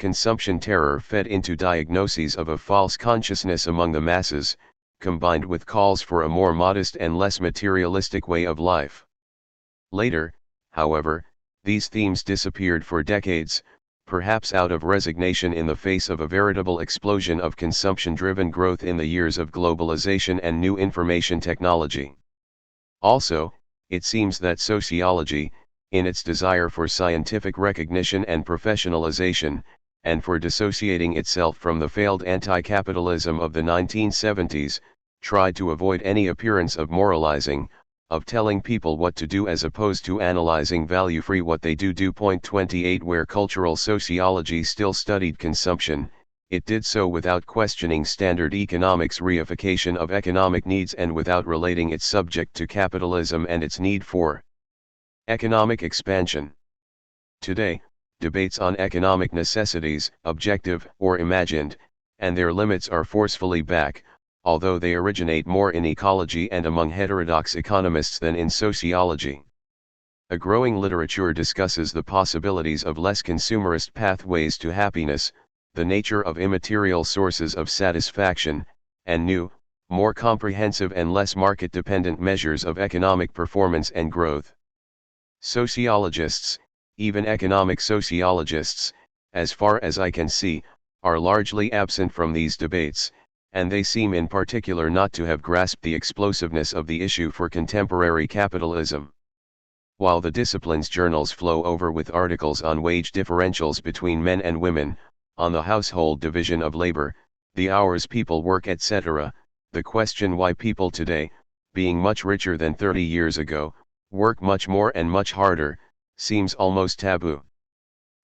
[SPEAKER 1] consumption terror fed into diagnoses of a false consciousness among the masses, combined with calls for a more modest and less materialistic way of life. Later, however, these themes disappeared for decades, perhaps out of resignation in the face of a veritable explosion of consumption-driven growth in the years of globalization and new information technology. Also, it seems that sociology, in its desire for scientific recognition and professionalization, and for dissociating itself from the failed anti-capitalism of the 1970s, tried to avoid any appearance of moralizing, of telling people what to do as opposed to analyzing value-free what they do. Point 28 Where cultural sociology still studied consumption, it did so without questioning standard economics' reification of economic needs and without relating its subject to capitalism and its need for economic expansion. Today, debates on economic necessities, objective or imagined, and their limits are forcefully back, although they originate more in ecology and among heterodox economists than in sociology. A growing literature discusses the possibilities of less consumerist pathways to happiness, the nature of immaterial sources of satisfaction, and new, more comprehensive and less market-dependent measures of economic performance and growth. Sociologists, even economic sociologists, as far as I can see, are largely absent from these debates, and they seem in particular not to have grasped the explosiveness of the issue for contemporary capitalism. While the discipline's journals flow over with articles on wage differentials between men and women, on the household division of labor, the hours people work, etc., the question why people today, being much richer than 30 years ago, work much more and much harder, seems almost taboo.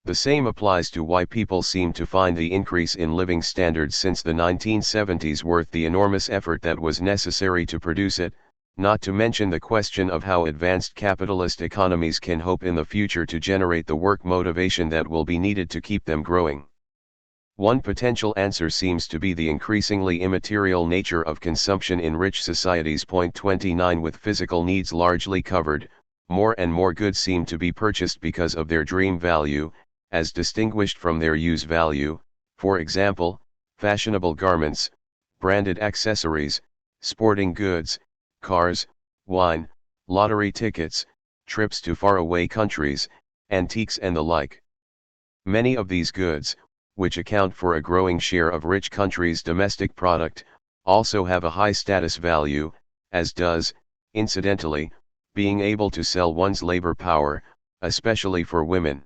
[SPEAKER 1] The same applies to why people seem to find the increase in living standards since the 1970s worth the enormous effort that was necessary to produce it, not to mention the question of how advanced capitalist economies can hope in the future to generate the work motivation that will be needed to keep them growing. One potential answer seems to be the increasingly immaterial nature of consumption in rich societies. Point 29 With physical needs largely covered, more and more goods seem to be purchased because of their dream value, as distinguished from their use value, for example, fashionable garments, branded accessories, sporting goods, cars, wine, lottery tickets, trips to faraway countries, antiques and the like. Many of these goods, which account for a growing share of rich countries' domestic product, also have a high status value, as does, incidentally, being able to sell one's labor power, especially for women.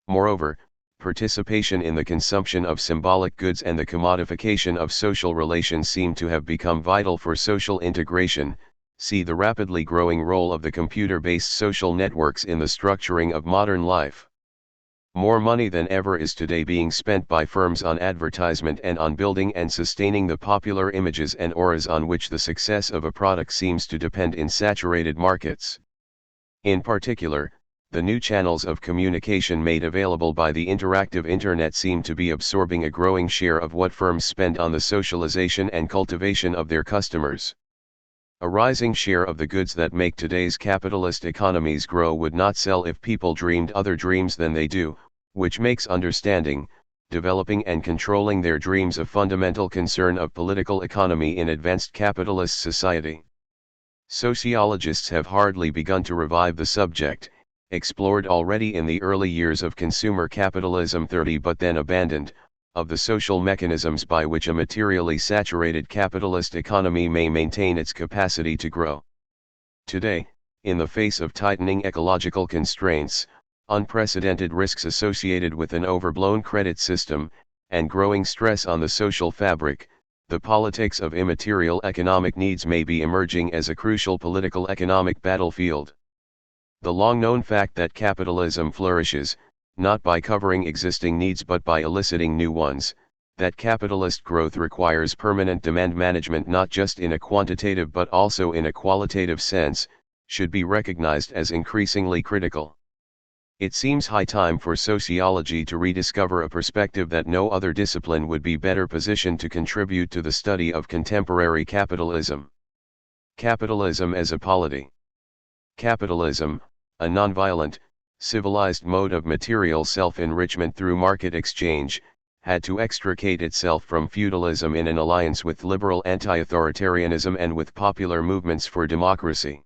[SPEAKER 1] Moreover, participation in the consumption of symbolic goods and the commodification of social relations seem to have become vital for social integration. See the rapidly growing role of the computer-based social networks in the structuring of modern life. More money than ever is today being spent by firms on advertisement and on building and sustaining the popular images and auras on which the success of a product seems to depend in saturated markets. In particular, the new channels of communication made available by the interactive internet seem to be absorbing a growing share of what firms spend on the socialization and cultivation of their customers. A rising share of the goods that make today's capitalist economies grow would not sell if people dreamed other dreams than they do, which makes understanding, developing and controlling their dreams a fundamental concern of political economy in advanced capitalist society. Sociologists have hardly begun to revive the subject, explored already in the early years of consumer capitalism 30 but then abandoned, of the social mechanisms by which a materially saturated capitalist economy may maintain its capacity to grow. Today, in the face of tightening ecological constraints, unprecedented risks associated with an overblown credit system, and growing stress on the social fabric, the politics of immaterial economic needs may be emerging as a crucial political economic battlefield. The long-known fact that capitalism flourishes, not by covering existing needs but by eliciting new ones, that capitalist growth requires permanent demand management not just in a quantitative but also in a qualitative sense, should be recognized as increasingly critical. It seems high time for sociology to rediscover a perspective that no other discipline would be better positioned to contribute to the study of contemporary capitalism. Capitalism as a polity. Capitalism, a nonviolent, civilized mode of material self-enrichment through market exchange, had to extricate itself from feudalism in an alliance with liberal anti-authoritarianism and with popular movements for democracy.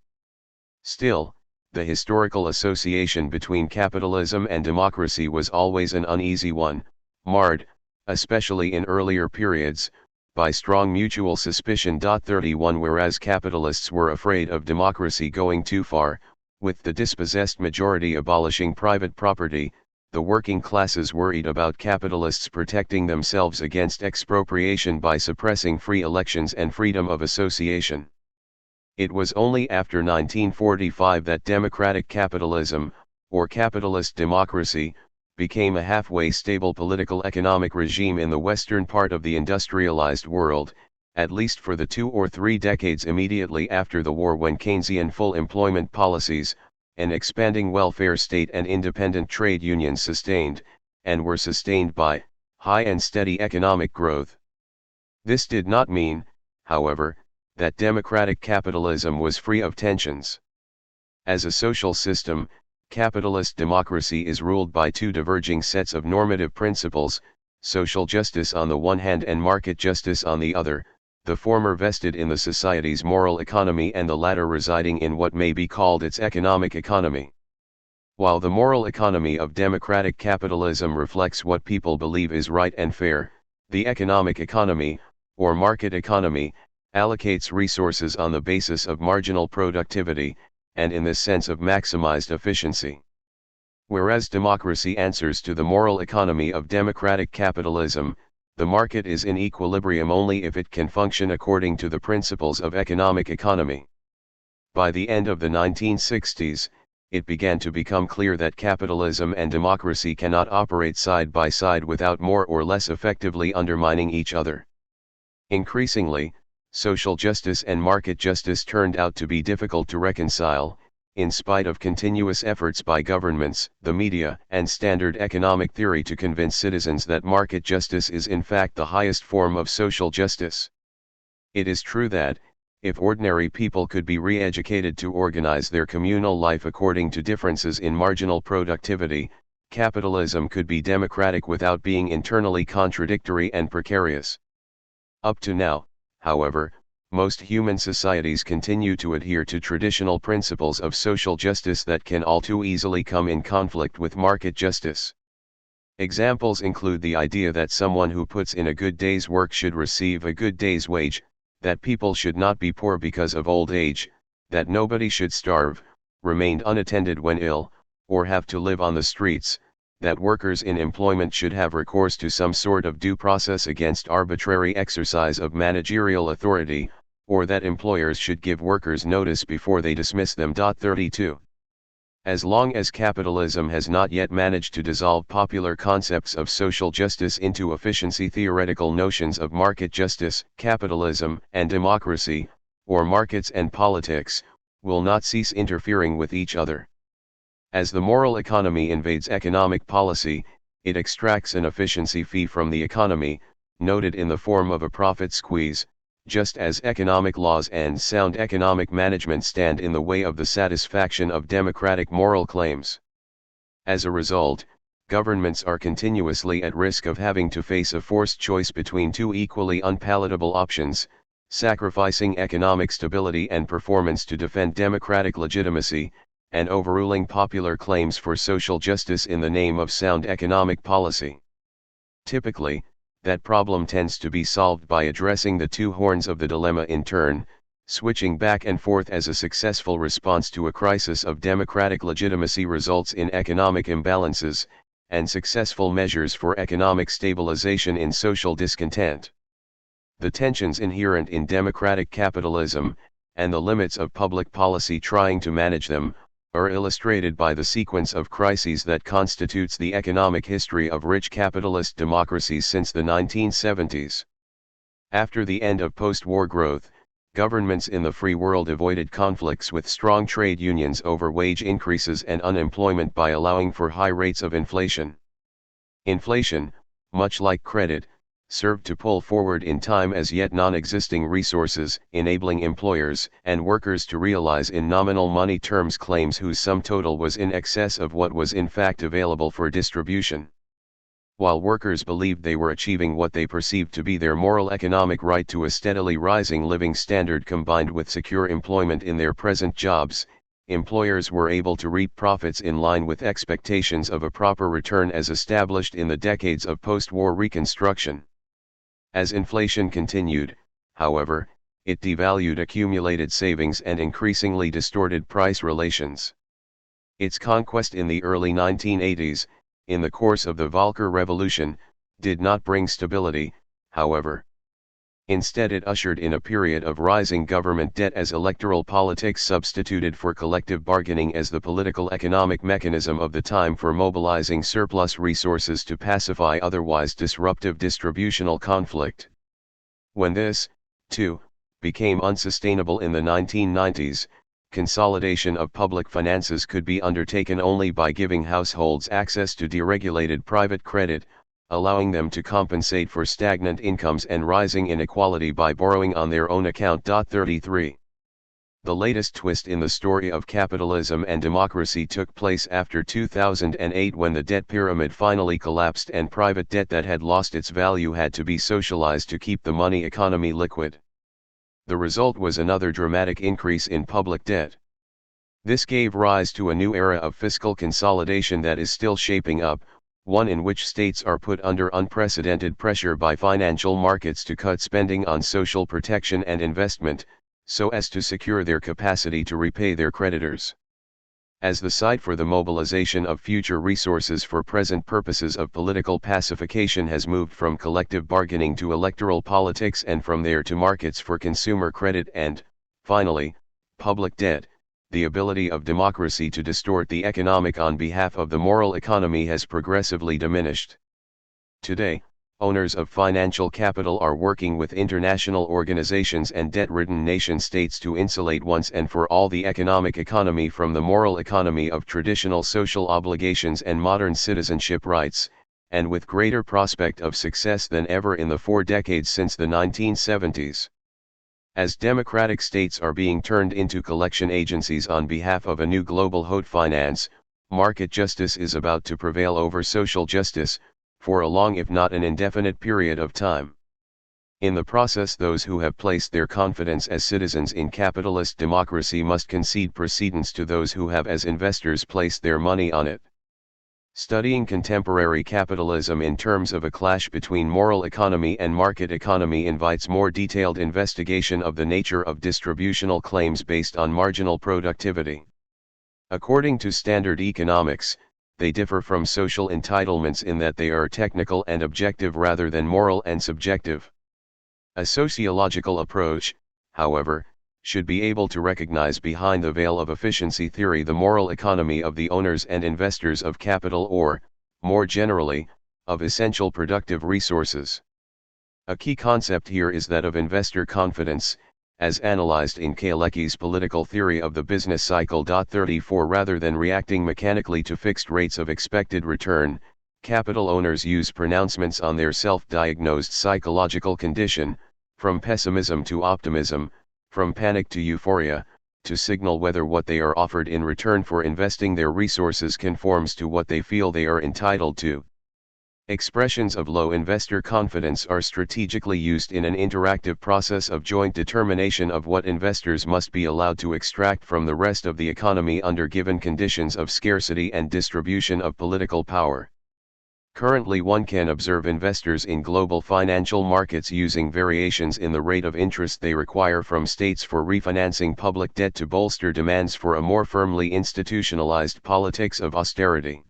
[SPEAKER 1] Still, the historical association between capitalism and democracy was always an uneasy one, marred, especially in earlier periods, by strong mutual suspicion. 31 Whereas capitalists were afraid of democracy going too far, with the dispossessed majority abolishing private property, the working classes worried about capitalists protecting themselves against expropriation by suppressing free elections and freedom of association. It was only after 1945 that democratic capitalism, or capitalist democracy, became a halfway stable political economic regime in the western part of the industrialized world, at least for the 2 or 3 decades immediately after the war, when Keynesian full employment policies, an expanding welfare state and independent trade unions sustained, and were sustained by, high and steady economic growth. This did not mean, however, that democratic capitalism was free of tensions. As a social system, capitalist democracy is ruled by 2 diverging sets of normative principles, social justice on the one hand and market justice on the other, the former vested in the society's moral economy and the latter residing in what may be called its economic economy. While the moral economy of democratic capitalism reflects what people believe is right and fair, the economic economy, or market economy, allocates resources on the basis of marginal productivity, and in this sense of maximized efficiency. Whereas democracy answers to the moral economy of democratic capitalism, the market is in equilibrium only if it can function according to the principles of economic economy. By the end of the 1960s, it began to become clear that capitalism and democracy cannot operate side by side without more or less effectively undermining each other. Increasingly, social justice and market justice turned out to be difficult to reconcile, in spite of continuous efforts by governments, the media, and standard economic theory to convince citizens that market justice is in fact the highest form of social justice. It is true that, if ordinary people could be re-educated to organize their communal life according to differences in marginal productivity, capitalism could be democratic without being internally contradictory and precarious. Up to now, however, most human societies continue to adhere to traditional principles of social justice that can all too easily come in conflict with market justice. Examples include the idea that someone who puts in a good day's work should receive a good day's wage, that people should not be poor because of old age, that nobody should starve, remain unattended when ill, or have to live on the streets, that workers in employment should have recourse to some sort of due process against arbitrary exercise of managerial authority, or that employers should give workers notice before they dismiss them. 32. As long as capitalism has not yet managed to dissolve popular concepts of social justice into efficiency theoretical notions of market justice, capitalism and democracy, or markets and politics, will not cease interfering with each other. As the moral economy invades economic policy, it extracts an efficiency fee from the economy, noted in the form of a profit squeeze, just as economic laws and sound economic management stand in the way of the satisfaction of democratic moral claims. As a result, governments are continuously at risk of having to face a forced choice between 2 equally unpalatable options, sacrificing economic stability and performance to defend democratic legitimacy, and overruling popular claims for social justice in the name of sound economic policy. Typically, that problem tends to be solved by addressing the 2 horns of the dilemma in turn, switching back and forth as a successful response to a crisis of democratic legitimacy results in economic imbalances, and successful measures for economic stabilization in social discontent. The tensions inherent in democratic capitalism, and the limits of public policy trying to manage them, are illustrated by the sequence of crises that constitutes the economic history of rich capitalist democracies since the 1970s. After the end of post-war growth, governments in the free world avoided conflicts with strong trade unions over wage increases and unemployment by allowing for high rates of inflation. Inflation, much like credit, served to pull forward in time as yet non-existing resources, enabling employers and workers to realize in nominal money terms claims whose sum total was in excess of what was in fact available for distribution. while workers believed they were achieving what they perceived to be their moral economic right to a steadily rising living standard combined with secure employment in their present jobs, employers were able to reap profits in line with expectations of a proper return as established in the decades of post-war Reconstruction. As inflation continued, however, it devalued accumulated savings and increasingly distorted price relations. Its conquest in the early 1980s, in the course of the Volcker Revolution, did not bring stability, however. Instead, it ushered in a period of rising government debt as electoral politics substituted for collective bargaining as the political economic mechanism of the time for mobilizing surplus resources to pacify otherwise disruptive distributional conflict. When this, too, became unsustainable in the 1990s, consolidation of public finances could be undertaken only by giving households access to deregulated private credit, allowing them to compensate for stagnant incomes and rising inequality by borrowing on their own account. 33. The latest twist in the story of capitalism and democracy took place after 2008 when the debt pyramid finally collapsed and private debt that had lost its value had to be socialized to keep the money economy liquid. The result was another dramatic increase in public debt. This gave rise to a new era of fiscal consolidation that is still shaping up, one in which states are put under unprecedented pressure by financial markets to cut spending on social protection and investment, so as to secure their capacity to repay their creditors. As the site for the mobilization of future resources for present purposes of political pacification has moved from collective bargaining to electoral politics and from there to markets for consumer credit and, finally, public debt, the ability of democracy to distort the economic on behalf of the moral economy has progressively diminished. Today, owners of financial capital are working with international organizations and debt-ridden nation-states to insulate once and for all the economic economy from the moral economy of traditional social obligations and modern citizenship rights, and with greater prospect of success than ever in the 4 decades since the 1970s. As democratic states are being turned into collection agencies on behalf of a new global haute finance, market justice is about to prevail over social justice, for a long if not an indefinite period of time. In the process, those who have placed their confidence as citizens in capitalist democracy must concede precedence to those who have as investors placed their money on it. Studying contemporary capitalism in terms of a clash between moral economy and market economy invites more detailed investigation of the nature of distributional claims based on marginal productivity. According to standard economics, they differ from social entitlements in that they are technical and objective rather than moral and subjective. A sociological approach, however, should be able to recognize behind the veil of efficiency theory the moral economy of the owners and investors of capital or, more generally, of essential productive resources. A key concept here is that of investor confidence, as analyzed in Kalecki's political theory of the business cycle. 34 Rather than reacting mechanically to fixed rates of expected return, capital owners use pronouncements on their self-diagnosed psychological condition, from pessimism to optimism, from panic to euphoria, to signal whether what they are offered in return for investing their resources conforms to what they feel they are entitled to. Expressions of low investor confidence are strategically used in an interactive process of joint determination of what investors must be allowed to extract from the rest of the economy under given conditions of scarcity and distribution of political power. Currently, one can observe investors in global financial markets using variations in the rate of interest they require from states for refinancing public debt to bolster demands for a more firmly institutionalized politics of austerity.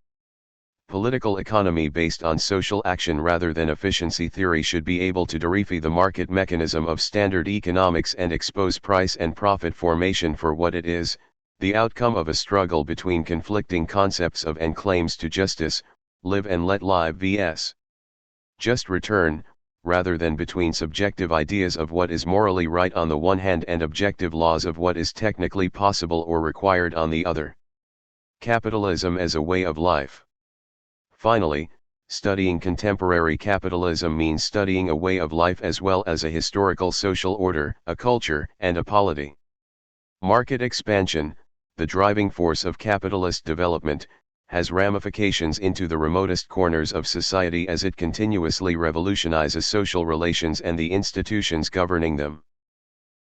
[SPEAKER 1] Political economy based on social action rather than efficiency theory should be able to defy the market mechanism of standard economics and expose price and profit formation for what it is, the outcome of a struggle between conflicting concepts of and claims to justice, live and let live vs. just return, rather than between subjective ideas of what is morally right on the one hand and objective laws of what is technically possible or required on the other. Capitalism as a way of life. Finally, studying contemporary capitalism means studying a way of life as well as a historical social order, a culture, and a polity. Market expansion, the driving force of capitalist development, has ramifications into the remotest corners of society as it continuously revolutionizes social relations and the institutions governing them.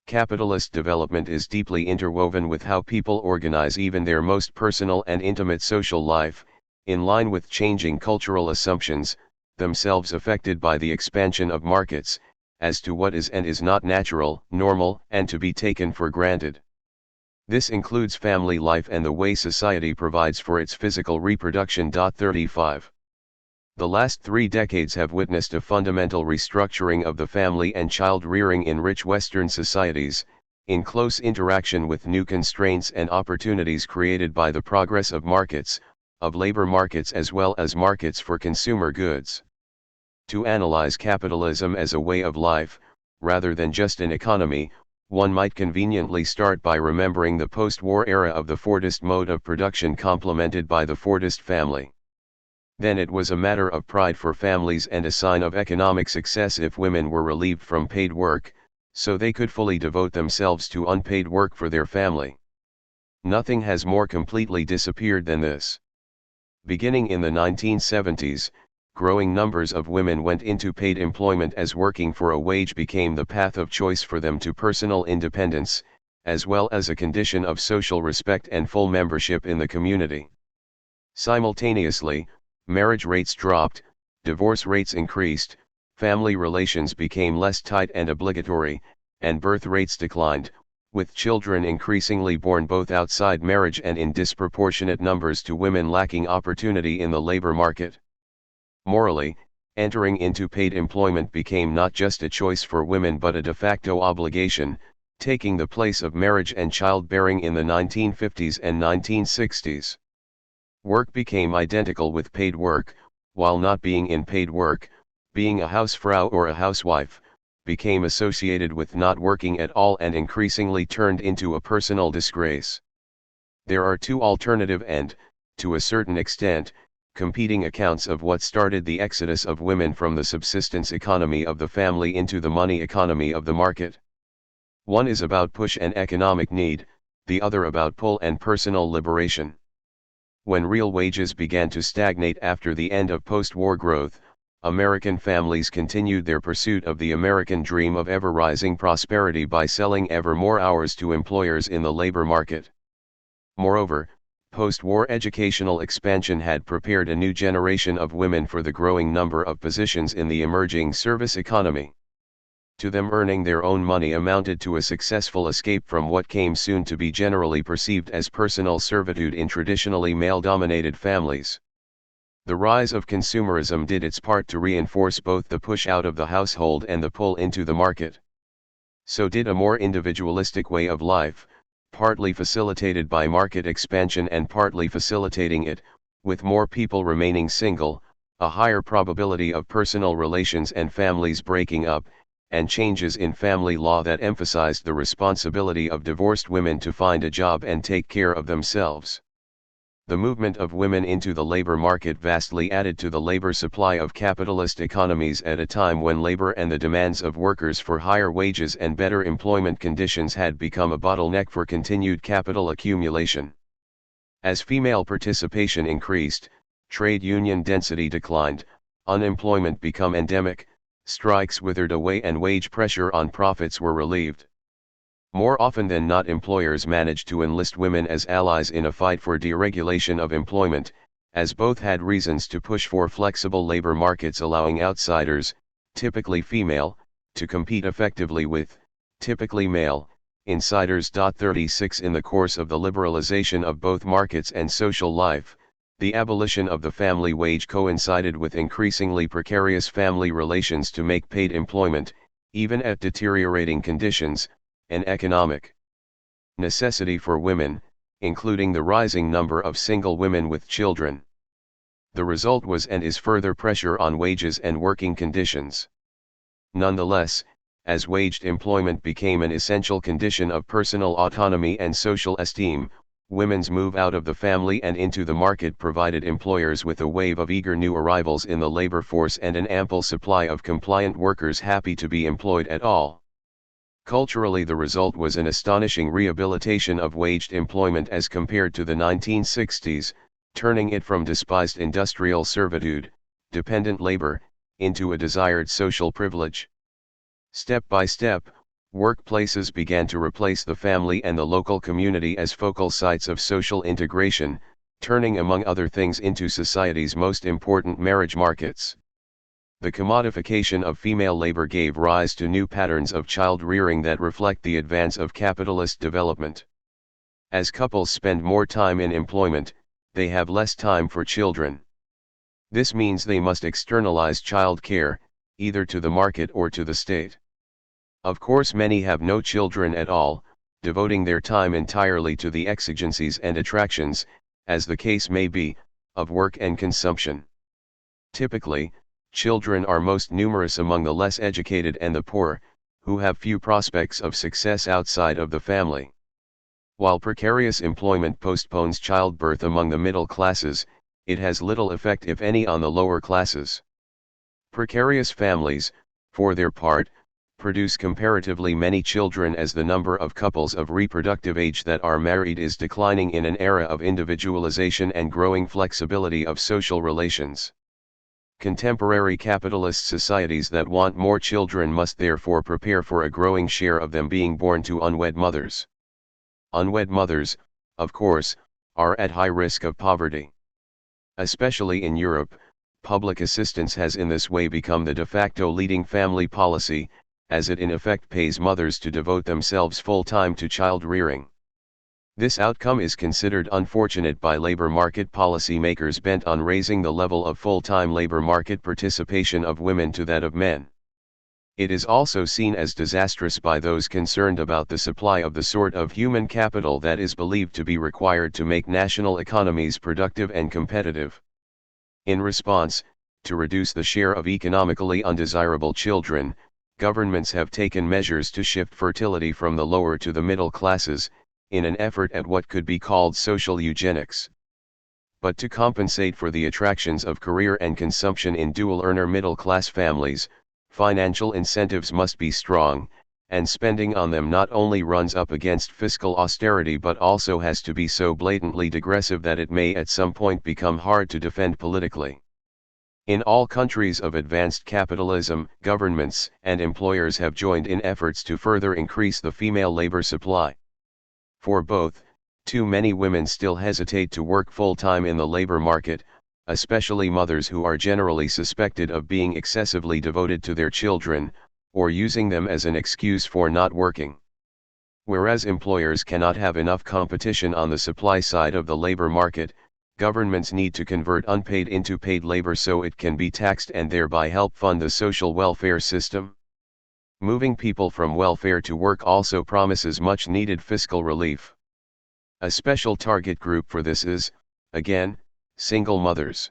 [SPEAKER 1] Capitalist development is deeply interwoven with how people organize even their most personal and intimate social life, in line with changing cultural assumptions, themselves affected by the expansion of markets, as to what is and is not natural, normal, and to be taken for granted. This includes family life and the way society provides for its physical reproduction. 35. The last 3 decades have witnessed a fundamental restructuring of the family and child rearing in rich Western societies, in close interaction with new constraints and opportunities created by the progress of markets, of labor markets as well as markets for consumer goods. To analyze capitalism as a way of life, rather than just an economy, one might conveniently start by remembering the post-war era of the Fordist mode of production complemented by the Fordist family. Then it was a matter of pride for families and a sign of economic success if women were relieved from paid work, so they could fully devote themselves to unpaid work for their family. Nothing has more completely disappeared than this. Beginning in the 1970s, growing numbers of women went into paid employment as working for a wage became the path of choice for them to personal independence, as well as a condition of social respect and full membership in the community. Simultaneously, marriage rates dropped, divorce rates increased, family relations became less tight and obligatory, and birth rates declined, with children increasingly born both outside marriage and in disproportionate numbers to women lacking opportunity in the labor market. Morally, entering into paid employment became not just a choice for women but a de facto obligation, taking the place of marriage and childbearing in the 1950s and 1960s. Work became identical with paid work, while not being in paid work, being a hausfrau or a housewife, became associated with not working at all and increasingly turned into a personal disgrace. There are two alternative and, to a certain extent, competing accounts of what started the exodus of women from the subsistence economy of the family into the money economy of the market. One is about push and economic need, the other about pull and personal liberation. When real wages began to stagnate after the end of post-war growth, American families continued their pursuit of the American dream of ever-rising prosperity by selling ever more hours to employers in the labor market. Moreover, post-war educational expansion had prepared a new generation of women for the growing number of positions in the emerging service economy. To them, earning their own money amounted to a successful escape from what came soon to be generally perceived as personal servitude in traditionally male-dominated families. The rise of consumerism did its part to reinforce both the push out of the household and the pull into the market. So did a more individualistic way of life, partly facilitated by market expansion and partly facilitating it, with more people remaining single, a higher probability of personal relations and families breaking up, and changes in family law that emphasized the responsibility of divorced women to find a job and take care of themselves. The movement of women into the labor market vastly added to the labor supply of capitalist economies at a time when labor and the demands of workers for higher wages and better employment conditions had become a bottleneck for continued capital accumulation. As female participation increased, trade union density declined, unemployment became endemic, strikes withered away and wage pressure on profits were relieved. More often than not, employers managed to enlist women as allies in a fight for deregulation of employment, as both had reasons to push for flexible labor markets allowing outsiders, typically female, to compete effectively with, typically male, insiders. 36 In the course of the liberalization of both markets and social life, the abolition of the family wage coincided with increasingly precarious family relations to make paid employment, even at deteriorating conditions, an economic necessity for women, including the rising number of single women with children. The result was and is further pressure on wages and working conditions. Nonetheless, as waged employment became an essential condition of personal autonomy and social esteem, women's move out of the family and into the market provided employers with a wave of eager new arrivals in the labor force and an ample supply of compliant workers happy to be employed at all. Culturally, the result was an astonishing rehabilitation of waged employment as compared to the 1960s, turning it from despised industrial servitude, dependent labor, into a desired social privilege. Step by step, workplaces began to replace the family and the local community as focal sites of social integration, turning among other things into society's most important marriage markets. The commodification of female labor gave rise to new patterns of child rearing that reflect the advance of capitalist development. As couples spend more time in employment, they have less time for children. This means they must externalize child care, either to the market or to the state. Of course, many have no children at all, devoting their time entirely to the exigencies and attractions, as the case may be, of work and consumption. Typically, children are most numerous among the less educated and the poor, who have few prospects of success outside of the family. While precarious employment postpones childbirth among the middle classes, it has little effect if any on the lower classes. Precarious families, for their part, produce comparatively many children as the number of couples of reproductive age that are married is declining in an era of individualization and growing flexibility of social relations. Contemporary capitalist societies that want more children must therefore prepare for a growing share of them being born to unwed mothers. Unwed mothers, of course, are at high risk of poverty. Especially in Europe, public assistance has in this way become the de facto leading family policy, as it in effect pays mothers to devote themselves full-time to child rearing. This outcome is considered unfortunate by labor market policy makers bent on raising the level of full-time labor market participation of women to that of men. It is also seen as disastrous by those concerned about the supply of the sort of human capital that is believed to be required to make national economies productive and competitive. In response, to reduce the share of economically undesirable children, governments have taken measures to shift fertility from the lower to the middle classes, in an effort at what could be called social eugenics. But to compensate for the attractions of career and consumption in dual-earner middle-class families, financial incentives must be strong, and spending on them not only runs up against fiscal austerity but also has to be so blatantly digressive that it may at some point become hard to defend politically. In all countries of advanced capitalism, governments and employers have joined in efforts to further increase the female labor supply. For both, too many women still hesitate to work full-time in the labor market, especially mothers who are generally suspected of being excessively devoted to their children, or using them as an excuse for not working. Whereas employers cannot have enough competition on the supply side of the labor market, governments need to convert unpaid into paid labor so it can be taxed and thereby help fund the social welfare system. Moving people from welfare to work also promises much needed fiscal relief. A special target group for this is, again, single mothers.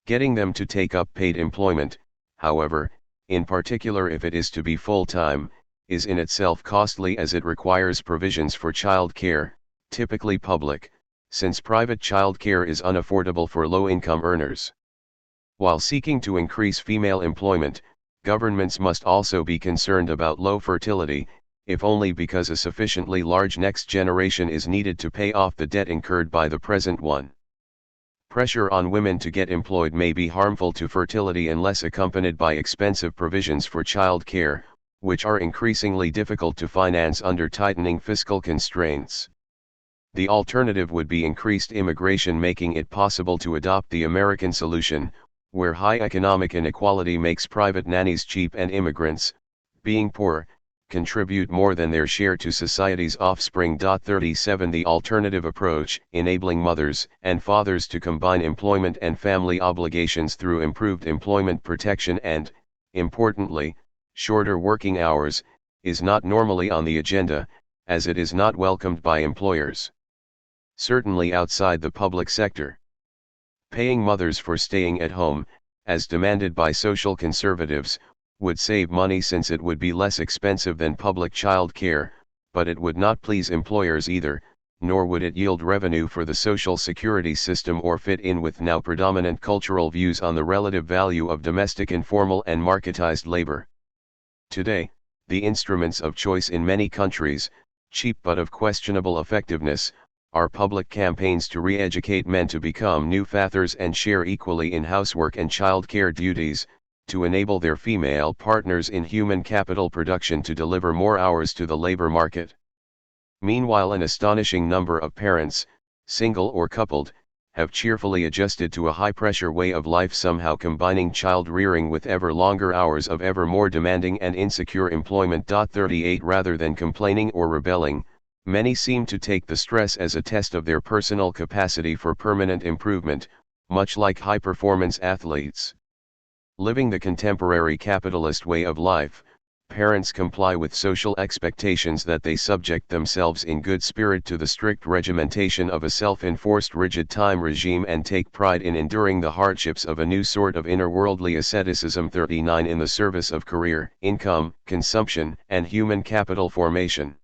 [SPEAKER 1] Getting them to take up paid employment, however, in particular if it is to be full-time, is in itself costly as it requires provisions for child care, typically public, since private child care is unaffordable for low-income earners. While seeking to increase female employment, governments must also be concerned about low fertility, if only because a sufficiently large next generation is needed to pay off the debt incurred by the present one. Pressure on women to get employed may be harmful to fertility unless accompanied by expensive provisions for child care, which are increasingly difficult to finance under tightening fiscal constraints. The alternative would be increased immigration, making it possible to adopt the American solution, where high economic inequality makes private nannies cheap and immigrants, being poor, contribute more than their share to society's offspring. 37 The alternative approach, enabling mothers and fathers to combine employment and family obligations through improved employment protection and, importantly, shorter working hours, is not normally on the agenda, as it is not welcomed by employers. Certainly outside the public sector. Paying mothers for staying at home, as demanded by social conservatives, would save money since it would be less expensive than public child care, but it would not please employers either, nor would it yield revenue for the social security system or fit in with now predominant cultural views on the relative value of domestic informal and marketized labor. Today, the instruments of choice in many countries, cheap but of questionable effectiveness, are public campaigns to re-educate men to become new fathers and share equally in housework and child care duties, to enable their female partners in human capital production to deliver more hours to the labor market. Meanwhile, an astonishing number of parents, single or coupled, have cheerfully adjusted to a high-pressure way of life, somehow combining child-rearing with ever longer hours of ever more demanding and insecure employment. 38 Rather than complaining or rebelling, many seem to take the stress as a test of their personal capacity for permanent improvement, much like high-performance athletes. Living the contemporary capitalist way of life, parents comply with social expectations that they subject themselves in good spirit to the strict regimentation of a self-enforced rigid time regime and take pride in enduring the hardships of a new sort of inner-worldly asceticism. 39 In the service of career, income, consumption, and human capital formation.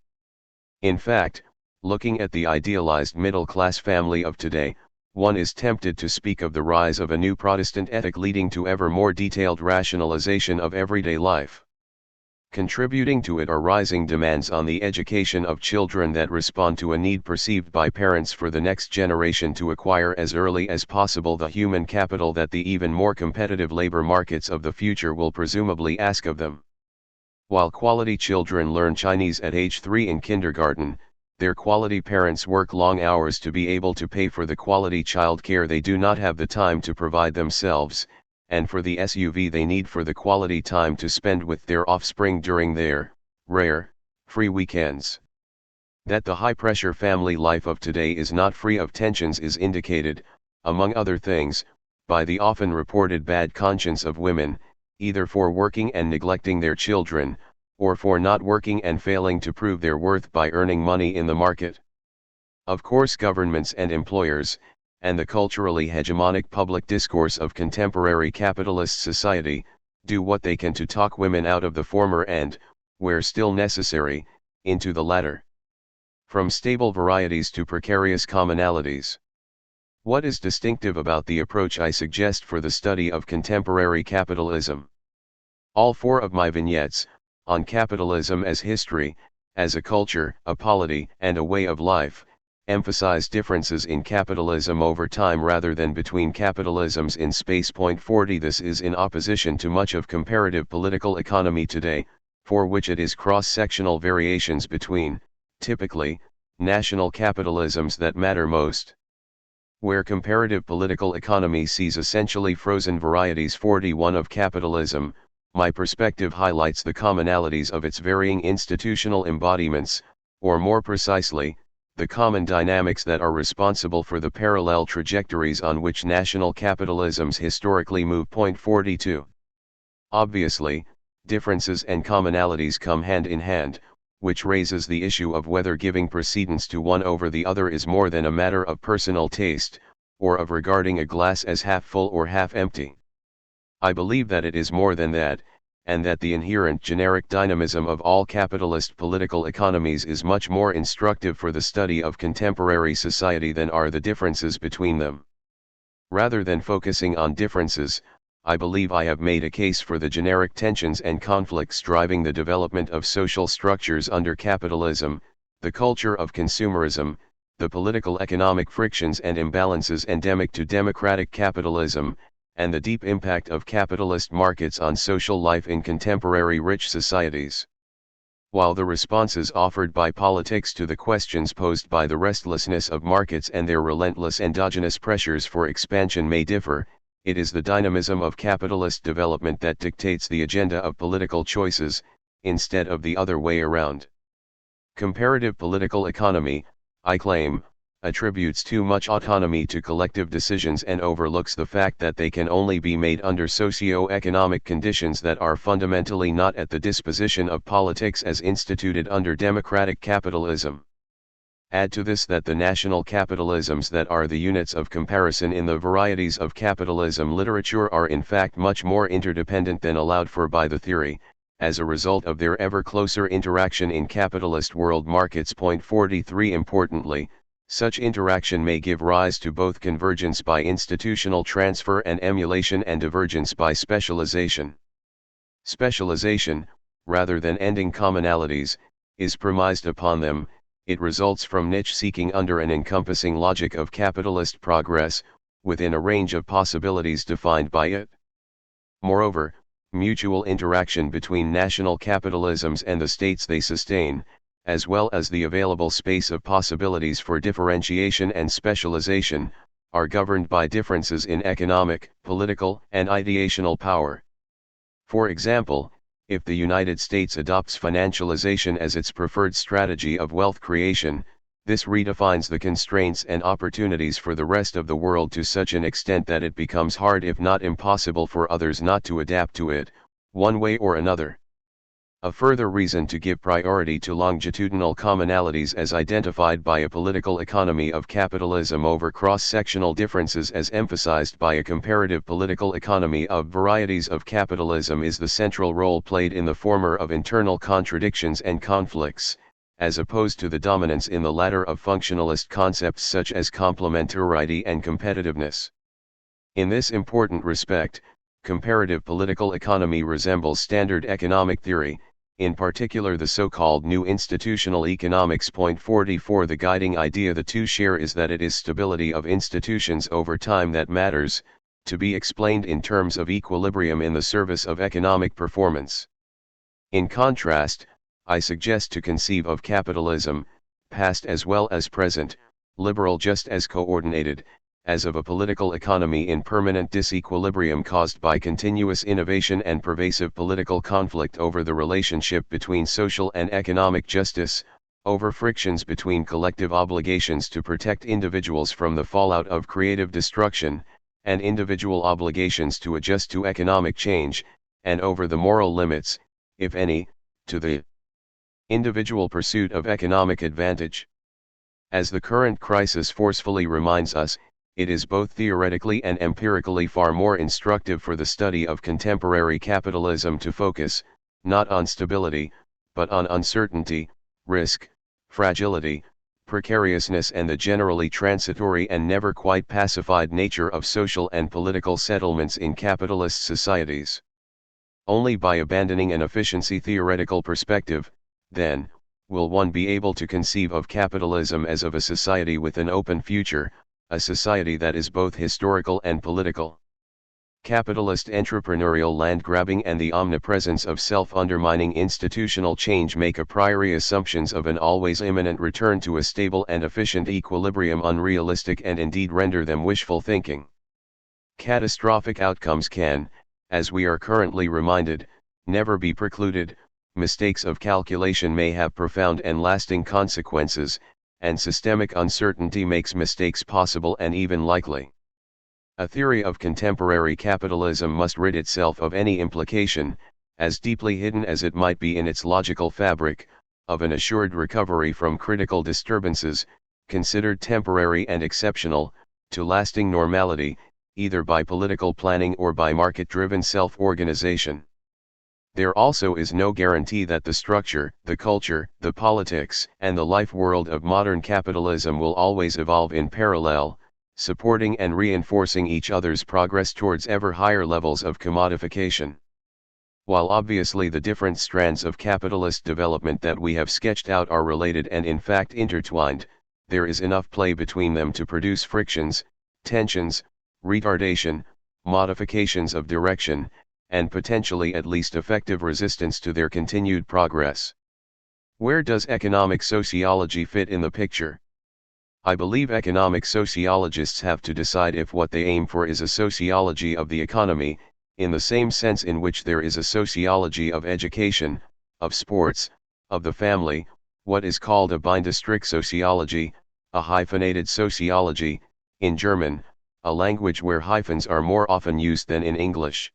[SPEAKER 1] In fact, looking at the idealized middle-class family of today, one is tempted to speak of the rise of a new Protestant ethic leading to ever more detailed rationalization of everyday life. Contributing to it are rising demands on the education of children that respond to a need perceived by parents for the next generation to acquire as early as possible the human capital that the even more competitive labor markets of the future will presumably ask of them. While quality children learn Chinese at age 3 in kindergarten, their quality parents work long hours to be able to pay for the quality child care they do not have the time to provide themselves, and for the SUV they need for the quality time to spend with their offspring during their rare, free weekends. That the high-pressure family life of today is not free of tensions is indicated, among other things, by the often reported bad conscience of women, either for working and neglecting their children, or for not working and failing to prove their worth by earning money in the market. Of course, governments and employers, and the culturally hegemonic public discourse of contemporary capitalist society, do what they can to talk women out of the former and, where still necessary, into the latter. From stable varieties to precarious commonalities. What is distinctive about the approach I suggest for the study of contemporary capitalism? All 4 of my vignettes, on capitalism as history, as a culture, a polity, and a way of life, emphasize differences in capitalism over time rather than between capitalisms in space. 40 This is in opposition to much of comparative political economy today, for which it is cross-sectional variations between, typically, national capitalisms that matter most. Where comparative political economy sees essentially frozen varieties. 41 Of capitalism, my perspective highlights the commonalities of its varying institutional embodiments, or more precisely, the common dynamics that are responsible for the parallel trajectories on which national capitalisms historically move. 42. Obviously, differences and commonalities come hand in hand, which raises the issue of whether giving precedence to one over the other is more than a matter of personal taste, or of regarding a glass as half full or half empty. I believe that it is more than that, and that the inherent generic dynamism of all capitalist political economies is much more instructive for the study of contemporary society than are the differences between them. Rather than focusing on differences, I believe I have made a case for the generic tensions and conflicts driving the development of social structures under capitalism, the culture of consumerism, the political economic frictions and imbalances endemic to democratic capitalism, and the deep impact of capitalist markets on social life in contemporary rich societies. While the responses offered by politics to the questions posed by the restlessness of markets and their relentless endogenous pressures for expansion may differ, it is the dynamism of capitalist development that dictates the agenda of political choices, instead of the other way around. Comparative political economy, I claim, attributes too much autonomy to collective decisions and overlooks the fact that they can only be made under socio-economic conditions that are fundamentally not at the disposition of politics as instituted under democratic capitalism. Add to this that the national capitalisms that are the units of comparison in the varieties of capitalism literature are in fact much more interdependent than allowed for by the theory, as a result of their ever closer interaction in capitalist world markets. 43 Importantly, such interaction may give rise to both convergence by institutional transfer and emulation and divergence by specialization. Specialization, rather than ending commonalities, is premised upon them, it results from niche seeking under an encompassing logic of capitalist progress, within a range of possibilities defined by it. Moreover, mutual interaction between national capitalisms and the states they sustain, as well as the available space of possibilities for differentiation and specialization, are governed by differences in economic, political, and ideational power. For example, if the United States adopts financialization as its preferred strategy of wealth creation, this redefines the constraints and opportunities for the rest of the world to such an extent that it becomes hard if not impossible for others not to adapt to it, one way or another. A further reason to give priority to longitudinal commonalities as identified by a political economy of capitalism over cross-sectional differences as emphasized by a comparative political economy of varieties of capitalism is the central role played in the former of internal contradictions and conflicts, as opposed to the dominance in the latter of functionalist concepts such as complementarity and competitiveness. In this important respect, comparative political economy resembles standard economic theory, in particular the so-called New Institutional Economics. 44 The guiding idea the two share is that it is stability of institutions over time that matters, to be explained in terms of equilibrium in the service of economic performance. In contrast, I suggest to conceive of capitalism, past as well as present, liberal just as coordinated, as of a political economy in permanent disequilibrium caused by continuous innovation and pervasive political conflict over the relationship between social and economic justice, over frictions between collective obligations to protect individuals from the fallout of creative destruction, and individual obligations to adjust to economic change, and over the moral limits, if any, to the individual pursuit of economic advantage. As the current crisis forcefully reminds us, it is both theoretically and empirically far more instructive for the study of contemporary capitalism to focus, not on stability, but on uncertainty, risk, fragility, precariousness and the generally transitory and never quite pacified nature of social and political settlements in capitalist societies. Only by abandoning an efficiency theoretical perspective, then, will one be able to conceive of capitalism as of a society with an open future, a society that is both historical and political. Capitalist entrepreneurial land-grabbing and the omnipresence of self-undermining institutional change make a priori assumptions of an always imminent return to a stable and efficient equilibrium unrealistic and indeed render them wishful thinking. Catastrophic outcomes can, as we are currently reminded, never be precluded. Mistakes of calculation may have profound and lasting consequences, and systemic uncertainty makes mistakes possible and even likely. A theory of contemporary capitalism must rid itself of any implication, as deeply hidden as it might be in its logical fabric, of an assured recovery from critical disturbances, considered temporary and exceptional, to lasting normality, either by political planning or by market-driven self-organization. There also is no guarantee that the structure, the culture, the politics, and the life world of modern capitalism will always evolve in parallel, supporting and reinforcing each other's progress towards ever higher levels of commodification. While obviously the different strands of capitalist development that we have sketched out are related and in fact intertwined, there is enough play between them to produce frictions, tensions, retardation, modifications of direction, and potentially at least effective resistance to their continued progress. Where does economic sociology fit in the picture? I believe economic sociologists have to decide if what they aim for is a sociology of the economy, in the same sense in which there is a sociology of education, of sports, of the family, what is called a Bindestrich sociology, a hyphenated sociology, in German, a language where hyphens are more often used than in English.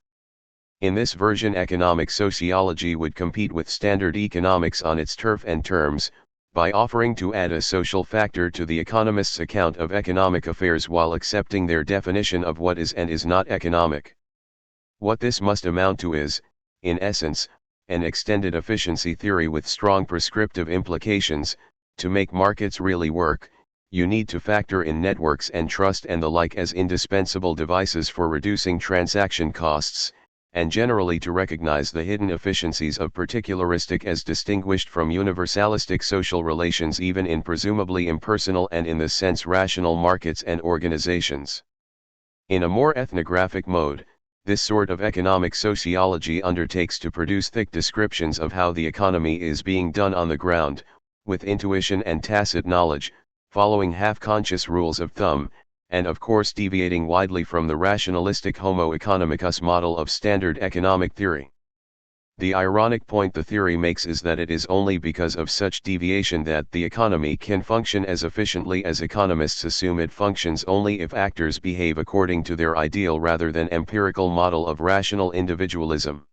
[SPEAKER 1] In this version economic sociology would compete with standard economics on its turf and terms, by offering to add a social factor to the economist's account of economic affairs while accepting their definition of what is and is not economic. What this must amount to is, in essence, an extended efficiency theory with strong prescriptive implications. To make markets really work, you need to factor in networks and trust and the like as indispensable devices for reducing transaction costs, and generally to recognize the hidden efficiencies of particularistic as distinguished from universalistic social relations even in presumably impersonal and in this sense rational markets and organizations. In a more ethnographic mode, this sort of economic sociology undertakes to produce thick descriptions of how the economy is being done on the ground, with intuition and tacit knowledge, following half-conscious rules of thumb, and of course deviating widely from the rationalistic homo economicus model of standard economic theory. The ironic point the theory makes is that it is only because of such deviation that the economy can function as efficiently as economists assume it functions only if actors behave according to their ideal rather than empirical model of rational individualism.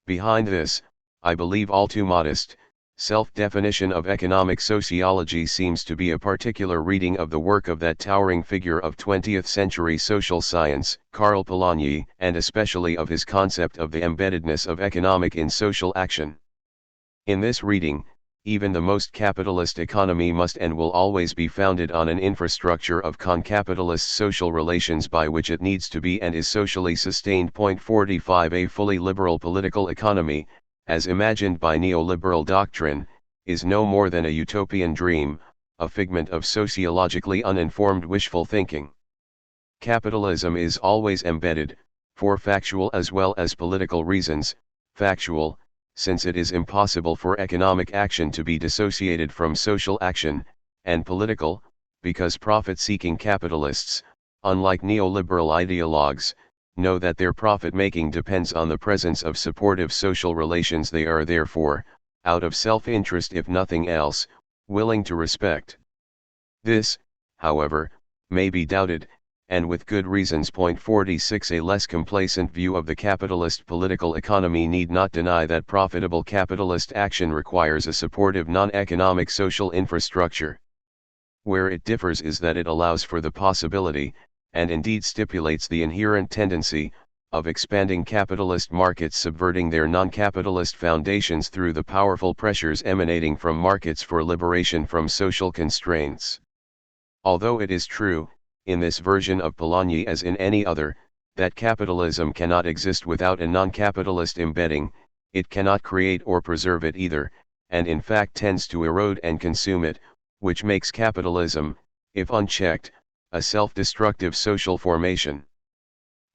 [SPEAKER 1] Behind this, I believe all too modest, self-definition of economic sociology seems to be a particular reading of the work of that towering figure of 20th-century social science, Karl Polanyi, and especially of his concept of the embeddedness of economic in social action. In this reading, even the most capitalist economy must and will always be founded on an infrastructure of con-capitalist social relations by which it needs to be and is socially sustained. 45 A fully liberal political economy, as imagined by neoliberal doctrine, is no more than a utopian dream, a figment of sociologically uninformed wishful thinking. Capitalism is always embedded, for factual as well as political reasons, factual, since it is impossible for economic action to be dissociated from social action, and political, because profit-seeking capitalists, unlike neoliberal ideologues, know that their profit-making depends on the presence of supportive social relations they are therefore, out of self-interest if nothing else, willing to respect. This, however, may be doubted, and with good reasons. 46 A less complacent view of the capitalist political economy need not deny that profitable capitalist action requires a supportive non-economic social infrastructure. Where it differs is that it allows for the possibility, and indeed stipulates the inherent tendency, of expanding capitalist markets subverting their non-capitalist foundations through the powerful pressures emanating from markets for liberation from social constraints. Although it is true, in this version of Polanyi as in any other, that capitalism cannot exist without a non-capitalist embedding, it cannot create or preserve it either, and in fact tends to erode and consume it, which makes capitalism, if unchecked, a self-destructive social formation.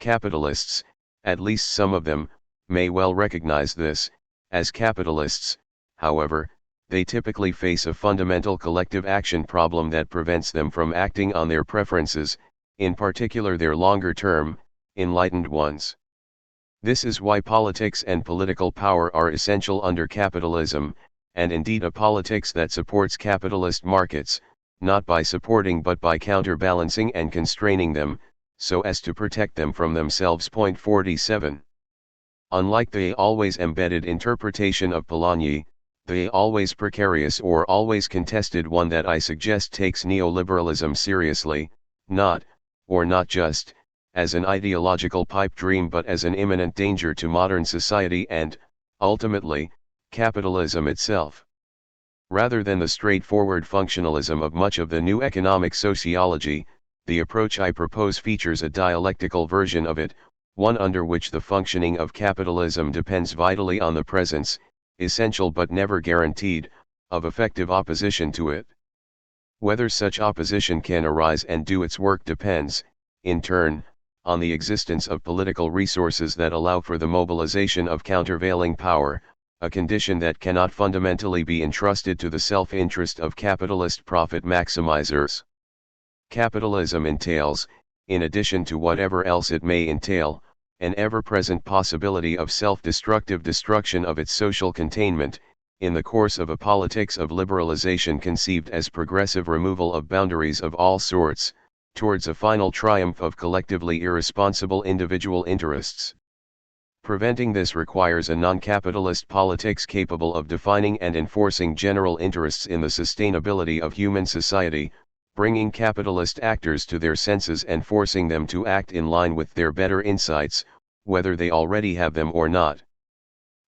[SPEAKER 1] Capitalists, at least some of them, may well recognize this. As capitalists, however, they typically face a fundamental collective action problem that prevents them from acting on their preferences, in particular their longer-term, enlightened ones. This is why politics and political power are essential under capitalism, and indeed a politics that supports capitalist markets, not by supporting but by counterbalancing and constraining them, so as to protect them from themselves. 47. Unlike the always embedded interpretation of Polanyi, the always precarious or always contested one that I suggest takes neoliberalism seriously, not just, as an ideological pipe dream but as an imminent danger to modern society and, ultimately, capitalism itself. Rather than the straightforward functionalism of much of the new economic sociology, the approach I propose features a dialectical version of it, one under which the functioning of capitalism depends vitally on the presence, essential but never guaranteed, of effective opposition to it. Whether such opposition can arise and do its work depends, in turn, on the existence of political resources that allow for the mobilization of countervailing power, a condition that cannot fundamentally be entrusted to the self-interest of capitalist profit maximizers. Capitalism entails, in addition to whatever else it may entail, an ever-present possibility of self-destructive destruction of its social containment, in the course of a politics of liberalization conceived as progressive removal of boundaries of all sorts, towards a final triumph of collectively irresponsible individual interests. Preventing this requires a non-capitalist politics capable of defining and enforcing general interests in the sustainability of human society, bringing capitalist actors to their senses and forcing them to act in line with their better insights, whether they already have them or not.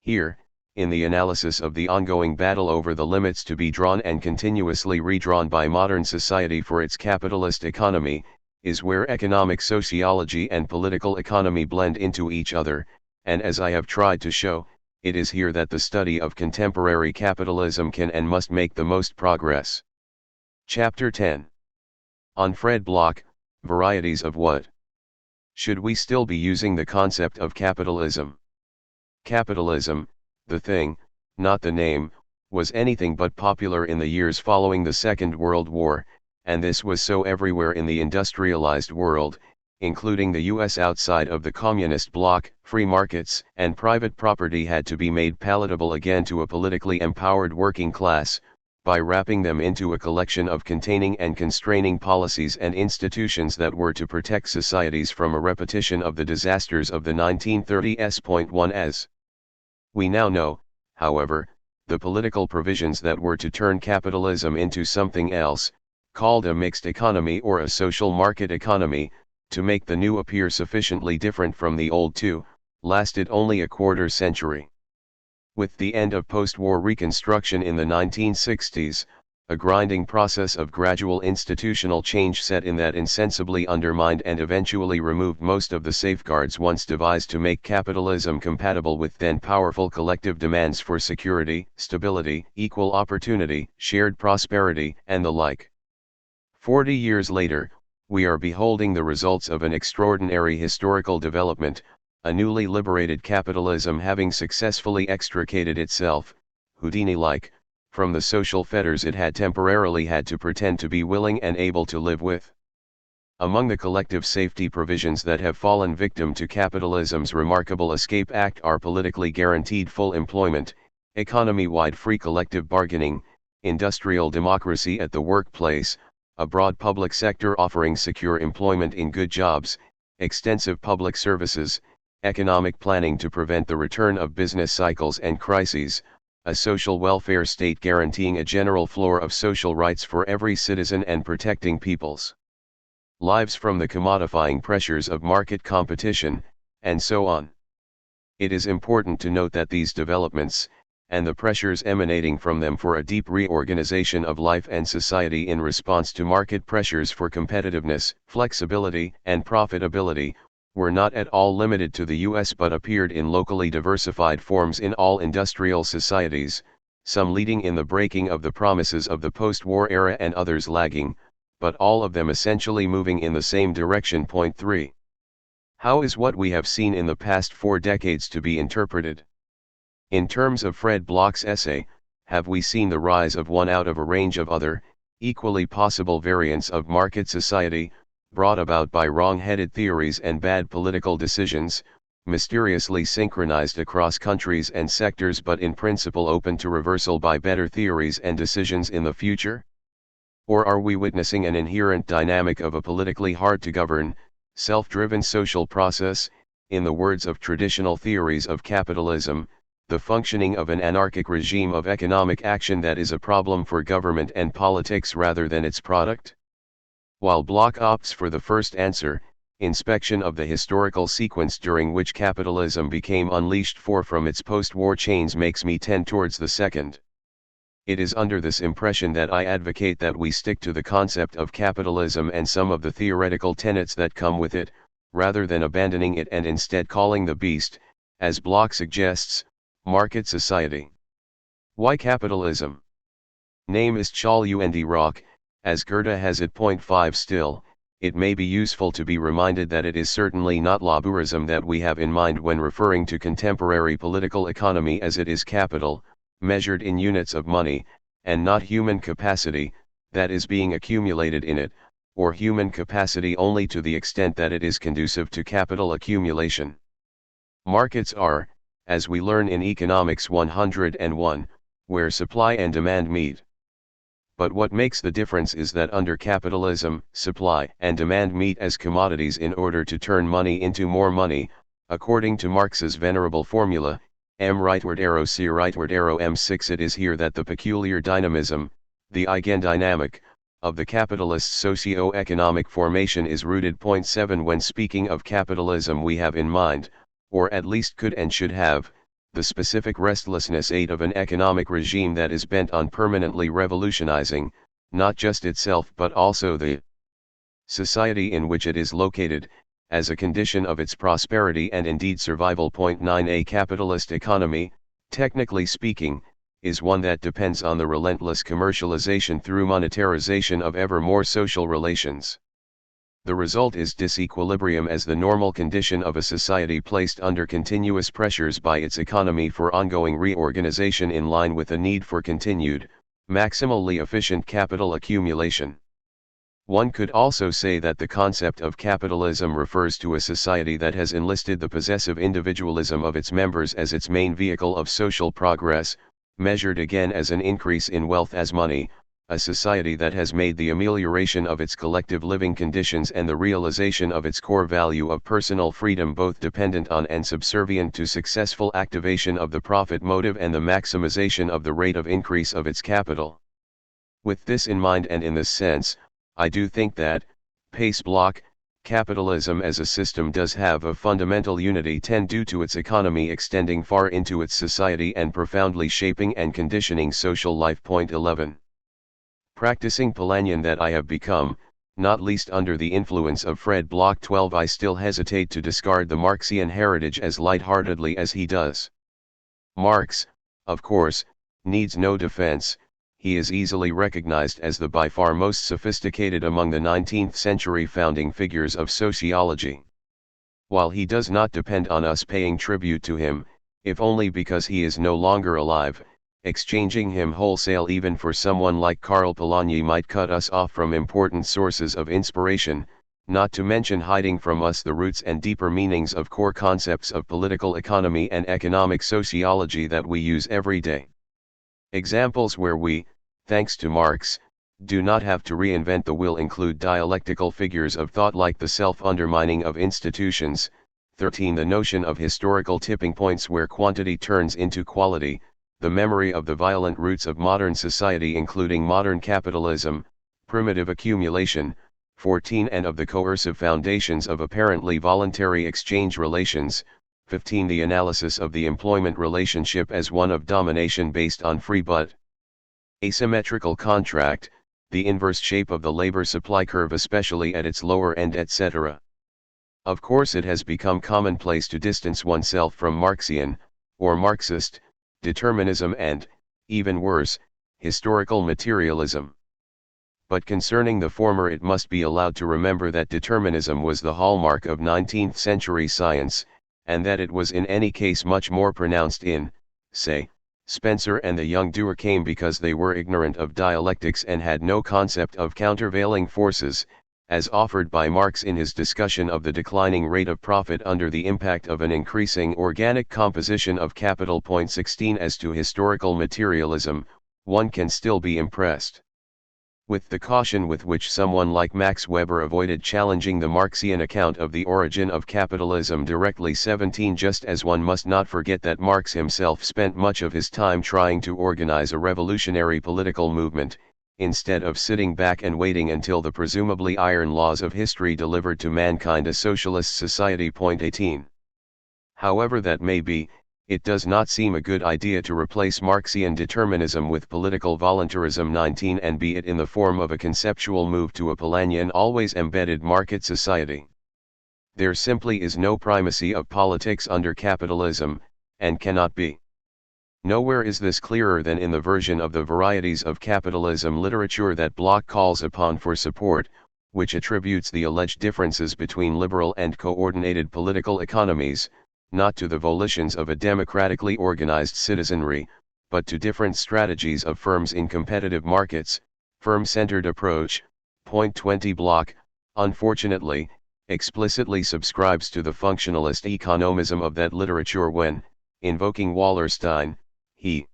[SPEAKER 1] Here, in the analysis of the ongoing battle over the limits to be drawn and continuously redrawn by modern society for its capitalist economy, is where economic sociology and political economy blend into each other, and as I have tried to show, it is here that the study of contemporary capitalism can and must make the most progress. Chapter 10. On Fred Bloch, Varieties of What? Should we still be using the concept of capitalism? Capitalism, the thing, not the name, was anything but popular in the years following the Second World War, and this was so everywhere in the industrialized world, including the US. Outside of the communist bloc, free markets and private property had to be made palatable again to a politically empowered working class, by wrapping them into a collection of containing and constraining policies and institutions that were to protect societies from a repetition of the disasters of the 1930s. As we now know, however, the political provisions that were to turn capitalism into something else, called a mixed economy or a social market economy, to make the new appear sufficiently different from the old too, lasted only a quarter century. With the end of post-war reconstruction in the 1960s, a grinding process of gradual institutional change set in that insensibly undermined and eventually removed most of the safeguards once devised to make capitalism compatible with then powerful collective demands for security, stability, equal opportunity, shared prosperity, and the like. 40 years later, we are beholding the results of an extraordinary historical development, a newly liberated capitalism having successfully extricated itself, Houdini-like, from the social fetters it had temporarily had to pretend to be willing and able to live with. Among the collective safety provisions that have fallen victim to capitalism's remarkable Escape Act are politically guaranteed full employment, economy-wide free collective bargaining, industrial democracy at the workplace, a broad public sector offering secure employment in good jobs, extensive public services, economic planning to prevent the return of business cycles and crises, a social welfare state guaranteeing a general floor of social rights for every citizen and protecting people's lives from the commodifying pressures of market competition, and so on. It is important to note that these developments, and the pressures emanating from them for a deep reorganization of life and society in response to market pressures for competitiveness, flexibility, and profitability, were not at all limited to the US but appeared in locally diversified forms in all industrial societies, some leading in the breaking of the promises of the post-war era and others lagging, but all of them essentially moving in the same direction. Point 3. How is what we have seen in the past 4 decades to be interpreted? In terms of Fred Bloch's essay, have we seen the rise of one out of a range of other, equally possible variants of market society, brought about by wrong-headed theories and bad political decisions, mysteriously synchronized across countries and sectors but in principle open to reversal by better theories and decisions in the future? Or are we witnessing an inherent dynamic of a politically hard-to-govern, self-driven social process, in the words of traditional theories of capitalism, the functioning of an anarchic regime of economic action that is a problem for government and politics rather than its product? While Bloch opts for the first answer, inspection of the historical sequence during which capitalism became unleashed from its post-war chains makes me tend towards the second. It is under this impression that I advocate that we stick to the concept of capitalism and some of the theoretical tenets that come with it, rather than abandoning it and instead calling the beast, as Bloch suggests, market society. Why capitalism? Name ist Schall und Rock, as Goethe has it. Point 5. Still, it may be useful to be reminded that it is certainly not Laborism that we have in mind when referring to contemporary political economy, as it is capital, measured in units of money, and not human capacity, that is being accumulated in it, or human capacity only to the extent that it is conducive to capital accumulation. Markets are, as we learn in Economics 101, where supply and demand meet. But what makes the difference is that under capitalism, supply and demand meet as commodities in order to turn money into more money, according to Marx's venerable formula, M rightward arrow C rightward arrow M6. It is here that the peculiar dynamism, the eigendynamic, of the capitalist socio-economic formation is rooted. Point 7. When speaking of capitalism we have in mind, or at least could and should have, the specific restlessness of an economic regime that is bent on permanently revolutionizing, not just itself but also the society in which it is located, as a condition of its prosperity and indeed survival. 9 A capitalist economy, technically speaking, is one that depends on the relentless commercialization through monetarization of ever more social relations. The result is disequilibrium as the normal condition of a society placed under continuous pressures by its economy for ongoing reorganization in line with a need for continued, maximally efficient capital accumulation. One could also say that the concept of capitalism refers to a society that has enlisted the possessive individualism of its members as its main vehicle of social progress, measured again as an increase in wealth as money, a society that has made the amelioration of its collective living conditions and the realization of its core value of personal freedom both dependent on and subservient to successful activation of the profit motive and the maximization of the rate of increase of its capital. With this in mind and in this sense, I do think that, pace block, capitalism as a system does have a fundamental unity due to its economy extending far into its society and profoundly shaping and conditioning social life. 11. Practicing Polanyian that I have become, not least under the influence of Fred Bloch. 12 I still hesitate to discard the Marxian heritage as lightheartedly as he does. Marx, of course, needs no defense. He is easily recognized as the by far most sophisticated among the 19th century founding figures of sociology. While he does not depend on us paying tribute to him, if only because he is no longer alive, exchanging him wholesale even for someone like Karl Polanyi might cut us off from important sources of inspiration, not to mention hiding from us the roots and deeper meanings of core concepts of political economy and economic sociology that we use every day. Examples where we, thanks to Marx, do not have to reinvent the wheel include dialectical figures of thought like the self-undermining of institutions. 13 The notion of historical tipping points where quantity turns into quality, the memory of the violent roots of modern society including modern capitalism, primitive accumulation. 14 And of the coercive foundations of apparently voluntary exchange relations. 15 The analysis of the employment relationship as one of domination based on free but asymmetrical contract, the inverse shape of the labor supply curve especially at its lower end, etc. Of course it has become commonplace to distance oneself from Marxian, or Marxist, determinism and, even worse, historical materialism. But concerning the former it must be allowed to remember that determinism was the hallmark of 19th century science, and that it was in any case much more pronounced in, say, Spencer and the young Durkheim because they were ignorant of dialectics and had no concept of countervailing forces, as offered by Marx in his discussion of the declining rate of profit under the impact of an increasing organic composition of capital. 16 As to historical materialism, one can still be impressed with the caution with which someone like Max Weber avoided challenging the Marxian account of the origin of capitalism directly. 17 Just as one must not forget that Marx himself spent much of his time trying to organize a revolutionary political movement, instead of sitting back and waiting until the presumably iron laws of history delivered to mankind a socialist society. 18 However that may be, it does not seem a good idea to replace Marxian determinism with political voluntarism. 19 And be it in the form of a conceptual move to a Polanyian always embedded market society. There simply is no primacy of politics under capitalism, and cannot be. Nowhere is this clearer than in the version of the varieties of capitalism literature that Bloch calls upon for support, which attributes the alleged differences between liberal and coordinated political economies, not to the volitions of a democratically organized citizenry, but to different strategies of firms in competitive markets, firm-centered approach. 20 Bloch, unfortunately, explicitly subscribes to the functionalist economism of that literature when, invoking Wallerstein, he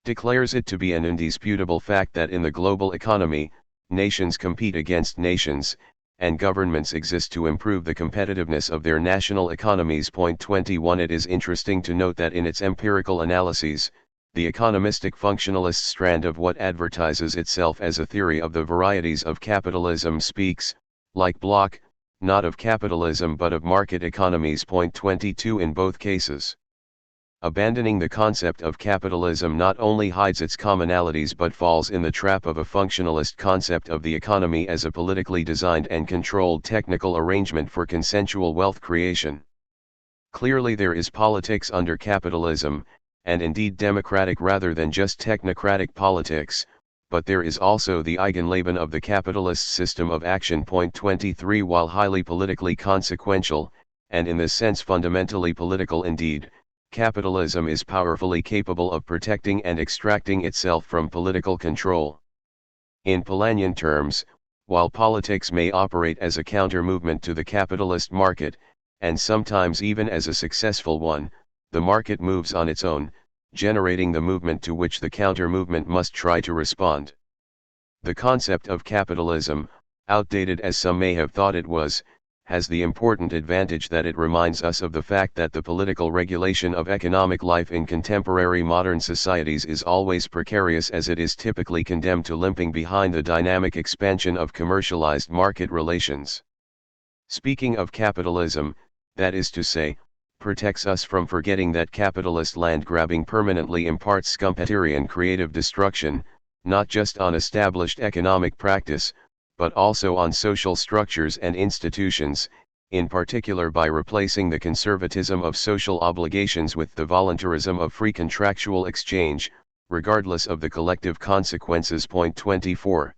[SPEAKER 1] declares it to be an indisputable fact that in the global economy, nations compete against nations, and governments exist to improve the competitiveness of their national economies. 21 It is interesting to note that in its empirical analyses, the economistic functionalist strand of what advertises itself as a theory of the varieties of capitalism speaks, like Bloch, not of capitalism but of market economies. 22 In both cases, Abandoning the concept of capitalism not only hides its commonalities but falls in the trap of a functionalist concept of the economy as a politically designed and controlled technical arrangement for consensual wealth creation. Clearly there is politics under capitalism, and indeed democratic rather than just technocratic politics, but there is also the Eigenleben of the capitalist system of action. Point 23. While highly politically consequential, and in this sense fundamentally political indeed, capitalism is powerfully capable of protecting and extracting itself from political control. In Polanyian terms, while politics may operate as a counter-movement to the capitalist market, and sometimes even as a successful one, the market moves on its own, generating the movement to which the counter-movement must try to respond. The concept of capitalism, outdated as some may have thought it was, has the important advantage that it reminds us of the fact that the political regulation of economic life in contemporary modern societies is always precarious, as it is typically condemned to limping behind the dynamic expansion of commercialized market relations. Speaking of capitalism, that is to say, protects us from forgetting that capitalist land grabbing permanently imparts Schumpeterian creative destruction, not just on established economic practice, but also on social structures and institutions, in particular by replacing the conservatism of social obligations with the voluntarism of free contractual exchange, regardless of the collective consequences. Point 24.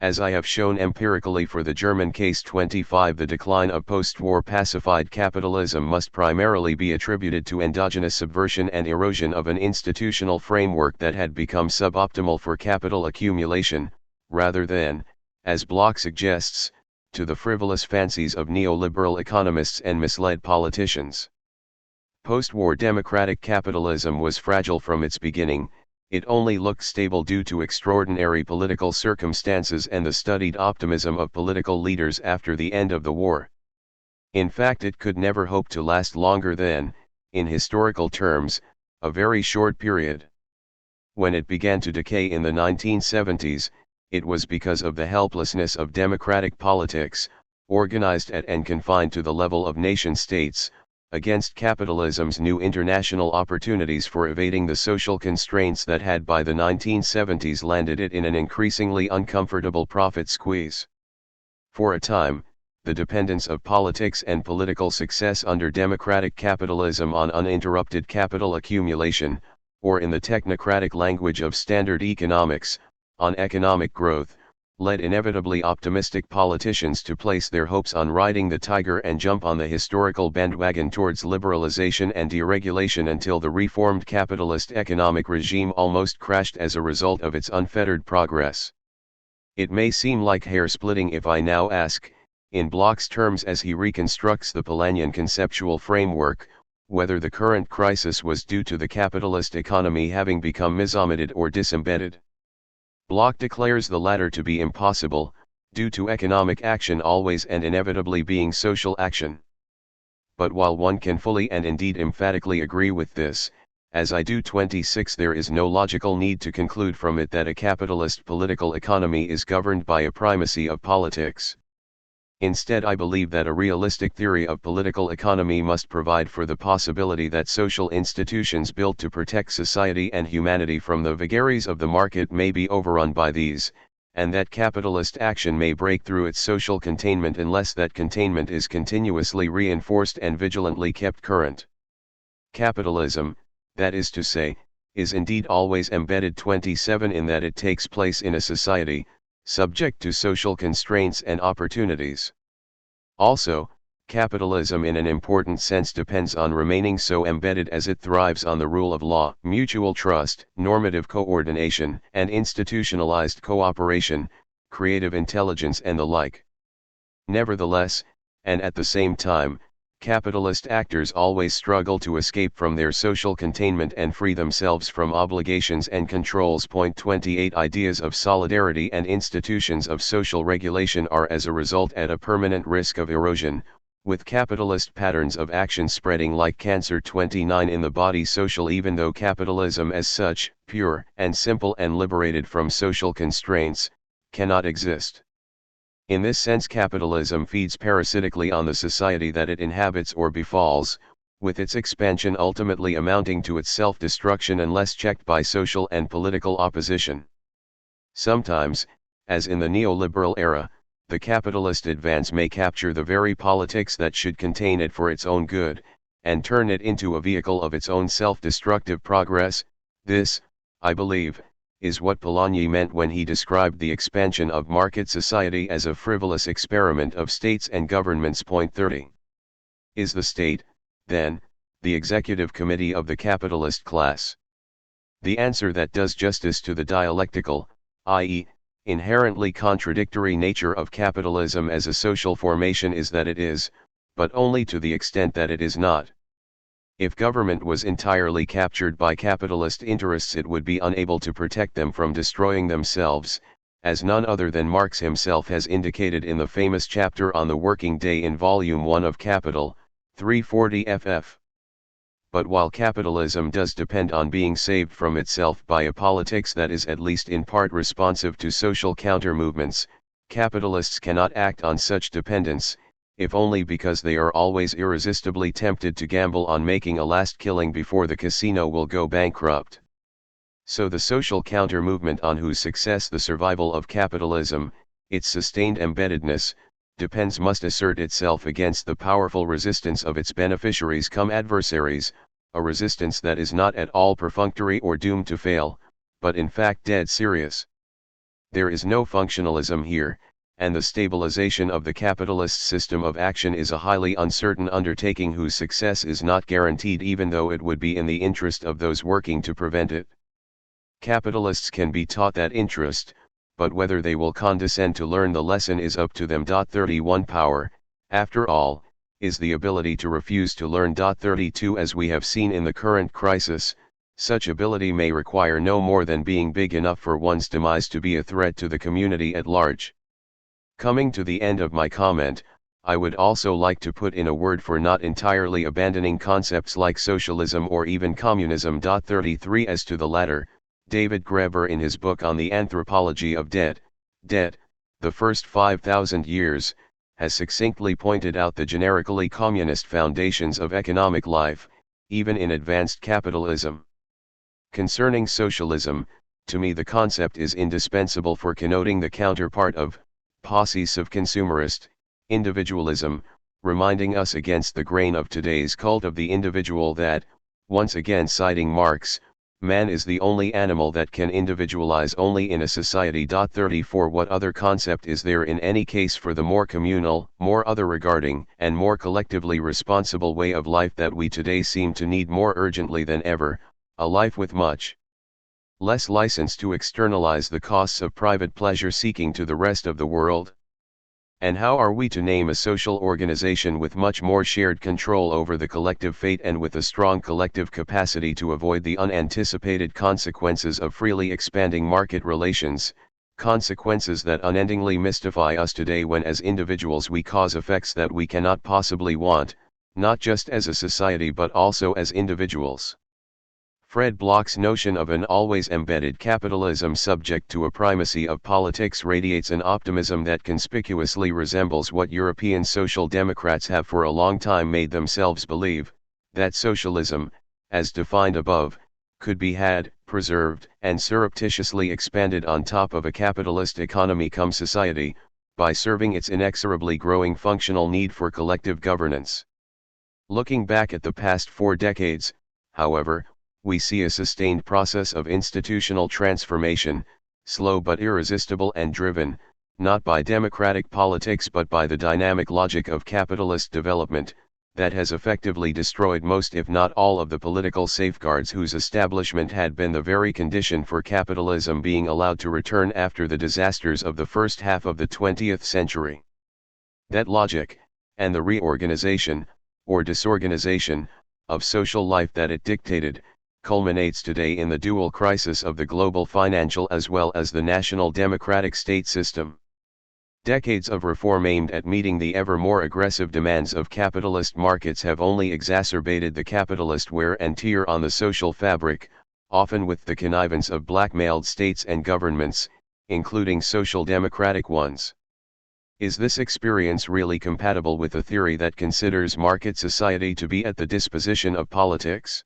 [SPEAKER 1] As I have shown empirically for the German case 25, the decline of post-war pacified capitalism must primarily be attributed to endogenous subversion and erosion of an institutional framework that had become suboptimal for capital accumulation, rather than, as Bloch suggests, to the frivolous fancies of neoliberal economists and misled politicians. Post-war democratic capitalism was fragile from its beginning. It only looked stable due to extraordinary political circumstances and the studied optimism of political leaders after the end of the war. In fact, it could never hope to last longer than, in historical terms, a very short period. When it began to decay in the 1970s, it was because of the helplessness of democratic politics, organized at and confined to the level of nation-states, against capitalism's new international opportunities for evading the social constraints that had by the 1970s landed it in an increasingly uncomfortable profit squeeze. For a time, the dependence of politics and political success under democratic capitalism on uninterrupted capital accumulation, or in the technocratic language of standard economics, on economic growth, led inevitably optimistic politicians to place their hopes on riding the tiger and jump on the historical bandwagon towards liberalization and deregulation until the reformed capitalist economic regime almost crashed as a result of its unfettered progress. It may seem like hair-splitting if I now ask, in Bloch's terms as he reconstructs the Polanyian conceptual framework, whether the current crisis was due to the capitalist economy having become misomated or disembedded. Bloch declares the latter to be impossible, due to economic action always and inevitably being social action. But while one can fully and indeed emphatically agree with this, as I do 26, there is no logical need to conclude from it that a capitalist political economy is governed by a primacy of politics. Instead, I believe that a realistic theory of political economy must provide for the possibility that social institutions built to protect society and humanity from the vagaries of the market may be overrun by these, and that capitalist action may break through its social containment unless that containment is continuously reinforced and vigilantly kept current. Capitalism, that is to say, is indeed always embedded 27 in that it takes place in a society, subject to social constraints and opportunities. Also, capitalism in an important sense depends on remaining so embedded as it thrives on the rule of law, mutual trust, normative coordination, and institutionalized cooperation, creative intelligence and the like. Nevertheless, and at the same time, capitalist actors always struggle to escape from their social containment and free themselves from obligations and controls. Point 28. Ideas of solidarity and institutions of social regulation are as a result at a permanent risk of erosion, with capitalist patterns of action spreading like cancer. 29. In the body social, even though capitalism as such, pure and simple and liberated from social constraints, cannot exist. In this sense, capitalism feeds parasitically on the society that it inhabits or befalls, with its expansion ultimately amounting to its self-destruction unless checked by social and political opposition. Sometimes, as in the neoliberal era, the capitalist advance may capture the very politics that should contain it for its own good, and turn it into a vehicle of its own self-destructive progress. This, I believe, is what Polanyi meant when he described the expansion of market society as a frivolous experiment of states and governments. Point 30. Is the state, then, the executive committee of the capitalist class? The answer that does justice to the dialectical, i.e., inherently contradictory nature of capitalism as a social formation is that it is, but only to the extent that it is not. If government was entirely captured by capitalist interests, it would be unable to protect them from destroying themselves, as none other than Marx himself has indicated in the famous chapter on the working day in Volume 1 of Capital, 340 ff. But while capitalism does depend on being saved from itself by a politics that is at least in part responsive to social counter-movements, capitalists cannot act on such dependence, if only because they are always irresistibly tempted to gamble on making a last killing before the casino will go bankrupt. So the social counter-movement on whose success the survival of capitalism, its sustained embeddedness, depends must assert itself against the powerful resistance of its beneficiaries cum adversaries, a resistance that is not at all perfunctory or doomed to fail, but in fact dead serious. There is no functionalism here, and the stabilization of the capitalist system of action is a highly uncertain undertaking whose success is not guaranteed, even though it would be in the interest of those working to prevent it. Capitalists can be taught that interest, but whether they will condescend to learn the lesson is up to them. 31 Power, after all, is the ability to refuse to learn. 32 As we have seen in the current crisis, such ability may require no more than being big enough for one's demise to be a threat to the community at large. Coming to the end of my comment, I would also like to put in a word for not entirely abandoning concepts like socialism or even communism. 33 As to the latter, David Graeber in his book on the anthropology of debt, the first 5,000 years, has succinctly pointed out the generically communist foundations of economic life, even in advanced capitalism. Concerning socialism, to me the concept is indispensable for connoting the counterpart of possessive consumerist individualism, reminding us against the grain of today's cult of the individual that, once again citing Marx, man is the only animal that can individualize only in a society. 34 What other concept is there in any case for the more communal, more other-regarding, and more collectively responsible way of life that we today seem to need more urgently than ever, a life with much less license to externalize the costs of private pleasure seeking to the rest of the world? And how are we to name a social organization with much more shared control over the collective fate and with a strong collective capacity to avoid the unanticipated consequences of freely expanding market relations, consequences that unendingly mystify us today when as individuals we cause effects that we cannot possibly want, not just as a society but also as individuals? Fred Bloch's notion of an always embedded capitalism subject to a primacy of politics radiates an optimism that conspicuously resembles what European social democrats have for a long time made themselves believe, that socialism, as defined above, could be had, preserved, and surreptitiously expanded on top of a capitalist economy cum society, by serving its inexorably growing functional need for collective governance. Looking back at the past 4 decades, however, we see a sustained process of institutional transformation, slow but irresistible and driven, not by democratic politics but by the dynamic logic of capitalist development, that has effectively destroyed most if not all of the political safeguards whose establishment had been the very condition for capitalism being allowed to return after the disasters of the first half of the 20th century. That logic, and the reorganization, or disorganization, of social life that it dictated, culminates today in the dual crisis of the global financial as well as the national democratic state system. Decades of reform aimed at meeting the ever more aggressive demands of capitalist markets have only exacerbated the capitalist wear and tear on the social fabric, often with the connivance of blackmailed states and governments, including social democratic ones. Is this experience really compatible with a theory that considers market society to be at the disposition of politics?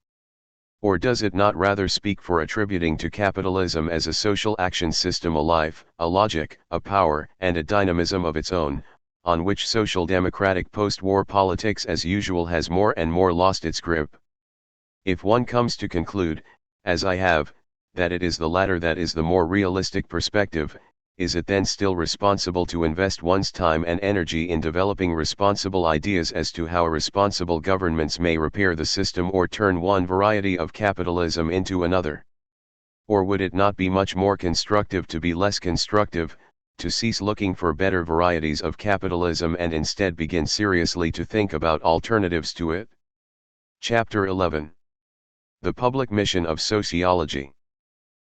[SPEAKER 1] Or does it not rather speak for attributing to capitalism as a social action system a life, a logic, a power, and a dynamism of its own, on which social democratic post-war politics as usual has more and more lost its grip? If one comes to conclude, as I have, that it is the latter that is the more realistic perspective, is it then still responsible to invest one's time and energy in developing responsible ideas as to how responsible governments may repair the system or turn one variety of capitalism into another? Or would it not be much more constructive to be less constructive, to cease looking for better varieties of capitalism and instead begin seriously to think about alternatives to it? Chapter 11. The Public Mission of Sociology.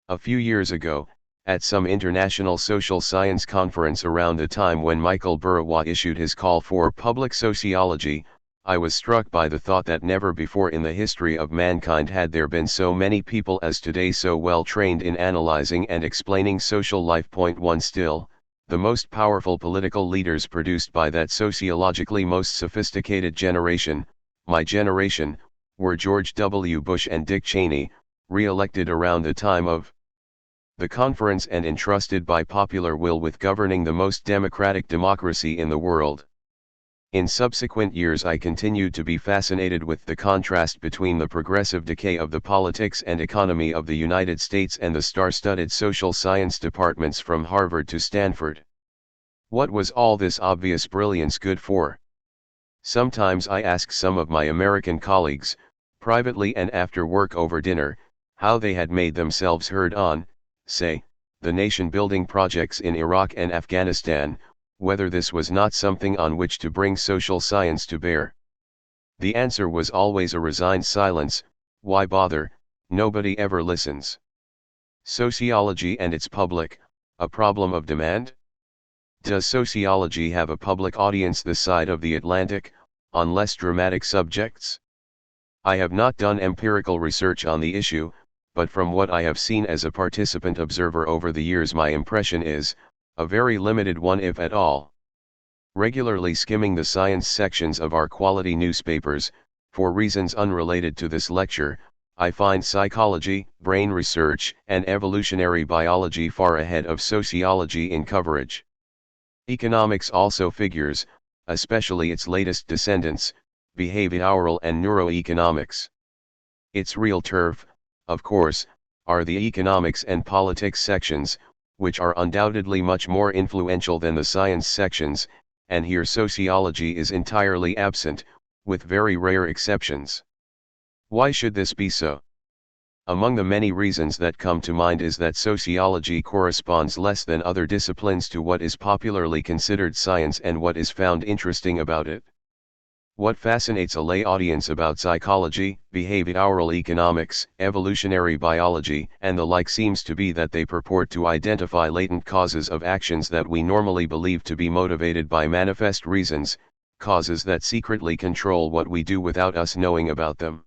[SPEAKER 1] A few years ago, at some international social science conference around the time when Michael Burawa issued his call for public sociology, I was struck by the thought that never before in the history of mankind had there been so many people as today so well trained in analyzing and explaining social life. Point 1. Still, the most powerful political leaders produced by that sociologically most sophisticated generation, my generation, were George W. Bush and Dick Cheney, re-elected around the time of the conference and entrusted by popular will with governing the most democratic democracy in the world. In subsequent years I continued to be fascinated with the contrast between the progressive decay of the politics and economy of the United States and the star-studded social science departments from Harvard to Stanford. What was all this obvious brilliance good for? Sometimes I ask some of my American colleagues, privately and after work over dinner, how they had made themselves heard on, say, the nation-building projects in Iraq and Afghanistan, whether this was not something on which to bring social science to bear. The answer was always a resigned silence. Why bother, nobody ever listens. Sociology and its public, a problem of demand? Does sociology have a public audience this side of the Atlantic, on less dramatic subjects? I have not done empirical research on the issue, but from what I have seen as a participant observer over the years my impression is, a very limited one if at all. Regularly skimming the science sections of our quality newspapers, for reasons unrelated to this lecture, I find psychology, brain research, and evolutionary biology far ahead of sociology in coverage. Economics also figures, especially its latest descendants, behavioral and neuroeconomics. Its real turf, of course, are the economics and politics sections, which are undoubtedly much more influential than the science sections, and here sociology is entirely absent, with very rare exceptions. Why should this be so? Among the many reasons that come to mind is that sociology corresponds less than other disciplines to what is popularly considered science and what is found interesting about it. What fascinates a lay audience about psychology, behavioral economics, evolutionary biology, and the like seems to be that they purport to identify latent causes of actions that we normally believe to be motivated by manifest reasons, causes that secretly control what we do without us knowing about them.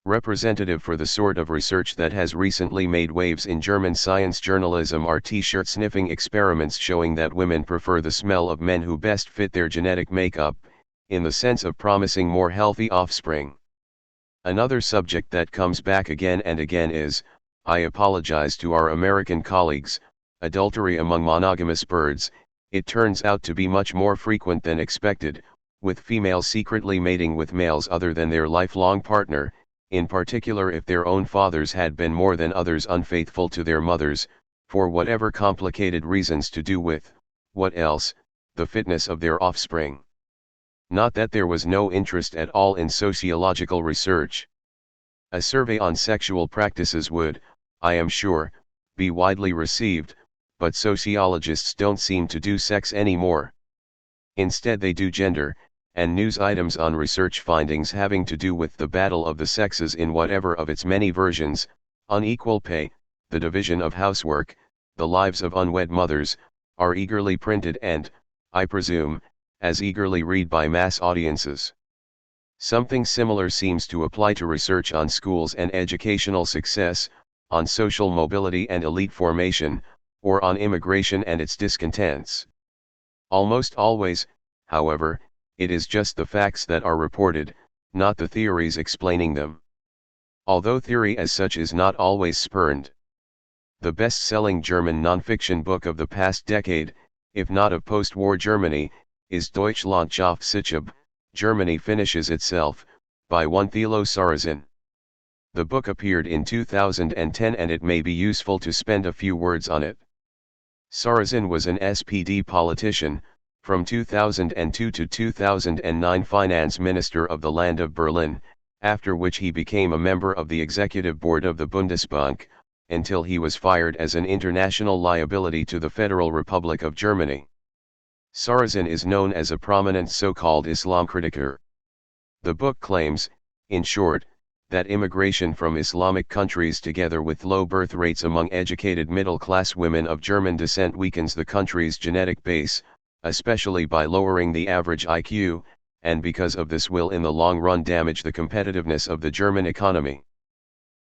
[SPEAKER 1] Representative for the sort of research that has recently made waves in German science journalism are t-shirt sniffing experiments showing that women prefer the smell of men who best fit their genetic makeup, in the sense of promising more healthy offspring. Another subject that comes back again and again is, I apologize to our American colleagues, adultery among monogamous birds. It turns out to be much more frequent than expected, with females secretly mating with males other than their lifelong partner, in particular if their own fathers had been more than others unfaithful to their mothers, for whatever complicated reasons to do with, what else, the fitness of their offspring. Not that there was no interest at all in sociological research. A survey on sexual practices would, I am sure, be widely received, but sociologists don't seem to do sex anymore. Instead they do gender, and news items on research findings having to do with the battle of the sexes in whatever of its many versions, unequal pay, the division of housework, the lives of unwed mothers, are eagerly printed and, I presume, as eagerly read by mass audiences. Something similar seems to apply to research on schools and educational success, on social mobility and elite formation, or on immigration and its discontents. Almost always, however, it is just the facts that are reported, not the theories explaining them. Although theory as such is not always spurned. The best-selling German non-fiction book of the past decade, if not of post-war Germany, is Deutschland schafft sich ab, Germany Finishes Itself, by one Thilo Sarrazin. The book appeared in 2010 and it may be useful to spend a few words on it. Sarrazin was an SPD politician, from 2002 to 2009 finance minister of the land of Berlin, after which he became a member of the executive board of the Bundesbank, until he was fired as an international liability to the Federal Republic of Germany. Sarrazin is known as a prominent so-called Islam critiquer. The book claims, in short, that immigration from Islamic countries together with low birth rates among educated middle-class women of German descent weakens the country's genetic base, especially by lowering the average IQ, and because of this will in the long run damage the competitiveness of the German economy.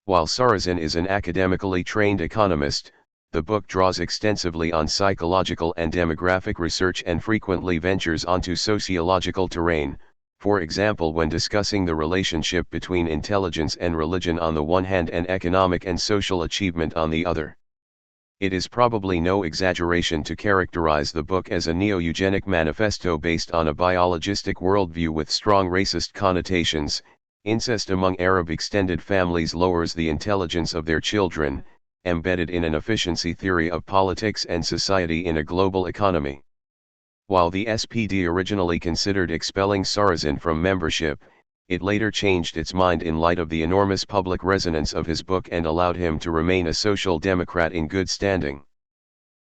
[SPEAKER 1] While Sarrazin is an academically trained economist, the book draws extensively on psychological and demographic research and frequently ventures onto sociological terrain, for example when discussing the relationship between intelligence and religion on the one hand and economic and social achievement on the other. It is probably no exaggeration to characterize the book as a neo-eugenic manifesto based on a biologistic worldview with strong racist connotations. Incest among Arab extended families lowers the intelligence of their children, embedded in an efficiency theory of politics and society in a global economy. While the SPD originally considered expelling Sarrazin from membership, it later changed its mind in light of the enormous public resonance of his book and allowed him to remain a social democrat in good standing.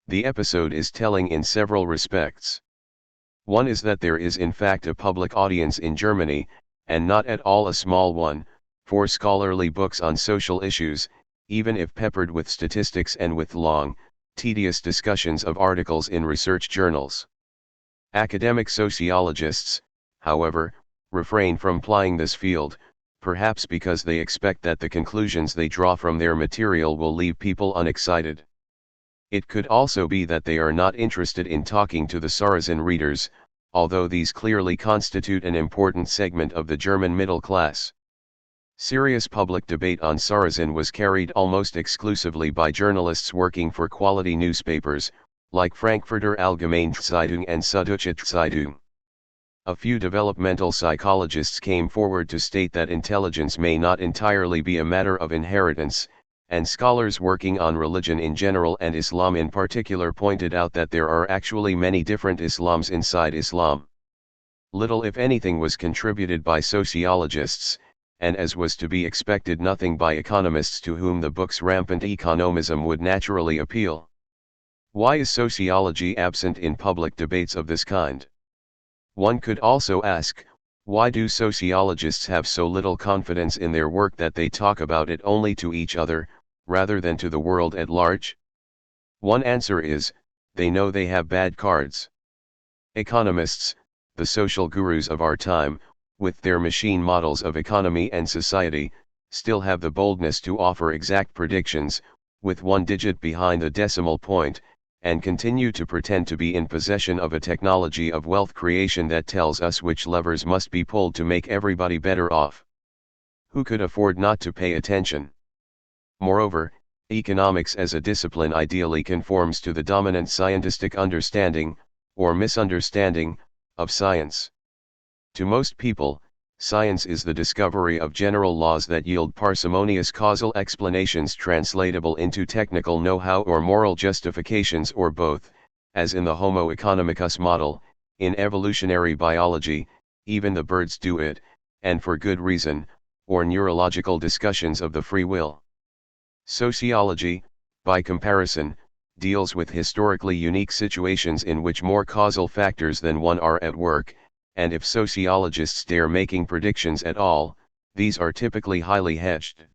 [SPEAKER 1] The episode is telling in several respects. One is that there is in fact a public audience in Germany, and not at all a small one, for scholarly books on social issues, even if peppered with statistics and with long, tedious discussions of articles in research journals. Academic sociologists, however, refrain from plying this field, perhaps because they expect that the conclusions they draw from their material will leave people unexcited. It could also be that they are not interested in talking to the Sarrazin readers, although these clearly constitute an important segment of the German middle class. Serious public debate on Sarrazin was carried almost exclusively by journalists working for quality newspapers, like Frankfurter Allgemeine Zeitung and Süddeutsche Zeitung. A few developmental psychologists came forward to state that intelligence may not entirely be a matter of inheritance, and scholars working on religion in general and Islam in particular pointed out that there are actually many different Islams inside Islam. Little if anything was contributed by sociologists, and as was to be expected nothing by economists to whom the book's rampant economism would naturally appeal. Why is sociology absent in public debates of this kind? One could also ask, why do sociologists have so little confidence in their work that they talk about it only to each other, rather than to the world at large? One answer is, they know they have bad cards. Economists, the social gurus of our time, with their machine models of economy and society, still have the boldness to offer exact predictions, with one digit behind the decimal point, and continue to pretend to be in possession of a technology of wealth creation that tells us which levers must be pulled to make everybody better off. Who could afford not to pay attention? Moreover, economics as a discipline ideally conforms to the dominant scientific understanding, or misunderstanding, of science. To most people, science is the discovery of general laws that yield parsimonious causal explanations translatable into technical know-how or moral justifications or both, as in the Homo economicus model. In evolutionary biology, even the birds do it, and for good reason, or neurological discussions of the free will. Sociology, by comparison, deals with historically unique situations in which more causal factors than one are at work, and if sociologists dare making predictions at all, these are typically highly hedged.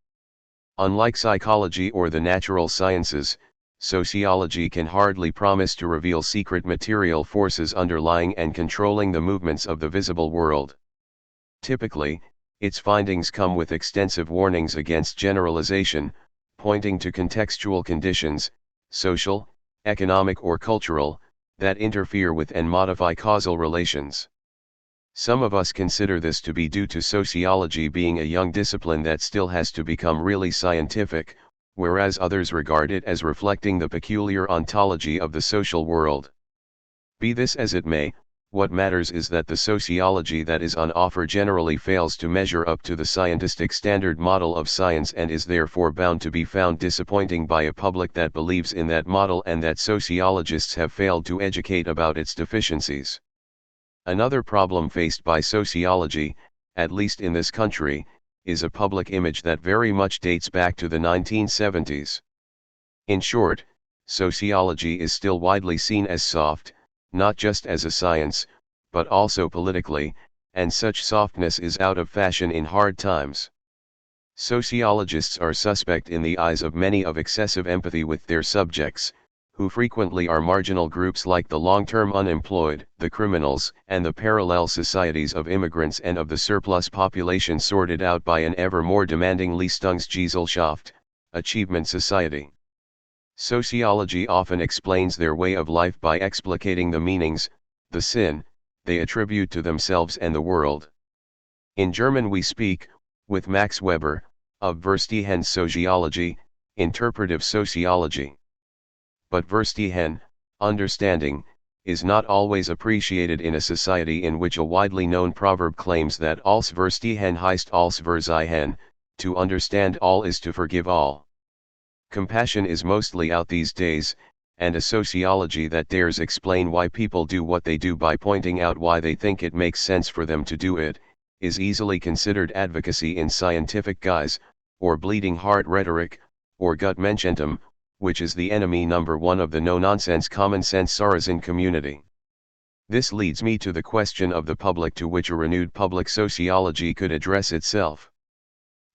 [SPEAKER 1] Unlike psychology or the natural sciences, sociology can hardly promise to reveal secret material forces underlying and controlling the movements of the visible world. Typically, its findings come with extensive warnings against generalization, pointing to contextual conditions, social, economic or cultural, that interfere with and modify causal relations. Some of us consider this to be due to sociology being a young discipline that still has to become really scientific, whereas others regard it as reflecting the peculiar ontology of the social world. Be this as it may, what matters is that the sociology that is on offer generally fails to measure up to the scientific standard model of science and is therefore bound to be found disappointing by a public that believes in that model and that sociologists have failed to educate about its deficiencies. Another problem faced by sociology, at least in this country, is a public image that very much dates back to the 1970s. In short, sociology is still widely seen as soft, not just as a science, but also politically, and such softness is out of fashion in hard times. Sociologists are suspect in the eyes of many of excessive empathy with their subjects, who frequently are marginal groups like the long-term unemployed, the criminals, and the parallel societies of immigrants and of the surplus population sorted out by an ever more demanding Leistungsgesellschaft, achievement society. Sociology often explains their way of life by explicating the meanings, the sin, they attribute to themselves and the world. In German we speak, with Max Weber, of Verstehen Soziologie, interpretive sociology. But Verstehen, understanding, is not always appreciated in a society in which a widely known proverb claims that alles verstehen heißt alles verzeihen, to understand all is to forgive all. Compassion is mostly out these days, and a sociology that dares explain why people do what they do by pointing out why they think it makes sense for them to do it, is easily considered advocacy in scientific guise, or bleeding heart rhetoric, or Gutmenschentum, which is the enemy number one of the no-nonsense common-sense Saracen community. This leads me to the question of the public to which a renewed public sociology could address itself.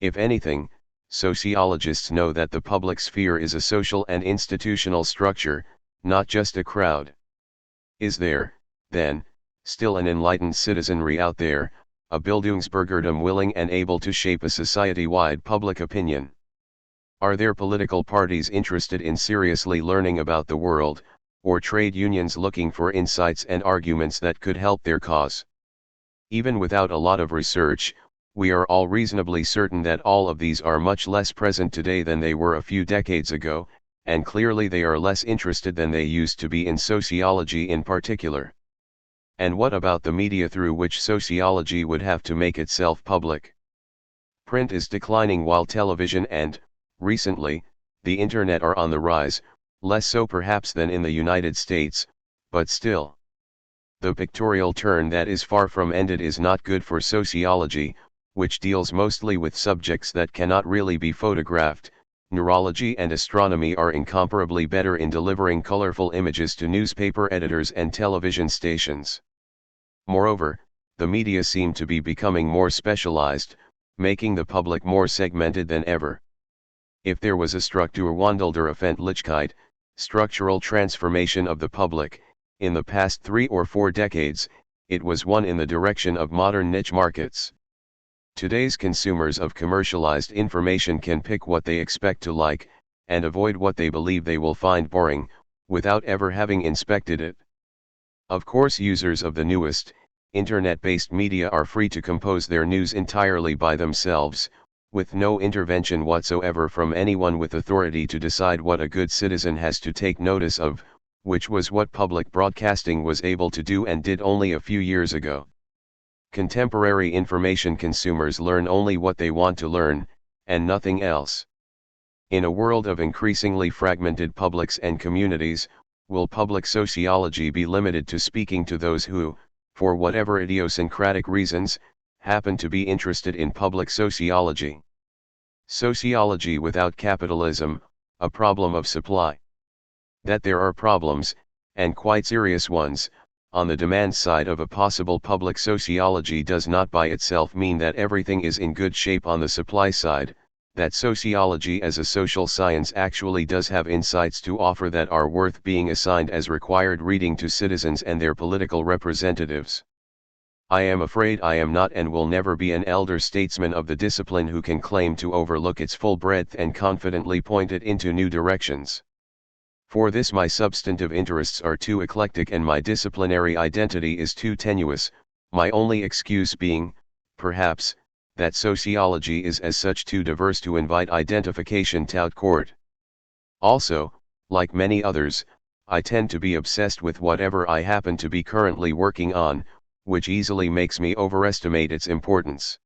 [SPEAKER 1] If anything, sociologists know that the public sphere is a social and institutional structure, not just a crowd. Is there, then, still an enlightened citizenry out there, a Bildungsbürgertum willing and able to shape a society-wide public opinion? Are there political parties interested in seriously learning about the world, or trade unions looking for insights and arguments that could help their cause? Even without a lot of research, we are all reasonably certain that all of these are much less present today than they were a few decades ago, and clearly they are less interested than they used to be in sociology in particular. And what about the media through which sociology would have to make itself public? Print is declining while television and, recently, the internet are on the rise, less so perhaps than in the United States, but still. The pictorial turn that is far from ended is not good for sociology, which deals mostly with subjects that cannot really be photographed. Neurology and astronomy are incomparably better in delivering colorful images to newspaper editors and television stations. Moreover, the media seem to be becoming more specialized, making the public more segmented than ever. If there was a Strukturwandel der Öffentlichkeit, structural transformation of the public, in the past 3 or 4 decades, it was one in the direction of modern niche markets. Today's consumers of commercialized information can pick what they expect to like, and avoid what they believe they will find boring, without ever having inspected it. Of course, users of the newest, internet-based media are free to compose their news entirely by themselves, with no intervention whatsoever from anyone with authority to decide what a good citizen has to take notice of, which was what public broadcasting was able to do and did only a few years ago. Contemporary information consumers learn only what they want to learn, and nothing else. In a world of increasingly fragmented publics and communities, will public sociology be limited to speaking to those who, for whatever idiosyncratic reasons, happen to be interested in public sociology? Sociology without capitalism, a problem of supply. That there are problems, and quite serious ones, on the demand side of a possible public sociology does not by itself mean that everything is in good shape on the supply side, that sociology as a social science actually does have insights to offer that are worth being assigned as required reading to citizens and their political representatives. I am afraid I am not and will never be an elder statesman of the discipline who can claim to overlook its full breadth and confidently point it into new directions. For this my substantive interests are too eclectic and my disciplinary identity is too tenuous, my only excuse being, perhaps, that sociology is as such too diverse to invite identification tout court. Also, like many others, I tend to be obsessed with whatever I happen to be currently working on, which easily makes me overestimate its importance.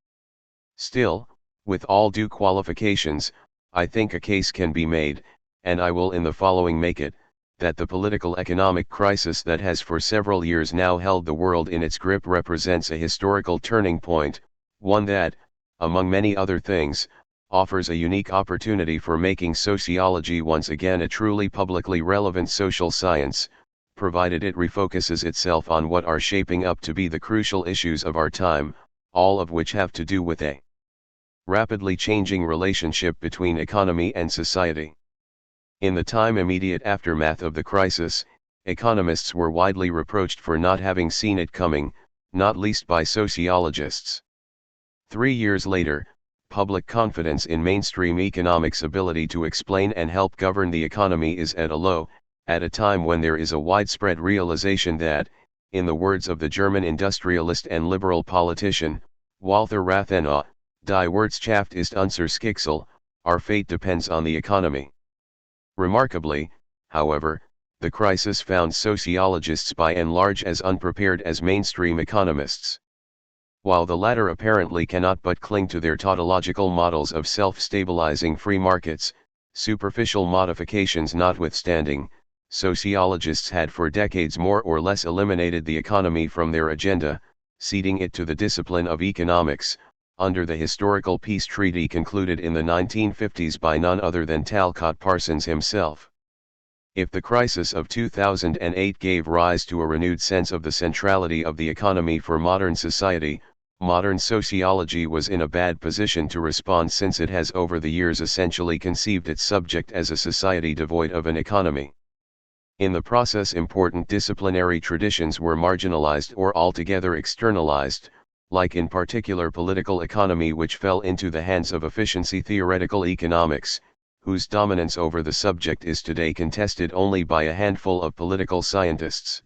[SPEAKER 1] Still, with all due qualifications, I think a case can be made, and I will in the following make it, that the political economic crisis that has for several years now held the world in its grip represents a historical turning point, one that, among many other things, offers a unique opportunity for making sociology once again a truly publicly relevant social science, provided it refocuses itself on what are shaping up to be the crucial issues of our time, all of which have to do with a rapidly changing relationship between economy and society. In the time immediate aftermath of the crisis, economists were widely reproached for not having seen it coming, not least by sociologists. 3 years later, public confidence in mainstream economics' ability to explain and help govern the economy is at a low, at a time when there is a widespread realization that, in the words of the German industrialist and liberal politician, Walther Rathenau, Die Wirtschaft ist unser Schicksal, our fate depends on the economy. Remarkably, however, the crisis found sociologists by and large as unprepared as mainstream economists. While the latter apparently cannot but cling to their tautological models of self-stabilizing free markets, superficial modifications notwithstanding, sociologists had for decades more or less eliminated the economy from their agenda, ceding it to the discipline of economics, under the historical peace treaty concluded in the 1950s by none other than Talcott Parsons himself. If the crisis of 2008 gave rise to a renewed sense of the centrality of the economy for modern society, modern sociology was in a bad position to respond, since it has over the years essentially conceived its subject as a society devoid of an economy. In the process, important disciplinary traditions were marginalized or altogether externalized, like in particular political economy, which fell into the hands of efficiency theoretical economics, whose dominance over the subject is today contested only by a handful of political scientists.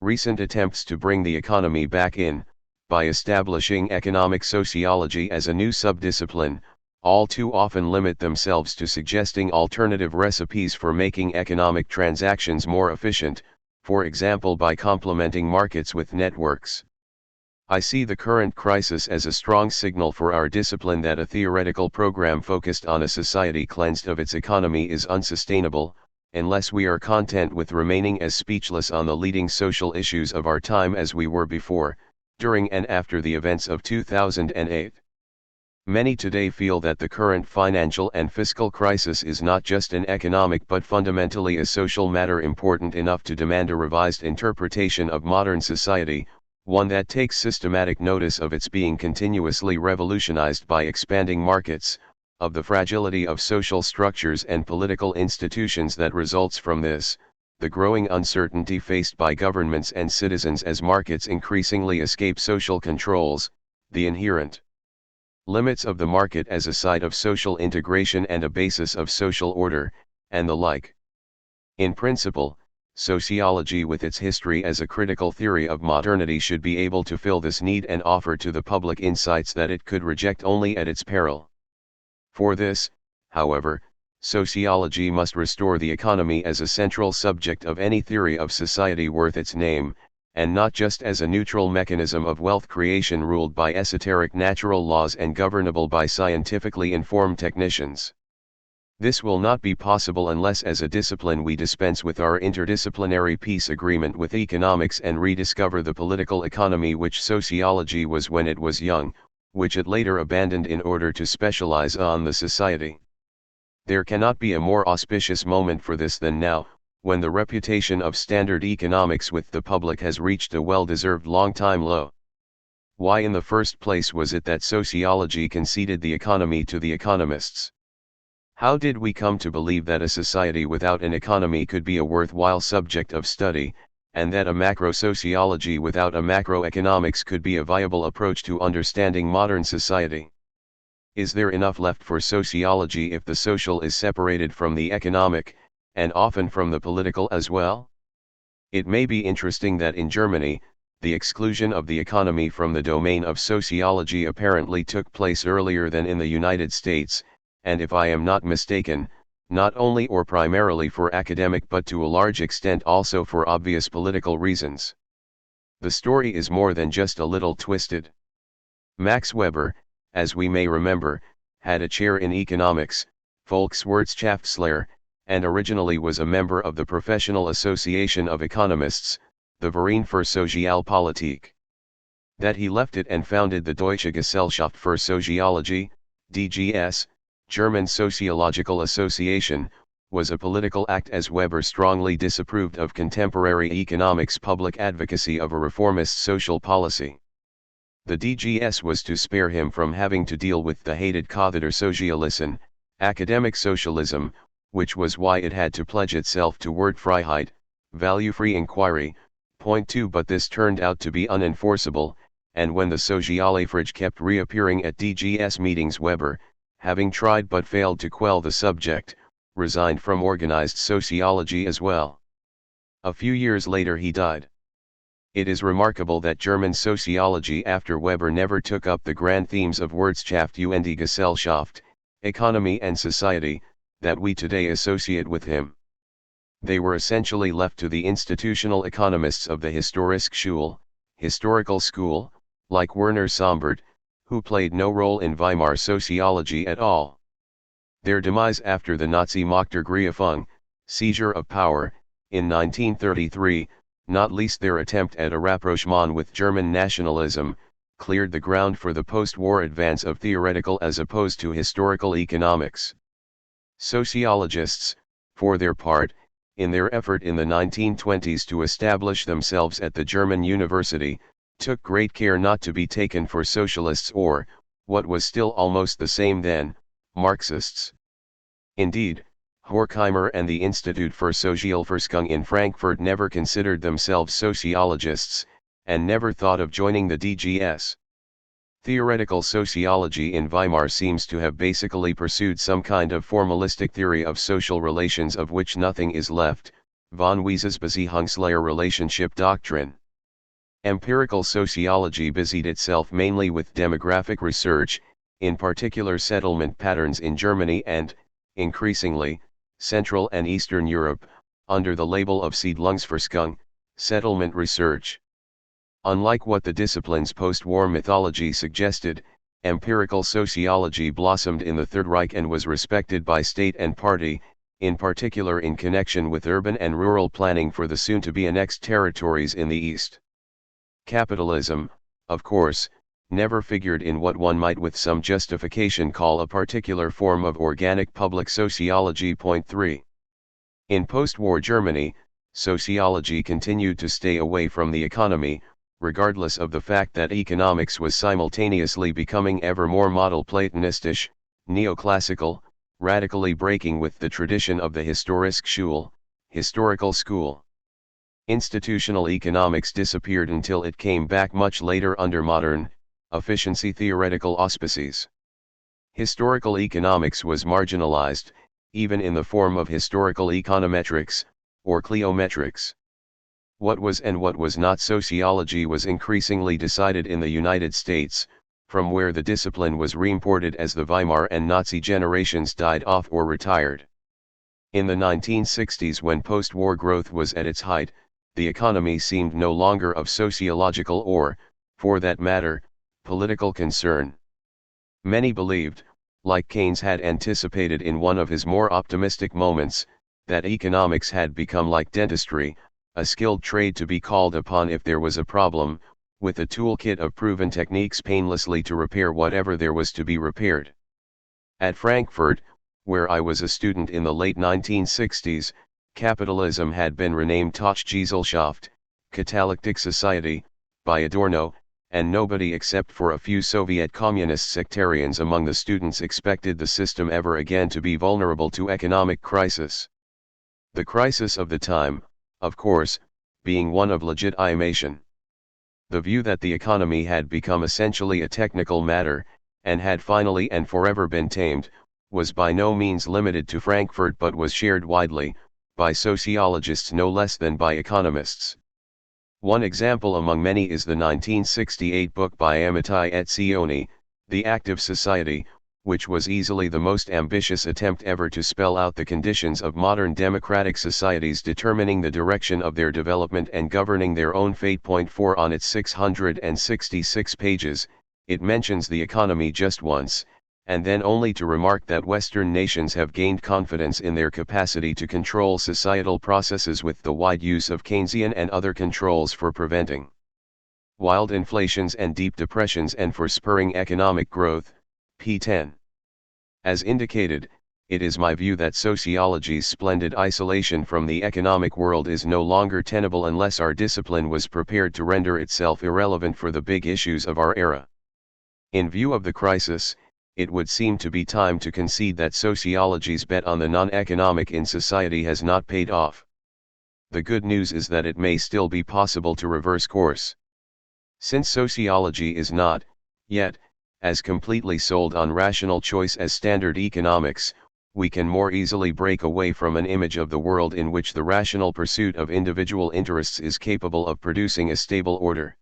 [SPEAKER 1] Recent attempts to bring the economy back in, by establishing economic sociology as a new subdiscipline, all too often limit themselves to suggesting alternative recipes for making economic transactions more efficient, for example by complementing markets with networks. I see the current crisis as a strong signal for our discipline that a theoretical program focused on a society cleansed of its economy is unsustainable, unless we are content with remaining as speechless on the leading social issues of our time as we were before, during and after the events of 2008. Many today feel that the current financial and fiscal crisis is not just an economic but fundamentally a social matter important enough to demand a revised interpretation of modern society, one that takes systematic notice of its being continuously revolutionized by expanding markets, of the fragility of social structures and political institutions that results from this, the growing uncertainty faced by governments and citizens as markets increasingly escape social controls, the inherent limits of the market as a site of social integration and a basis of social order, and the like. In principle, sociology with its history as a critical theory of modernity should be able to fill this need and offer to the public insights that it could reject only at its peril. For this, however, sociology must restore the economy as a central subject of any theory of society worth its name, and not just as a neutral mechanism of wealth creation ruled by esoteric natural laws and governable by scientifically informed technicians. This will not be possible unless as a discipline we dispense with our interdisciplinary peace agreement with economics and rediscover the political economy which sociology was when it was young, which it later abandoned in order to specialize on the society. There cannot be a more auspicious moment for this than now, when the reputation of standard economics with the public has reached a well-deserved long-time low. Why in the first place was it that sociology conceded the economy to the economists? How did we come to believe that a society without an economy could be a worthwhile subject of study, and that a macro-sociology without a macroeconomics could be a viable approach to understanding modern society? Is there enough left for sociology if the social is separated from the economic, and often from the political as well? It may be interesting that in Germany, the exclusion of the economy from the domain of sociology apparently took place earlier than in the United States, and if I am not mistaken, not only or primarily for academic but to a large extent also for obvious political reasons. The story is more than just a little twisted. Max Weber, as we may remember, had a chair in economics, Volkswirtschaftslehre, and originally was a member of the Professional Association of Economists, the Verein für Sozialpolitik. That he left it and founded the Deutsche Gesellschaft für Soziologie, DGS, German Sociological Association, was a political act as Weber strongly disapproved of contemporary economics' public advocacy of a reformist social policy. The DGS was to spare him from having to deal with the hated Kathedersozialism, academic socialism, which was why it had to pledge itself to Wertfreiheit, value-free inquiry. Point 2. But this turned out to be unenforceable, and when the Sozialefrage kept reappearing at DGS meetings, Weber, having tried but failed to quell the subject, resigned from organized sociology as well. A few years later he died. It is remarkable that German sociology after Weber never took up the grand themes of Wirtschaft und Gesellschaft, economy and society, that we today associate with him. They were essentially left to the institutional economists of the Historische Schule, historical school, like Werner Sombart, who played no role in Weimar sociology at all. Their demise after the Nazi Machtergreifung, seizure of power, in 1933, not least their attempt at a rapprochement with German nationalism, cleared the ground for the post-war advance of theoretical as opposed to historical economics. Sociologists, for their part, in their effort in the 1920s to establish themselves at the German university, took great care not to be taken for socialists or, what was still almost the same then, Marxists. Indeed, Horkheimer and the Institut für Sozialforschung in Frankfurt never considered themselves sociologists, and never thought of joining the DGS. Theoretical sociology in Weimar seems to have basically pursued some kind of formalistic theory of social relations of which nothing is left, von Wiese's Beziehungslehre relationship doctrine. Empirical sociology busied itself mainly with demographic research, in particular settlement patterns in Germany and, increasingly, Central and Eastern Europe, under the label of Siedlungsforschung, settlement research. Unlike what the discipline's post-war mythology suggested, empirical sociology blossomed in the Third Reich and was respected by state and party, in particular in connection with urban and rural planning for the soon-to-be annexed territories in the East. Capitalism, of course, never figured in what one might with some justification call a particular form of organic public sociology. Point 3. In post-war Germany, sociology continued to stay away from the economy, regardless of the fact that economics was simultaneously becoming ever more model Platonistisch, neoclassical, radically breaking with the tradition of the Historische Schule, historical school. Institutional economics disappeared until it came back much later under modern, efficiency theoretical auspices. Historical economics was marginalized, even in the form of historical econometrics, or cliometrics. What was and what was not sociology was increasingly decided in the United States, from where the discipline was reimported as the Weimar and Nazi generations died off or retired. In the 1960s, when post-war growth was at its height, the economy seemed no longer of sociological or, for that matter, political concern. Many believed, like Keynes had anticipated in one of his more optimistic moments, that economics had become like dentistry, a skilled trade to be called upon if there was a problem, with a toolkit of proven techniques painlessly to repair whatever there was to be repaired. At Frankfurt, where I was a student in the late 1960s, capitalism had been renamed Tauschgesellschaft, Catalytic Society, by Adorno, and nobody except for a few Soviet communist sectarians among the students expected the system ever again to be vulnerable to economic crisis. The crisis of the time, of course, being one of legitimation. The view that the economy had become essentially a technical matter, and had finally and forever been tamed, was by no means limited to Frankfurt but was shared widely, by sociologists no less than by economists. One example among many is the 1968 book by Amitai Etzioni, The Active Society, which was easily the most ambitious attempt ever to spell out the conditions of modern democratic societies determining the direction of their development and governing their own fate. 4 On its 666 pages, it mentions the economy just once, and then only to remark that Western nations have gained confidence in their capacity to control societal processes with the wide use of Keynesian and other controls for preventing wild inflations and deep depressions and for spurring economic growth. p. 10. As indicated, it is my view that sociology's splendid isolation from the economic world is no longer tenable unless our discipline was prepared to render itself irrelevant for the big issues of our era. In view of the crisis, it would seem to be time to concede that sociology's bet on the non-economic in society has not paid off. The good news is that it may still be possible to reverse course. Since sociology is not, yet, as completely sold on rational choice as standard economics, we can more easily break away from an image of the world in which the rational pursuit of individual interests is capable of producing a stable order.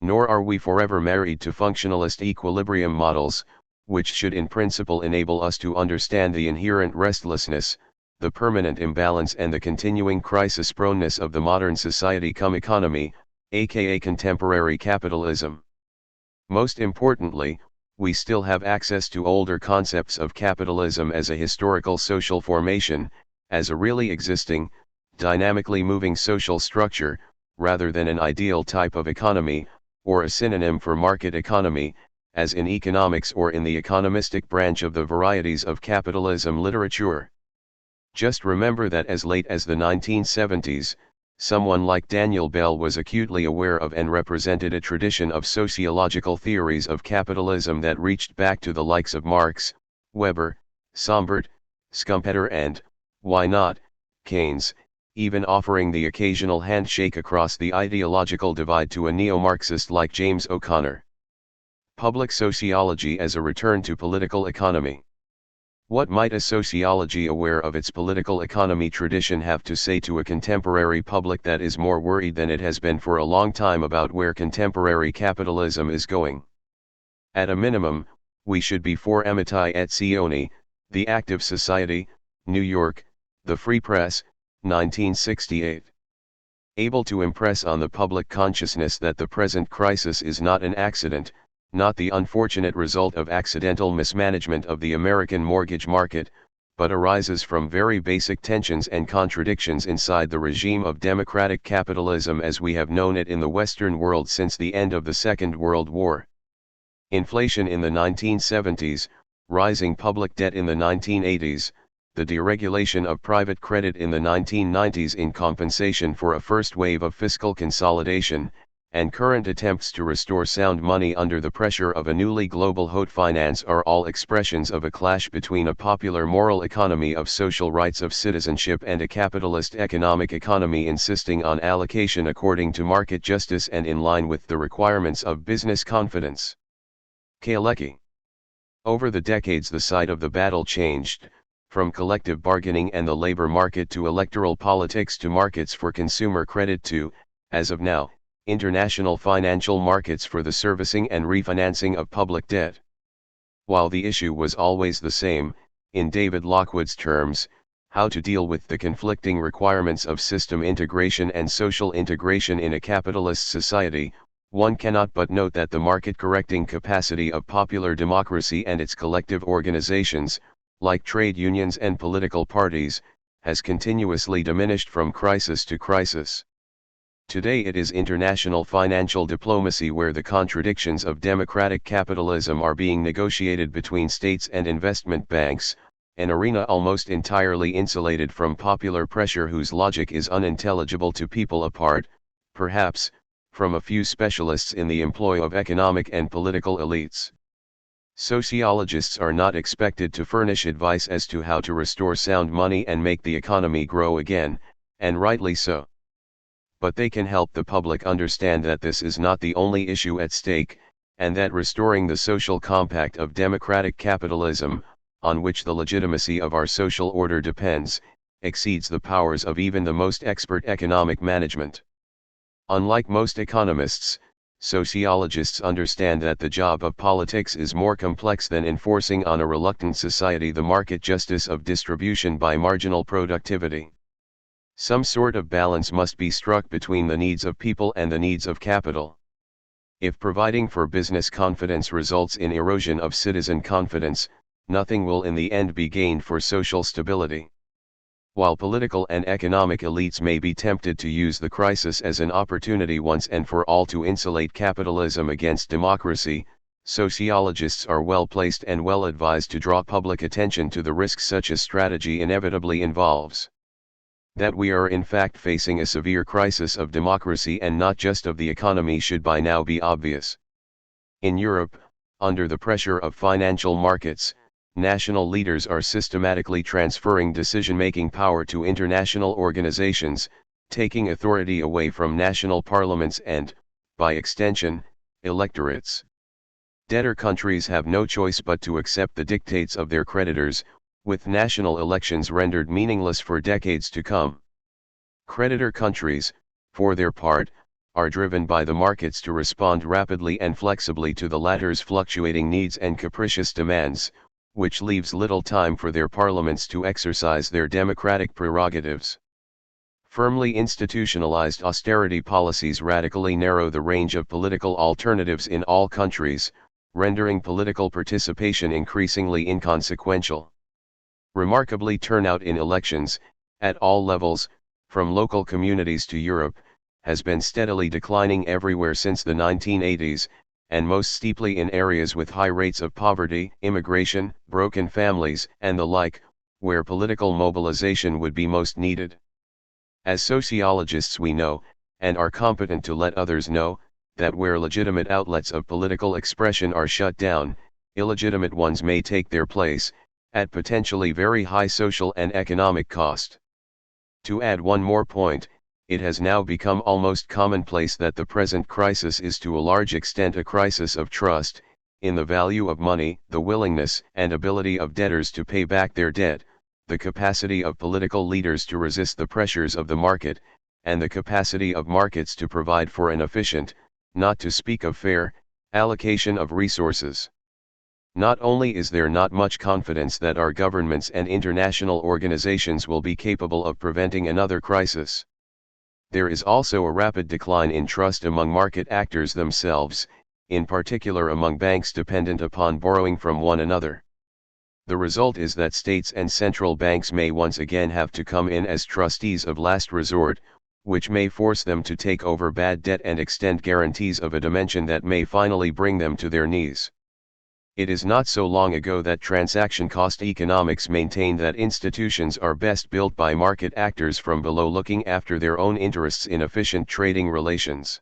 [SPEAKER 1] Nor are we forever married to functionalist equilibrium models, which should in principle enable us to understand the inherent restlessness, the permanent imbalance and the continuing crisis-proneness of the modern society cum economy, aka contemporary capitalism. Most importantly, we still have access to older concepts of capitalism as a historical social formation, as a really existing, dynamically moving social structure, rather than an ideal type of economy, or a synonym for market economy, as in economics or in the economistic branch of the varieties of capitalism literature. Just remember that as late as the 1970s, someone like Daniel Bell was acutely aware of and represented a tradition of sociological theories of capitalism that reached back to the likes of Marx, Weber, Sombart, Schumpeter and, why not, Keynes, even offering the occasional handshake across the ideological divide to a neo-Marxist like James O'Connor. Public sociology as a return to political economy. What might a sociology aware of its political economy tradition have to say to a contemporary public that is more worried than it has been for a long time about where contemporary capitalism is going? At a minimum, we should be for Amitai Etzioni, The Active Society, New York, The Free Press, 1968. Able to impress on the public consciousness that the present crisis is not an accident, not the unfortunate result of accidental mismanagement of the American mortgage market, but arises from very basic tensions and contradictions inside the regime of democratic capitalism as we have known it in the Western world since the end of the Second World War. Inflation in the 1970s, rising public debt in the 1980s, the deregulation of private credit in the 1990s in compensation for a first wave of fiscal consolidation, and current attempts to restore sound money under the pressure of a newly global haute finance are all expressions of a clash between a popular moral economy of social rights of citizenship and a capitalist economic economy insisting on allocation according to market justice and in line with the requirements of business confidence. Kalecki. Over the decades the side of the battle changed, from collective bargaining and the labor market to electoral politics to markets for consumer credit to, as of now, international financial markets for the servicing and refinancing of public debt. While the issue was always the same, in David Lockwood's terms, how to deal with the conflicting requirements of system integration and social integration in a capitalist society, one cannot but note that the market-correcting capacity of popular democracy and its collective organizations, like trade unions and political parties, has continuously diminished from crisis to crisis. Today it is international financial diplomacy where the contradictions of democratic capitalism are being negotiated between states and investment banks, an arena almost entirely insulated from popular pressure whose logic is unintelligible to people apart, perhaps, from a few specialists in the employ of economic and political elites. Sociologists are not expected to furnish advice as to how to restore sound money and make the economy grow again, and rightly so. But they can help the public understand that this is not the only issue at stake, and that restoring the social compact of democratic capitalism, on which the legitimacy of our social order depends, exceeds the powers of even the most expert economic management. Unlike most economists, sociologists understand that the job of politics is more complex than enforcing on a reluctant society the market justice of distribution by marginal productivity. Some sort of balance must be struck between the needs of people and the needs of capital. If providing for business confidence results in erosion of citizen confidence, nothing will in the end be gained for social stability. While political and economic elites may be tempted to use the crisis as an opportunity once and for all to insulate capitalism against democracy, sociologists are well placed and well advised to draw public attention to the risks such a strategy inevitably involves. That we are in fact facing a severe crisis of democracy and not just of the economy should by now be obvious. In Europe, under the pressure of financial markets, national leaders are systematically transferring decision-making power to international organizations, taking authority away from national parliaments and, by extension, electorates. Debtor countries have no choice but to accept the dictates of their creditors, with national elections rendered meaningless for decades to come. Creditor countries, for their part, are driven by the markets to respond rapidly and flexibly to the latter's fluctuating needs and capricious demands, which leaves little time for their parliaments to exercise their democratic prerogatives. Firmly institutionalized austerity policies radically narrow the range of political alternatives in all countries, rendering political participation increasingly inconsequential. Remarkably, turnout in elections, at all levels, from local communities to Europe, has been steadily declining everywhere since the 1980s, and most steeply in areas with high rates of poverty, immigration, broken families, and the like, where political mobilization would be most needed. As sociologists we know, and are competent to let others know, that where legitimate outlets of political expression are shut down, illegitimate ones may take their place, at potentially very high social and economic cost. To add one more point, it has now become almost commonplace that the present crisis is to a large extent a crisis of trust, in the value of money, the willingness and ability of debtors to pay back their debt, the capacity of political leaders to resist the pressures of the market, and the capacity of markets to provide for an efficient, not to speak of fair, allocation of resources. Not only is there not much confidence that our governments and international organizations will be capable of preventing another crisis, there is also a rapid decline in trust among market actors themselves, in particular among banks dependent upon borrowing from one another. The result is that states and central banks may once again have to come in as trustees of last resort, which may force them to take over bad debt and extend guarantees of a dimension that may finally bring them to their knees. It is not so long ago that transaction cost economics maintained that institutions are best built by market actors from below looking after their own interests in efficient trading relations.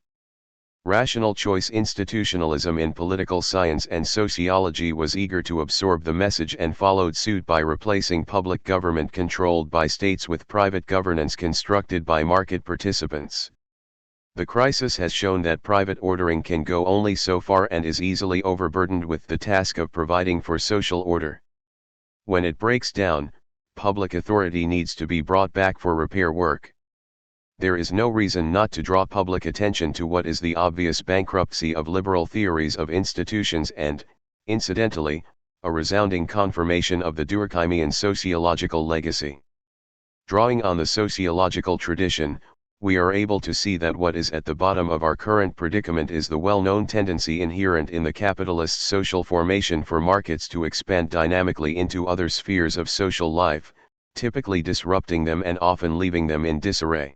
[SPEAKER 1] Rational choice institutionalism in political science and sociology was eager to absorb the message and followed suit by replacing public government controlled by states with private governance constructed by market participants. The crisis has shown that private ordering can go only so far and is easily overburdened with the task of providing for social order. When it breaks down, public authority needs to be brought back for repair work. There is no reason not to draw public attention to what is the obvious bankruptcy of liberal theories of institutions and, incidentally, a resounding confirmation of the Durkheimian sociological legacy. Drawing on the sociological tradition, we are able to see that what is at the bottom of our current predicament is the well-known tendency inherent in the capitalist social formation for markets to expand dynamically into other spheres of social life, typically disrupting them and often leaving them in disarray.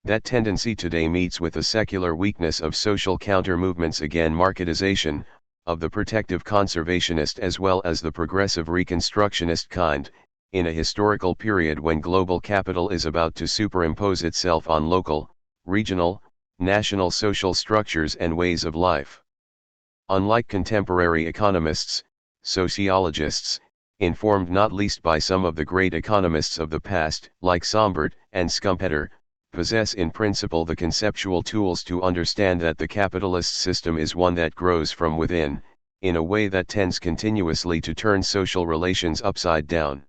[SPEAKER 1] That tendency today meets with a secular weakness of social counter-movements against marketization, of the protective conservationist as well as the progressive reconstructionist kind, in a historical period when global capital is about to superimpose itself on local, regional, national social structures and ways of life. Unlike contemporary economists, sociologists, informed not least by some of the great economists of the past, like Sombart and Schumpeter, possess in principle the conceptual tools to understand that the capitalist system is one that grows from within, in a way that tends continuously to turn social relations upside down.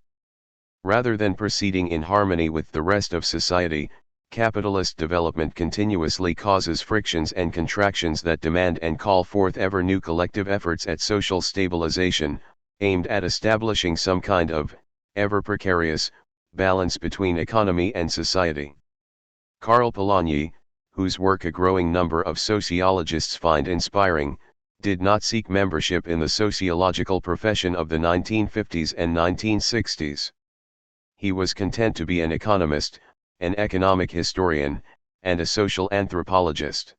[SPEAKER 1] Rather than proceeding in harmony with the rest of society, capitalist development continuously causes frictions and contractions that demand and call forth ever new collective efforts at social stabilization, aimed at establishing some kind of, ever precarious, balance between economy and society. Karl Polanyi, whose work a growing number of sociologists find inspiring, did not seek membership in the sociological profession of the 1950s and 1960s. He was content to be an economist, an economic historian, and a social anthropologist.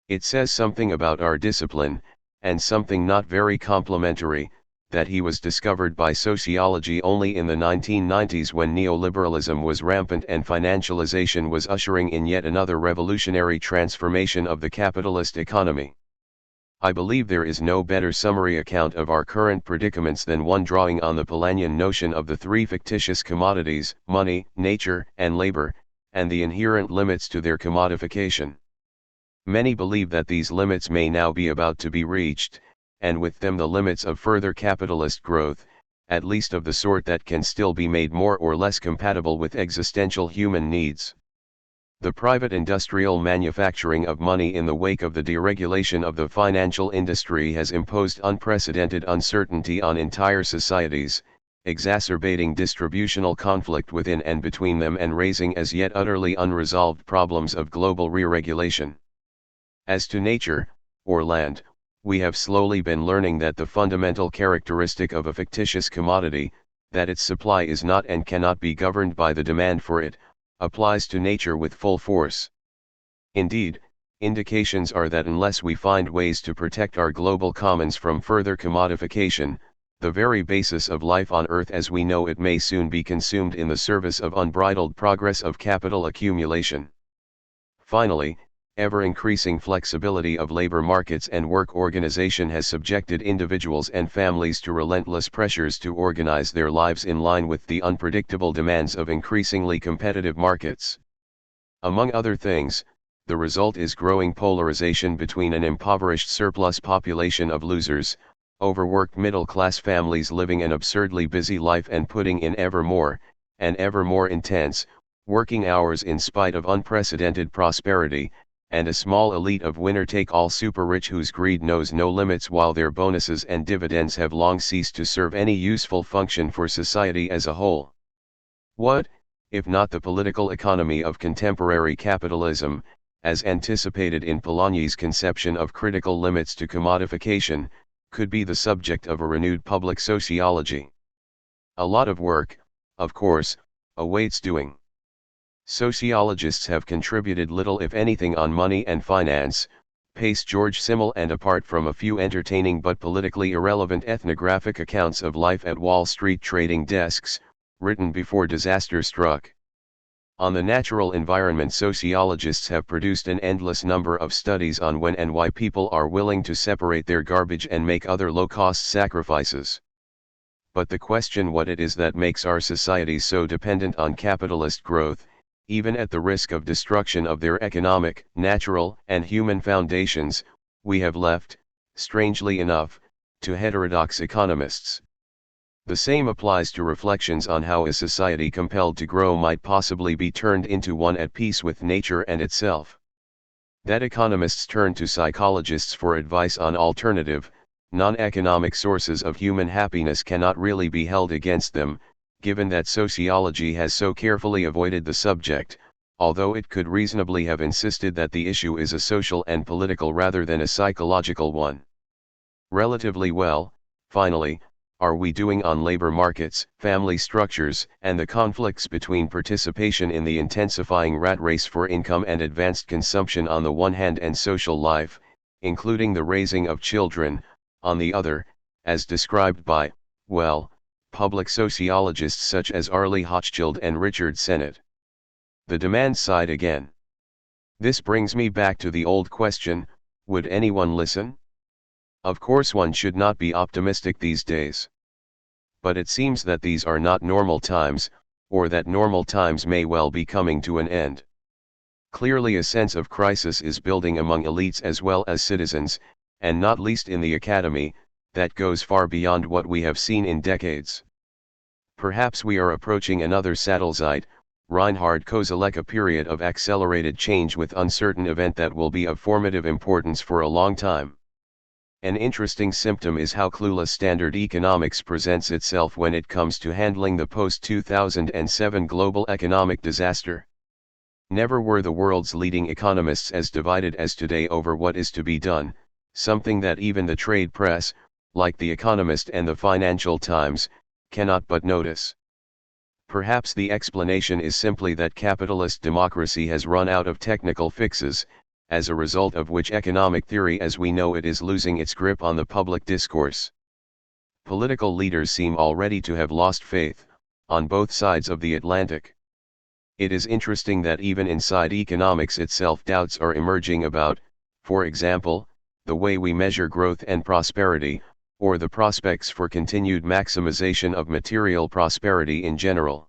[SPEAKER 1] It says something about our discipline, and something not very complimentary, that he was discovered by sociology only in the 1990s when neoliberalism was rampant and financialization was ushering in yet another revolutionary transformation of the capitalist economy. I believe there is no better summary account of our current predicaments than one drawing on the Polanyian notion of the three fictitious commodities, money, nature, and labor, and the inherent limits to their commodification. Many believe that these limits may now be about to be reached, and with them the limits of further capitalist growth, at least of the sort that can still be made more or less compatible with existential human needs. The private industrial manufacturing of money in the wake of the deregulation of the financial industry has imposed unprecedented uncertainty on entire societies, exacerbating distributional conflict within and between them and raising as yet utterly unresolved problems of global re-regulation. As to nature, or land, we have slowly been learning that the fundamental characteristic of a fictitious commodity, that its supply is not and cannot be governed by the demand for it, applies to nature with full force. Indeed, indications are that unless we find ways to protect our global commons from further commodification, the very basis of life on Earth as we know it may soon be consumed in the service of unbridled progress of capital accumulation. Finally, ever-increasing flexibility of labor markets and work organization has subjected individuals and families to relentless pressures to organize their lives in line with the unpredictable demands of increasingly competitive markets. Among other things, the result is growing polarization between an impoverished surplus population of losers, overworked middle-class families living an absurdly busy life and putting in ever more, and ever more intense, working hours in spite of unprecedented prosperity, and a small elite of winner-take-all super-rich whose greed knows no limits while their bonuses and dividends have long ceased to serve any useful function for society as a whole. What, if not the political economy of contemporary capitalism, as anticipated in Polanyi's conception of critical limits to commodification, could be the subject of a renewed public sociology? A lot of work, of course, awaits doing. Sociologists have contributed little if anything on money and finance, pace George Simmel, and apart from a few entertaining but politically irrelevant ethnographic accounts of life at Wall Street trading desks, written before disaster struck. On the natural environment, sociologists have produced an endless number of studies on when and why people are willing to separate their garbage and make other low-cost sacrifices. But the question what it is that makes our societies so dependent on capitalist growth, even at the risk of destruction of their economic, natural, and human foundations, we have left, strangely enough, to heterodox economists. The same applies to reflections on how a society compelled to grow might possibly be turned into one at peace with nature and itself. That economists turn to psychologists for advice on alternative, non-economic sources of human happiness cannot really be held against them, given that sociology has so carefully avoided the subject, although it could reasonably have insisted that the issue is a social and political rather than a psychological one. Relatively well, finally, are we doing on labor markets, family structures, and the conflicts between participation in the intensifying rat race for income and advanced consumption on the one hand and social life, including the raising of children, on the other, as described by, well, public sociologists such as Arlie Hochschild and Richard Sennett. The demand side again. This brings me back to the old question, would anyone listen? Of course one should not be optimistic these days. But it seems that these are not normal times, or that normal times may well be coming to an end. Clearly a sense of crisis is building among elites as well as citizens, and not least in the academy, that goes far beyond what we have seen in decades. Perhaps we are approaching another Sattelzeit, Reinhard Koselleck period of accelerated change with uncertain event that will be of formative importance for a long time. An interesting symptom is how clueless standard economics presents itself when it comes to handling the post-2007 global economic disaster. Never were the world's leading economists as divided as today over what is to be done, something that even the trade press, like The Economist and the Financial Times, cannot but notice. Perhaps the explanation is simply that capitalist democracy has run out of technical fixes, as a result of which economic theory as we know it is losing its grip on the public discourse. Political leaders seem already to have lost faith, on both sides of the Atlantic. It is interesting that even inside economics itself doubts are emerging about, for example, the way we measure growth and prosperity, or the prospects for continued maximization of material prosperity in general.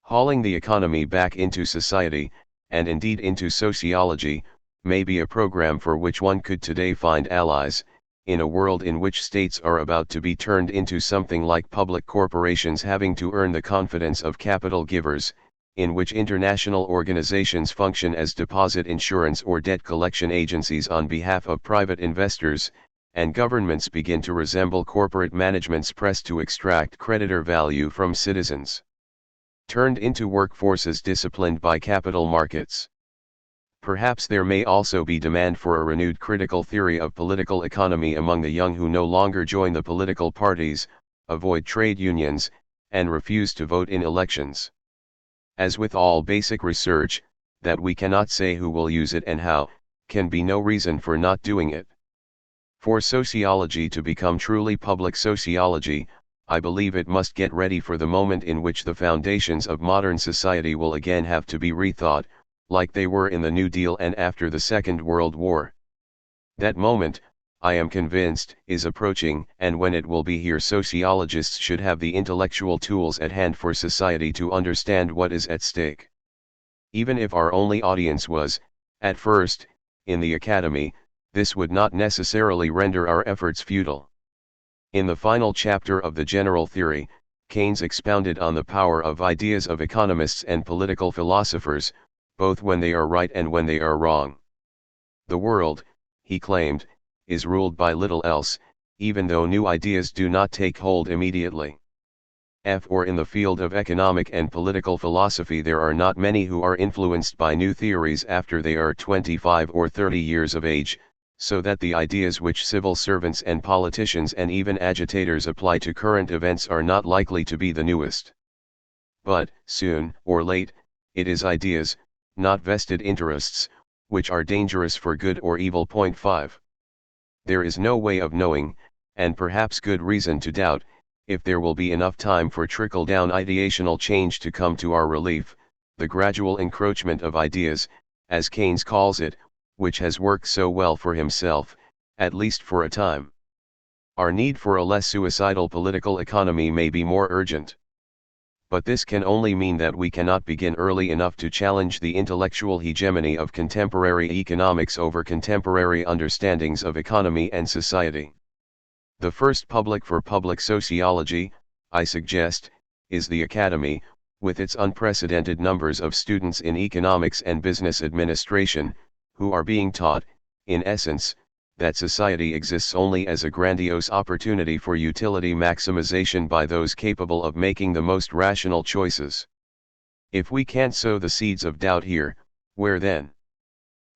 [SPEAKER 1] Hauling the economy back into society, and indeed into sociology, may be a program for which one could today find allies, in a world in which states are about to be turned into something like public corporations having to earn the confidence of capital givers, in which international organizations function as deposit insurance or debt collection agencies on behalf of private investors, and governments begin to resemble corporate managements pressed to extract creditor value from citizens. Turned into workforces disciplined by capital markets. Perhaps there may also be demand for a renewed critical theory of political economy among the young who no longer join the political parties, avoid trade unions, and refuse to vote in elections. As with all basic research, that we cannot say who will use it and how, can be no reason for not doing it. For sociology to become truly public sociology, I believe it must get ready for the moment in which the foundations of modern society will again have to be rethought, like they were in the New Deal and after the Second World War. That moment, I am convinced, is approaching, and when it will be here, sociologists should have the intellectual tools at hand for society to understand what is at stake. Even if our only audience was, at first, in the academy, this would not necessarily render our efforts futile. In the final chapter of the General Theory, Keynes expounded on the power of ideas of economists and political philosophers, both when they are right and when they are wrong. The world, he claimed, is ruled by little else, even though new ideas do not take hold immediately. Or in the field of economic and political philosophy there are not many who are influenced by new theories after they are 25 or 30 years of age, so that the ideas which civil servants and politicians and even agitators apply to current events are not likely to be the newest. But, soon or late, it is ideas, not vested interests, which are dangerous for good or evil. 5. There is no way of knowing, and perhaps good reason to doubt, if there will be enough time for trickle-down ideational change to come to our relief, the gradual encroachment of ideas, as Keynes calls it, which has worked so well for himself, at least for a time. Our need for a less suicidal political economy may be more urgent. But this can only mean that we cannot begin early enough to challenge the intellectual hegemony of contemporary economics over contemporary understandings of economy and society. The first public for public sociology, I suggest, is the academy, with its unprecedented numbers of students in economics and business administration, who are being taught, in essence, that society exists only as a grandiose opportunity for utility maximization by those capable of making the most rational choices. If we can't sow the seeds of doubt here, where then?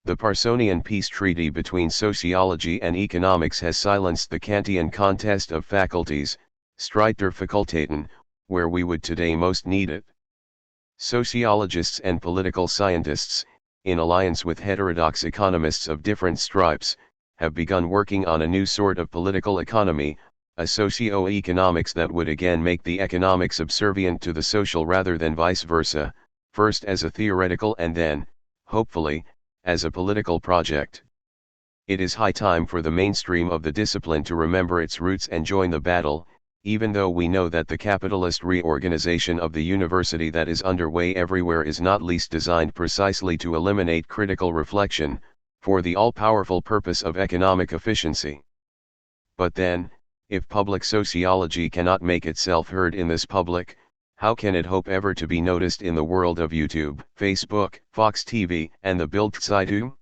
[SPEAKER 1] The Parsonian peace treaty between sociology and economics has silenced the Kantian contest of faculties, Streit der Fakultäten, where we would today most need it. Sociologists and political scientists, in alliance with heterodox economists of different stripes, have begun working on a new sort of political economy, a socio-economics that would again make the economic subservient to the social rather than vice versa, first as a theoretical and then, hopefully, as a political project. It is high time for the mainstream of the discipline to remember its roots and join the battle, even though we know that the capitalist reorganization of the university that is underway everywhere is not least designed precisely to eliminate critical reflection, for the all-powerful purpose of economic efficiency. But then, if public sociology cannot make itself heard in this public, how can it hope ever to be noticed in the world of YouTube, Facebook, Fox TV, and the Bild-Zeitung?